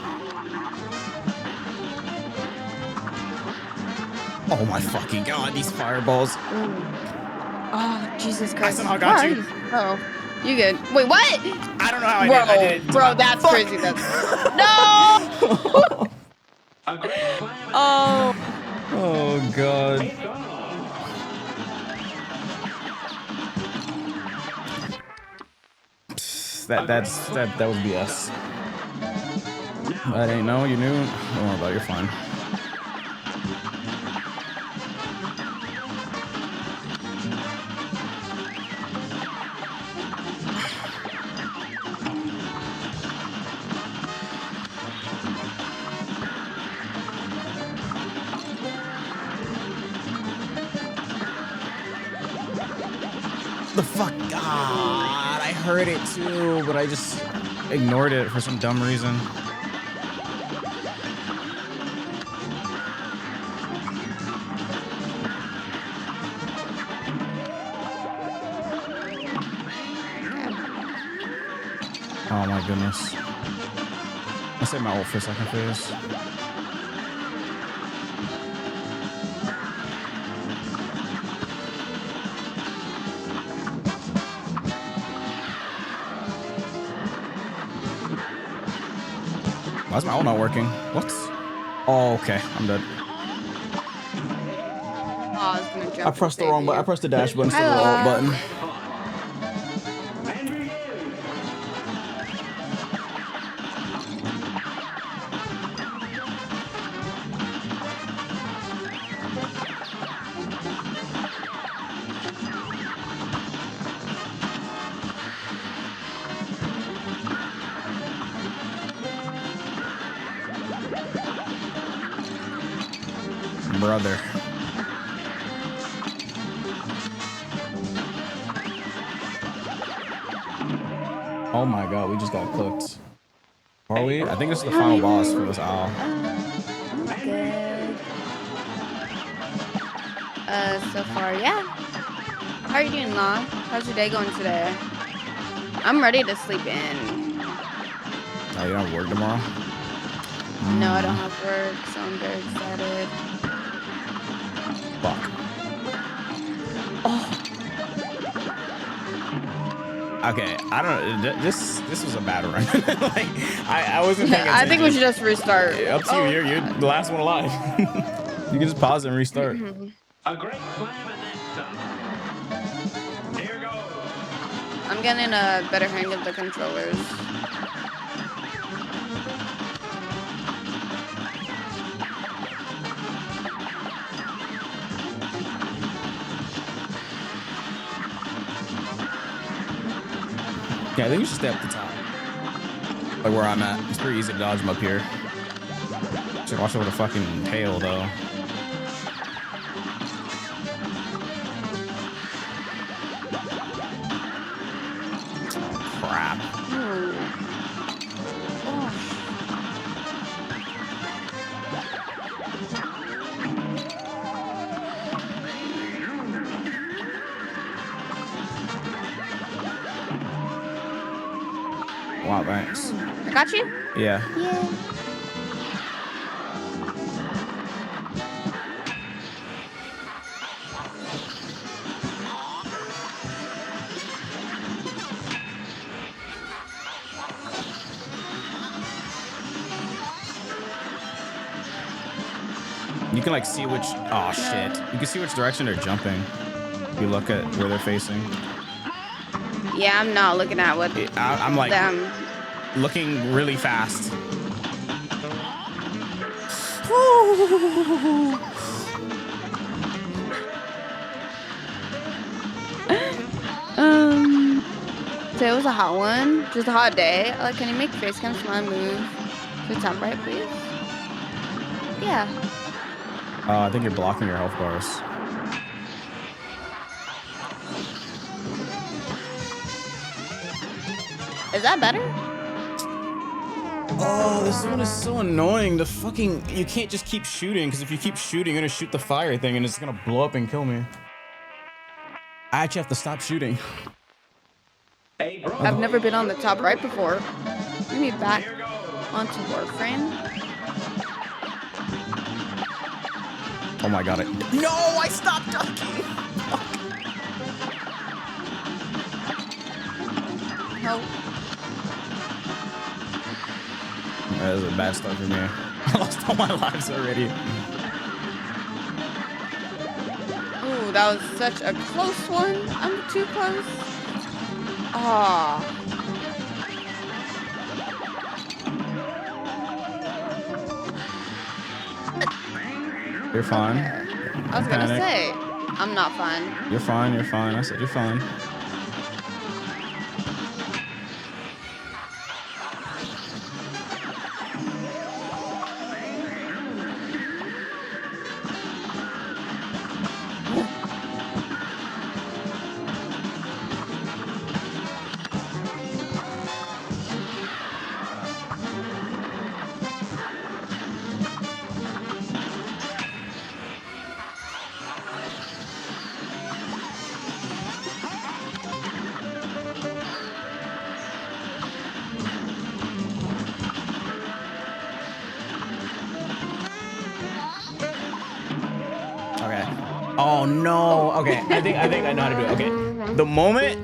S2: Oh my fucking god, these fireballs.
S12: Oh, Jesus Christ.
S2: I somehow
S12: Where
S2: got
S12: are
S2: you.
S12: Oh, you good. Wait, what?
S2: I don't know how I
S12: bro,
S2: did. I did it.
S12: Bro, that's
S2: Fuck.
S12: crazy. That's no. Oh.
S2: Oh god. That was BS. That ain't no, you knew. Don't worry about it, you're fine. The fuck? God, I heard it too, but I just ignored it for some dumb reason. Oh my goodness. I saved my ult for a second for this. Why is my ult not working? What? Oh, okay. I'm dead.
S12: Oh, I was gonna jump.
S2: I pressed the wrong button. I pressed the dash button instead of the ult button. Brother. Oh my god, we just got cooked. Are we? I think this is the final boss for this owl.
S12: Good. So far, yeah. How are you doing, Law? How's your day going today? I'm ready to sleep in.
S2: Oh, you don't have work tomorrow?
S12: No, I don't have work, so I'm very excited.
S2: Fuck.
S12: Oh.
S2: Okay, I don't. This was a bad run. Like, I wasn't paying attention.
S12: I think we should just restart.
S2: Up to you. You're the last one alive. You can just pause and restart.
S15: A great slam and then some. Here goes.
S12: I'm getting a better hang of the controllers.
S2: Yeah, I think you should stay up the top. Like where I'm at. It's pretty easy to dodge them up here. Should watch over the fucking tail though. Oh, crap. Wow, thanks.
S12: I got you?
S2: Yeah.
S12: Yeah.
S2: You can like see which, oh shit. You can see which direction they're jumping. If you look at where they're facing.
S12: Yeah, I'm not looking at what
S2: I'm like
S12: them.
S2: looking really fast.
S12: Today was a hot one, just a hot day. Can you make face cam smile and move to the top right, please? Yeah.
S2: I think you're blocking your health bars.
S12: Is that better?
S2: Oh, this one is so annoying. The fucking, you can't just keep shooting, because if you keep shooting, you're gonna shoot the fire thing and it's gonna blow up and kill me. I actually have to stop shooting.
S12: I've never been on the top right before. Give me back. Onto Warframe.
S2: Oh my god! No, I stopped ducking.
S12: No.
S2: That was a bad start for me. I lost all my lives already.
S12: Ooh, that was such a close one. I'm too close. Ah.
S2: You're fine.
S12: I was gonna say, I'm not fine.
S2: You're fine. You're fine. I said you're fine. Oh no. Okay, I think I know how to do it. Okay. The moment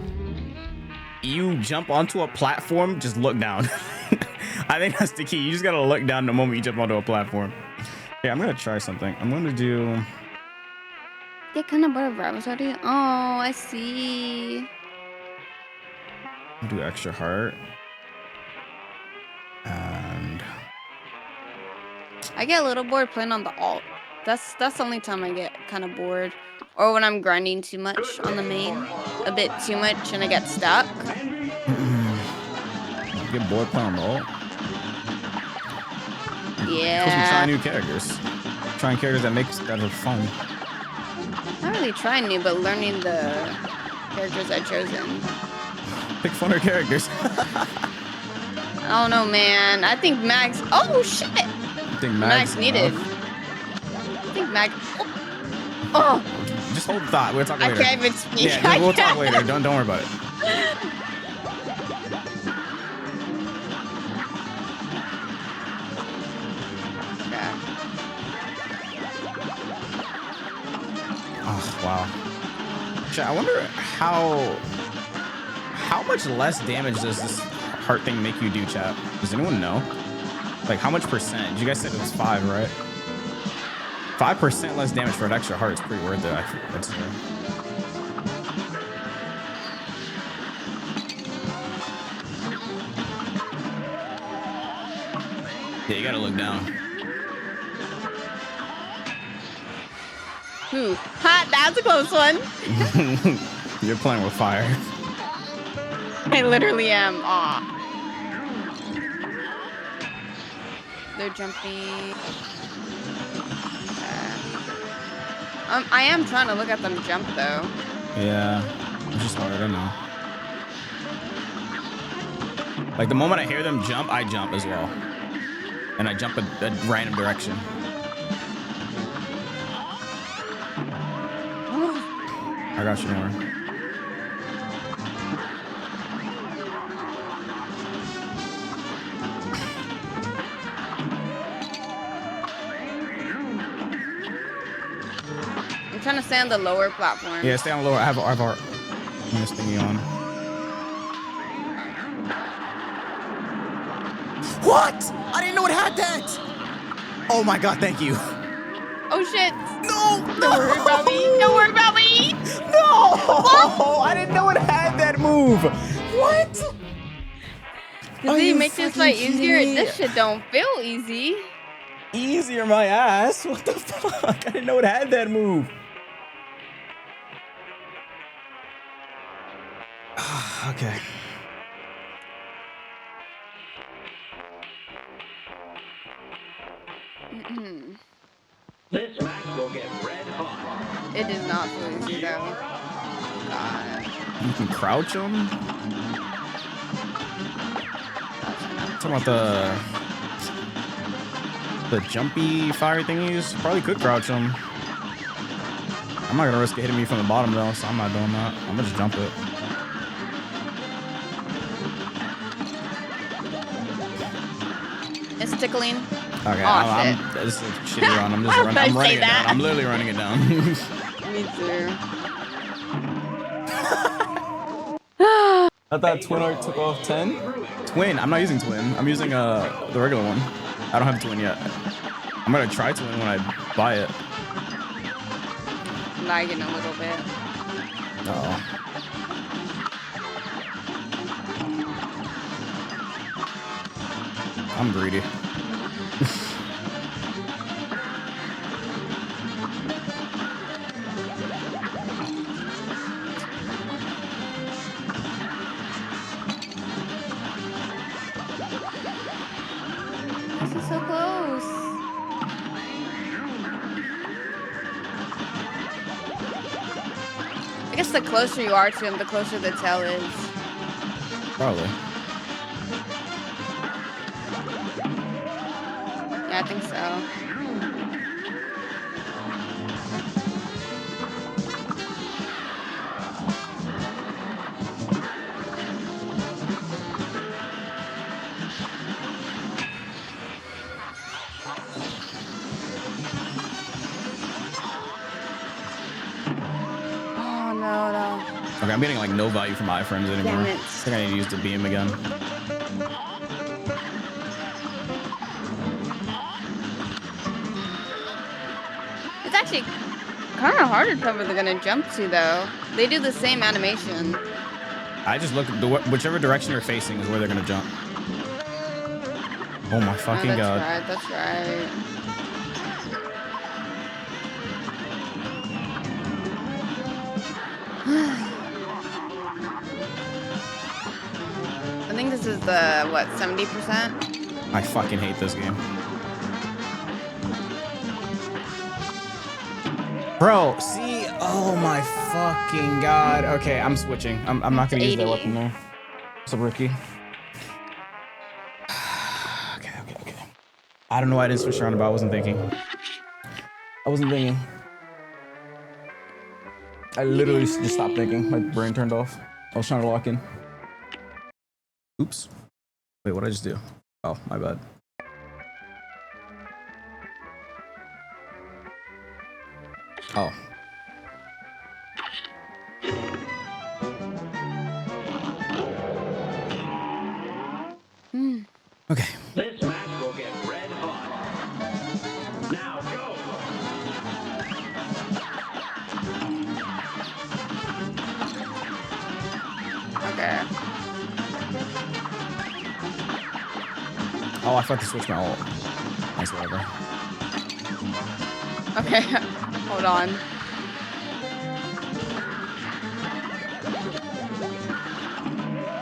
S2: you jump onto a platform, just look down. I think that's the key. You just gotta look down the moment you jump onto a platform. Okay, I'm gonna try something. I'm gonna do.
S12: Get kind of butter bravos already. Oh, I see.
S2: Do extra heart. And
S12: I get a little bored playing on the alt. That's the only time I get kind of bored. Or when I'm grinding too much on the main. A bit too much and I get stuck.
S2: Get bored playing on the alt.
S12: Yeah.
S2: Supposed to try new characters. Trying characters that are fun.
S12: Not really trying new, but learning the characters I've chosen.
S2: Pick funner characters.
S12: I don't know, man. I think Max. Oh shit!
S2: I think Max
S12: needed. I think Max. Oh.
S2: Just hold the thought. We'll talk later.
S12: I can't even speak.
S2: Yeah, we'll talk later. Don't worry about it. Oh wow. Chat, I wonder how much less damage does this heart thing make you do, chat? Does anyone know? Like how much percent? You guys said it was 5, right? 5% less damage for an extra heart is pretty worth it, I'd say. Yeah, you gotta look down.
S12: Ooh, hot, that's a close one.
S2: You're playing with fire.
S12: I literally am. Aw. They're jumping. I am trying to look at them jump though.
S2: Yeah, it's just hard, I know. Like the moment I hear them jump, I jump as well. And I jump a random direction. I got you, more.
S12: I'm trying to stay on the lower platform.
S2: Yeah, stay on lower. I have our this thingy on. What? I didn't know it had that. Oh my god, thank you.
S12: Oh shit.
S2: No,
S12: Don't worry about me. Don't worry about me.
S2: No.
S12: What?
S2: I didn't know it had that move. What?
S12: Did they make this fight easier? This shit don't feel easy.
S2: Easier my ass. What the fuck? I didn't know it had that move. Okay.
S15: This match will get red hot.
S12: It did not feel easy though. God.
S2: You can crouch them? Talking about the jumpy fire thingies. Probably could crouch them. I'm not gonna risk it hitting me from the bottom though, so I'm not doing that. I'm gonna just jump it.
S12: It's tickling.
S2: Okay,
S12: Oh,
S2: this is a shitty run. I'm just running. I'm running it down. I'm literally running it down.
S12: Me too.
S2: I thought Twin Arc took off 10. Twin. I'm not using Twin. I'm using the regular one. I don't have Twin yet. I'm gonna try Twin when I buy it.
S12: Lagging a little bit.
S2: Uh-oh. I'm greedy.
S12: This is so close. I guess the closer you are to him, the closer the tail is.
S2: Probably.
S12: Yeah, I think so. Oh, no.
S2: Okay, I'm getting like no value from iframes anymore.
S12: Damn
S2: I
S12: it.
S2: think I need to use the beam again.
S12: It's actually kind of hard to tell where they're gonna jump to, though. They do the same animation.
S2: I just look at whichever direction you're facing is where they're gonna jump. Oh my fucking god.
S12: That's right. I think this is the, what, 70%?
S2: I fucking hate this game. Bro, see? Oh my fucking god. Okay, I'm switching. I'm not gonna use that weapon there. What's up, Ricky? Okay. I don't know why I didn't switch around, but I wasn't thinking. I literally just stopped thinking. My brain turned off. I was trying to lock in. Oops. Wait, what did I just do? Oh, my bad. Oh. Okay.
S15: This match will get red hot. Now go.
S12: Okay.
S2: Oh, I forgot to switch my ult. Nice, whatever.
S12: Okay. Hold on.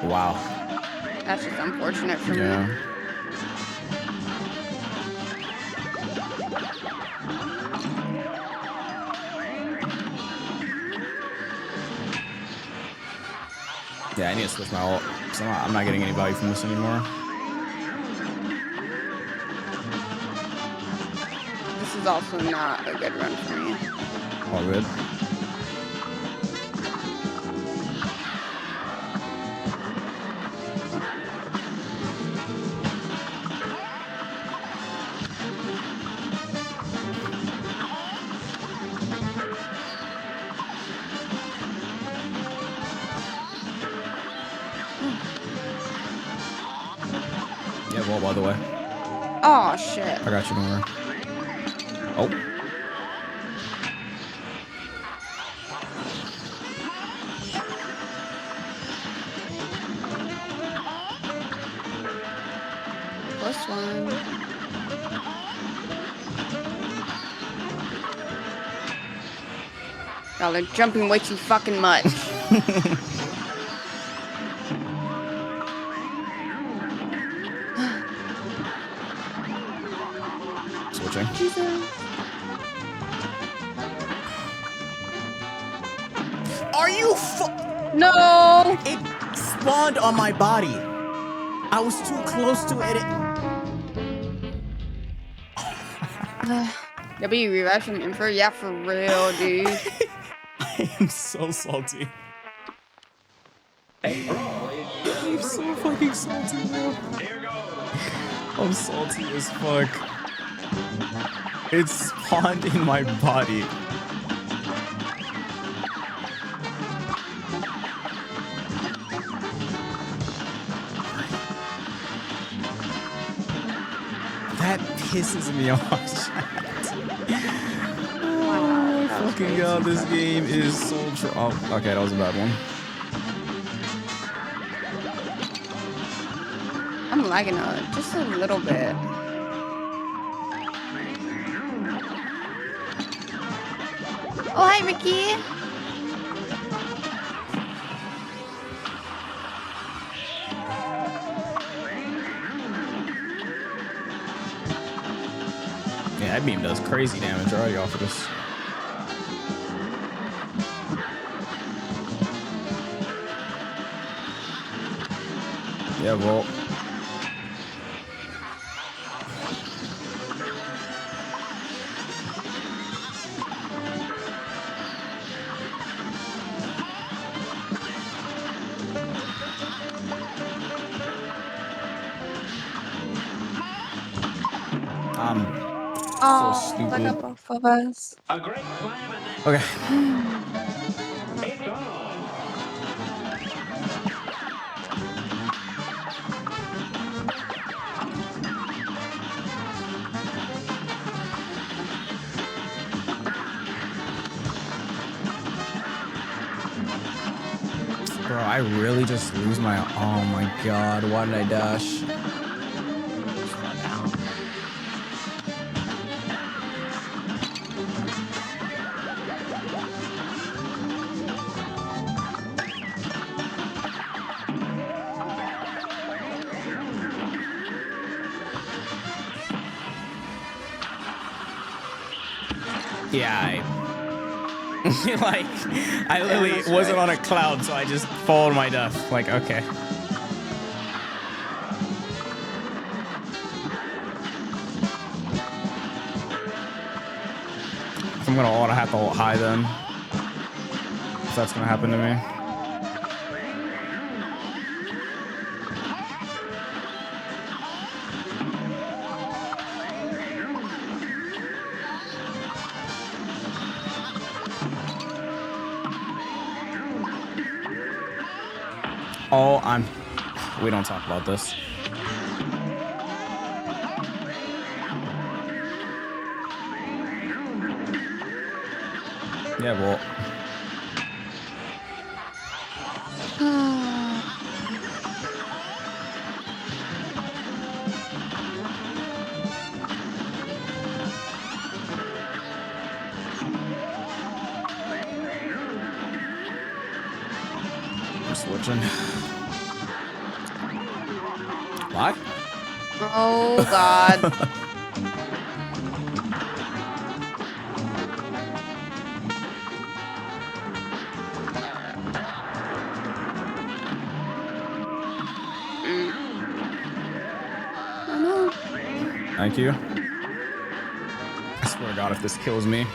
S2: Wow.
S12: That's just unfortunate for me.
S2: Yeah, I need to switch my ult. So I'm not getting any value from this anymore.
S12: This is also not a good run for me.
S2: All good. Yeah, well, by the way.
S12: Oh, shit.
S2: I got you, don't worry. Oh.
S12: Plus one. Y'all are jumping way too fucking much.
S2: Switching.
S12: Jesus.
S2: Are you
S12: No!
S2: It spawned on my body. I was too close to it.
S12: W revive from Infer? Yeah, for real, dude.
S2: I am so salty. I'm so fucking salty, bro. I'm salty as fuck. It's spawned in my body. That pisses me off. Oh my fucking god, this game is so oh, okay, that was a bad one.
S12: I'm lagging out just a little bit. Oh, hi, Ricky.
S2: Yeah, that beam does crazy damage already off of this. Yeah, well.
S12: Oh,
S2: so stupid.
S12: look up both of us.
S15: A great slam and then
S2: Okay.
S15: it's on.
S2: Bro, I really just lose my... Oh my god, why did I dash? Yeah, like, I literally wasn't on a cloud, so I just followed my death. Like, okay. I'm gonna auto have to ult high then. If that's gonna happen to me. Oh, we don't talk about this. Yeah, well. I'm switching. What?
S12: Oh god.
S2: Thank you. I swear to God, if this kills me.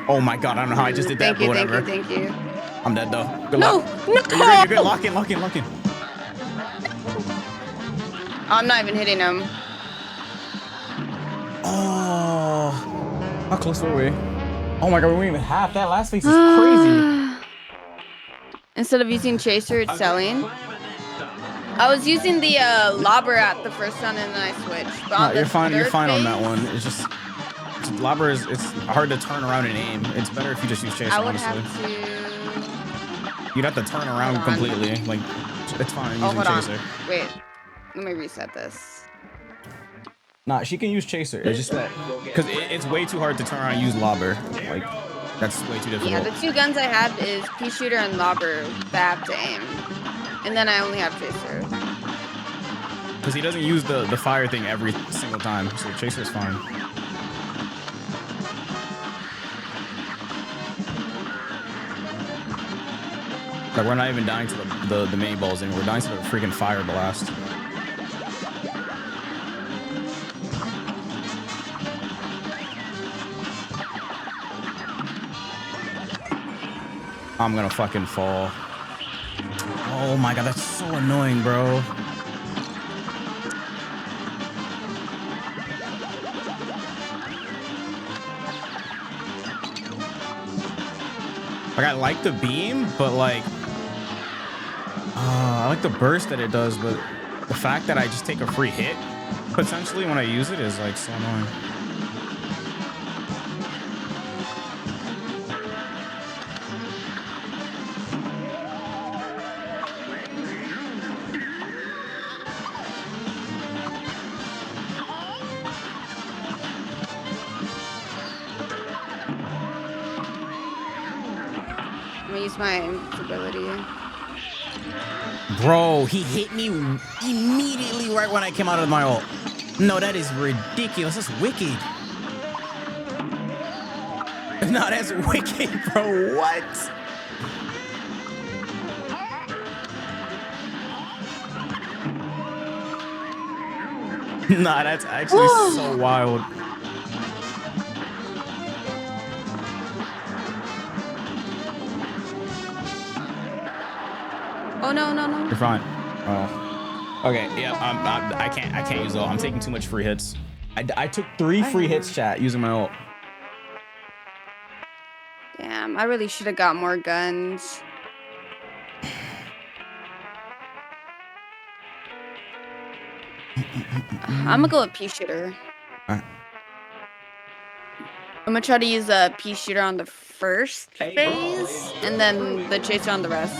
S2: Oh my God, I don't know how I just did that, but whatever.
S12: Thank you.
S2: I'm dead though. Good luck.
S12: No!
S2: You're good. Lock in.
S12: I'm not even hitting him.
S2: Oh, how close were we? Oh my God, we weren't even half. That last phase is crazy.
S12: Instead of using Chaser, it's selling. I was using the Lobber at the first round and then I switched. But on
S2: You're fine. You're fine
S12: phase,
S2: on that one. It's just Lobber is it's hard to turn around and aim. It's better if you just use Chaser.
S12: I would
S2: honestly.
S12: have to.
S2: You'd have to turn around completely. Like it's fine using
S12: hold
S2: Chaser.
S12: on. Wait, let me reset this.
S2: Nah, she can use Chaser. It's just that because it's way too hard to turn around and use Lobber. Like that's way too difficult.
S12: Yeah, the two guns I have is Pea Shooter and Lobber that I have to aim, and then I only have Chaser.
S2: Because he doesn't use the fire thing every single time, so Chaser's fine. Like we're not even dying to the mini balls anymore. We're dying to the freaking fire blast. I'm gonna fucking fall. Oh my God, that's so annoying, bro. Like, I like the beam, but like, I like the burst that it does, but the fact that I just take a free hit potentially when I use it is like so annoying.
S12: I'm gonna use my ability.
S2: Bro, he hit me immediately right when I came out of my ult. No, that is ridiculous. That's wicked. No, that's wicked, bro. What? Nah, that's actually so wild.
S12: Oh no.
S2: You're fine. Oh. Okay, yeah, I can't use ult. I'm taking too much free hits. I took 3 free hits, chat, using my ult.
S12: Damn, I really should have got more guns. I'm gonna go with pea shooter.
S2: Alright.
S12: I'm gonna try to use a pea shooter on the first phase, and then the chaser on the rest.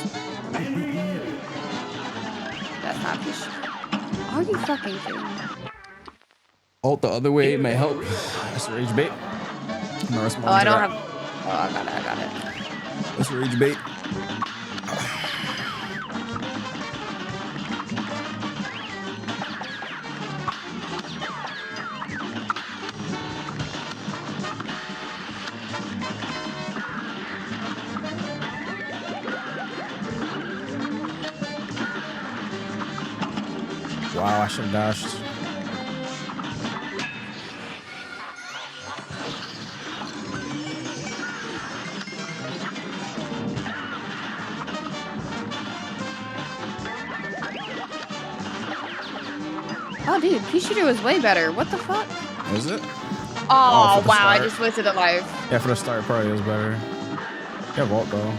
S12: That's not pea shooter. Are you fucking kidding me?
S2: Ult the other way may help. That's rage bait.
S12: Oh, I don't have. Oh, I got it.
S2: That's rage bait. Wow, I should have dashed.
S12: Oh, dude, pea shooter was way better. What the fuck?
S2: Is it?
S12: Oh, wow, I
S2: start.
S12: just wasted a life.
S2: Yeah, for the start, probably was better. Yeah, vault though.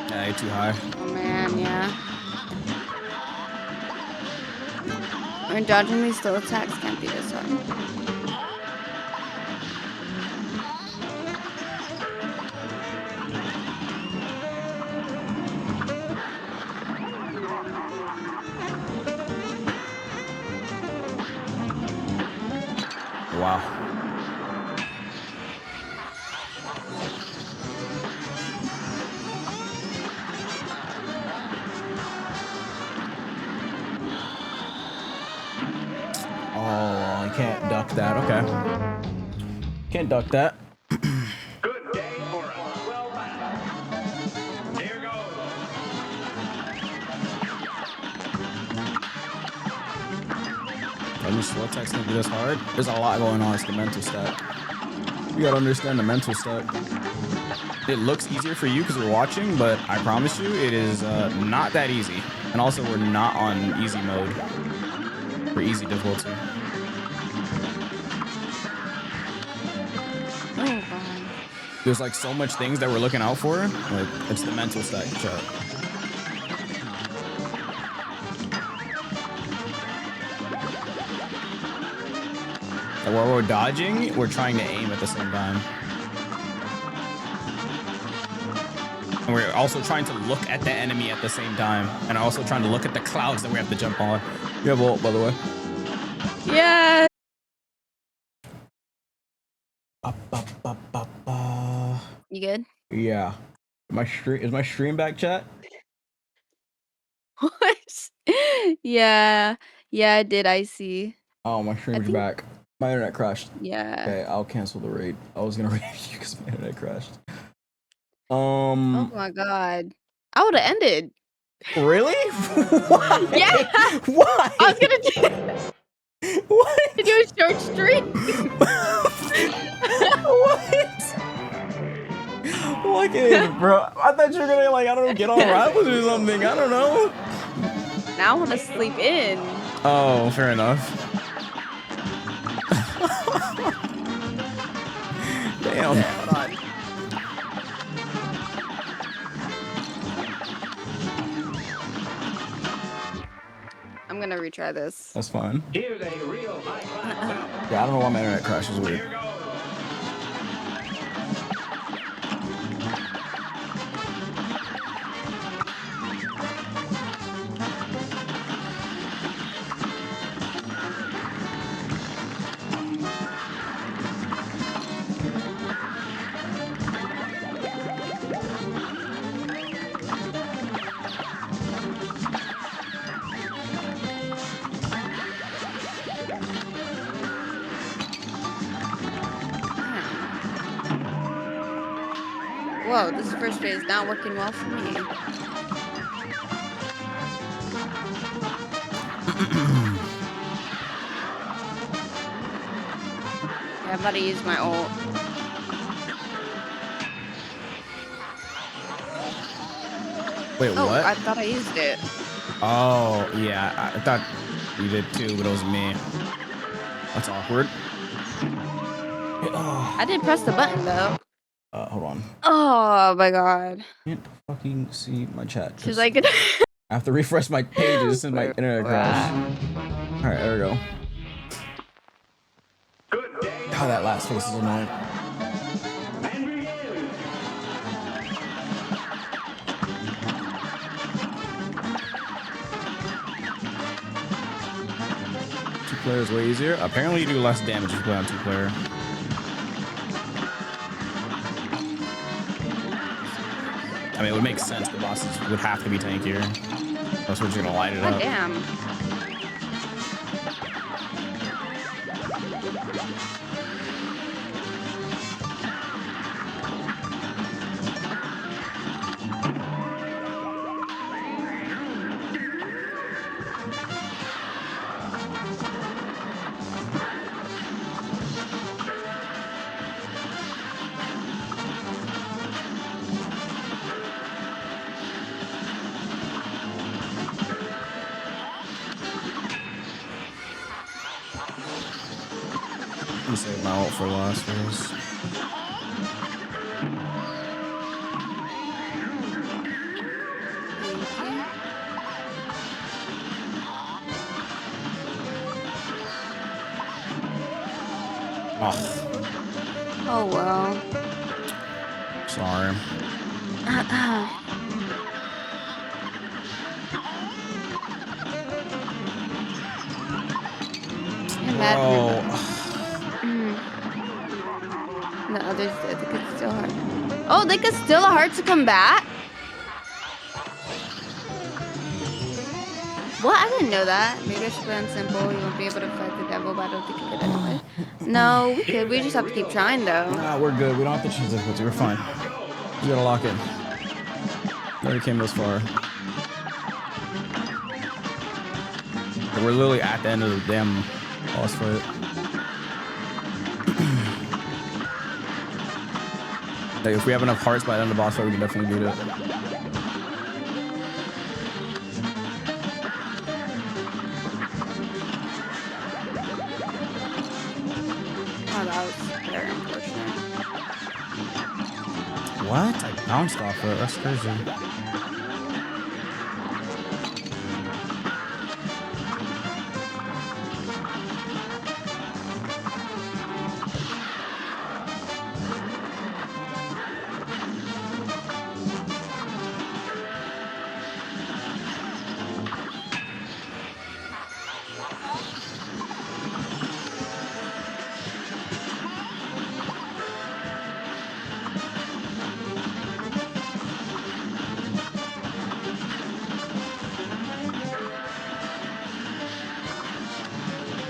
S2: Yeah, you're too high.
S12: Oh man, yeah. When dodging these slow attacks can't be this hard.
S2: Wow. Oh, you can't duck that. Okay. Can't duck that.
S15: Good day for a swell battle. Here goes.
S2: Are these slow attacks gonna be this hard? There's a lot going on. It's the mental stack. You gotta understand the mental stack. It looks easier for you because you're watching, but I promise you, it is not that easy. And also, we're not on easy mode. For easy difficulty.
S12: Oh, God.
S2: There's like so much things that we're looking out for. Like, it's the mental stack, chat. And while we're dodging, we're trying to aim at the same time. And we're also trying to look at the enemy at the same time. And also trying to look at the clouds that we have to jump on. You have ult, by the way.
S12: Yeah. You good?
S2: Yeah. Is my stream back, chat?
S12: What? Yeah. Yeah, I did. I see.
S2: Oh, my stream's back. My internet crashed.
S12: Yeah.
S2: Okay, I'll cancel the raid. I was gonna raid you because my internet crashed.
S12: Oh my God. I would have ended.
S2: Really?
S12: Yeah.
S2: Why?
S12: I was gonna do.
S2: What?
S12: To do a short stream.
S2: What? Look at bro. I thought you were gonna like, I don't know, get on Rivals or something. I don't know.
S12: Now I want to sleep in.
S2: Oh, fair enough. Damn.
S12: Yeah, hold on. I'm gonna retry this.
S2: That's fine.
S15: Here's a real high-class
S2: Yeah, I don't know why my internet crashes weird.
S12: Whoa, this first phase is not working well for me. Yeah, I'm about to use my ult.
S2: Wait,
S12: Oh,
S2: what?
S12: I thought I used it.
S2: Oh, yeah. I thought you did too, but it was me. That's awkward.
S12: I did press the button though.
S2: Hold on.
S12: Oh my god.
S2: Can't fucking see my chat.
S12: She's like, I
S2: have to refresh my pages since my internet crashed. Alright, there we go. Oh, that last face is annoying. Two players way easier. Apparently you do less damage if you play on two player. I mean, it would make sense. The bosses would have to be tankier. That's what you're gonna light it up.
S12: Oh, damn.
S2: Let me save my ult for last phase. Oh.
S12: Oh well.
S2: Sorry.
S12: Bro. The others did. They could still hard. Oh, they could still hard to combat? What? I didn't know that. Maybe I should play on simple. You won't be able to fight the devil, but I don't think you could anyway. No, we could. We just have to keep trying, though.
S2: Nah, we're good. We don't have to change difficulty. We're fine. We gotta lock in. Never came this far. We're literally at the end of the damn boss fight. Like, if we have enough hearts by the end of the boss fight, we can definitely beat it.
S12: Oh, that was very unfortunate.
S2: What? I bounced off it. That's crazy.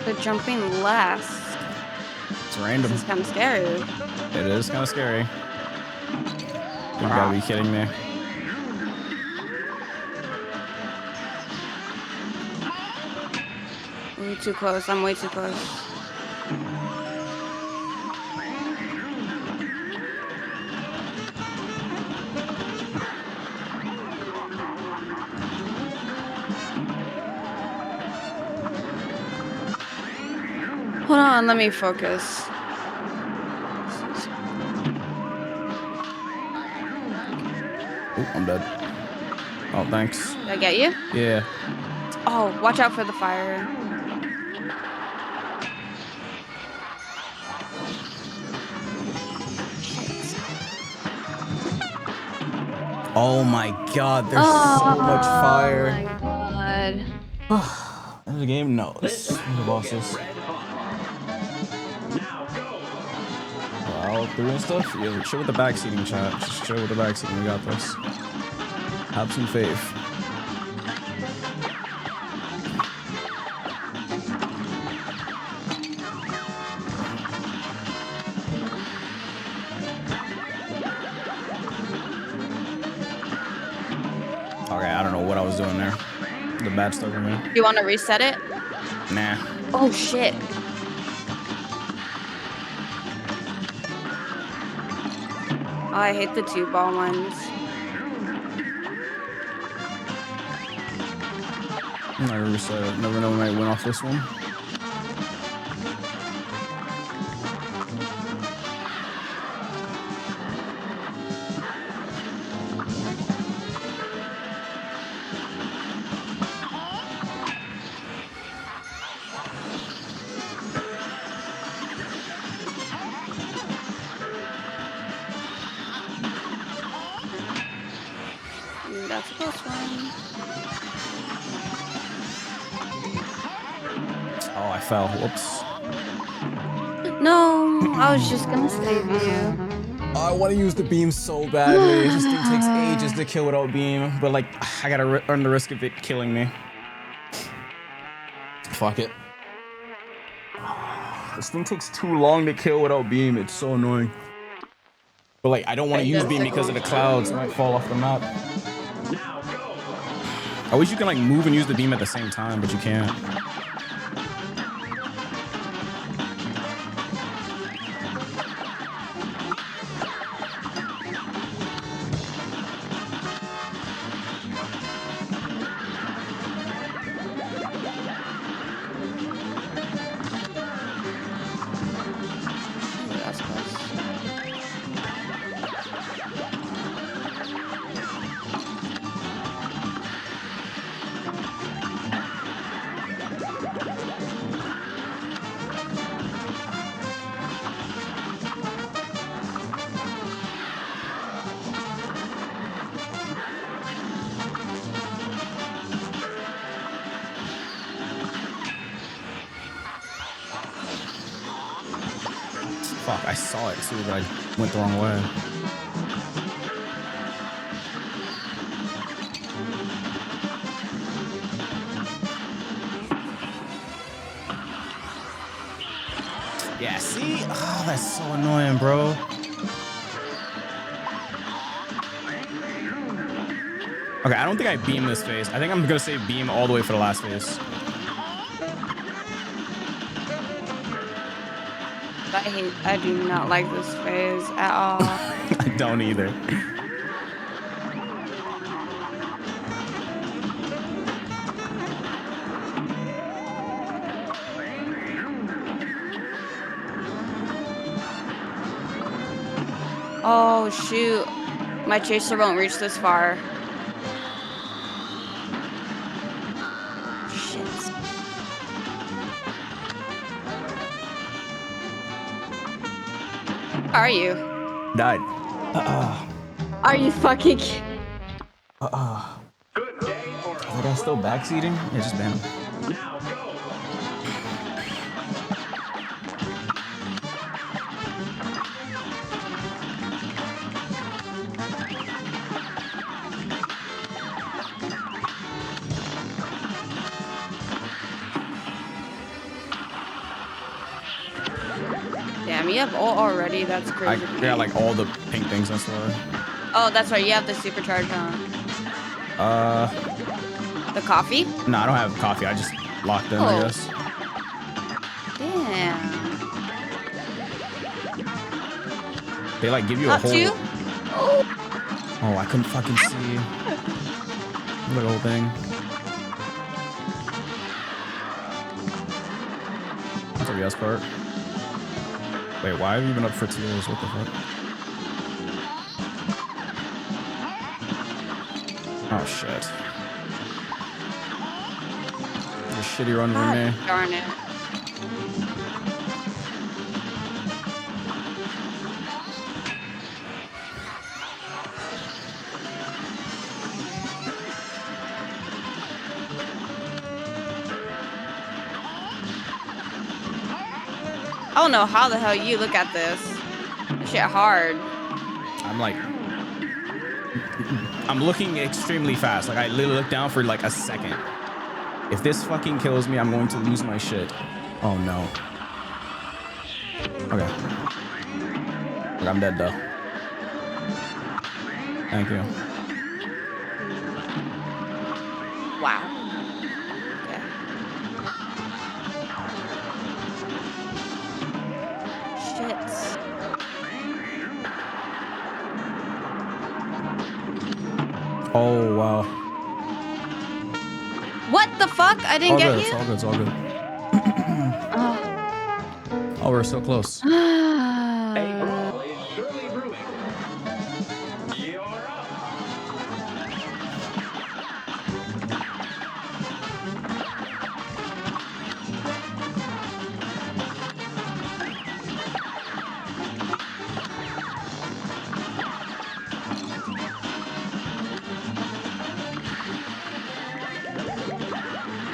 S12: They're jumping last.
S2: It's random.
S12: This is kind of scary.
S2: It is kind of scary. You gotta be kidding me.
S12: I'm too close. I'm way too close. Hold on, let me focus.
S2: Oh, I'm dead. Oh, thanks.
S12: Did I get you?
S2: Yeah.
S12: Oh, watch out for the fire.
S2: Oh my god, there's so much fire.
S12: Oh my god.
S2: End of the game? No. It's the bosses. Wow, through and stuff? Yeah, chill with the backseating, chat. Just chill with the backseating. We got this. Have some faith. Okay, I don't know what I was doing there. The bad stuff in there.
S12: You want to reset it?
S2: Nah.
S12: Oh shit. Oh, I hate the 2-ball ones.
S2: I'm not gonna reset it. Never know when I win off this one.
S12: That's a close one.
S2: Oh, I fell. Whoops.
S12: No, I was just gonna save you.
S2: I want to use the beam so badly. This thing takes ages to kill without beam, but like, I gotta run the risk of it killing me. Fuck it. This thing takes too long to kill without beam. It's so annoying. But like, I don't want to use beam because of the clouds. It might fall off the map. I wish you can like move and use the beam at the same time, but you can't. Fuck, I saw it too, but I went the wrong way. Yeah, see? Oh, that's so annoying, bro. Okay, I don't think I beam this phase. I think I'm gonna say beam all the way for the last phase.
S12: I do not like this phase at all.
S2: I don't either.
S12: Oh shoot, my chaser won't reach this far. Shit. Are you?
S2: Died.
S12: Are you fucking?
S2: Are they still backseating? Yeah, just ban them.
S12: Damn, you have all already. That's crazy.
S2: Yeah, like all the pink things and stuff.
S12: Oh, that's right. You have the supercharge on. The coffee?
S2: No, I don't have coffee. I just locked in, I guess. They like give you a
S12: Not
S2: whole.
S12: two?
S2: Oh, I couldn't fucking see. Look at the whole thing. That's a yes part. Wait, why have you been up for 2 years? What the fuck? Oh shit. The shitty run for me.
S12: Darn it. I don't know how the hell you look at this. This shit hard.
S2: I'm like, I'm looking extremely fast. Like I literally look down for like a second. If this fucking kills me, I'm going to lose my shit. Oh no. Okay. Look, I'm dead though. Thank you.
S12: Wow.
S2: Oh wow.
S12: What the fuck? I didn't get you?
S2: It's all good. It's all good. Oh, we're so close.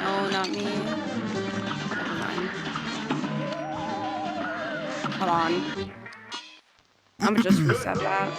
S12: No, not me. Never mind. Hold on. I'm gonna just reset that.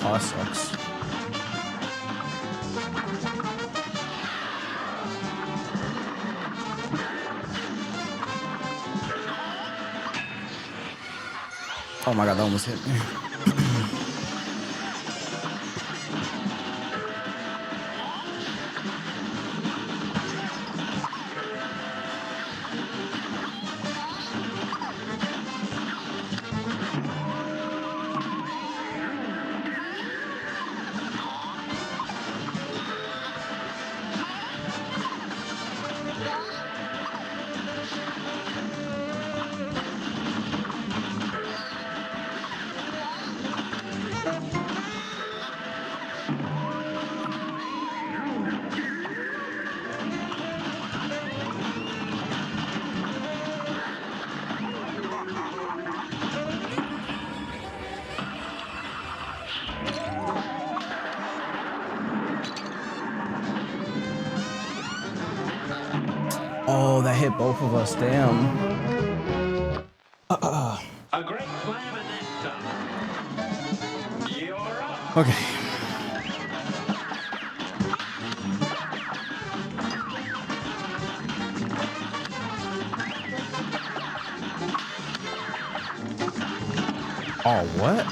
S2: Oh, that sucks. Oh my god, that almost hit me. Oh, that hit both of us. Damn.
S15: A great slam and then some. You're up.
S2: Okay. Oh, what?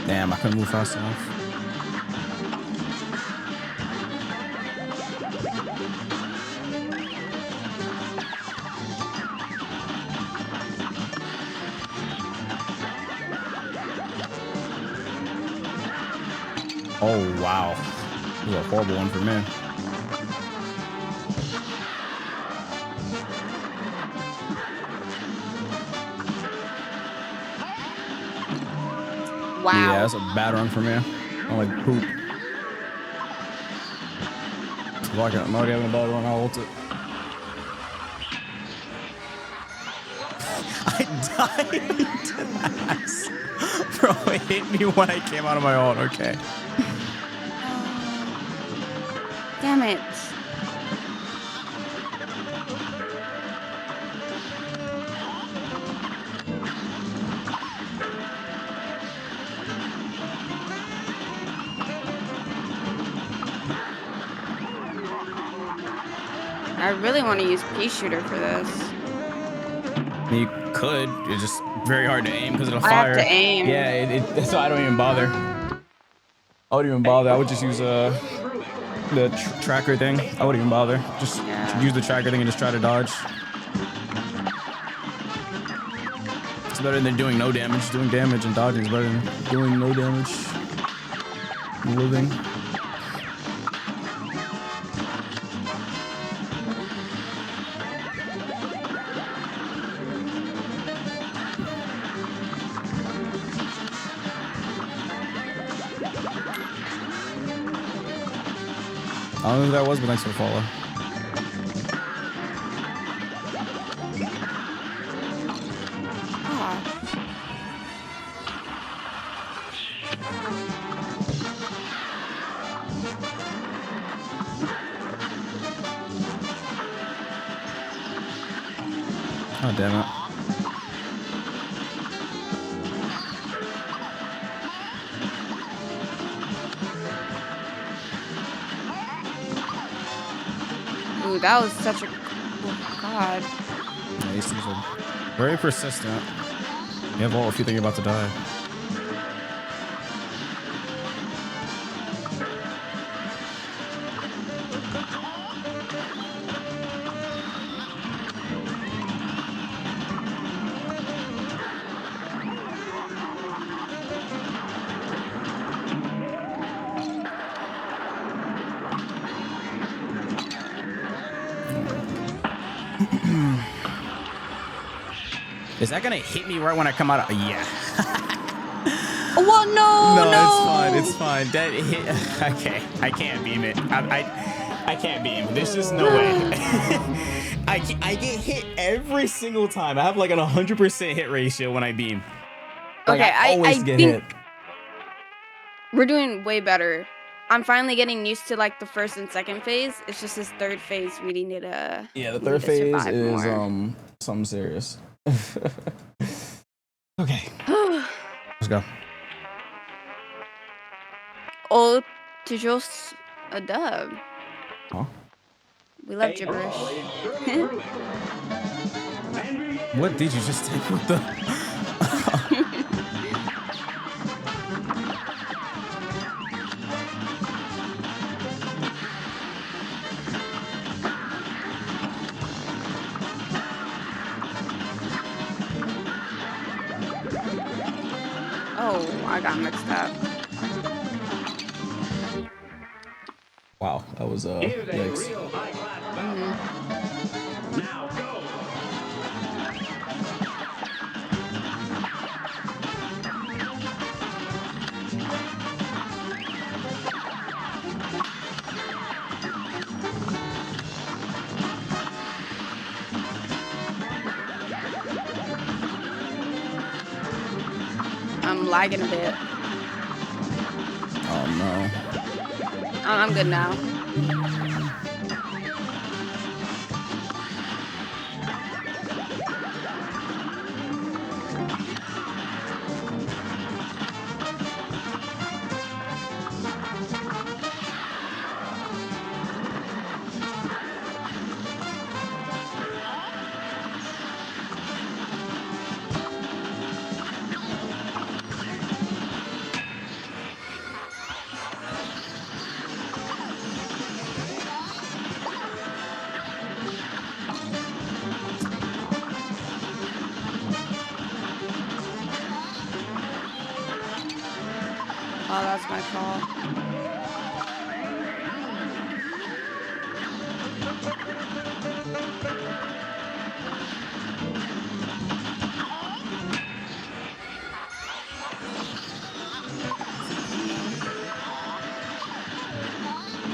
S2: Damn, I couldn't move fast enough. Oh, wow. This is a horrible one for me.
S12: Wow.
S2: Yeah, that's a bad run for me. I'm like poop. I'm already having a bad run. I'll ult it. I died. Bro, it hit me when I came out of my own. Okay.
S12: Damn it. I really want to use pea shooter for this.
S2: You could. It's just very hard to aim because of the
S12: I
S2: fire.
S12: have to aim.
S2: Yeah, so I don't even bother. I wouldn't even bother. I would just use the tracker thing. I wouldn't even bother. Just use the tracker thing and just try to dodge. It's better than doing no damage. Doing damage and dodging is better than doing no damage. Living. I don't know who that was, but thanks for the follow. Oh, damn it.
S12: Ooh, that was such a... Oh, God.
S2: Yeah, these things are very persistent. You have all if you think you're about to die. Is that gonna hit me right when I come out of... Yeah.
S12: Well, no,
S2: It's fine. That hit... Okay, I can't beam it. I can't beam. There's just no way. I get hit every single time. I have like an 100% hit ratio when I beam. Like,
S12: okay,
S2: I always get hit.
S12: We're doing way better. I'm finally getting used to like the first and second phase. It's just this third phase we need to...
S2: Yeah, the third phase is
S12: more.
S2: something serious. Okay. Let's go.
S12: Oh, toujours a dub.
S2: Huh?
S12: We love gibberish.
S2: What did you just take with the...
S12: Oh, I got mixed up.
S2: Wow, that was yikes.
S15: Now go.
S12: I'm lagging a bit.
S2: Oh no.
S12: I'm good now. Oh, that's my fault.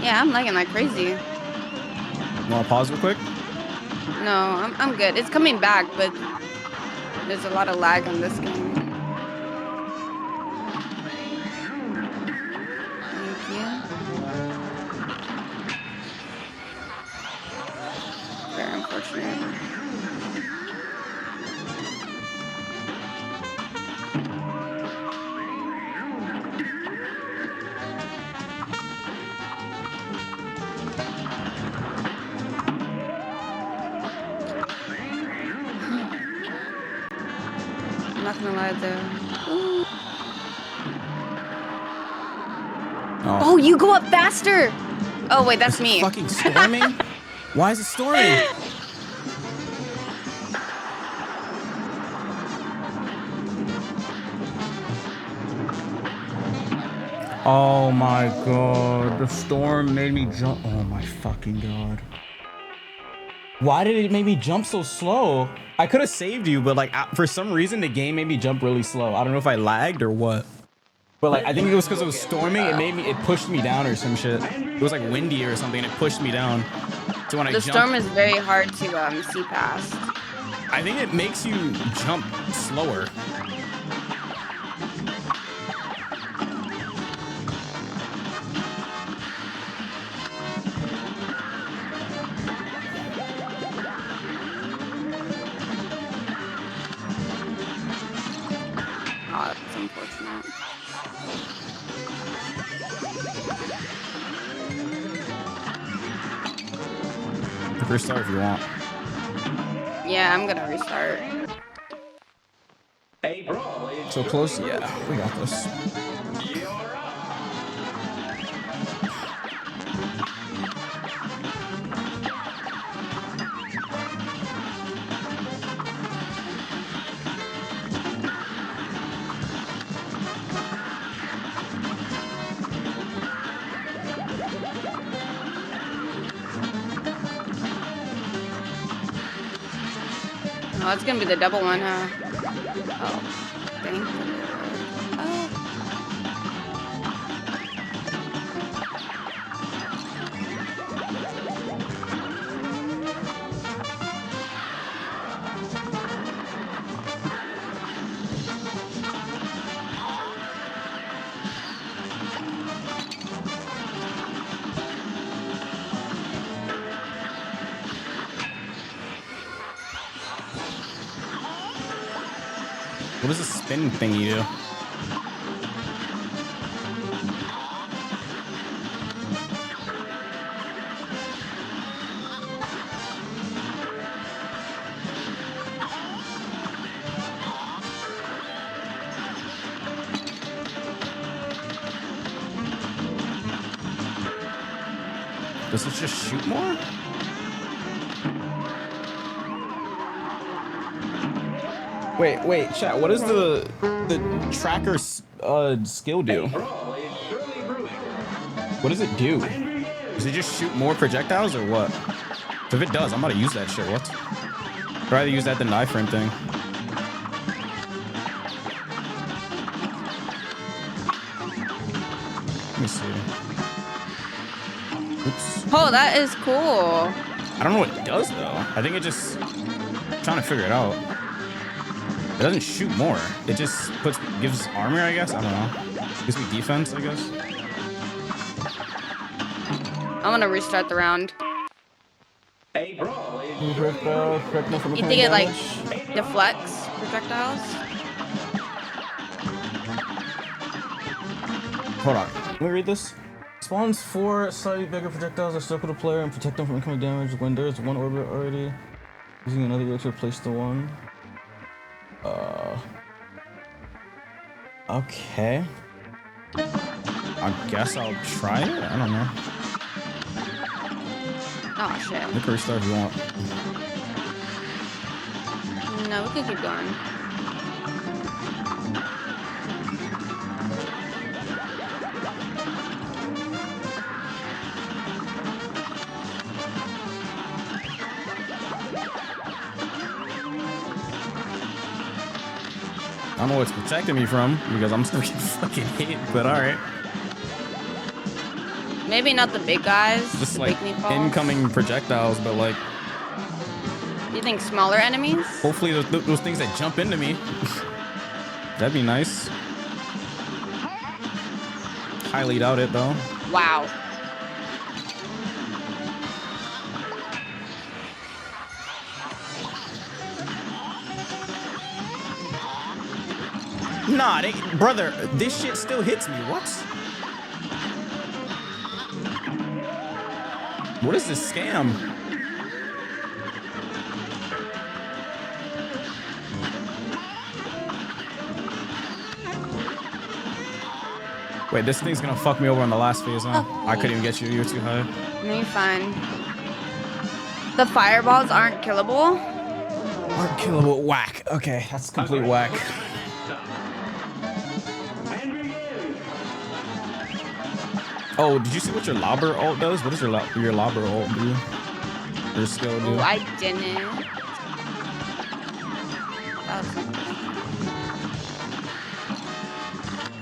S12: Yeah, I'm lagging like crazy.
S2: Wanna pause real quick?
S12: No, I'm good. It's coming back, but there's a lot of lag on this game. stream. I'm not gonna lie though. Ooh. Oh, you go up faster! Oh wait, that's me.
S2: Fucking storming? Why is it storming? Oh my god, the storm made me jump. Oh my fucking god. Why did it make me jump so slow? I could have saved you, but like for some reason the game made me jump really slow. I don't know if I lagged or what. But like I think it was because it was storming. It pushed me down or some shit. It was like windy or something and it pushed me down. So when I jumped,
S12: storm is very hard to see past.
S2: I think it makes you jump slower.
S12: Oh, that's unfortunate.
S2: Restart if you want.
S12: Yeah, I'm gonna restart.
S2: So close? Yeah, we got this.
S12: Oh, it's gonna be the double one, huh? Oh, thank you. Oh.
S2: What does the spin thingy do? Does it just shoot more? Wait, chat. What does the tracker skill do? What does it do? Does it just shoot more projectiles or what? So if it does, I'm about to use that shit. What? I'd rather use that than the iframe thing. Let me see. Oops.
S12: Oh, that is cool.
S2: I don't know what it does though. I think it just trying to figure it out. It doesn't shoot more. It just gives armor, I guess. I don't know. Gives me defense, I guess.
S12: I'm gonna restart the round.
S2: You
S12: think it like deflects projectiles?
S2: Hold on. Let me read this. Spawns 4 slightly bigger projectiles that circle the player and protect them from incoming damage when there's one orbit already. Using another way to replace the one. Okay. I guess I'll try it. I don't know.
S12: Oh shit.
S2: You can restart if you want.
S12: No, we can keep going.
S2: I don't know what it's protecting me from because I'm still getting fucking hit, but alright.
S12: Maybe not the big guys.
S2: Just
S12: the
S2: like
S12: big meatballs.
S2: incoming projectiles, but like.
S12: You think smaller enemies?
S2: Hopefully those things that jump into me. That'd be nice. Highly doubt it though.
S12: Wow.
S2: Nah, brother, this shit still hits me. What? What is this scam? Wait, this thing's gonna fuck me over on the last phase, huh? I couldn't even get you. You're too high.
S12: No, you're fine. The fireballs aren't killable.
S2: Aren't killable. Whack. Okay, that's complete whack. Oh, did you see what your lobber ult does? What does your lobber ult do? Your skill do?
S12: Oh, I didn't.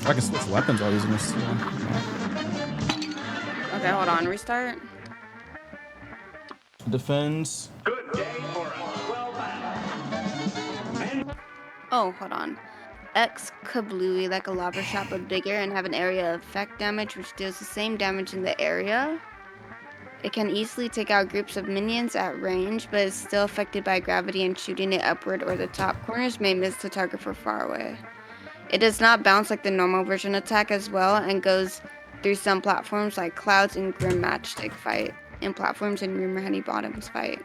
S2: I can switch weapons while using this too.
S12: Okay, hold on. Restart.
S2: Defends.
S15: Good day for us. Well
S12: Oh, hold on. X kablooey like a lobber shot but bigger and have an area effect damage which deals the same damage in the area. It can easily take out groups of minions at range, but is still affected by gravity and shooting it upward or the top corners may miss the target from far away. It does not bounce like the normal version attack as well and goes through some platforms like Clouds and Grim Matchstick fight and platforms in Rumor Honey Bottoms fight.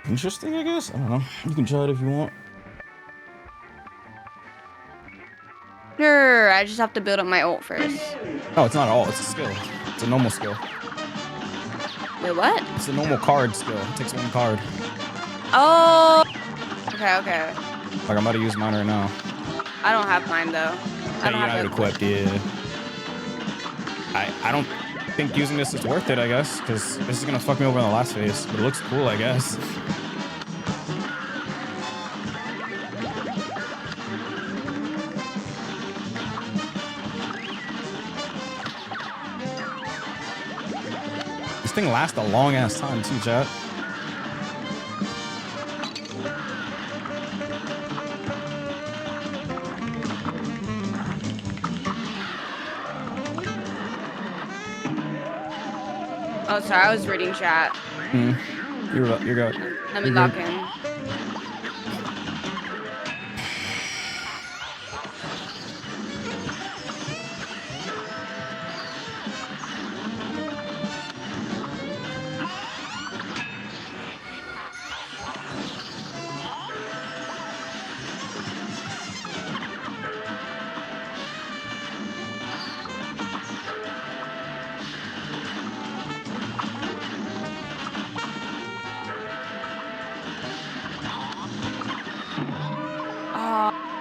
S2: Interesting, I guess. I don't know. You can try it if you want.
S12: Sure, I just have to build up my ult first.
S2: Oh, it's not all. It's a skill. It's a normal skill.
S12: Wait, what?
S2: It's a normal card skill. It takes one card.
S12: Oh. Okay.
S2: Like, I'm about to use mine right now.
S12: I don't have mine, though.
S2: I don't have it equipped, yeah. I don't think using this is worth it, I guess, because this is going to fuck me over in the last phase. But it looks cool, I guess. This thing lasts a long ass time too, chat.
S12: Oh, sorry, I was reading chat.
S2: You're good.
S12: Let me lock in.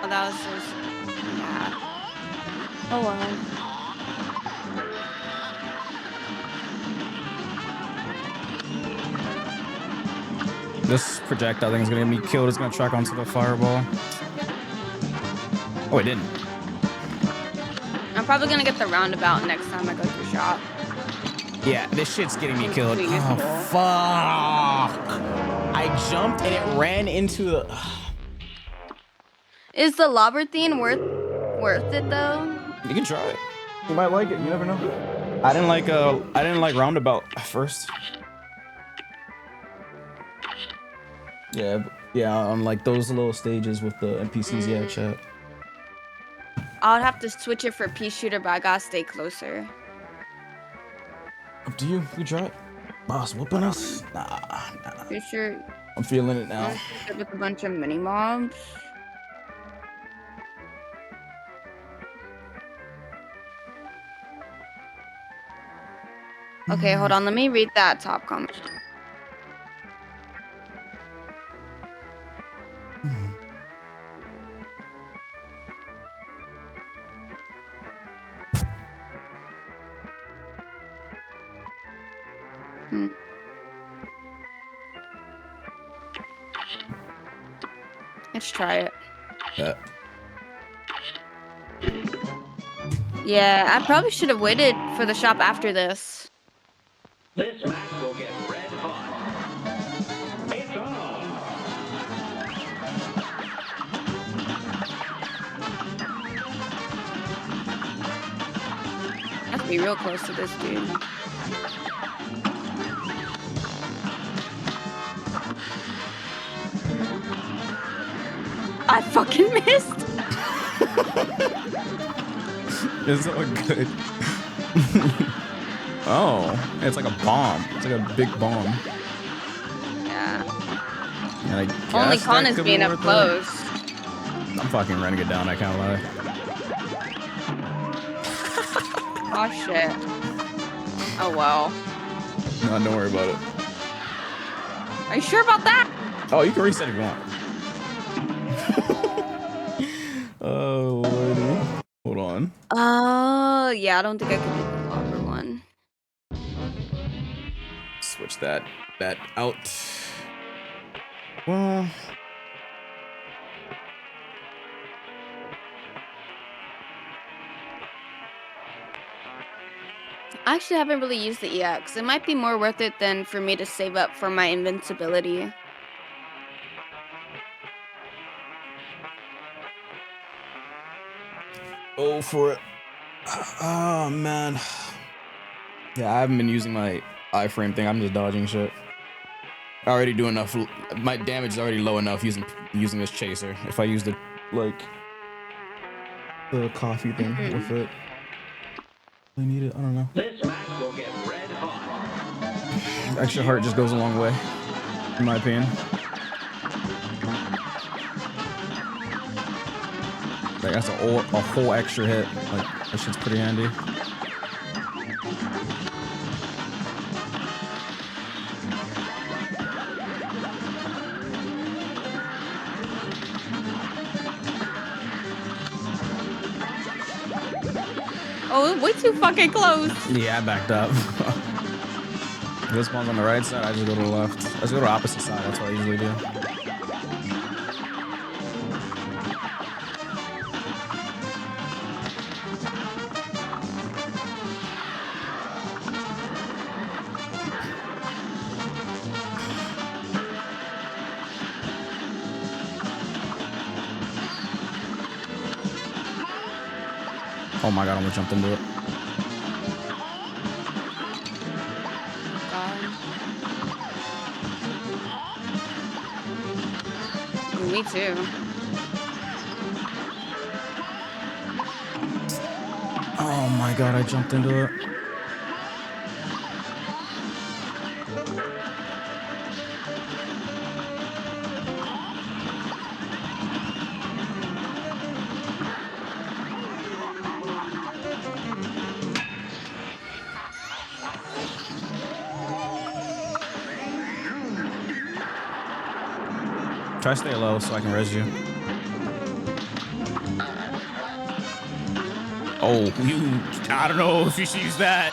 S12: That was so sad. Oh well.
S2: This projectile thing is gonna get me killed. It's gonna track onto the fireball. Oh, it didn't.
S12: I'm probably gonna get the roundabout next time I go through shop.
S2: Yeah, this shit's getting me killed. Oh, fuck. I jumped and it ran into the...
S12: Is the lobber theme worth it though?
S2: You can try it. You might like it. You never know. I didn't like roundabout at first. Yeah, on like those little stages with the NPCs. Yeah, chat.
S12: I would have to switch it for pea shooter, but I gotta stay closer.
S2: Up to you. You try it. Boss whooping us? Nah.
S12: You sure?
S2: I'm feeling it now.
S12: With a bunch of mini mobs. Okay, hold on. Let me read that top comment. Let's try it. Yeah, I probably should have waited for the shop after this.
S15: This match will get red hot. It's on.
S12: I have to be real close to this dude. I fucking missed.
S2: It's so good. Oh, it's like a bomb. It's like a big bomb.
S12: Yeah.
S2: And I guess
S12: Only
S2: that
S12: con is
S2: could be
S12: being up
S2: worth it.
S12: close.
S2: I'm fucking running it down. I can't lie.
S12: Oh shit. Oh well.
S2: No, don't worry about it.
S12: Are you sure about that?
S2: Oh, you can reset if you want. Oh, lordy. Hold on.
S12: Yeah, I don't think I can do the longer one.
S2: Switch that out. Well,
S12: I actually haven't really used the EX. It might be more worth it than for me to save up for my invincibility.
S2: oh, for it. Oh man. Yeah, I haven't been using my iframe thing. I'm just dodging shit. I already do enough. My damage is already low enough using this chaser. If I use the coffee thing with it, I need it. I don't know.
S15: This match will get red hot.
S2: Extra heart just goes a long way, in my opinion. Like that's a whole extra hit. Like that shit's pretty handy.
S12: Oh, way too fucking close.
S2: Yeah, I backed up. This one's on the right side. I just go to the left. I just go to the opposite side. That's what I usually do. Oh my god, I almost jumped into it.
S12: Me too.
S2: Oh my god, I jumped into it. Try to stay low so I can res you. Oh, I don't know if you should use that.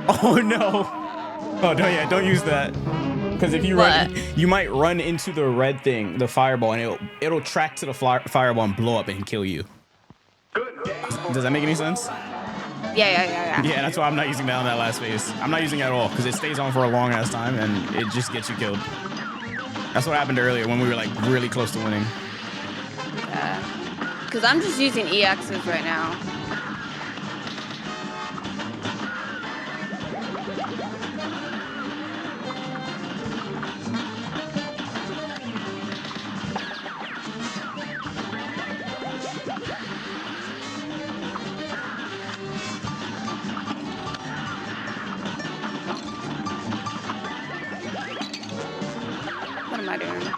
S2: Oh no. Oh no, yeah, don't use that. Because if you run, you might run into the red thing, the fireball, and it'll track to the fireball and blow up and kill you. Does that make any sense?
S12: Yeah.
S2: Yeah, that's why I'm not using that on that last phase. I'm not using it at all because it stays on for a long ass time and it just gets you killed. That's what happened earlier when we were like really close to winning.
S12: Yeah. Because I'm just using EXs right now. What am I doing?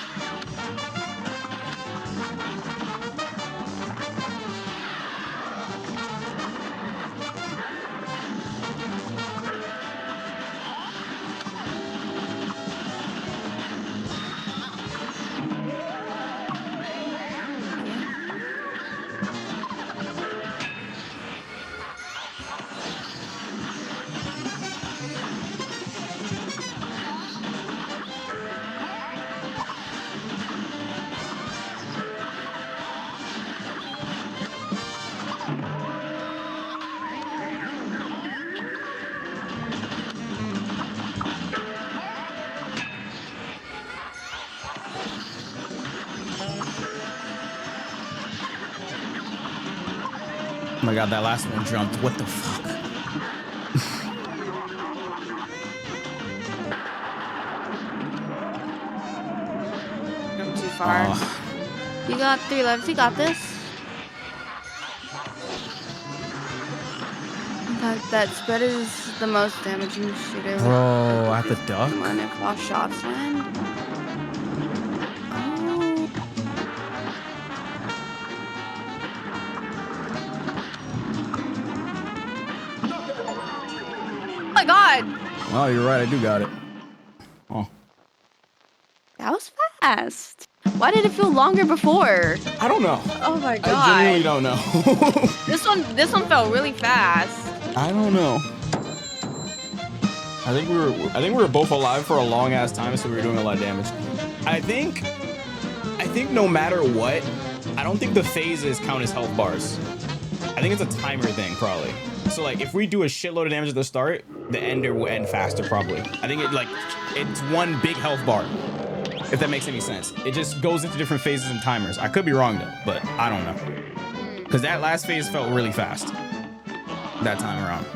S2: Oh my god, that last one jumped. What the fuck?
S12: I'm too far. You got 3 lives. You got this. That spread is the most damaging shooter.
S2: Bro, at the duck?
S12: When if all shots land. Oh my god!
S2: Oh, you're right. I do got it. Oh.
S12: That was fast. Why did it feel longer before?
S2: I don't know.
S12: Oh my god.
S2: I genuinely don't know.
S12: This one felt really fast.
S2: I don't know. I think we were both alive for a long ass time, so we were doing a lot of damage. I think no matter what, I don't think the phases count as health bars. I think it's a timer thing, probably. So like, if we do a shitload of damage at the start, the ender will end faster, probably. I think it's one big health bar, if that makes any sense. It just goes into different phases and timers. I could be wrong though, but I don't know. Because that last phase felt really fast that time around.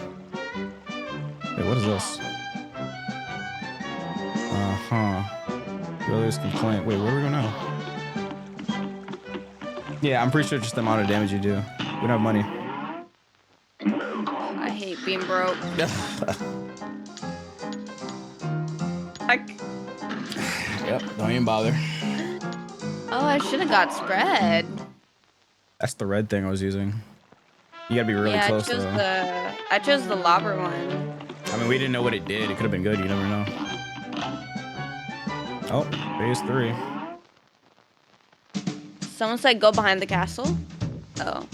S2: Wait, what is this? Brothers complaint. Wait, where are we going now? Yeah, I'm pretty sure just the amount of damage you do. We don't have money.
S12: I hate being broke.
S2: Yep, don't even bother.
S12: Oh, I should have got spread.
S2: That's the red thing I was using. You gotta be really close though.
S12: I chose the lobber one.
S2: I mean, we didn't know what it did. It could have been good. You never know. Oh, phase 3.
S12: Someone said go behind the castle. Oh.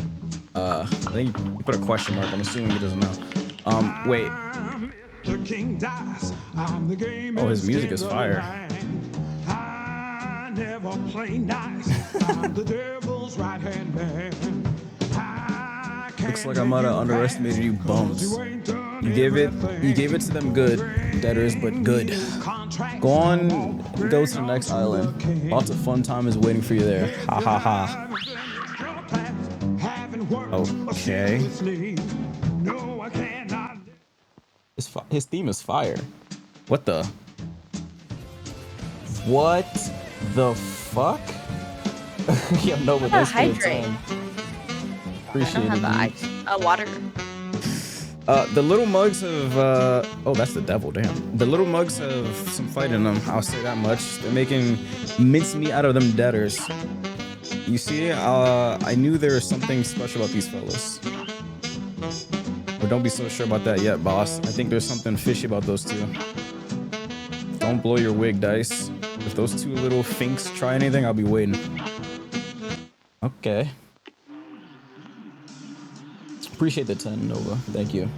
S2: I think you put a question mark. I'm assuming he doesn't know. Wait. Oh, his music is fire. Looks like I might have underestimated you bums. You gave it to them good, debtors, but good. Go to the next island. Lots of fun time is waiting for you there. Ha ha ha. Okay. His theme is fire. What the fuck? Yeah, no, but that's
S12: hydrate.
S2: Appreciate
S12: I don't have water.
S2: The little mugs have oh, that's the devil, damn. The little mugs have some fight in them, I'll say that much. They're making mincemeat out of them debtors. You see, I knew there was something special about these fellas. But don't be so sure about that yet, boss. I think there's something fishy about those two. Don't blow your wig, Dice. If those two little finks try anything, I'll be waiting. Okay. Appreciate the 10, Nova. Thank you.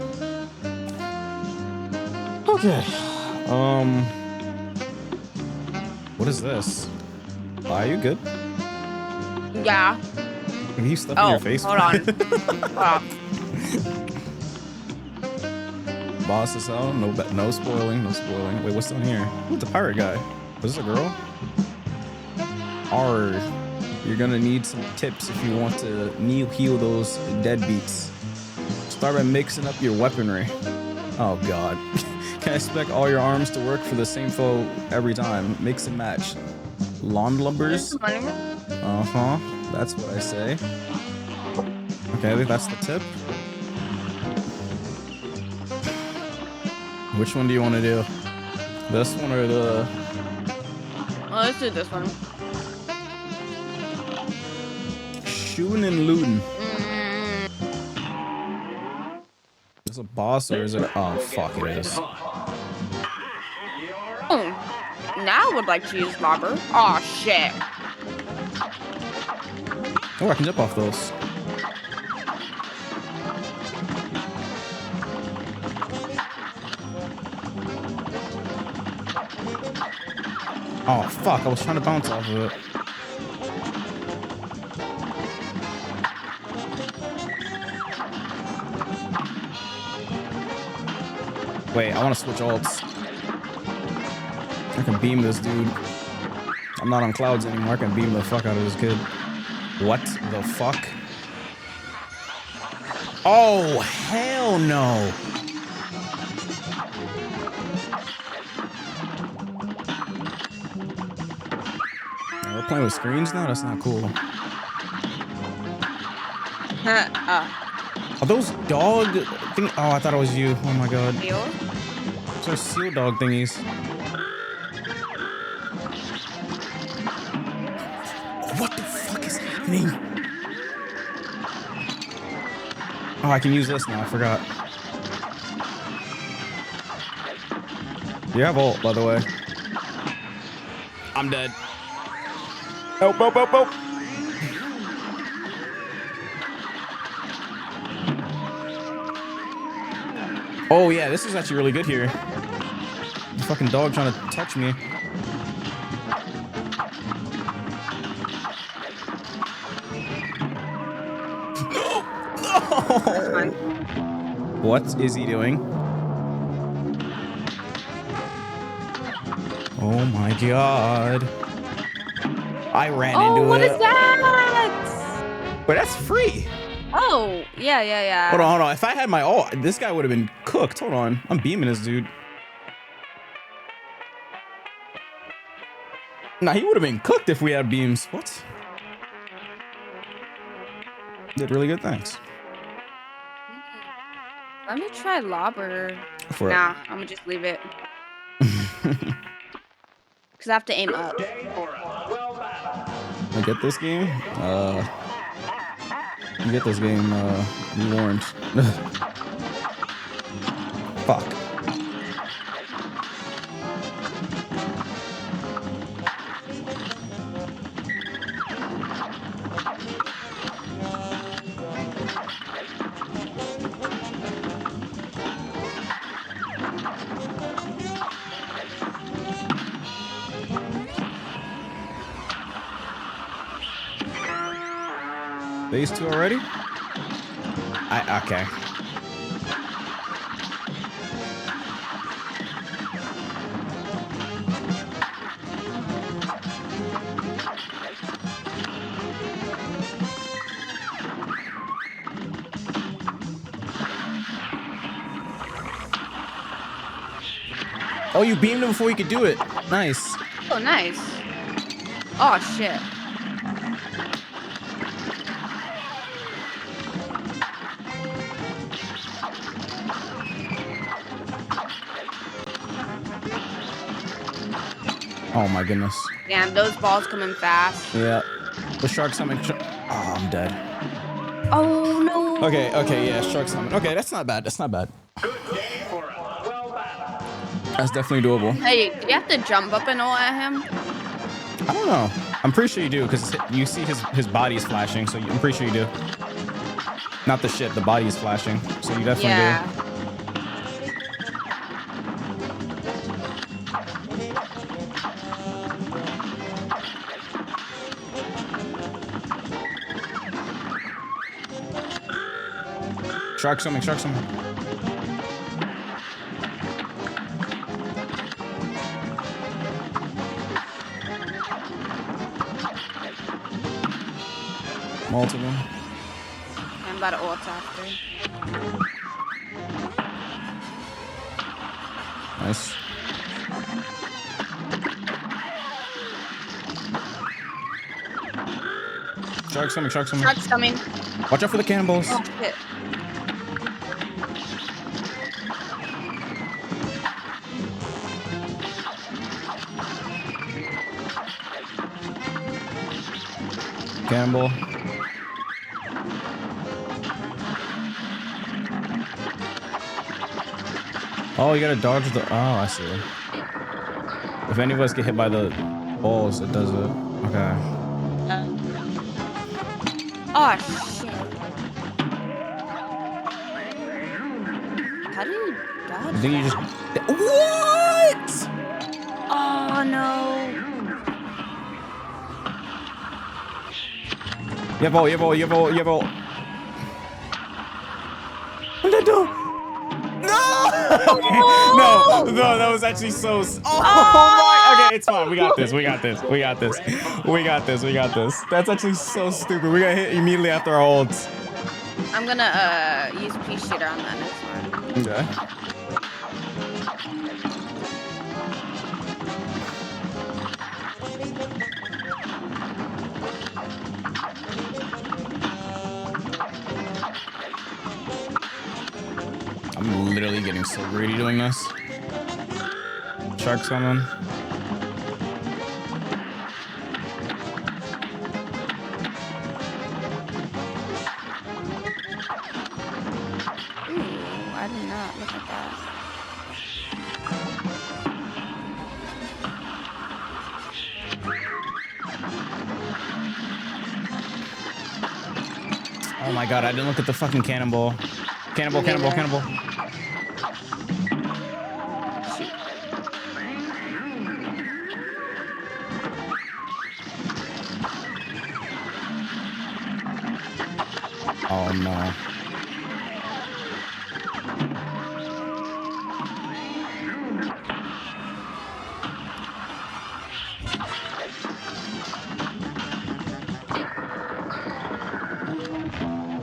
S2: Okay. What is this? Are you good?
S12: Yeah.
S2: Can you stuff in your face?
S12: Hold on.
S2: Boss is out. No spoiling. No spoiling. Wait, what's down here? Who's the pirate guy? Was this a girl? Arr. You're gonna need some tips if you want to heal those deadbeats. Start by mixing up your weaponry. Oh god. Can't expect all your arms to work for the same foe every time. Mix and match. Lawn lumbers? Uh-huh. That's what I say. Okay, I think that's the tip. Which one do you want to do? This one or the...
S12: Oh, let's do this one.
S2: Shooting and looting. Is it a boss or is it... Oh, fuck, it is.
S12: Oh, now I would like to use lobber. Oh, shit.
S2: Oh, I can jump off those. Oh, fuck, I was trying to bounce off of it. Wait, I want to switch ults. I can beam this dude. I'm not on clouds anymore. I can beam the fuck out of this kid. What the fuck? Oh, hell no. We're playing with screens now? That's not cool. Are those dog thing? Oh, I thought it was you. Oh my god. Those are seal dog thingies. What the fuck is happening? Oh, I can use this now. I forgot. You have ult, by the way. I'm dead. Help, help, help, help. Oh yeah, this is actually really good here. The fucking dog trying to touch me. No! What is he doing? Oh my god. I ran into it.
S12: What is that?
S2: But that's free.
S12: Oh, yeah.
S2: Hold on. If I had my ult, this guy would have been cooked. Hold on. I'm beaming this dude. Nah, he would have been cooked if we had beams. What? Did really good, thanks.
S12: Let me try lobber.
S2: For
S12: nah, I'm gonna just leave it. Because I have to aim up.
S2: I get this game? You get this game, you warned. Fuck. These two already? Okay. Oh, you beamed him before you could do it. Nice.
S12: Oh, nice. Oh, shit.
S2: Oh my goodness.
S12: Damn, those balls coming fast.
S2: Yeah. The shark's coming. Oh, I'm dead.
S12: Oh, no.
S2: Okay, yeah, shark's coming. Okay, that's not bad. That's definitely doable.
S12: Hey, do you have to jump up and all at him?
S2: I don't know. I'm pretty sure you do, because you see his body is flashing, so I'm pretty sure you do. Not the shit, the body is flashing, so you definitely do. Shark's coming. Multiple.
S12: I'm about to ult after.
S2: Nice. Shark's coming. Watch out for the cannonballs.
S12: Oh, shit.
S2: Cannonball. Oh, you gotta dodge the. Oh, I see. If any of us get hit by the balls, it does it. Okay.
S12: Oh, shit. How do you dodge?
S2: I think you just.
S12: What? Oh, no.
S2: You have ult. What did I do? No, that was actually so. Oh my. Okay, it's fine. We got this. That's actually so stupid. We got hit immediately after our ults.
S12: I'm gonna use pea shitter on that next one.
S2: Okay. I'm literally getting so greedy doing this. Shark's coming.
S12: Ooh, I did not look at that.
S2: Oh my god, I didn't look at the fucking cannonball. Cannonball, cannonball, cannonball. Oh no.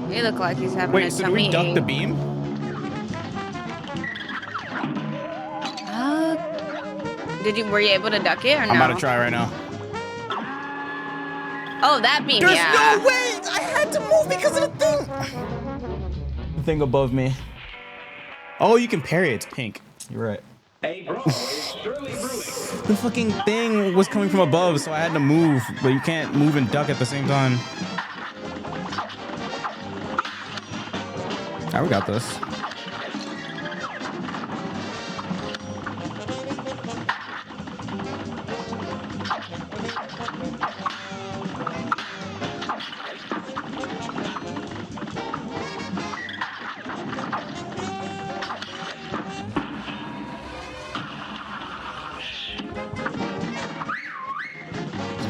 S12: He look like he's having a
S2: Wait, so do we duck
S12: tummy
S2: the
S12: ache.
S2: beam?
S12: Were you able to duck it or no?
S2: I'm about to try right now.
S12: Oh, that beam,
S2: There's
S12: yeah.
S2: no way! I had to move because of the thing! The thing above me. Oh, you can parry it. It's pink. You're right.
S15: A brawl is surely brewing.
S2: The fucking thing was coming from above, so I had to move, but you can't move and duck at the same time. Alright, we got this.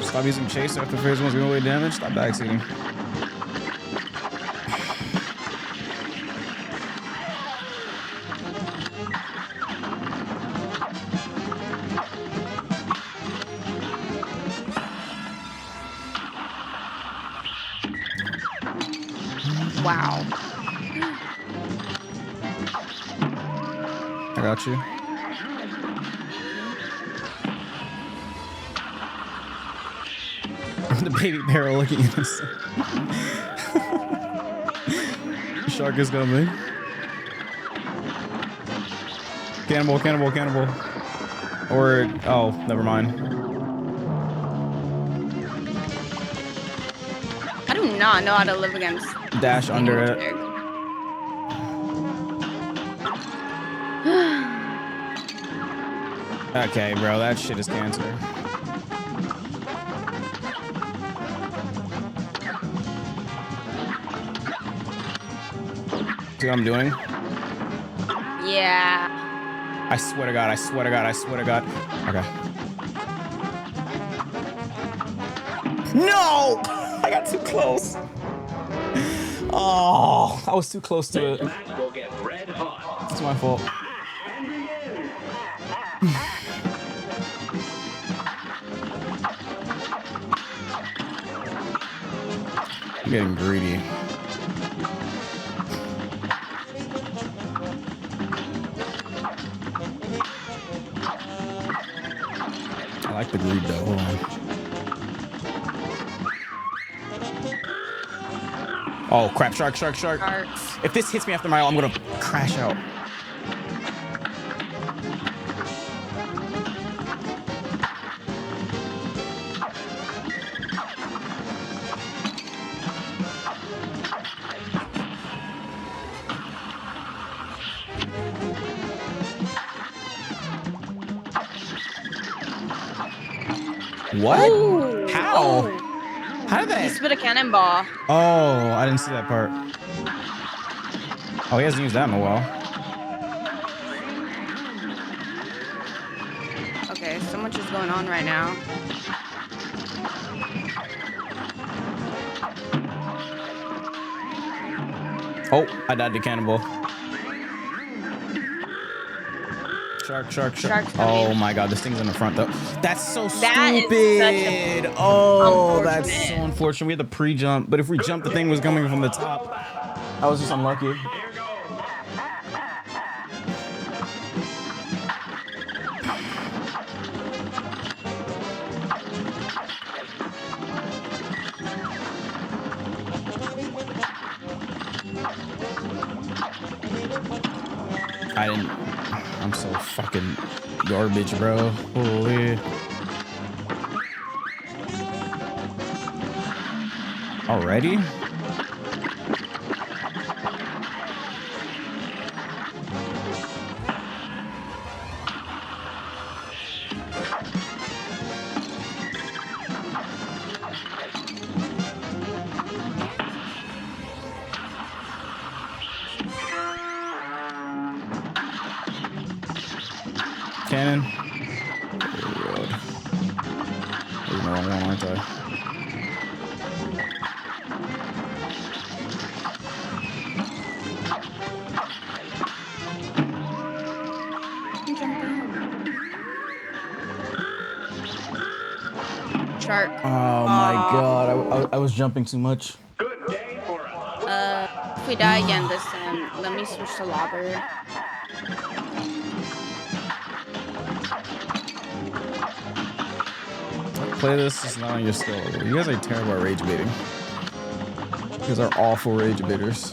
S2: Stop using chase after phase one's gonna away damage. Stop backseating.
S12: Wow.
S2: I got you. The baby barrel looking at us. Shark is coming. Cannonball, cannonball, cannonball. Or, oh, never mind.
S12: I do not know how to live against.
S2: Dash under it. Okay, bro, that shit is cancer. See what I'm doing?
S12: Yeah.
S2: I swear to God, I swear to God, I swear to God. Okay. No! I got too close. Oh, I was too close to it. It's my fault. I'm getting greedy. I like the greed though. Hold on. Oh crap! Shark! Shark! Shark! If this hits me after my ult, I'm gonna crash out. What?
S12: Ooh.
S2: How?
S12: Oh.
S2: How did that?
S12: He spit a cannonball.
S2: Oh, I didn't see that part. Oh, he hasn't used that in a while.
S12: Okay, so much is going on right now.
S2: Oh, I died to cannonball. Shark, shark, shark. Oh my God, this thing's in the front though. That's so stupid. Oh, that's so unfortunate. We had the pre-jump, but if we jumped, the thing was coming from the top. I was just unlucky. I'm so fucking garbage, bro. Holy. Already? Cannon. Reload. There's no wrong one, aren't I?
S12: Shark.
S2: Oh my god, I was jumping too much.
S12: If we die again this time, let me switch to lobber.
S2: Play this is not on your skill level. You guys are terrible at rage baiting. You guys are awful rage baiters.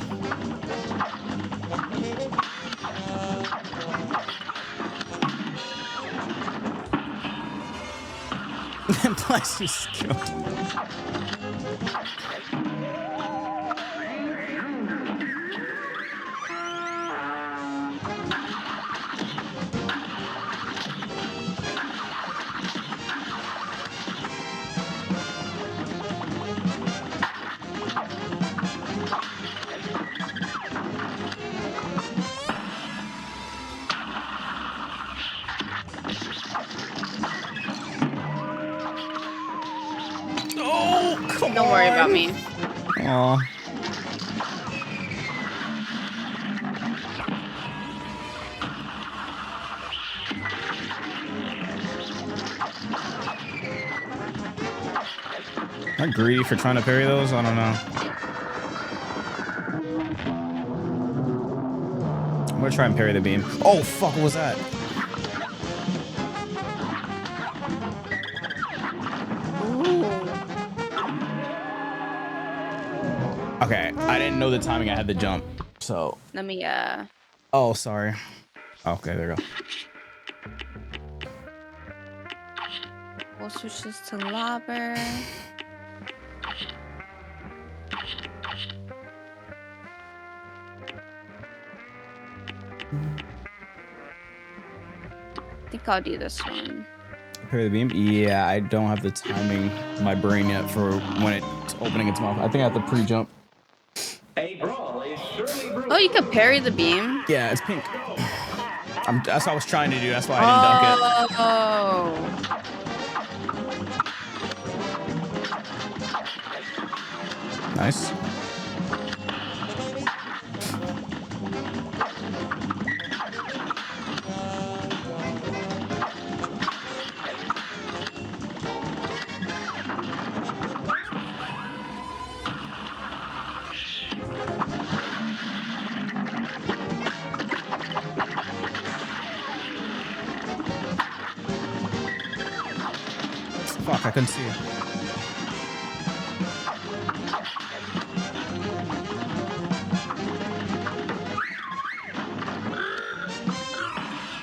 S2: Plus your skill.
S12: Don't worry about me.
S2: Aw. Am I greedy for trying to parry those? I don't know. I'm gonna try and parry the beam. Oh fuck, what was that? Okay, I didn't know the timing. I had the jump, so.
S12: Let me
S2: Oh, sorry. Okay, there you go.
S12: We'll switch this to lobber. I think I'll do this one.
S2: Parry the beam? Yeah, I don't have the timing in my brain yet for when it's opening its mouth. I think I have to pre-jump.
S12: Oh, you could parry the beam?
S2: Yeah, it's pink. That's what I was trying to do. That's why I didn't dunk it. Nice. Fuck, I couldn't see it.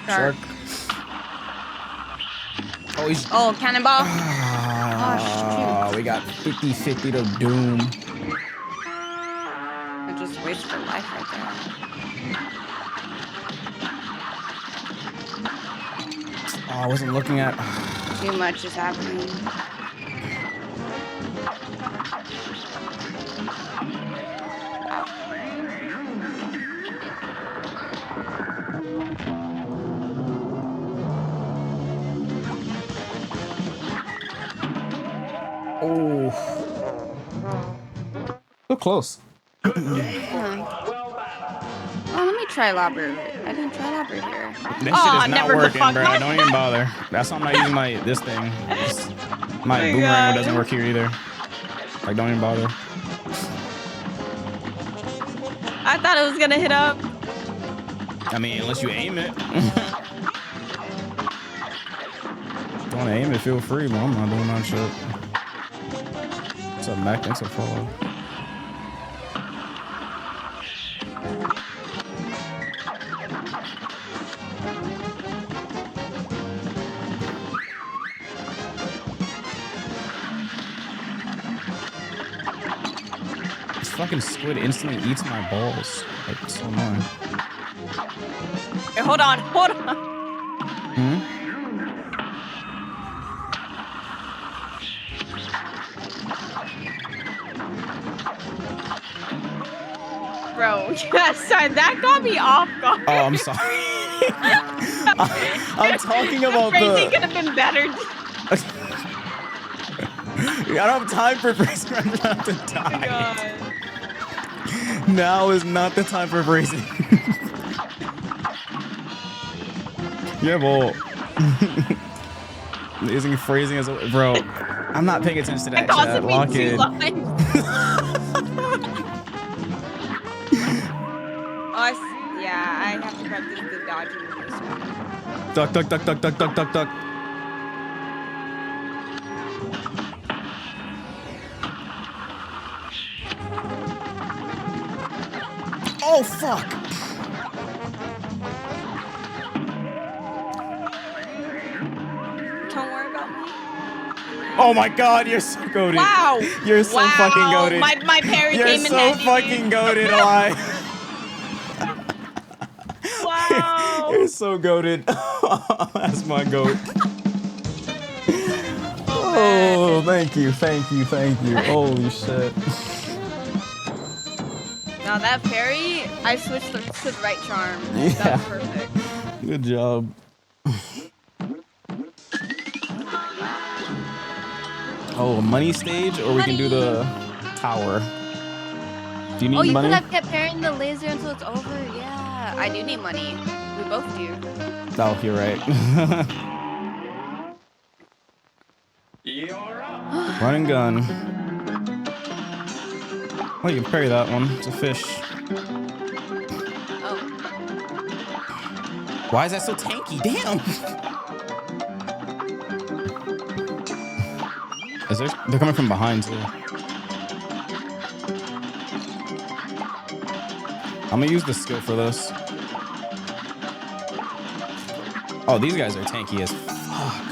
S2: Shark. Oh, he's...
S12: Oh, cannonball.
S2: Oh, we got 50-50 to doom.
S12: I just wasted a life right there.
S2: Oh, I wasn't looking at...
S12: Too much is happening.
S2: Oh. So close.
S12: Oh, let me try lobber. I didn't try lobber here.
S2: This shit is not working, bro. Don't even bother. That's why I'm not using this thing. My boomerang doesn't work here either. Like, don't even bother.
S12: I thought it was gonna hit up.
S2: I mean, unless you aim it. Don't want to aim it, feel free, but I'm not doing that shit. What's up, Mac? Thanks for following. fucking squid instantly eats my balls. Like, it's so annoying.
S12: Hey, hold on.
S2: Hmm?
S12: Bro, yeah, sorry, that got me off guard.
S2: Oh, I'm sorry. I'm talking about
S12: Phrasing could have been better.
S2: I don't have time for phrasing. I'm about to die. Now is not the time for phrasing. Yeah, well, isn't phrasing as a bro? I'm not paying attention to that chat. Lock in.
S12: Yeah, I have to practice the dodging in this one.
S2: Duck, duck, duck, duck, duck, duck, duck, duck. Oh fuck!
S12: Don't worry about me.
S2: Oh my god, you're so goated.
S12: Wow!
S2: You're so fucking goated.
S12: My parry
S2: you're
S12: came in
S2: so
S12: handy.
S2: fucking goated, Eli.
S12: Wow!
S2: You're so goated. That's my goat. Oh, thank you, thank you, thank you. Holy shit.
S12: Now that parry, I switched to the right charm.
S2: Yeah.
S12: That was perfect.
S2: Good job. Oh, a money stage, or we can do the tower. Do you need
S12: Oh, you
S2: money?
S12: could have kept parrying the laser until it's over. Yeah, I do need money. We both do.
S2: Oh, you're right. Run and gun. Oh, you can parry that one. It's a fish.
S12: Oh.
S2: Why is that so tanky? Damn. They're coming from behind too. I'm gonna use the skill for this. Oh, these guys are tanky as fuck.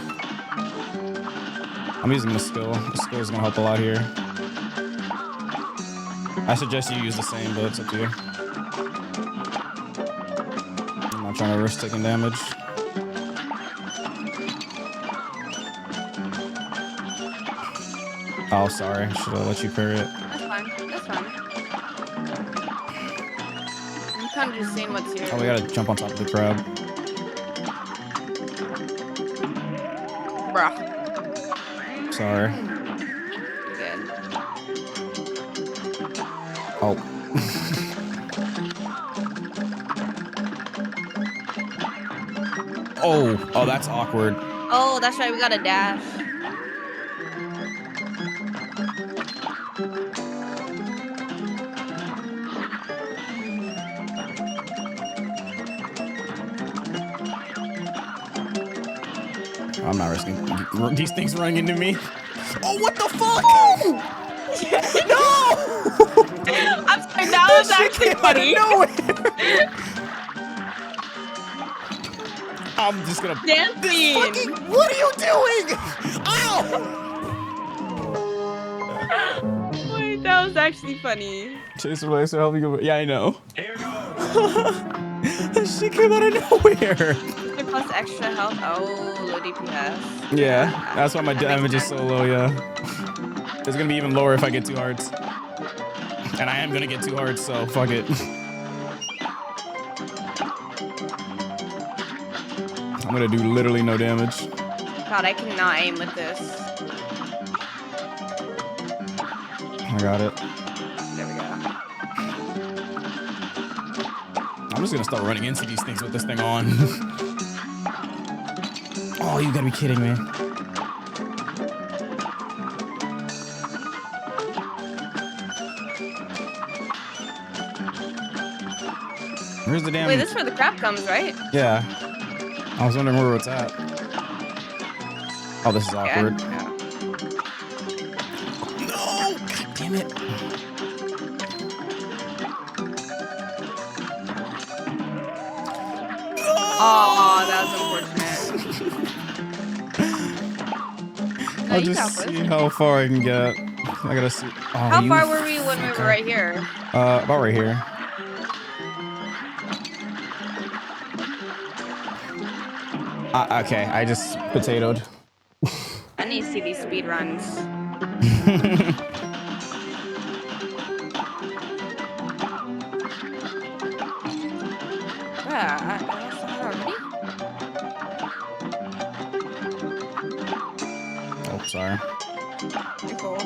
S2: I'm using the skill. The skill is gonna help a lot here. I suggest you use the same, but it's up to you. I'm not trying to risk taking damage. Oh, sorry. Should have let you parry it.
S12: That's fine. That's fine. I'm kind of just seeing what's here.
S2: Oh, we gotta jump on top of the crab.
S12: Bruh.
S2: Sorry.
S12: Good.
S2: Oh. Oh, that's awkward.
S12: Oh, that's right. We got a dash.
S2: I'm not risking these things running into me. Oh, what the fuck? No!
S12: I'm sorry, that was actually funny.
S2: I'm just gonna
S12: dancing.
S2: What are you doing? Ow!
S12: Wait, that was actually funny.
S2: Chase away, so help you. Yeah, I know. That shit came out of nowhere.
S12: Plus extra health. Oh, low DPS.
S2: Yeah, that's why my damage is so low. Yeah, it's gonna be even lower if I get 2 hearts, and I am gonna get 2 hearts, so fuck it. I'm gonna do literally no damage.
S12: God, I cannot aim with this.
S2: I got it.
S12: There we go.
S2: I'm just gonna start running into these things with this thing on. Oh, you gotta be kidding me. Where's the damn...
S12: Wait, this is where the crap comes, right?
S2: Yeah. I was wondering where it's at. Oh, this is awkward.
S12: Yeah.
S2: No! God damn it.
S12: Oh, that was unfortunate.
S2: I'll just see how far I can get. I gotta see. Oh,
S12: How far were we when we were right here?
S2: About right here. Okay, I just potatoed.
S12: I need to see these speed runs. Yeah,
S2: Oh, sorry.
S12: You're cool.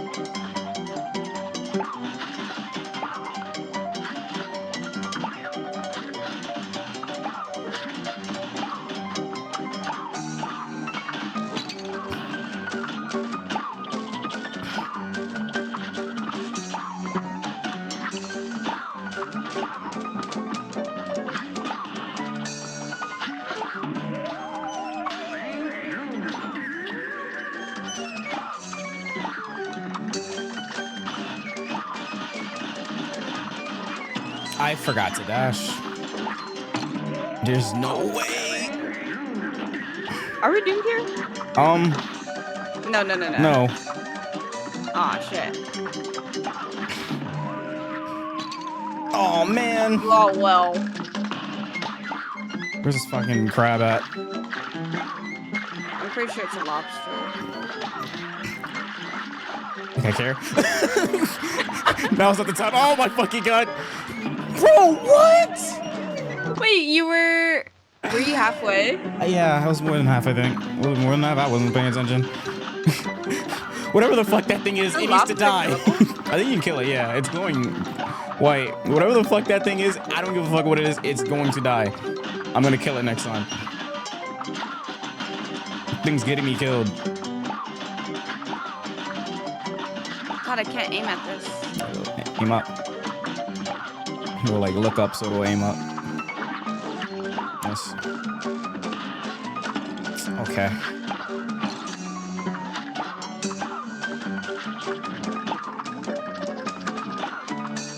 S2: I forgot to dash. There's no way.
S12: Are we doomed here?
S2: No.
S12: No. Aw, shit.
S2: Oh man.
S12: Oh well.
S2: Where's this fucking crab at?
S12: I'm pretty sure it's a lobster.
S2: I care. Now's not the time. Oh my fucking god. Bro, what?
S12: Wait, were you halfway?
S2: Yeah, I was more than half, I think. A little bit more than half. I wasn't paying attention. Whatever the fuck that thing is, it needs to die. I think you can kill it, yeah. It's going white. Whatever the fuck that thing is, I don't give a fuck what it is. It's going to die. I'm gonna kill it next time. Thing's getting me killed.
S12: God, I can't aim at this.
S2: Aim up. We'll like look up so it'll aim up. Yes. Okay.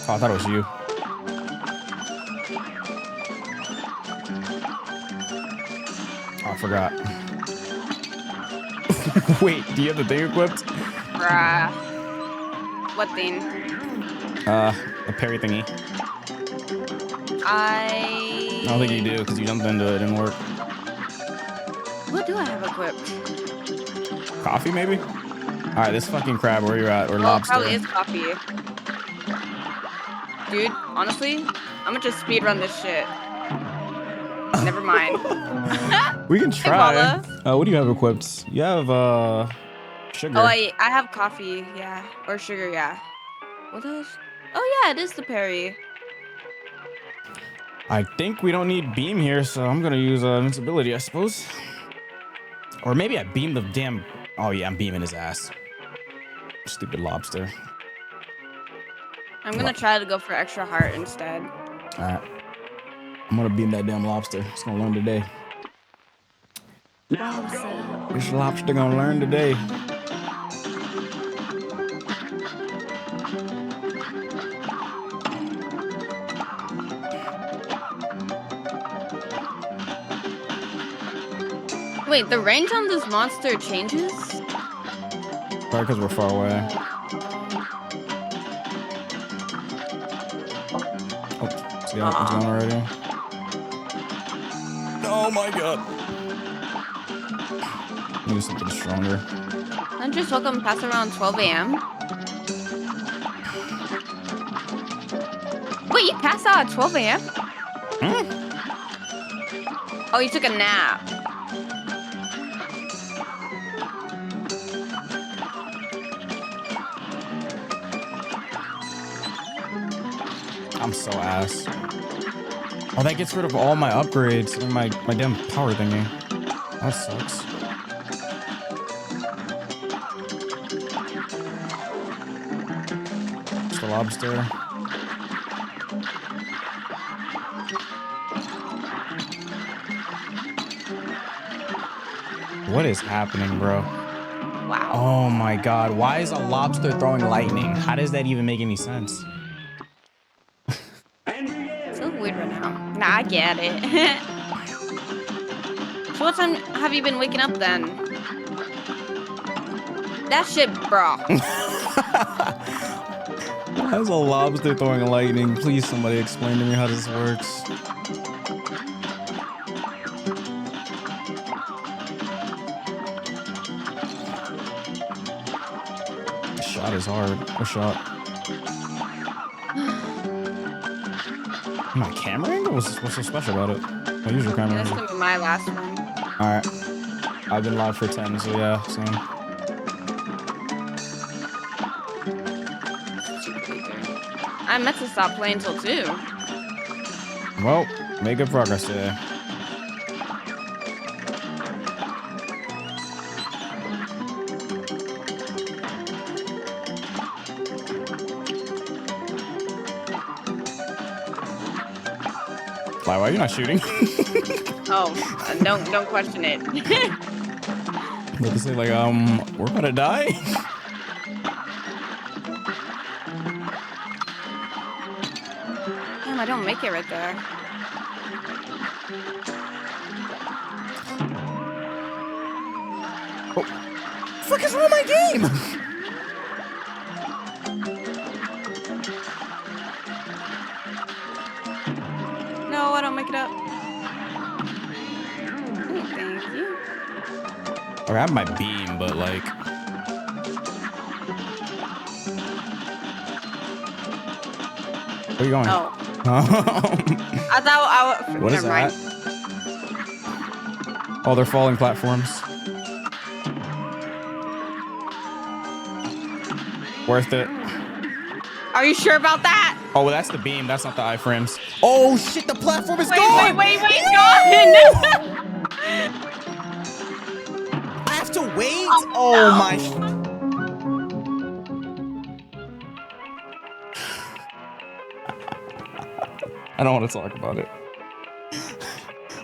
S2: Oh, I thought it was you. Oh, I forgot. Wait, do you have the thing equipped?
S12: Bruh. What thing?
S2: A parry thingy.
S12: I
S2: don't think you do because you jumped into it. It didn't work.
S12: What do I have equipped?
S2: Coffee, maybe? All right, this fucking crab where you're at, or lobster.
S12: Probably is coffee. Dude, honestly, I'm gonna just speed run this shit. Never mind.
S2: We can try.
S12: Hey,
S2: What do you have equipped? You have sugar.
S12: Oh, I have coffee, yeah, or sugar, yeah. What else? Oh yeah, it is the parry.
S2: I think we don't need beam here, so I'm gonna use invincibility, I suppose. Or maybe I beam the damn. Oh yeah, I'm beaming his ass. Stupid lobster.
S12: I'm gonna try to go for extra heart instead.
S2: All right. I'm gonna beam that damn lobster. It's gonna learn today. This lobster gonna learn today.
S12: Wait, the range on this monster changes?
S2: Probably because we're far away. Oh, it's going already. Oh my god. Maybe something stronger.
S12: I'm just welcome past around 12 a.m. Wait, you passed out at 12 a.m.? Oh, you took a nap.
S2: I'm so ass. Oh, that gets rid of all my upgrades and my damn power thingy. That sucks. Just a lobster. What is happening, bro?
S12: Wow.
S2: Oh my god. Why is a lobster throwing lightning? How does that even make any sense?
S12: It's so weird right now. Nah, I get it. So what time have you been waking up then? That shit, bro.
S2: Why is a lobster throwing lightning? Please, somebody explain to me how this works. The shot is hard. What shot? My camera angle? What's so special about it? I use your camera
S12: That's
S2: angle.
S12: gonna be my last one.
S2: Alright. I've been live for 10, so yeah, same.
S12: I meant to stop playing till 2.
S2: Well, make good progress today. Why are you not shooting?
S12: Oh, don't question it.
S2: Like to say, like, we're gonna die.
S12: Damn, I don't make it right there.
S2: Oh. Fuck is wrong with my game?
S12: No, I don't make it up. Oh, thank you.
S2: Okay, I have my beam, but like. Where you going?
S12: Oh. I thought I would.
S2: What is that? Oh, they're falling platforms. Worth it.
S12: Are you sure about that?
S2: Oh, well, that's the beam. That's not the iframes. Oh, shit. The platform is
S12: wait,
S2: gone.
S12: Wait, gone.
S2: I have to wait? Oh, my. I don't want to talk about it.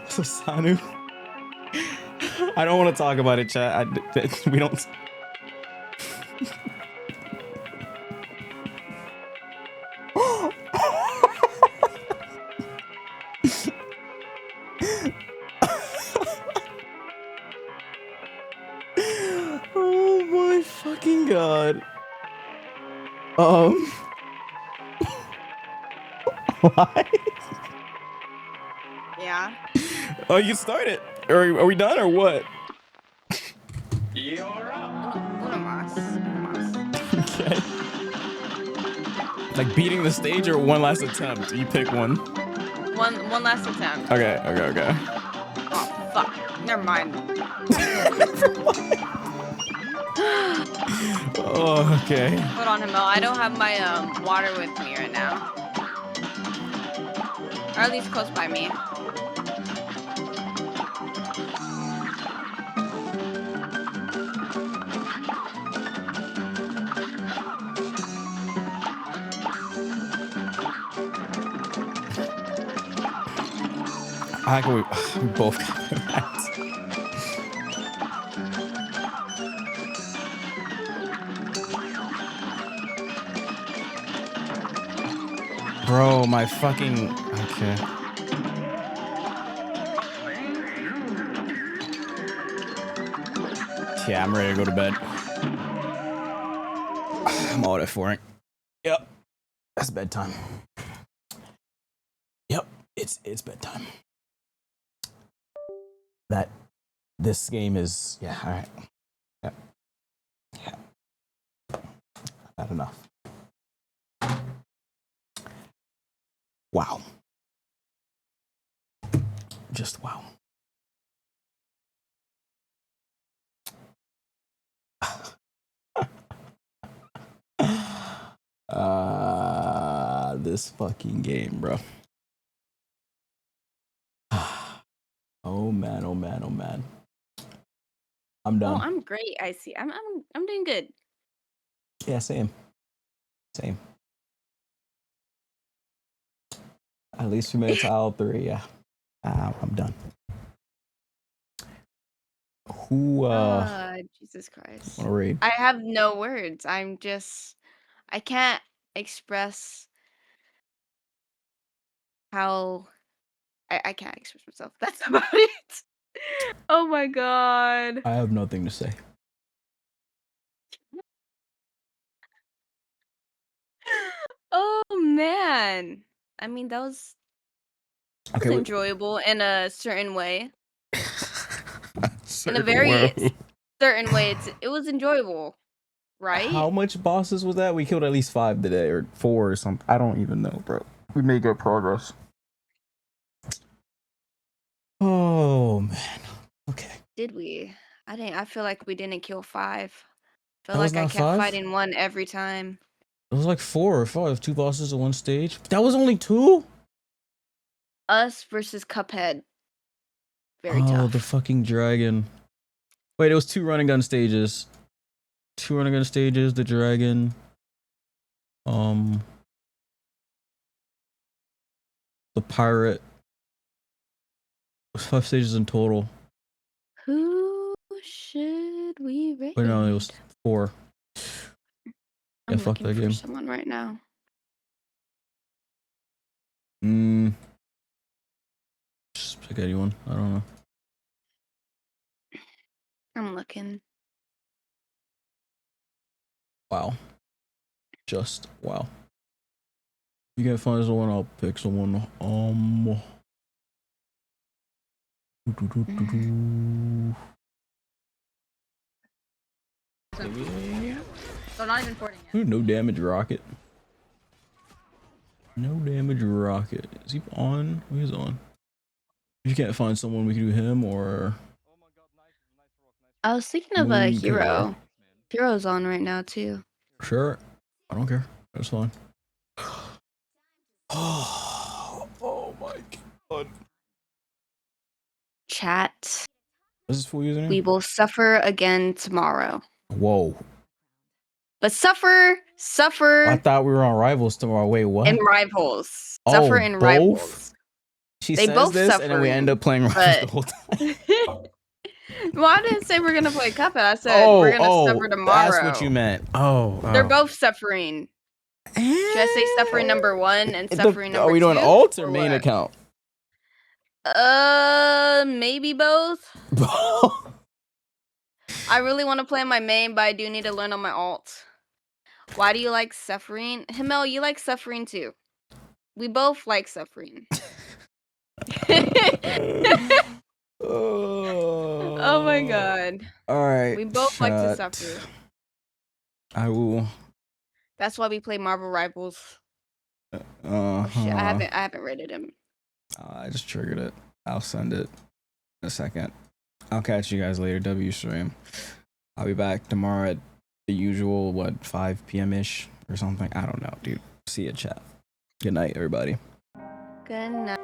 S2: So, Sanu. I don't want to talk about it, chat. We don't. Oh my fucking god. Why?
S12: Yeah.
S2: Oh, you started. Are we done or what?
S15: You're up.
S2: Okay. Like beating the stage or one last attempt? You pick one.
S12: One last attempt.
S2: Okay.
S12: Oh fuck. Never mind.
S2: Oh, okay.
S12: Hold on, Himo. I don't have my water with me right now. Or at least close by me.
S2: I like we both got that. Bro, my fucking... Okay. Yeah, I'm ready to go to bed. I'm all at 4. Yep. That's bedtime. Yep. It's bedtime. This game is... Yeah, alright. Yep. Yeah. Not enough. Wow. Just wow. This fucking game, bro. Oh man. I'm done.
S12: Oh, I'm great. I see. I'm doing good.
S2: Yeah, same. At least we made it to aisle 3. Yeah, I'm done. Who?
S12: Jesus Christ.
S2: Wanna read?
S12: I have no words. I can't express how I can't express myself. That's about it. Oh my god.
S2: I have nothing to say.
S12: Oh man. I mean, that was
S2: Okay, wait.
S12: enjoyable in a certain way. In a
S2: Certain
S12: very
S2: way.
S12: certain way, it was enjoyable, right?
S2: How much bosses was that? We killed at least 5 today, or 4 or something. I don't even know, bro. We made good progress. Oh man. Okay.
S12: Did we? I didn't. I feel like we didn't kill 5. Feel
S2: That was
S12: like I
S2: not
S12: kept
S2: 5?
S12: fighting 1 every time.
S2: It was like 4 or 5. 2 bosses in 1 stage. That was only 2?
S12: Us versus Cuphead. Very
S2: Oh,
S12: tough.
S2: the fucking dragon. Wait, it was 2 running gun stages. 2 running gun stages, the dragon. The pirate. It was 5 stages in total.
S12: Who should we raid?
S2: Wait, no, it was 4.
S12: I'm
S2: Yeah, fuck
S12: looking
S2: that
S12: for
S2: game.
S12: someone right now.
S2: Just pick anyone. I don't know.
S12: I'm looking.
S2: Wow. Just wow. You can't find someone, I'll pick someone.
S12: So not even 40 yet.
S2: Ooh, no damage rocket. No damage rocket. Is he on? He's on. If you can't find someone, we can do him or
S12: I was thinking of a
S2: Moon
S12: hero.
S2: Killer.
S12: Hero's on right now too.
S2: Sure. I don't care. That's fine. Oh my god.
S12: Chat.
S2: What's his full username?
S12: We will suffer again tomorrow.
S2: Whoa.
S12: But suffer
S2: I thought we were on Rivals tomorrow. Wait, what?
S12: in Rivals.
S2: Oh,
S12: Suffer in
S2: both?
S12: Rivals.
S2: She
S12: They
S2: says
S12: both
S2: this, and then we end up playing Rivals the whole time.
S12: Well, I didn't say we're gonna play Cuphead. I said we're gonna suffer tomorrow.
S2: That's what you meant. Oh,
S12: They're both suffering. Should I say suffering number 1 and suffering number 2?
S2: Are we doing alt or
S12: or
S2: main
S12: what?
S2: account?
S12: Maybe both. I really want to play my main, but I do need to learn on my alt. Why do you like suffering? Himmel, you like suffering too. We both like suffering. Oh my god.
S2: All right.
S12: We both like to
S2: chat.
S12: suffer.
S2: I will.
S12: That's why we play Marvel Rivals. Oh shit, I haven't rated him.
S2: I just triggered it. I'll send it in a second. I'll catch you guys later. W stream. I'll be back tomorrow at the usual 5 p.m. ish or something. I don't know, dude. See you, chat. Good night, everybody.
S12: Good night.